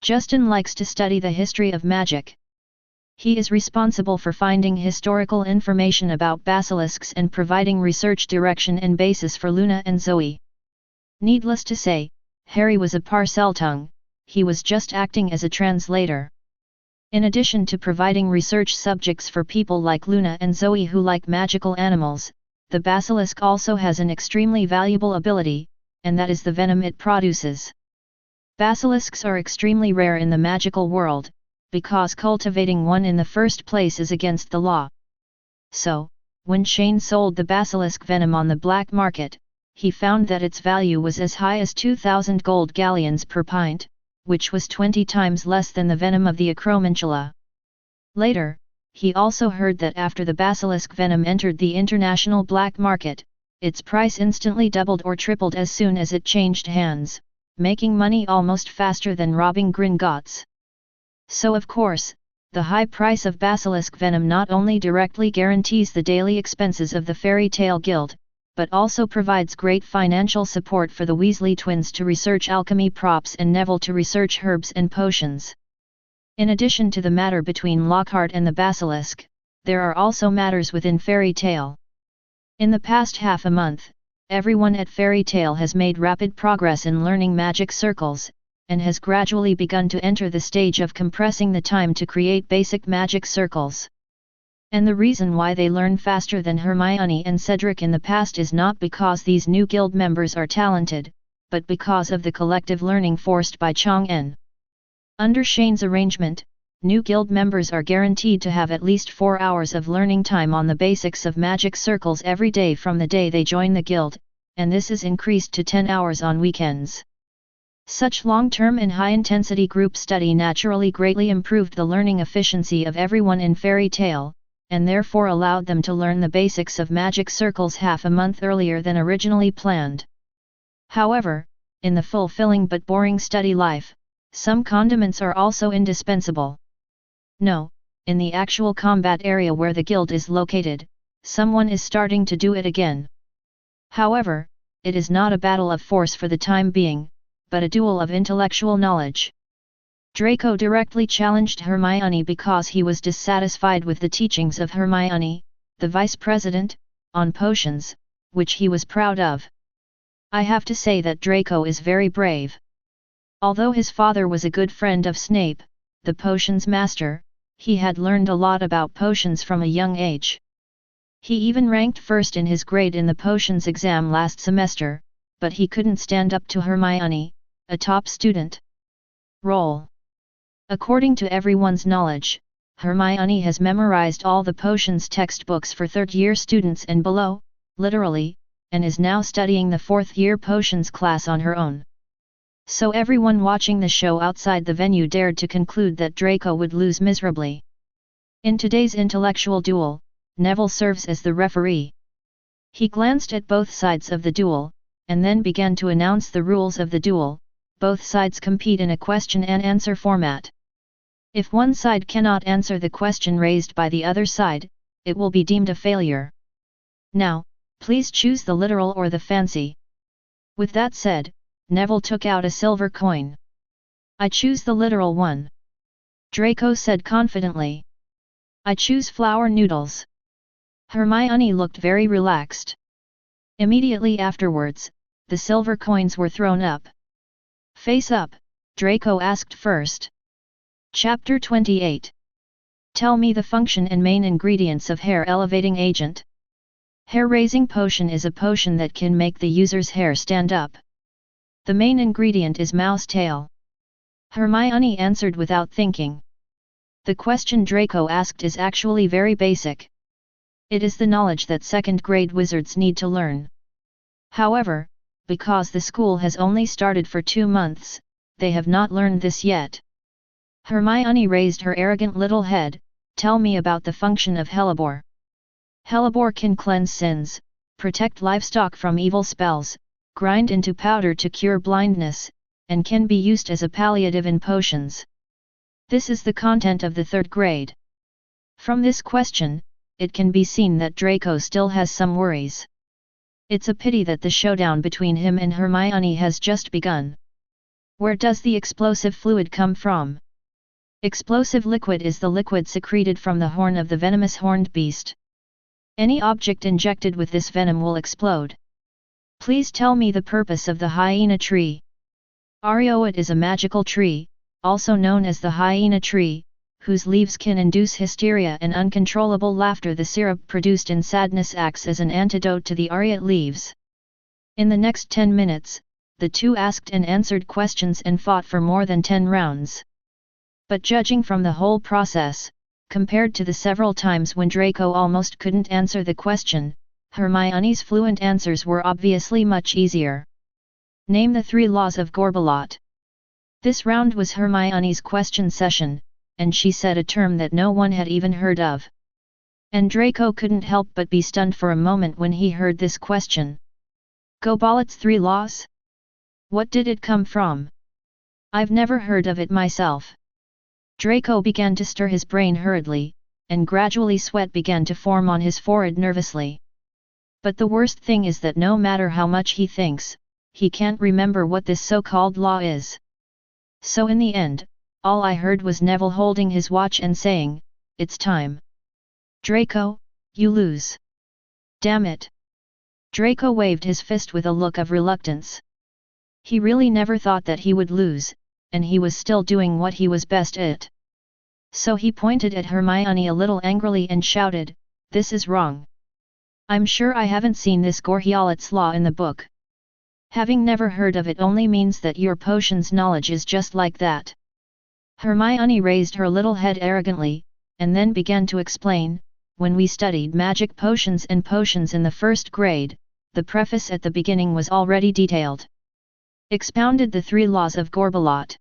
Justin likes to study the history of magic. He is responsible for finding historical information about basilisks and providing research direction and basis for Luna and Zoe. Needless to say, Harry was a Parseltongue, he was just acting as a translator. In addition to providing research subjects for people like Luna and Zoe who like magical animals, the basilisk also has an extremely valuable ability, and that is the venom it produces. Basilisks are extremely rare in the magical world, because cultivating one in the first place is against the law. So, when Shane sold the basilisk venom on the black market, he found that its value was as high as 2,000 gold galleons per pint, which was 20 times less than the venom of the Acromantula. Later, he also heard that after the basilisk venom entered the international black market, its price instantly doubled or tripled as soon as it changed hands, making money almost faster than robbing Gringotts. So of course, the high price of basilisk venom not only directly guarantees the daily expenses of the Fairy Tale Guild, but also provides great financial support for the Weasley twins to research alchemy props and Neville to research herbs and potions. In addition to the matter between Lockhart and the basilisk, there are also matters within Fairy Tale. In the past half a month, everyone at Fairy Tale has made rapid progress in learning magic circles, and has gradually begun to enter the stage of compressing the time to create basic magic circles. And the reason why they learn faster than Hermione and Cedric in the past is not because these new guild members are talented, but because of the collective learning forced by Chang'en. Under Shane's arrangement, new guild members are guaranteed to have at least 4 hours of learning time on the basics of magic circles every day from the day they join the guild, and this is increased to 10 hours on weekends. Such long-term and high-intensity group study naturally greatly improved the learning efficiency of everyone in Fairy Tale, and therefore allowed them to learn the basics of magic circles half a month earlier than originally planned. However, in the fulfilling but boring study life, some condiments are also indispensable. No, in the actual combat area where the guild is located, someone is starting to do it again. However, it is not a battle of force for the time being, but a duel of intellectual knowledge. Draco directly challenged Hermione because he was dissatisfied with the teachings of Hermione, the vice president, on potions, which he was proud of. I have to say that Draco is very brave. Although his father was a good friend of Snape, the potions master, he had learned a lot about potions from a young age. He even ranked first in his grade in the potions exam last semester, but he couldn't stand up to Hermione, a top student. Roll. According to everyone's knowledge, Hermione has memorized all the potions textbooks for third-year students and below, literally, and is now studying the fourth-year potions class on her own. So everyone watching the show outside the venue dared to conclude that Draco would lose miserably. In today's intellectual duel, Neville serves as the referee. He glanced at both sides of the duel, and then began to announce the rules of the duel. Both sides compete in a question and answer format. If one side cannot answer the question raised by the other side, it will be deemed a failure. Now, please choose the literal or the fancy. With that said, Neville took out a silver coin. I choose the literal one. Draco said confidently. I choose flour noodles. Hermione looked very relaxed. Immediately afterwards, the silver coins were thrown up. Face up, Draco asked first. Chapter 28. Tell me the function and main ingredients of hair elevating agent. Hair raising potion is a potion that can make the user's hair stand up. The main ingredient is mouse tail. Hermione answered without thinking. The question Draco asked is actually very basic. It is the knowledge that second-grade wizards need to learn. However, because the school has only started for 2 months, they have not learned this yet. Hermione raised her arrogant little head. Tell me about the function of hellebore. Hellebore can cleanse sins, protect livestock from evil spells, grind into powder to cure blindness, and can be used as a palliative in potions. This is the content of the 3rd grade. From this question, it can be seen that Draco still has some worries. It's a pity that the showdown between him and Hermione has just begun. Where does the explosive fluid come from? Explosive liquid is the liquid secreted from the horn of the venomous horned beast. Any object injected with this venom will explode. Please tell me the purpose of the hyena tree. Arioit is a magical tree, also known as the hyena tree, whose leaves can induce hysteria and uncontrollable laughter. The syrup produced in sadness acts as an antidote to the Arioit leaves. In the next 10 minutes, the two asked and answered questions and fought for more than 10 rounds. But judging from the whole process, compared to the several times when Draco almost couldn't answer the question, Hermione's fluent answers were obviously much easier. Name the 3 laws of Gorbelot. This round was Hermione's question session, and she said a term that no one had even heard of. And Draco couldn't help but be stunned for a moment when he heard this question. Gorbelot's 3 laws? What did it come from? I've never heard of it myself. Draco began to stir his brain hurriedly, and gradually sweat began to form on his forehead nervously. But the worst thing is that no matter how much he thinks, he can't remember what this so-called law is. So in the end, all I heard was Neville holding his watch and saying, "It's time. Draco, you lose." Damn it! Draco waved his fist with a look of reluctance. He really never thought that he would lose, and he was still doing what he was best at. So he pointed at Hermione a little angrily and shouted, "This is wrong. I'm sure I haven't seen this Gorhialet's law in the book. Having never heard of it only means that your potions knowledge is just like that." Hermione raised her little head arrogantly, and then began to explain, "When we studied magic potions and potions in the first grade, the preface at the beginning was already detailed. Expounded the 3 laws of Gorbolot.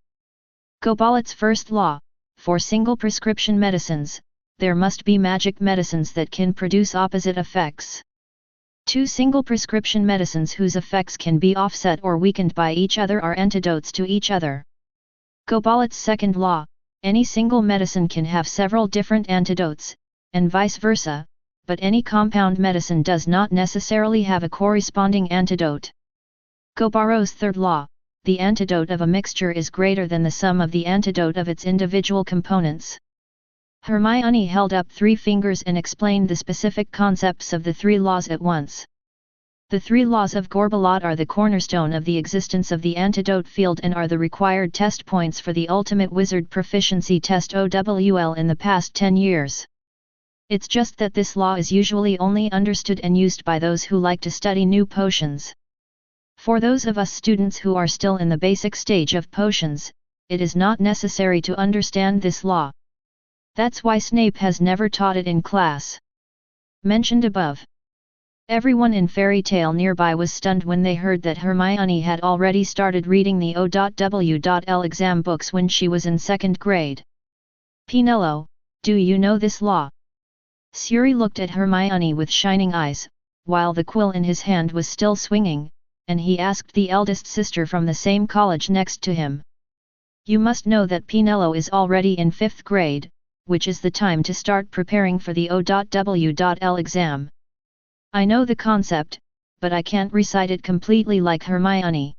Gobolet's first law, for single prescription medicines, there must be magic medicines that can produce opposite effects. 2 single prescription medicines whose effects can be offset or weakened by each other are antidotes to each other. Gobolet's second law, any single medicine can have several different antidotes, and vice versa, but any compound medicine does not necessarily have a corresponding antidote. Gobarrow's third law, the antidote of a mixture is greater than the sum of the antidote of its individual components." Hermione held up 3 fingers and explained the specific concepts of the 3 laws at once. The 3 laws of Gorbolot are the cornerstone of the existence of the antidote field and are the required test points for the Ultimate Wizard Proficiency Test OWL in the past 10 years. It's just that this law is usually only understood and used by those who like to study new potions. For those of us students who are still in the basic stage of potions, it is not necessary to understand this law. That's why Snape has never taught it in class. Mentioned above. Everyone in Fairy Tale nearby was stunned when they heard that Hermione had already started reading the O.W.L exam books when she was in 2nd grade. "Pinello, do you know this law?" Suri looked at Hermione with shining eyes, while the quill in his hand was still swinging, and he asked the eldest sister from the same college next to him. "You must know that Pinello is already in 5th grade, which is the time to start preparing for the O.W.L exam. I know the concept, but I can't recite it completely like Hermione."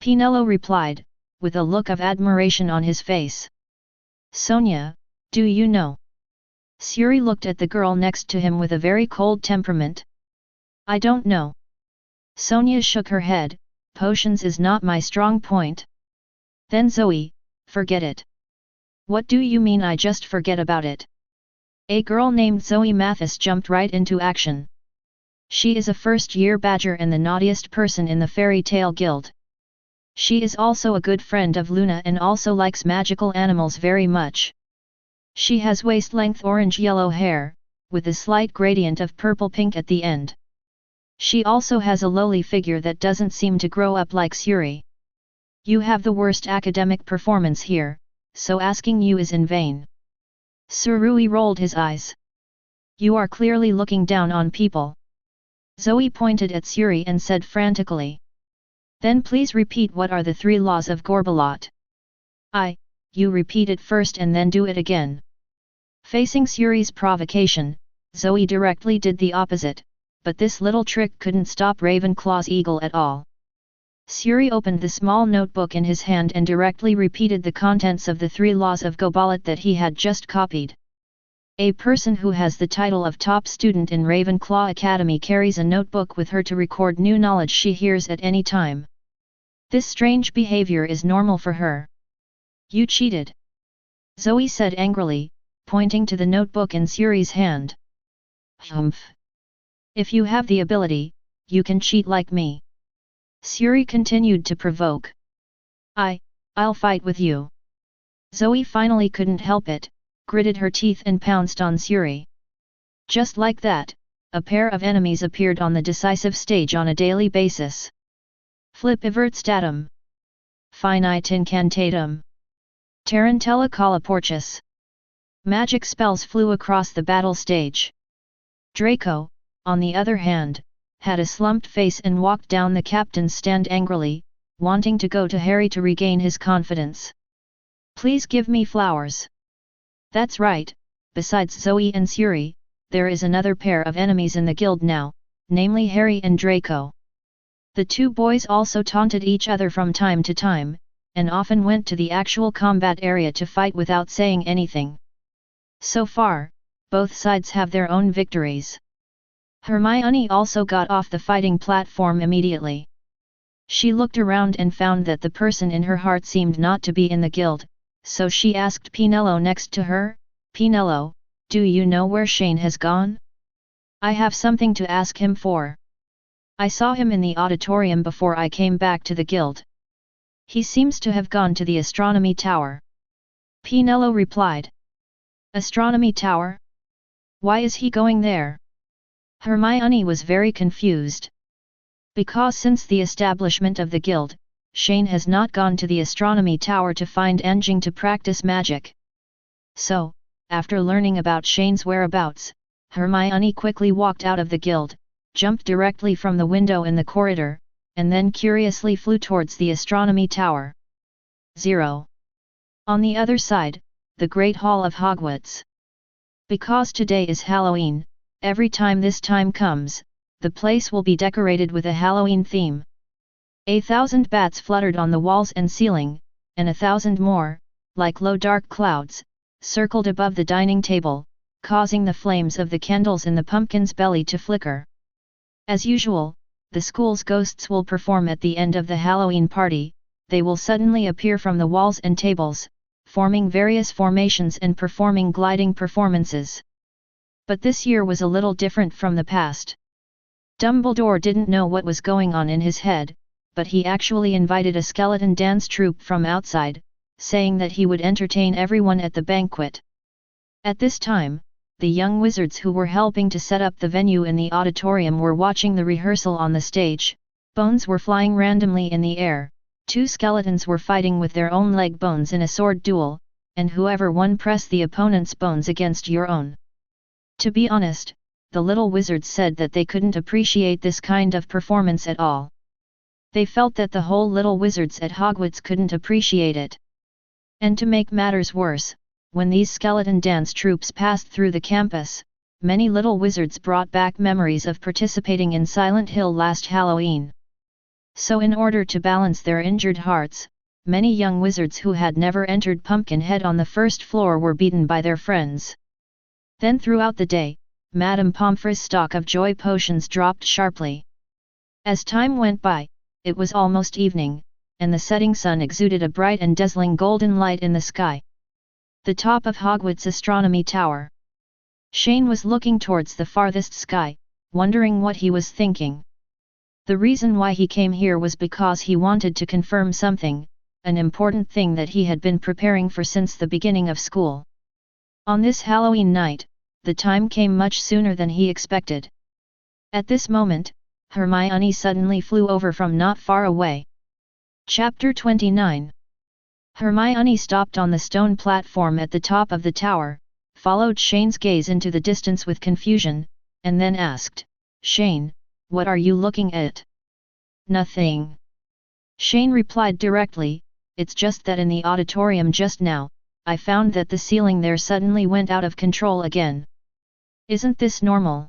Pinello replied, with a look of admiration on his face. "Sonia, do you know?" Suri looked at the girl next to him with a very cold temperament. "I don't know." Sonia shook her head, "Potions is not my strong point." "Then Zoe, forget it." "What do you mean I just forget about it?" A girl named Zoe Mathis jumped right into action. She is a first-year badger and the naughtiest person in the Fairy Tale Guild. She is also a good friend of Luna and also likes magical animals very much. She has waist-length orange-yellow hair, with a slight gradient of purple-pink at the end. She also has a lowly figure that doesn't seem to grow up like Suri. You have the worst academic performance here, so asking you is in vain. Surui rolled his eyes. You are clearly looking down on people. Zoe pointed at Suri and said frantically. Then please repeat what are the 3 laws of Gorbolot. You repeat it first and then do it again. Facing Suri's provocation, Zoe directly did the opposite, but this little trick couldn't stop Ravenclaw's eagle at all. Suri opened the small notebook in his hand and directly repeated the contents of the 3 laws of Gorbolot that he had just copied. A person who has the title of top student in Ravenclaw Academy carries a notebook with her to record new knowledge she hears at any time. This strange behavior is normal for her. You cheated. Zoe said angrily, pointing to the notebook in Suri's hand. Humph. If you have the ability, you can cheat like me. Suri continued to provoke. I'll fight with you. Zoe finally couldn't help it, gritted her teeth and pounced on Suri. Just like that, a pair of enemies appeared on the decisive stage on a daily basis. Flipivert statum. Finite incantatum. Tarantella coliporchus. Magic spells flew across the battle stage. Draco, on the other hand, had a slumped face and walked down the captain's stand angrily, wanting to go to Harry to regain his confidence. Please give me flowers. That's right, besides Zoe and Suri, there is another pair of enemies in the guild now, namely Harry and Draco. The 2 boys also taunted each other from time to time, and often went to the actual combat area to fight without saying anything. So far, both sides have their own victories. Hermione also got off the fighting platform immediately. She looked around and found that the person in her heart seemed not to be in the guild, so she asked Pinello next to her, "Pinello, do you know where Shane has gone? I have something to ask him for. I saw him in the auditorium before I came back to the guild. He seems to have gone to the astronomy tower." Pinello replied. "Astronomy tower? Why is he going there?" Hermione was very confused. Because since the establishment of the guild, Shane has not gone to the astronomy tower to find engine to practice magic. So, after learning about Shane's whereabouts, Hermione quickly walked out of the guild, jumped directly from the window in the corridor, and then curiously flew towards the astronomy tower. 0. On the other side, the Great Hall of Hogwarts. Because today is Halloween, every time this time comes, the place will be decorated with a Halloween theme. 1,000 bats fluttered on the walls and ceiling, and 1,000 more, like low dark clouds, circled above the dining table, causing the flames of the candles in the pumpkin's belly to flicker. As usual, the school's ghosts will perform at the end of the Halloween party. They will suddenly appear from the walls and tables, forming various formations and performing gliding performances. But this year was a little different from the past. Dumbledore didn't know what was going on in his head, but he actually invited a skeleton dance troupe from outside, saying that he would entertain everyone at the banquet. At this time, the young wizards who were helping to set up the venue in the auditorium were watching the rehearsal on the stage. Bones were flying randomly in the air, 2 skeletons were fighting with their own leg bones in a sword duel, and whoever won pressed the opponent's bones against your own. To be honest, the little wizards said that they couldn't appreciate this kind of performance at all. They felt that the whole little wizards at Hogwarts couldn't appreciate it. And to make matters worse, when these skeleton dance troupes passed through the campus, many little wizards brought back memories of participating in Silent Hill last Halloween. So in order to balance their injured hearts, many young wizards who had never entered Pumpkinhead on the first floor were beaten by their friends. Then throughout the day, Madame Pomfrey's stock of joy potions dropped sharply. As time went by, it was almost evening, and the setting sun exuded a bright and dazzling golden light in the sky. The top of Hogwarts Astronomy Tower. Shane was looking towards the farthest sky, wondering what he was thinking. The reason why he came here was because he wanted to confirm something, an important thing that he had been preparing for since the beginning of school. On this Halloween night, the time came much sooner than he expected. At this moment, Hermione suddenly flew over from not far away. Chapter 29. Hermione stopped on the stone platform at the top of the tower, followed Shane's gaze into the distance with confusion, and then asked, "Shane, what are you looking at?" "Nothing." Shane replied directly, "It's just that in the auditorium just now, I found that the ceiling there suddenly went out of control again." "Isn't this normal?"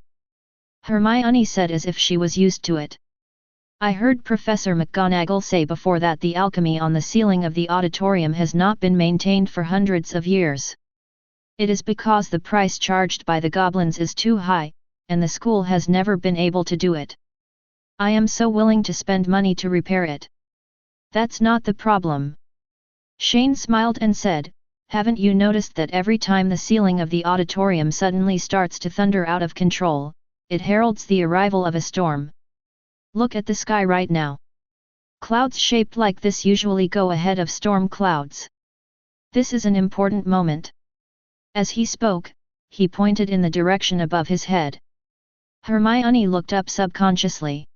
Hermione said as if she was used to it. "I heard Professor McGonagall say before that the alchemy on the ceiling of the auditorium has not been maintained for hundreds of years. It is because the price charged by the goblins is too high, and the school has never been able to do it. I am so willing to spend money to repair it. That's not the problem." Shane smiled and said, "Haven't you noticed that every time the ceiling of the auditorium suddenly starts to thunder out of control, it heralds the arrival of a storm? Look at the sky right now. Clouds shaped like this usually go ahead of storm clouds. This is an important moment." As he spoke, he pointed in the direction above his head. Hermione looked up subconsciously.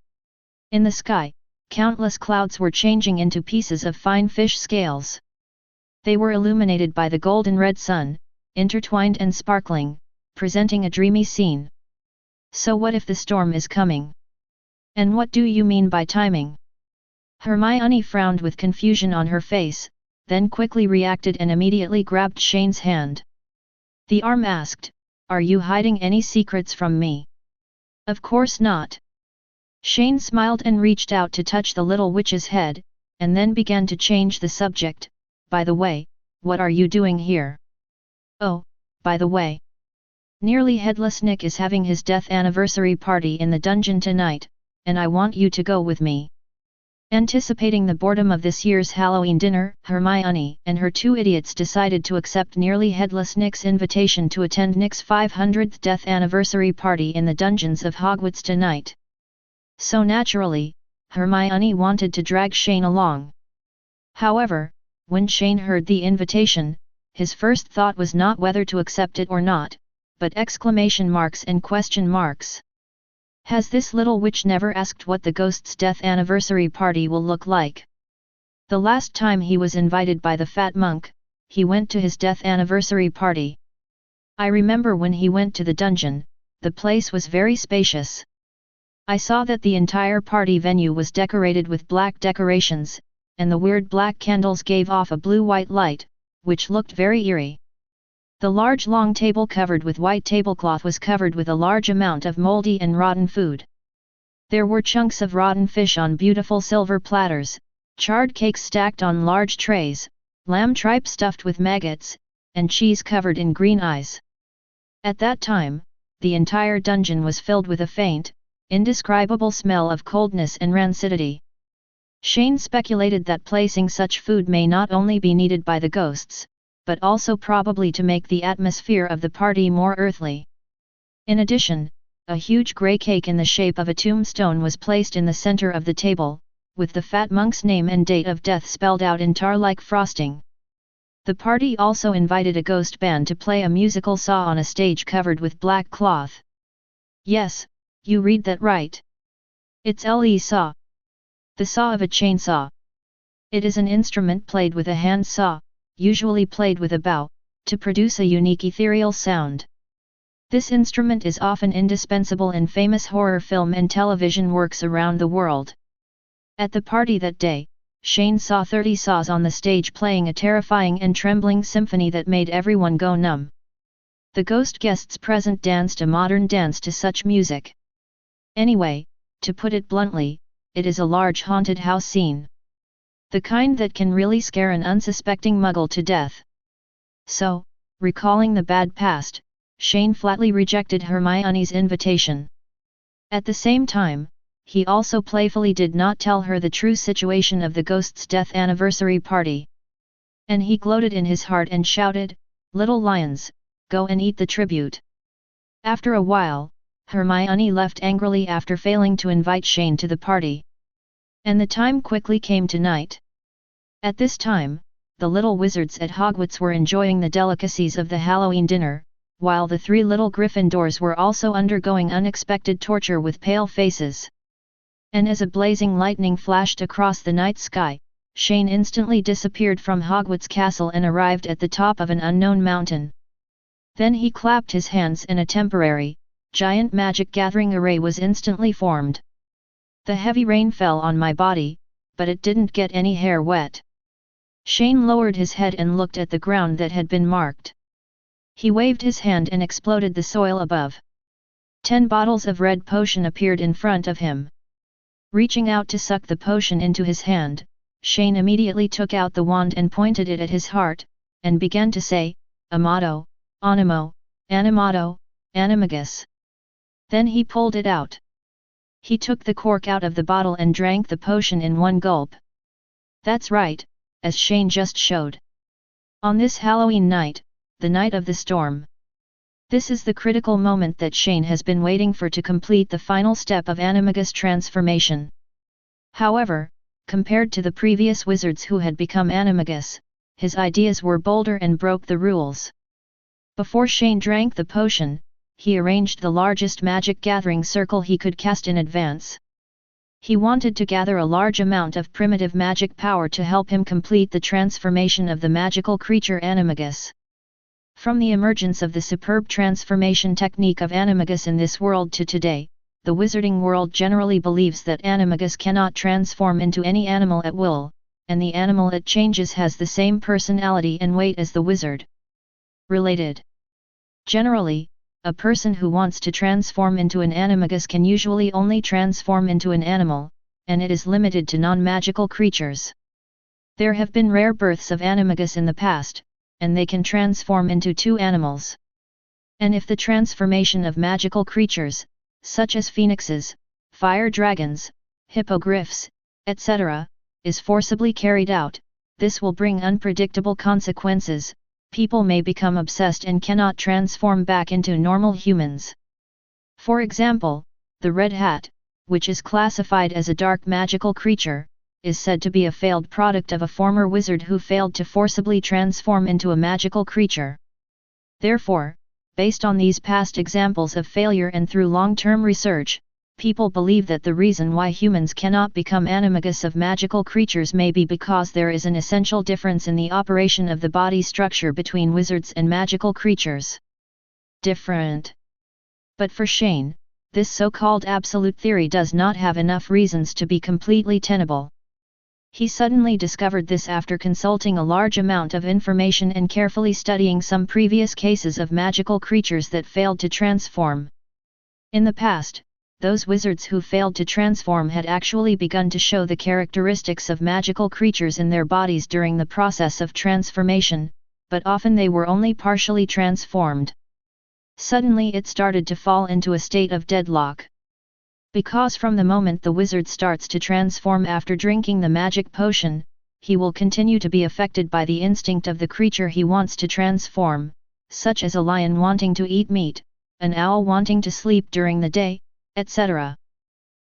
In the sky, countless clouds were changing into pieces of fine fish scales. They were illuminated by the golden red sun, intertwined and sparkling, presenting a dreamy scene. "So what if the storm is coming? And what do you mean by timing?" Hermione frowned with confusion on her face, then quickly reacted and immediately grabbed Shane's hand. The arm asked, "Are you hiding any secrets from me?" "Of course not." Shane smiled and reached out to touch the little witch's head, and then began to change the subject. "By the way, what are you doing here?" "Oh, by the way. Nearly Headless Nick is having his death anniversary party in the dungeon tonight, and I want you to go with me." Anticipating the boredom of this year's Halloween dinner, Hermione and her two idiots decided to accept nearly headless Nick's invitation to attend Nick's 500th death anniversary party in the dungeons of Hogwarts tonight. So naturally, Hermione wanted to drag Shane along. However, when Shane heard the invitation, his first thought was not whether to accept it or not, but exclamation marks and question marks. Has this little witch never asked what the ghost's death anniversary party will look like? The last time he was invited by the fat monk, he went to his death anniversary party. I remember when he went to the dungeon, the place was very spacious. I saw that the entire party venue was decorated with black decorations, and the weird black candles gave off a blue-white light, which looked very eerie. The large long table covered with white tablecloth was covered with a large amount of moldy and rotten food. There were chunks of rotten fish on beautiful silver platters, charred cakes stacked on large trays, lamb tripe stuffed with maggots, and cheese covered in green eyes. At that time, the entire dungeon was filled with a faint, indescribable smell of coldness and rancidity. Shane speculated that placing such food may not only be needed by the ghosts, but also probably to make the atmosphere of the party more earthly. In addition, a huge grey cake in the shape of a tombstone was placed in the center of the table, with the fat monk's name and date of death spelled out in tar-like frosting. The party also invited a ghost band to play a musical saw on a stage covered with black cloth. Yes, you read that right. It's Le saw. The saw of a chainsaw. It is an instrument played with a hand saw, usually played with a bow, to produce a unique ethereal sound. This instrument is often indispensable in famous horror film and television works around the world. At the party that day, Shane saw 30 saws on the stage playing a terrifying and trembling symphony that made everyone go numb. The ghost guests present danced a modern dance to such music. Anyway, to put it bluntly, it is a large haunted house scene. The kind that can really scare an unsuspecting muggle to death. So, recalling the bad past, Shane flatly rejected Hermione's invitation. At the same time, he also playfully did not tell her the true situation of the ghost's death anniversary party. And he gloated in his heart and shouted, "Little lions, go and eat the tribute." After a while, Hermione left angrily after failing to invite Shane to the party. And the time quickly came to night. At this time, the little wizards at Hogwarts were enjoying the delicacies of the Halloween dinner, while the three little Gryffindors were also undergoing unexpected torture with pale faces. And as a blazing lightning flashed across the night sky, Shane instantly disappeared from Hogwarts Castle and arrived at the top of an unknown mountain. Then he clapped his hands and a temporary, giant magic gathering array was instantly formed. The heavy rain fell on my body, but it didn't get any hair wet. Shane lowered his head and looked at the ground that had been marked. He waved his hand and exploded the soil above. 10 bottles of red potion appeared in front of him. Reaching out to suck the potion into his hand, Shane immediately took out the wand and pointed it at his heart, and began to say, "Amato, Animo, Animato, Animagus." Then he pulled it out. He took the cork out of the bottle and drank the potion in one gulp. That's right, as Shane just showed. On this Halloween night, the night of the storm. This is the critical moment that Shane has been waiting for to complete the final step of Animagus transformation. However, compared to the previous wizards who had become Animagus, his ideas were bolder and broke the rules. Before Shane drank the potion, he arranged the largest magic gathering circle he could cast in advance. He wanted to gather a large amount of primitive magic power to help him complete the transformation of the magical creature Animagus. From the emergence of the superb transformation technique of Animagus in this world to today, the wizarding world generally believes that Animagus cannot transform into any animal at will, and the animal it changes has the same personality and weight as the wizard. Related. Generally, a person who wants to transform into an Animagus can usually only transform into an animal, and it is limited to non-magical creatures. There have been rare births of Animagus in the past, and they can transform into 2 animals. And if the transformation of magical creatures, such as phoenixes, fire dragons, hippogriffs, etc., is forcibly carried out, this will bring unpredictable consequences. People may become obsessed and cannot transform back into normal humans. For example, the Red Hat, which is classified as a dark magical creature, is said to be a failed product of a former wizard who failed to forcibly transform into a magical creature. Therefore, based on these past examples of failure and through long-term research, people believe that the reason why humans cannot become animagus of magical creatures may be because there is an essential difference in the operation of the body structure between wizards and magical creatures. Different. But for Shane, this so-called absolute theory does not have enough reasons to be completely tenable. He suddenly discovered this after consulting a large amount of information and carefully studying some previous cases of magical creatures that failed to transform. In the past, those wizards who failed to transform had actually begun to show the characteristics of magical creatures in their bodies during the process of transformation, but often they were only partially transformed. Suddenly it started to fall into a state of deadlock. Because from the moment the wizard starts to transform after drinking the magic potion, he will continue to be affected by the instinct of the creature he wants to transform, such as a lion wanting to eat meat, an owl wanting to sleep during the day, etc.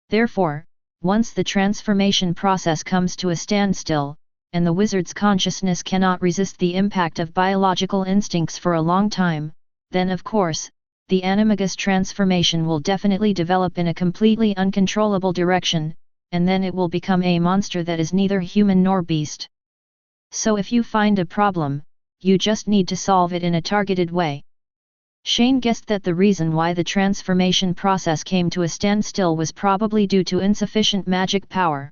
Therefore, once the transformation process comes to a standstill, and the wizard's consciousness cannot resist the impact of biological instincts for a long time, then of course, the animagus transformation will definitely develop in a completely uncontrollable direction, and then it will become a monster that is neither human nor beast. So if you find a problem, you just need to solve it in a targeted way. Shane guessed that the reason why the transformation process came to a standstill was probably due to insufficient magic power.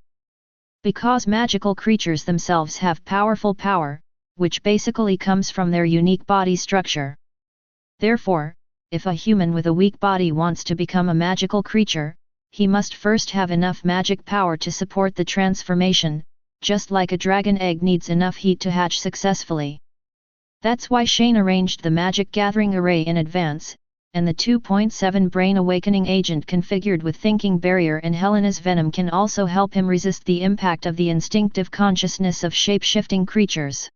Because magical creatures themselves have powerful power, which basically comes from their unique body structure. Therefore, if a human with a weak body wants to become a magical creature, he must first have enough magic power to support the transformation, just like a dragon egg needs enough heat to hatch successfully. That's why Shane arranged the magic gathering array in advance, and the 2.7 brain awakening agent configured with thinking barrier and Helena's venom can also help him resist the impact of the instinctive consciousness of shape-shifting creatures.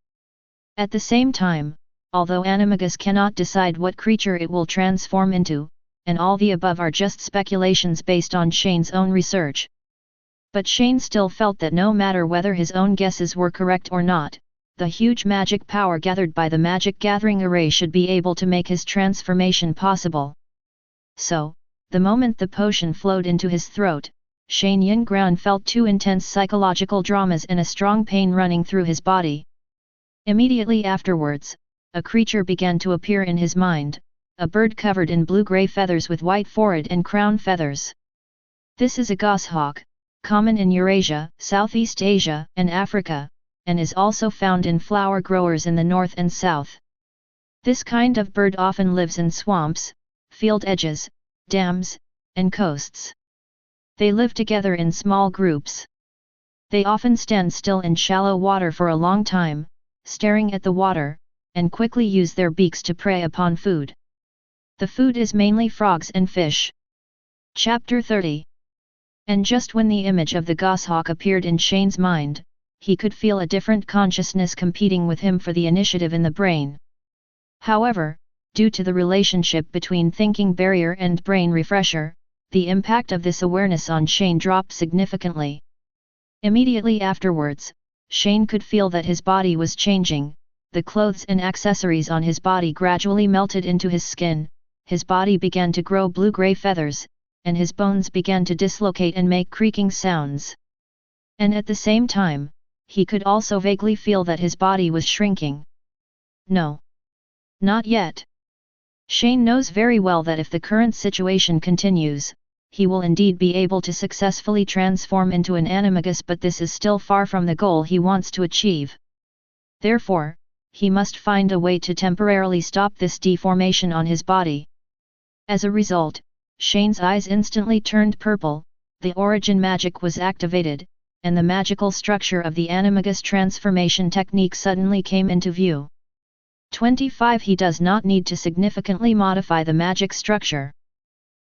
At the same time, although animagus cannot decide what creature it will transform into, and all the above are just speculations based on Shane's own research. But Shane still felt that no matter whether his own guesses were correct or not, the huge magic power gathered by the magic gathering array should be able to make his transformation possible. So, the moment the potion flowed into his throat, Shane Yingroun felt two intense psychological dramas and a strong pain running through his body. Immediately afterwards, a creature began to appear in his mind, a bird covered in blue-gray feathers with white forehead and crown feathers. This is a goshawk, common in Eurasia, Southeast Asia, and Africa, and is also found in flower growers in the north and south. This kind of bird often lives in swamps, field edges, dams, and coasts. They live together in small groups. They often stand still in shallow water for a long time, staring at the water, and quickly use their beaks to prey upon food. The food is mainly frogs and fish. Chapter 30. And just when the image of the goshawk appeared in Shane's mind, he could feel a different consciousness competing with him for the initiative in the brain. However, due to the relationship between thinking barrier and brain refresher, the impact of this awareness on Shane dropped significantly. Immediately afterwards, Shane could feel that his body was changing. The clothes and accessories on his body gradually melted into his skin, his body began to grow blue-gray feathers, and his bones began to dislocate and make creaking sounds. And at the same time, he could also vaguely feel that his body was shrinking. No. Not yet. Shane knows very well that if the current situation continues, he will indeed be able to successfully transform into an animagus, but this is still far from the goal he wants to achieve. Therefore, he must find a way to temporarily stop this deformation on his body. As a result, Shane's eyes instantly turned purple, the origin magic was activated, and the magical structure of the animagus transformation technique suddenly came into view. 25. He does not need to significantly modify the magic structure.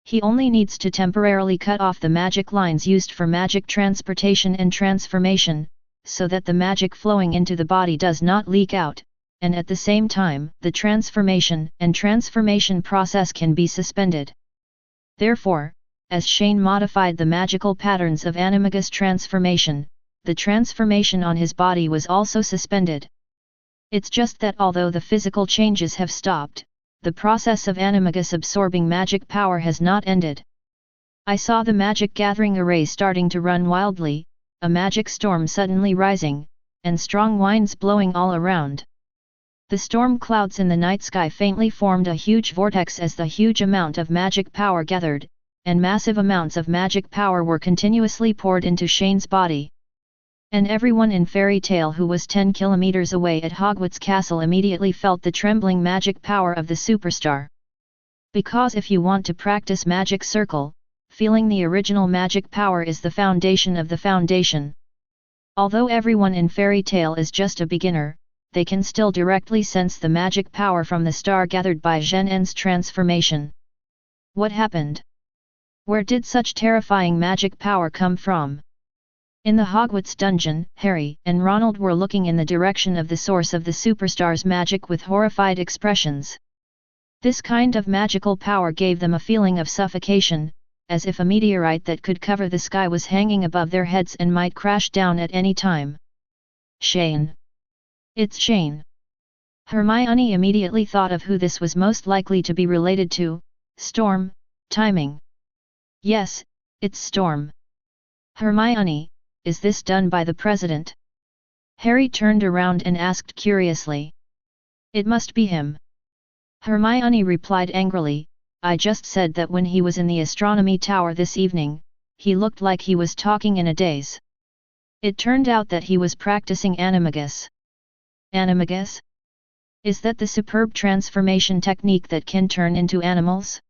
He only needs to temporarily cut off the magic lines used for magic transportation and transformation, so that the magic flowing into the body does not leak out, and at the same time, the transformation and transformation process can be suspended. Therefore, as Shane modified the magical patterns of animagus transformation, the transformation on his body was also suspended. It's just that although the physical changes have stopped, the process of animagus absorbing magic power has not ended. I saw the magic gathering array starting to run wildly, a magic storm suddenly rising, and strong winds blowing all around. The storm clouds in the night sky faintly formed a huge vortex as the huge amount of magic power gathered, and massive amounts of magic power were continuously poured into Shane's body. And everyone in Fairy Tale who was 10 kilometers away at Hogwarts Castle immediately felt the trembling magic power of the superstar. Because if you want to practice Magic Circle, feeling the original magic power is the foundation of the foundation. Although everyone in Fairy Tale is just a beginner, they can still directly sense the magic power from the star gathered by Zhen'en's transformation. What happened? Where did such terrifying magic power come from? In the Hogwarts dungeon, Harry and Ronald were looking in the direction of the source of the superstar's magic with horrified expressions. This kind of magical power gave them a feeling of suffocation, as if a meteorite that could cover the sky was hanging above their heads and might crash down at any time. Shane. It's Shane. Hermione immediately thought of who this was most likely to be related to: Storm, timing. Yes, it's Storm. Hermione, is this done by the President? Harry turned around and asked curiously. It must be him. Hermione replied angrily, I just said that when he was in the astronomy tower this evening, he looked like he was talking in a daze. It turned out that he was practicing animagus. Animagus? Is that the superb transformation technique that can turn into animals?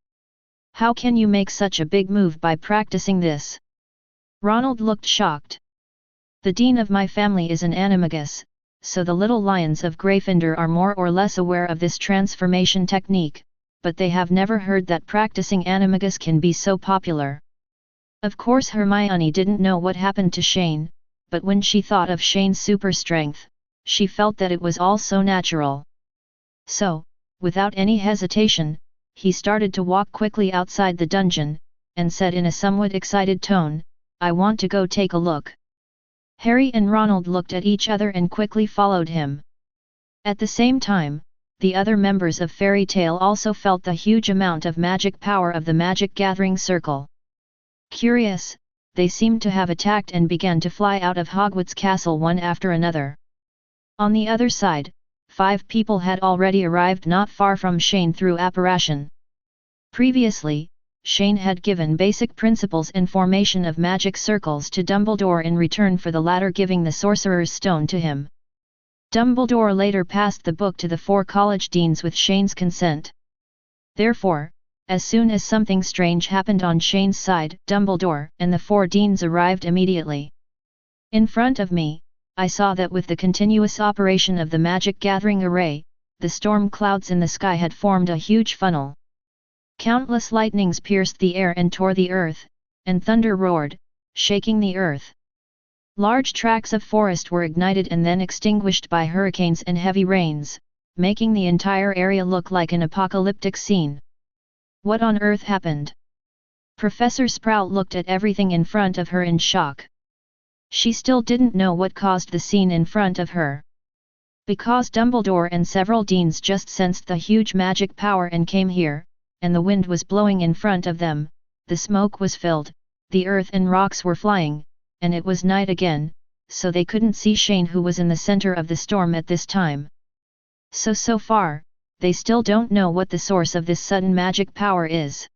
How can you make such a big move by practicing this? Ronald looked shocked. The dean of my family is an animagus, so the little lions of Gryffindor are more or less aware of this transformation technique, but they have never heard that practicing animagus can be so popular. Of course Hermione didn't know what happened to Shane, but when she thought of Shane's super strength, she felt that it was all so natural. So, without any hesitation, he started to walk quickly outside the dungeon, and said in a somewhat excited tone, I want to go take a look. Harry and Ronald looked at each other and quickly followed him. At the same time, the other members of Fairy Tale also felt the huge amount of magic power of the magic gathering circle. Curious, they seemed to have attacked and began to fly out of Hogwarts Castle one after another. On the other side, 5 people had already arrived not far from Shane through apparition. Previously, Shane had given basic principles and formation of magic circles to Dumbledore in return for the latter giving the Sorcerer's Stone to him. Dumbledore later passed the book to the 4 college deans with Shane's consent. Therefore, as soon as something strange happened on Shane's side, Dumbledore and the 4 deans arrived immediately. In front of me, I saw that with the continuous operation of the magic gathering array, the storm clouds in the sky had formed a huge funnel. Countless lightnings pierced the air and tore the earth, and thunder roared, shaking the earth. Large tracts of forest were ignited and then extinguished by hurricanes and heavy rains, making the entire area look like an apocalyptic scene. What on earth happened? Professor Sprout looked at everything in front of her in shock. She still didn't know what caused the scene in front of her. Because Dumbledore and several deans just sensed the huge magic power and came here, and the wind was blowing in front of them, the smoke was filled, the earth and rocks were flying, and it was night again, so they couldn't see Shane who was in the center of the storm at this time. So far, they still don't know what the source of this sudden magic power is.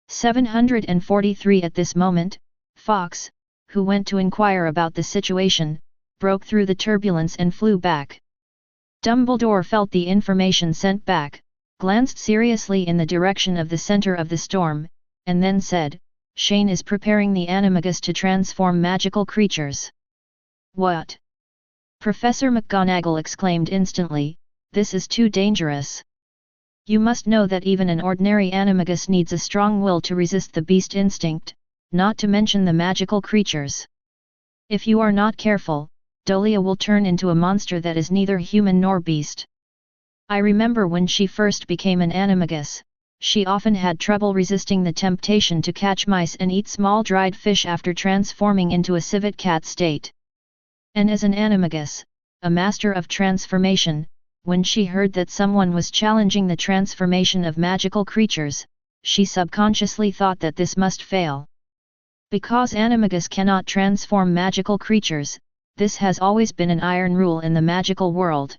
743 At this moment, Fox, who went to inquire about the situation, broke through the turbulence and flew back. Dumbledore felt the information sent back, glanced seriously in the direction of the center of the storm, and then said, Shane is preparing the animagus to transform magical creatures. What? Professor McGonagall exclaimed instantly, this is too dangerous. You must know that even an ordinary animagus needs a strong will to resist the beast instinct, not to mention the magical creatures. If you are not careful, Dolea will turn into a monster that is neither human nor beast. I remember when she first became an animagus, she often had trouble resisting the temptation to catch mice and eat small dried fish after transforming into a civet cat state. And as an animagus, a master of transformation, when she heard that someone was challenging the transformation of magical creatures, she subconsciously thought that this must fail. Because animagus cannot transform magical creatures, this has always been an iron rule in the magical world.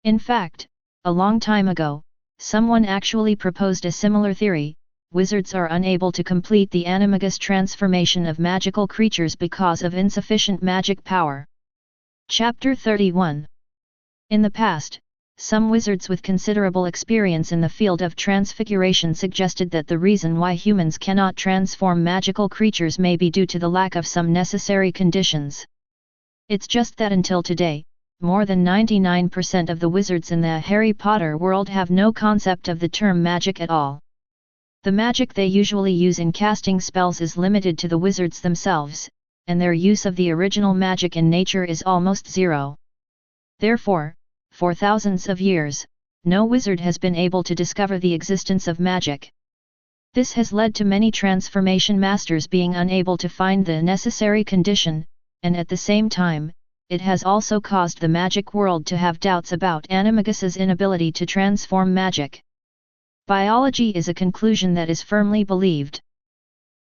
In fact, a long time ago, someone actually proposed a similar theory: wizards are unable to complete the animagus transformation of magical creatures because of insufficient magic power. Chapter 31. In the past, some wizards with considerable experience in the field of transfiguration suggested that the reason why humans cannot transform magical creatures may be due to the lack of some necessary conditions. It's just that until today, more than 99% of the wizards in the Harry Potter world have no concept of the term magic at all. The magic they usually use in casting spells is limited to the wizards themselves, and their use of the original magic in nature is almost zero. Therefore, for thousands of years, no wizard has been able to discover the existence of magic. This has led to many transformation masters being unable to find the necessary condition, and at the same time, it has also caused the magic world to have doubts about animagus's inability to transform magic. Biology is a conclusion that is firmly believed.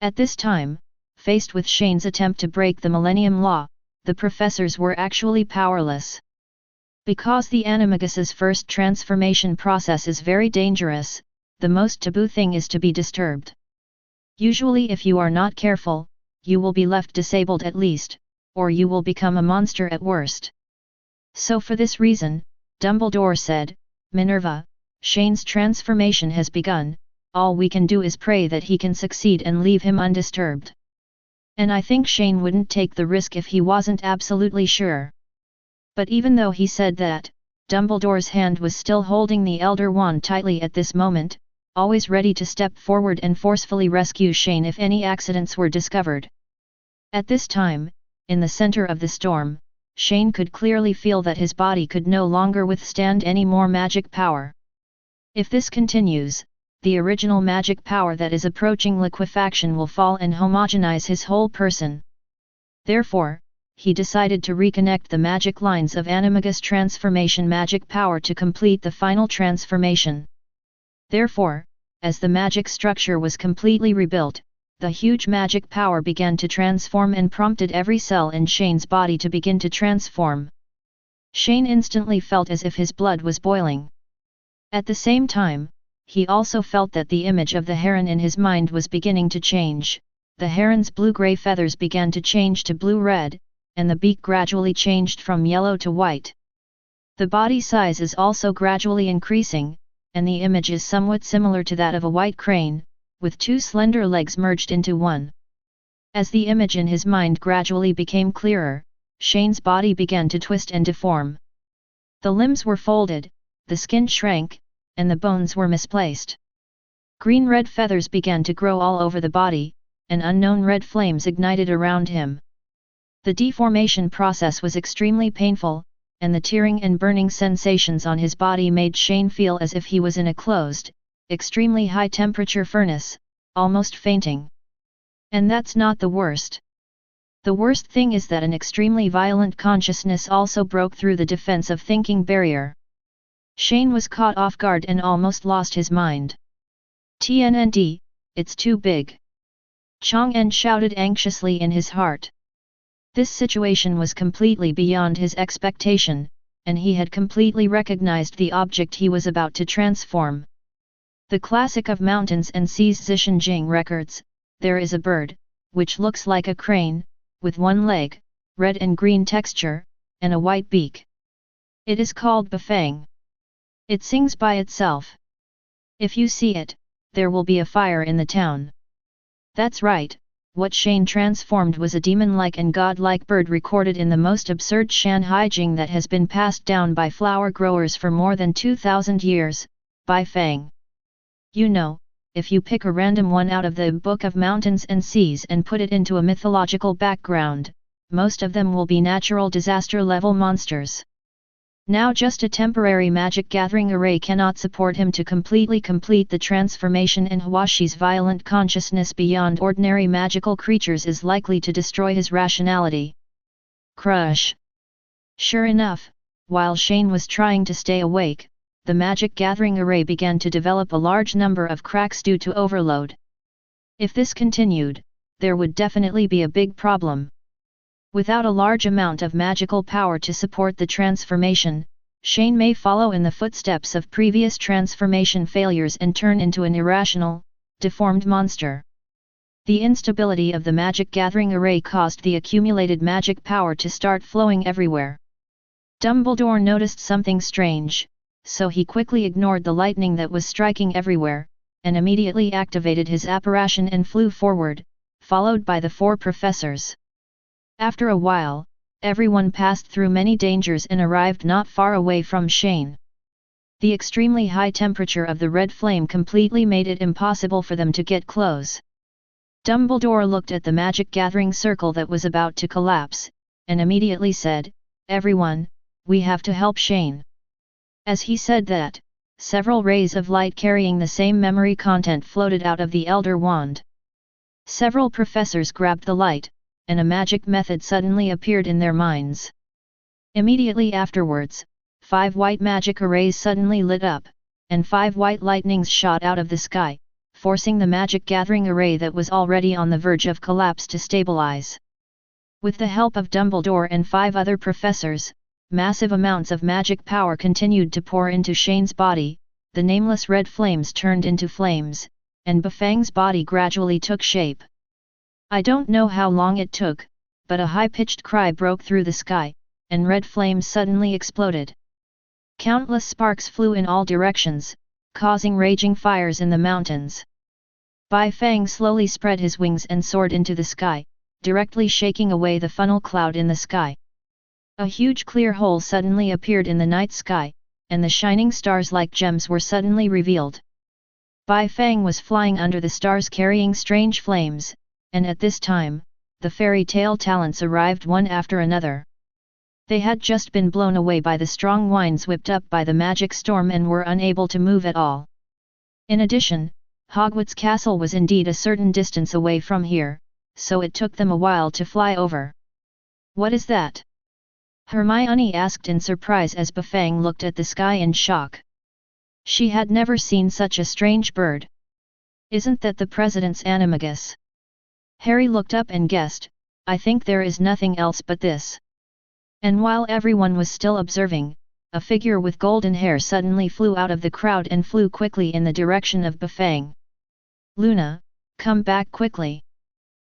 At this time, faced with Shane's attempt to break the Millennium Law, the professors were actually powerless. Because the animagus's first transformation process is very dangerous, the most taboo thing is to be disturbed. Usually if you are not careful, you will be left disabled at least, or you will become a monster at worst. So for this reason, Dumbledore said, "Minerva, Shane's transformation has begun, all we can do is pray that he can succeed and leave him undisturbed." And I think Shane wouldn't take the risk if he wasn't absolutely sure. But even though he said that, Dumbledore's hand was still holding the Elder Wand tightly at this moment, always ready to step forward and forcefully rescue Shane if any accidents were discovered. At this time, in the center of the storm, Shane could clearly feel that his body could no longer withstand any more magic power. If this continues, the original magic power that is approaching liquefaction will fall and homogenize his whole person. Therefore, he decided to reconnect the magic lines of animagus transformation magic power to complete the final transformation. Therefore, as the magic structure was completely rebuilt, the huge magic power began to transform and prompted every cell in Shane's body to begin to transform. Shane instantly felt as if his blood was boiling. At the same time, he also felt that the image of the heron in his mind was beginning to change. The heron's blue-gray feathers began to change to blue-red, and the beak gradually changed from yellow to white. The body size is also gradually increasing, and the image is somewhat similar to that of a white crane, with two slender legs merged into one. As the image in his mind gradually became clearer, Shane's body began to twist and deform. The limbs were folded, the skin shrank, and the bones were misplaced. Green-red feathers began to grow all over the body, and unknown red flames ignited around him. The deformation process was extremely painful, and the tearing and burning sensations on his body made Shane feel as if he was in a closed, extremely high-temperature furnace, almost fainting. And that's not the worst. The worst thing is that an extremely violent consciousness also broke through the defensive thinking barrier. Shane was caught off guard and almost lost his mind. "TNND, it's too big!" Chang'en shouted anxiously in his heart. This situation was completely beyond his expectation, and he had completely recognized the object he was about to transform. The classic of mountains and seas Zishan Jing records, there is a bird, which looks like a crane, with one leg, red and green texture, and a white beak. It is called Bafang. It sings by itself. If you see it, there will be a fire in the town. That's right, what Shane transformed was a demon-like and god-like bird recorded in the most absurd Shanhai Jing that has been passed down by flower growers for more than 2,000 years, Bai Feng. You know, if you pick a random one out of the Book of Mountains and Seas and put it into a mythological background, most of them will be natural disaster level monsters. Now just a temporary magic gathering array cannot support him to completely complete the transformation, and Hwashi's violent consciousness beyond ordinary magical creatures is likely to destroy his rationality. Crush. Sure enough, while Shane was trying to stay awake, the magic gathering array began to develop a large number of cracks due to overload. If this continued, there would definitely be a big problem. Without a large amount of magical power to support the transformation, Shane may follow in the footsteps of previous transformation failures and turn into an irrational, deformed monster. The instability of the magic gathering array caused the accumulated magic power to start flowing everywhere. Dumbledore noticed something strange, so he quickly ignored the lightning that was striking everywhere, and immediately activated his apparition and flew forward, followed by the 4 professors. After a while, everyone passed through many dangers and arrived not far away from Shane. The extremely high temperature of the red flame completely made it impossible for them to get close. Dumbledore looked at the magic gathering circle that was about to collapse, and immediately said, "Everyone, we have to help Shane." As he said that, several rays of light carrying the same memory content floated out of the Elder Wand. Several professors grabbed the light, and a magic method suddenly appeared in their minds. Immediately afterwards, 5 white magic arrays suddenly lit up, and 5 white lightnings shot out of the sky, forcing the magic gathering array that was already on the verge of collapse to stabilize. With the help of Dumbledore and 5 other professors, massive amounts of magic power continued to pour into Shane's body, the nameless red flames turned into flames, and Bafang's body gradually took shape. I don't know how long it took, but a high-pitched cry broke through the sky, and red flames suddenly exploded. Countless sparks flew in all directions, causing raging fires in the mountains. Bai Feng slowly spread his wings and soared into the sky, directly shaking away the funnel cloud in the sky. A huge clear hole suddenly appeared in the night sky, and the shining stars like gems were suddenly revealed. Bai Feng was flying under the stars carrying strange flames, and at this time, the fairy tale talents arrived one after another. They had just been blown away by the strong winds whipped up by the magic storm and were unable to move at all. In addition, Hogwarts Castle was indeed a certain distance away from here, so it took them a while to fly over. "What is that?" Hermione asked in surprise as Bafang looked at the sky in shock. She had never seen such a strange bird. "Isn't that the President's animagus?" Harry looked up and guessed, "I think there is nothing else but this." And while everyone was still observing, a figure with golden hair suddenly flew out of the crowd and flew quickly in the direction of Bafang. "Luna, come back quickly!"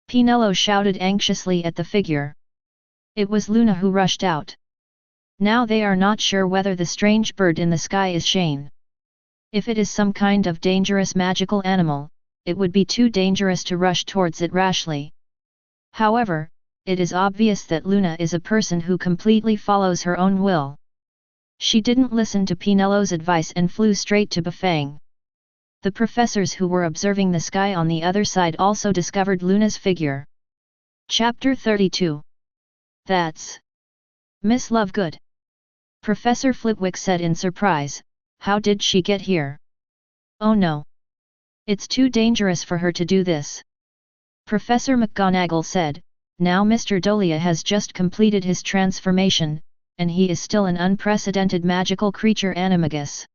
Pinello shouted anxiously at the figure. It was Luna who rushed out. Now they are not sure whether the strange bird in the sky is Shane. If it is some kind of dangerous magical animal, it would be too dangerous to rush towards it rashly. However, it is obvious that Luna is a person who completely follows her own will. She didn't listen to Pinello's advice and flew straight to Bafang. The professors who were observing the sky on the other side also discovered Luna's figure. Chapter 32. "That's Miss Lovegood," Professor Flitwick said in surprise. "How did she get here?" "Oh no. It's too dangerous for her to do this," Professor McGonagall said. "Now Mr. Dolea has just completed his transformation, and he is still an unprecedented magical creature animagus.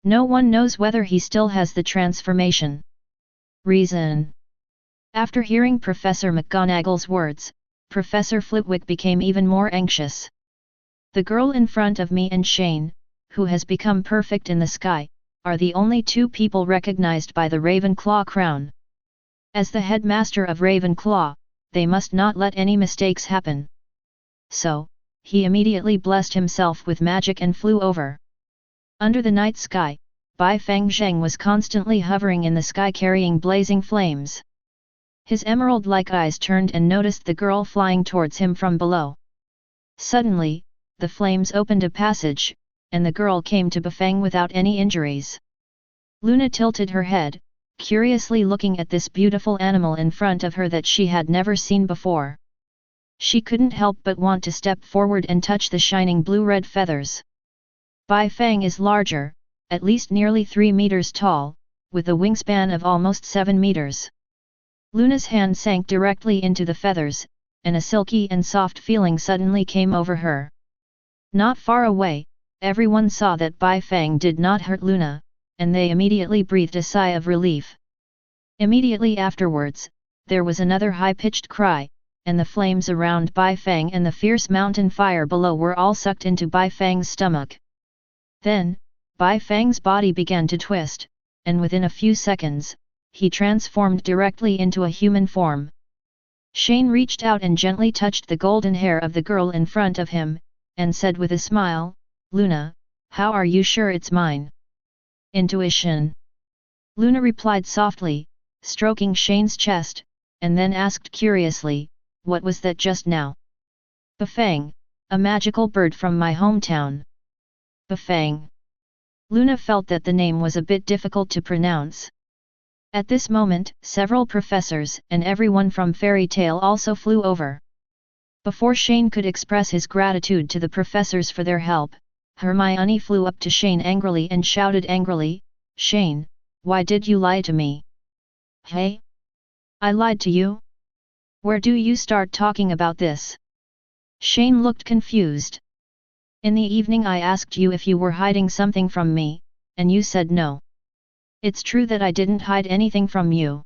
No one knows whether he still has the transformation." "Reason." After hearing Professor McGonagall's words, Professor Flitwick became even more anxious. "The girl in front of me and Shane, who has become perfect in the sky, are the only 2 people recognized by the Ravenclaw crown. As the headmaster of Ravenclaw, they must not let any mistakes happen." So, he immediately blessed himself with magic and flew over. Under the night sky, Bai Feng Zheng was constantly hovering in the sky carrying blazing flames. His emerald-like eyes turned and noticed the girl flying towards him from below. Suddenly, the flames opened a passage, and the girl came to Bafang without any injuries. Luna tilted her head, curiously looking at this beautiful animal in front of her that she had never seen before. She couldn't help but want to step forward and touch the shining blue-red feathers. Bai Fang is larger, at least nearly 3 meters tall, with a wingspan of almost 7 meters. Luna's hand sank directly into the feathers, and a silky and soft feeling suddenly came over her. Not far away, everyone saw that Bai Fang did not hurt Luna, and they immediately breathed a sigh of relief. Immediately afterwards, there was another high-pitched cry, and the flames around Bai Fang and the fierce mountain fire below were all sucked into Bai Fang's stomach. Then, Bai Fang's body began to twist, and within a few seconds, he transformed directly into a human form. Shane reached out and gently touched the golden hair of the girl in front of him, and said with a smile, "Luna, how are you sure it's mine?" "Intuition." Luna replied softly, stroking Shane's chest, and then asked curiously, "What was that just now?" "Bafang, a magical bird from my hometown." Bafang. Luna felt that the name was a bit difficult to pronounce. At this moment, several professors and everyone from Fairy Tale also flew over. Before Shane could express his gratitude to the professors for their help, Hermione flew up to Shane angrily and shouted angrily, "Shane, why did you lie to me?" "Hey? I lied to you? Where do you start talking about this?" Shane looked confused. "In the evening I asked you if you were hiding something from me, and you said no. It's true that I didn't hide anything from you.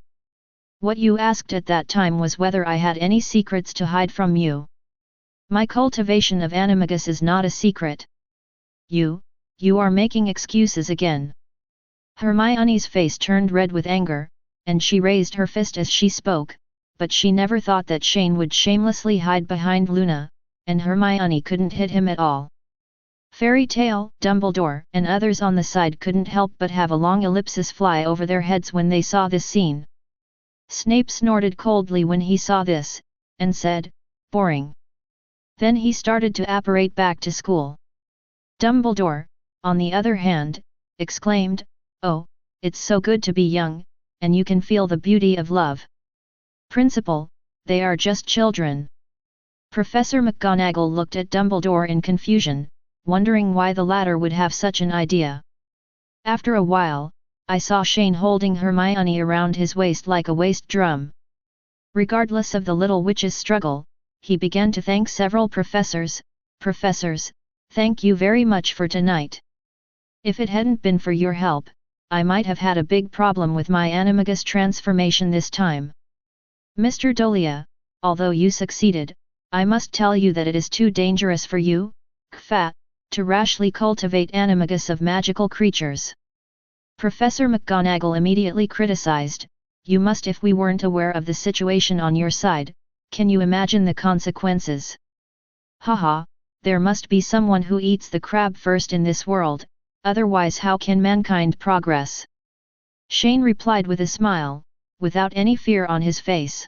What you asked at that time was whether I had any secrets to hide from you. My cultivation of animagus is not a secret." You are making excuses again." Hermione's face turned red with anger, and she raised her fist as she spoke, but she never thought that Shane would shamelessly hide behind Luna, and Hermione couldn't hit him at all. Fairy Tale, Dumbledore, and others on the side couldn't help but have a long ellipsis fly over their heads when they saw this scene. Snape snorted coldly when he saw this, and said, "Boring." Then he started to apparate back to school. Dumbledore, on the other hand, exclaimed, "Oh, it's so good to be young, and you can feel the beauty of love." "Principal, they are just children." Professor McGonagall looked at Dumbledore in confusion, wondering why the latter would have such an idea. After a while, I saw Shane holding Hermione around his waist like a waist drum. Regardless of the little witch's struggle, he began to thank several professors. "Professors, thank you very much for tonight. If it hadn't been for your help, I might have had a big problem with my animagus transformation this time. Mr. Dolea, although you succeeded, I must tell you that it is too dangerous for you, Kfa, to rashly cultivate animagus of magical creatures." Professor McGonagall immediately criticized, "You must if we weren't aware of the situation on your side, can you imagine the consequences? Haha, there must be someone who eats the crab first in this world, otherwise how can mankind progress?" Shane replied with a smile, without any fear on his face.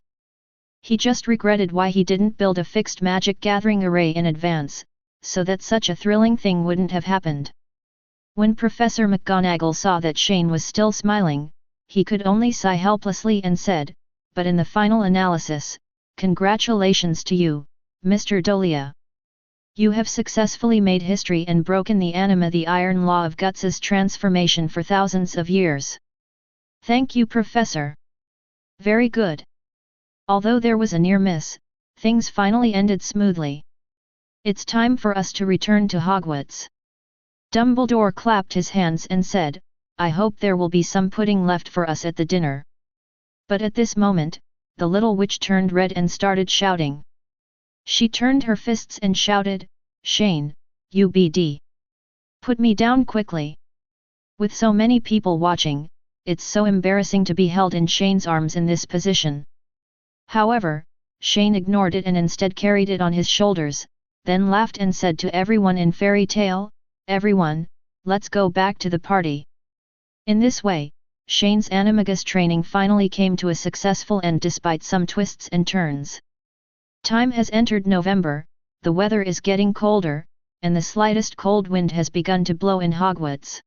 He just regretted why he didn't build a fixed magic gathering array in advance, so that such a thrilling thing wouldn't have happened. When Professor McGonagall saw that Shane was still smiling, he could only sigh helplessly and said, "But in the final analysis, congratulations to you, Mr. Dolea. You have successfully made history and broken the the iron law of Guts' transformation for thousands of years." "Thank you, Professor. Very good." Although there was a near miss, things finally ended smoothly. "It's time for us to return to Hogwarts." Dumbledore clapped his hands and said, "I hope there will be some pudding left for us at the dinner." But at this moment, the little witch turned red and started shouting. She turned her fists and shouted, "Shane, you BD! Put me down quickly!" With so many people watching, it's so embarrassing to be held in Shane's arms in this position. However, Shane ignored it and instead carried it on his shoulders, then laughed and said to everyone in Fairy Tale, "Everyone, let's go back to the party." In this way, Shane's animagus training finally came to a successful end despite some twists and turns. Time has entered November, the weather is getting colder, and the slightest cold wind has begun to blow in Hogwarts.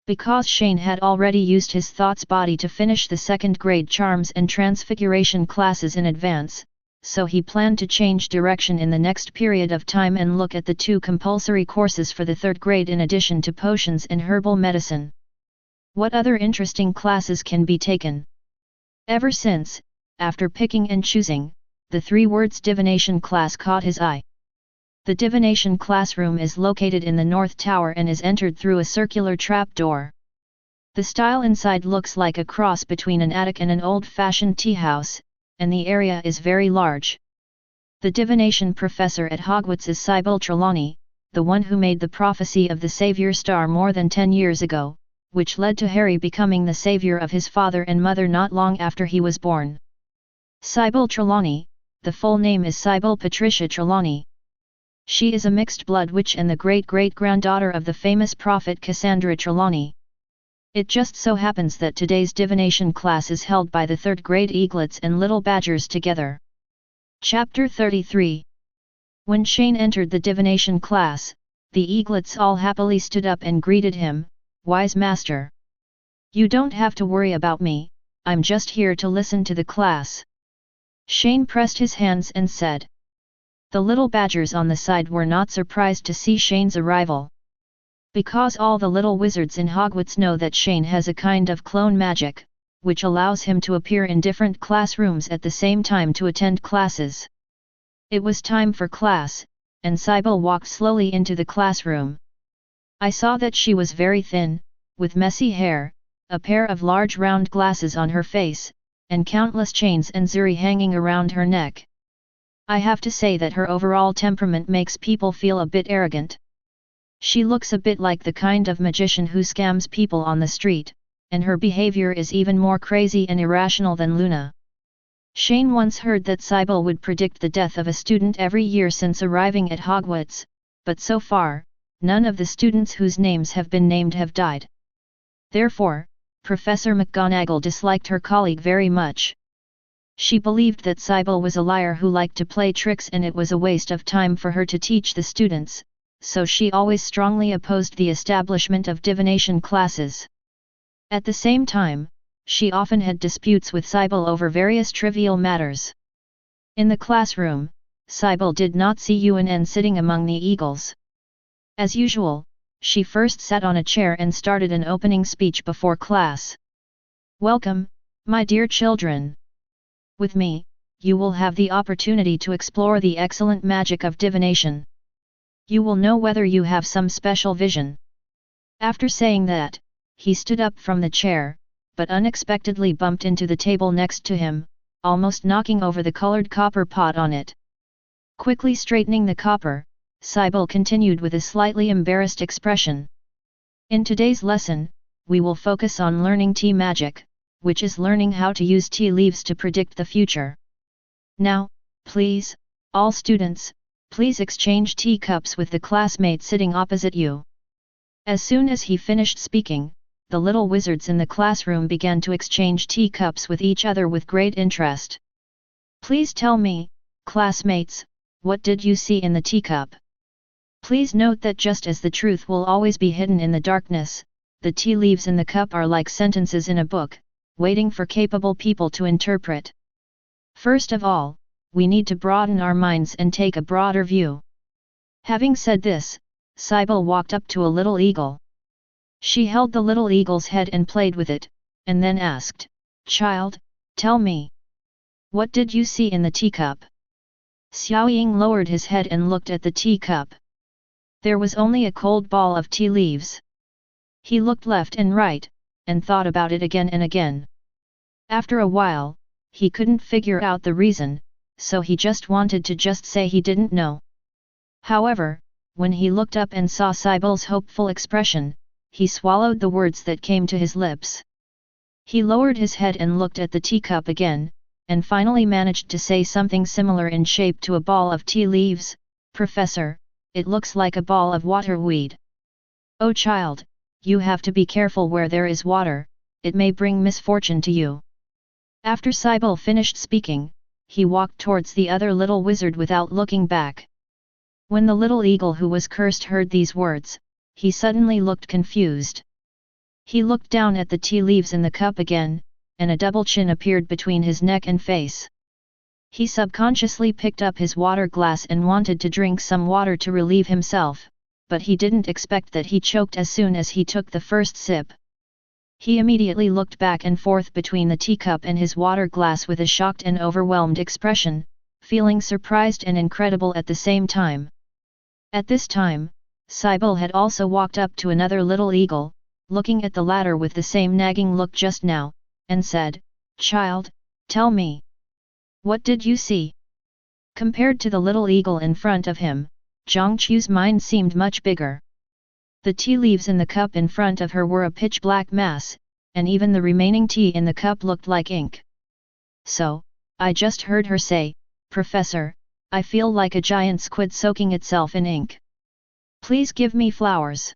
Because Shane had already used his thoughts body to finish the second grade charms and transfiguration classes in advance, so he planned to change direction in the next period of time and look at the 2 compulsory courses for the third grade in addition to potions and herbal medicine. What other interesting classes can be taken? Ever since, after picking and choosing, the 3 words divination class caught his eye. The divination classroom is located in the North Tower and is entered through a circular trapdoor. The style inside looks like a cross between an attic and an old-fashioned tea house, and the area is very large. The divination professor at Hogwarts is Sybil Trelawney, the one who made the prophecy of the Savior Star more than 10 years ago, which led to Harry becoming the savior of his father and mother not long after he was born. Sybil Trelawney, the full name is Sybil Patricia Trelawney. She is a mixed-blood witch and the great-great-granddaughter of the famous prophet Cassandra Trelawney. It just so happens that today's divination class is held by the third-grade eaglets and little badgers together. Chapter 33. When Shane entered the divination class, the eaglets all happily stood up and greeted him, "Wise master. You don't have to worry about me, I'm just here to listen to the class." Shane pressed his hands and said. The little badgers on the side were not surprised to see Shane's arrival. Because all the little wizards in Hogwarts know that Shane has a kind of clone magic, which allows him to appear in different classrooms at the same time to attend classes. It was time for class, and Sybil walked slowly into the classroom. I saw that she was very thin, with messy hair, a pair of large round glasses on her face, and countless chains and zuri hanging around her neck. I have to say that her overall temperament makes people feel a bit arrogant. She looks a bit like the kind of magician who scams people on the street, and her behavior is even more crazy and irrational than Luna. Shane once heard that Sybil would predict the death of a student every year since arriving at Hogwarts, but so far, none of the students whose names have been named have died. Therefore, Professor McGonagall disliked her colleague very much. She believed that Sybil was a liar who liked to play tricks and it was a waste of time for her to teach the students, so she always strongly opposed the establishment of divination classes. At the same time, she often had disputes with Sybil over various trivial matters. In the classroom, Sybil did not see UNN sitting among the eagles. As usual, she first sat on a chair and started an opening speech before class. "Welcome, my dear children. With me, you will have the opportunity to explore the excellent magic of divination. You will know whether you have some special vision." After saying that, he stood up from the chair, but unexpectedly bumped into the table next to him, almost knocking over the colored copper pot on it. Quickly straightening the copper, Sybil continued with a slightly embarrassed expression. "In today's lesson, we will focus on learning tea magic, which is learning how to use tea leaves to predict the future. Now, please, all students, please exchange tea cups with the classmate sitting opposite you." As soon as he finished speaking, the little wizards in the classroom began to exchange tea cups with each other with great interest. "Please tell me, classmates, what did you see in the teacup?" Please note that just as the truth will always be hidden in the darkness, the tea leaves in the cup are like sentences in a book, waiting for capable people to interpret. First of all, we need to broaden our minds and take a broader view. Having said this, Sybil walked up to a little eagle. She held the little eagle's head and played with it, and then asked, "Child, tell me. What did you see in the teacup?" Xiaoying lowered his head and looked at the teacup. There was only a cold ball of tea leaves. He looked left and right, and thought about it again and again. After a while, he couldn't figure out the reason, so he just wanted to just say he didn't know. However, when he looked up and saw Sybil's hopeful expression, he swallowed the words that came to his lips. He lowered his head and looked at the teacup again, and finally managed to say something similar in shape to a ball of tea leaves. "Professor, it looks like a ball of waterweed." "Oh child, you have to be careful where there is water, it may bring misfortune to you." After Sybil finished speaking, he walked towards the other little wizard without looking back. When the little eagle who was cursed heard these words, he suddenly looked confused. He looked down at the tea leaves in the cup again, and a double chin appeared between his neck and face. He subconsciously picked up his water glass and wanted to drink some water to relieve himself, but he didn't expect that he choked as soon as he took the first sip. He immediately looked back and forth between the teacup and his water glass with a shocked and overwhelmed expression, feeling surprised and incredible at the same time. At this time, Sybil had also walked up to another little eagle, looking at the latter with the same nagging look just now, and said, "Child, tell me. What did you see?" Compared to the little eagle in front of him, Zhangqu's mind seemed much bigger. The tea leaves in the cup in front of her were a pitch-black mass, and even the remaining tea in the cup looked like ink. "So, I just heard her say, Professor, I feel like a giant squid soaking itself in ink. Please give me flowers."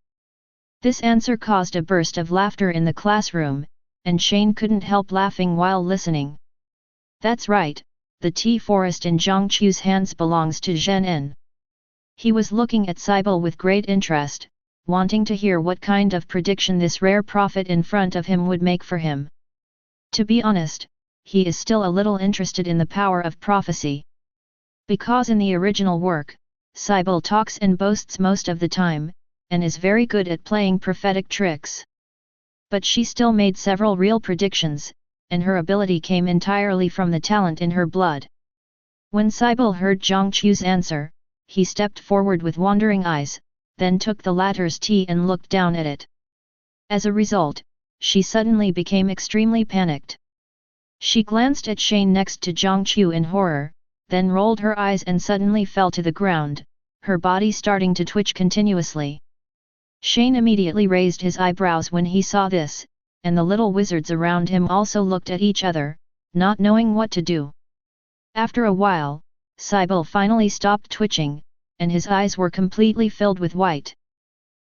This answer caused a burst of laughter in the classroom, and Shane couldn't help laughing while listening. That's right, the tea forest in Zhangqu's hands belongs to Zhen. He was looking at Sybil with great interest, wanting to hear what kind of prediction this rare prophet in front of him would make for him. To be honest, he is still a little interested in the power of prophecy. Because in the original work, Sybil talks and boasts most of the time, and is very good at playing prophetic tricks. But she still made several real predictions, and her ability came entirely from the talent in her blood. When Sybil heard Zhangqu's answer, he stepped forward with wandering eyes, then took the latter's tea and looked down at it. As a result, she suddenly became extremely panicked. She glanced at Shane next to Zhangqu in horror, then rolled her eyes and suddenly fell to the ground, her body starting to twitch continuously. Shane immediately raised his eyebrows when he saw this, and the little wizards around him also looked at each other, not knowing what to do. After a while, Sybil finally stopped twitching, and his eyes were completely filled with white.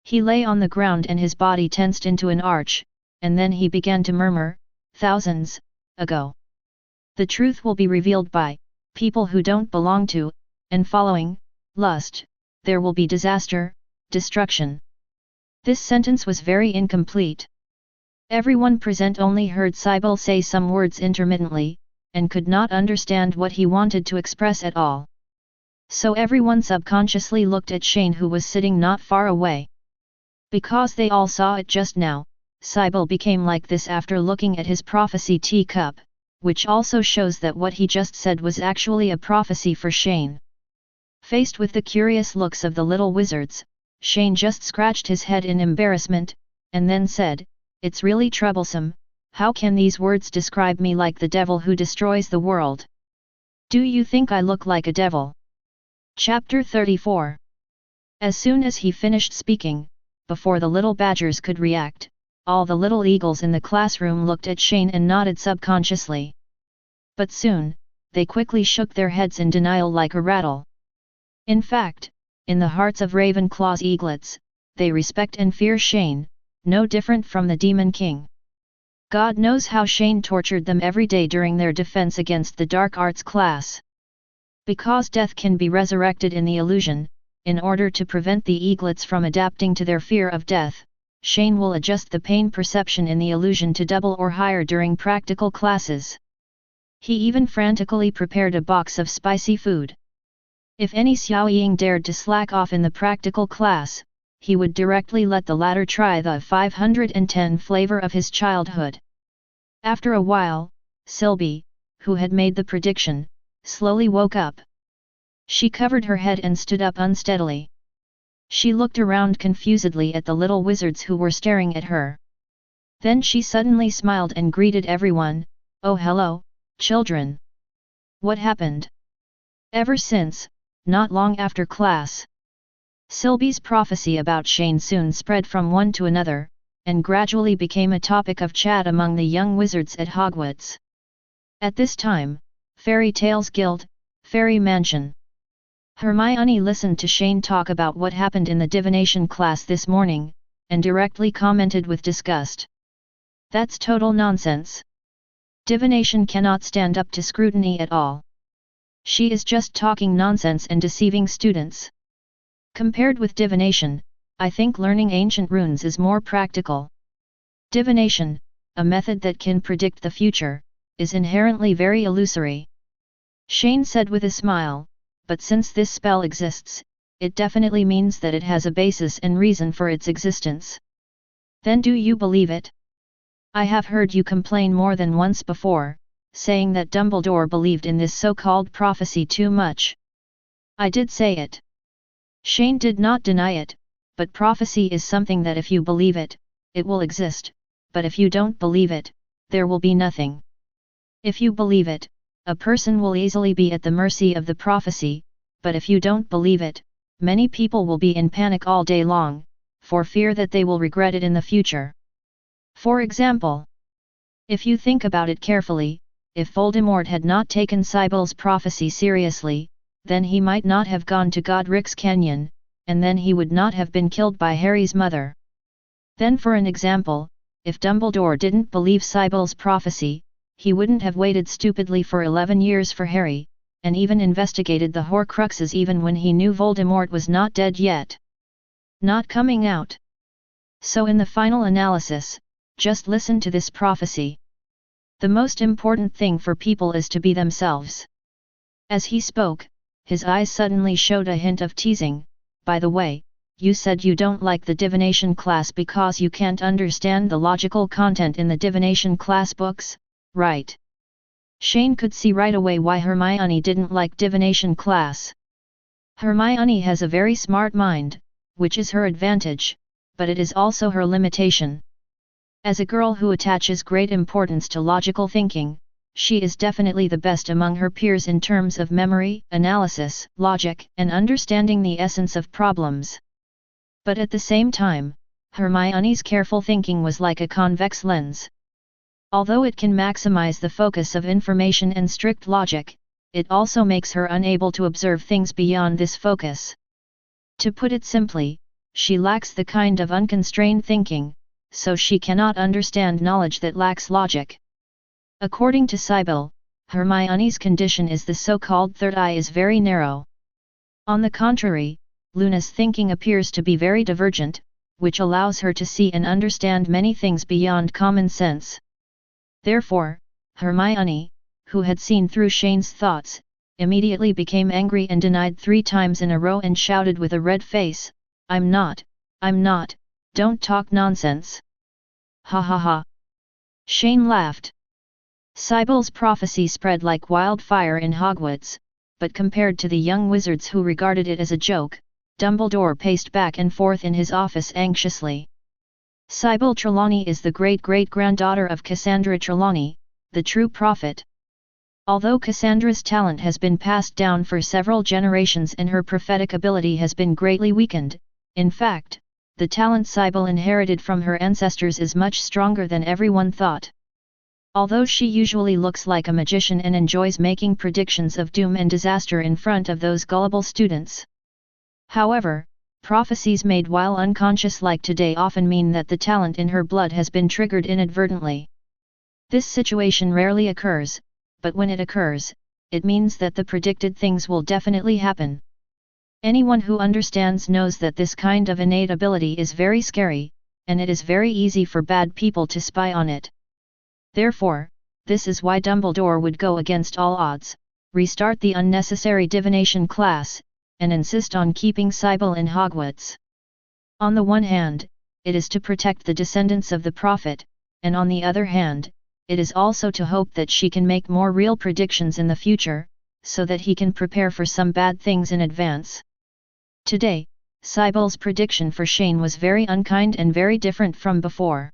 He lay on the ground and his body tensed into an arch, and then he began to murmur, "Thousands ago. The truth will be revealed by people who don't belong to, and following, lust, there will be disaster, destruction." This sentence was very incomplete. Everyone present only heard Sybil say some words intermittently, and could not understand what he wanted to express at all. So everyone subconsciously looked at Shane, who was sitting not far away. Because they all saw it just now, Sybil became like this after looking at his prophecy teacup, which also shows that what he just said was actually a prophecy for Shane. Faced with the curious looks of the little wizards, Shane just scratched his head in embarrassment, and then said, "It's really troublesome. How can these words describe me like the devil who destroys the world? Do you think I look like a devil?" Chapter 34. As soon as he finished speaking, before the little badgers could react, all the little eagles in the classroom looked at Shane and nodded subconsciously. But soon, they quickly shook their heads in denial like a rattle. In fact, in the hearts of Ravenclaw's eaglets, they respect and fear Shane, no different from the Demon King. God knows how Shane tortured them every day during their defense against the dark arts class. Because death can be resurrected in the illusion, in order to prevent the eaglets from adapting to their fear of death, Shane will adjust the pain perception in the illusion to double or higher during practical classes. He even frantically prepared a box of spicy food. If any Xiaoying dared to slack off in the practical class, he would directly let the latter try the 510 flavor of his childhood. After a while, Sylvie, who had made the prediction, slowly woke up. She covered her head and stood up unsteadily. She looked around confusedly at the little wizards who were staring at her. Then she suddenly smiled and greeted everyone, "Oh hello, children. What happened?" Ever since, not long after class, Sylvie's prophecy about Shane soon spread from one to another, and gradually became a topic of chat among the young wizards at Hogwarts. At this time, Fairy Tales Guild, Fairy Mansion. Hermione listened to Shane talk about what happened in the divination class this morning, and directly commented with disgust. "That's total nonsense. Divination cannot stand up to scrutiny at all. She is just talking nonsense and deceiving students. Compared with divination, I think learning ancient runes is more practical." Divination, a method that can predict the future, is inherently very illusory. Shane said with a smile, but since this spell exists, it definitely means that it has a basis and reason for its existence. Then do you believe it? I have heard you complain more than once before, saying that Dumbledore believed in this so-called prophecy too much. I did say it. Shane did not deny it, but prophecy is something that if you believe it, it will exist, but if you don't believe it, there will be nothing. If you believe it, a person will easily be at the mercy of the prophecy, but if you don't believe it, many people will be in panic all day long, for fear that they will regret it in the future. For example, if you think about it carefully, if Voldemort had not taken Sibyl's prophecy seriously, then he might not have gone to Godric's Canyon, and then he would not have been killed by Harry's mother. Then for an example, if Dumbledore didn't believe Sibyl's prophecy, he wouldn't have waited stupidly for 11 years for Harry, and even investigated the Horcruxes even when he knew Voldemort was not dead yet. Not coming out. So in the final analysis, just listen to this prophecy. The most important thing for people is to be themselves. As he spoke, his eyes suddenly showed a hint of teasing. By the way, you said you don't like the divination class because you can't understand the logical content in the divination class books, right? Shane could see right away why Hermione didn't like divination class. Hermione has a very smart mind, which is her advantage, but it is also her limitation. As a girl who attaches great importance to logical thinking, she is definitely the best among her peers in terms of memory, analysis, logic, and understanding the essence of problems. But at the same time, Hermione's careful thinking was like a convex lens. Although it can maximize the focus of information and strict logic, it also makes her unable to observe things beyond this focus. To put it simply, she lacks the kind of unconstrained thinking, so she cannot understand knowledge that lacks logic. According to Sibyl, Hermione's condition is the so-called third eye is very narrow. On the contrary, Luna's thinking appears to be very divergent, which allows her to see and understand many things beyond common sense. Therefore, Hermione, who had seen through Shane's thoughts, immediately became angry and denied 3 times in a row and shouted with a red face, I'm not, don't talk nonsense. Ha ha ha. Shane laughed. Sibyl's prophecy spread like wildfire in Hogwarts, but compared to the young wizards who regarded it as a joke, Dumbledore paced back and forth in his office anxiously. Sybil Trelawney is the great-great-granddaughter of Cassandra Trelawney, the true prophet. Although Cassandra's talent has been passed down for several generations and her prophetic ability has been greatly weakened, in fact, the talent Sybil inherited from her ancestors is much stronger than everyone thought. Although she usually looks like a magician and enjoys making predictions of doom and disaster in front of those gullible students. However, prophecies made while unconscious like today often mean that the talent in her blood has been triggered inadvertently. This situation rarely occurs, but when it occurs, it means that the predicted things will definitely happen. Anyone who understands knows that this kind of innate ability is very scary, and it is very easy for bad people to spy on it. Therefore, this is why Dumbledore would go against all odds, restart the unnecessary divination class, and insist on keeping Sybil in Hogwarts. On the one hand, it is to protect the descendants of the prophet, and on the other hand, it is also to hope that she can make more real predictions in the future, so that he can prepare for some bad things in advance. Today, Sibyl's prediction for Shane was very unkind and very different from before.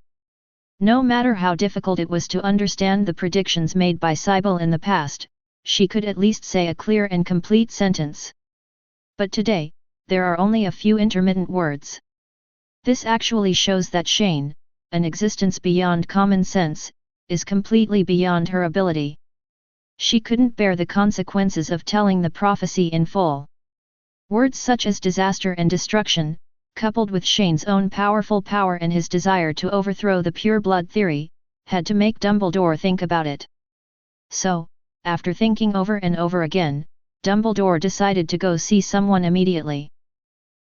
No matter how difficult it was to understand the predictions made by Sybil in the past, she could at least say a clear and complete sentence. But today, there are only a few intermittent words. This actually shows that Shane, an existence beyond common sense, is completely beyond her ability. She couldn't bear the consequences of telling the prophecy in full. Words such as disaster and destruction, coupled with Shane's own powerful power and his desire to overthrow the pure blood theory, had to make Dumbledore think about it. So, after thinking over and over again, Dumbledore decided to go see someone immediately.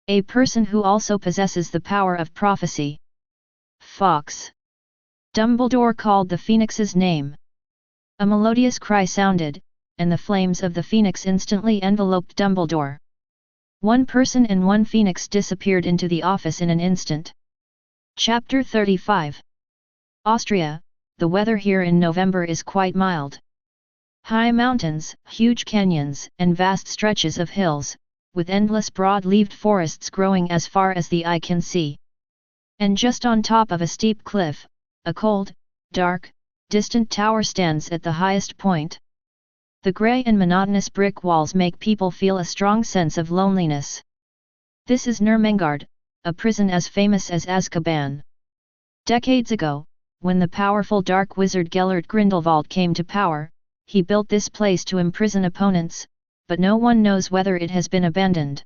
A person who also possesses the power of prophecy. Fawkes. Dumbledore called the phoenix's name. A melodious cry sounded, and the flames of the phoenix instantly enveloped Dumbledore. One person and one phoenix disappeared into the office in an instant. Chapter 35. Austria, the weather here in November is quite mild. High mountains, huge canyons, and vast stretches of hills, with endless broad-leaved forests growing as far as the eye can see. And just on top of a steep cliff, a cold, dark, distant tower stands at the highest point. The grey and monotonous brick walls make people feel a strong sense of loneliness. This is Nurmengard, a prison as famous as Azkaban. Decades ago, when the powerful dark wizard Gellert Grindelwald came to power, he built this place to imprison opponents, but no one knows whether it has been abandoned.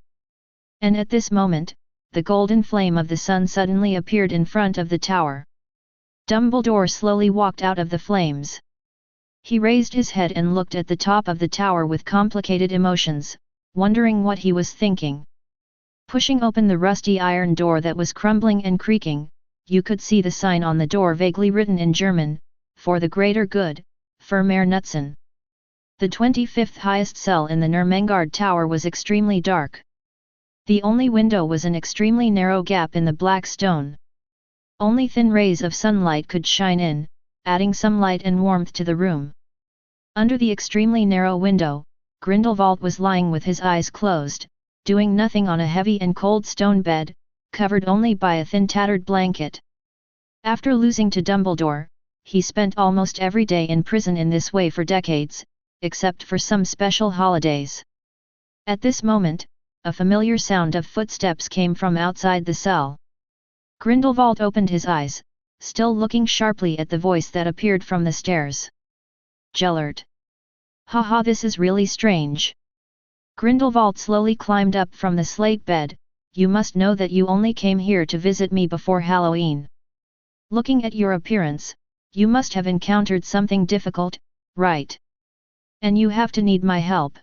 And at this moment, the golden flame of the sun suddenly appeared in front of the tower. Dumbledore slowly walked out of the flames. He raised his head and looked at the top of the tower with complicated emotions, wondering what he was thinking. Pushing open the rusty iron door that was crumbling and creaking, you could see the sign on the door vaguely written in German, "For the greater good, für mehr Nutzen." The 25th highest cell in the Nurmengard Tower was extremely dark. The only window was an extremely narrow gap in the black stone. Only thin rays of sunlight could shine in, adding some light and warmth to the room. Under the extremely narrow window, Grindelwald was lying with his eyes closed, doing nothing on a heavy and cold stone bed, covered only by a thin tattered blanket. After losing to Dumbledore, he spent almost every day in prison in this way for decades, except for some special holidays. At this moment, a familiar sound of footsteps came from outside the cell. Grindelwald opened his eyes, still looking sharply at the voice that appeared from the stairs. Gellert. Haha, this is really strange. Grindelwald slowly climbed up from the slate bed. You must know that you only came here to visit me before Halloween. Looking at your appearance, you must have encountered something difficult, right? And you have to need my help.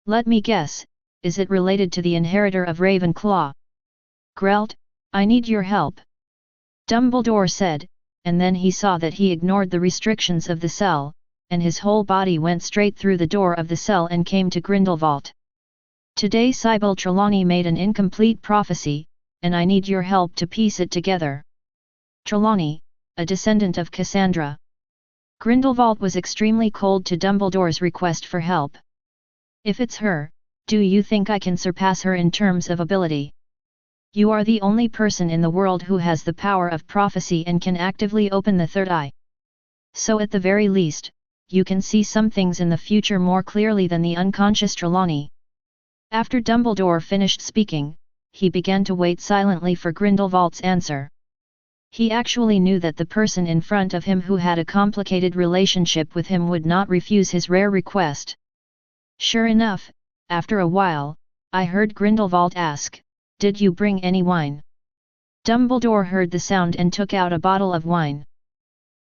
Let me guess, is it related to the inheritor of Ravenclaw? Grelt, I need your help. Dumbledore said, and then he saw that he ignored the restrictions of the cell, and his whole body went straight through the door of the cell and came to Grindelwald. Today Sybil Trelawney made an incomplete prophecy, and I need your help to piece it together. Trelawney, a descendant of Cassandra. Grindelwald was extremely cold to Dumbledore's request for help. If it's her, do you think I can surpass her in terms of ability? You are the only person in the world who has the power of prophecy and can actively open the third eye. So at the very least, you can see some things in the future more clearly than the unconscious Trelawney. After Dumbledore finished speaking, he began to wait silently for Grindelwald's answer. He actually knew that the person in front of him who had a complicated relationship with him would not refuse his rare request. Sure enough, after a while, I heard Grindelwald ask, "Did you bring any wine?" Dumbledore heard the sound and took out a bottle of wine.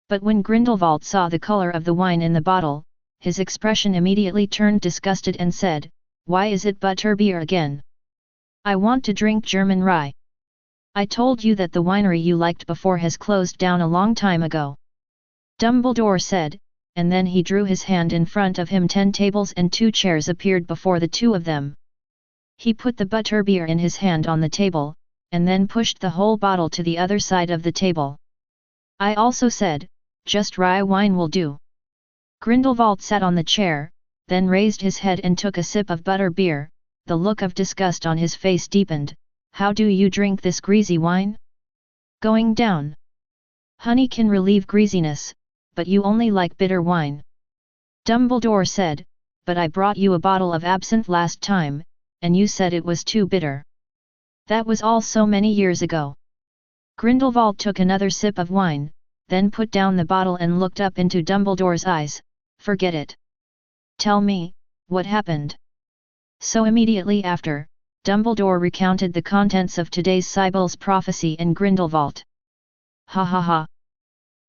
But when Grindelwald saw the color of the wine in the bottle, his expression immediately turned disgusted and said, "Why is it butterbeer again? I want to drink German rye. I told you that the winery you liked before has closed down a long time ago." Dumbledore said, and then he drew his hand in front of him. 10 tables and 2 chairs appeared before the two of them. He put the butterbeer in his hand on the table, and then pushed the whole bottle to the other side of the table. I also said, just rye wine will do. Grindelwald sat on the chair, then raised his head and took a sip of butterbeer. The look of disgust on his face deepened. How do you drink this greasy wine? Going down. Honey can relieve greasiness, but you only like bitter wine. Dumbledore said, but I brought you a bottle of absinthe last time, and you said it was too bitter. That was all so many years ago. Grindelwald took another sip of wine, then put down the bottle and looked up into Dumbledore's eyes. Forget it. Tell me, what happened? So immediately after, Dumbledore recounted the contents of today's Sybil's prophecy and Grindelwald. Ha ha ha.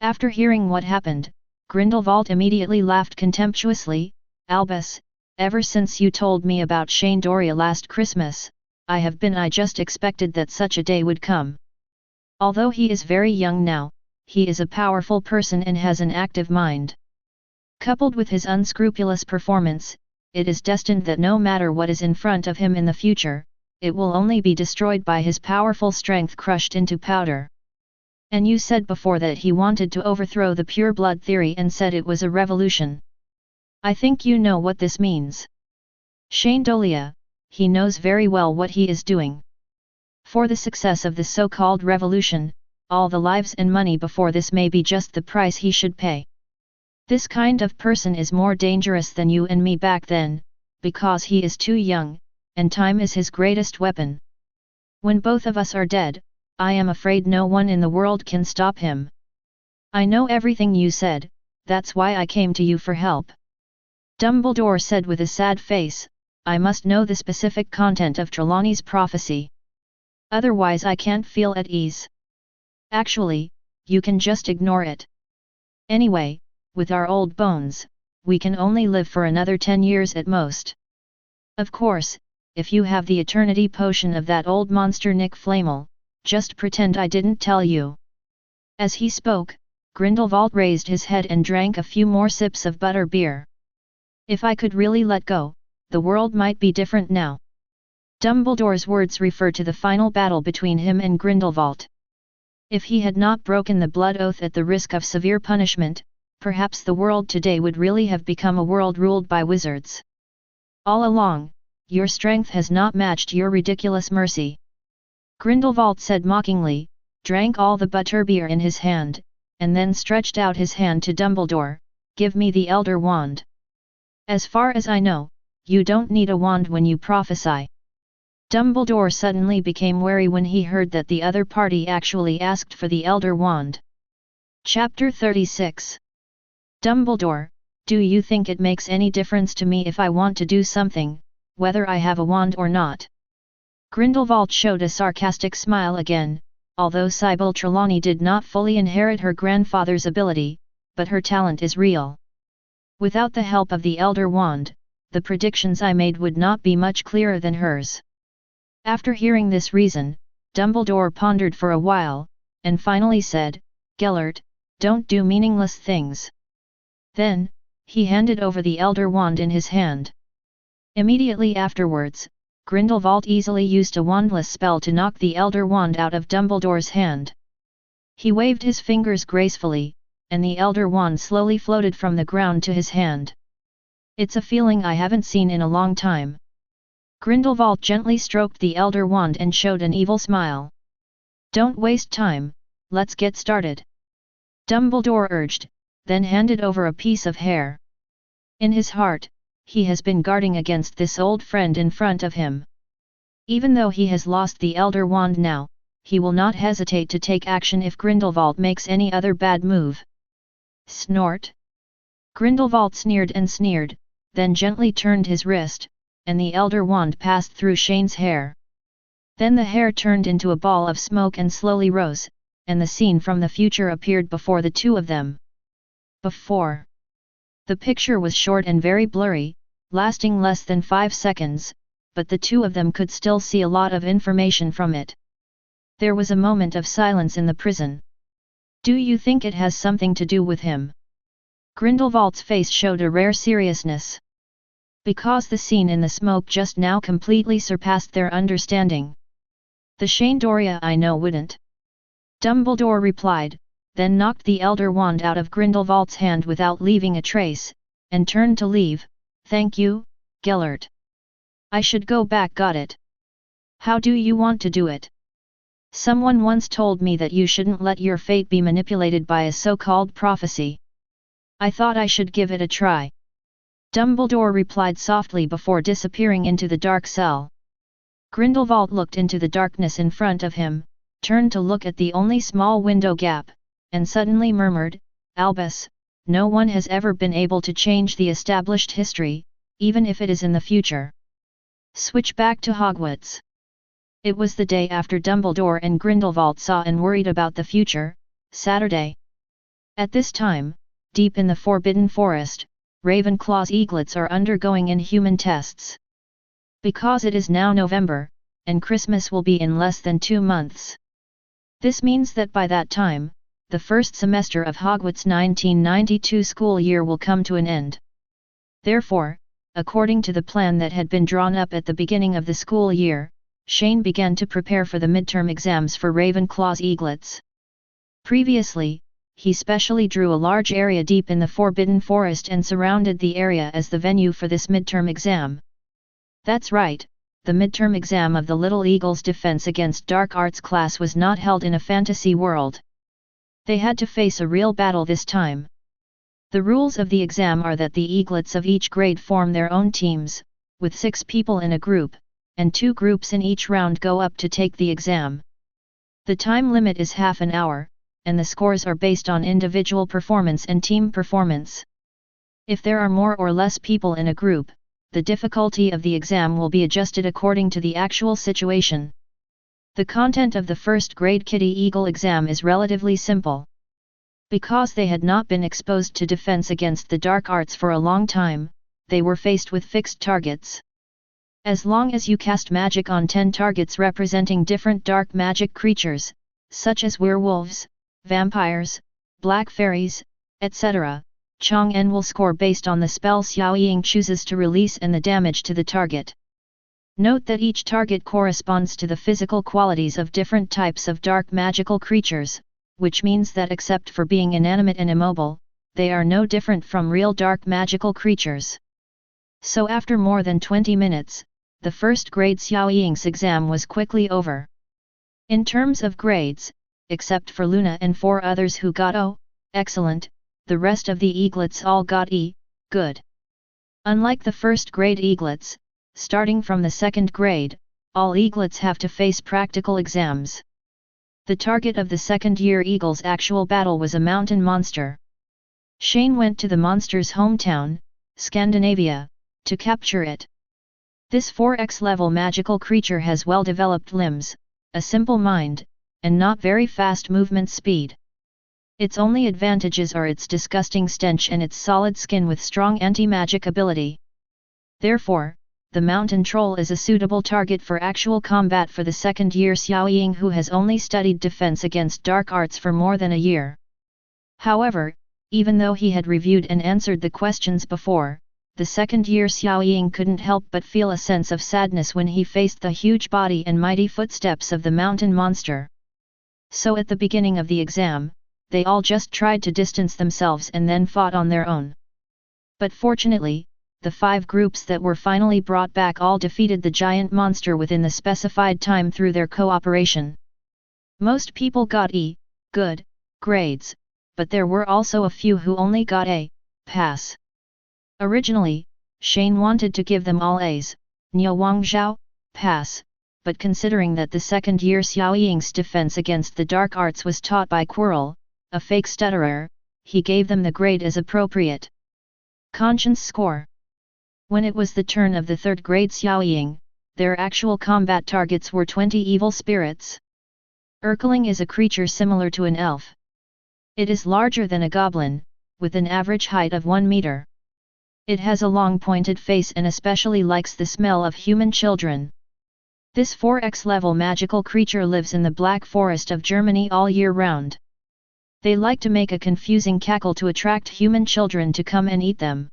After hearing what happened, Grindelwald immediately laughed contemptuously. Albus, ever since you told me about Shane Dolea last Christmas, I just expected that such a day would come. Although he is very young now, he is a powerful person and has an active mind. Coupled with his unscrupulous performance, it is destined that no matter what is in front of him in the future, it will only be destroyed by his powerful strength crushed into powder. And you said before that he wanted to overthrow the pure blood theory and said it was a revolution. I think you know what this means. Shane Dolea, he knows very well what he is doing. For the success of the so-called revolution, all the lives and money before this may be just the price he should pay. This kind of person is more dangerous than you and me back then, because he is too young, and time is his greatest weapon. When both of us are dead, I am afraid no one in the world can stop him. I know everything you said, that's why I came to you for help. Dumbledore said with a sad face, I must know the specific content of Trelawney's prophecy. Otherwise I can't feel at ease. Actually, you can just ignore it. Anyway, with our old bones, we can only live for another 10 years at most. Of course, if you have the eternity potion of that old monster Nick Flamel, just pretend I didn't tell you. As he spoke, Grindelwald raised his head and drank a few more sips of butter beer. If I could really let go, the world might be different now. Dumbledore's words refer to the final battle between him and Grindelwald. If he had not broken the blood oath at the risk of severe punishment, perhaps the world today would really have become a world ruled by wizards. All along, your strength has not matched your ridiculous mercy. Grindelwald said mockingly, drank all the butterbeer in his hand, and then stretched out his hand to Dumbledore, give me the Elder Wand. As far as I know, you don't need a wand when you prophesy. Dumbledore suddenly became wary when he heard that the other party actually asked for the Elder Wand. Chapter 36. Dumbledore, do you think it makes any difference to me if I want to do something, whether I have a wand or not? Grindelwald showed a sarcastic smile again, although Sybil Trelawney did not fully inherit her grandfather's ability, but her talent is real. Without the help of the Elder Wand, the predictions I made would not be much clearer than hers. After hearing this reason, Dumbledore pondered for a while, and finally said, Gellert, don't do meaningless things. Then, he handed over the Elder Wand in his hand. Immediately afterwards, Grindelwald easily used a wandless spell to knock the Elder Wand out of Dumbledore's hand. He waved his fingers gracefully, and the Elder Wand slowly floated from the ground to his hand. It's a feeling I haven't seen in a long time. Grindelwald gently stroked the Elder Wand and showed an evil smile. Don't waste time, let's get started. Dumbledore urged, then handed over a piece of hair. In his heart, he has been guarding against this old friend in front of him. Even though he has lost the Elder Wand now, he will not hesitate to take action if Grindelwald makes any other bad move. Snort! Grindelwald sneered and sneered, then gently turned his wrist, and the Elder Wand passed through Shane's hair. Then the hair turned into a ball of smoke and slowly rose, and the scene from the future appeared before the two of them. Before. The picture was short and very blurry, lasting less than 5 seconds, but the two of them could still see a lot of information from it. There was a moment of silence in the prison. Do you think it has something to do with him? Grindelwald's face showed a rare seriousness. Because the scene in the smoke just now completely surpassed their understanding. The Shane Dolea I know wouldn't. Dumbledore replied, then knocked the Elder Wand out of Grindelwald's hand without leaving a trace, and turned to leave. Thank you, Gellert. I should go back. Got it. How do you want to do it? Someone once told me that you shouldn't let your fate be manipulated by a so-called prophecy. I thought I should give it a try. Dumbledore replied softly before disappearing into the dark cell. Grindelwald looked into the darkness in front of him, turned to look at the only small window gap, and suddenly murmured, Albus, no one has ever been able to change the established history, even if it is in the future. Switch back to Hogwarts. It was the day after Dumbledore and Grindelwald saw and worried about the future, Saturday. At this time, deep in the Forbidden Forest, Ravenclaw's eaglets are undergoing inhuman tests. Because it is now November, and Christmas will be in less than 2 months. This means that by that time, the first semester of Hogwarts' 1992 school year will come to an end. Therefore, according to the plan that had been drawn up at the beginning of the school year, Shane began to prepare for the midterm exams for Ravenclaw's eaglets. Previously, he specially drew a large area deep in the Forbidden Forest and surrounded the area as the venue for this midterm exam. That's right, the midterm exam of the Little Eagles' Defense Against Dark Arts class was not held in a fantasy world. They had to face a real battle this time. The rules of the exam are that the eaglets of each grade form their own teams, with 6 people in a group, and 2 groups in each round go up to take the exam. The time limit is half an hour, and the scores are based on individual performance and team performance. If there are more or less people in a group, the difficulty of the exam will be adjusted according to the actual situation. The content of the first grade Kitty Eagle exam is relatively simple. Because they had not been exposed to defense against the dark arts for a long time, they were faced with fixed targets. As long as you cast magic on 10 targets representing different dark magic creatures, such as werewolves, vampires, black fairies, etc., Chang'en will score based on the spell Xiao Ying chooses to release and the damage to the target. Note that each target corresponds to the physical qualities of different types of dark magical creatures, which means that except for being inanimate and immobile, they are no different from real dark magical creatures. So after more than 20 minutes, the first grade Xiao Ying's exam was quickly over. In terms of grades, except for Luna and 4 others who got O, excellent, the rest of the eaglets all got E, good. Unlike the first grade eaglets, starting from the second grade, all eaglets have to face practical exams. The target of the second-year Eagle's actual battle was a mountain monster. Shane went to the monster's hometown, Scandinavia, to capture it. This 4x level magical creature has well-developed limbs, a simple mind, and not very fast movement speed. Its only advantages are its disgusting stench and its solid skin with strong anti-magic ability. Therefore, the mountain troll is a suitable target for actual combat for the second-year Xiao Ying who has only studied defense against dark arts for more than a year. However, even though he had reviewed and answered the questions before, the second-year Xiao Ying couldn't help but feel a sense of sadness when he faced the huge body and mighty footsteps of the mountain monster. So at the beginning of the exam, they all just tried to distance themselves and then fought on their own. But fortunately, the 5 groups that were finally brought back all defeated the giant monster within the specified time through their cooperation. Most people got E, good, grades, but there were also a few who only got A, pass. Originally, Shane wanted to give them all A's, Niu Wang Zhao, pass, but considering that the second-year Xiao Ying's defense against the dark arts was taught by Quirrell, a fake stutterer, he gave them the grade as appropriate. Conscience score. When it was the turn of the third grade Xiao Ying, their actual combat targets were 20 evil spirits. Urkeling is a creature similar to an elf. It is larger than a goblin, with an average height of 1 meter. It has a long pointed face and especially likes the smell of human children. This 4x level magical creature lives in the Black Forest of Germany all year round. They like to make a confusing cackle to attract human children to come and eat them.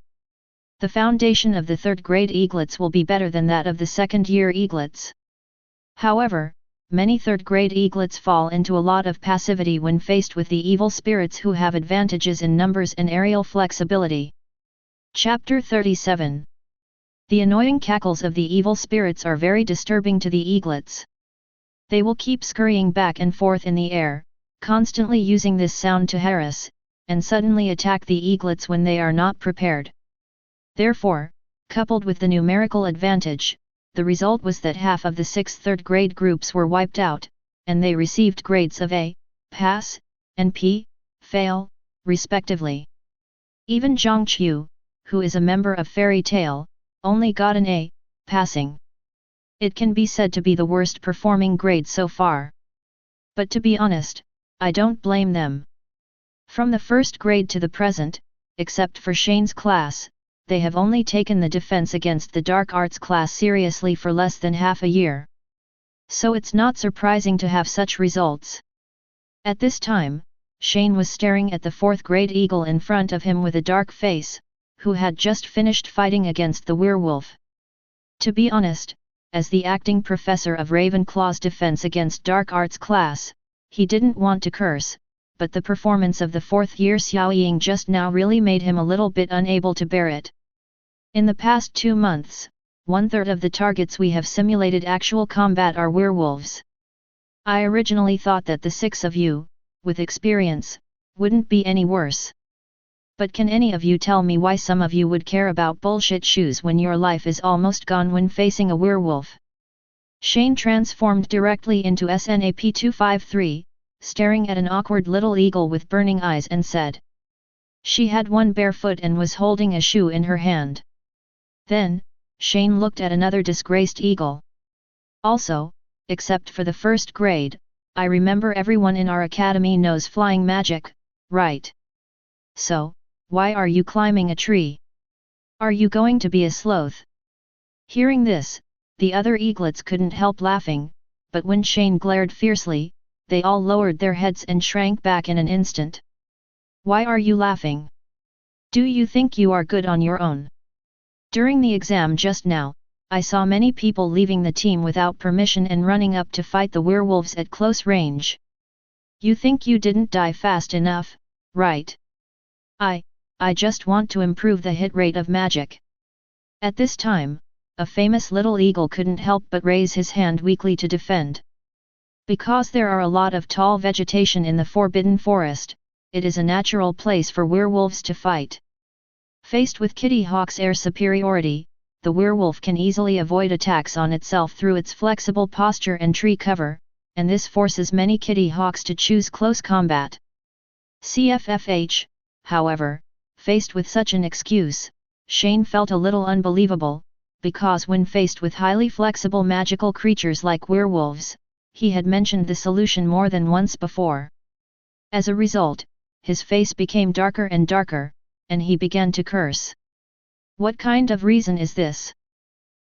The foundation of the third grade eaglets will be better than that of the second year eaglets. However, many third grade eaglets fall into a lot of passivity when faced with the evil spirits who have advantages in numbers and aerial flexibility. Chapter 37. The annoying cackles of the evil spirits are very disturbing to the eaglets. They will keep scurrying back and forth in the air, constantly using this sound to harass, and suddenly attack the eaglets when they are not prepared. Therefore, coupled with the numerical advantage, the result was that half of the 6 third-grade groups were wiped out, and they received grades of A, pass, and P, fail, respectively. Even Zhang Qiu, who is a member of Fairy Tail, only got an A, passing. It can be said to be the worst performing grade so far. But to be honest, I don't blame them. From the first grade to the present, except for Shane's class, they have only taken the defense against the dark arts class seriously for less than half a year. So it's not surprising to have such results. At this time, Shane was staring at the 4th grade eagle in front of him with a dark face, who had just finished fighting against the werewolf. To be honest, as the acting professor of Ravenclaw's Defense Against Dark Arts class, he didn't want to curse, but the performance of the 4th year Xiao Ying just now really made him a little bit unable to bear it. In the past 2 months, 1/3 of the targets we have simulated actual combat are werewolves. I originally thought that the 6 of you, with experience, wouldn't be any worse. But can any of you tell me why some of you would care about bullshit shoes when your life is almost gone when facing a werewolf? Shane transformed directly into SNAP 253, staring at an awkward little eagle with burning eyes and said. She had one bare foot and was holding a shoe in her hand. Then, Shane looked at another disgraced eagle. Also, except for the 1st grade, I remember everyone in our academy knows flying magic, right? So, why are you climbing a tree? Are you going to be a sloth? Hearing this, the other eaglets couldn't help laughing, but when Shane glared fiercely, they all lowered their heads and shrank back in an instant. Why are you laughing? Do you think you are good on your own? During the exam just now, I saw many people leaving the team without permission and running up to fight the werewolves at close range. You think you didn't die fast enough, right? I just want to improve the hit rate of magic. At this time, a famous little eagle couldn't help but raise his hand weakly to defend. Because there are a lot of tall vegetation in the Forbidden Forest, it is a natural place for werewolves to fight. Faced with Kitty Hawk's air superiority, the werewolf can easily avoid attacks on itself through its flexible posture and tree cover, and this forces many Kitty Hawks to choose close combat. CFFH, however, faced with such an excuse, Shane felt a little unbelievable, because when faced with highly flexible magical creatures like werewolves, he had mentioned the solution more than once before. As a result, his face became darker and darker, and he began to curse. What kind of reason is this?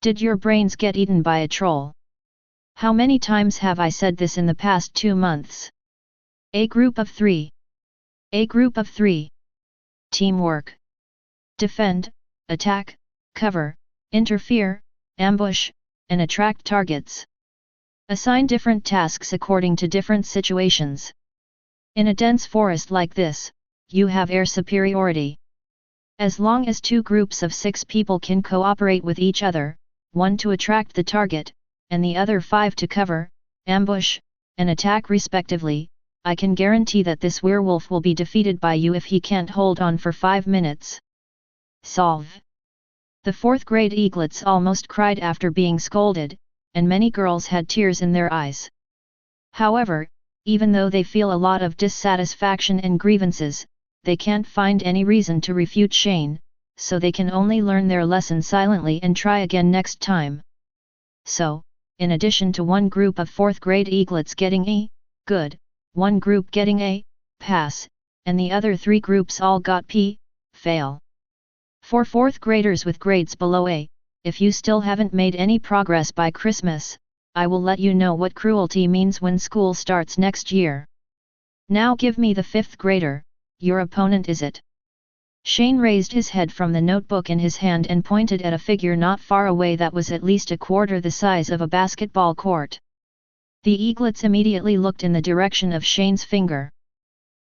Did your brains get eaten by a troll? How many times have I said this in the past 2 months? A group of 3. A group of 3. Teamwork. Defend, attack, cover, interfere, ambush, and attract targets. Assign different tasks according to different situations. In a dense forest like this, you have air superiority. As long as 2 groups of 6 people can cooperate with each other, 1 to attract the target, and the other 5 to cover, ambush, and attack respectively, I can guarantee that this werewolf will be defeated by you if he can't hold on for 5 minutes. Solve. The 4th grade eaglets almost cried after being scolded, and many girls had tears in their eyes. However, even though they feel a lot of dissatisfaction and grievances, they can't find any reason to refute Shane, so they can only learn their lesson silently and try again next time. So, in addition to one group of 4th grade eaglets getting a good, one group getting a pass, and the other 3 groups all got P fail. For 4th graders with grades below A, if you still haven't made any progress by Christmas, I will let you know what cruelty means when school starts next year. Now give me the 5th grader, your opponent is it? Shane raised his head from the notebook in his hand and pointed at a figure not far away that was at least a quarter the size of a basketball court. The eaglets immediately looked in the direction of Shane's finger.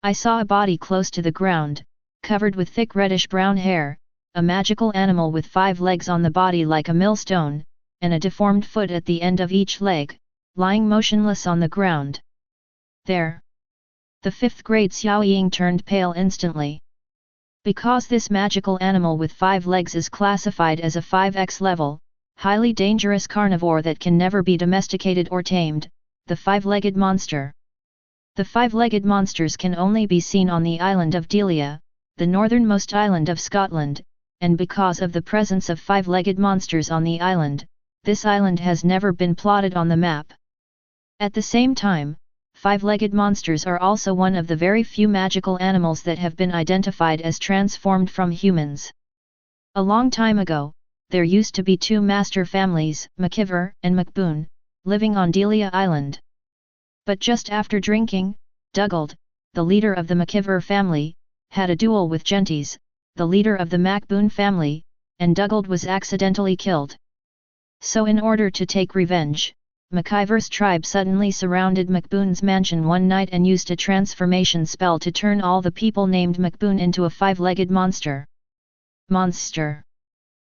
I saw a body close to the ground, covered with thick reddish-brown hair, a magical animal with 5 legs on the body like a millstone, and a deformed foot at the end of each leg, lying motionless on the ground. There! The 5th grade Xiao Ying turned pale instantly. Because this magical animal with 5 legs is classified as a 5X level, highly dangerous carnivore that can never be domesticated or tamed, the 5-legged monster. The 5-legged monsters can only be seen on the island of Dolea, the northernmost island of Scotland, and because of the presence of 5-legged monsters on the island, this island has never been plotted on the map. At the same time, 5-legged monsters are also one of the very few magical animals that have been identified as transformed from humans. A long time ago, there used to be 2 master families, McIver and McBoon, living on Dolea Island. But just after drinking, Dugald, the leader of the McIver family, had a duel with Genties, the leader of the MacBoon family, and Dugald was accidentally killed. So in order to take revenge, McIver's tribe suddenly surrounded MacBoon's mansion one night and used a transformation spell to turn all the people named MacBoon into a five-legged monster.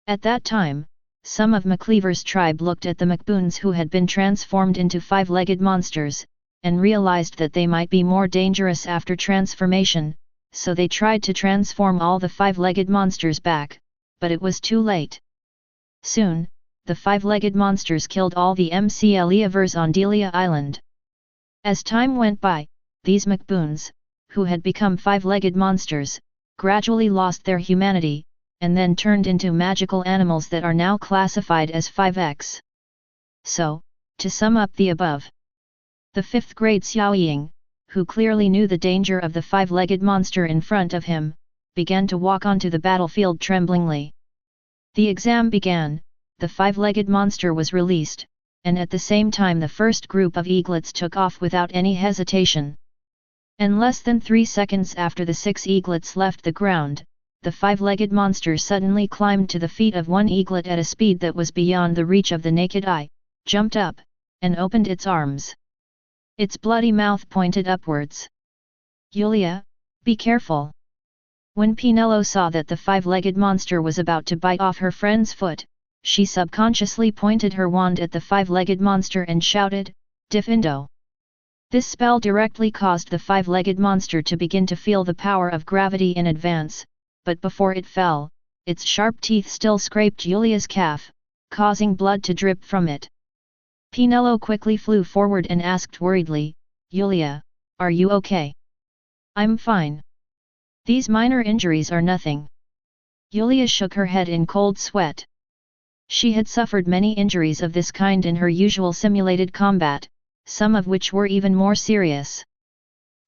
At that time, some of McIver's tribe looked at the MacBoons who had been transformed into five-legged monsters, and realized that they might be more dangerous after transformation, so they tried to transform all the five-legged monsters back, but it was too late. Soon, the five-legged monsters killed all the McLeavers on Delia Island. As time went by, these MacBoons, who had become five-legged monsters, gradually lost their humanity, and then turned into magical animals that are now classified as 5X. So, to sum up the above, the 5th grade Xiaoying, who clearly knew the danger of the five-legged monster in front of him, began to walk onto the battlefield tremblingly. The exam began, the five-legged monster was released, and at the same time the first group of eaglets took off without any hesitation. And less than 3 seconds after the 6 eaglets left the ground, the five-legged monster suddenly climbed to the feet of one eaglet at a speed that was beyond the reach of the naked eye, jumped up, and opened its arms. Its bloody mouth pointed upwards. "Julia, be careful!" When Pinello saw that the five-legged monster was about to bite off her friend's foot, she subconsciously pointed her wand at the five-legged monster and shouted, "Diffindo!" This spell directly caused the five-legged monster to begin to feel the power of gravity in advance, but before it fell, its sharp teeth still scraped Julia's calf, causing blood to drip from it. Pinello quickly flew forward and asked worriedly, "Julia, are you okay?" "I'm fine. These minor injuries are nothing." Julia shook her head in cold sweat. She had suffered many injuries of this kind in her usual simulated combat, some of which were even more serious.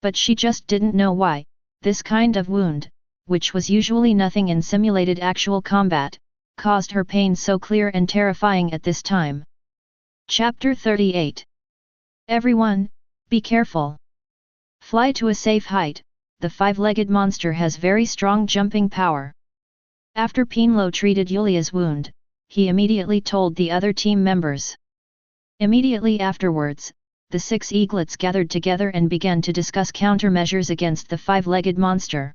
But she just didn't know why, this kind of wound, which was usually nothing in simulated actual combat, caused her pain so clear and terrifying at this time. Chapter 38. Everyone, be careful. Fly to a safe height, the five-legged monster has very strong jumping power. After Pinello treated Julia's wound, he immediately told the other team members. Immediately afterwards, the 6 eaglets gathered together and began to discuss countermeasures against the five-legged monster.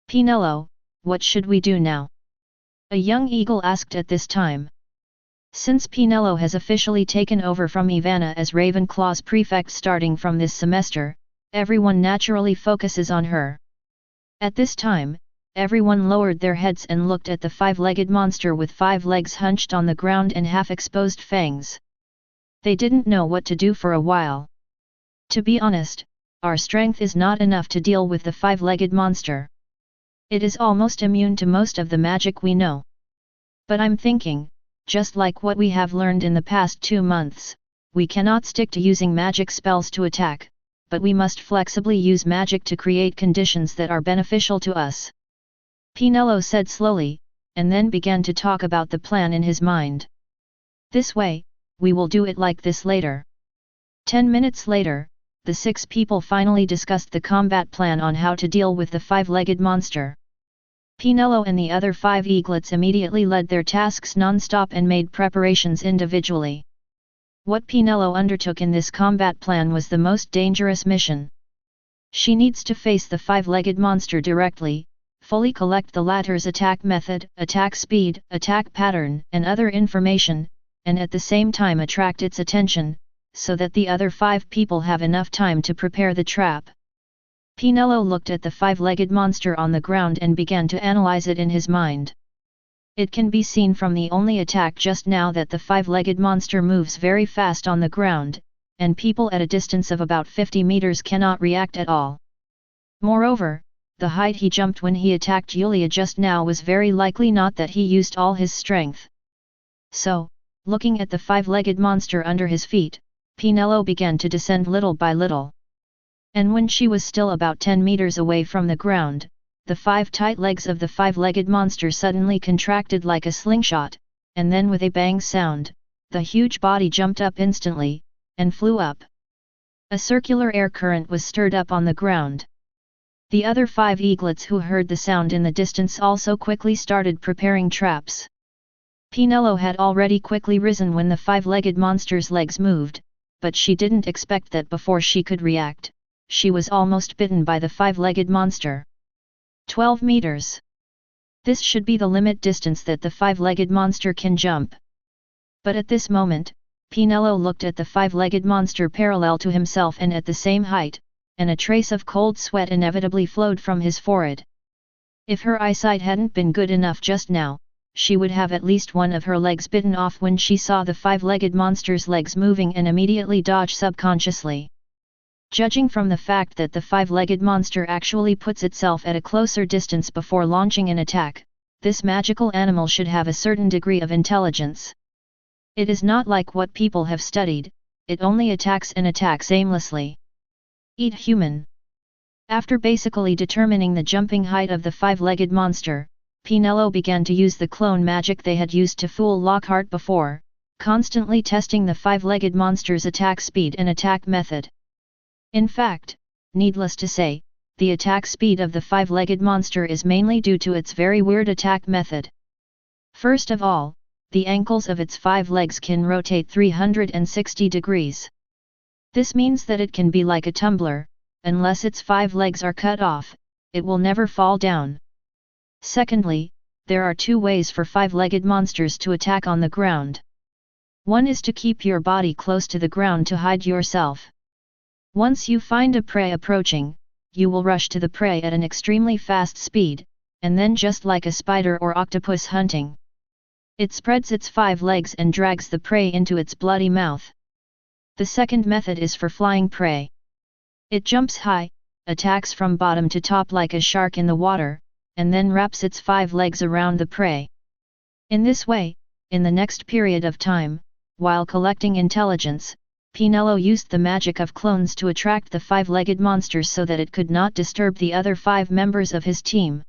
"Pinello, what should we do now?" a young eagle asked at this time. Since Pinello has officially taken over from Ivana as Ravenclaw's prefect starting from this semester, everyone naturally focuses on her. At this time, everyone lowered their heads and looked at the five-legged monster with 5 legs hunched on the ground and half-exposed fangs. They didn't know what to do for a while. To be honest, our strength is not enough to deal with the five-legged monster. It is almost immune to most of the magic we know. But I'm thinking, just like what we have learned in the past 2 months, we cannot stick to using magic spells to attack, but we must flexibly use magic to create conditions that are beneficial to us. Pinello said slowly, and then began to talk about the plan in his mind. This way, we will do it like this later. 10 minutes later, the 6 people finally discussed the combat plan on how to deal with the five-legged monster. Pinello and the other 5 eaglets immediately led their tasks non-stop and made preparations individually. What Pinello undertook in this combat plan was the most dangerous mission. She needs to face the five-legged monster directly, fully collect the latter's attack method, attack speed, attack pattern, and other information, and at the same time attract its attention, so that the other 5 people have enough time to prepare the trap. Pinello looked at the five-legged monster on the ground and began to analyze it in his mind. It can be seen from the only attack just now that the five-legged monster moves very fast on the ground, and people at a distance of about 50 meters cannot react at all. Moreover, the height he jumped when he attacked Julia just now was very likely not that he used all his strength. So, looking at the five-legged monster under his feet, Pinello began to descend little by little. And when she was still about 10 meters away from the ground, the 5 tight legs of the five-legged monster suddenly contracted like a slingshot, and then with a bang sound, the huge body jumped up instantly, and flew up. A circular air current was stirred up on the ground. The other 5 eaglets who heard the sound in the distance also quickly started preparing traps. Pinello had already quickly risen when the 5-legged monster's legs moved, but she didn't expect that before she could react, she was almost bitten by the 5-legged monster. 12 meters. This should be the limit distance that the 5-legged monster can jump. But at this moment, Pinello looked at the 5-legged monster parallel to himself and at the same height, and a trace of cold sweat inevitably flowed from his forehead. If her eyesight hadn't been good enough just now, she would have at least one of her legs bitten off when she saw the 5-legged monster's legs moving and immediately dodge subconsciously. Judging from the fact that the 5-legged monster actually puts itself at a closer distance before launching an attack, this magical animal should have a certain degree of intelligence. It is not like what people have studied, it only attacks and attacks aimlessly. Eat human. After basically determining the jumping height of the 5-legged monster, Pinello began to use the clone magic they had used to fool Lockhart before, constantly testing the 5-legged monster's attack speed and attack method. In fact, needless to say, the attack speed of the 5-legged monster is mainly due to its very weird attack method. First of all, the ankles of its 5 legs can rotate 360 degrees. This means that it can be like a tumbler, unless its 5 legs are cut off, it will never fall down. Secondly, there are 2 ways for 5-legged monsters to attack on the ground. One is to keep your body close to the ground to hide yourself. Once you find a prey approaching, you will rush to the prey at an extremely fast speed, and then just like a spider or octopus hunting, it spreads its 5 legs and drags the prey into its bloody mouth. The second method is for flying prey. It jumps high, attacks from bottom to top like a shark in the water, and then wraps its 5 legs around the prey. In this way, in the next period of time, while collecting intelligence, Pinello used the magic of clones to attract the 5-legged monster so that it could not disturb the other 5 members of his team.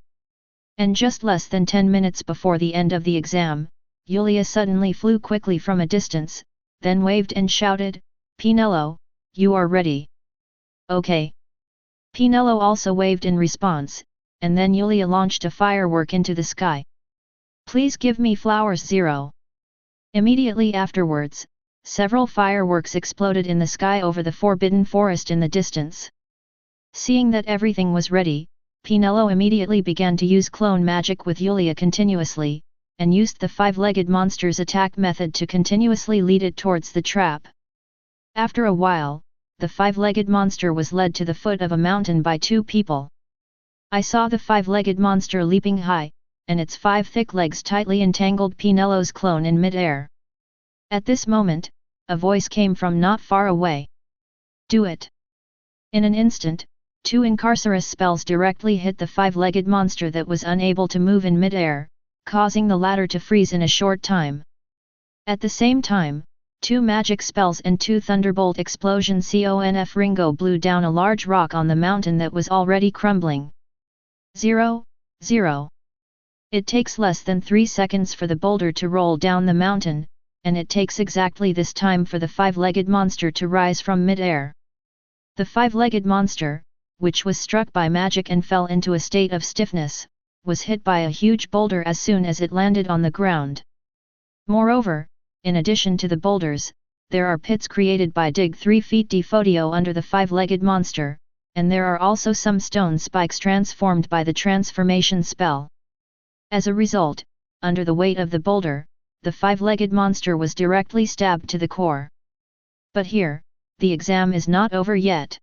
And just less than 10 minutes before the end of the exam, Julia suddenly flew quickly from a distance, then waved and shouted, "Pinello, you are ready." "Okay." Pinello also waved in response, and then Julia launched a firework into the sky. "Please give me flowers 0. Immediately afterwards, several fireworks exploded in the sky over the forbidden forest in the distance. Seeing that everything was ready, Pinello immediately began to use clone magic with Julia continuously, and used the 5-legged monster's attack method to continuously lead it towards the trap. After a while, the 5-legged monster was led to the foot of a mountain by 2 people. I saw the 5-legged monster leaping high, and its 5 thick legs tightly entangled Pinello's clone in mid-air. At this moment, a voice came from not far away. "Do it!" In an instant, 2 Incarcerus spells directly hit the 5-legged monster that was unable to move in mid-air, causing the latter to freeze in a short time. At the same time, 2 magic spells and 2 thunderbolt explosion conf Ringo blew down a large rock on the mountain that was already crumbling. 0, 0. It takes less than 3 seconds for the boulder to roll down the mountain, and it takes exactly this time for the 5-legged monster to rise from mid-air. The 5-legged monster, which was struck by magic and fell into a state of stiffness, was hit by a huge boulder as soon as it landed on the ground. Moreover, in addition to the boulders, there are pits created by dig 3 feet defodio under the 5-legged monster, and there are also some stone spikes transformed by the transformation spell. As a result, under the weight of the boulder, the 5-legged monster was directly stabbed to the core. But here, the exam is not over yet.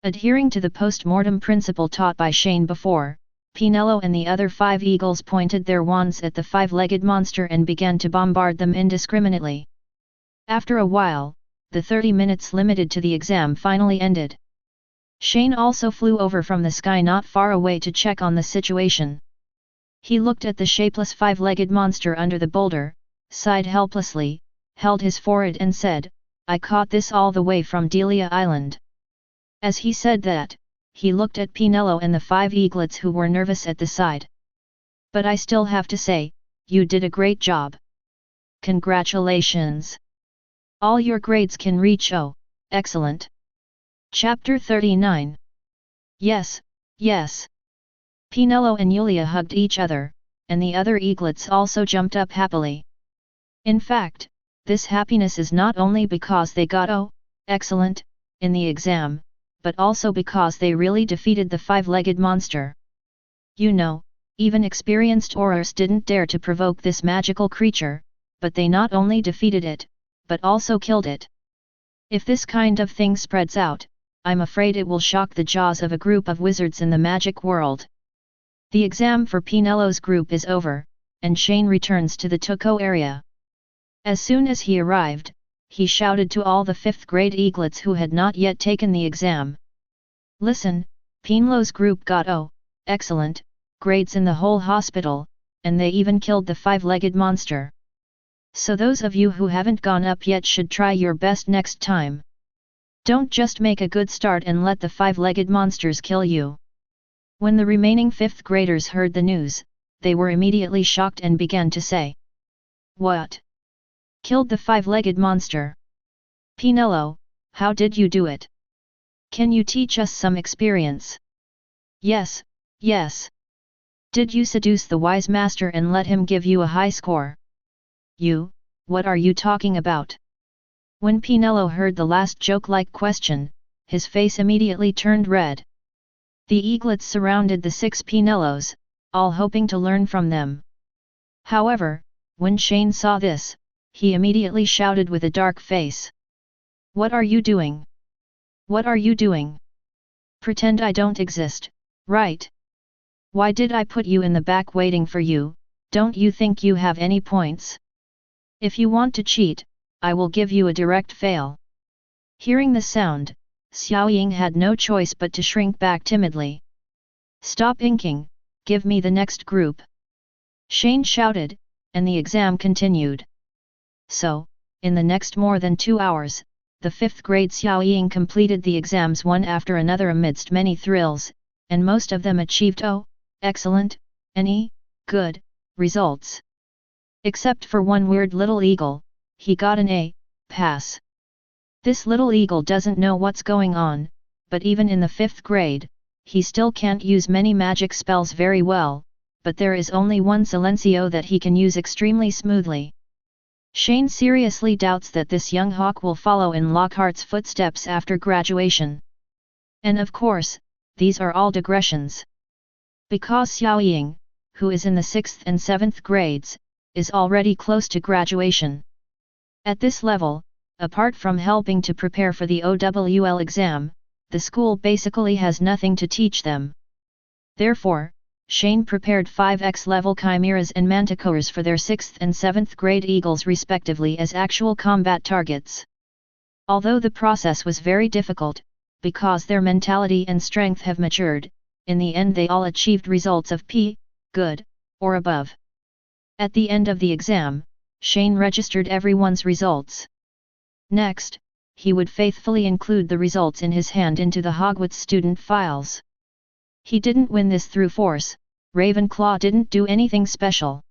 Adhering to the post-mortem principle taught by Shane before, Pinello and the other 5 eagles pointed their wands at the 5-legged monster and began to bombard them indiscriminately. After a while, the 30 minutes limited to the exam finally ended. Shane also flew over from the sky not far away to check on the situation. He looked at the shapeless 5-legged monster under the boulder, sighed helplessly, held his forehead and said, "I caught this all the way from Delia Island." As he said that, he looked at Pinello and the 5 eaglets who were nervous at the side. "But I still have to say, you did a great job. Congratulations! All your grades can reach O, excellent." Chapter 39. Yes, Yes. Pinello and Yulia hugged each other, and the other eaglets also jumped up happily. In fact, this happiness is not only because they got excellent in the exam, but also because they really defeated the five-legged monster. You know, even experienced aurors didn't dare to provoke this magical creature, but they not only defeated it, but also killed it. If this kind of thing spreads out, I'm afraid it will shock the jaws of a group of wizards in the magic world. The exam for Pinello's group is over, and Shane returns to the Tuco area. As soon as he arrived, he shouted to all the 5th grade eaglets who had not yet taken the exam. Listen, Pinello's group got excellent grades in the whole hospital, and they even killed the five-legged monster. So those of you who haven't gone up yet should try your best next time. Don't just make a good start and let the five-legged monsters kill you. When the remaining 5th graders heard the news, they were immediately shocked and began to say, "What? Killed the five-legged monster? Pinello, how did you do it? Can you teach us some experience?" "Yes, yes. Did you seduce the wise master and let him give you a high score?" "You, what are you talking about?" When Pinello heard the last joke-like question, his face immediately turned red. The eaglets surrounded the 6 Pinellos, all hoping to learn from them. However, when Shane saw this, he immediately shouted with a dark face. "What are you doing? What are you doing? Pretend I don't exist, right? Why did I put you in the back waiting for you? Don't you think you have any points? If you want to cheat, I will give you a direct fail." Hearing the sound, Xiaoying had no choice but to shrink back timidly. "Stop inking, give me the next group," Shane shouted, and the exam continued. So, in the next more than 2 hours, the 5th grade Xiaoying completed the exams one after another amidst many thrills, and most of them achieved excellent, good results. Except for one weird little eagle, he got an A pass. This little eagle doesn't know what's going on, but even in the 5th grade, he still can't use many magic spells very well, but there is only one silencio that he can use extremely smoothly. Shane seriously doubts that this young hawk will follow in Lockhart's footsteps after graduation. And of course, these are all digressions. Because Xiaoying, who is in the 6th and 7th grades, is already close to graduation. At this level, apart from helping to prepare for the OWL exam, the school basically has nothing to teach them. Therefore, Shane prepared 5X level chimeras and manticores for their 6th and 7th grade eagles respectively as actual combat targets. Although the process was very difficult, because their mentality and strength have matured, in the end they all achieved results of P, good, or above. At the end of the exam, Shane registered everyone's results. Next, he would faithfully include the results in his hand into the Hogwarts student files. He didn't win this through force, Ravenclaw didn't do anything special.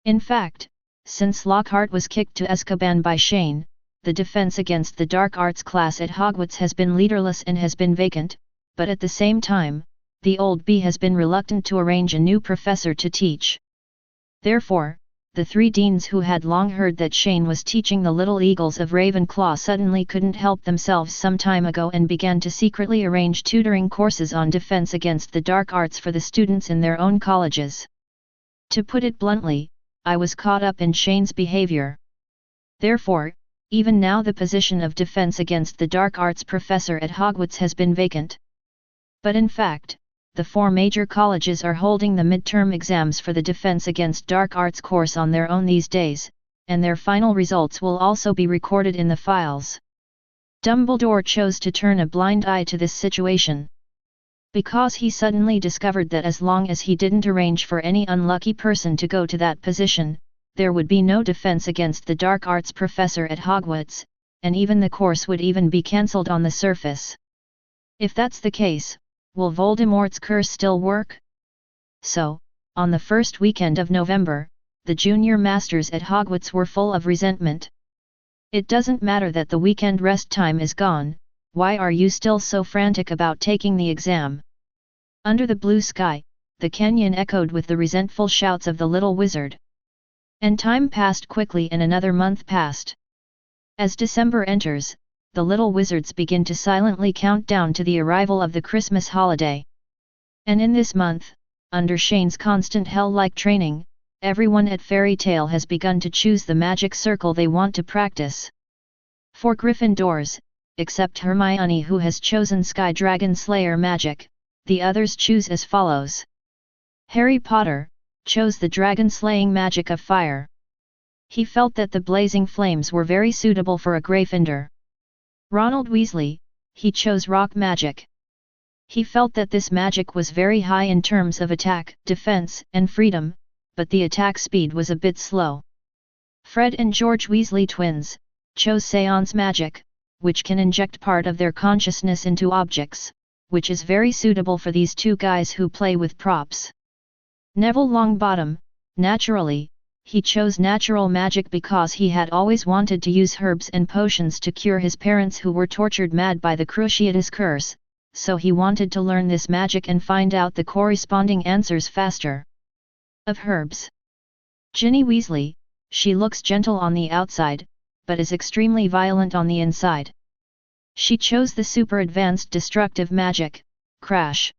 In fact, since Lockhart was kicked to Azkaban by Shane, the defense against the dark arts class at Hogwarts has been leaderless and has been vacant, but at the same time, the old bee has been reluctant to arrange a new professor to teach. Therefore, the 3 deans who had long heard that Shane was teaching the little eagles of Ravenclaw suddenly couldn't help themselves some time ago and began to secretly arrange tutoring courses on defense against the dark arts for the students in their own colleges. To put it bluntly, I was caught up in Shane's behavior. Therefore, even now the position of defense against the dark arts professor at Hogwarts has been vacant. But in fact, the 4 major colleges are holding the midterm exams for the Defense Against Dark Arts course on their own these days, and their final results will also be recorded in the files. Dumbledore chose to turn a blind eye to this situation. Because he suddenly discovered that as long as he didn't arrange for any unlucky person to go to that position, there would be no defense against the dark arts professor at Hogwarts, and even the course would even be cancelled on the surface. If that's the case, will Voldemort's curse still work? So, on the first weekend of November, the junior masters at Hogwarts were full of resentment. It doesn't matter that the weekend rest time is gone, why are you still so frantic about taking the exam? Under the blue sky, the canyon echoed with the resentful shouts of the little wizard. And time passed quickly and another month passed. As December enters, the little wizards begin to silently count down to the arrival of the Christmas holiday. And in this month, under Shane's constant hell-like training, everyone at Fairy Tale has begun to choose the magic circle they want to practice. For Gryffindors, except Hermione who has chosen Sky Dragon Slayer magic, the others choose as follows. Harry Potter chose the dragon-slaying magic of fire. He felt that the blazing flames were very suitable for a Gryffindor. Ronald Weasley, he chose rock magic. He felt that this magic was very high in terms of attack, defense, and freedom, but the attack speed was a bit slow. Fred and George Weasley twins chose seance magic, which can inject part of their consciousness into objects, which is very suitable for these two guys who play with props. Neville Longbottom, naturally, he chose natural magic because he had always wanted to use herbs and potions to cure his parents who were tortured mad by the Petrification Curse, so he wanted to learn this magic and find out the corresponding answers faster. Of herbs. Ginny Weasley, she looks gentle on the outside, but is extremely violent on the inside. She chose the super advanced destructive magic, Crash.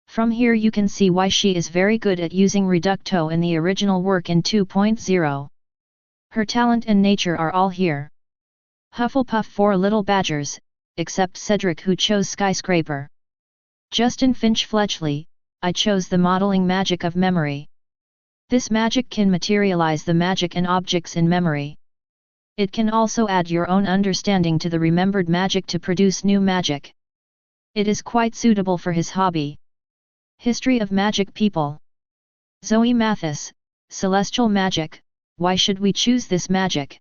From here you can see why she is very good at using Reducto in the original work in 2.0. Her talent and nature are all here. Hufflepuff 4 little badgers, except Cedric who chose Skyscraper. Justin Finch Fletchley, I chose the modeling magic of memory. This magic can materialize the magic and objects in memory. It can also add your own understanding to the remembered magic to produce new magic. It is quite suitable for his hobby. History of Magic People. Zoe Mathis, Celestial Magic, why should we choose this magic?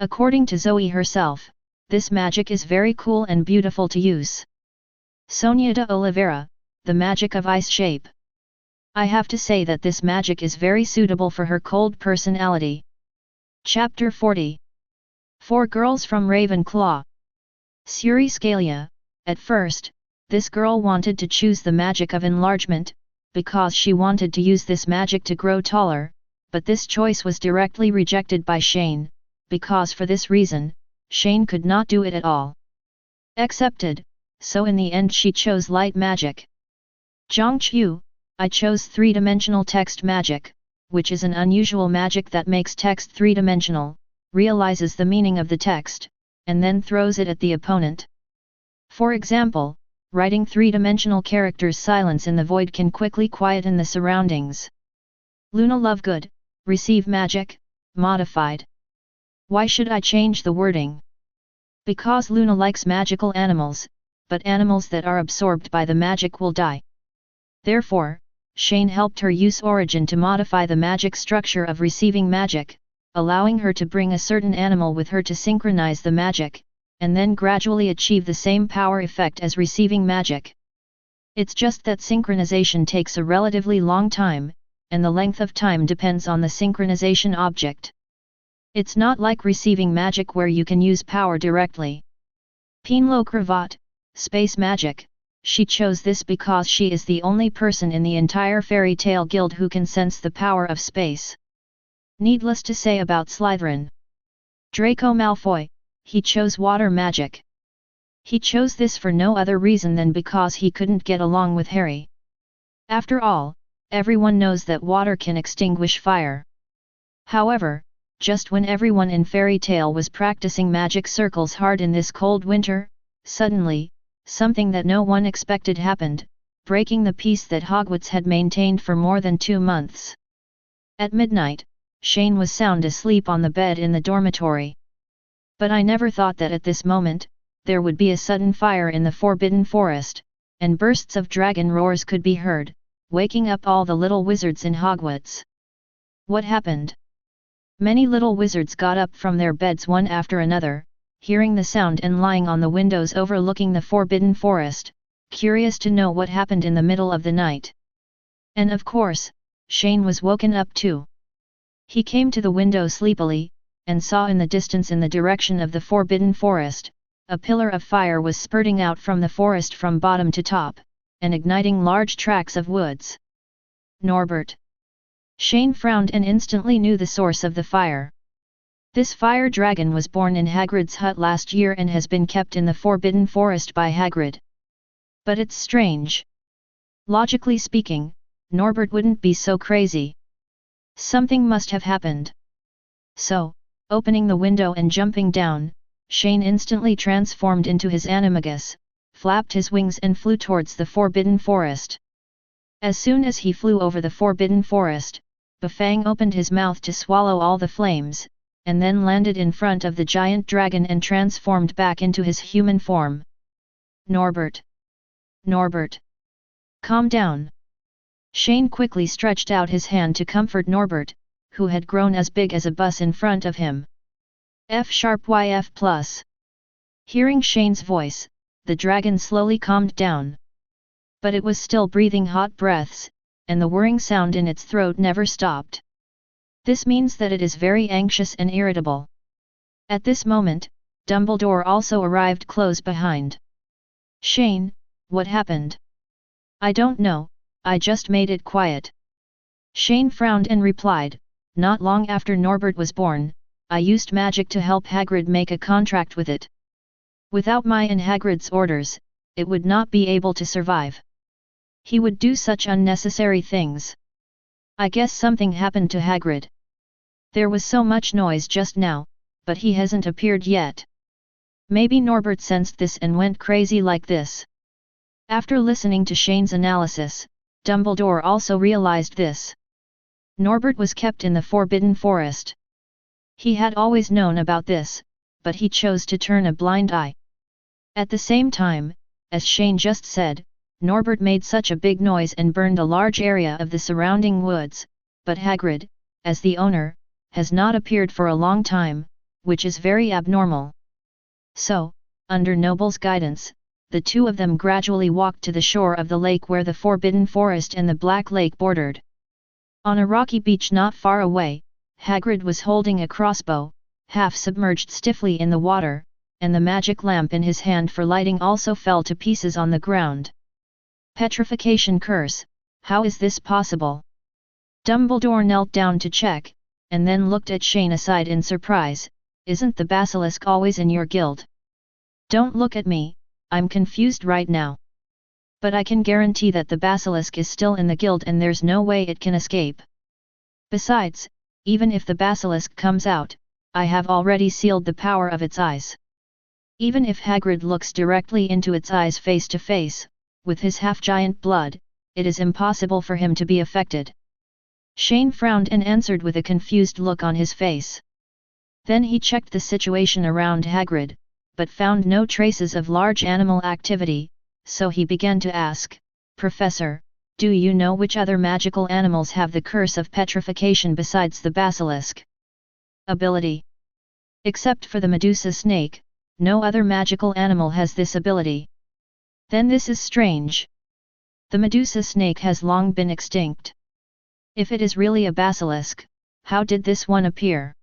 According to Zoe herself, this magic is very cool and beautiful to use. Sonia de Oliveira, the magic of ice shape. I have to say that this magic is very suitable for her cold personality. Chapter 40. 4 Girls from Ravenclaw. Suri Scalia, at first, this girl wanted to choose the magic of enlargement, because she wanted to use this magic to grow taller, but this choice was directly rejected by Shane, because for this reason, Shane could not do it at all. Accepted, so in the end she chose light magic. Zhang Qiu, I chose 3-dimensional text magic, which is an unusual magic that makes text 3-dimensional, realizes the meaning of the text, and then throws it at the opponent. For example, writing 3-dimensional characters' silence in the void can quickly quieten the surroundings. Luna Lovegood, receive magic, modified. Why should I change the wording? Because Luna likes magical animals, but animals that are absorbed by the magic will die. Therefore, Shane helped her use Origin to modify the magic structure of receiving magic, allowing her to bring a certain animal with her to synchronize the magic, and then gradually achieve the same power effect as receiving magic. It's just that synchronization takes a relatively long time, and the length of time depends on the synchronization object. It's not like receiving magic where you can use power directly. Pinlo Cravat, space magic, she chose this because she is the only person in the entire Fairy Tale Guild who can sense the power of space. Needless to say about Slytherin. Draco Malfoy, he chose water magic. He chose this for no other reason than because he couldn't get along with Harry. After all, everyone knows that water can extinguish fire. However, just when everyone in Fairy Tale was practicing magic circles hard in this cold winter, suddenly, something that no one expected happened, breaking the peace that Hogwarts had maintained for more than 2 months. At midnight, Shane was sound asleep on the bed in the dormitory. But I never thought that at this moment, there would be a sudden fire in the Forbidden Forest, and bursts of dragon roars could be heard, waking up all the little wizards in Hogwarts. What happened? Many little wizards got up from their beds one after another, hearing the sound and lying on the windows overlooking the Forbidden Forest, curious to know what happened in the middle of the night. And of course, Shane was woken up too. He came to the window sleepily, and saw in the distance in the direction of the Forbidden Forest, a pillar of fire was spurting out from the forest from bottom to top, and igniting large tracts of woods. Norbert. Shane frowned and instantly knew the source of the fire. This fire dragon was born in Hagrid's hut last year and has been kept in the Forbidden Forest by Hagrid. But it's strange. Logically speaking, Norbert wouldn't be so crazy. Something must have happened. So, opening the window and jumping down, Shane instantly transformed into his animagus, flapped his wings and flew towards the Forbidden Forest. As soon as he flew over the Forbidden Forest, Bafang opened his mouth to swallow all the flames, and then landed in front of the giant dragon and transformed back into his human form. Norbert. Norbert. Calm down. Shane quickly stretched out his hand to comfort Norbert, who had grown as big as a bus in front of him. F#YF+. Hearing Shane's voice, the dragon slowly calmed down. But it was still breathing hot breaths, and the whirring sound in its throat never stopped. This means that it is very anxious and irritable. At this moment, Dumbledore also arrived close behind. Shane, what happened? I don't know, I just made it quiet. Shane frowned and replied, not long after Norbert was born, I used magic to help Hagrid make a contract with it. Without my and Hagrid's orders, it would not be able to survive. He would do such unnecessary things. I guess something happened to Hagrid. There was so much noise just now, but he hasn't appeared yet. Maybe Norbert sensed this and went crazy like this. After listening to Shane's analysis, Dumbledore also realized this. Norbert was kept in the Forbidden Forest. He had always known about this, but he chose to turn a blind eye. At the same time, as Shane just said, Norbert made such a big noise and burned a large area of the surrounding woods, but Hagrid, as the owner, has not appeared for a long time, which is very abnormal. So, under Noble's guidance, the two of them gradually walked to the shore of the lake where the Forbidden Forest and the Black Lake bordered. On a rocky beach not far away, Hagrid was holding a crossbow, half submerged stiffly in the water, and the magic lamp in his hand for lighting also fell to pieces on the ground. Petrification Curse, how is this possible? Dumbledore knelt down to check, and then looked at Shane aside in surprise. Isn't the basilisk always in your guild? Don't look at me, I'm confused right now. But I can guarantee that the basilisk is still in the guild and there's no way it can escape. Besides, even if the basilisk comes out, I have already sealed the power of its eyes. Even if Hagrid looks directly into its eyes face to face, with his half-giant blood, it is impossible for him to be affected. Shane frowned and answered with a confused look on his face. Then he checked the situation around Hagrid, but found no traces of large animal activity, so he began to ask, Professor, do you know which other magical animals have the curse of petrification besides the basilisk? Ability. Except for the Medusa snake, no other magical animal has this ability. Then this is strange. The Medusa snake has long been extinct. If it is really a basilisk, how did this one appear?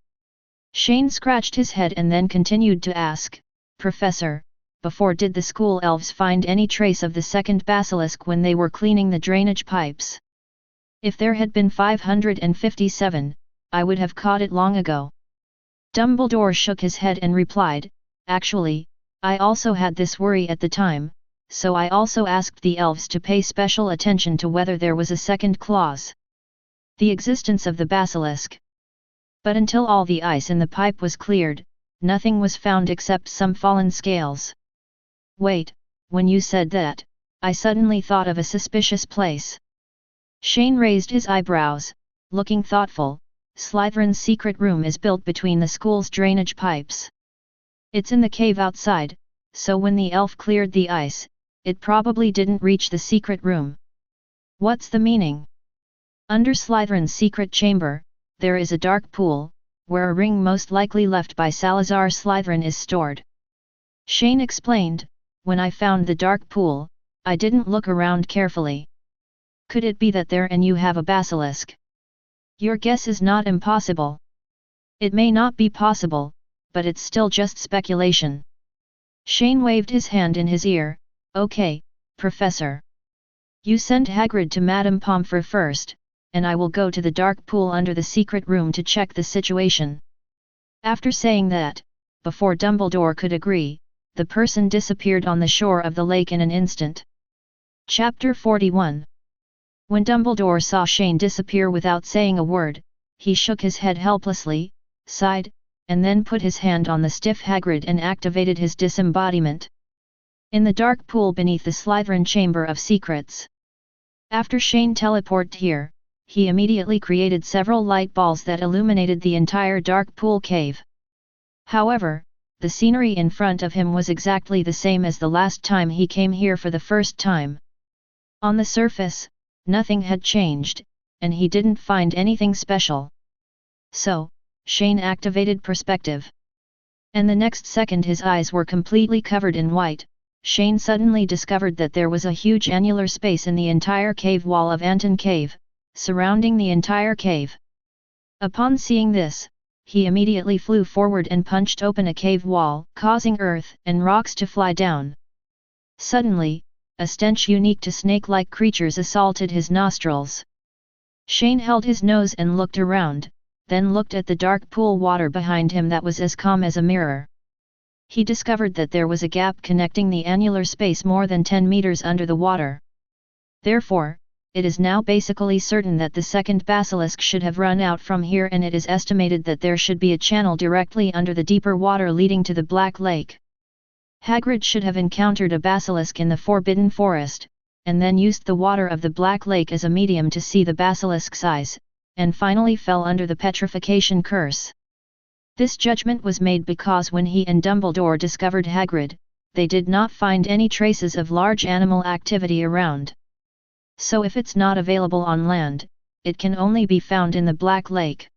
Shane scratched his head and then continued to ask, Professor, before did the school elves find any trace of the second basilisk when they were cleaning the drainage pipes? If there had been 557, I would have caught it long ago. Dumbledore shook his head and replied, Actually, I also had this worry at the time, so I also asked the elves to pay special attention to whether there was a second clause. The existence of the basilisk. But until all the ice in the pipe was cleared, nothing was found except some fallen scales. Wait, when you said that, I suddenly thought of a suspicious place. Shane raised his eyebrows, looking thoughtful. Slytherin's secret room is built between the school's drainage pipes. It's in the cave outside, so when the elf cleared the ice, it probably didn't reach the secret room. What's the meaning? Under Slytherin's secret chamber, there is a dark pool, where a ring most likely left by Salazar Slytherin is stored. Shane explained, when I found the dark pool, I didn't look around carefully. Could it be that there and you have a basilisk? Your guess is not impossible. It may not be possible, but it's still just speculation. Shane waved his hand in his ear, Okay, Professor. You send Hagrid to Madame Pomfrey first, and I will go to the dark pool under the secret room to check the situation." After saying that, before Dumbledore could agree, the person disappeared on the shore of the lake in an instant. Chapter 41. When Dumbledore saw Shane disappear without saying a word, he shook his head helplessly, sighed, and then put his hand on the stiff Hagrid and activated his disembodiment. In the dark pool beneath the Slytherin Chamber of Secrets. After Shane teleported here, he immediately created several light balls that illuminated the entire dark pool cave. However, the scenery in front of him was exactly the same as the last time he came here for the first time. On the surface, nothing had changed, and he didn't find anything special. So, Shane activated perspective. And the next second his eyes were completely covered in white. Shane suddenly discovered that there was a huge annular space in the entire cave wall of Anton Cave, surrounding the entire cave. Upon seeing this, he immediately flew forward and punched open a cave wall, causing earth and rocks to fly down. Suddenly, a stench unique to snake-like creatures assaulted his nostrils. Shane held his nose and looked around, then looked at the dark pool water behind him that was as calm as a mirror. He discovered that there was a gap connecting the annular space more than 10 meters under the water. Therefore, it is now basically certain that the second basilisk should have run out from here, and it is estimated that there should be a channel directly under the deeper water leading to the Black Lake. Hagrid should have encountered a basilisk in the Forbidden Forest, and then used the water of the Black Lake as a medium to see the basilisk's eyes, and finally fell under the Petrification Curse. This judgment was made because when he and Dumbledore discovered Hagrid, they did not find any traces of large animal activity around. So if it's not available on land, it can only be found in the Black Lake.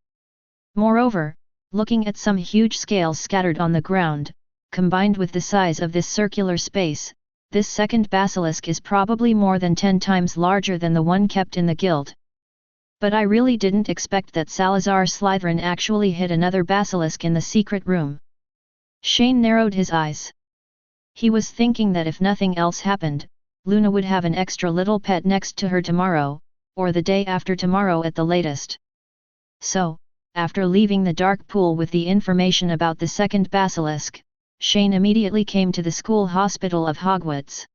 Moreover, looking at some huge scales scattered on the ground, combined with the size of this circular space, this second basilisk is probably more than 10 times larger than the one kept in the guild. But I really didn't expect that Salazar Slytherin actually hid another basilisk in the secret room. Shane narrowed his eyes. He was thinking that if nothing else happened, Luna would have an extra little pet next to her tomorrow, or the day after tomorrow at the latest. So, after leaving the dark pool with the information about the second basilisk, Shane immediately came to the school hospital of Hogwarts.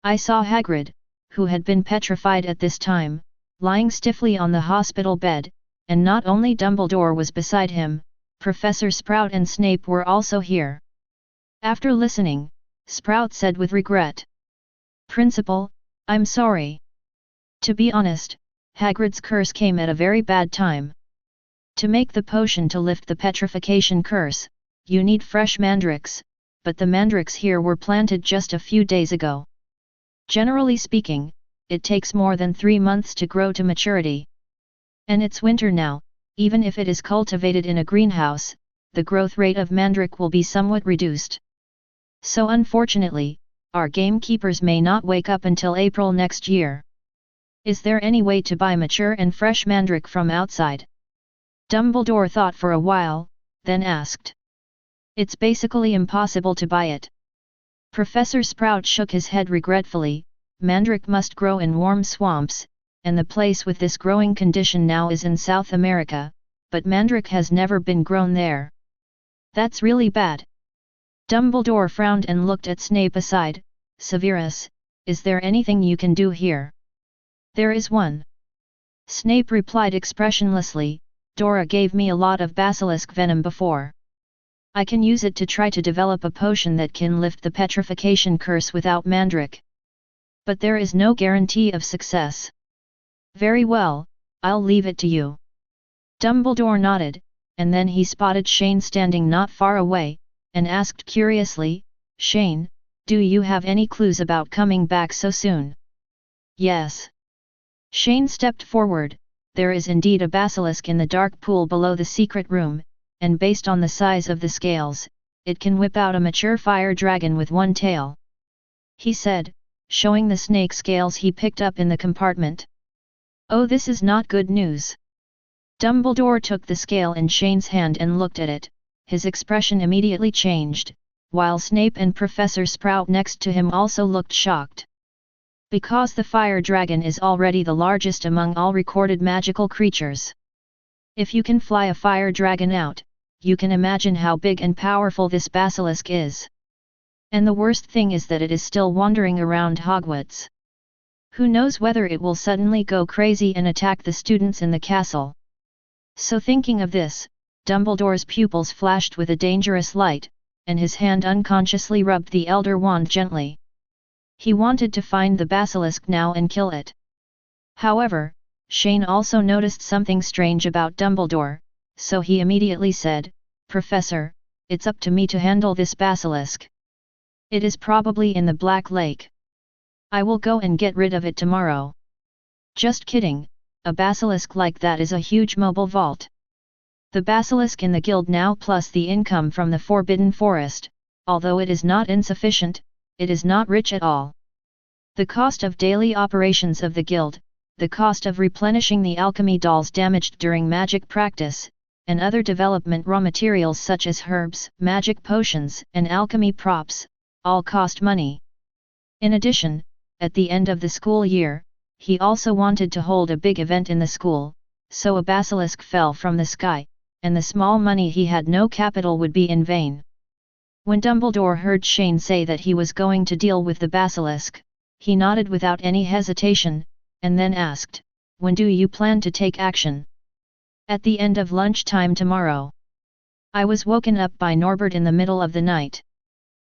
I saw Hagrid, who had been petrified at this time, lying stiffly on the hospital bed, and not only Dumbledore was beside him, Professor Sprout and Snape were also here. After listening, Sprout said with regret, "Principal, I'm sorry. To be honest, Hagrid's curse came at a very bad time. To make the potion to lift the Petrification Curse, you need fresh mandrakes, but the mandrakes here were planted just a few days ago. Generally speaking, it takes more than 3 months to grow to maturity. And it's winter now, even if it is cultivated in a greenhouse, the growth rate of mandrake will be somewhat reduced. So unfortunately, our gamekeepers may not wake up until April next year. Is there any way to buy mature and fresh mandrake from outside?" Dumbledore thought for a while, then asked. "It's basically impossible to buy it." Professor Sprout shook his head regretfully. Mandrake must grow in warm swamps, and the place with this growing condition now is in South America, but mandrake has never been grown there. That's really bad. Dumbledore frowned and looked at Snape aside. "Severus, is there anything you can do here?" "There is one." Snape replied expressionlessly. "Dora gave me a lot of basilisk venom before. I can use it to try to develop a potion that can lift the Petrification Curse without mandrake. But there is no guarantee of success." "Very well, I'll leave it to you." Dumbledore nodded, and then he spotted Shane standing not far away, and asked curiously, "Shane, do you have any clues about coming back so soon?" "Yes." Shane stepped forward. "There is indeed a basilisk in the dark pool below the secret room, and based on the size of the scales, it can whip out a mature fire dragon with one tail," he said, showing the snake scales he picked up in the compartment. "Oh, this is not good news." Dumbledore took the scale in Shane's hand and looked at it. His expression immediately changed, while Snape and Professor Sprout next to him also looked shocked. Because the fire dragon is already the largest among all recorded magical creatures. If you can fly a fire dragon out, you can imagine how big and powerful this basilisk is. And the worst thing is that it is still wandering around Hogwarts. Who knows whether it will suddenly go crazy and attack the students in the castle. So thinking of this, Dumbledore's pupils flashed with a dangerous light, and his hand unconsciously rubbed the Elder Wand gently. He wanted to find the basilisk now and kill it. However, Shane also noticed something strange about Dumbledore, so he immediately said, "Professor, it's up to me to handle this basilisk. It is probably in the Black Lake. I will go and get rid of it tomorrow." Just kidding, a basilisk like that is a huge mobile vault. The basilisk in the guild now plus the income from the Forbidden Forest, although it is not insufficient, it is not rich at all. The cost of daily operations of the guild, the cost of replenishing the alchemy dolls damaged during magic practice, and other development raw materials such as herbs, magic potions, and alchemy props, all cost money. In addition, at the end of the school year, he also wanted to hold a big event in the school, so a basilisk fell from the sky, and the small money he had no capital would be in vain. When Dumbledore heard Shane say that he was going to deal with the basilisk, he nodded without any hesitation, and then asked, "When do you plan to take action?" "At the end of lunchtime tomorrow. I was woken up by Norbert in the middle of the night.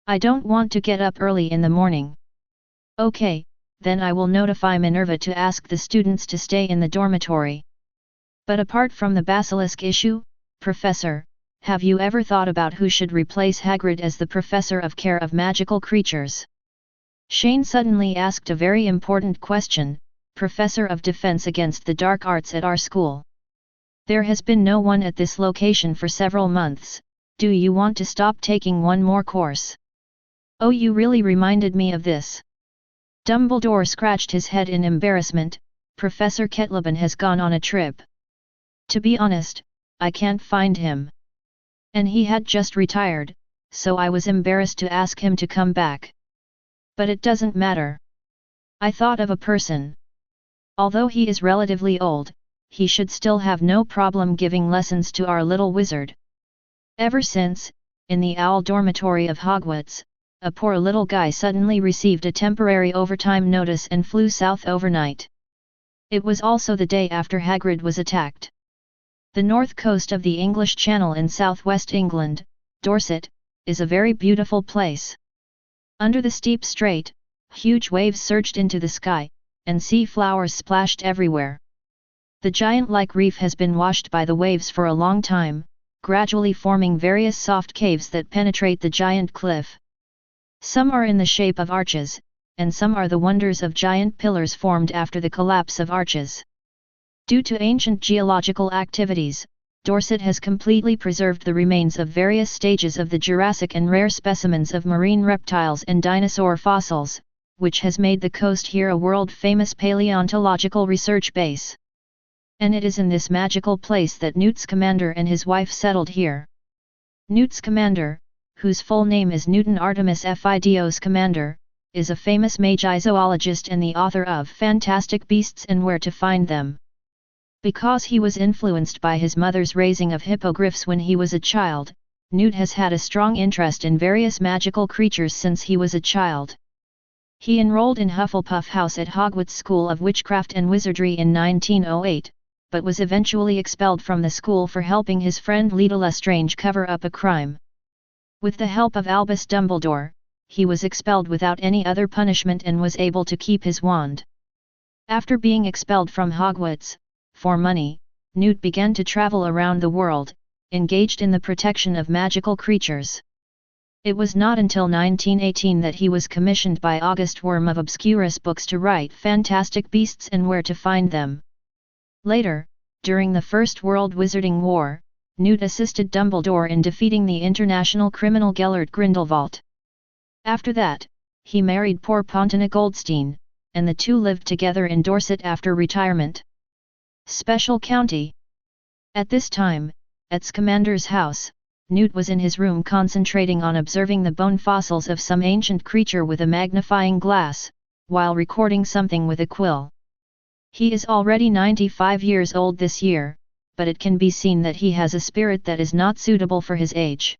I don't want to get up early in the morning." "Okay, then I will notify Minerva to ask the students to stay in the dormitory. But apart from the basilisk issue, Professor, have you ever thought about who should replace Hagrid as the Professor of Care of Magical Creatures?" Shane suddenly asked a very important question, "Professor of Defense against the Dark Arts at our school. There has been no one at this location for several months, do you want to stop taking one more course?" "Oh, you really reminded me of this." Dumbledore scratched his head in embarrassment, "Professor Kettleben has gone on a trip. To be honest, I can't find him. And he had just retired, so I was embarrassed to ask him to come back. But it doesn't matter. I thought of a person. Although he is relatively old, he should still have no problem giving lessons to our little wizard. Ever since, in the Owl Dormitory of Hogwarts, a poor little guy suddenly received a temporary overtime notice and flew south overnight. It was also the day after Hagrid was attacked. The north coast of the English Channel in southwest England, Dorset, is a very beautiful place. Under the steep strait, huge waves surged into the sky, and sea flowers splashed everywhere. The giant-like reef has been washed by the waves for a long time, gradually forming various soft caves that penetrate the giant cliff. Some are in the shape of arches, and some are the wonders of giant pillars formed after the collapse of arches. Due to ancient geological activities, Dorset has completely preserved the remains of various stages of the Jurassic and rare specimens of marine reptiles and dinosaur fossils, which has made the coast here a world-famous paleontological research base. And it is in this magical place that Newt Scamander and his wife settled here. Newt Scamander, whose full name is Newton Artemis Fido Scamander, is a famous Mage-zoologist and the author of Fantastic Beasts and Where to Find Them. Because he was influenced by his mother's raising of hippogriffs when he was a child, Newt has had a strong interest in various magical creatures since he was a child. He enrolled in Hufflepuff House at Hogwarts School of Witchcraft and Wizardry in 1908, but was eventually expelled from the school for helping his friend Leta Lestrange cover up a crime. With the help of Albus Dumbledore, he was expelled without any other punishment and was able to keep his wand. After being expelled from Hogwarts, for money, Newt began to travel around the world, engaged in the protection of magical creatures. It was not until 1918 that he was commissioned by August Worm of Obscurus Books to write Fantastic Beasts and Where to Find Them. Later, during the First World Wizarding War, Newt assisted Dumbledore in defeating the international criminal Gellert Grindelwald. After that, he married poor Pontina Goldstein, and the two lived together in Dorset after retirement. Special County. At this time, at Scamander's house, Newt was in his room concentrating on observing the bone fossils of some ancient creature with a magnifying glass, while recording something with a quill. He is already 95 years old this year, but it can be seen that he has a spirit that is not suitable for his age.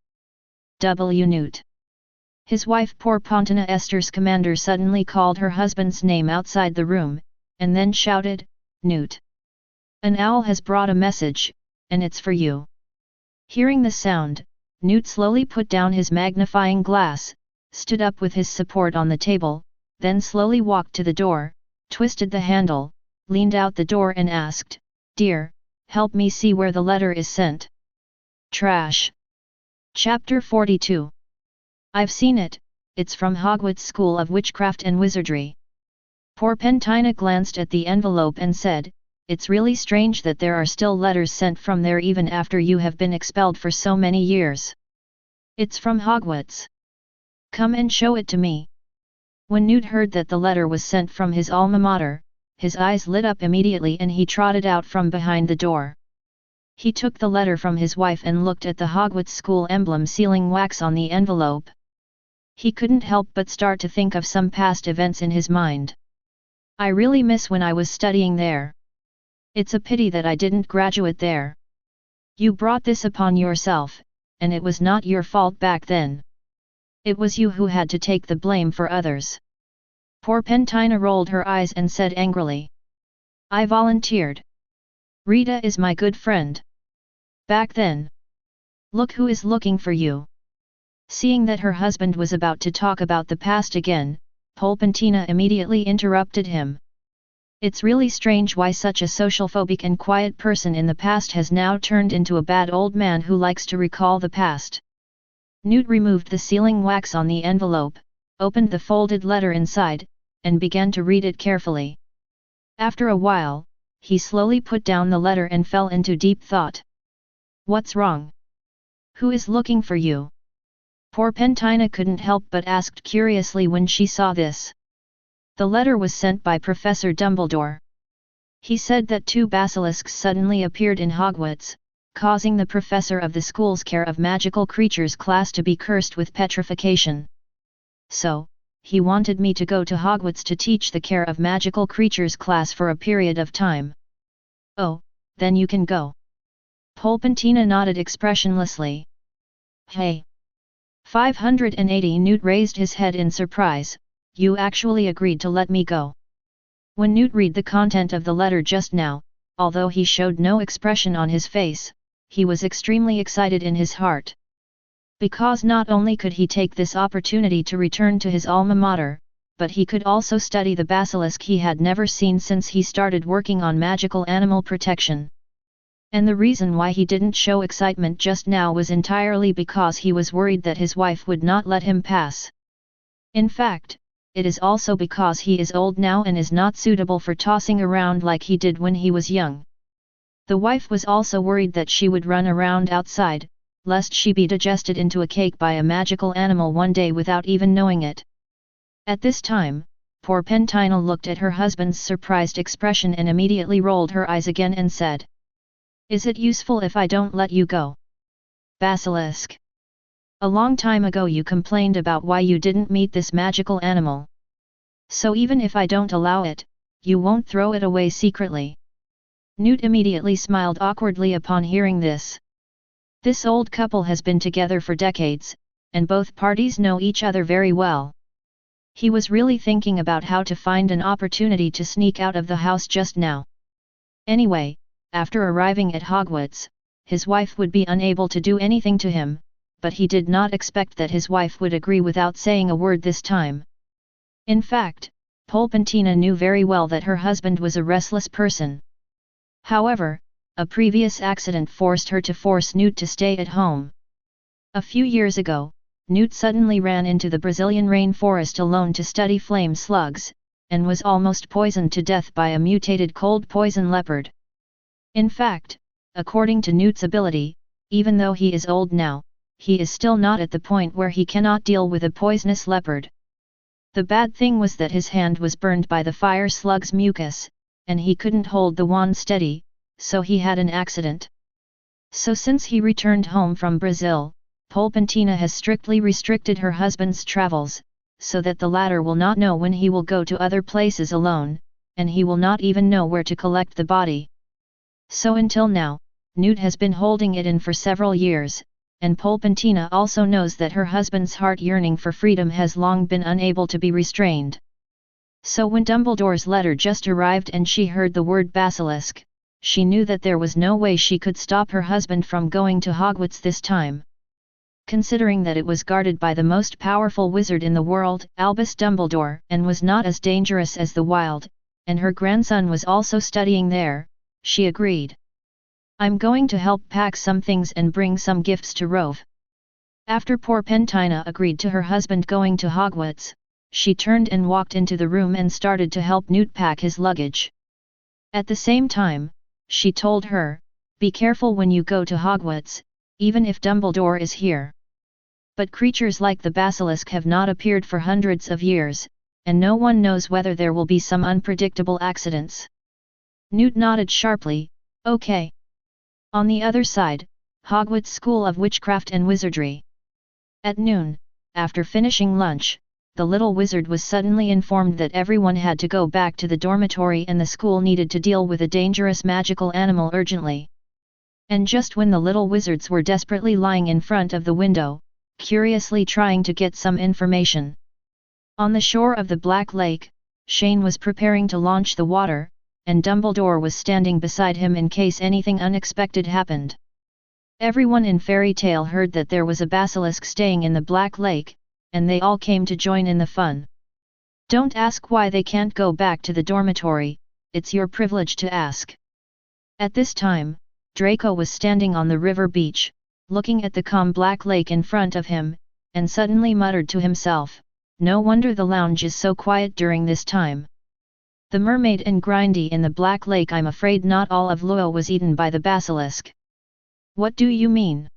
W. Newt. His wife Porpontina Esther's commander suddenly called her husband's name outside the room, and then shouted, "Newt! An owl has brought a message, and it's for you." Hearing the sound, Newt slowly put down his magnifying glass, stood up with his support on the table, then slowly walked to the door, twisted the handle, leaned out the door and asked, "Dear, help me see where the letter is sent." Trash. Chapter 42. I've seen it, it's from Hogwarts School of Witchcraft and Wizardry. Porpentina glanced at the envelope and said, "It's really strange that there are still letters sent from there even after you have been expelled for so many years. It's from Hogwarts. Come and show it to me." When Newt heard that the letter was sent from his alma mater, his eyes lit up immediately and he trotted out from behind the door. He took the letter from his wife and looked at the Hogwarts school emblem sealing wax on the envelope. He couldn't help but start to think of some past events in his mind. "I really miss when I was studying there. It's a pity that I didn't graduate there. You brought this upon yourself, and it was not your fault back then. It was you who had to take the blame for others." Porpentina rolled her eyes and said angrily, "I volunteered. Rita is my good friend. Back then. Look who is looking for you." Seeing that her husband was about to talk about the past again, Porpentina immediately interrupted him. "It's really strange why such a social-phobic and quiet person in the past has now turned into a bad old man who likes to recall the past." Newt removed the sealing wax on the envelope, opened the folded letter inside, and began to read it carefully. After a while, he slowly put down the letter and fell into deep thought. "What's wrong? Who is looking for you?" Porpentina couldn't help but asked curiously when she saw this. The letter was sent by Professor Dumbledore. He said that 2 basilisks suddenly appeared in Hogwarts, causing the professor of the school's care of magical creatures class to be cursed with petrification. So, he wanted me to go to Hogwarts to teach the care of magical creatures class for a period of time. "Oh, then you can go." Porpentina nodded expressionlessly. "Hey! 580." Newt raised his head in surprise. "You actually agreed to let me go?" When Newt read the content of the letter just now, although he showed no expression on his face, he was extremely excited in his heart. Because not only could he take this opportunity to return to his alma mater, but he could also study the basilisk he had never seen since he started working on magical animal protection. And the reason why he didn't show excitement just now was entirely because he was worried that his wife would not let him pass. In fact, it is also because he is old now and is not suitable for tossing around like he did when he was young. The wife was also worried that she would run around outside, lest she be digested into a cake by a magical animal one day without even knowing it. At this time, Porpentina looked at her husband's surprised expression and immediately rolled her eyes again and said, "Is it useful if I don't let you go? Basilisk! A long time ago you complained about why you didn't meet this magical animal. So even if I don't allow it, you won't throw it away secretly." Newt immediately smiled awkwardly upon hearing this. This old couple has been together for decades, and both parties know each other very well. He was really thinking about how to find an opportunity to sneak out of the house just now. Anyway, after arriving at Hogwarts, his wife would be unable to do anything to him, but he did not expect that his wife would agree without saying a word this time. In fact, Porpentina knew very well that her husband was a restless person. However, a previous accident forced her to force Newt to stay at home. A few years ago, Newt suddenly ran into the Brazilian rainforest alone to study flame slugs, and was almost poisoned to death by a mutated cold poison leopard. In fact, according to Newt's ability, even though he is old now, he is still not at the point where he cannot deal with a poisonous leopard. The bad thing was that his hand was burned by the fire slug's mucus, and he couldn't hold the wand steady, so he had an accident. So since he returned home from Brazil, Porpentina has strictly restricted her husband's travels, so that the latter will not know when he will go to other places alone, and he will not even know where to collect the body. So until now, Newt has been holding it in for several years, and Polpentina also knows that her husband's heart yearning for freedom has long been unable to be restrained. So when Dumbledore's letter just arrived and she heard the word basilisk, she knew that there was no way she could stop her husband from going to Hogwarts this time. Considering that it was guarded by the most powerful wizard in the world, Albus Dumbledore, and was not as dangerous as the Wild, and her grandson was also studying there, she agreed. "I'm going to help pack some things and bring some gifts to Rove." After Porpentina agreed to her husband going to Hogwarts, she turned and walked into the room and started to help Newt pack his luggage. At the same time, she told her, "Be careful when you go to Hogwarts, even if Dumbledore is here. But creatures like the basilisk have not appeared for hundreds of years, and no one knows whether there will be some unpredictable accidents." Newt nodded sharply, "Okay." On the other side, Hogwarts School of Witchcraft and Wizardry. At noon, after finishing lunch, the little wizard was suddenly informed that everyone had to go back to the dormitory and the school needed to deal with a dangerous magical animal urgently. And just when the little wizards were desperately lying in front of the window, curiously trying to get some information. On the shore of the Black Lake, Shane was preparing to launch the water, and Dumbledore was standing beside him in case anything unexpected happened. Everyone in Fairy Tale heard that there was a basilisk staying in the Black Lake, and they all came to join in the fun. Don't ask why they can't go back to the dormitory, it's your privilege to ask. At this time, Draco was standing on the river beach, looking at the calm Black Lake in front of him, and suddenly muttered to himself, "No wonder the lounge is so quiet during this time. The mermaid and Grindy in the Black Lake. I'm afraid not all of Lua was eaten by the basilisk." "What do you mean?"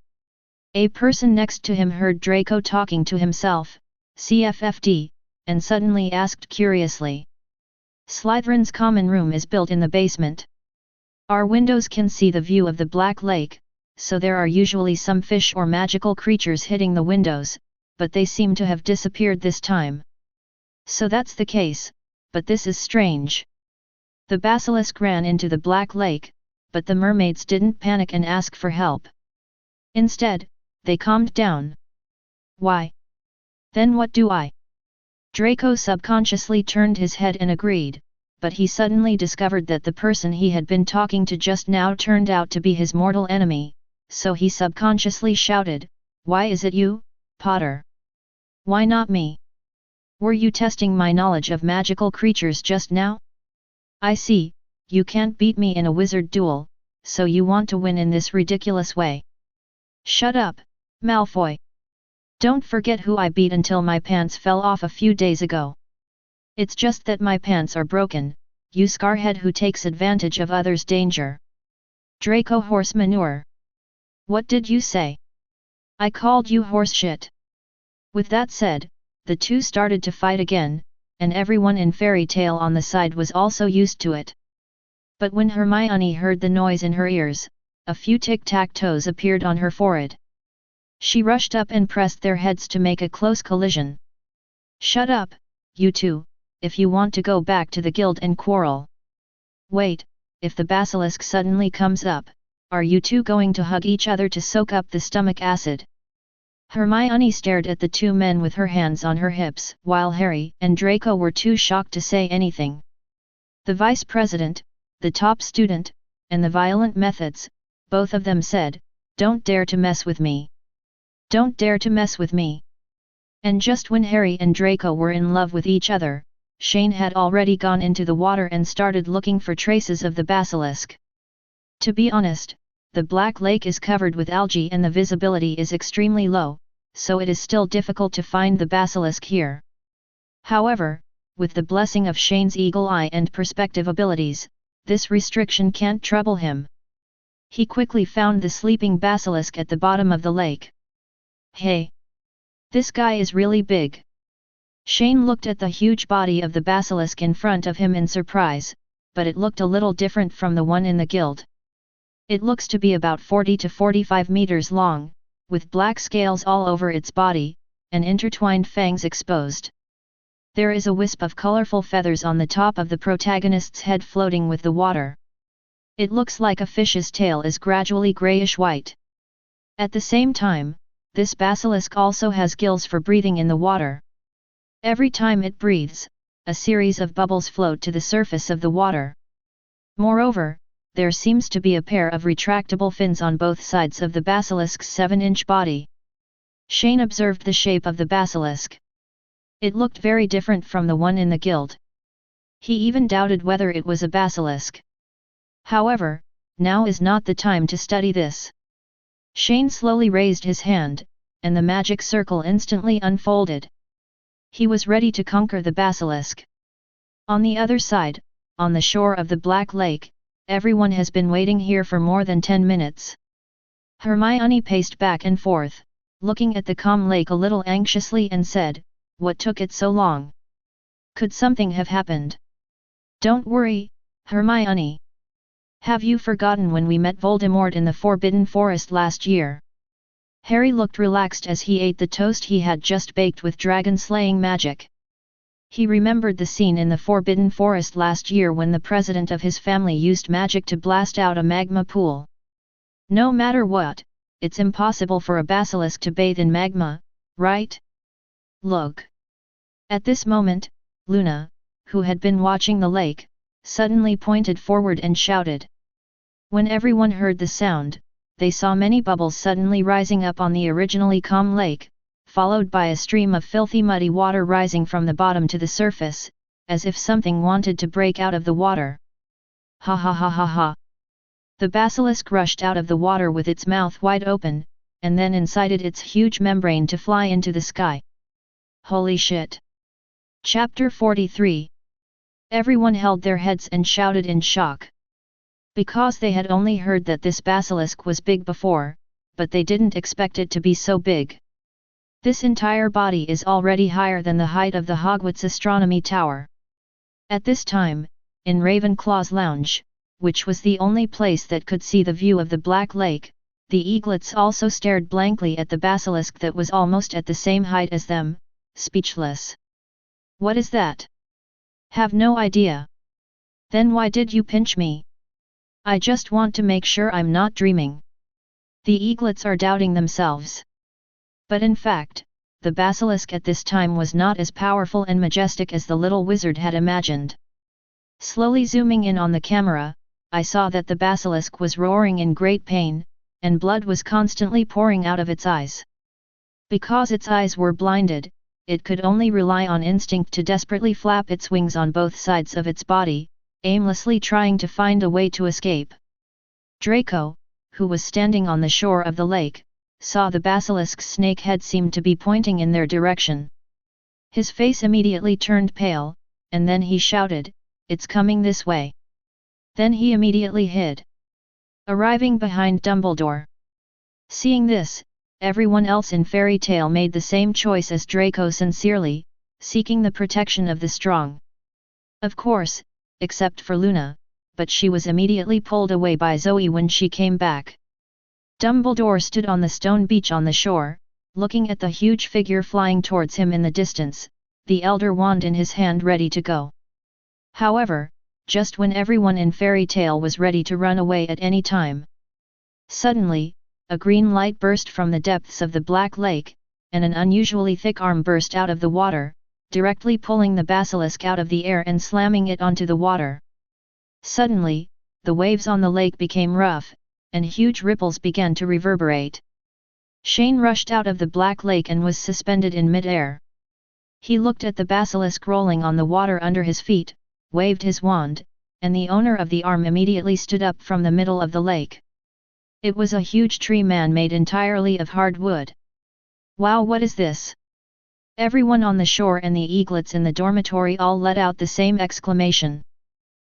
A person next to him heard Draco talking to himself, CFFD, and suddenly asked curiously. "Slytherin's common room is built in the basement. Our windows can see the view of the Black Lake, so there are usually some fish or magical creatures hitting the windows, but they seem to have disappeared this time." "So that's the case, but this is strange. The basilisk ran into the Black Lake, but the mermaids didn't panic and ask for help. Instead, they calmed down. Why? Then what do I?" Draco subconsciously turned his head and agreed, but he suddenly discovered that the person he had been talking to just now turned out to be his mortal enemy, so he subconsciously shouted, "Why is it you, Potter? Why not me? Were you testing my knowledge of magical creatures just now? I see, you can't beat me in a wizard duel, so you want to win in this ridiculous way. Shut up, Malfoy. Don't forget who I beat until my pants fell off a few days ago. It's just that my pants are broken, you scarhead who takes advantage of others' danger. Draco horse manure. What did you say? I called you horse shit." With that said, the two started to fight again, and everyone in Fairy Tale on the side was also used to it. But when Hermione heard the noise in her ears, a few tic-tac-toes appeared on her forehead. She rushed up and pressed their heads to make a close collision. "Shut up, you two, if you want to go back to the guild and quarrel. Wait, if the basilisk suddenly comes up, are you two going to hug each other to soak up the stomach acid?" Hermione stared at the two men with her hands on her hips, while Harry and Draco were too shocked to say anything. The vice president, the top student, and the violent methods, both of them said, "Don't dare to mess with me. Don't dare to mess with me." And just when Harry and Draco were in love with each other, Shane had already gone into the water and started looking for traces of the basilisk. To be honest, the Black Lake is covered with algae and the visibility is extremely low, so it is still difficult to find the basilisk here. However, with the blessing of Shane's eagle eye and perspective abilities, this restriction can't trouble him. He quickly found the sleeping basilisk at the bottom of the lake. "Hey! This guy is really big." Shane looked at the huge body of the basilisk in front of him in surprise, but it looked a little different from the one in the guild. It looks to be about 40 to 45 meters long, with black scales all over its body, and intertwined fangs exposed. There is a wisp of colorful feathers on the top of the protagonist's head floating with the water. It looks like a fish's tail is gradually grayish-white. At the same time, this basilisk also has gills for breathing in the water. Every time it breathes, a series of bubbles float to the surface of the water. Moreover, there seems to be a pair of retractable fins on both sides of the basilisk's 7-inch body. Shane observed the shape of the basilisk. It looked very different from the one in the guild. He even doubted whether it was a basilisk. However, now is not the time to study this. Shane slowly raised his hand, and the magic circle instantly unfolded. He was ready to conquer the basilisk. On the other side, on the shore of the Black Lake, everyone has been waiting here for more than 10 minutes. Hermione paced back and forth, looking at the calm lake a little anxiously and said, "What took it so long? Could something have happened?" "Don't worry, Hermione. Have you forgotten when we met Voldemort in the Forbidden Forest last year?" Harry looked relaxed as he ate the toast he had just baked with dragon-slaying magic. He remembered the scene in the Forbidden Forest last year when the president of his family used magic to blast out a magma pool. No matter what, it's impossible for a basilisk to bathe in magma, right? Look. At this moment, Luna, who had been watching the lake, suddenly pointed forward and shouted. When everyone heard the sound, they saw many bubbles suddenly rising up on the originally calm lake, followed by a stream of filthy muddy water rising from the bottom to the surface, as if something wanted to break out of the water. Ha ha ha ha ha! The basilisk rushed out of the water with its mouth wide open, and then incited its huge membrane to fly into the sky. Holy shit! Chapter 43. Everyone held their heads and shouted in shock. Because they had only heard that this basilisk was big before, but they didn't expect it to be so big. This entire body is already higher than the height of the Hogwarts astronomy tower. At this time, in Ravenclaw's lounge, which was the only place that could see the view of the Black Lake, the eaglets also stared blankly at the basilisk that was almost at the same height as them, speechless. "What is that?" "Have no idea." "Then why did you pinch me?" "I just want to make sure I'm not dreaming." The eaglets are doubting themselves. But in fact, the basilisk at this time was not as powerful and majestic as the little wizard had imagined. Slowly zooming in on the camera, I saw that the basilisk was roaring in great pain, and blood was constantly pouring out of its eyes. Because its eyes were blinded, it could only rely on instinct to desperately flap its wings on both sides of its body, aimlessly trying to find a way to escape. Draco, who was standing on the shore of the lake, saw the basilisk's snake head seem to be pointing in their direction. His face immediately turned pale, and then he shouted, "It's coming this way." Then he immediately hid, arriving behind Dumbledore. Seeing this, everyone else in Fairy Tale made the same choice as Draco, sincerely, seeking the protection of the strong. Of course, except for Luna, but she was immediately pulled away by Zoe when she came back. Dumbledore stood on the stone beach on the shore, looking at the huge figure flying towards him in the distance, the Elder Wand in his hand ready to go. However, just when everyone in Fairy Tale was ready to run away at any time, suddenly, a green light burst from the depths of the Black Lake, and an unusually thick arm burst out of the water, directly pulling the basilisk out of the air and slamming it onto the water. Suddenly, the waves on the lake became rough, and huge ripples began to reverberate. Shane rushed out of the Black Lake and was suspended in mid-air. He looked at the basilisk rolling on the water under his feet, waved his wand, and the owner of the arm immediately stood up from the middle of the lake. It was a huge tree man made entirely of hard wood. "Wow, what is this?" Everyone on the shore and the eaglets in the dormitory all let out the same exclamation.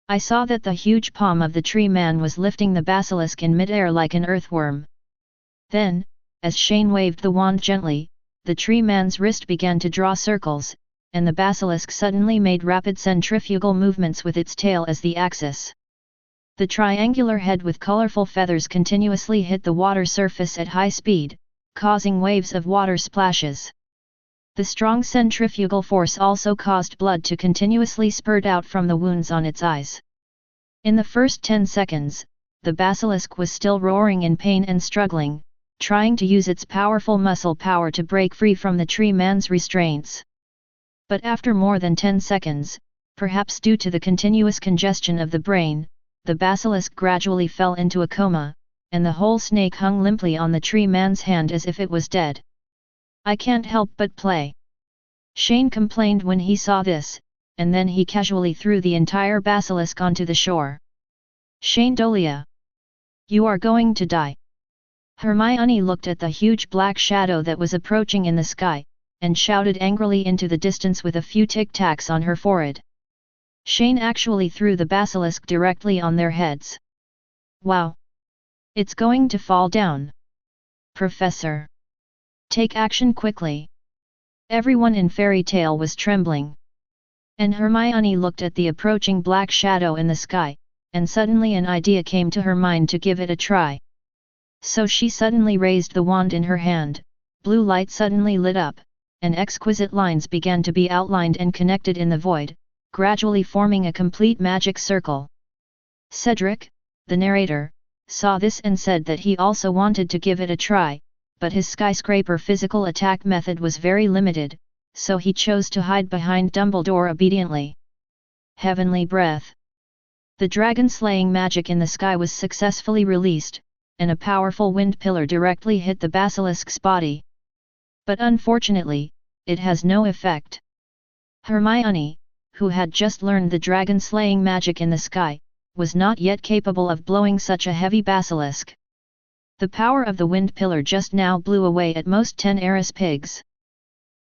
I saw that the huge palm of the tree man was lifting the basilisk in mid-air like an earthworm. Then, as Shane waved the wand gently, the tree man's wrist began to draw circles, and the basilisk suddenly made rapid centrifugal movements with its tail as the axis. The triangular head with colorful feathers continuously hit the water surface at high speed, causing waves of water splashes. The strong centrifugal force also caused blood to continuously spurt out from the wounds on its eyes. In the first 10 seconds, the basilisk was still roaring in pain and struggling, trying to use its powerful muscle power to break free from the tree man's restraints. But after more than 10 seconds, perhaps due to the continuous congestion of the brain, the basilisk gradually fell into a coma, and the whole snake hung limply on the tree man's hand as if it was dead. "I can't help but play," Shane complained when he saw this, and then he casually threw the entire basilisk onto the shore. "Shane Dolea, you are going to die." Hermione looked at the huge black shadow that was approaching in the sky, and shouted angrily into the distance with a few tic-tacs on her forehead. Shane actually threw the basilisk directly on their heads. "Wow! It's going to fall down. Professor! Take action quickly!" Everyone in Fairy Tale was trembling. And Hermione looked at the approaching black shadow in the sky, and suddenly an idea came to her mind to give it a try. So she suddenly raised the wand in her hand, blue light suddenly lit up, and exquisite lines began to be outlined and connected in the void, gradually forming a complete magic circle. Cedric, the narrator, saw this and said that he also wanted to give it a try, but his skyscraper physical attack method was very limited, so he chose to hide behind Dumbledore obediently. Heavenly breath. The dragon-slaying magic in the sky was successfully released, and a powerful wind pillar directly hit the basilisk's body. But unfortunately, it has no effect. Hermione, who had just learned the dragon-slaying magic in the sky, was not yet capable of blowing such a heavy basilisk. The power of the wind pillar just now blew away at most 10 Eris pigs.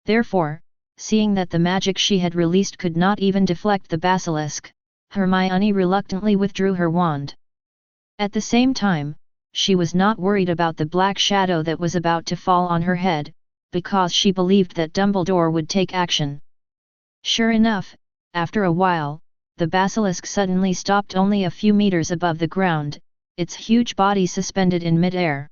Therefore, seeing that the magic she had released could not even deflect the basilisk, Hermione reluctantly withdrew her wand. At the same time, she was not worried about the black shadow that was about to fall on her head, because she believed that Dumbledore would take action. Sure enough, after a while, the basilisk suddenly stopped only a few meters above the ground, its huge body suspended in mid-air.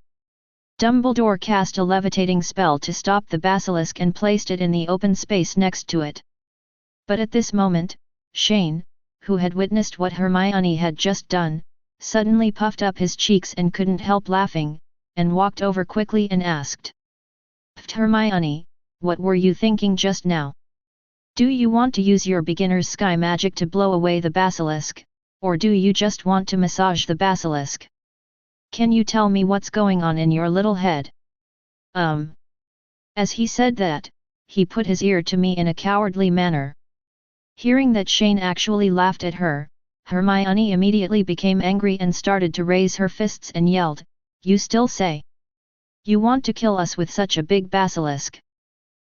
Dumbledore cast a levitating spell to stop the basilisk and placed it in the open space next to it. But at this moment, Shane, who had witnessed what Hermione had just done, suddenly puffed up his cheeks and couldn't help laughing, and walked over quickly and asked, "Hermione, what were you thinking just now? Do you want to use your beginner's sky magic to blow away the basilisk, or do you just want to massage the basilisk? Can you tell me what's going on in your little head?" As he said that, he put his ear to me in a cowardly manner. Hearing that Shane actually laughed at her, Hermione immediately became angry and started to raise her fists and yelled, "You still say? You want to kill us with such a big basilisk?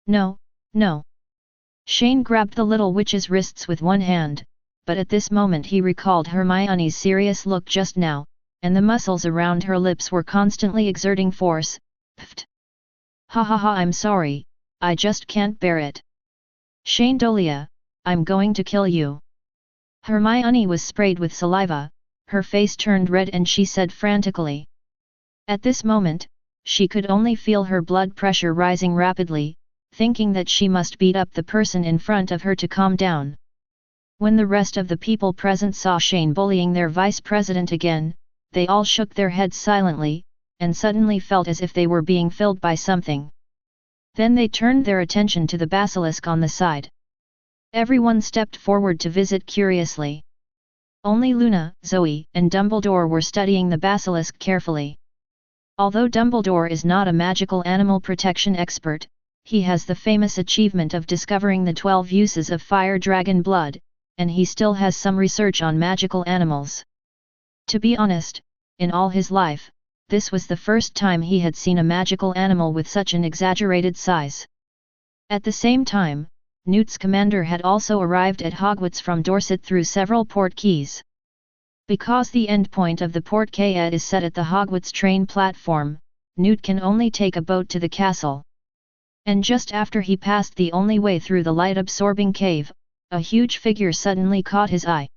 No, no." Shane grabbed the little witch's wrists with one hand, but at this moment he recalled Hermione's serious look just now, and the muscles around her lips were constantly exerting force. "Pfft! Ha ha ha, I'm sorry, I just can't bear it. Shane Dolea, I'm going to kill you." Hermione was sprayed with saliva, her face turned red and she said frantically. At this moment, she could only feel her blood pressure rising rapidly, thinking that she must beat up the person in front of her to calm down. When the rest of the people present saw Shane bullying their vice president again, they all shook their heads silently, and suddenly felt as if they were being filled by something. Then they turned their attention to the basilisk on the side. Everyone stepped forward to visit curiously. Only Luna, Zoe, and Dumbledore were studying the basilisk carefully. Although Dumbledore is not a magical animal protection expert, he has the famous achievement of discovering the 12 uses of fire dragon blood, and he still has some research on magical animals. To be honest, in all his life, this was the first time he had seen a magical animal with such an exaggerated size. At the same time, Newt's commander had also arrived at Hogwarts from Dorset through several port keys. Because the endpoint of the port key is set at the Hogwarts train platform, Newt can only take a boat to the castle. And just after he passed the only way through the light-absorbing cave, a huge figure suddenly caught his eye.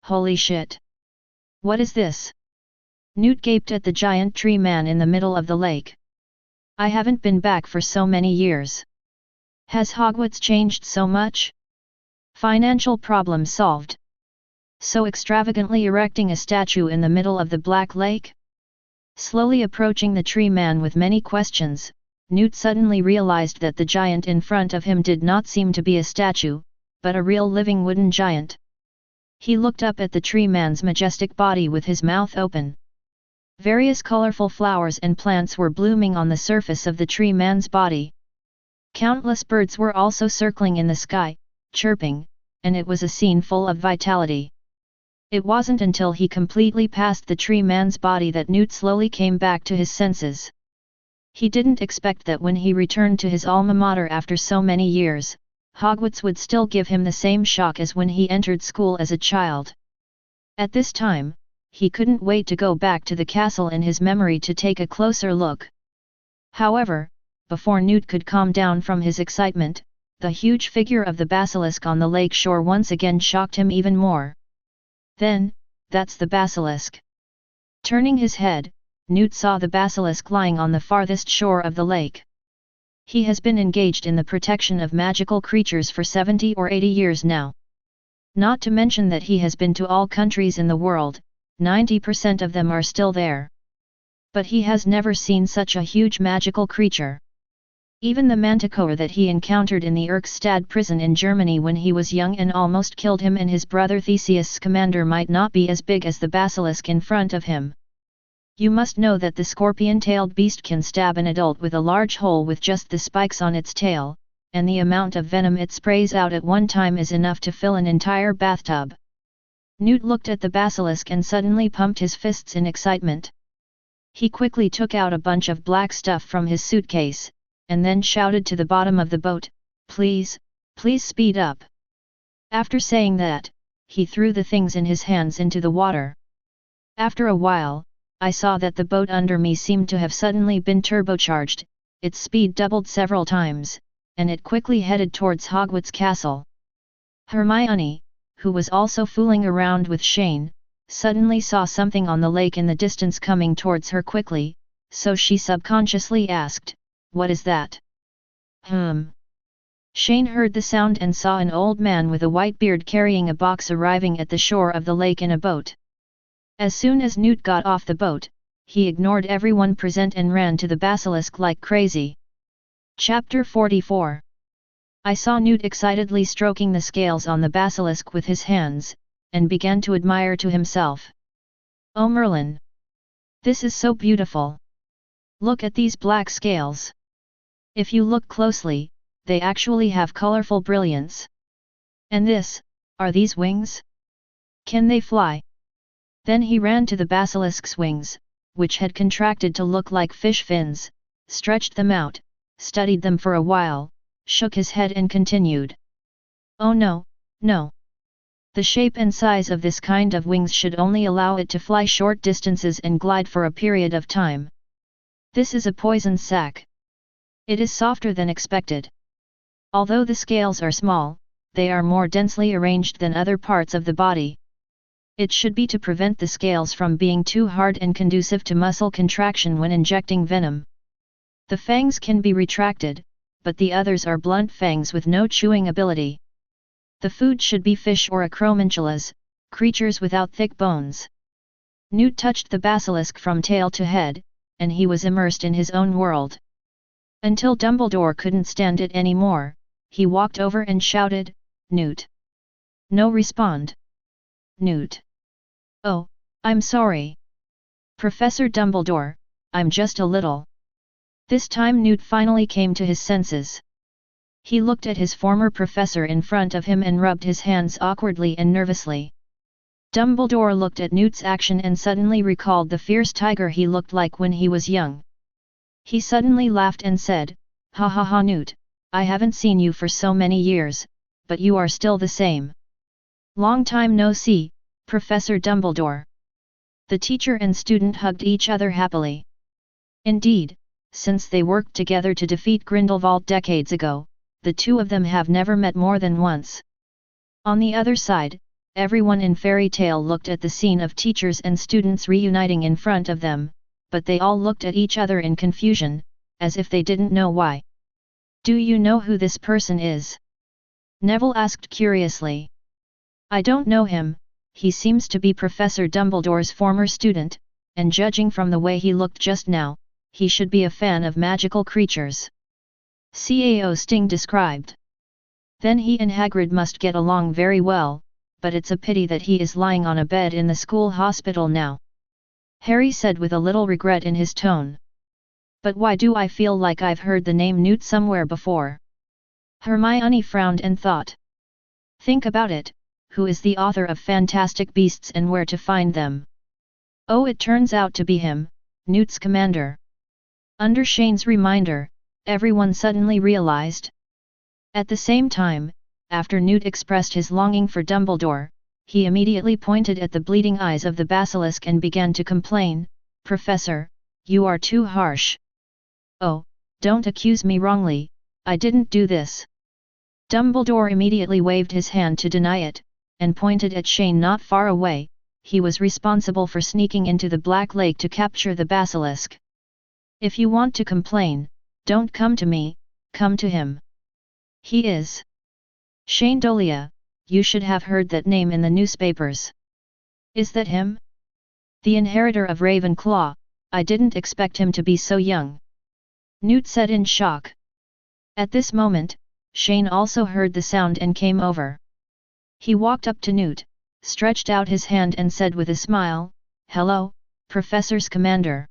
Holy shit! What is this? Newt gaped at the giant tree man in the middle of the lake. I haven't been back for so many years. Has Hogwarts changed so much? Financial problem solved. So extravagantly erecting a statue in the middle of the Black Lake? Slowly approaching the tree man with many questions, Newt suddenly realized that the giant in front of him did not seem to be a statue, but a real living wooden giant. He looked up at the tree man's majestic body with his mouth open. Various colorful flowers and plants were blooming on the surface of the tree man's body. Countless birds were also circling in the sky, chirping, and it was a scene full of vitality. It wasn't until he completely passed the tree man's body that Newt slowly came back to his senses. He didn't expect that when he returned to his alma mater after so many years, Hogwarts would still give him the same shock as when he entered school as a child. At this time, he couldn't wait to go back to the castle in his memory to take a closer look. However, before Newt could calm down from his excitement, the huge figure of the basilisk on the lake shore once again shocked him even more. Then, that's the basilisk. Turning his head, Newt saw the basilisk lying on the farthest shore of the lake. He has been engaged in the protection of magical creatures for 70 or 80 years now. Not to mention that he has been to all countries in the world, 90% of them are still there. But he has never seen such a huge magical creature. Even the manticore that he encountered in the Erkstad prison in Germany when he was young and almost killed him and his brother Theseus' commander might not be as big as the basilisk in front of him. You must know that the scorpion-tailed beast can stab an adult with a large hole with just the spikes on its tail, and the amount of venom it sprays out at one time is enough to fill an entire bathtub. Newt looked at the basilisk and suddenly pumped his fists in excitement. He quickly took out a bunch of black stuff from his suitcase, and then shouted to the bottom of the boat, "Please, please speed up." After saying that, he threw the things in his hands into the water. After a while, I saw that the boat under me seemed to have suddenly been turbocharged, its speed doubled several times, and it quickly headed towards Hogwarts Castle. Hermione, who was also fooling around with Shane, suddenly saw something on the lake in the distance coming towards her quickly, so she subconsciously asked, "What is that?" Shane heard the sound and saw an old man with a white beard carrying a box arriving at the shore of the lake in a boat. As soon as Newt got off the boat, he ignored everyone present and ran to the basilisk like crazy. Chapter 44. I saw Newt excitedly stroking the scales on the basilisk with his hands, and began to admire to himself. "Oh Merlin! This is so beautiful! Look at these black scales! If you look closely, they actually have colorful brilliance. And are these wings? Can they fly?" Then he ran to the basilisk's wings, which had contracted to look like fish fins, stretched them out, studied them for a while, shook his head and continued. "Oh no, no. The shape and size of this kind of wings should only allow it to fly short distances and glide for a period of time. This is a poison sac. It is softer than expected. Although the scales are small, they are more densely arranged than other parts of the body. It should be to prevent the scales from being too hard and conducive to muscle contraction when injecting venom. The fangs can be retracted, but the others are blunt fangs with no chewing ability. The food should be fish or acromantulas, creatures without thick bones." Newt touched the basilisk from tail to head, and he was immersed in his own world. Until Dumbledore couldn't stand it anymore, he walked over and shouted, "Newt!" No respond. "Newt! Oh, I'm sorry. Professor Dumbledore, I'm just a little..." This time Newt finally came to his senses. He looked at his former professor in front of him and rubbed his hands awkwardly and nervously. Dumbledore looked at Newt's action and suddenly recalled the fierce tiger he looked like when he was young. He suddenly laughed and said, "Ha ha ha Newt, I haven't seen you for so many years, but you are still the same. Long time no see, Professor Dumbledore." The teacher and student hugged each other happily. Indeed, since they worked together to defeat Grindelwald decades ago, the two of them have never met more than once. On the other side, everyone in Fairy Tale looked at the scene of teachers and students reuniting in front of them, but they all looked at each other in confusion, as if they didn't know why. Do you know who this person is? Neville asked curiously. I don't know him, he seems to be Professor Dumbledore's former student, and judging from the way he looked just now, he should be a fan of magical creatures. Cao Sting described. Then he and Hagrid must get along very well, but it's a pity that he is lying on a bed in the school hospital now. Harry said with a little regret in his tone. But why do I feel like I've heard the name Newt somewhere before? Hermione frowned and thought. Think about it, who is the author of Fantastic Beasts and Where to Find Them? Oh, it turns out to be him, Newt Scamander. Under Shane's reminder, everyone suddenly realized. At the same time, after Newt expressed his longing for Dumbledore, he immediately pointed at the bleeding eyes of the basilisk and began to complain, Professor, you are too harsh. Oh, don't accuse me wrongly, I didn't do this. Dumbledore immediately waved his hand to deny it, and pointed at Shane not far away. He was responsible for sneaking into the Black Lake to capture the basilisk. If you want to complain, don't come to me, come to him. He is Shane Dolea, you should have heard that name in the newspapers. Is that him? The inheritor of Ravenclaw, I didn't expect him to be so young. Newt said in shock. At this moment, Shane also heard the sound and came over. He walked up to Newt, stretched out his hand and said with a smile, Hello, Professor Scamander.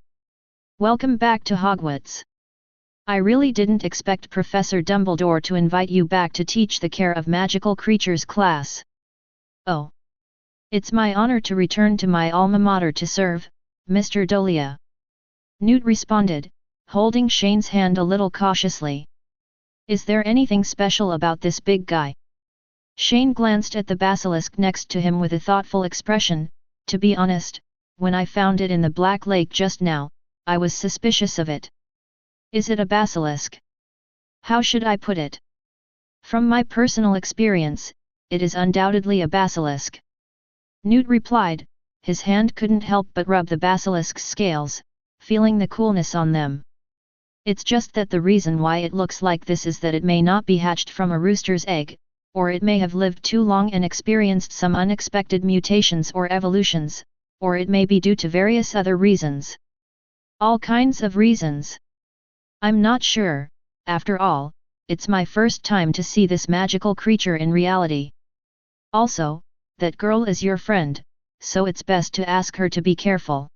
Welcome back to Hogwarts. I really didn't expect Professor Dumbledore to invite you back to teach the Care of Magical Creatures class. Oh. It's my honor to return to my alma mater to serve, Mr. Dolea. Newt responded, holding Shane's hand a little cautiously. Is there anything special about this big guy? Shane glanced at the basilisk next to him with a thoughtful expression. To be honest, when I found it in the Black Lake just now, I was suspicious of it. Is it a basilisk? How should I put it? From my personal experience, it is undoubtedly a basilisk. Newt replied, his hand couldn't help but rub the basilisk's scales, feeling the coolness on them. It's just that the reason why it looks like this is that it may not be hatched from a rooster's egg, or it may have lived too long and experienced some unexpected mutations or evolutions, or it may be due to various other reasons. All kinds of reasons. I'm not sure, after all, it's my first time to see this magical creature in reality. Also, that girl is your friend, so it's best to ask her to be careful.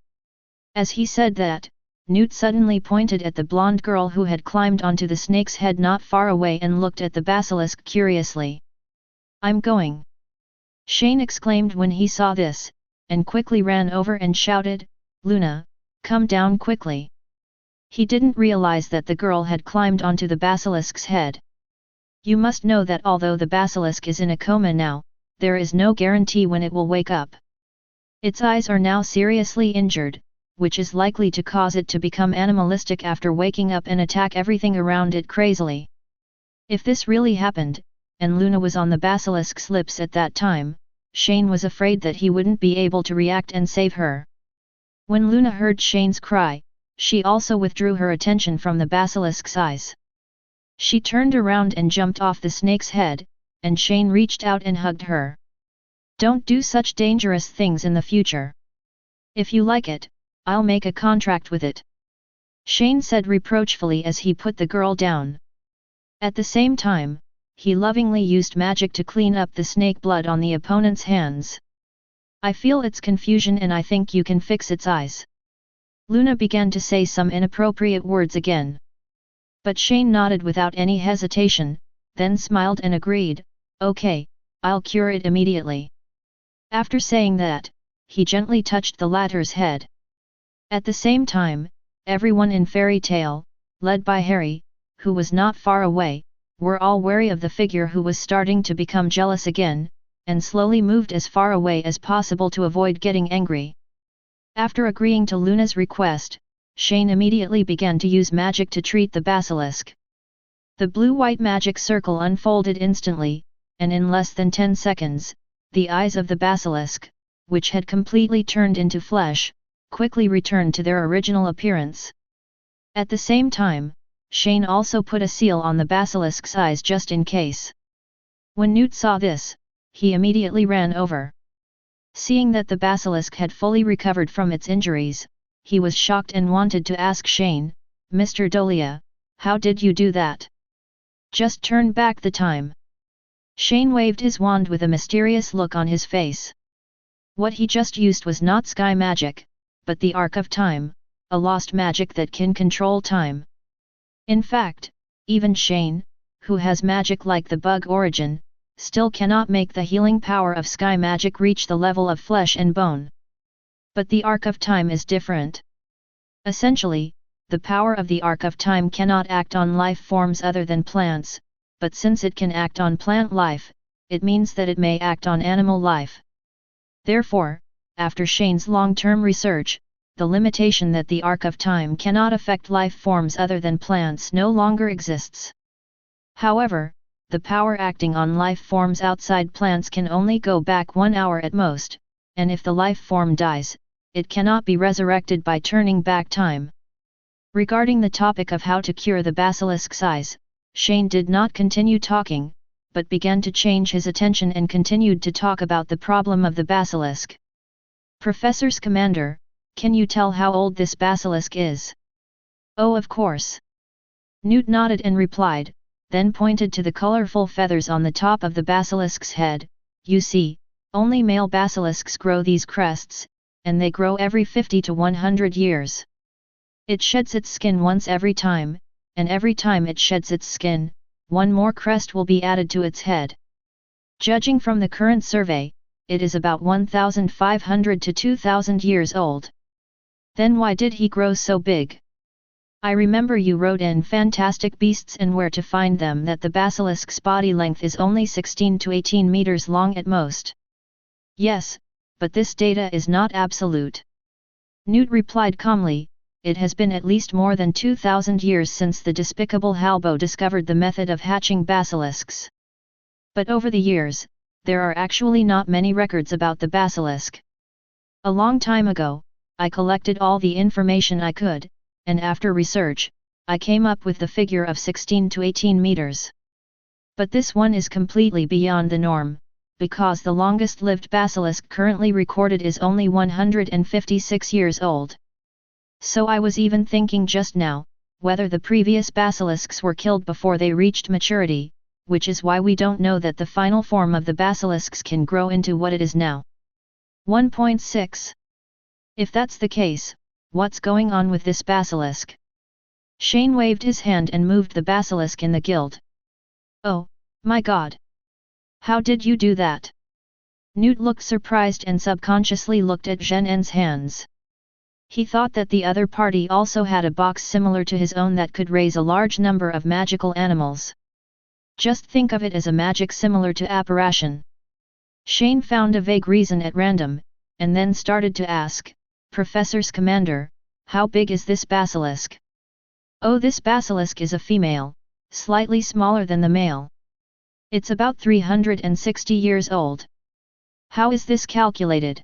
As he said that, Newt suddenly pointed at the blonde girl who had climbed onto the snake's head not far away and looked at the basilisk curiously. I'm going. Shane exclaimed when he saw this, and quickly ran over and shouted, Luna, come down quickly. He didn't realize that the girl had climbed onto the basilisk's head. You must know that although the basilisk is in a coma now, there is no guarantee when it will wake up. Its eyes are now seriously injured, which is likely to cause it to become animalistic after waking up and attack everything around it crazily. If this really happened, and Luna was on the basilisk's lips at that time, Shane was afraid that he wouldn't be able to react and save her. When Luna heard Shane's cry, she also withdrew her attention from the basilisk's eyes. She turned around and jumped off the snake's head, and Shane reached out and hugged her. Don't do such dangerous things in the future. If you like it, I'll make a contract with it. Shane said reproachfully as he put the girl down. At the same time, he lovingly used magic to clean up the snake blood on the opponent's hands. I feel its confusion and I think you can fix its eyes. Luna began to say some inappropriate words again. But Shane nodded without any hesitation, then smiled and agreed, okay, I'll cure it immediately. After saying that, he gently touched the latter's head. At the same time, everyone in Fairy Tale, led by Harry, who was not far away, were all wary of the figure who was starting to become jealous again, and slowly moved as far away as possible to avoid getting angry. After agreeing to Luna's request, Shane immediately began to use magic to treat the basilisk. The blue-white magic circle unfolded instantly, and in less than 10 seconds, the eyes of the basilisk, which had completely turned into flesh, quickly returned to their original appearance. At the same time, Shane also put a seal on the basilisk's eyes just in case. When Newt saw this, he immediately ran over. Seeing that the basilisk had fully recovered from its injuries, he was shocked and wanted to ask Shane, "Mr. Dolea, how did you do that? Just turn back the time." Shane waved his wand with a mysterious look on his face. What he just used was not sky magic, but the Arc of Time, a lost magic that can control time. In fact, even Shane, who has magic like the bug origin, still cannot make the healing power of sky magic reach the level of flesh and bone. But the Arc of Time is different. Essentially, the power of the Arc of Time cannot act on life forms other than plants, but since it can act on plant life, it means that it may act on animal life. Therefore, after Shane's long-term research, the limitation that the Arc of Time cannot affect life forms other than plants no longer exists. However, the power acting on life forms outside plants can only go back 1 hour at most, and if the life form dies, it cannot be resurrected by turning back time. Regarding the topic of how to cure the basilisk's eyes, Shane did not continue talking, but began to change his attention and continued to talk about the problem of the basilisk. "Professor Scamander, can you tell how old this basilisk is?" "Oh, of course." Newt nodded and replied, then pointed to the colorful feathers on the top of the basilisk's head. "You see, only male basilisks grow these crests, and they grow every 50 to 100 years. It sheds its skin once every time, and every time it sheds its skin, one more crest will be added to its head. Judging from the current survey, it is about 1,500 to 2,000 years old. Then why did he grow so big? I remember you wrote in Fantastic Beasts and Where to Find Them that the basilisk's body length is only 16 to 18 meters long at most." "Yes, but this data is not absolute." Newt replied calmly, "It has been at least more than 2,000 years since the despicable Halbo discovered the method of hatching basilisks. But over the years, there are actually not many records about the basilisk. A long time ago, I collected all the information I could, and after research, I came up with the figure of 16 to 18 meters. But this one is completely beyond the norm, because the longest-lived basilisk currently recorded is only 156 years old. So I was even thinking just now, whether the previous basilisks were killed before they reached maturity, which is why we don't know that the final form of the basilisks can grow into what it is now." 1.6. If that's the case, what's going on with this basilisk? Shane waved his hand and moved the basilisk in the guild. "Oh, my god! How did you do that?" Newt looked surprised and subconsciously looked at Zhenen's hands. He thought that the other party also had a box similar to his own that could raise a large number of magical animals. Just think of it as a magic similar to apparition. Shane found a vague reason at random, and then started to ask, "Professor Scamander, how big is this basilisk?" "Oh, this basilisk is a female, slightly smaller than the male. It's about 360 years old." "How is this calculated?"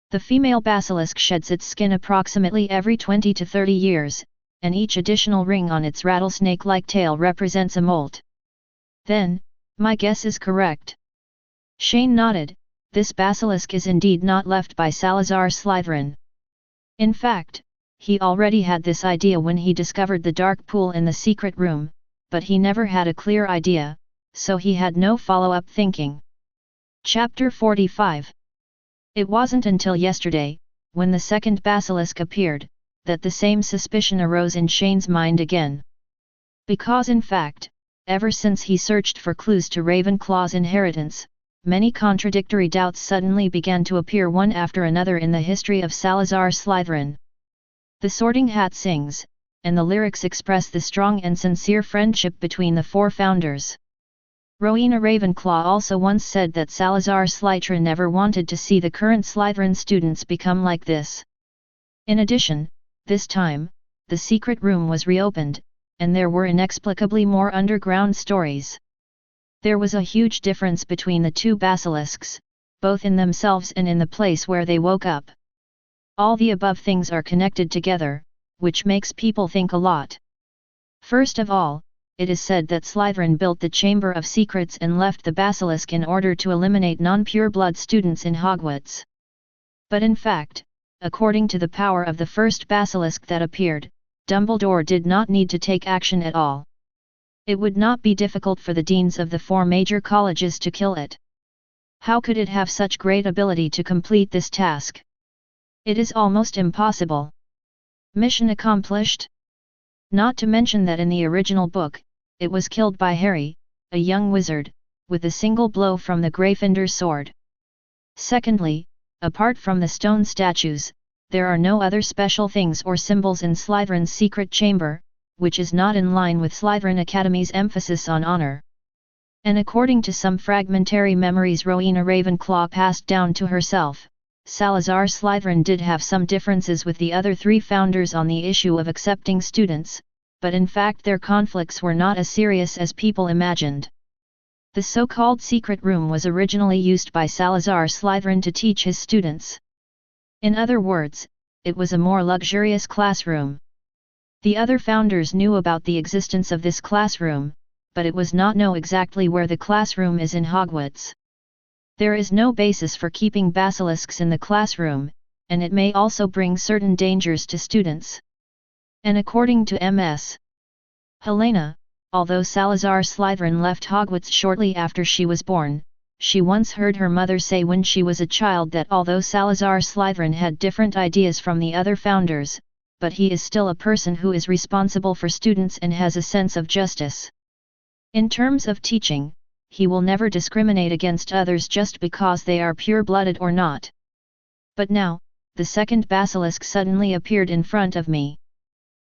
"The female basilisk sheds its skin approximately every 20 to 30 years, and each additional ring on its rattlesnake-like tail represents a molt." "Then, my guess is correct." Shane nodded. This basilisk is indeed not left by Salazar Slytherin. In fact, he already had this idea when he discovered the dark pool in the secret room, but he never had a clear idea, so he had no follow-up thinking. Chapter 45. It wasn't until yesterday, when the second basilisk appeared, that the same suspicion arose in Shane's mind again. Because in fact, ever since he searched for clues to Ravenclaw's inheritance, many contradictory doubts suddenly began to appear one after another in the history of Salazar Slytherin. The Sorting Hat sings, and the lyrics express the strong and sincere friendship between the four founders. Rowena Ravenclaw also once said that Salazar Slytherin never wanted to see the current Slytherin students become like this. In addition, this time, the secret room was reopened, and there were inexplicably more underground stories. There was a huge difference between the two basilisks, both in themselves and in the place where they woke up. All the above things are connected together, which makes people think a lot. First of all, it is said that Slytherin built the Chamber of Secrets and left the basilisk in order to eliminate non-pure blood students in Hogwarts. But in fact, according to the power of the first basilisk that appeared, Dumbledore did not need to take action at all. It would not be difficult for the deans of the 4 major colleges to kill it. How could it have such great ability to complete this task? It is almost impossible. Mission accomplished? Not to mention that in the original book, it was killed by Harry, a young wizard, with a single blow from the Gryffindor's sword. Secondly, apart from the stone statues, there are no other special things or symbols in Slytherin's secret chamber, which is not in line with Slytherin Academy's emphasis on honor. And according to some fragmentary memories Rowena Ravenclaw passed down to herself, Salazar Slytherin did have some differences with the other 3 founders on the issue of accepting students, but in fact their conflicts were not as serious as people imagined. The so-called secret room was originally used by Salazar Slytherin to teach his students. In other words, it was a more luxurious classroom. The other founders knew about the existence of this classroom, but it was not known exactly where the classroom is in Hogwarts. There is no basis for keeping basilisks in the classroom, and it may also bring certain dangers to students. And according to Ms. Helena, although Salazar Slytherin left Hogwarts shortly after she was born, she once heard her mother say when she was a child that although Salazar Slytherin had different ideas from the other founders, but he is still a person who is responsible for students and has a sense of justice. In terms of teaching, he will never discriminate against others just because they are pure-blooded or not. But now, the second basilisk suddenly appeared in front of me.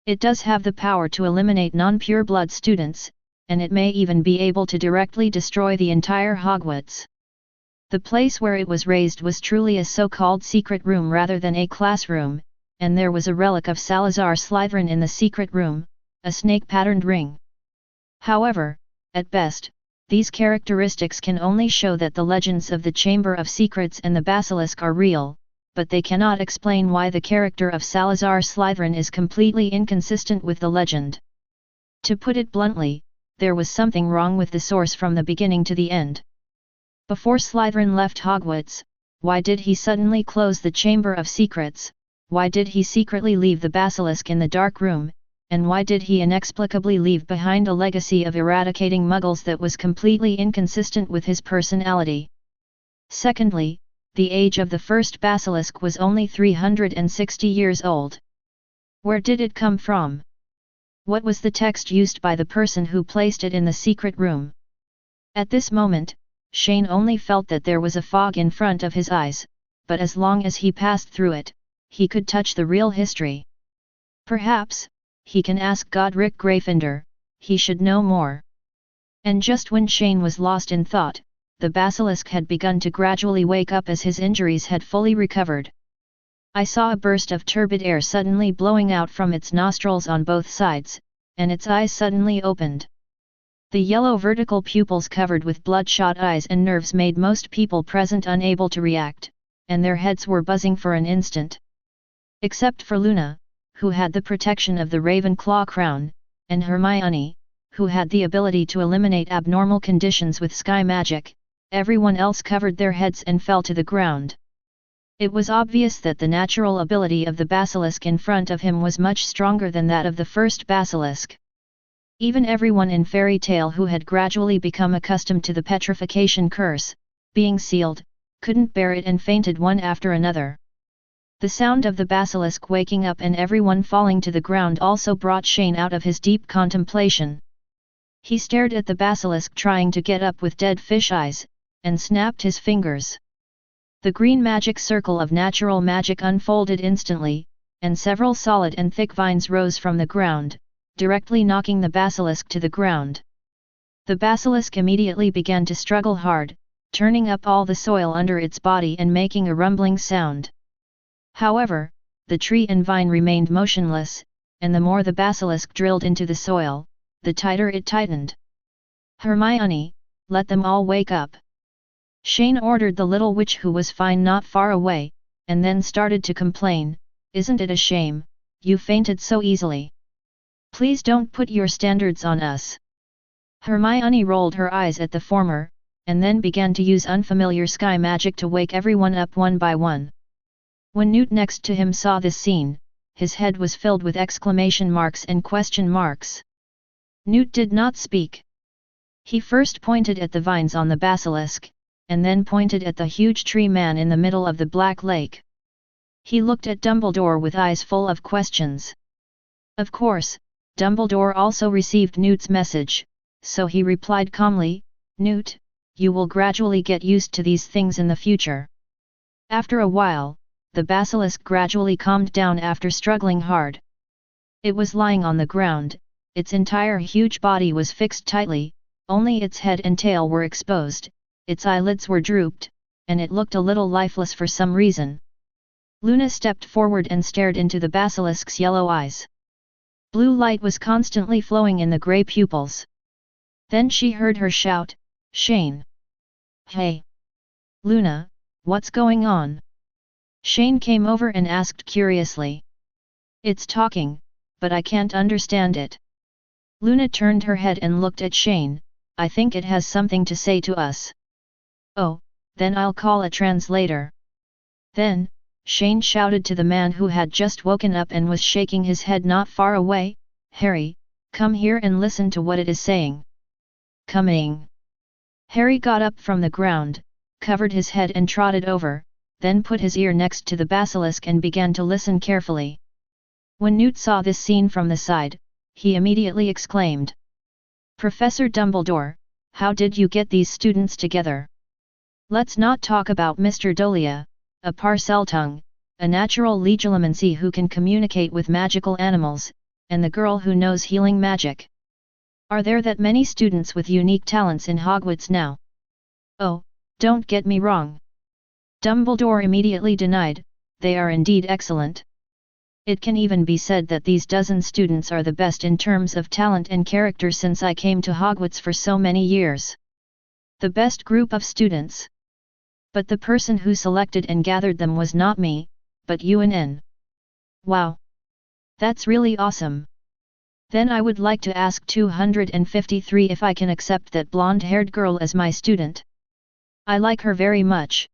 It does have the power to eliminate non-pure blood students, and it may even be able to directly destroy the entire Hogwarts. The place where it was raised was truly a so-called secret room rather than a classroom, and there was a relic of Salazar Slytherin in the secret room, a snake-patterned ring. However, at best, these characteristics can only show that the legends of the Chamber of Secrets and the Basilisk are real, but they cannot explain why the character of Salazar Slytherin is completely inconsistent with the legend. To put it bluntly, there was something wrong with the source from the beginning to the end. Before Slytherin left Hogwarts, why did he suddenly close the Chamber of Secrets? Why did he secretly leave the Basilisk in the dark room? And why did he inexplicably leave behind a legacy of eradicating Muggles that was completely inconsistent with his personality? Secondly, the age of the first basilisk was only 360 years old. Where did it come from? What was the text used by the person who placed it in the secret room? At this moment, Shane only felt that there was a fog in front of his eyes, but as long as he passed through it, he could touch the real history. Perhaps, he can ask Godric Gryffindor, he should know more. And just when Shane was lost in thought, the basilisk had begun to gradually wake up as his injuries had fully recovered. I saw a burst of turbid air suddenly blowing out from its nostrils on both sides, and its eyes suddenly opened. The yellow vertical pupils covered with bloodshot eyes and nerves made most people present unable to react, and their heads were buzzing for an instant. Except for Luna, who had the protection of the Ravenclaw crown, and Hermione, who had the ability to eliminate abnormal conditions with sky magic, everyone else covered their heads and fell to the ground. It was obvious that the natural ability of the basilisk in front of him was much stronger than that of the first basilisk. Even everyone in Fairy Tale who had gradually become accustomed to the Petrification Curse, being sealed, couldn't bear it and fainted one after another. The sound of the basilisk waking up and everyone falling to the ground also brought Shane out of his deep contemplation. He stared at the basilisk trying to get up with dead fish eyes, and snapped his fingers. The green magic circle of natural magic unfolded instantly, and several solid and thick vines rose from the ground, directly knocking the basilisk to the ground. The basilisk immediately began to struggle hard, turning up all the soil under its body and making a rumbling sound. However, the tree and vine remained motionless, and the more the basilisk drilled into the soil, the tighter it tightened. "Hermione, let them all wake up!" Shane ordered the little witch who was fine not far away, and then started to complain, "Isn't it a shame, you fainted so easily? Please don't put your standards on us. Hermione rolled her eyes at the former, and then began to use unfamiliar sky magic to wake everyone up one by one. When Newt next to him saw this scene, his head was filled with exclamation marks and question marks. Newt did not speak. He first pointed at the vines on the basilisk, and then pointed at the huge tree man in the middle of the Black Lake. He looked at Dumbledore with eyes full of questions. Of course, Dumbledore also received Newt's message, so he replied calmly, "Newt, you will gradually get used to these things in the future." After a while, the basilisk gradually calmed down after struggling hard. It was lying on the ground, its entire huge body was fixed tightly, only its head and tail were exposed, its eyelids were drooped, and it looked a little lifeless for some reason. Luna stepped forward and stared into the basilisk's yellow eyes. Blue light was constantly flowing in the grey pupils. Then she heard her shout, "Shane! Hey! Luna, what's going on?" Shane came over and asked curiously. "It's talking, but I can't understand it." Luna turned her head and looked at Shane. "I think it has something to say to us." "Oh, then I'll call a translator." Then, Shane shouted to the man who had just woken up and was shaking his head not far away, "Harry, come here and listen to what it is saying." "Coming." Harry got up from the ground, covered his head and trotted over, then put his ear next to the basilisk and began to listen carefully. When Newt saw this scene from the side, he immediately exclaimed, "Professor Dumbledore, how did you get these students together? Let's not talk about Mr. Dolea, a Parseltongue, a natural legilimency who can communicate with magical animals, and the girl who knows healing magic. Are there that many students with unique talents in Hogwarts now?" "Oh, don't get me wrong." Dumbledore immediately denied, "They are indeed excellent. It can even be said that these dozen students are the best in terms of talent and character since I came to Hogwarts for so many years. The best group of students. But the person who selected and gathered them was not me, but UNN. Wow! That's really awesome. Then I would like to ask 253 if I can accept that blonde-haired girl as my student. I like her very much.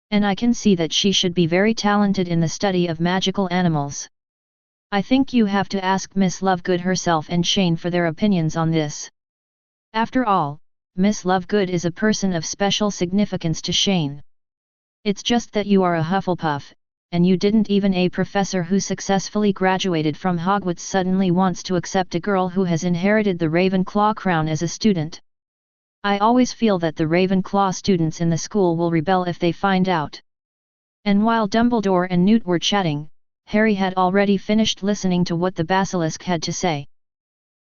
And I can see that she should be very talented in the study of magical animals. I think you have to ask Miss Lovegood herself and Shane for their opinions on this. After all, Miss Lovegood is a person of special significance to Shane. It's just that you are a Hufflepuff, and you didn't even a professor who successfully graduated from Hogwarts suddenly wants to accept a girl who has inherited the Ravenclaw crown as a student. I always feel that the Ravenclaw students in the school will rebel if they find out." And while Dumbledore and Newt were chatting, Harry had already finished listening to what the basilisk had to say.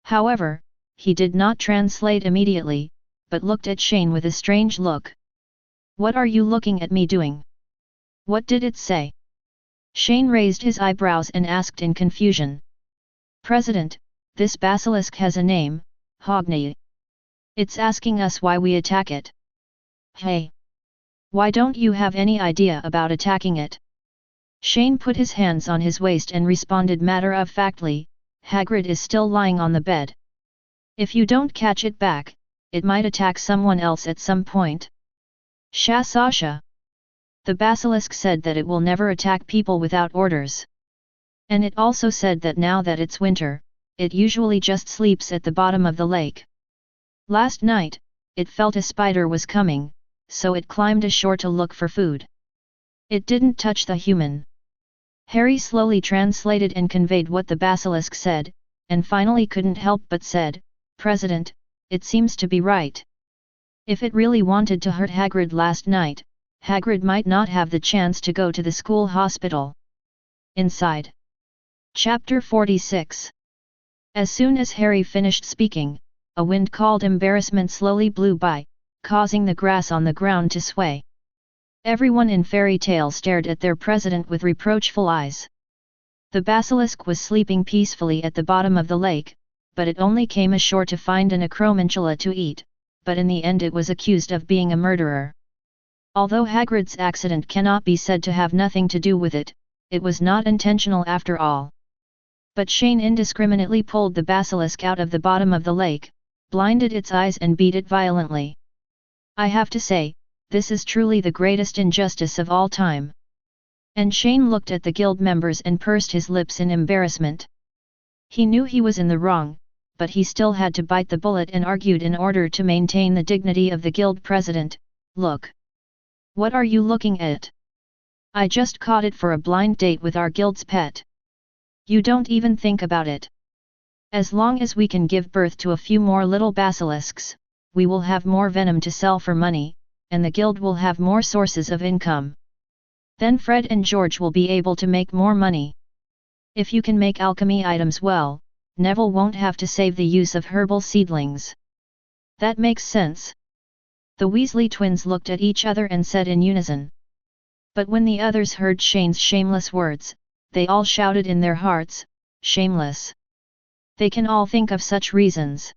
However, he did not translate immediately, but looked at Shane with a strange look. "What are you looking at me doing? What did it say?" Shane raised his eyebrows and asked in confusion. "President, this basilisk has a name, Hogni. It's asking us why we attack it." "Hey! Why don't you have any idea about attacking it?" Shane put his hands on his waist and responded matter-of-factly, "Hagrid is still lying on the bed. If you don't catch it back, it might attack someone else at some point." "Shasasha! The basilisk said that it will never attack people without orders. And it also said that now that it's winter, it usually just sleeps at the bottom of the lake. Last night, it felt a spider was coming, so it climbed ashore to look for food. It didn't touch the human." Harry slowly translated and conveyed what the basilisk said, and finally couldn't help but said, "President, it seems to be right. If it really wanted to hurt Hagrid last night, Hagrid might not have the chance to go to the school hospital." Inside. Chapter 46. As soon as Harry finished speaking, a wind-called embarrassment slowly blew by, causing the grass on the ground to sway. Everyone in Fairy Tale stared at their president with reproachful eyes. The basilisk was sleeping peacefully at the bottom of the lake, but it only came ashore to find an acromantula to eat, but in the end it was accused of being a murderer. Although Hagrid's accident cannot be said to have nothing to do with it, it was not intentional after all. But Shane indiscriminately pulled the basilisk out of the bottom of the lake, blinded its eyes and beat it violently. I have to say, this is truly the greatest injustice of all time. And Shane looked at the guild members and pursed his lips in embarrassment. He knew he was in the wrong, but he still had to bite the bullet and argued in order to maintain the dignity of the guild president. Look. What are you looking at? I just caught it for a blind date with our guild's pet. You don't even think about it. As long as we can give birth to a few more little basilisks, we will have more venom to sell for money, and the guild will have more sources of income. Then Fred and George will be able to make more money. If you can make alchemy items well, Neville won't have to save the use of herbal seedlings. That makes sense. The Weasley twins looked at each other and said in unison. But when the others heard Shane's shameless words, they all shouted in their hearts, shameless. They can all think of such reasons.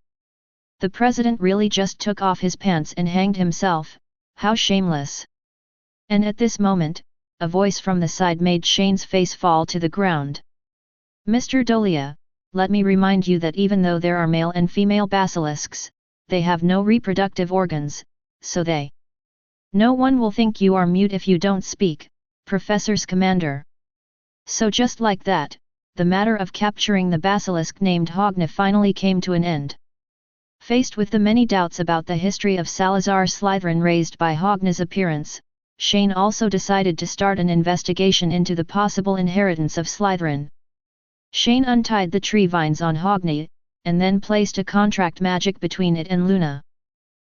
The president really just took off his pants and hanged himself, how shameless. And at this moment, a voice from the side made Shane's face fall to the ground. Mr. Dolea, let me remind you that even though there are male and female basilisks, they have no reproductive organs, so they. No one will think you are mute if you don't speak, Professor's commander. So just like that, the matter of capturing the basilisk named Hogna finally came to an end. Faced with the many doubts about the history of Salazar Slytherin raised by Hogna's appearance, Shane also decided to start an investigation into the possible inheritance of Slytherin. Shane untied the tree vines on Hogna, and then placed a contract magic between it and Luna.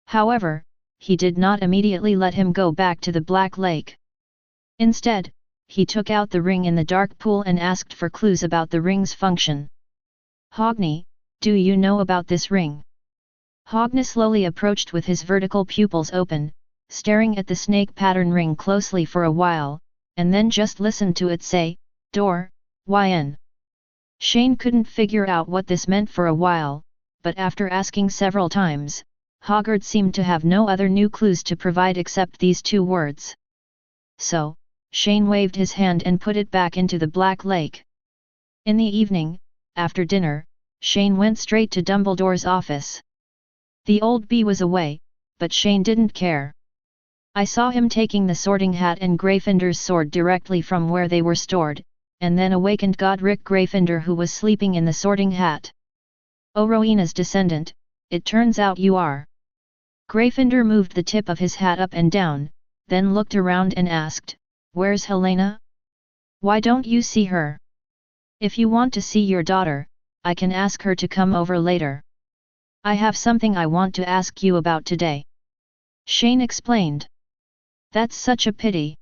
However, he did not immediately let him go back to the Black Lake. Instead, he took out the ring in the dark pool and asked for clues about the ring's function. Hogna, do you know about this ring? Hogna slowly approached with his vertical pupils open, staring at the snake pattern ring closely for a while, and then just listened to it say, door, yn. Shane couldn't figure out what this meant for a while, but after asking several times, Hogwarts seemed to have no other new clues to provide except these two words. So, Shane waved his hand and put it back into the Black Lake. In the evening, after dinner, Shane went straight to Dumbledore's office. The old bee was away, but Shane didn't care. I saw him taking the Sorting Hat and Gryffindor's sword directly from where they were stored, and then awakened Godric Gryffindor who was sleeping in the Sorting Hat. Oh, Rowena's descendant, it turns out you are. Gryffindor moved the tip of his hat up and down, then looked around and asked, where's Helena? Why don't you see her? If you want to see your daughter, I can ask her to come over later. I have something I want to ask you about today. Shane explained. That's such a pity.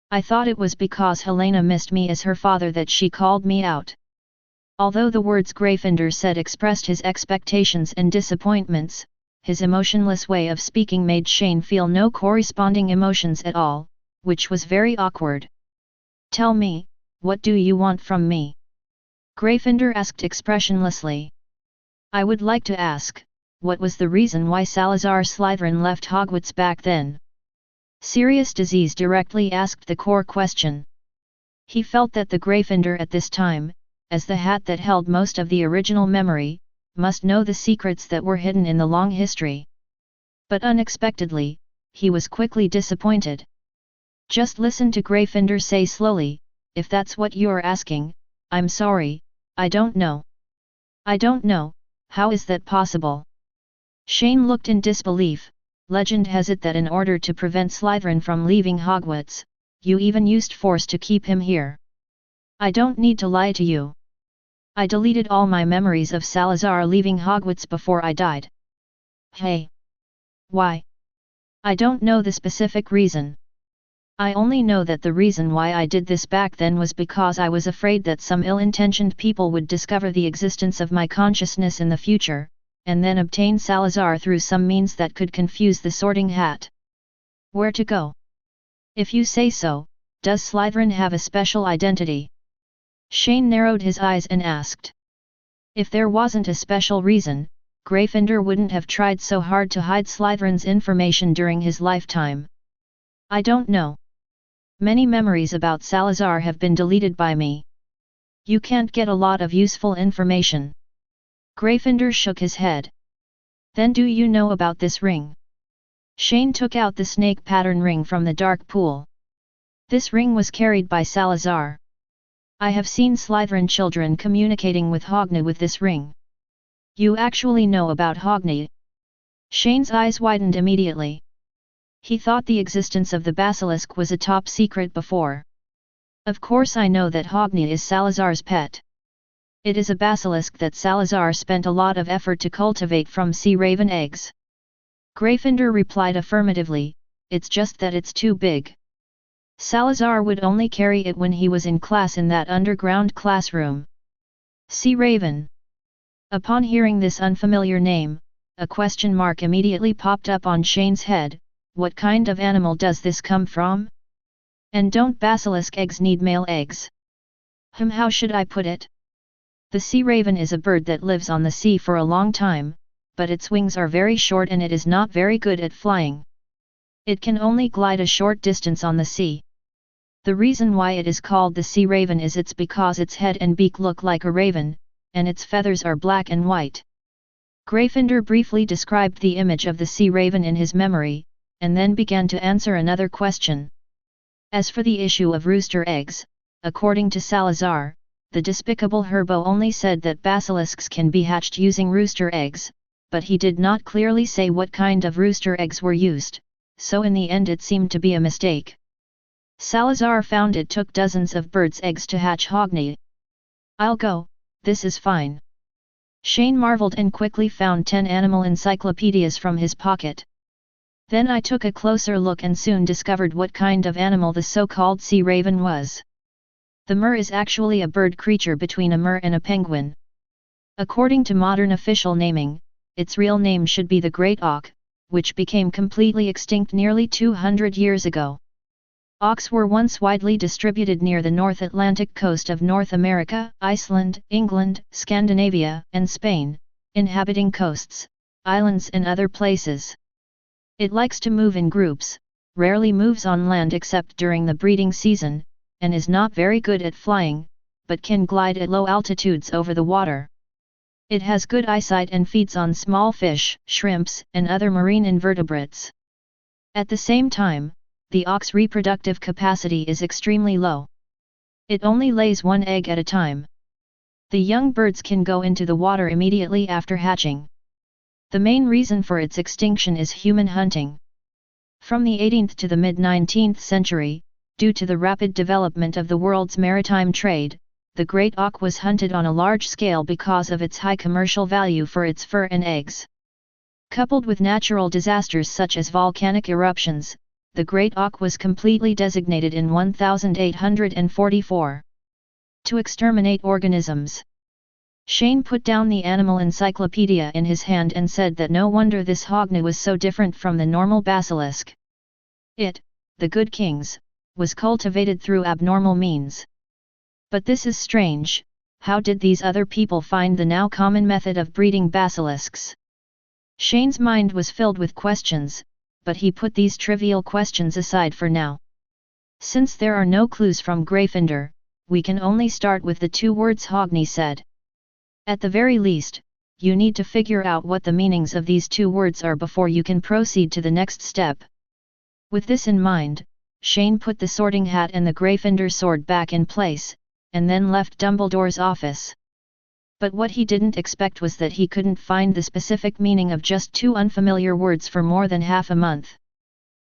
I thought it was because Helena missed me as her father that she called me out. Although the words Gryffindor said expressed his expectations and disappointments, his emotionless way of speaking made Shane feel no corresponding emotions at all, which was very awkward. Tell me, what do you want from me? Gryffindor asked expressionlessly. I would like to ask, what was the reason why Salazar Slytherin left Hogwarts back then? Serious Disease directly asked the core question. He felt that the Gryffindor at this time, as the hat that held most of the original memory, must know the secrets that were hidden in the long history. But unexpectedly, he was quickly disappointed. Just listen to Gryffindor say slowly, if that's what you're asking, I'm sorry, I don't know. I don't know, how is that possible? Shane looked in disbelief. Legend has it that in order to prevent Slytherin from leaving Hogwarts, you even used force to keep him here. I don't need to lie to you. I deleted all my memories of Salazar leaving Hogwarts before I died. Hey! Why? I don't know the specific reason. I only know that the reason why I did this back then was because I was afraid that some ill-intentioned people would discover the existence of my consciousness in the future, and then obtain Salazar through some means that could confuse the Sorting Hat. Where to go? If you say so, does Slytherin have a special identity? Shane narrowed his eyes and asked. If there wasn't a special reason, Gryffindor wouldn't have tried so hard to hide Slytherin's information during his lifetime. I don't know. Many memories about Salazar have been deleted by me. You can't get a lot of useful information. Gryffindor shook his head. Then do you know about this ring? Shane took out the snake pattern ring from the dark pool. This ring was carried by Salazar. I have seen Slytherin children communicating with Hogni with this ring. You actually know about Hogni? Shane's eyes widened immediately. He thought the existence of the basilisk was a top secret before. Of course I know that Hogni is Salazar's pet. It is a basilisk that Salazar spent a lot of effort to cultivate from sea raven eggs. Gryffindor replied affirmatively, it's just that it's too big. Salazar would only carry it when he was in class in that underground classroom. Sea raven. Upon hearing this unfamiliar name, a question mark immediately popped up on Shane's head. What kind of animal does this come from? And don't basilisk eggs need male eggs? How should I put it? The sea raven is a bird that lives on the sea for a long time, but its wings are very short and it is not very good at flying. It can only glide a short distance on the sea. The reason why it is called the sea raven is it's because its head and beak look like a raven, and its feathers are black and white. Gryffindor briefly described the image of the sea raven in his memory, and then began to answer another question. As for the issue of rooster eggs, according to Salazar, the despicable Herbo only said that basilisks can be hatched using rooster eggs, but he did not clearly say what kind of rooster eggs were used, so in the end it seemed to be a mistake. Salazar found it took dozens of birds' eggs to hatch Hogni. I'll go, this is fine. Shane marveled and quickly found 10 animal encyclopedias from his pocket. Then I took a closer look and soon discovered what kind of animal the so-called sea raven was. The mer is actually a bird creature between a mer and a penguin. According to modern official naming, its real name should be the great auk, which became completely extinct nearly 200 years ago. Auks were once widely distributed near the North Atlantic coast of North America, Iceland, England, Scandinavia, and Spain, inhabiting coasts, islands and other places. It likes to move in groups, rarely moves on land except during the breeding season, and is not very good at flying, but can glide at low altitudes over the water. It has good eyesight and feeds on small fish, shrimps, and other marine invertebrates. At the same time, the auk's reproductive capacity is extremely low. It only lays one egg at a time. The young birds can go into the water immediately after hatching. The main reason for its extinction is human hunting. From the 18th to the mid-19th century, due to the rapid development of the world's maritime trade, the great auk was hunted on a large scale because of its high commercial value for its fur and eggs. Coupled with natural disasters such as volcanic eruptions, the great auk was completely designated in 1844 to exterminate organisms. Shane put down the animal encyclopedia in his hand and said that no wonder this Hogni was so different from the normal basilisk. It, the good king's, was cultivated through abnormal means. But this is strange, how did these other people find the now common method of breeding basilisks? Shane's mind was filled with questions, but he put these trivial questions aside for now. Since there are no clues from Gryffindor, we can only start with the 2 words Hogni said. At the very least, you need to figure out what the meanings of these 2 words are before you can proceed to the next step. With this in mind, Shane put the sorting hat and the Gryffindor sword back in place, and then left Dumbledore's office. But what he didn't expect was that he couldn't find the specific meaning of just 2 unfamiliar words for more than half a month.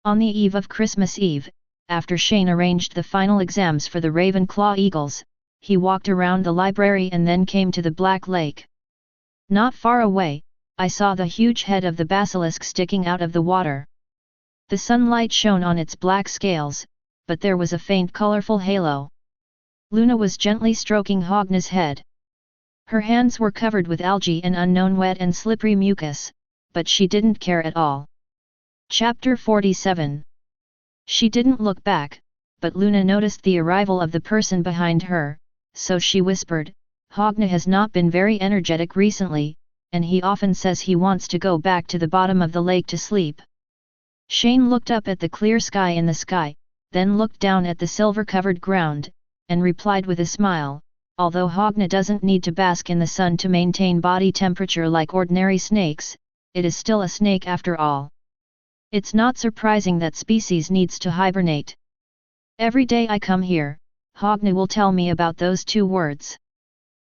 On the eve of Christmas Eve, after Shane arranged the final exams for the Ravenclaw Eagles, he walked around the library and then came to the Black Lake. Not far away, I saw the huge head of the basilisk sticking out of the water. The sunlight shone on its black scales, but there was a faint colorful halo. Luna was gently stroking Hogni's head. Her hands were covered with algae and unknown wet and slippery mucus, but she didn't care at all. Chapter 47. She didn't look back, but Luna noticed the arrival of the person behind her, so she whispered, "Hogni has not been very energetic recently, and he often says he wants to go back to the bottom of the lake to sleep." Shane looked up at the clear sky in the sky, then looked down at the silver-covered ground, and replied with a smile, although Hogna doesn't need to bask in the sun to maintain body temperature like ordinary snakes, it is still a snake after all. It's not surprising that species needs to hibernate. Every day I come here, Hogna will tell me about those 2 words.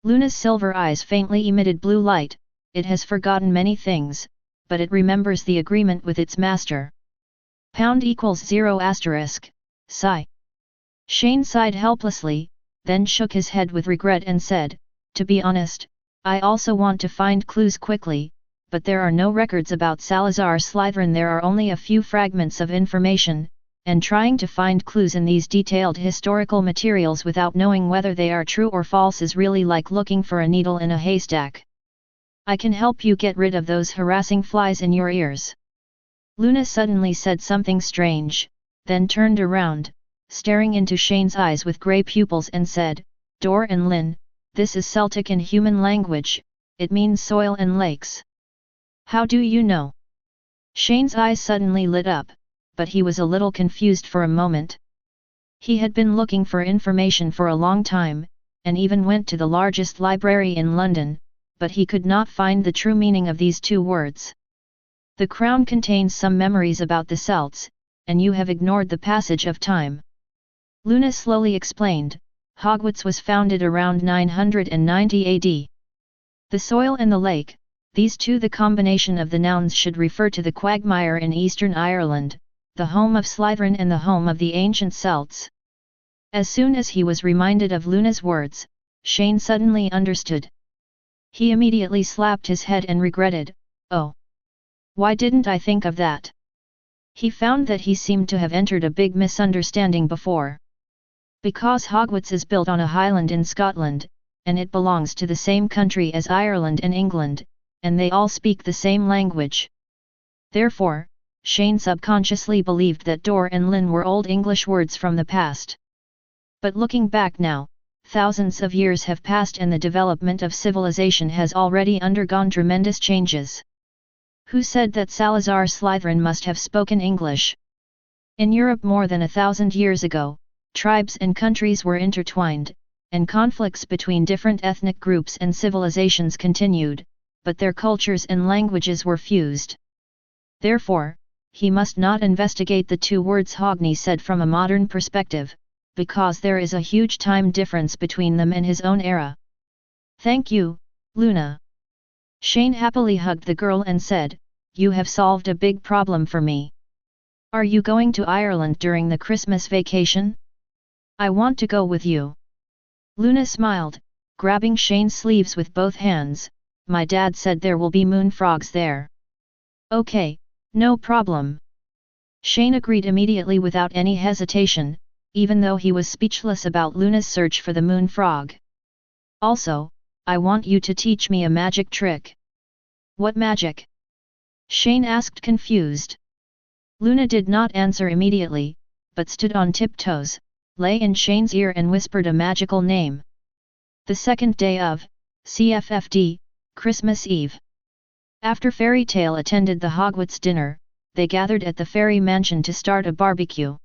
Luna's silver eyes faintly emitted blue light. It has forgotten many things, but it remembers the agreement with its master. =0**, sigh. Shane sighed helplessly, then shook his head with regret and said, to be honest, I also want to find clues quickly, but there are no records about Salazar Slytherin. There are only a few fragments of information, and trying to find clues in these detailed historical materials without knowing whether they are true or false is really like looking for a needle in a haystack. I can help you get rid of those harassing flies in your ears. Luna suddenly said something strange, then turned around, staring into Shane's eyes with grey pupils and said, Dor and Lin, this is Celtic and human language, it means soil and lakes. How do you know? Shane's eyes suddenly lit up, but he was a little confused for a moment. He had been looking for information for a long time, and even went to the largest library in London, but he could not find the true meaning of these 2 words. The crown contains some memories about the Celts, and you have ignored the passage of time. Luna slowly explained, Hogwarts was founded around 990 AD. The soil and the lake, these 2, the combination of the nouns should refer to the quagmire in eastern Ireland, the home of Slytherin and the home of the ancient Celts. As soon as he was reminded of Luna's words, Shane suddenly understood. He immediately slapped his head and regretted, oh! Why didn't I think of that? He found that he seemed to have entered a big misunderstanding before. Because Hogwarts is built on a highland in Scotland, and it belongs to the same country as Ireland and England, and they all speak the same language. Therefore, Shane subconsciously believed that Dor and Lin were Old English words from the past. But looking back now, thousands of years have passed and the development of civilization has already undergone tremendous changes. Who said that Salazar Slytherin must have spoken English? In Europe more than 1,000 years ago, tribes and countries were intertwined, and conflicts between different ethnic groups and civilizations continued, but their cultures and languages were fused. Therefore, he must not investigate the 2 words Hogni said from a modern perspective, because there is a huge time difference between them and his own era. Thank you, Luna. Shane happily hugged the girl and said, you have solved a big problem for me. Are you going to Ireland during the Christmas vacation? I want to go with you. Luna smiled, grabbing Shane's sleeves with both hands. My dad said there will be moon frogs there. Okay, no problem. Shane agreed immediately without any hesitation, even though he was speechless about Luna's search for the moon frog. Also, I want you to teach me a magic trick. What magic? Shane asked confused. Luna did not answer immediately, but stood on tiptoes, lay in Shane's ear and whispered a magical name. The second day of CFFD, Christmas Eve. After Fairy Tale attended the Hogwarts dinner, they gathered at the fairy mansion to start a barbecue.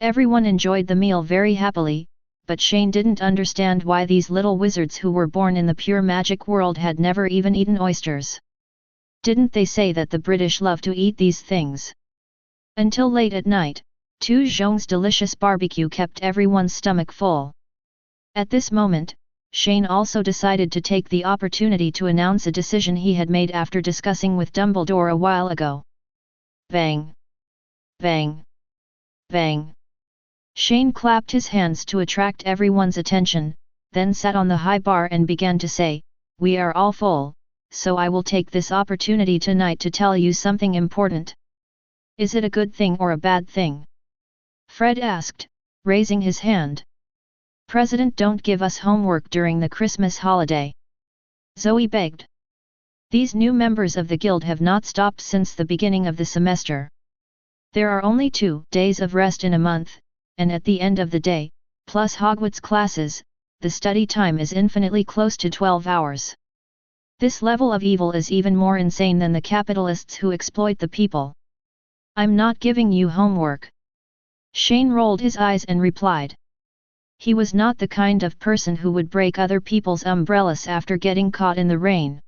Everyone enjoyed the meal very happily, but Shane didn't understand why these little wizards who were born in the pure magic world had never even eaten oysters. Didn't they say that the British love to eat these things? Until late at night, Tu Zhong's delicious barbecue kept everyone's stomach full. At this moment, Shane also decided to take the opportunity to announce a decision he had made after discussing with Dumbledore a while ago. Bang! Bang! Bang! Shane clapped his hands to attract everyone's attention, then sat on the high bar and began to say, "We are all full, so I will take this opportunity tonight to tell you something important." "Is it a good thing or a bad thing?" Fred asked, raising his hand. "President, don't give us homework during the Christmas holiday," Zoe begged. "These new members of the guild have not stopped since the beginning of the semester. There are only 2 days of rest in a month, and at the end of the day, plus Hogwarts classes, the study time is infinitely close to 12 hours. This level of evil is even more insane than the capitalists who exploit the people. I'm not giving you homework." Shane rolled his eyes and replied. He was not the kind of person who would break other people's umbrellas after getting caught in the rain.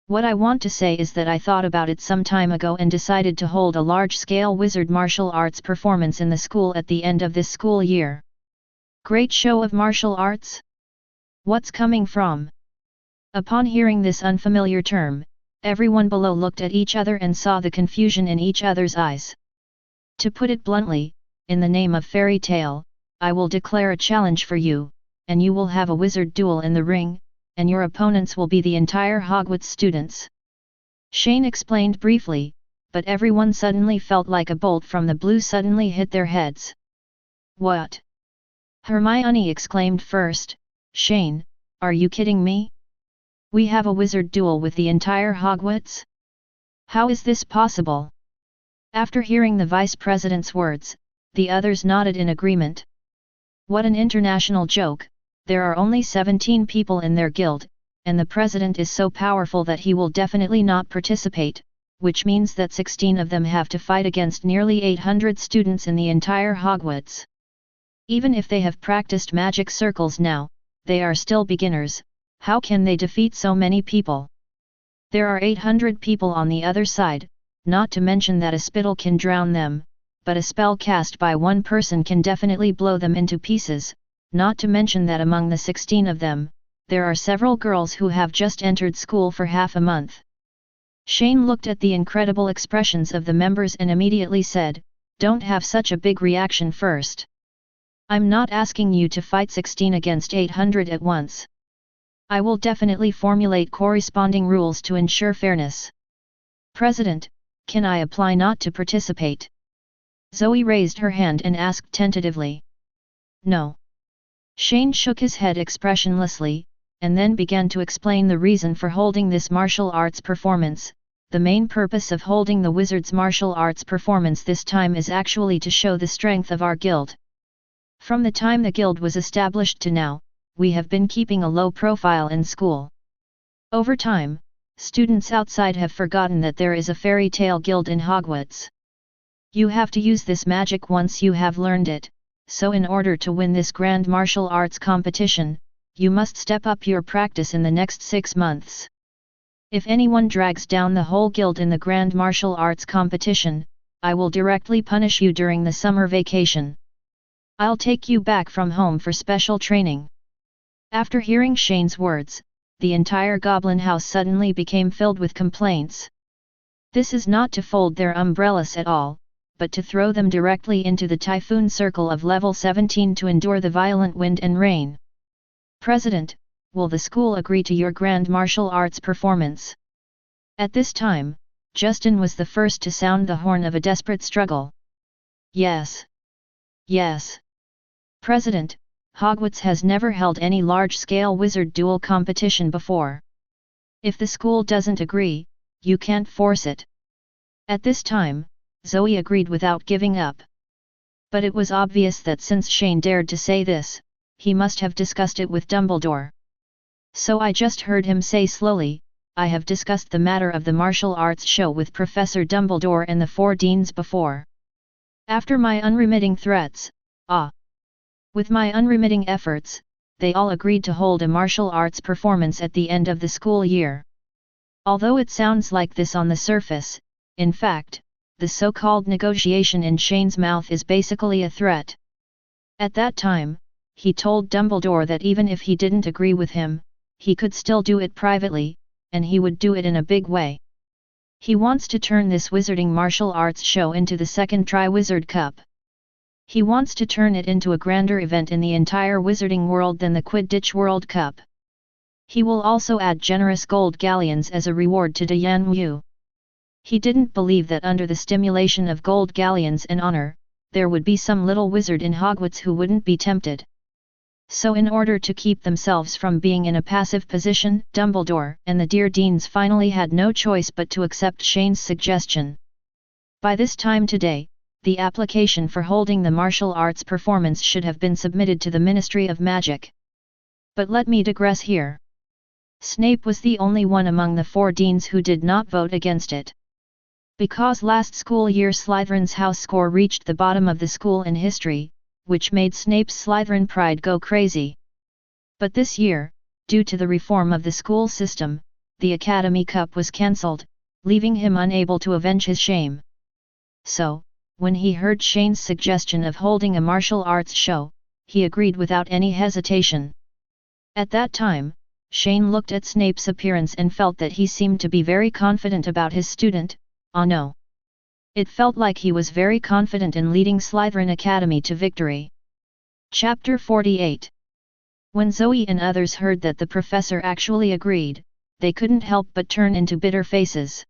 What I want to say is that I thought about it some time ago and decided to hold a large-scale wizard martial arts performance in the school at the end of this school year. Great show of martial arts? What's coming from? Upon hearing this unfamiliar term, everyone below looked at each other and saw the confusion in each other's eyes. To put it bluntly, in the name of fairy tale, I will declare a challenge for you, and you will have a wizard duel in the ring, and your opponents will be the entire Hogwarts students. Shane explained briefly, but everyone suddenly felt like a bolt from the blue suddenly hit their heads. What? Hermione exclaimed first. Shane, are you kidding me? We have a wizard duel with the entire Hogwarts? How is this possible? After hearing the vice president's words, the others nodded in agreement. What an international joke! There are only 17 people in their guild, and the president is so powerful that he will definitely not participate, which means that 16 of them have to fight against nearly 800 students in the entire Hogwarts. Even if they have practiced magic circles now, they are still beginners. How can they defeat so many people? There are 800 people on the other side, not to mention that a spittle can drown them, but a spell cast by one person can definitely blow them into pieces. Not to mention that among the 16 of them, there are several girls who have just entered school for half a month. Shane looked at the incredible expressions of the members and immediately said, "Don't have such a big reaction first. I'm not asking you to fight 16 against 800 at once. I will definitely formulate corresponding rules to ensure fairness. President, can I apply not to participate?" Zoe raised her hand and asked tentatively. "No." Shane shook his head expressionlessly, and then began to explain the reason for holding this martial arts performance. The main purpose of holding the Wizards martial arts performance this time is actually to show the strength of our guild. From the time the guild was established to now, we have been keeping a low profile in school. Over time, students outside have forgotten that there is a fairy tale guild in Hogwarts. You have to use this magic once you have learned it. So in order to win this grand martial arts competition, you must step up your practice in the next 6 months. If anyone drags down the whole guild in the grand martial arts competition, I will directly punish you during the summer vacation. I'll take you back from home for special training. After hearing Shane's words, the entire Goblin house suddenly became filled with complaints. This is not to fold their umbrellas at all, but to throw them directly into the typhoon circle of level 17 to endure the violent wind and rain. President, will the school agree to your grand martial arts performance? At this time, Justin was the first to sound the horn of a desperate struggle. Yes. Yes. President, Hogwarts has never held any large-scale wizard duel competition before. If the school doesn't agree, you can't force it. At this time, Zoe agreed without giving up. But it was obvious that since Shane dared to say this, he must have discussed it with Dumbledore. So I just heard him say slowly, "I have discussed the matter of the martial arts show with Professor Dumbledore and the 4 deans before. After my unremitting threats, with my unremitting efforts, they all agreed to hold a martial arts performance at the end of the school year." Although it sounds like this on the surface, in fact, the so-called negotiation in Shane's mouth is basically a threat. At that time, he told Dumbledore that even if he didn't agree with him, he could still do it privately, and he would do it in a big way. He wants to turn this wizarding martial arts show into the second Tri-Wizard Cup. He wants to turn it into a grander event in the entire wizarding world than the Quidditch World Cup. He will also add generous gold galleons as a reward to Dian Wu. He didn't believe that under the stimulation of gold galleons and honor, there would be some little wizard in Hogwarts who wouldn't be tempted. So in order to keep themselves from being in a passive position, Dumbledore and the dear deans finally had no choice but to accept Shane's suggestion. By this time today, the application for holding the martial arts performance should have been submitted to the Ministry of Magic. But let me digress here. Snape was the only one among the 4 deans who did not vote against it. Because last school year Slytherin's house score reached the bottom of the school in history, which made Snape's Slytherin pride go crazy. But this year, due to the reform of the school system, the Academy Cup was cancelled, leaving him unable to avenge his shame. So, when he heard Shane's suggestion of holding a martial arts show, he agreed without any hesitation. At that time, Shane looked at Snape's appearance and felt that he seemed to be very confident about his student. Oh no! It felt like he was very confident in leading Slytherin Academy to victory. Chapter 48. When Zoe and others heard that the professor actually agreed, they couldn't help but turn into bitter faces.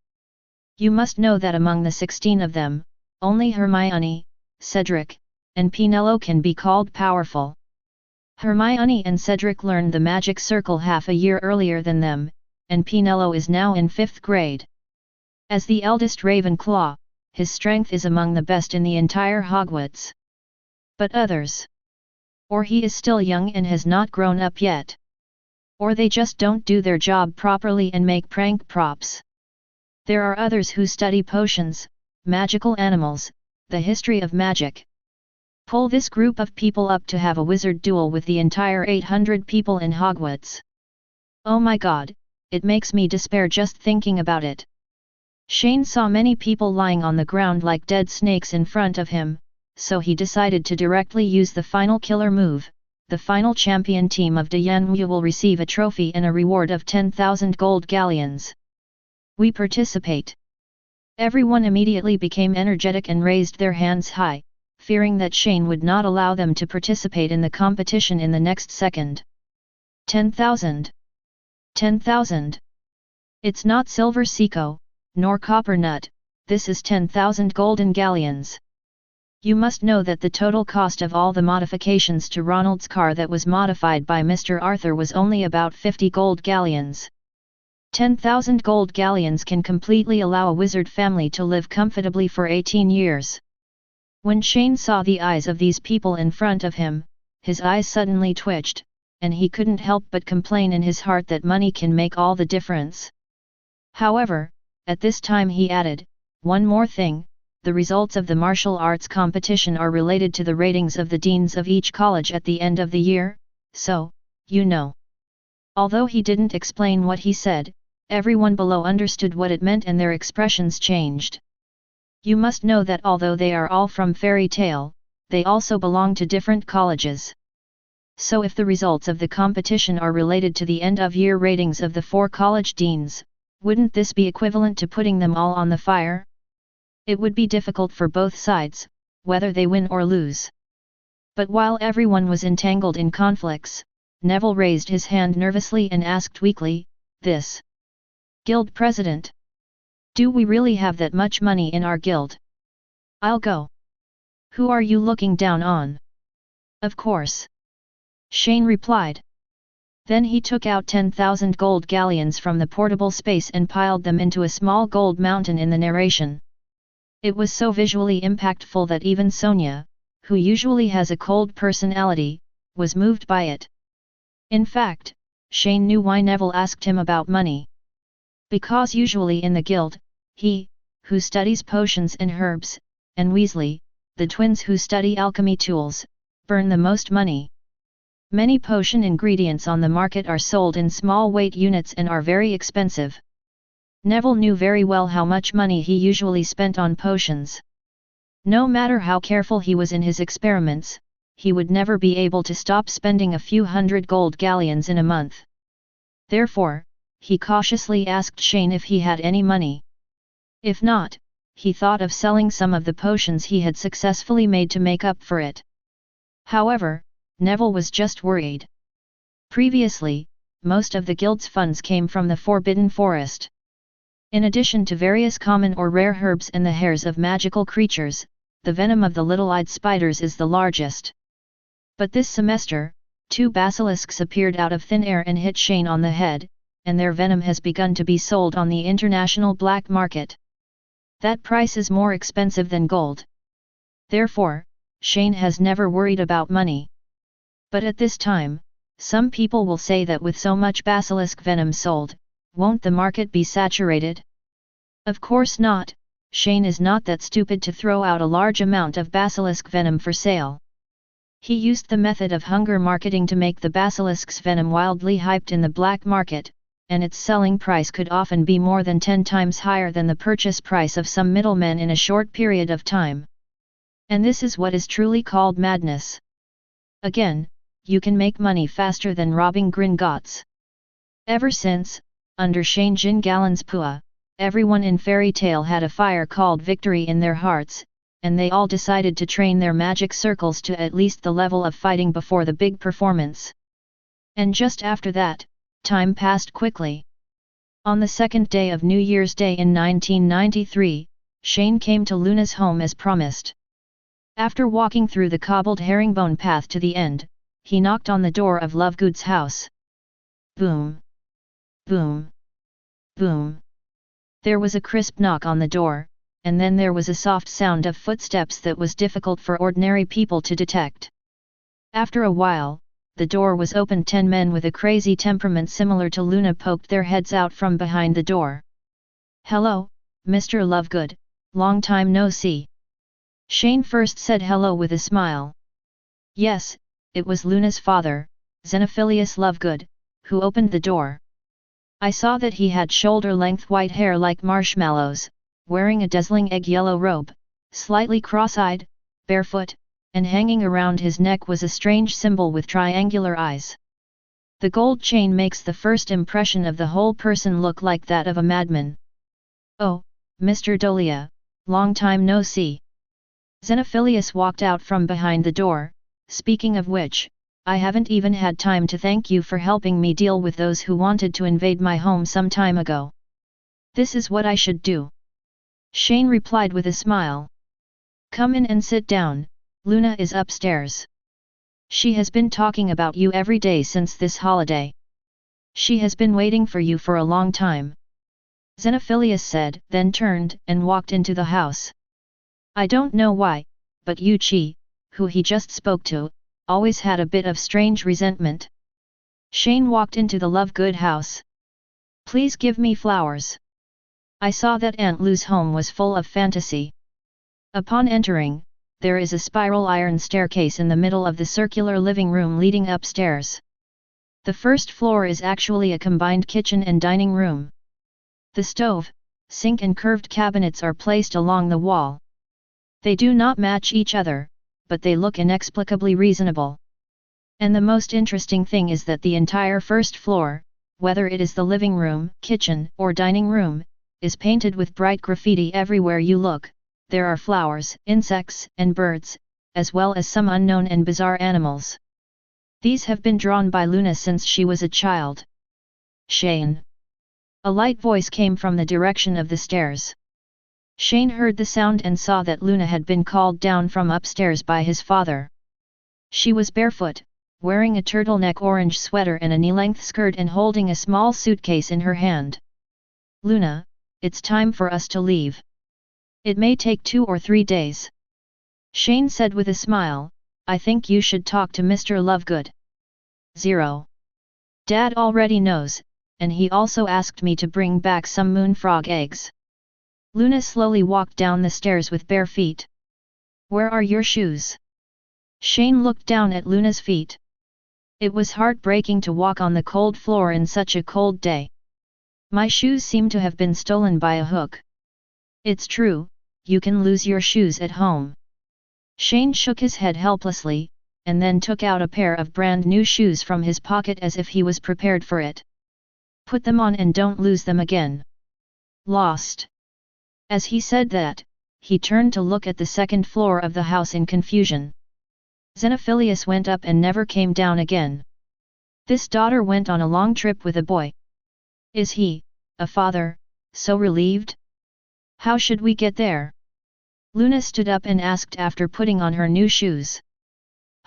You must know that among the 16 of them, only Hermione, Cedric, and Penelope can be called powerful. Hermione and Cedric learned the magic circle half a year earlier than them, and Penelope is now in 5th grade. As the eldest Ravenclaw, his strength is among the best in the entire Hogwarts. But others? Or he is still young and has not grown up yet. Or they just don't do their job properly and make prank props. There are others who study potions, magical animals, the history of magic. Pull this group of people up to have a wizard duel with the entire 800 people in Hogwarts. Oh my god, it makes me despair just thinking about it. Shane saw many people lying on the ground like dead snakes in front of him, so he decided to directly use the final killer move. The final champion team of Dianmu will receive a trophy and a reward of 10,000 gold galleons. We participate. Everyone immediately became energetic and raised their hands high, fearing that Shane would not allow them to participate in the competition in the next second. 10,000. 10,000. It's not silver seco, nor copper nut, this is 10,000 golden galleons. You must know that the total cost of all the modifications to Ronald's car that was modified by Mr. Arthur was only about 50 gold galleons. 10,000 gold galleons can completely allow a wizard family to live comfortably for 18 years. When Shane saw the eyes of these people in front of him, his eyes suddenly twitched, and he couldn't help but complain in his heart that money can make all the difference. However, at this time he added, one more thing, the results of the martial arts competition are related to the ratings of the deans of each college at the end of the year, so, you know. Although he didn't explain what he said, everyone below understood what it meant and their expressions changed. You must know that although they are all from Fairy Tale, they also belong to different colleges. So if the results of the competition are related to the end-of-year ratings of the 4 college deans, wouldn't this be equivalent to putting them all on the fire? It would be difficult for both sides, whether they win or lose. But while everyone was entangled in conflicts, Neville raised his hand nervously and asked weakly, this guild president? Do we really have that much money in our guild? I'll go. Who are you looking down on? Of course. Shane replied. Then he took out 10,000 gold galleons from the portable space and piled them into a small gold mountain in the narration. It was so visually impactful that even Sonia, who usually has a cold personality, was moved by it. In fact, Shane knew why Neville asked him about money. Because usually in the guild, he, who studies potions and herbs, and Weasley, the twins who study alchemy tools, burn the most money. Many potion ingredients on the market are sold in small weight units and are very expensive. Neville knew very well how much money he usually spent on potions. No matter how careful he was in his experiments, he would never be able to stop spending a few hundred gold galleons in a month. Therefore, he cautiously asked Shane if he had any money. If not, he thought of selling some of the potions he had successfully made to make up for it. However, Neville was just worried. Previously, most of the guild's funds came from the Forbidden Forest. In addition to various common or rare herbs and the hairs of magical creatures, the venom of the little-eyed spiders is the largest. But this semester, 2 basilisks appeared out of thin air and hit Shane on the head, and their venom has begun to be sold on the international black market. That price is more expensive than gold. Therefore, Shane has never worried about money. But at this time, some people will say that with so much basilisk venom sold, won't the market be saturated? Of course not, Shane is not that stupid to throw out a large amount of basilisk venom for sale. He used the method of hunger marketing to make the basilisk's venom wildly hyped in the black market, and its selling price could often be more than 10 times higher than the purchase price of some middlemen in a short period of time. And this is what is truly called madness. Again, you can make money faster than robbing Gringotts. Ever since, under Shane Gingalan's Pua, everyone in Fairy Tale had a fire called victory in their hearts, and they all decided to train their magic circles to at least the level of fighting before the big performance. And just after that, time passed quickly. On the second day of New Year's Day in 1993, Shane came to Luna's home as promised. After walking through the cobbled herringbone path to the end, he knocked on the door of Lovegood's house. Boom! Boom! Boom! There was a crisp knock on the door, and then there was a soft sound of footsteps that was difficult for ordinary people to detect. After a while, the door was opened. 10 men with a crazy temperament similar to Luna poked their heads out from behind the door. "Hello, Mr. Lovegood, long time no see." Shane first said hello with a smile. Yes, it was Luna's father, Xenophilius Lovegood, who opened the door. I saw that he had shoulder-length white hair like marshmallows, wearing a dazzling egg-yellow robe, slightly cross-eyed, barefoot, and hanging around his neck was a strange symbol with triangular eyes. The gold chain makes the first impression of the whole person look like that of a madman. "Oh, Mr. Dolea, long time no see." Xenophilius walked out from behind the door. "Speaking of which, I haven't even had time to thank you for helping me deal with those who wanted to invade my home some time ago. This is what I should do." Shane replied with a smile. "Come in and sit down, Luna is upstairs. She has been talking about you every day since this holiday. She has been waiting for you for a long time." Xenophilius said, then turned and walked into the house. I don't know why, but Yuchi, who he just spoke to, always had a bit of strange resentment. Shane walked into the Lovegood house. "Please give me flowers." I saw that Aunt Lou's home was full of fantasy. Upon entering, there is a spiral iron staircase in the middle of the circular living room leading upstairs. The first floor is actually a combined kitchen and dining room. The stove, sink and curved cabinets are placed along the wall. They do not match each other, but they look inexplicably reasonable. And the most interesting thing is that the entire first floor, whether it is the living room, kitchen, or dining room, is painted with bright graffiti everywhere you look. There are flowers, insects, and birds, as well as some unknown and bizarre animals. These have been drawn by Luna since she was a child. "Shane." A light voice came from the direction of the stairs. Shane heard the sound and saw that Luna had been called down from upstairs by his father. She was barefoot, wearing a turtleneck orange sweater and a knee-length skirt and holding a small suitcase in her hand. "Luna, it's time for us to leave. It may take 2 or 3 days." Shane said with a smile, "I think you should talk to Mr. Lovegood." 0. Dad already knows, and he also asked me to bring back some moonfrog eggs. Luna slowly walked down the stairs with bare feet. "Where are your shoes?" Shane looked down at Luna's feet. It was heartbreaking to walk on the cold floor in such a cold day. "My shoes seem to have been stolen by a hook." "It's true, you can lose your shoes at home." Shane shook his head helplessly, and then took out a pair of brand new shoes from his pocket as if he was prepared for it. "Put them on and don't lose them again." "Lost." As he said that, he turned to look at the second floor of the house in confusion. Xenophilius went up and never came down again. This daughter went on a long trip with a boy. Is he, a father, so relieved? How should we get there? Luna stood up and asked after putting on her new shoes.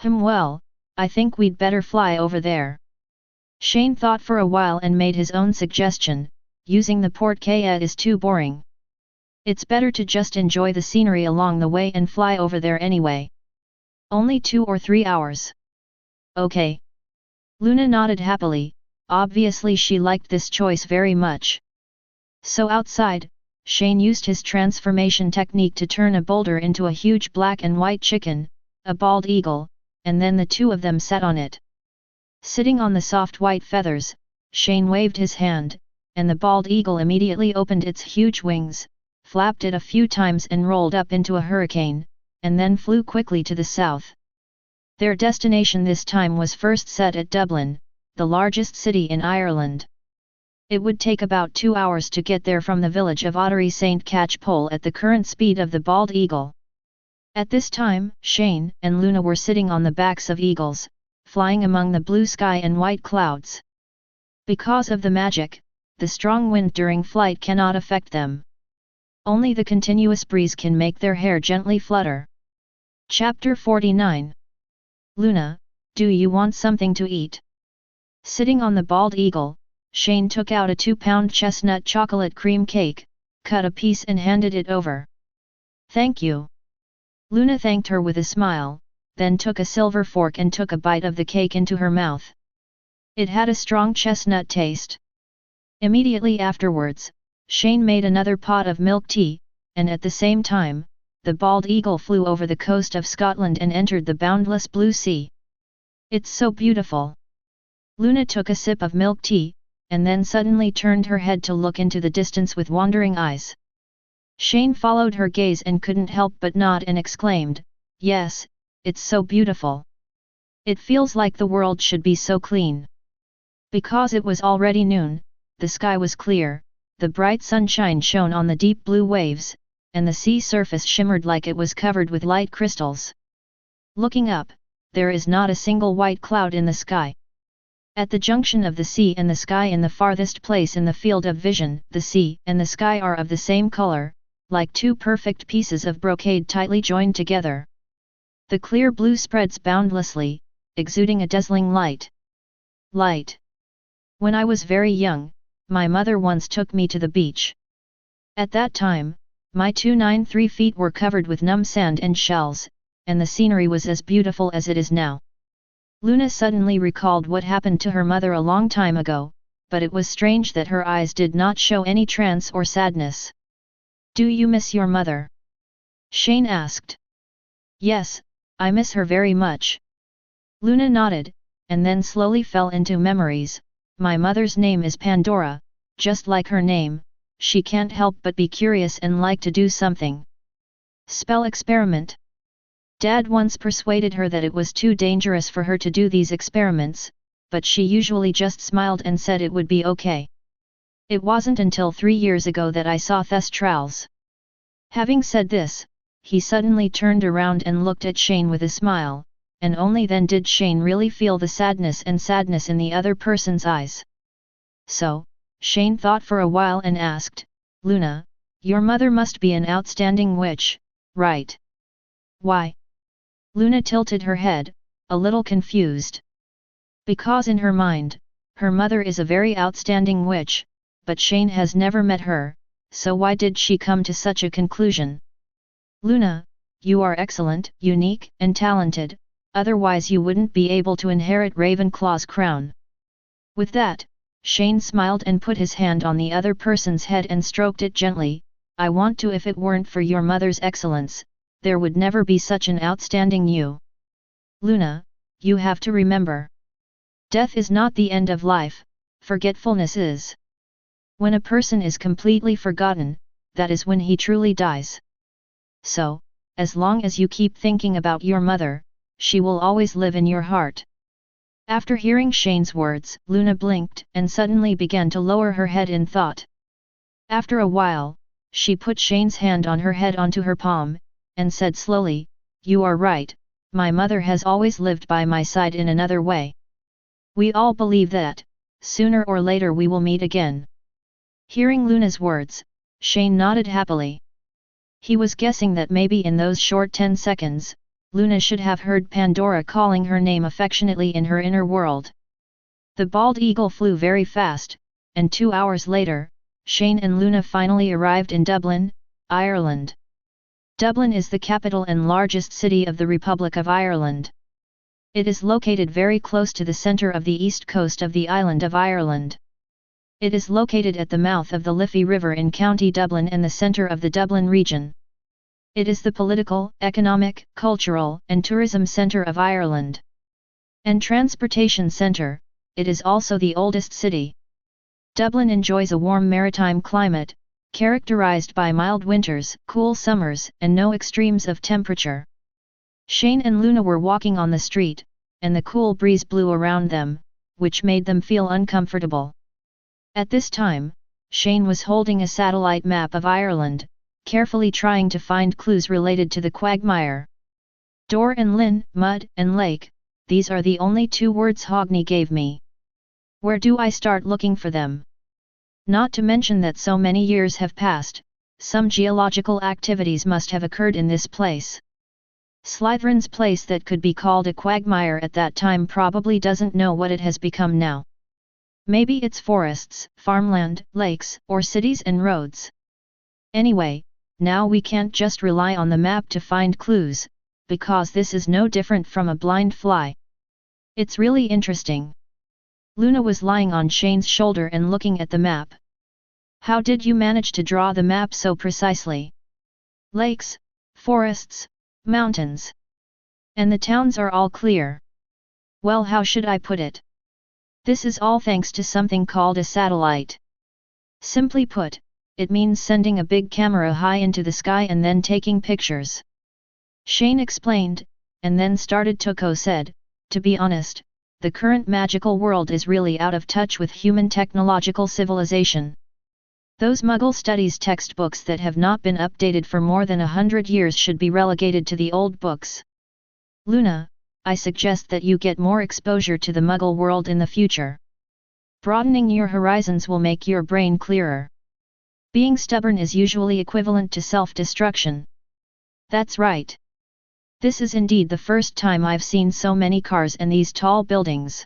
Well, I think we'd better fly over there." Shane thought for a while and made his own suggestion, "Using the porte-quay is too boring. It's better to just enjoy the scenery along the way and fly over there anyway. Only 2 or 3 hours." "Okay." Luna nodded happily, obviously she liked this choice very much. So outside, Shane used his transformation technique to turn a boulder into a huge black and white chicken, a bald eagle, and then the two of them sat on it. Sitting on the soft white feathers, Shane waved his hand, and the bald eagle immediately opened its huge wings, flapped it a few times and rolled up into a hurricane, and then flew quickly to the south. Their destination this time was first set at Dublin, the largest city in Ireland. It would take about 2 hours to get there from the village of Ottery St. Catchpole at the current speed of the bald eagle. At this time, Shane and Luna were sitting on the backs of eagles, flying among the blue sky and white clouds. Because of the magic, the strong wind during flight cannot affect them. Only the continuous breeze can make their hair gently flutter. Chapter 49. Luna, do you want something to eat? Sitting on the bald eagle, Shane took out a 2-pound chestnut chocolate cream cake, cut a piece and handed it over. Thank you. Luna thanked her with a smile, then took a silver fork and took a bite of the cake into her mouth. It had a strong chestnut taste. Immediately afterwards, Shane made another pot of milk tea, and at the same time, the bald eagle flew over the coast of Scotland and entered the boundless blue sea. It's so beautiful. Luna took a sip of milk tea, and then suddenly turned her head to look into the distance with wandering eyes. Shane followed her gaze and couldn't help but nod and exclaimed, "Yes, it's so beautiful. It feels like the world should be so clean." Because it was already noon, the sky was clear, the bright sunshine shone on the deep blue waves, and the sea surface shimmered like it was covered with light crystals. Looking up, there is not a single white cloud in the sky. At the junction of the sea and the sky in the farthest place in the field of vision, the sea and the sky are of the same color, like two perfect pieces of brocade tightly joined together. The clear blue spreads boundlessly, exuding a dazzling light. Light. When I was very young, my mother once took me to the beach. At that time, my 293 feet were covered with numb sand and shells, and the scenery was as beautiful as it is now. Luna suddenly recalled what happened to her mother a long time ago, but it was strange that her eyes did not show any trance or sadness. Do you miss your mother? Shane asked. Yes, I miss her very much. Luna nodded, and then slowly fell into memories. My mother's name is Pandora, just like her name, she can't help but be curious and like to do something. Spell experiment. Dad once persuaded her that it was too dangerous for her to do these experiments, but she usually just smiled and said it would be okay. It wasn't until 3 years ago that I saw Thestrals. Having said this, he suddenly turned around and looked at Shane with a smile, and only then did Shane really feel the sadness in the other person's eyes. So, Shane thought for a while and asked, Luna, your mother must be an outstanding witch, right? Why? Luna tilted her head, a little confused. Because in her mind, her mother is a very outstanding witch, but Shane has never met her, so why did she come to such a conclusion? Luna, you are excellent, unique, and talented, otherwise you wouldn't be able to inherit Ravenclaw's crown. With that, Shane smiled and put his hand on the other person's head and stroked it gently. I want to. If it weren't for your mother's excellence, there would never be such an outstanding you. Luna, you have to remember. Death is not the end of life, forgetfulness is. When a person is completely forgotten, that is when he truly dies. So, as long as you keep thinking about your mother, she will always live in your heart. After hearing Shane's words, Luna blinked and suddenly began to lower her head in thought. After a while, she put Shane's hand on her head onto her palm, and said slowly, You are right, my mother has always lived by my side in another way. We all believe that, sooner or later we will meet again. Hearing Luna's words, Shane nodded happily. He was guessing that maybe in those short 10 seconds, Luna should have heard Pandora calling her name affectionately in her inner world. The bald eagle flew very fast, and 2 hours later, Shane and Luna finally arrived in Dublin, Ireland. Dublin is the capital and largest city of the Republic of Ireland. It is located very close to the centre of the east coast of the island of Ireland. It is located at the mouth of the Liffey River in County Dublin and the centre of the Dublin region. It is the political, economic, cultural, and tourism centre of Ireland. And transportation centre, it is also the oldest city. Dublin enjoys a warm maritime climate, characterized by mild winters, cool summers, and no extremes of temperature. Shane and Luna were walking on the street, and the cool breeze blew around them, which made them feel uncomfortable. At this time, Shane was holding a satellite map of Ireland, carefully trying to find clues related to the quagmire. Door and Lin, mud, and lake, these are the only two words Hogni gave me. Where do I start looking for them? Not to mention that so many years have passed, some geological activities must have occurred in this place. Slytherin's place that could be called a quagmire at that time probably doesn't know what it has become now. Maybe it's forests, farmland, lakes, or cities and roads. Anyway, now we can't just rely on the map to find clues, because this is no different from a blind fly. It's really interesting. Luna was lying on Shane's shoulder and looking at the map. How did you manage to draw the map so precisely? Lakes, forests, mountains. And the towns are all clear. Well, how should I put it? This is all thanks to something called a satellite. Simply put, it means sending a big camera high into the sky and then taking pictures. Shane explained, and then Toko said, to be honest, the current magical world is really out of touch with human technological civilization. Those Muggle studies textbooks that have not been updated for more than 100 years should be relegated to the old books. Luna, I suggest that you get more exposure to the Muggle world in the future. Broadening your horizons will make your brain clearer. Being stubborn is usually equivalent to self-destruction. That's right. This is indeed the first time I've seen so many cars and these tall buildings.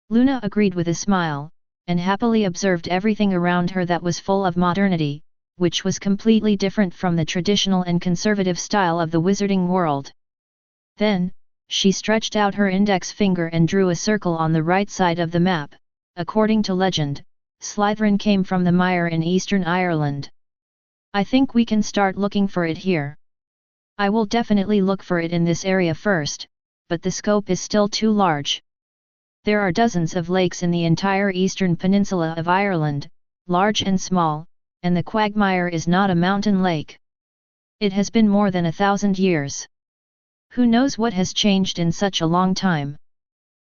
Luna agreed with a smile, and happily observed everything around her that was full of modernity, which was completely different from the traditional and conservative style of the wizarding world. Then, she stretched out her index finger and drew a circle on the right side of the map. According to legend, Slytherin came from the mire in eastern Ireland. I think we can start looking for it here. I will definitely look for it in this area first, but the scope is still too large. There are dozens of lakes in the entire eastern peninsula of Ireland, large and small, and the quagmire is not a mountain lake. It has been more than 1,000 years. Who knows what has changed in such a long time?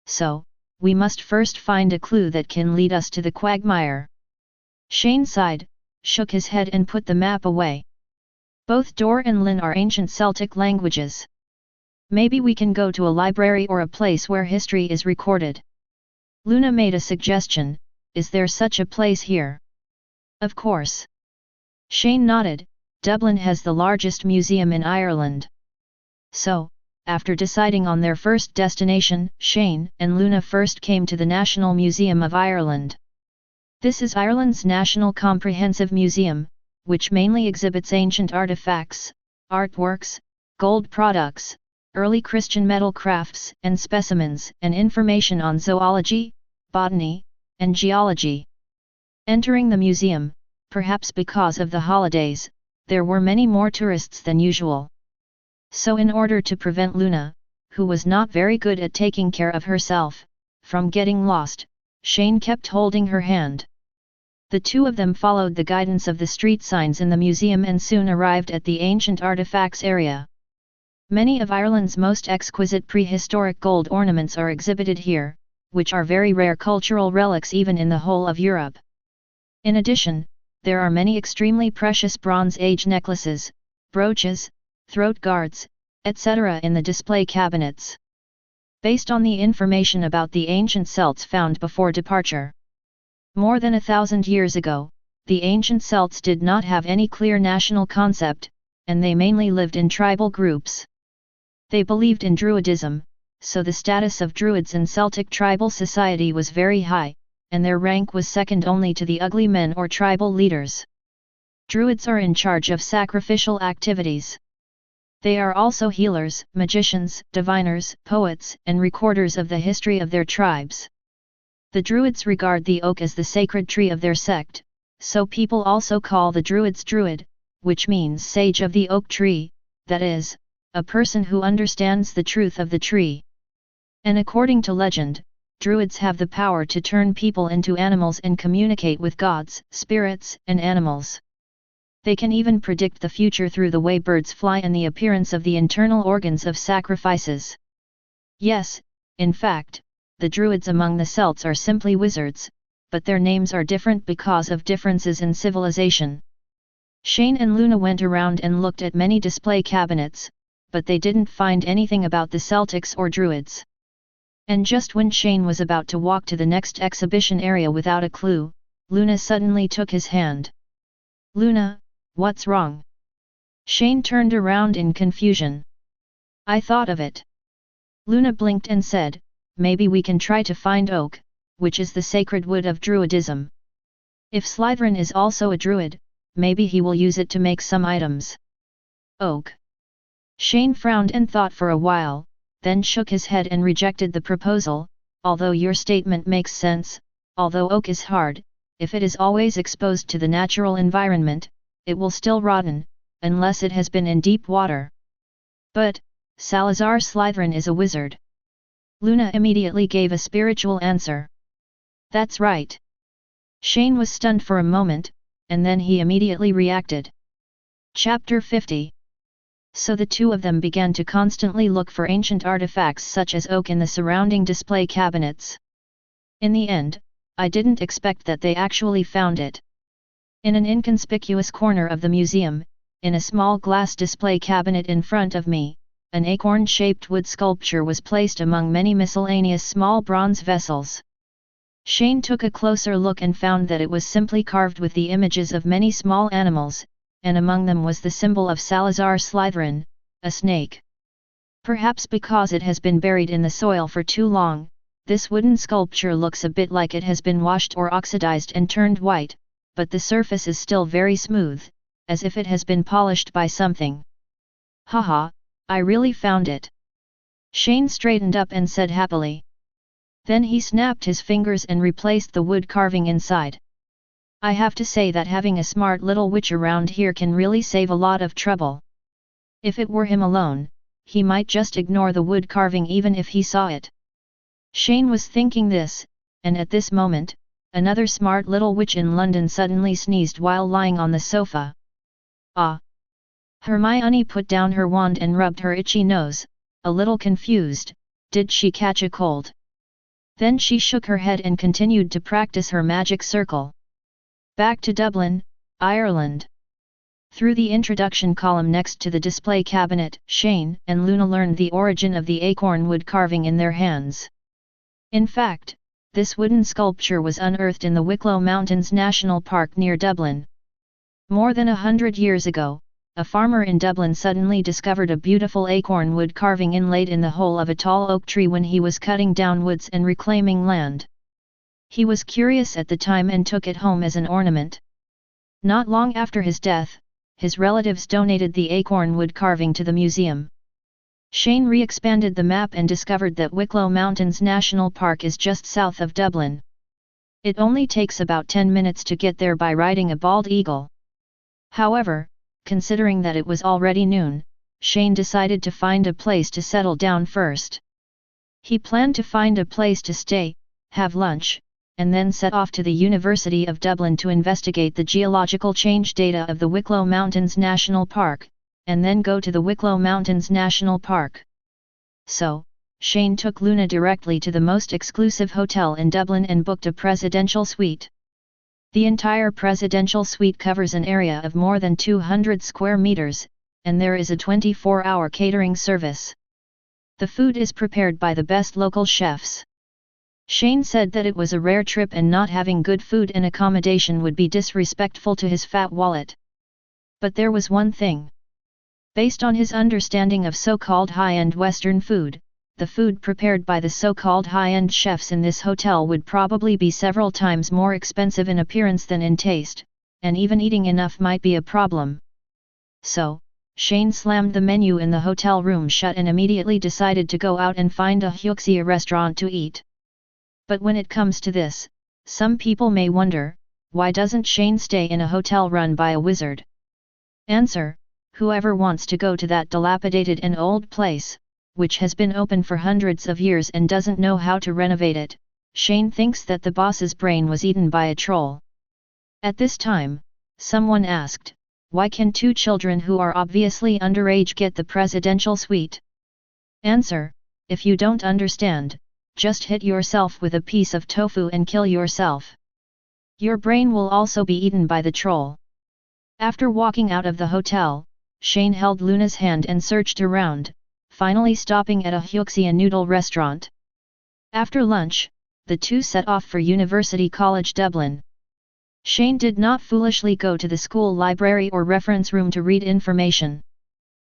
So, we must first find a clue that can lead us to the quagmire. Shane sighed, shook his head and put the map away. Both Dor and Lin are ancient Celtic languages. Maybe we can go to a library or a place where history is recorded. Luna made a suggestion, is there such a place here? Of course. Shane nodded, Dublin has the largest museum in Ireland. So, after deciding on their first destination, Shane and Luna first came to the National Museum of Ireland. This is Ireland's National Comprehensive Museum, which mainly exhibits ancient artifacts, artworks, gold products, early Christian metal crafts and specimens, and information on zoology, botany, and geology. Entering the museum, perhaps because of the holidays, there were many more tourists than usual. So in order to prevent Luna, who was not very good at taking care of herself, from getting lost, Shane kept holding her hand. The two of them followed the guidance of the street signs in the museum and soon arrived at the ancient artifacts area. Many of Ireland's most exquisite prehistoric gold ornaments are exhibited here, which are very rare cultural relics even in the whole of Europe. In addition, there are many extremely precious Bronze Age necklaces, brooches, throat guards, etc. in the display cabinets. Based on the information about the ancient Celts found before departure. More than 1,000 years ago, the ancient Celts did not have any clear national concept, and they mainly lived in tribal groups. They believed in Druidism, so the status of Druids in Celtic tribal society was very high, and their rank was second only to the ugly men or tribal leaders. Druids are in charge of sacrificial activities. They are also healers, magicians, diviners, poets, and recorders of the history of their tribes. The Druids regard the oak as the sacred tree of their sect, so people also call the Druids Druid, which means sage of the oak tree, that is, a person who understands the truth of the tree. And according to legend, druids have the power to turn people into animals and communicate with gods, spirits, and animals. They can even predict the future through the way birds fly and the appearance of the internal organs of sacrifices. Yes, in fact, the druids among the Celts are simply wizards, but their names are different because of differences in civilization. Shane and Luna went around and looked at many display cabinets, but they didn't find anything about the Celtics or druids. And just when Shane was about to walk to the next exhibition area without a clue, Luna suddenly took his hand. "Luna, what's wrong?" Shane turned around in confusion. "I thought of it." Luna blinked and said, "Maybe we can try to find oak, which is the sacred wood of druidism. If Slytherin is also a druid, maybe he will use it to make some items." "Oak?" Shane frowned and thought for a while, then shook his head and rejected the proposal. "Although your statement makes sense, although oak is hard, if it is always exposed to the natural environment, it will still rotten, unless it has been in deep water." "But, Salazar Slytherin is a wizard." Luna immediately gave a spiritual answer. "That's right." Shane was stunned for a moment, and then he immediately reacted. Chapter 50. So the two of them began to constantly look for ancient artifacts such as oak in the surrounding display cabinets. In the end, I didn't expect that they actually found it. In an inconspicuous corner of the museum, in a small glass display cabinet in front of me, an acorn-shaped wood sculpture was placed among many miscellaneous small bronze vessels. Shane took a closer look and found that it was simply carved with the images of many small animals, and among them was the symbol of Salazar Slytherin, a snake. Perhaps because it has been buried in the soil for too long, this wooden sculpture looks a bit like it has been washed or oxidized and turned white, but the surface is still very smooth, as if it has been polished by something. "Haha, I really found it." Shane straightened up and said happily. Then he snapped his fingers and replaced the wood carving inside. "I have to say that having a smart little witch around here can really save a lot of trouble. If it were him alone, he might just ignore the wood carving even if he saw it." Shane was thinking this, and at this moment, another smart little witch in London suddenly sneezed while lying on the sofa. "Ah!" Hermione put down her wand and rubbed her itchy nose, a little confused. Did she catch a cold? Then she shook her head and continued to practice her magic circle. Back to Dublin, Ireland. Through the introduction column next to the display cabinet, Shane and Luna learned the origin of the acorn wood carving in their hands. In fact, this wooden sculpture was unearthed in the Wicklow Mountains National Park near Dublin. More than 100 years ago, a farmer in Dublin suddenly discovered a beautiful acorn wood carving inlaid in the hole of a tall oak tree when he was cutting down woods and reclaiming land. He was curious at the time and took it home as an ornament. Not long after his death, his relatives donated the acorn wood carving to the museum. Shane re-expanded the map and discovered that Wicklow Mountains National Park is just south of Dublin. It only takes about 10 minutes to get there by riding a bald eagle. However, considering that it was already noon, Shane decided to find a place to settle down first. He planned to find a place to stay, have lunch, and then set off to the University of Dublin to investigate the geological change data of the Wicklow Mountains National Park, and then go to the Wicklow Mountains National Park. So, Shane took Luna directly to the most exclusive hotel in Dublin and booked a presidential suite. The entire presidential suite covers an area of more than 200 square meters, and there is a 24-hour catering service. The food is prepared by the best local chefs. Shane said that it was a rare trip and not having good food and accommodation would be disrespectful to his fat wallet. But there was one thing. Based on his understanding of so-called high-end Western food, the food prepared by the so-called high-end chefs in this hotel would probably be several times more expensive in appearance than in taste, and even eating enough might be a problem. So, Shane slammed the menu in the hotel room shut and immediately decided to go out and find a Huxia restaurant to eat. But when it comes to this, some people may wonder, why doesn't Shane stay in a hotel run by a wizard? Answer: Whoever wants to go to that dilapidated and old place, which has been open for hundreds of years and doesn't know how to renovate it, Shane thinks that the boss's brain was eaten by a troll. At this time, someone asked, why can two children who are obviously underage get the presidential suite? Answer, if you don't understand, just hit yourself with a piece of tofu and kill yourself. Your brain will also be eaten by the troll. After walking out of the hotel, Shane held Luna's hand and searched around, finally stopping at a Hyuxia noodle restaurant. After lunch, the two set off for University College Dublin. Shane did not foolishly go to the school library or reference room to read information.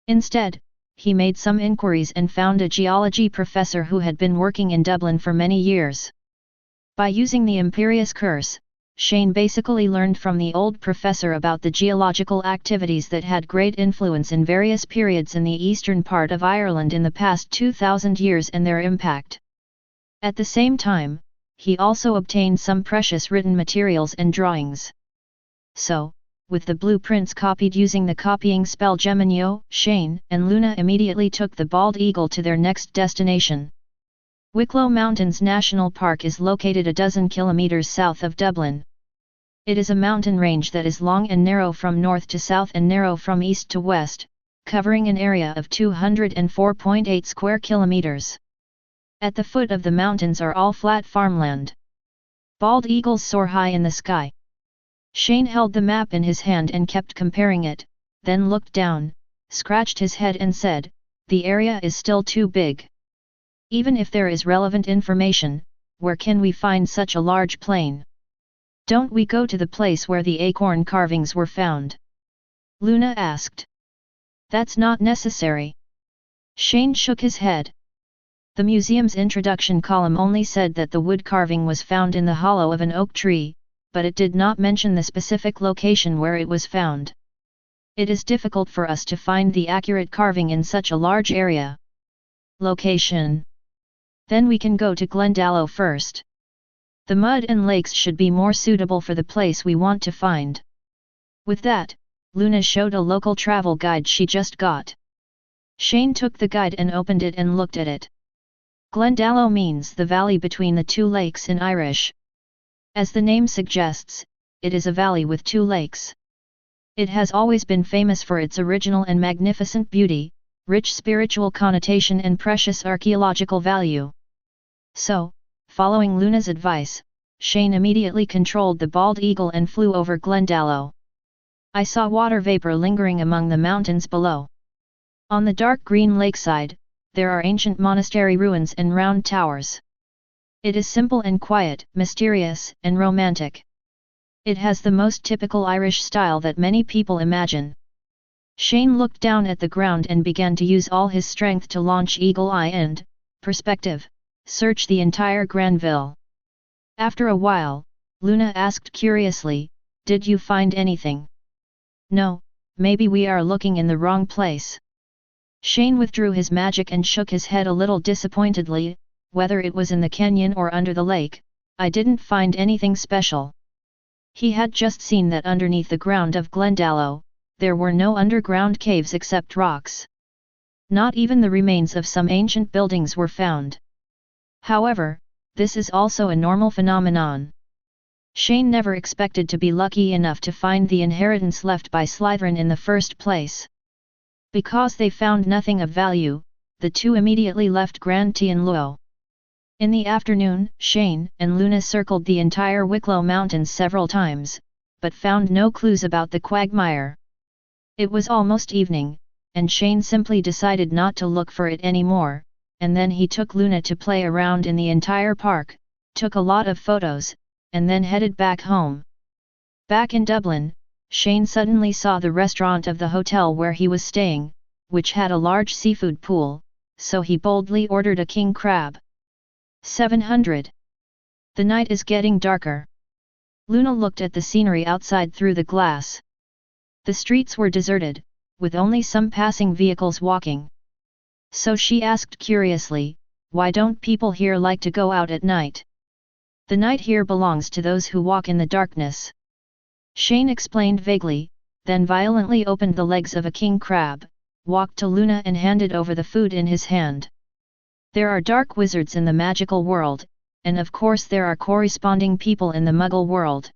Instead, he made some inquiries and found a geology professor who had been working in Dublin for many years. By using the Petrification Curse, Shane basically learned from the old professor about the geological activities that had great influence in various periods in the eastern part of Ireland in the past 2000 years and their impact. At the same time, he also obtained some precious written materials and drawings. So, with the blueprints copied using the copying spell Geminio, Shane and Luna immediately took the Bald Eagle to their next destination. Wicklow Mountains National Park is located a dozen kilometers south of Dublin. It is a mountain range that is long and narrow from north to south and narrow from east to west, covering an area of 204.8 square kilometers. At the foot of the mountains are all flat farmland. Bald eagles soar high in the sky. Shane held the map in his hand and kept comparing it, then looked down, scratched his head and said, the area is still too big. Even if there is relevant information, where can we find such a large plain? Don't we go to the place where the acorn carvings were found? Luna asked. That's not necessary. Shane shook his head. The museum's introduction column only said that the wood carving was found in the hollow of an oak tree, but it did not mention the specific location where it was found. It is difficult for us to find the accurate carving in such a large area. Location. Then we can go to Glendalough first. The mud and lakes should be more suitable for the place we want to find. With that, Luna showed a local travel guide she just got. Shane took the guide and opened it and looked at it. Glendalough means the valley between the two lakes in Irish. As the name suggests, it is a valley with two lakes. It has always been famous for its original and magnificent beauty, rich spiritual connotation and precious archaeological value. So, following Luna's advice, Shane immediately controlled the bald eagle and flew over Glendalough. I saw water vapor lingering among the mountains below. On the dark green lakeside, there are ancient monastery ruins and round towers. It is simple and quiet, mysterious and romantic. It has the most typical Irish style that many people imagine. Shane looked down at the ground and began to use all his strength to launch eagle eye and, perspective, search the entire Granville. After a while, Luna asked curiously, did you find anything? No, maybe we are looking in the wrong place. Shane withdrew his magic and shook his head a little disappointedly, whether it was in the canyon or under the lake, I didn't find anything special. He had just seen that underneath the ground of Glendalough, there were no underground caves except rocks. Not even the remains of some ancient buildings were found. However, this is also a normal phenomenon. Shane never expected to be lucky enough to find the inheritance left by Slytherin in the first place. Because they found nothing of value, the two immediately left Grand Tianluo. In the afternoon, Shane and Luna circled the entire Wicklow Mountains several times, but found no clues about the quagmire. It was almost evening, and Shane simply decided not to look for it anymore, and then he took Luna to play around in the entire park, took a lot of photos, and then headed back home. Back in Dublin, Shane suddenly saw the restaurant of the hotel where he was staying, which had a large seafood pool, so he boldly ordered a king crab. 700. The night is getting darker. Luna looked at the scenery outside through the glass. The streets were deserted, with only some passing vehicles walking. So she asked curiously, why don't people here like to go out at night? The night here belongs to those who walk in the darkness. Shane explained vaguely, then violently opened the legs of a king crab, walked to Luna and handed over the food in his hand. There are dark wizards in the magical world, and of course there are corresponding people in the Muggle world.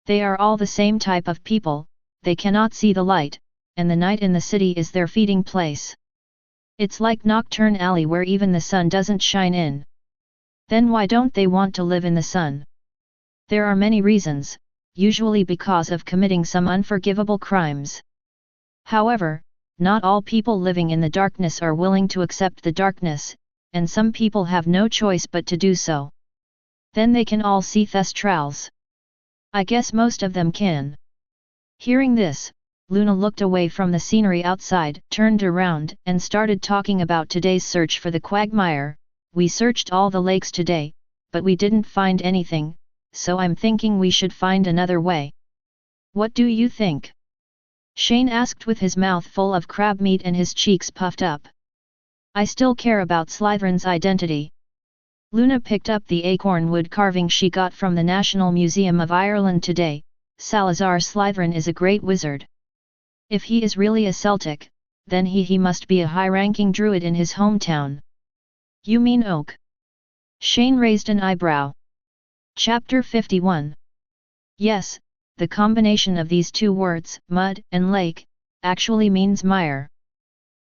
They are all the same type of people, they cannot see the light, and the night in the city is their feeding place. It's like Nocturne Alley where even the sun doesn't shine in. Then why don't they want to live in the sun? There are many reasons, usually because of committing some unforgivable crimes. However, not all people living in the darkness are willing to accept the darkness, and some people have no choice but to do so. Then they can all see Thestrals. I guess most of them can. Hearing this, Luna looked away from the scenery outside, turned around, and started talking about today's search for the quagmire. We searched all the lakes today, but we didn't find anything, so I'm thinking we should find another way. What do you think? Shane asked with his mouth full of crab meat and his cheeks puffed up. I still care about Slytherin's identity. Luna picked up the acorn wood carving she got from the National Museum of Ireland today. Salazar Slytherin is a great wizard. If he is really a Celtic, then he must be a high-ranking druid in his hometown. You mean oak? Shane raised an eyebrow. Chapter 51. Yes, the combination of these two words, mud and lake, actually means mire.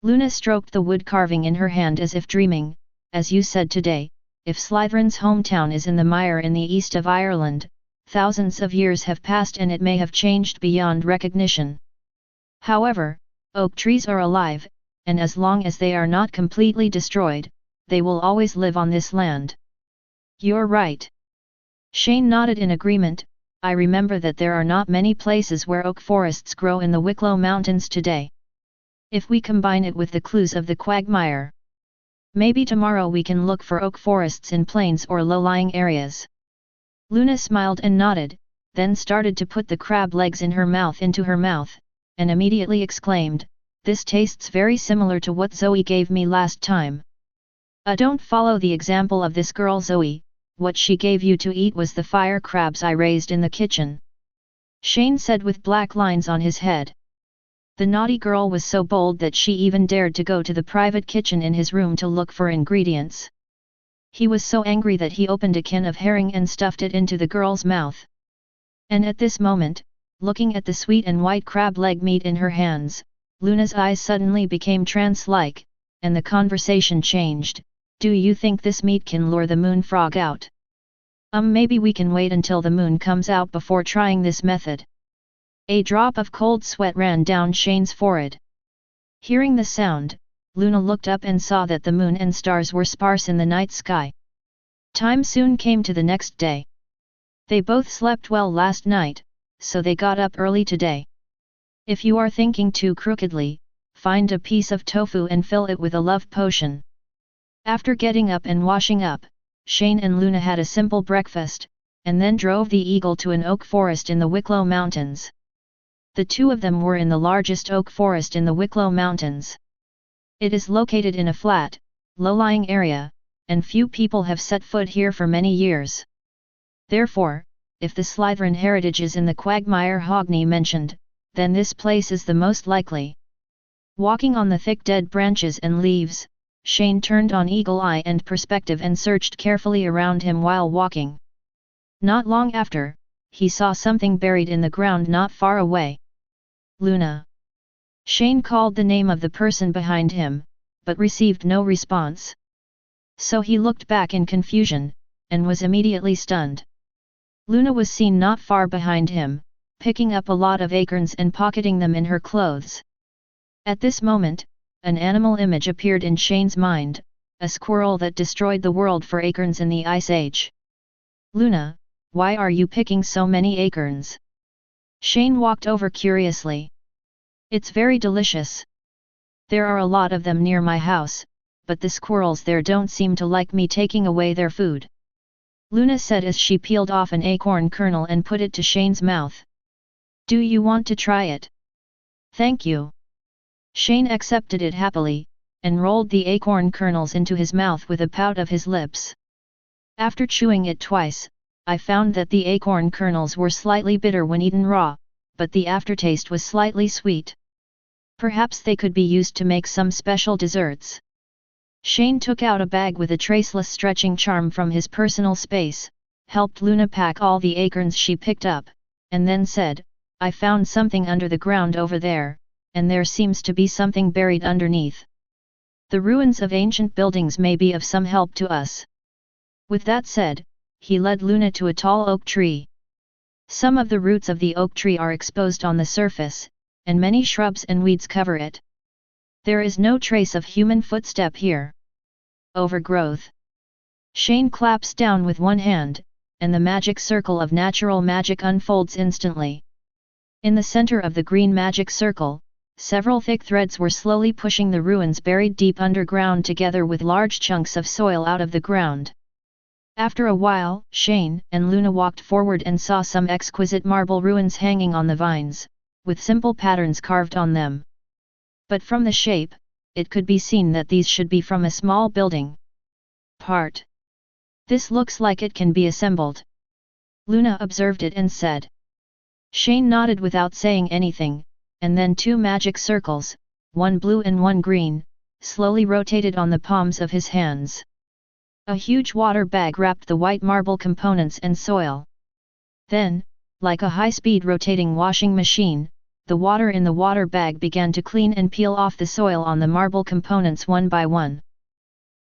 Luna stroked the wood carving in her hand as if dreaming. As you said today, if Slytherin's hometown is in the mire in the east of Ireland, thousands of years have passed and it may have changed beyond recognition. However, oak trees are alive, and as long as they are not completely destroyed, they will always live on this land. You're right. Shane nodded in agreement. I remember that there are not many places where oak forests grow in the Wicklow Mountains today. If we combine it with the clues of the quagmire, maybe tomorrow we can look for oak forests in plains or low-lying areas. Luna smiled and nodded, then started to put the crab legs in her mouth into her mouth, and immediately exclaimed, "This tastes very similar to what Zoe gave me last time." Don't follow the example of this girl Zoe, what she gave you to eat was the fire crabs I raised in the kitchen. Shane said with black lines on his head. The naughty girl was so bold that she even dared to go to the private kitchen in his room to look for ingredients. He was so angry that he opened a can of herring and stuffed it into the girl's mouth. And at this moment, looking at the sweet and white crab leg meat in her hands, Luna's eyes suddenly became trance-like, and the conversation changed. Do you think this meat can lure the moon frog out? Maybe we can wait until the moon comes out before trying this method. A drop of cold sweat ran down Shane's forehead. Hearing the sound, Luna looked up and saw that the moon and stars were sparse in the night sky. Time soon came to the next day. They both slept well last night, so they got up early today. If you are thinking too crookedly, find a piece of tofu and fill it with a love potion. After getting up and washing up, Shane and Luna had a simple breakfast, and then drove the Eagle to an oak forest in the Wicklow Mountains. The two of them were in the largest oak forest in the Wicklow Mountains. It is located in a flat, low-lying area, and few people have set foot here for many years. Therefore, if the Slytherin heritage is in the quagmire Hogni mentioned, then this place is the most likely. Walking on the thick dead branches and leaves, Shane turned on eagle eye and perspective and searched carefully around him while walking. Not long after, he saw something buried in the ground not far away. Luna. Shane called the name of the person behind him, but received no response. So he looked back in confusion, and was immediately stunned. Luna was seen not far behind him, picking up a lot of acorns and pocketing them in her clothes. At this moment, an animal image appeared in Shane's mind, a squirrel that destroyed the world for acorns in the Ice Age. Luna, why are you picking so many acorns? Shane walked over curiously. It's very delicious. There are a lot of them near my house, but the squirrels there don't seem to like me taking away their food. Luna said as she peeled off an acorn kernel and put it to Shane's mouth. Do you want to try it? Thank you. Shane accepted it happily, and rolled the acorn kernels into his mouth with a pout of his lips. After chewing it twice, I found that the acorn kernels were slightly bitter when eaten raw, but the aftertaste was slightly sweet. Perhaps they could be used to make some special desserts. Shane took out a bag with a traceless stretching charm from his personal space, helped Luna pack all the acorns she picked up, and then said, "I found something under the ground over there, and there seems to be something buried underneath. The ruins of ancient buildings may be of some help to us." With that said, he led Luna to a tall oak tree. Some of the roots of the oak tree are exposed on the surface, and many shrubs and weeds cover it. There is no trace of human footstep here. Overgrowth. Shane claps down with one hand, and the magic circle of natural magic unfolds instantly. In the center of the green magic circle, several thick threads were slowly pushing the ruins buried deep underground together with large chunks of soil out of the ground. After a while, Shane and Luna walked forward and saw some exquisite marble ruins hanging on the vines, with simple patterns carved on them. But from the shape, it could be seen that these should be from a small building. Part. This looks like it can be assembled. Luna observed it and said. Shane nodded without saying anything, and then two magic circles, one blue and one green, slowly rotated on the palms of his hands. A huge water bag wrapped the white marble components and soil. Then, like a high-speed rotating washing machine, the water in the water bag began to clean and peel off the soil on the marble components one by one.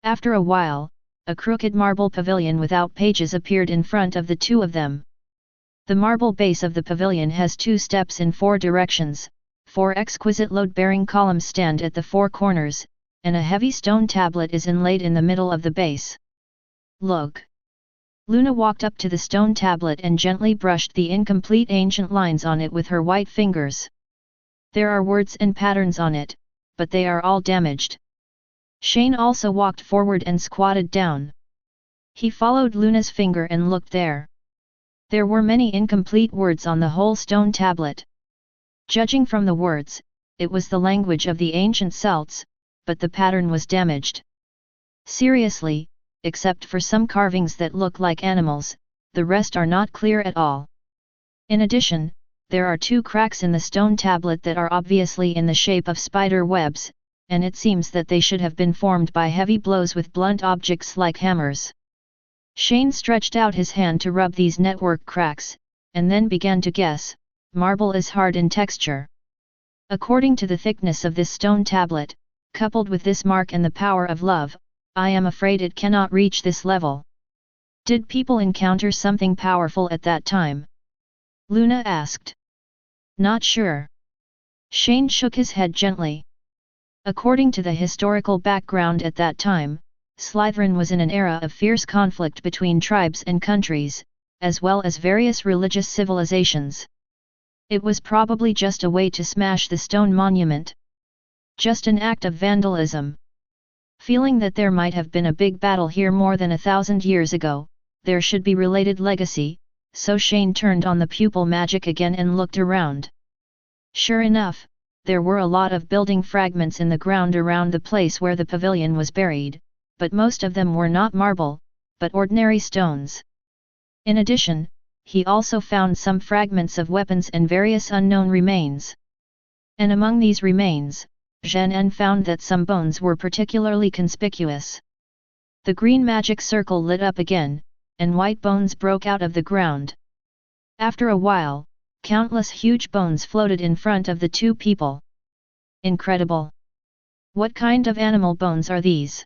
After a while, a crooked marble pavilion without pages appeared in front of the two of them. The marble base of the pavilion has 2 steps in 4 directions, 4 exquisite load-bearing columns stand at the 4 corners, and a heavy stone tablet is inlaid in the middle of the base. Look! Luna walked up to the stone tablet and gently brushed the incomplete ancient lines on it with her white fingers. There are words and patterns on it, but they are all damaged. Shane also walked forward and squatted down. He followed Luna's finger and looked there. There were many incomplete words on the whole stone tablet. Judging from the words, it was the language of the ancient Celts, but the pattern was damaged. Seriously, except for some carvings that look like animals, the rest are not clear at all. In addition, there are 2 cracks in the stone tablet that are obviously in the shape of spider webs, and it seems that they should have been formed by heavy blows with blunt objects like hammers. Shane stretched out his hand to rub these network cracks, and then began to guess. Marble is hard in texture. According to the thickness of this stone tablet, coupled with this mark and the power of love, I am afraid it cannot reach this level. Did people encounter something powerful at that time? Luna asked. Not sure. Shane shook his head gently. According to the historical background at that time, Slytherin was in an era of fierce conflict between tribes and countries, as well as various religious civilizations. It was probably just a way to smash the stone monument. Just an act of vandalism. Feeling that there might have been a big battle here more than 1,000 years ago, there should be related legacy, so Shane turned on the pupil magic again and looked around. Sure enough, there were a lot of building fragments in the ground around the place where the pavilion was buried, but most of them were not marble, but ordinary stones. In addition, he also found some fragments of weapons and various unknown remains. And among these remains, Zhen found that some bones were particularly conspicuous. The green magic circle lit up again, and white bones broke out of the ground. After a while, countless huge bones floated in front of the 2 people. Incredible! What kind of animal bones are these?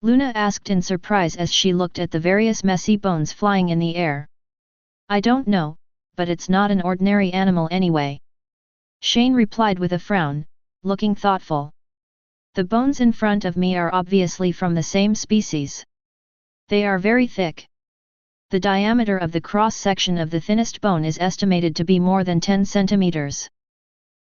Luna asked in surprise as she looked at the various messy bones flying in the air. I don't know, but it's not an ordinary animal anyway. Shane replied with a frown, looking thoughtful. The bones in front of me are obviously from the same species. They are very thick. The diameter of the cross-section of the thinnest bone is estimated to be more than 10 centimeters.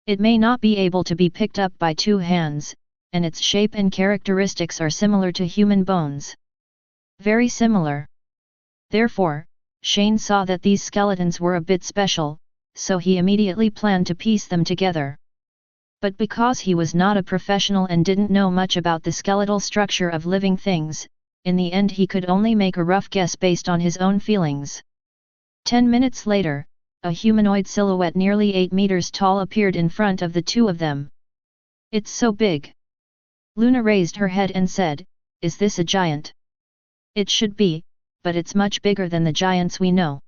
It may not be able to be picked up by 2 hands, and its shape and characteristics are similar to human bones. Very similar. Therefore, Shane saw that these skeletons were a bit special, so he immediately planned to piece them together. But because he was not a professional and didn't know much about the skeletal structure of living things, in the end he could only make a rough guess based on his own feelings. 10 minutes later, a humanoid silhouette nearly 8 meters tall appeared in front of the two of them. It's so big. Luna raised her head and said, "Is this a giant?" It should be, but it's much bigger than the giants we know.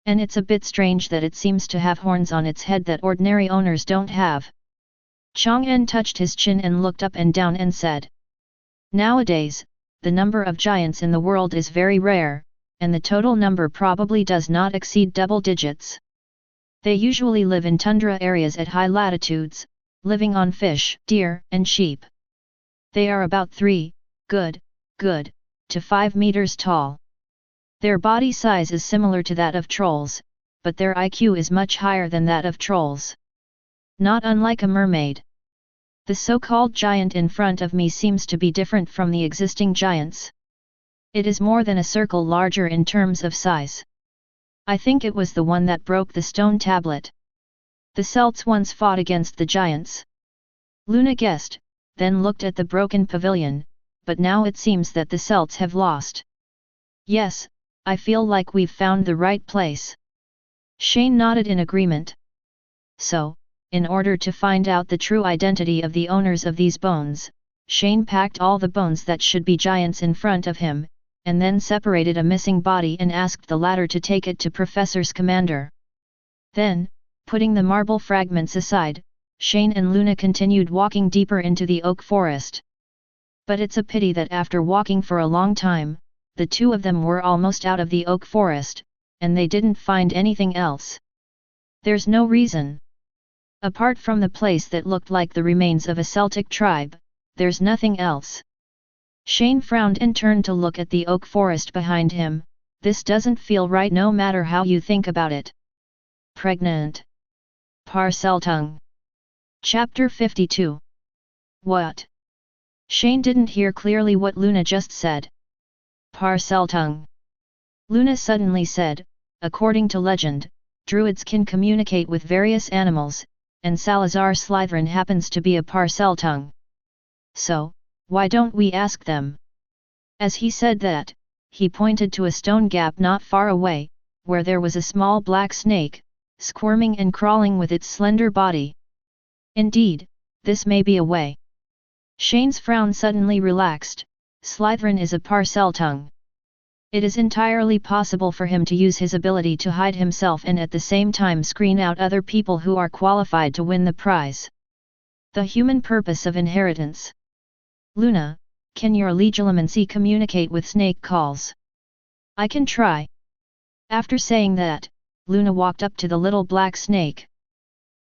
And it's a bit strange that it seems to have horns on its head that ordinary owners don't have. Chang'an touched his chin and looked up and down and said, "Nowadays, the number of giants in the world is very rare, and the total number probably does not exceed double digits. They usually live in tundra areas at high latitudes, living on fish, deer, and sheep. They are about 3 to 5 meters tall. Their body size is similar to that of trolls, but their IQ is much higher than that of trolls. Not unlike a mermaid. The so-called giant in front of me seems to be different from the existing giants. It is more than a circle larger in terms of size. I think it was the one that broke the stone tablet. The Celts once fought against the giants." Luna guessed, then looked at the broken pavilion, but now it seems that the Celts have lost. "Yes, I feel like we've found the right place." Shane nodded in agreement. So, in order to find out the true identity of the owners of these bones, Shane packed all the bones that should be giants in front of him, and then separated a missing body and asked the latter to take it to Professor's commander. Then, putting the marble fragments aside, Shane and Luna continued walking deeper into the oak forest. But it's a pity that after walking for a long time, the two of them were almost out of the oak forest, and they didn't find anything else. There's no reason. Apart from the place that looked like the remains of a Celtic tribe, there's nothing else. Shane frowned and turned to look at the oak forest behind him. This doesn't feel right no matter how you think about it. Pregnant. Parseltongue. Chapter 52. What? Shane didn't hear clearly what Luna just said. Parseltongue. Luna suddenly said, according to legend, druids can communicate with various animals, and Salazar Slytherin happens to be a Parseltongue. So, why don't we ask them? As he said that, he pointed to a stone gap not far away, where there was a small black snake, squirming and crawling with its slender body. Indeed, this may be a way. Shane's frown suddenly relaxed. Slytherin is a Parseltongue. It is entirely possible for him to use his ability to hide himself and at the same time screen out other people who are qualified to win the prize. The human purpose of inheritance. Luna, can your legilimency communicate with snake calls? I can try. After saying that, Luna walked up to the little black snake.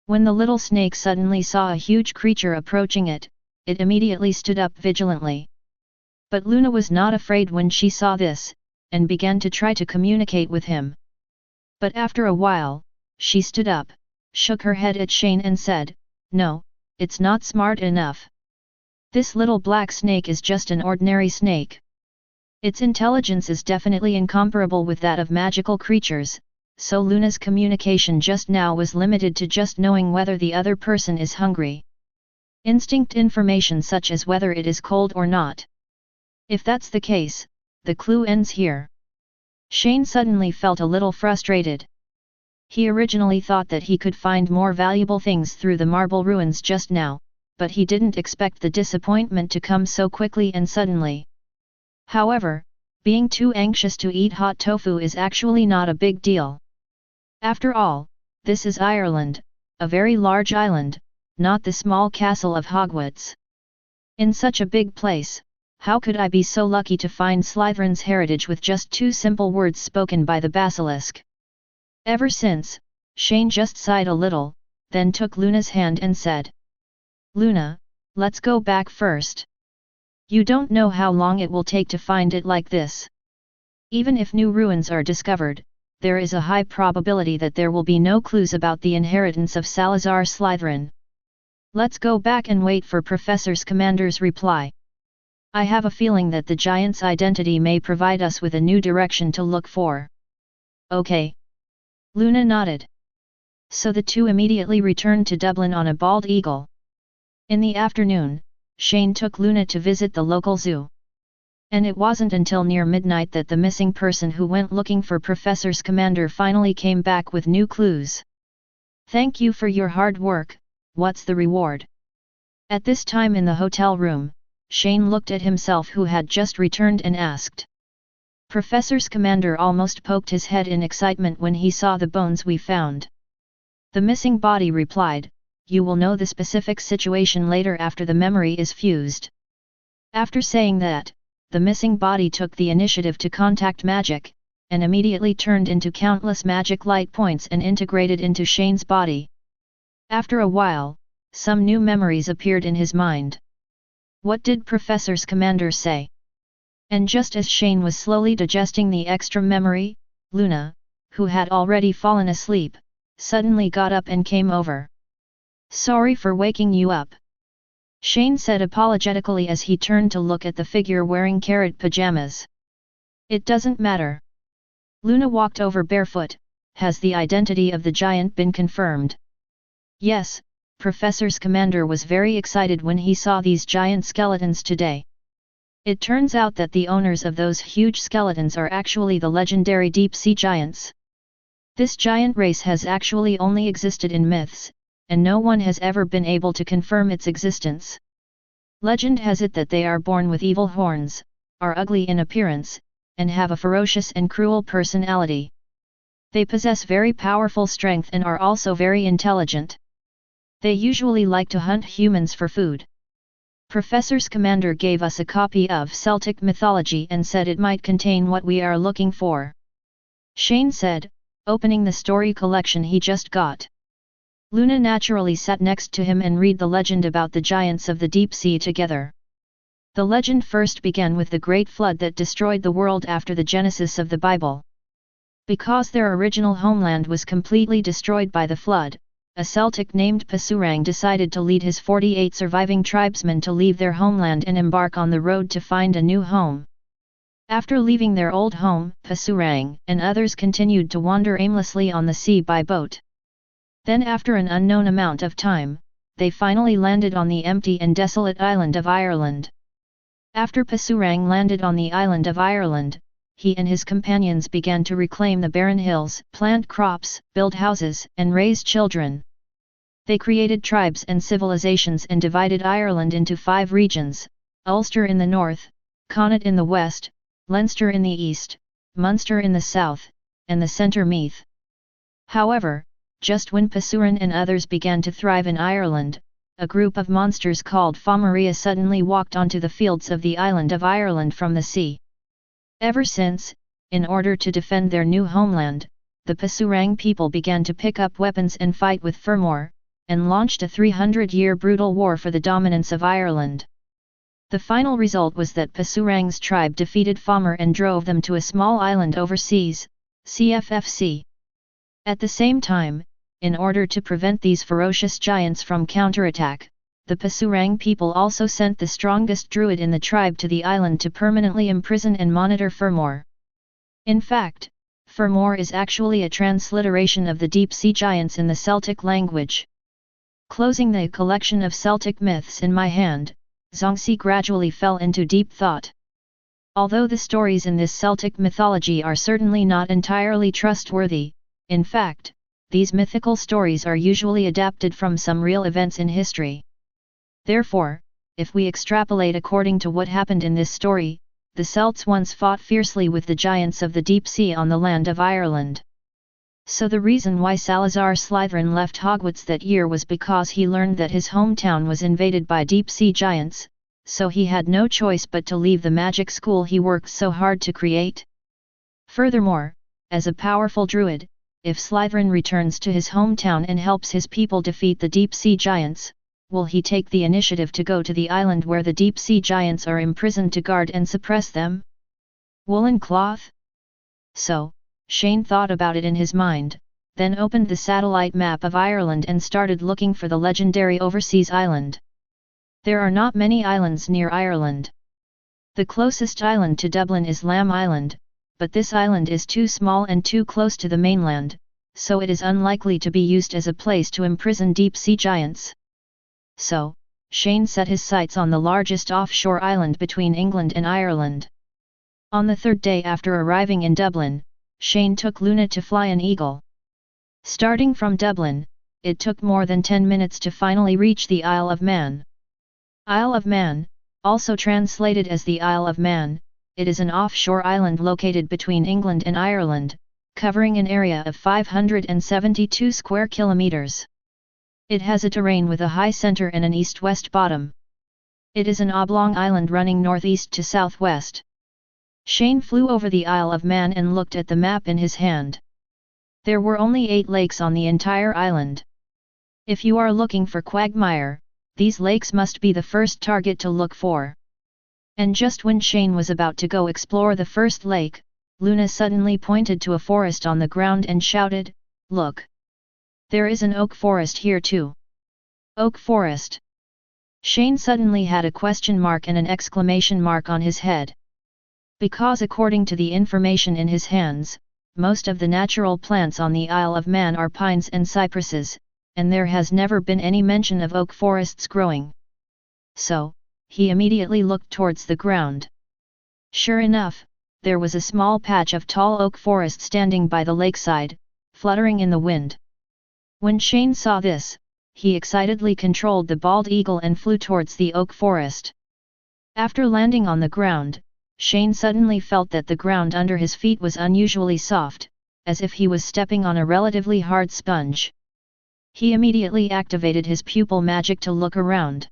When the little snake suddenly saw a huge creature approaching it, it immediately stood up vigilantly. But Luna was not afraid when she saw this, and began to try to communicate with him. But after a while, she stood up, shook her head at Shane and said, "No, it's not smart enough. This little black snake is just an ordinary snake. Its intelligence is definitely incomparable with that of magical creatures, so Luna's communication just now was limited to just knowing whether the other person is hungry. Instinct information such as whether it is cold or not. If that's the case, the clue ends here." Shane suddenly felt a little frustrated. He originally thought that he could find more valuable things through the marble ruins just now, but he didn't expect the disappointment to come so quickly and suddenly. However, being too anxious to eat hot tofu is actually not a big deal. After all, this is Ireland, a very large island, not the small castle of Hogwarts. In such a big place, how could I be so lucky to find Slytherin's heritage with just 2 simple words spoken by the basilisk? Ever since, Shane just sighed a little, then took Luna's hand and said, "Luna, let's go back first. You don't know how long it will take to find it like this. Even if new ruins are discovered, there is a high probability that there will be no clues about the inheritance of Salazar Slytherin. Let's go back and wait for Professor's commander's reply. I have a feeling that the giant's identity may provide us with a new direction to look for." "Okay." Luna nodded. So the two immediately returned to Dublin on a bald eagle. In the afternoon, Shane took Luna to visit the local zoo. And it wasn't until near midnight that the missing person who went looking for Professor Scamander finally came back with new clues. "Thank you for your hard work, what's the reward?" At this time in the hotel room, Shane looked at himself who had just returned and asked. Professor Scamander almost poked his head in excitement when he saw the bones we found. The missing body replied, "You will know the specific situation later after the memory is fused." After saying that, the missing body took the initiative to contact magic, and immediately turned into countless magic light points and integrated into Shane's body. After a while, some new memories appeared in his mind. What did Professor Scamander say? And just as Shane was slowly digesting the extra memory, Luna, who had already fallen asleep, suddenly got up and came over. "Sorry for waking you up," Shane said apologetically as he turned to look at the figure wearing carrot pajamas. "It doesn't matter." Luna walked over barefoot. "Has the identity of the giant been confirmed?" "Yes," Professor Scamander was very excited when he saw these giant skeletons today. It turns out that the owners of those huge skeletons are actually the legendary deep-sea giants. This giant race has actually only existed in myths, and no one has ever been able to confirm its existence. Legend has it that they are born with evil horns, are ugly in appearance, and have a ferocious and cruel personality. They possess very powerful strength and are also very intelligent. They usually like to hunt humans for food. Professor Scamander gave us a copy of Celtic mythology and said it might contain what we are looking for. Shane said, opening the story collection he just got. Luna naturally sat next to him and read the legend about the giants of the deep sea together. The legend first began with the great flood that destroyed the world after the Genesis of the Bible. Because their original homeland was completely destroyed by the flood, a Celtic named Pasurang decided to lead his 48 surviving tribesmen to leave their homeland and embark on the road to find a new home. After leaving their old home, Pasurang and others continued to wander aimlessly on the sea by boat. Then after an unknown amount of time, they finally landed on the empty and desolate island of Ireland. After Pasurang landed on the island of Ireland, he and his companions began to reclaim the barren hills, plant crops, build houses, and raise children. They created tribes and civilizations and divided Ireland into 5 regions: Ulster in the north, Connaught in the west, Leinster in the east, Munster in the south, and the centre Meath. However, just when Pasurang and others began to thrive in Ireland, a group of monsters called Famaria suddenly walked onto the fields of the island of Ireland from the sea. Ever since, in order to defend their new homeland, the Pasurang people began to pick up weapons and fight with fervor, and launched a 300-year brutal war for the dominance of Ireland. The final result was that Pasurang's tribe defeated Famar and drove them to a small island overseas, CFFC. At the same time, in order to prevent these ferocious giants from counterattack, the Pasurang people also sent the strongest druid in the tribe to the island to permanently imprison and monitor fervor. In fact, fervor is actually a transliteration of the deep-sea giants in the Celtic language. Closing the collection of Celtic myths in my hand, Zongxi gradually fell into deep thought. Although the stories in this Celtic mythology are certainly not entirely trustworthy, in fact, these mythical stories are usually adapted from some real events in history. Therefore, if we extrapolate according to what happened in this story, the Celts once fought fiercely with the giants of the deep sea on the land of Ireland. So the reason why Salazar Slytherin left Hogwarts that year was because he learned that his hometown was invaded by deep-sea giants, so he had no choice but to leave the magic school he worked so hard to create. Furthermore, as a powerful druid, if Slytherin returns to his hometown and helps his people defeat the deep-sea giants, will he take the initiative to go to the island where the deep-sea giants are imprisoned to guard and suppress them? Woolen cloth? So, Shane thought about it in his mind, then opened the satellite map of Ireland and started looking for the legendary overseas island. There are not many islands near Ireland. The closest island to Dublin is Lamb Island, but this island is too small and too close to the mainland, so it is unlikely to be used as a place to imprison deep-sea giants. So, Shane set his sights on the largest offshore island between England and Ireland. On the third day after arriving in Dublin, Shane took Luna to fly an eagle. Starting from Dublin, it took more than 10 minutes to finally reach the Isle of Man. Isle of Man, also translated as the Isle of Man, it is an offshore island located between England and Ireland, covering an area of 572 square kilometers. It has a terrain with a high center and an east-west bottom. It is an oblong island running northeast to southwest. Shane flew over the Isle of Man and looked at the map in his hand. There were only 8 lakes on the entire island. If you are looking for quagmire, these lakes must be the first target to look for. And just when Shane was about to go explore the first lake, Luna suddenly pointed to a forest on the ground and shouted, "Look! There is an oak forest here too." Oak forest. Shane suddenly had a question mark and an exclamation mark on his head. Because according to the information in his hands, most of the natural plants on the Isle of Man are pines and cypresses, and there has never been any mention of oak forests growing. So, he immediately looked towards the ground. Sure enough, there was a small patch of tall oak forest standing by the lakeside, fluttering in the wind. When Shane saw this, he excitedly controlled the bald eagle and flew towards the oak forest. After landing on the ground, Shane suddenly felt that the ground under his feet was unusually soft, as if he was stepping on a relatively hard sponge. He immediately activated his pupil magic to look around.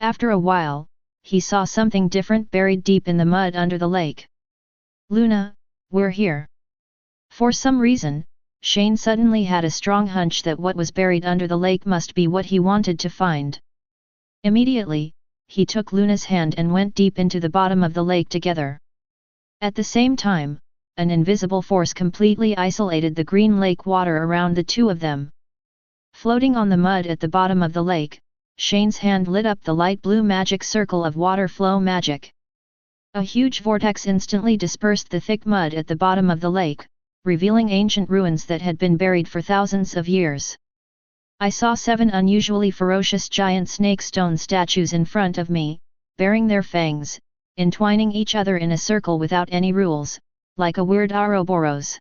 After a while, he saw something different buried deep in the mud under the lake. "Luna, we're here." For some reason, Shane suddenly had a strong hunch that what was buried under the lake must be what he wanted to find. Immediately, he took Luna's hand and went deep into the bottom of the lake together. At the same time, an invisible force completely isolated the green lake water around the two of them. Floating on the mud at the bottom of the lake, Shane's hand lit up the light blue magic circle of water flow magic. A huge vortex instantly dispersed the thick mud at the bottom of the lake, revealing ancient ruins that had been buried for thousands of years. I saw 7 unusually ferocious giant snake stone statues in front of me, baring their fangs, entwining each other in a circle without any rules, like a weird Ouroboros.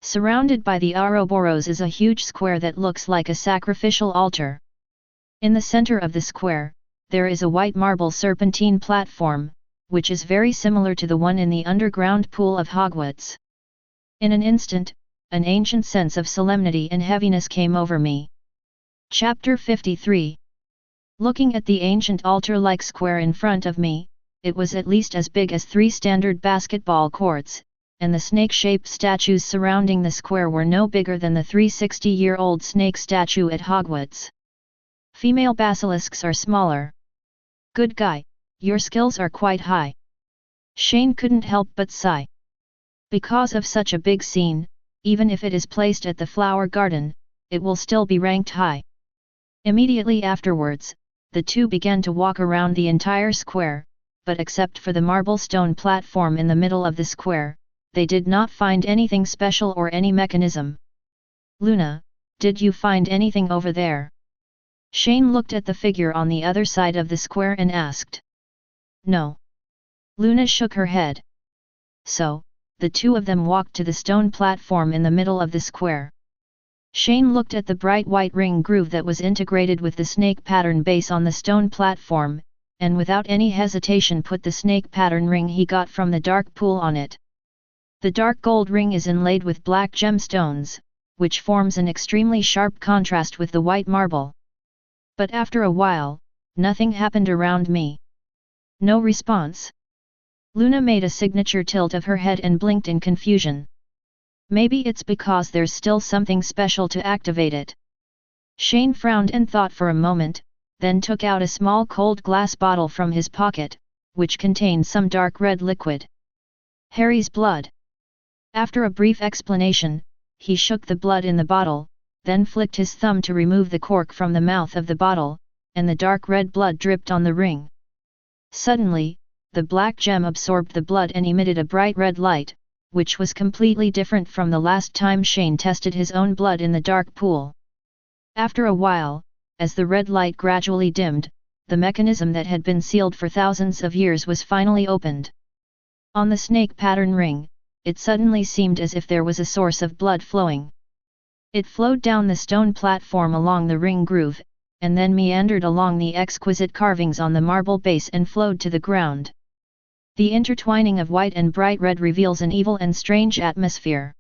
Surrounded by the Ouroboros is a huge square that looks like a sacrificial altar. In the center of the square, there is a white marble serpentine platform, which is very similar to the one in the underground pool of Hogwarts. In an instant, an ancient sense of solemnity and heaviness came over me. Chapter 53. Looking at the ancient altar-like square in front of me, it was at least as big as 3 standard basketball courts, and the snake-shaped statues surrounding the square were no bigger than the 360-year-old snake statue at Hogwarts. Female basilisks are smaller. Good guy, your skills are quite high. Shane couldn't help but sigh. Because of such a big scene, even if it is placed at the flower garden, it will still be ranked high. Immediately afterwards, the two began to walk around the entire square, but except for the marble stone platform in the middle of the square, they did not find anything special or any mechanism. "Luna, did you find anything over there?" Shane looked at the figure on the other side of the square and asked. "No." Luna shook her head. So, the two of them walked to the stone platform in the middle of the square. Shane looked at the bright white ring groove that was integrated with the snake pattern base on the stone platform, and without any hesitation put the snake pattern ring he got from the dark pool on it. The dark gold ring is inlaid with black gemstones, which forms an extremely sharp contrast with the white marble. But after a while, nothing happened around me. No response. Luna made a signature tilt of her head and blinked in confusion. Maybe it's because there's still something special to activate it. Shane frowned and thought for a moment, then took out a small cold glass bottle from his pocket, which contained some dark red liquid. Harry's blood. After a brief explanation, he shook the blood in the bottle, then flicked his thumb to remove the cork from the mouth of the bottle, and the dark red blood dripped on the ring. Suddenly, the black gem absorbed the blood and emitted a bright red light, which was completely different from the last time Shane tested his own blood in the dark pool. After a while, as the red light gradually dimmed, the mechanism that had been sealed for thousands of years was finally opened. On the snake pattern ring, it suddenly seemed as if there was a source of blood flowing. It flowed down the stone platform along the ring groove, and then meandered along the exquisite carvings on the marble base and flowed to the ground. The intertwining of white and bright red reveals an evil and strange atmosphere.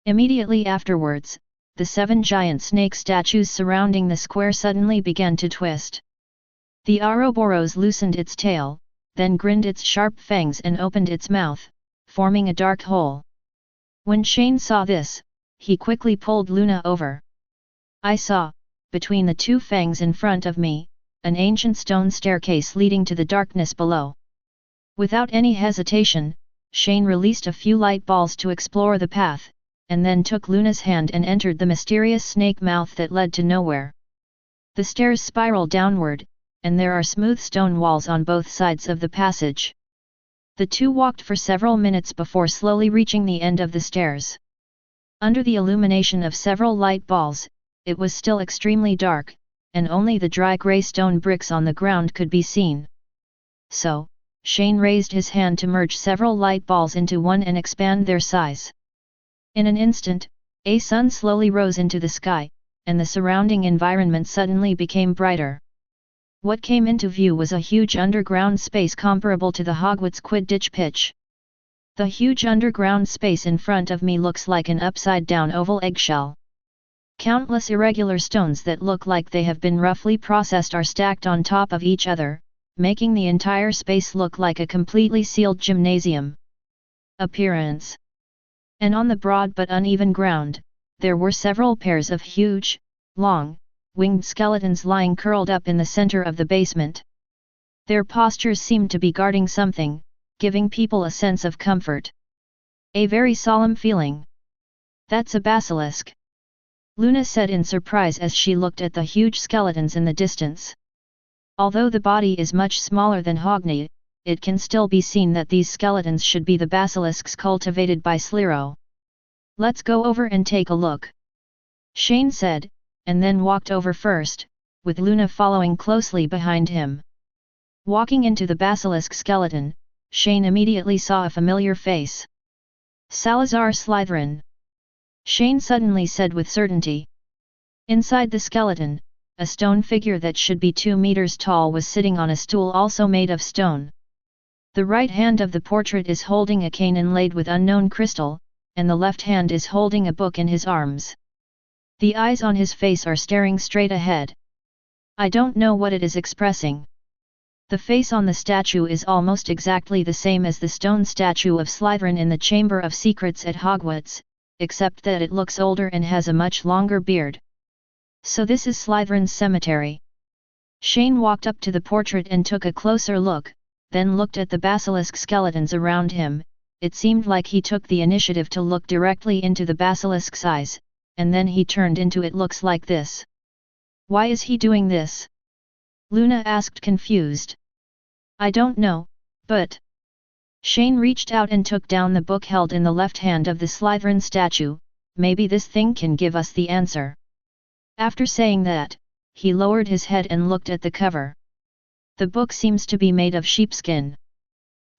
Immediately afterwards, the 7 giant snake statues surrounding the square suddenly began to twist. The Ouroboros loosened its tail, then grinned its sharp fangs and opened its mouth, forming a dark hole. When Shane saw this, he quickly pulled Luna over. I saw, between the 2 fangs in front of me, an ancient stone staircase leading to the darkness below. Without any hesitation, Shane released a few light balls to explore the path, and then took Luna's hand and entered the mysterious snake mouth that led to nowhere. The stairs spiral downward, and there are smooth stone walls on both sides of the passage. The 2 walked for several minutes before slowly reaching the end of the stairs. Under the illumination of several light balls, it was still extremely dark, and only the dry grey stone bricks on the ground could be seen. So, Shane raised his hand to merge several light balls into one and expand their size. In an instant, a sun slowly rose into the sky, and the surrounding environment suddenly became brighter. What came into view was a huge underground space comparable to the Hogwarts Quidditch pitch. The huge underground space in front of me looks like an upside-down oval eggshell. Countless irregular stones that look like they have been roughly processed are stacked on top of each other, making the entire space look like a completely sealed gymnasium. Appearance. And on the broad but uneven ground, there were several pairs of huge, long, winged skeletons lying curled up in the center of the basement. Their postures seemed to be guarding something, giving people a sense of comfort. A very solemn feeling. That's a basilisk, Luna said in surprise as she looked at the huge skeletons in the distance. Although the body is much smaller than Hogni, it can still be seen that these skeletons should be the basilisks cultivated by Sliro. Let's go over and take a look, Shane said, and then walked over first, with Luna following closely behind him. Walking into the basilisk skeleton, Shane immediately saw a familiar face. Salazar Slytherin, Shane suddenly said with certainty. Inside the skeleton, a stone figure that should be 2 meters tall was sitting on a stool also made of stone. The right hand of the portrait is holding a cane inlaid with unknown crystal, and the left hand is holding a book in his arms. The eyes on his face are staring straight ahead. I don't know what it is expressing. The face on the statue is almost exactly the same as the stone statue of Slytherin in the Chamber of Secrets at Hogwarts, except that it looks older and has a much longer beard. So this is Slytherin's cemetery. Shane walked up to the portrait and took a closer look, then looked at the basilisk skeletons around him. It seemed like he took the initiative to look directly into the basilisk's eyes, and then he turned into it. Looks like this. Why is he doing this? Luna asked confused. I don't know, but... Shane reached out and took down the book held in the left hand of the Slytherin statue. Maybe this thing can give us the answer. After saying that, he lowered his head and looked at the cover. The book seems to be made of sheepskin.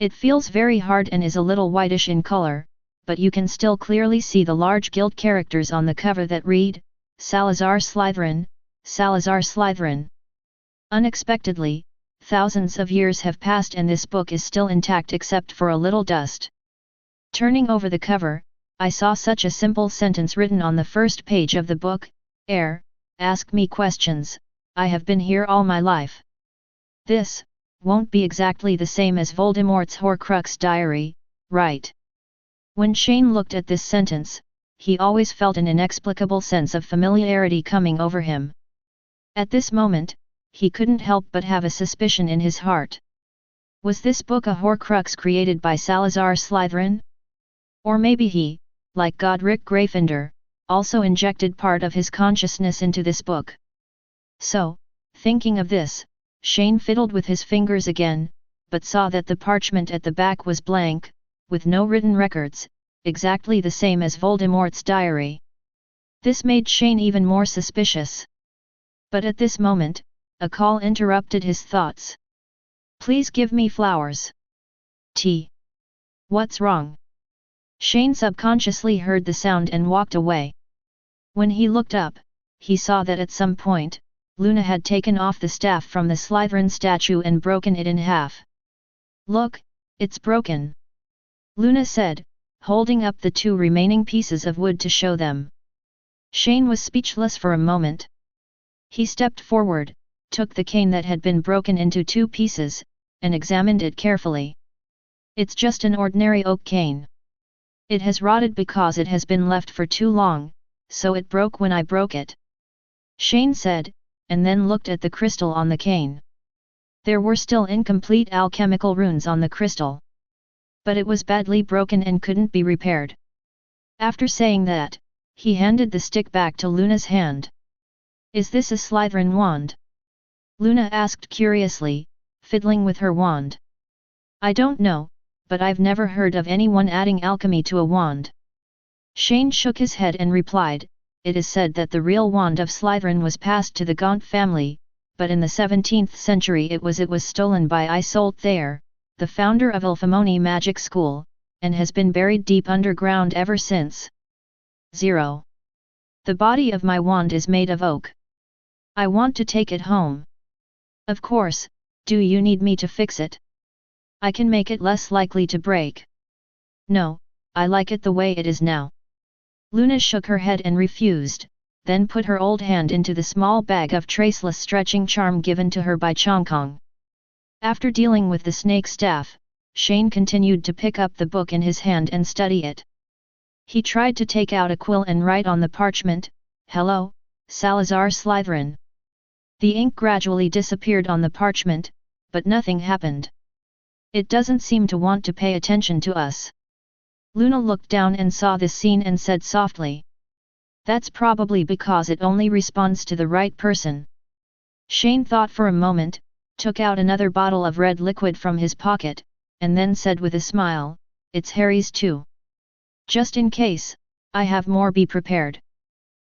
It feels very hard and is a little whitish in color, but you can still clearly see the large gilt characters on the cover that read, Salazar Slytherin, Salazar Slytherin. Unexpectedly, thousands of years have passed and this book is still intact except for a little dust. Turning over the cover, I saw such a simple sentence written on the first page of the book, ask me questions, I have been here all my life. This won't be exactly the same as Voldemort's Horcrux diary, right? When Shane looked at this sentence, he always felt an inexplicable sense of familiarity coming over him. At this moment, he couldn't help but have a suspicion in his heart. Was this book a Horcrux created by Salazar Slytherin? Or maybe he, like Godric Gryffindor, also injected part of his consciousness into this book. So, thinking of this, Shane fiddled with his fingers again, but saw that the parchment at the back was blank, with no written records, exactly the same as Voldemort's diary. This made Shane even more suspicious. But at this moment, a call interrupted his thoughts. Please give me flowers. Tea. What's wrong? Shane subconsciously heard the sound and walked away. When he looked up, he saw that at some point, Luna had taken off the staff from the Slytherin statue and broken it in half. Look, it's broken, Luna said, holding up the 2 remaining pieces of wood to show them. Shane was speechless for a moment. He stepped forward, took the cane that had been broken into 2 pieces, and examined it carefully. It's just an ordinary oak cane. It has rotted because it has been left for too long, so it broke when I broke it, Shane said, and then looked at the crystal on the cane. There were still incomplete alchemical runes on the crystal. But it was badly broken and couldn't be repaired. After saying that, he handed the stick back to Luna's hand. Is this a Slytherin wand? Luna asked curiously, fiddling with her wand. I don't know, but I've never heard of anyone adding alchemy to a wand. Shane shook his head and replied, it is said that the real wand of Slytherin was passed to the Gaunt family, but in the 17th century it was stolen by Isolde Thayer, the founder of Ilfamoni Magic School, and has been buried deep underground ever since. 0. The body of my wand is made of oak. I want to take it home. Of course, do you need me to fix it? I can make it less likely to break. No, I like it the way it is now. Luna shook her head and refused, then put her old hand into the small bag of traceless stretching charm given to her by Chongkong. After dealing with the snake staff, Shane continued to pick up the book in his hand and study it. He tried to take out a quill and write on the parchment, Hello, Salazar Slytherin. The ink gradually disappeared on the parchment, but nothing happened. It doesn't seem to want to pay attention to us. Luna looked down and saw this scene and said softly. That's probably because it only responds to the right person. Shane thought for a moment, took out another bottle of red liquid from his pocket, and then said with a smile, It's Harry's too. Just in case, I have more, be prepared.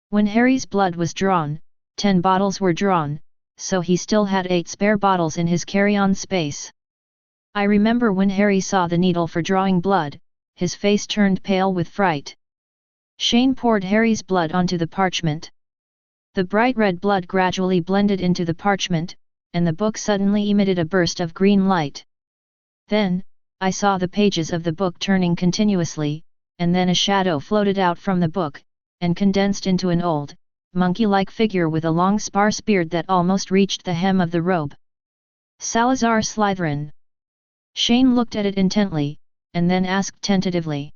When Harry's blood was drawn, 10 bottles were drawn, so he still had 8 spare bottles in his carry-on space. I remember when Harry saw the needle for drawing blood, his face turned pale with fright. Shane poured Harry's blood onto the parchment. The bright red blood gradually blended into the parchment, and the book suddenly emitted a burst of green light. Then, I saw the pages of the book turning continuously, and then a shadow floated out from the book, and condensed into an old, monkey-like figure with a long sparse beard that almost reached the hem of the robe. Salazar Slytherin. Shane looked at it intently, and then asked tentatively.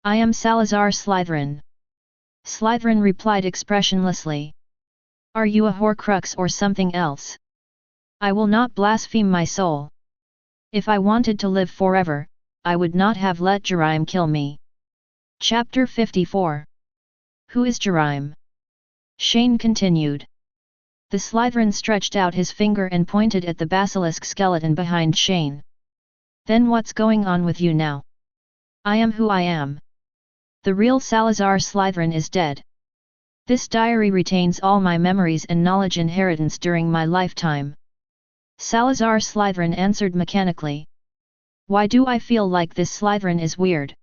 I am Salazar Slytherin. Slytherin replied expressionlessly. Are you a Horcrux or something else? I will not blaspheme my soul. If I wanted to live forever, I would not have let Jerime kill me. Chapter 54. Who is Jerime? Shane continued. The Slytherin stretched out his finger and pointed at the basilisk skeleton behind Shane. Then what's going on with you now? I am who I am. The real Salazar Slytherin is dead. This diary retains all my memories and knowledge inheritance during my lifetime. Salazar Slytherin answered mechanically. Why do I feel like this Slytherin is weird?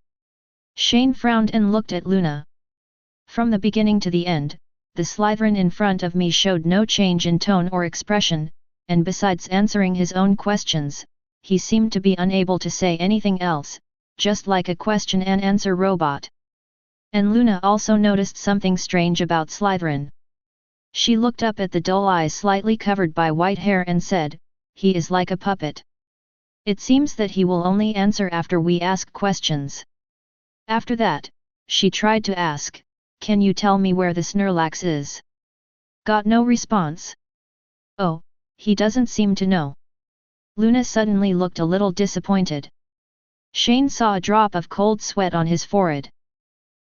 Shane frowned and looked at Luna. From the beginning to the end, the Slytherin in front of me showed no change in tone or expression, and besides answering his own questions, he seemed to be unable to say anything else, just like a question and answer robot. And Luna also noticed something strange about Slytherin. She looked up at the dull eyes slightly covered by white hair and said, he is like a puppet. It seems that he will only answer after we ask questions. After that, she tried to ask, can you tell me where the Snorlax is? Got no response. Oh, he doesn't seem to know. Luna suddenly looked a little disappointed. Shane saw a drop of cold sweat on his forehead.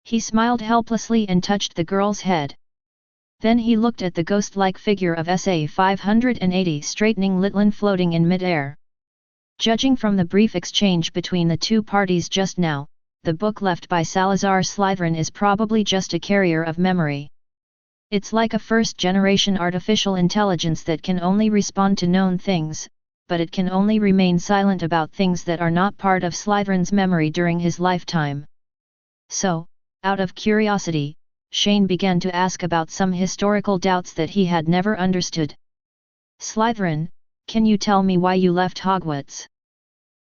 He smiled helplessly and touched the girl's head. Then he looked at the ghost-like figure of SA 580 straightening Litlin floating in mid-air. Judging from the brief exchange between the two parties just now, the book left by Salazar Slytherin is probably just a carrier of memory. It's like a first-generation artificial intelligence that can only respond to known things, but it can only remain silent about things that are not part of Slytherin's memory during his lifetime. So, out of curiosity, Shane began to ask about some historical doubts that he had never understood. Slytherin, can you tell me why you left Hogwarts?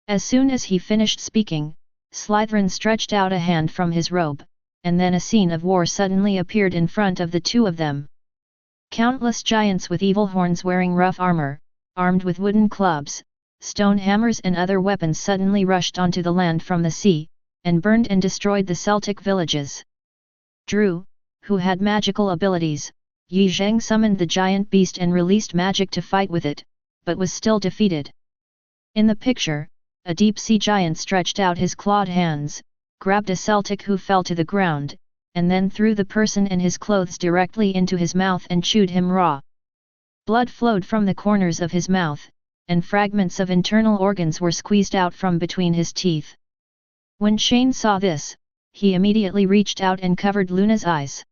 As soon as he finished speaking, Slytherin stretched out a hand from his robe, and then a scene of war suddenly appeared in front of the two of them. Countless giants with evil horns wearing rough armor, armed with wooden clubs, stone hammers and other weapons suddenly rushed onto the land from the sea, and burned and destroyed the Celtic villages. Drew, who had magical abilities, Yi Zheng summoned the giant beast and released magic to fight with it, but was still defeated. In the picture, a deep-sea giant stretched out his clawed hands, grabbed a Celtic who fell to the ground, and then threw the person and his clothes directly into his mouth and chewed him raw. Blood flowed from the corners of his mouth, and fragments of internal organs were squeezed out from between his teeth. When Shane saw this, he immediately reached out and covered Luna's eyes.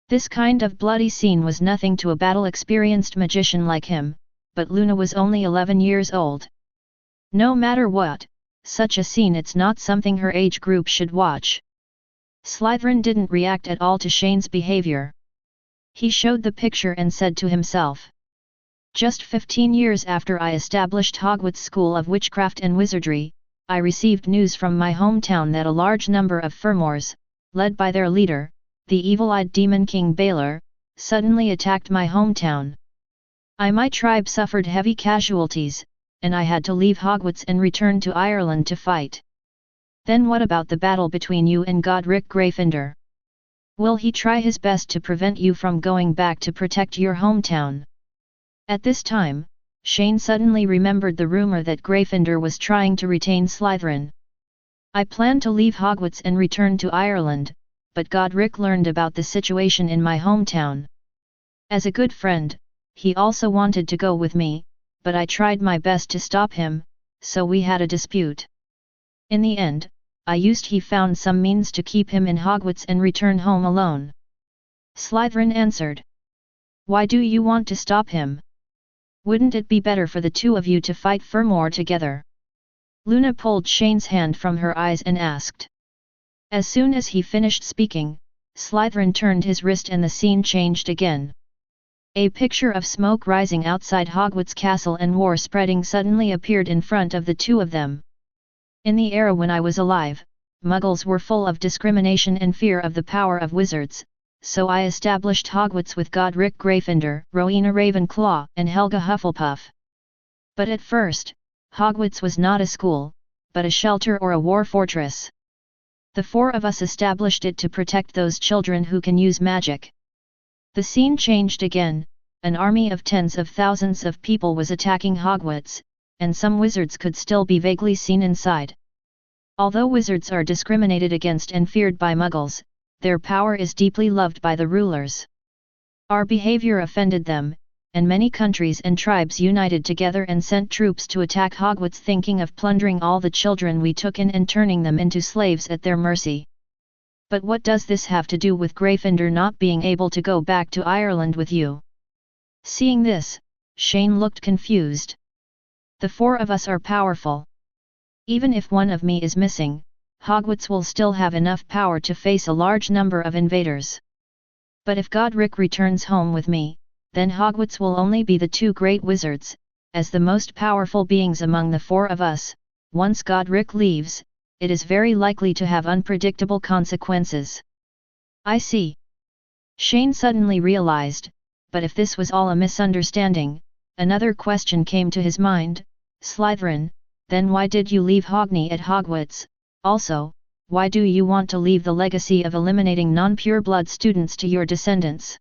This kind of bloody scene was nothing to a battle-experienced magician like him, but Luna was only 11 years old. No matter what, such a scene it's not something her age group should watch. Slytherin didn't react at all to Shane's behavior. He showed the picture and said to himself, "Just 15 years after I established Hogwarts School of Witchcraft and Wizardry, I received news from my hometown that a large number of Furmores, led by their leader, the evil-eyed demon king Baylor, suddenly attacked my hometown. My tribe suffered heavy casualties, and I had to leave Hogwarts and return to Ireland to fight. Then what about the battle between you and Godric Gryffindor? Will he try his best to prevent you from going back to protect your hometown?" At this time, Shane suddenly remembered the rumor that Gryffindor was trying to retain Slytherin. "I planned to leave Hogwarts and return to Ireland, but Godric learned about the situation in my hometown. As a good friend, he also wanted to go with me, but I tried my best to stop him, so we had a dispute. In the end, he found some means to keep him in Hogwarts and return home alone." Slytherin answered. "Why do you want to stop him? Wouldn't it be better for the two of you to fight Furmore together?" Luna pulled Shane's hand from her eyes and asked. As soon as he finished speaking, Slytherin turned his wrist and the scene changed again. A picture of smoke rising outside Hogwarts Castle and war spreading suddenly appeared in front of the two of them. "In the era when I was alive, Muggles were full of discrimination and fear of the power of wizards, so I established Hogwarts with Godric Gryffindor, Rowena Ravenclaw and Helga Hufflepuff. But at first, Hogwarts was not a school, but a shelter or a war fortress. The four of us established it to protect those children who can use magic." The scene changed again. An army of tens of thousands of people was attacking Hogwarts, and some wizards could still be vaguely seen inside. Although wizards are discriminated against and feared by Muggles, their power is deeply loved by the rulers. Our behavior offended them, and many countries and tribes united together and sent troops to attack Hogwarts, thinking of plundering all the children we took in and turning them into slaves at their mercy. But what does this have to do with Gryffindor not being able to go back to Ireland with you?" Seeing this, Shane looked confused. "The four of us are powerful. Even if one of me is missing, Hogwarts will still have enough power to face a large number of invaders. But if Godric returns home with me, then Hogwarts will only be the two great wizards, as the most powerful beings among the four of us. Once Godric leaves, it is very likely to have unpredictable consequences." "I see." Shane suddenly realized, but if this was all a misunderstanding, another question came to his mind. "Slytherin, then why did you leave Hogni at Hogwarts? Also, why do you want to leave the legacy of eliminating non-pure-blood students to your descendants?"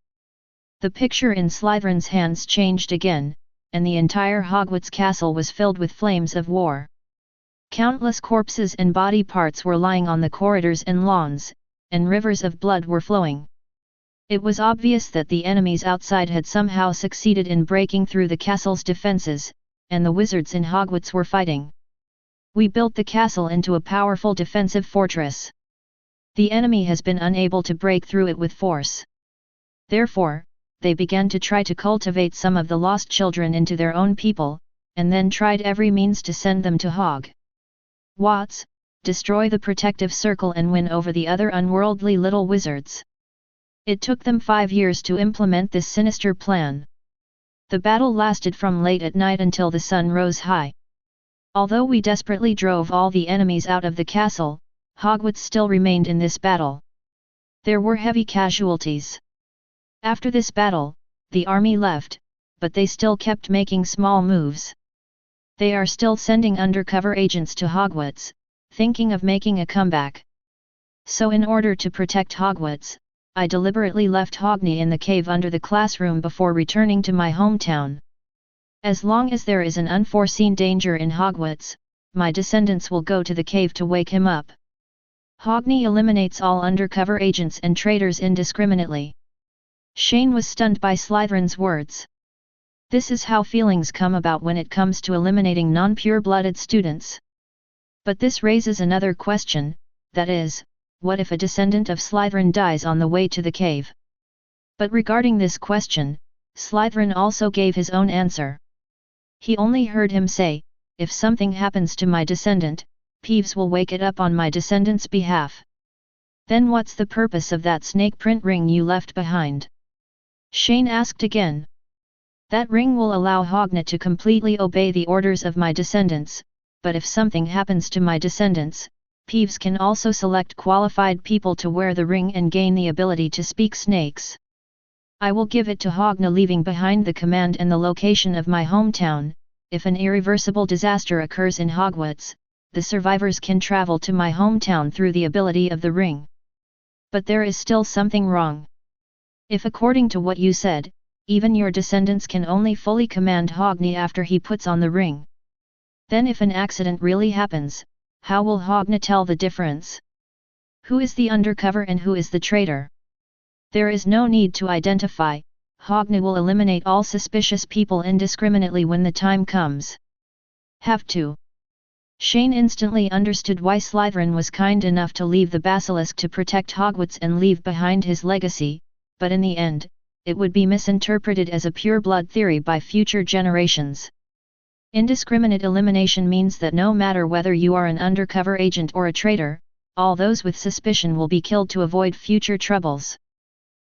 The picture in Slytherin's hands changed again, and the entire Hogwarts castle was filled with flames of war. Countless corpses and body parts were lying on the corridors and lawns, and rivers of blood were flowing. It was obvious that the enemies outside had somehow succeeded in breaking through the castle's defenses, and the wizards in Hogwarts were fighting. "We built the castle into a powerful defensive fortress. The enemy has been unable to break through it with force. Therefore, they began to try to cultivate some of the lost children into their own people, and then tried every means to send them to Hogwarts, destroy the protective circle and win over the other unworldly little wizards. It took them 5 years to implement this sinister plan. The battle lasted from late at night until the sun rose high. Although we desperately drove all the enemies out of the castle, Hogwarts still remained in this battle. There were heavy casualties. After this battle, the army left, but they still kept making small moves. They are still sending undercover agents to Hogwarts, thinking of making a comeback. So in order to protect Hogwarts, I deliberately left Hogni in the cave under the classroom before returning to my hometown. As long as there is an unforeseen danger in Hogwarts, my descendants will go to the cave to wake him up. Hogni eliminates all undercover agents and traitors indiscriminately. Shane was stunned by Slytherin's words. This is how feelings come about when it comes to eliminating non-pure-blooded students. But this raises another question, that is, what if a descendant of Slytherin dies on the way to the cave? But regarding this question, Slytherin also gave his own answer. He only heard him say, if something happens to my descendant, Peeves will wake it up on my descendant's behalf. Then what's the purpose of that snake print ring you left behind? Shane asked again. That ring will allow Hogna to completely obey the orders of my descendants, but if something happens to my descendants, Peeves can also select qualified people to wear the ring and gain the ability to speak snakes. I will give it to Hogna leaving behind the command and the location of my hometown. If an irreversible disaster occurs in Hogwarts, the survivors can travel to my hometown through the ability of the ring. But there is still something wrong. If according to what you said, even your descendants can only fully command Hogni after he puts on the ring, then if an accident really happens, how will Hogna tell the difference? Who is the undercover and who is the traitor? There is no need to identify. Hogna will eliminate all suspicious people indiscriminately when the time comes. Have to. Shane instantly understood why Slytherin was kind enough to leave the basilisk to protect Hogwarts and leave behind his legacy, but in the end, it would be misinterpreted as a pure-blood theory by future generations. Indiscriminate elimination means that no matter whether you are an undercover agent or a traitor, all those with suspicion will be killed to avoid future troubles.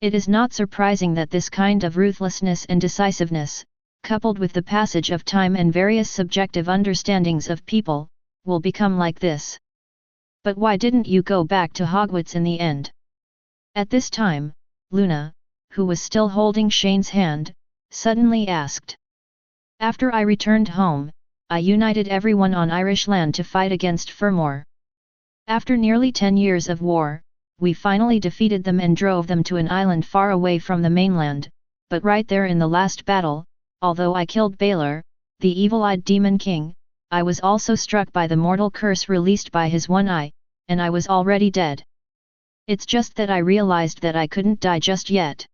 It is not surprising that this kind of ruthlessness and decisiveness, coupled with the passage of time and various subjective understandings of people, will become like this. But why didn't you go back to Hogwarts in the end? At this time, Luna, who was still holding Shane's hand, suddenly asked. After I returned home, I united everyone on Irish land to fight against Furmore. After nearly 10 years of war, we finally defeated them and drove them to an island far away from the mainland, but right there in the last battle, although I killed Baelor, the evil-eyed demon king, I was also struck by the mortal curse released by his one eye, and I was already dead. It's just that I realized that I couldn't die just yet.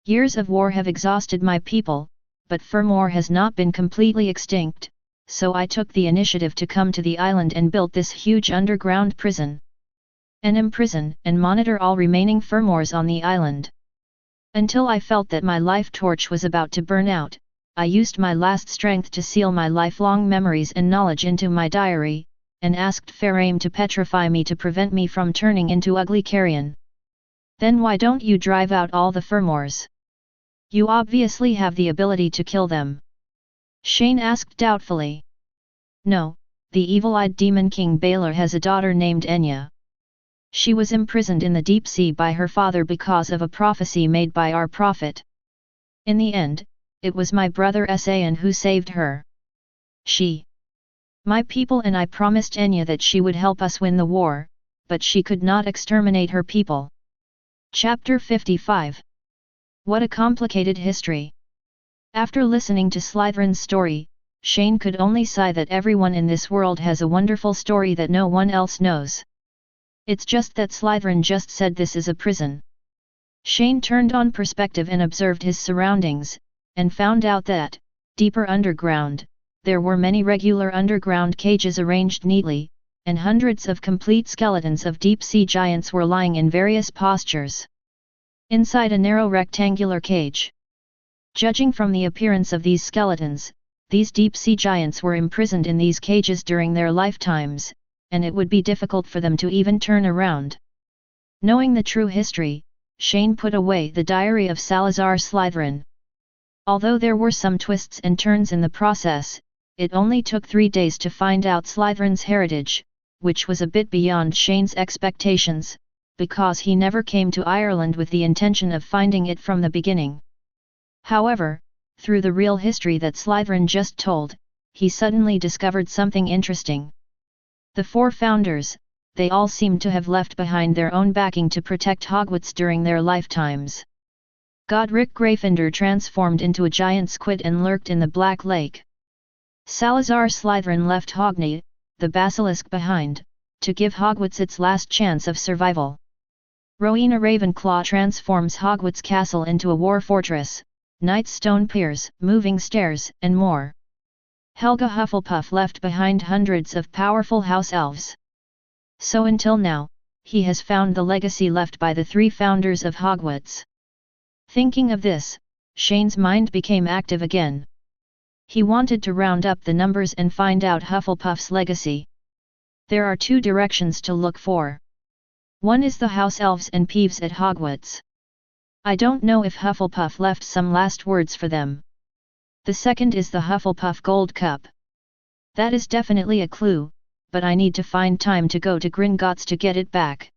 Years of war have exhausted my people, but Furmore has not been completely extinct, so I took the initiative to come to the island and built this huge underground prison. And imprison and monitor all remaining Furmores on the island. Until I felt that my life torch was about to burn out, I used my last strength to seal my lifelong memories and knowledge into my diary, and asked Fairame to petrify me to prevent me from turning into ugly carrion. Then why don't you drive out all the Furmores? You obviously have the ability to kill them. Shane asked doubtfully. No, the evil-eyed demon king Baelor has a daughter named Enya. She was imprisoned in the deep sea by her father because of a prophecy made by our prophet. In the end, it was my brother Esayan who saved her. My people and I promised Enya that she would help us win the war, but she could not exterminate her people. Chapter 55. What a complicated history. After listening to Slytherin's story, Shane could only sigh that everyone in this world has a wonderful story that no one else knows. It's just that Slytherin just said this is a prison. Shane turned on perspective and observed his surroundings, and found out that, deeper underground, there were many regular underground cages arranged neatly, and hundreds of complete skeletons of deep-sea giants were lying in various postures inside a narrow rectangular cage. Judging from the appearance of these skeletons, these deep-sea giants were imprisoned in these cages during their lifetimes, and it would be difficult for them to even turn around. Knowing the true history, Shane put away the diary of Salazar Slytherin. Although there were some twists and turns in the process, it only took 3 days to find out Slytherin's heritage, which was a bit beyond Shane's expectations, because he never came to Ireland with the intention of finding it from the beginning. However, through the real history that Slytherin just told, he suddenly discovered something interesting. The 4 founders, they all seemed to have left behind their own backing to protect Hogwarts during their lifetimes. Godric Gryffindor transformed into a giant squid and lurked in the Black Lake. Salazar Slytherin left Hogni, the basilisk behind, to give Hogwarts its last chance of survival. Rowena Ravenclaw transforms Hogwarts Castle into a war fortress, knight's stone piers, moving stairs, and more. Helga Hufflepuff left behind hundreds of powerful house elves. So until now, he has found the legacy left by the 3 founders of Hogwarts. Thinking of this, Shane's mind became active again. He wanted to round up the numbers and find out Hufflepuff's legacy. There are 2 directions to look for. One is the house elves and Peeves at Hogwarts. I don't know if Hufflepuff left some last words for them. The second is the Hufflepuff Gold Cup. That is definitely a clue, but I need to find time to go to Gringotts to get it back.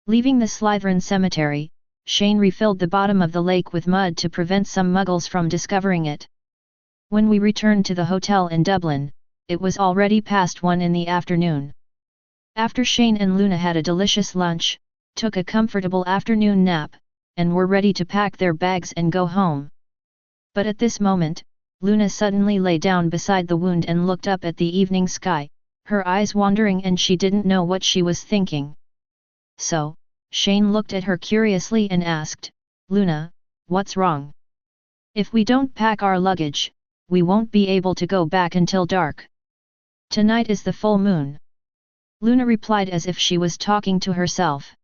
Leaving the Slytherin cemetery, Shane refilled the bottom of the lake with mud to prevent some muggles from discovering it. When we returned to the hotel in Dublin, it was already past 1 in the afternoon. After Shane and Luna had a delicious lunch, took a comfortable afternoon nap, and were ready to pack their bags and go home. But at this moment, Luna suddenly lay down beside the wound and looked up at the evening sky, her eyes wandering, and she didn't know what she was thinking. So, Shane looked at her curiously and asked, "Luna, what's wrong? If we don't pack our luggage, we won't be able to go back until dark. Tonight is the full moon." Luna replied as if she was talking to herself.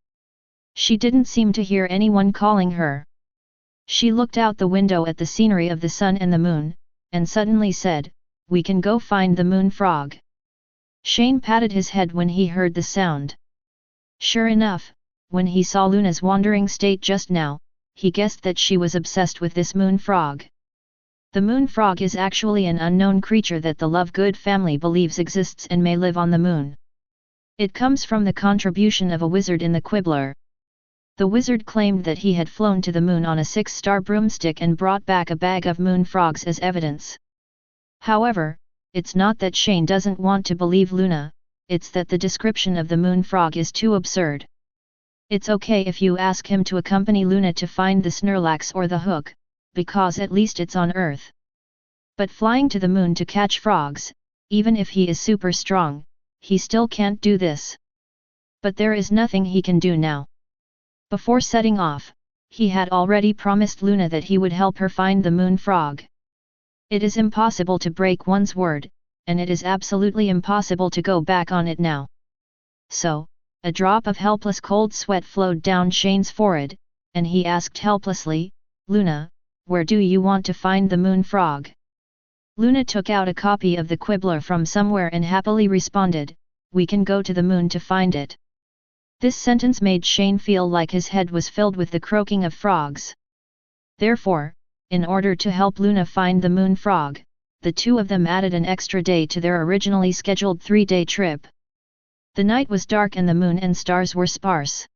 She didn't seem to hear anyone calling her. She looked out the window at the scenery of the sun and the moon, and suddenly said, "We can go find the moon frog." Shane patted his head when he heard the sound. Sure enough, when he saw Luna's wandering state just now, he guessed that she was obsessed with this moon frog. The moon frog is actually an unknown creature that the Lovegood family believes exists and may live on the moon. It comes from the contribution of a wizard in the Quibbler. The wizard claimed that he had flown to the moon on a 6-star broomstick and brought back a bag of moon frogs as evidence. However, it's not that Shane doesn't want to believe Luna, it's that the description of the moon frog is too absurd. It's okay if you ask him to accompany Luna to find the Snorlax or the Hook, because at least it's on Earth. But flying to the moon to catch frogs, even if he is super strong, he still can't do this. But there is nothing he can do now. Before setting off, he had already promised Luna that he would help her find the moon frog. It is impossible to break one's word, and it is absolutely impossible to go back on it now. So, a drop of helpless cold sweat flowed down Shane's forehead, and he asked helplessly, "Luna, where do you want to find the moon frog?" Luna took out a copy of the Quibbler from somewhere and happily responded, "We can go to the moon to find it." This sentence made Shane feel like his head was filled with the croaking of frogs. Therefore, in order to help Luna find the moon frog, the 2 of them added an extra day to their originally scheduled 3-day trip. The night was dark and the moon and stars were sparse.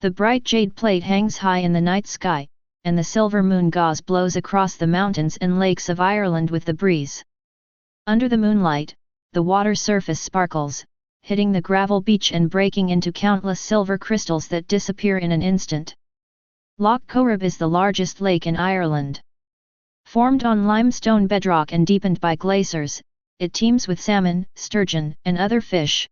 The bright jade plate hangs high in the night sky, and the silver moon gauze blows across the mountains and lakes of Ireland with the breeze. Under the moonlight, the water surface sparkles, hitting the gravel beach and breaking into countless silver crystals that disappear in an instant. Loch Corrib is the largest lake in Ireland. Formed on limestone bedrock and deepened by glaciers, it teems with salmon, sturgeon, and other fish.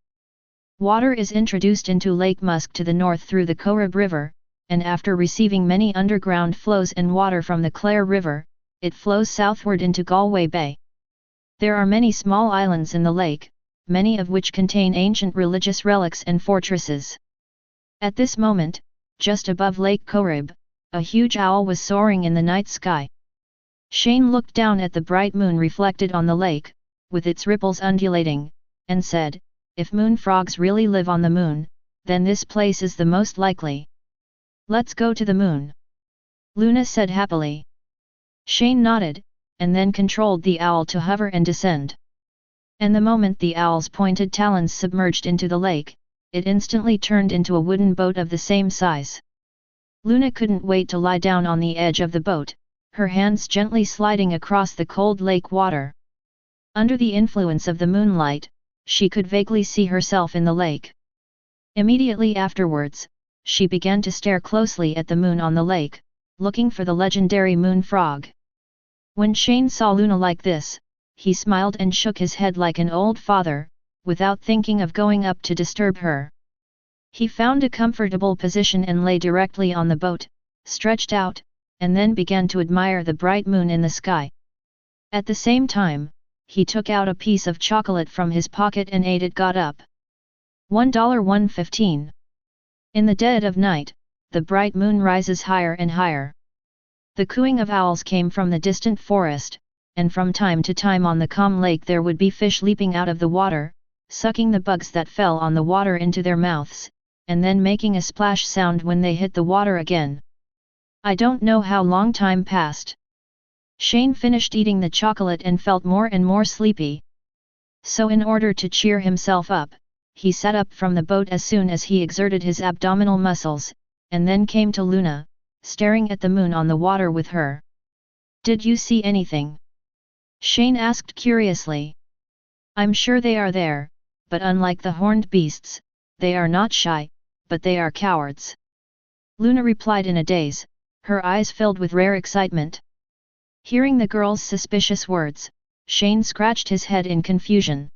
Water is introduced into Lake Musk to the north through the Corrib River, and after receiving many underground flows and water from the Clare River, it flows southward into Galway Bay. There are many small islands in the lake, many of which contain ancient religious relics and fortresses. At this moment, just above Lake Corrib, a huge owl was soaring in the night sky. Shane looked down at the bright moon reflected on the lake, with its ripples undulating, and said, "If moon frogs really live on the moon, then this place is the most likely. Let's go to the moon," Luna said happily. Shane nodded, and then controlled the owl to hover and descend. And the moment the owl's pointed talons submerged into the lake, it instantly turned into a wooden boat of the same size. Luna couldn't wait to lie down on the edge of the boat, her hands gently sliding across the cold lake water. Under the influence of the moonlight, she could vaguely see herself in the lake. Immediately afterwards, she began to stare closely at the moon on the lake, looking for the legendary moon frog. When Shane saw Luna like this, he smiled and shook his head like an old father, without thinking of going up to disturb her. He found a comfortable position and lay directly on the boat, stretched out, and then began to admire the bright moon in the sky. At the same time, he took out a piece of chocolate from his pocket and ate it. Got up. $1.15. In the dead of night, the bright moon rises higher and higher. The cooing of owls came from the distant forest, and from time to time on the calm lake there would be fish leaping out of the water, sucking the bugs that fell on the water into their mouths, and then making a splash sound when they hit the water again. I don't know how long time passed. Shane finished eating the chocolate and felt more and more sleepy. So in order to cheer himself up, he sat up from the boat as soon as he exerted his abdominal muscles, and then came to Luna, staring at the moon on the water with her. "Did you see anything?" Shane asked curiously. "I'm sure they are there, but unlike the horned beasts, they are not shy, but they are cowards," Luna replied in a daze, her eyes filled with rare excitement. Hearing the girl's suspicious words, Shane scratched his head in confusion.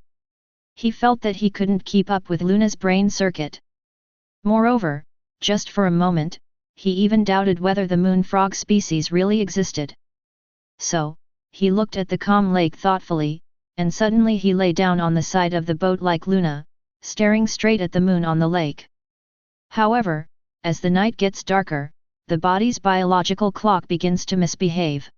He felt that he couldn't keep up with Luna's brain circuit. Moreover, just for a moment, he even doubted whether the moon frog species really existed. So, he looked at the calm lake thoughtfully, and suddenly he lay down on the side of the boat like Luna, staring straight at the moon on the lake. However, as the night gets darker, the body's biological clock begins to misbehave.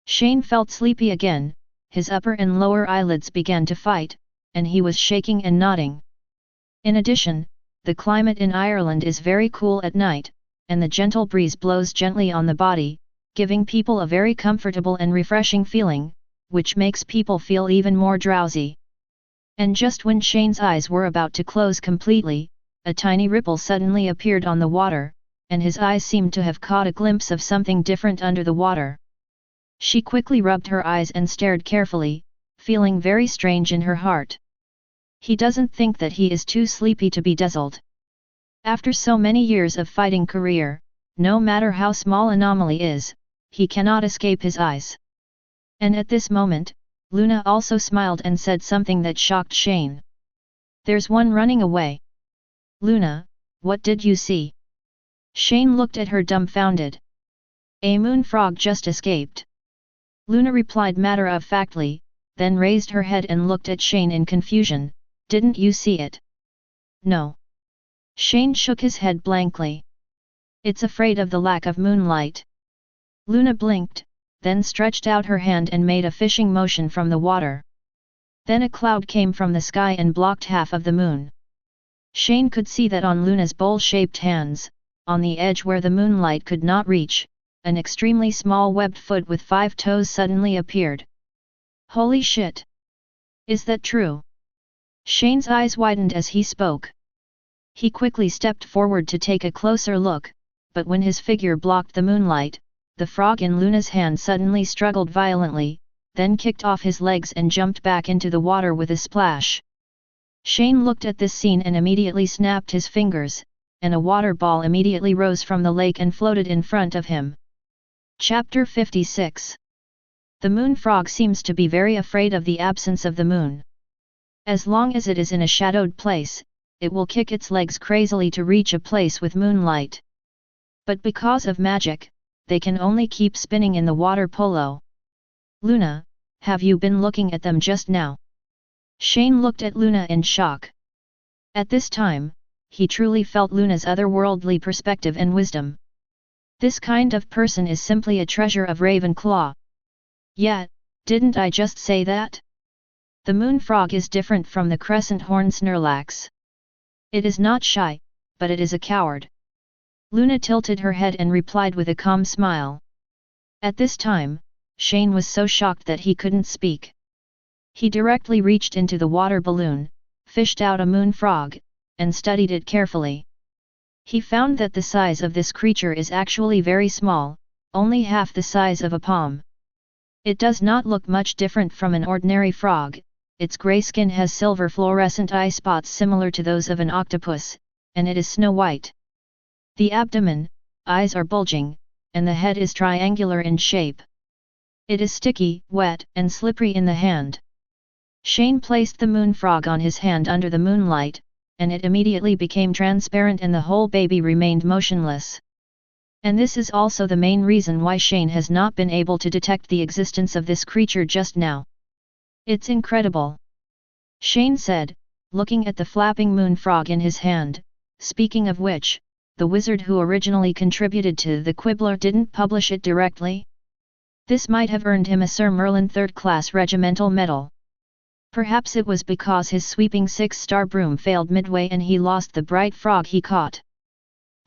Shane felt sleepy again, his upper and lower eyelids began to fight, and he was shaking and nodding. In addition, the climate in Ireland is very cool at night, and the gentle breeze blows gently on the body, giving people a very comfortable and refreshing feeling, which makes people feel even more drowsy. And just when Shane's eyes were about to close completely, a tiny ripple suddenly appeared on the water, and his eyes seemed to have caught a glimpse of something different under the water. She quickly rubbed her eyes and stared carefully, feeling very strange in her heart. He doesn't think that he is too sleepy to be dazzled. After so many years of fighting career, no matter how small anomaly is, he cannot escape his eyes. And at this moment, Luna also smiled and said something that shocked Shane. "There's one running away." "Luna, what did you see?" Shane looked at her dumbfounded. "A moon frog just escaped," Luna replied matter-of-factly, then raised her head and looked at Shane in confusion. "Didn't you see it?" "No." Shane shook his head blankly. "It's afraid of the lack of moonlight." Luna blinked, then stretched out her hand and made a fishing motion from the water. Then a cloud came from the sky and blocked half of the moon. Shane could see that on Luna's bowl-shaped hands, on the edge where the moonlight could not reach, an extremely small webbed foot with 5 toes suddenly appeared. "Holy shit! Is that true?" Shane's eyes widened as he spoke. He quickly stepped forward to take a closer look, but when his figure blocked the moonlight, the frog in Luna's hand suddenly struggled violently, then kicked off his legs and jumped back into the water with a splash. Shane looked at this scene and immediately snapped his fingers, and a water ball immediately rose from the lake and floated in front of him. Chapter 56. The moon frog seems to be very afraid of the absence of the moon. As long as it is in a shadowed place, it will kick its legs crazily to reach a place with moonlight. But because of magic, they can only keep spinning in the water polo. "Luna, have you been looking at them just now?" Shane looked at Luna in shock. At this time, he truly felt Luna's otherworldly perspective and wisdom. This kind of person is simply a treasure of Ravenclaw. Yeah, didn't I just say that? The moon frog is different from the crescent horn Snorlax. It is not shy, but it is a coward. Luna tilted her head and replied with a calm smile. At this time, Shane was so shocked that he couldn't speak. He directly reached into the water balloon, fished out a moon frog, and studied it carefully. He found that the size of this creature is actually very small, only half the size of a palm. It does not look much different from an ordinary frog. Its grey skin has silver fluorescent eye spots similar to those of an octopus, and it is snow white. The abdomen, eyes are bulging, and the head is triangular in shape. It is sticky, wet, and slippery in the hand. Shane placed the moon frog on his hand under the moonlight, and it immediately became transparent and the whole baby remained motionless. And this is also the main reason why Shane has not been able to detect the existence of this creature just now. It's incredible, Shane said, looking at the flapping moon frog in his hand. Speaking of which, the wizard who originally contributed to the Quibbler didn't publish it directly. This might have earned him a Sir Merlin third-class regimental medal. Perhaps it was because his sweeping 6-star broom failed midway and he lost the bright frog he caught.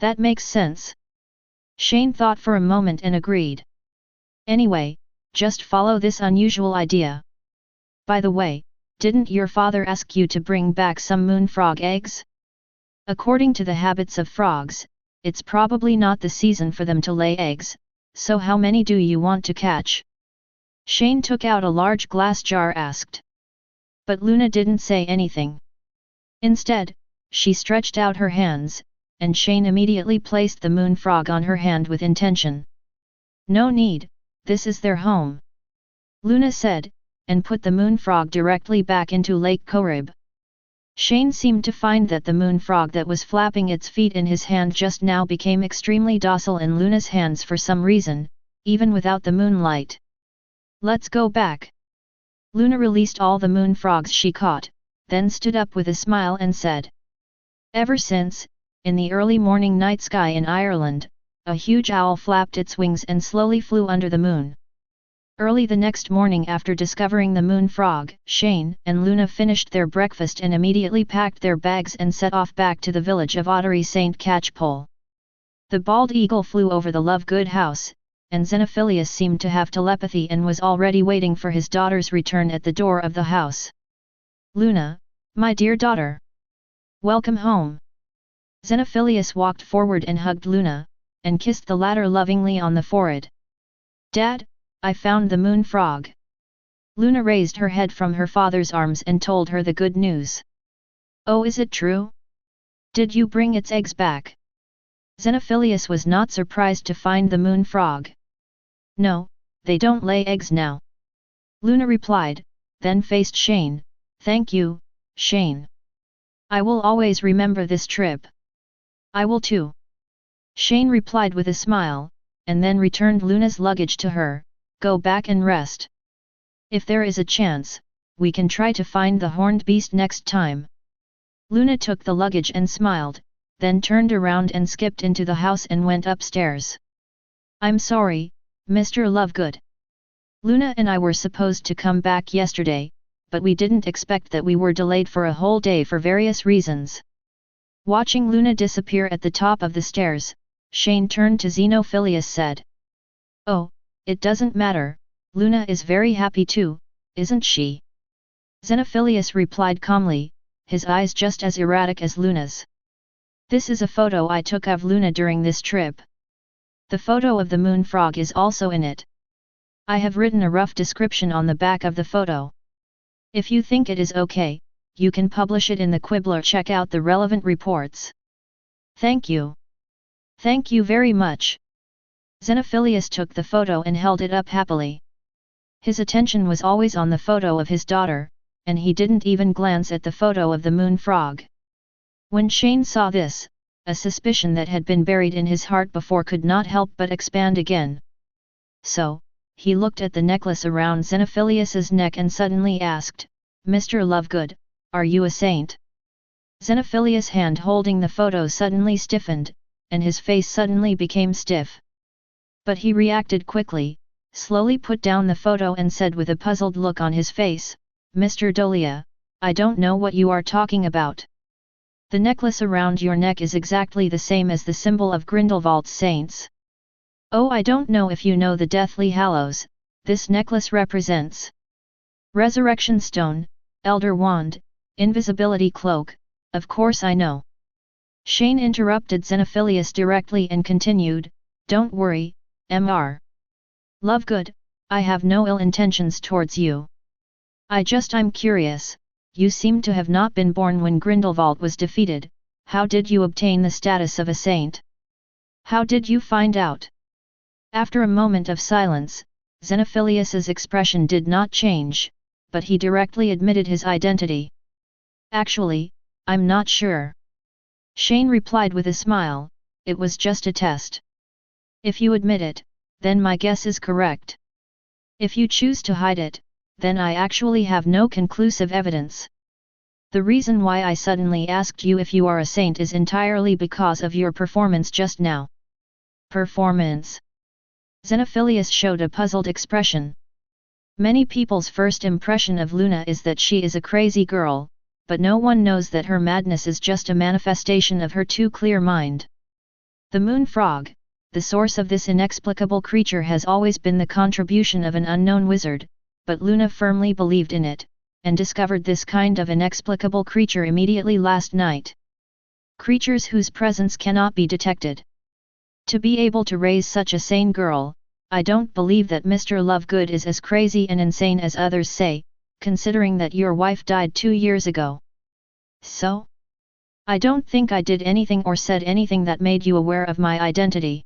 That makes sense. Shane thought for a moment and agreed. Anyway, just follow this unusual idea. By the way, didn't your father ask you to bring back some moon frog eggs? According to the habits of frogs, it's probably not the season for them to lay eggs, so how many do you want to catch? Shane took out a large glass jar and asked. But Luna didn't say anything. Instead, she stretched out her hands, and Shane immediately placed the moon frog on her hand with intention. No need, this is their home, Luna said, and put the moon frog directly back into Lake Korib. Shane seemed to find that the moon frog that was flapping its feet in his hand just now became extremely docile in Luna's hands for some reason, even without the moonlight. Let's go back. Luna released all the moon frogs she caught, then stood up with a smile and said. Ever since, in the early morning night sky in Ireland, a huge owl flapped its wings and slowly flew under the moon. Early the next morning after discovering the moon frog, Shane and Luna finished their breakfast and immediately packed their bags and set off back to the village of Ottery St. Catchpole. The bald eagle flew over the Lovegood house, and Xenophilius seemed to have telepathy and was already waiting for his daughter's return at the door of the house. Luna, my dear daughter. Welcome home. Xenophilius walked forward and hugged Luna, and kissed the latter lovingly on the forehead. Dad, I found the moon frog. Luna raised her head from her father's arms and told her the good news. Oh, is it true? Did you bring its eggs back? Xenophilius was not surprised to find the moon frog. No, they don't lay eggs now. Luna replied, then faced Shane. Thank you, Shane. I will always remember this trip. I will too. Shane replied with a smile, and then returned Luna's luggage to her. Go back and rest. If there is a chance, we can try to find the horned beast next time. Luna took the luggage and smiled, then turned around and skipped into the house and went upstairs. I'm sorry, Mr. Lovegood. Luna and I were supposed to come back yesterday, but we didn't expect that we were delayed for a whole day for various reasons. Watching Luna disappear at the top of the stairs, Shane turned to Xenophilius said. Oh, it doesn't matter, Luna is very happy too, isn't she? Xenophilius replied calmly, his eyes just as erratic as Luna's. This is a photo I took of Luna during this trip. The photo of the moon frog is also in it. I have written a rough description on the back of the photo. If you think it is okay, you can publish it in the Quibbler. Check out the relevant reports. Thank you. Thank you very much. Xenophilius took the photo and held it up happily. His attention was always on the photo of his daughter, and he didn't even glance at the photo of the moon frog. When Shane saw this, a suspicion that had been buried in his heart before could not help but expand again. So, he looked at the necklace around Xenophilius's neck and suddenly asked, Mr. Lovegood, are you a saint? Xenophilius' hand holding the photo suddenly stiffened, and his face suddenly became stiff. But he reacted quickly, slowly put down the photo and said with a puzzled look on his face, "Mr. Dolea, I don't know what you are talking about. The necklace around your neck is exactly the same as the symbol of Grindelwald's saints. Oh, I don't know if you know the Deathly Hallows, this necklace represents Resurrection Stone, Elder Wand, Invisibility Cloak, of course I know." Shane interrupted Xenophilius directly and continued, "Don't worry, Mr. Lovegood, I have no ill intentions towards you. I'm curious, you seem to have not been born when Grindelwald was defeated, how did you obtain the status of a saint? How did you find out?" After a moment of silence, Xenophilius's expression did not change, but he directly admitted his identity. "Actually, I'm not sure." Shane replied with a smile, "It was just a test. If you admit it, then my guess is correct. If you choose to hide it, then I actually have no conclusive evidence. The reason why I suddenly asked you if you are a saint is entirely because of your performance just now." "Performance?" Xenophilius showed a puzzled expression. Many people's first impression of Luna is that she is a crazy girl, but no one knows that her madness is just a manifestation of her too clear mind. The moon frog, the source of this inexplicable creature, has always been the contribution of an unknown wizard, but Luna firmly believed in it, and discovered this kind of inexplicable creature immediately last night. Creatures whose presence cannot be detected. To be able to raise such a sane girl, I don't believe that Mr. Lovegood is as crazy and insane as others say, considering that your wife died 2 years ago. So? I don't think I did anything or said anything that made you aware of my identity."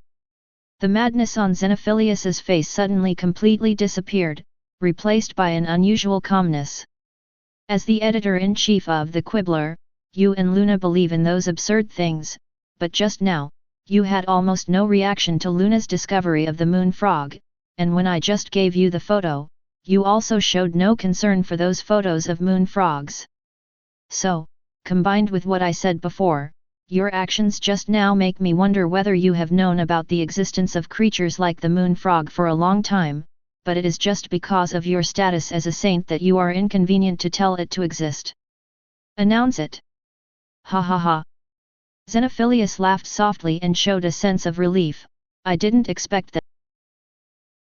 The madness on Xenophilius's face suddenly completely disappeared, replaced by an unusual calmness. "As the editor-in-chief of the Quibbler, you and Luna believe in those absurd things, but just now, you had almost no reaction to Luna's discovery of the moon frog, and when I just gave you the photo, you also showed no concern for those photos of moon frogs. So, combined with what I said before, your actions just now make me wonder whether you have known about the existence of creatures like the moon frog for a long time, but it is just because of your status as a saint that you are inconvenient to tell it to exist. Announce it." "Ha ha ha." Xenophilius laughed softly and showed a sense of relief. "I didn't expect that."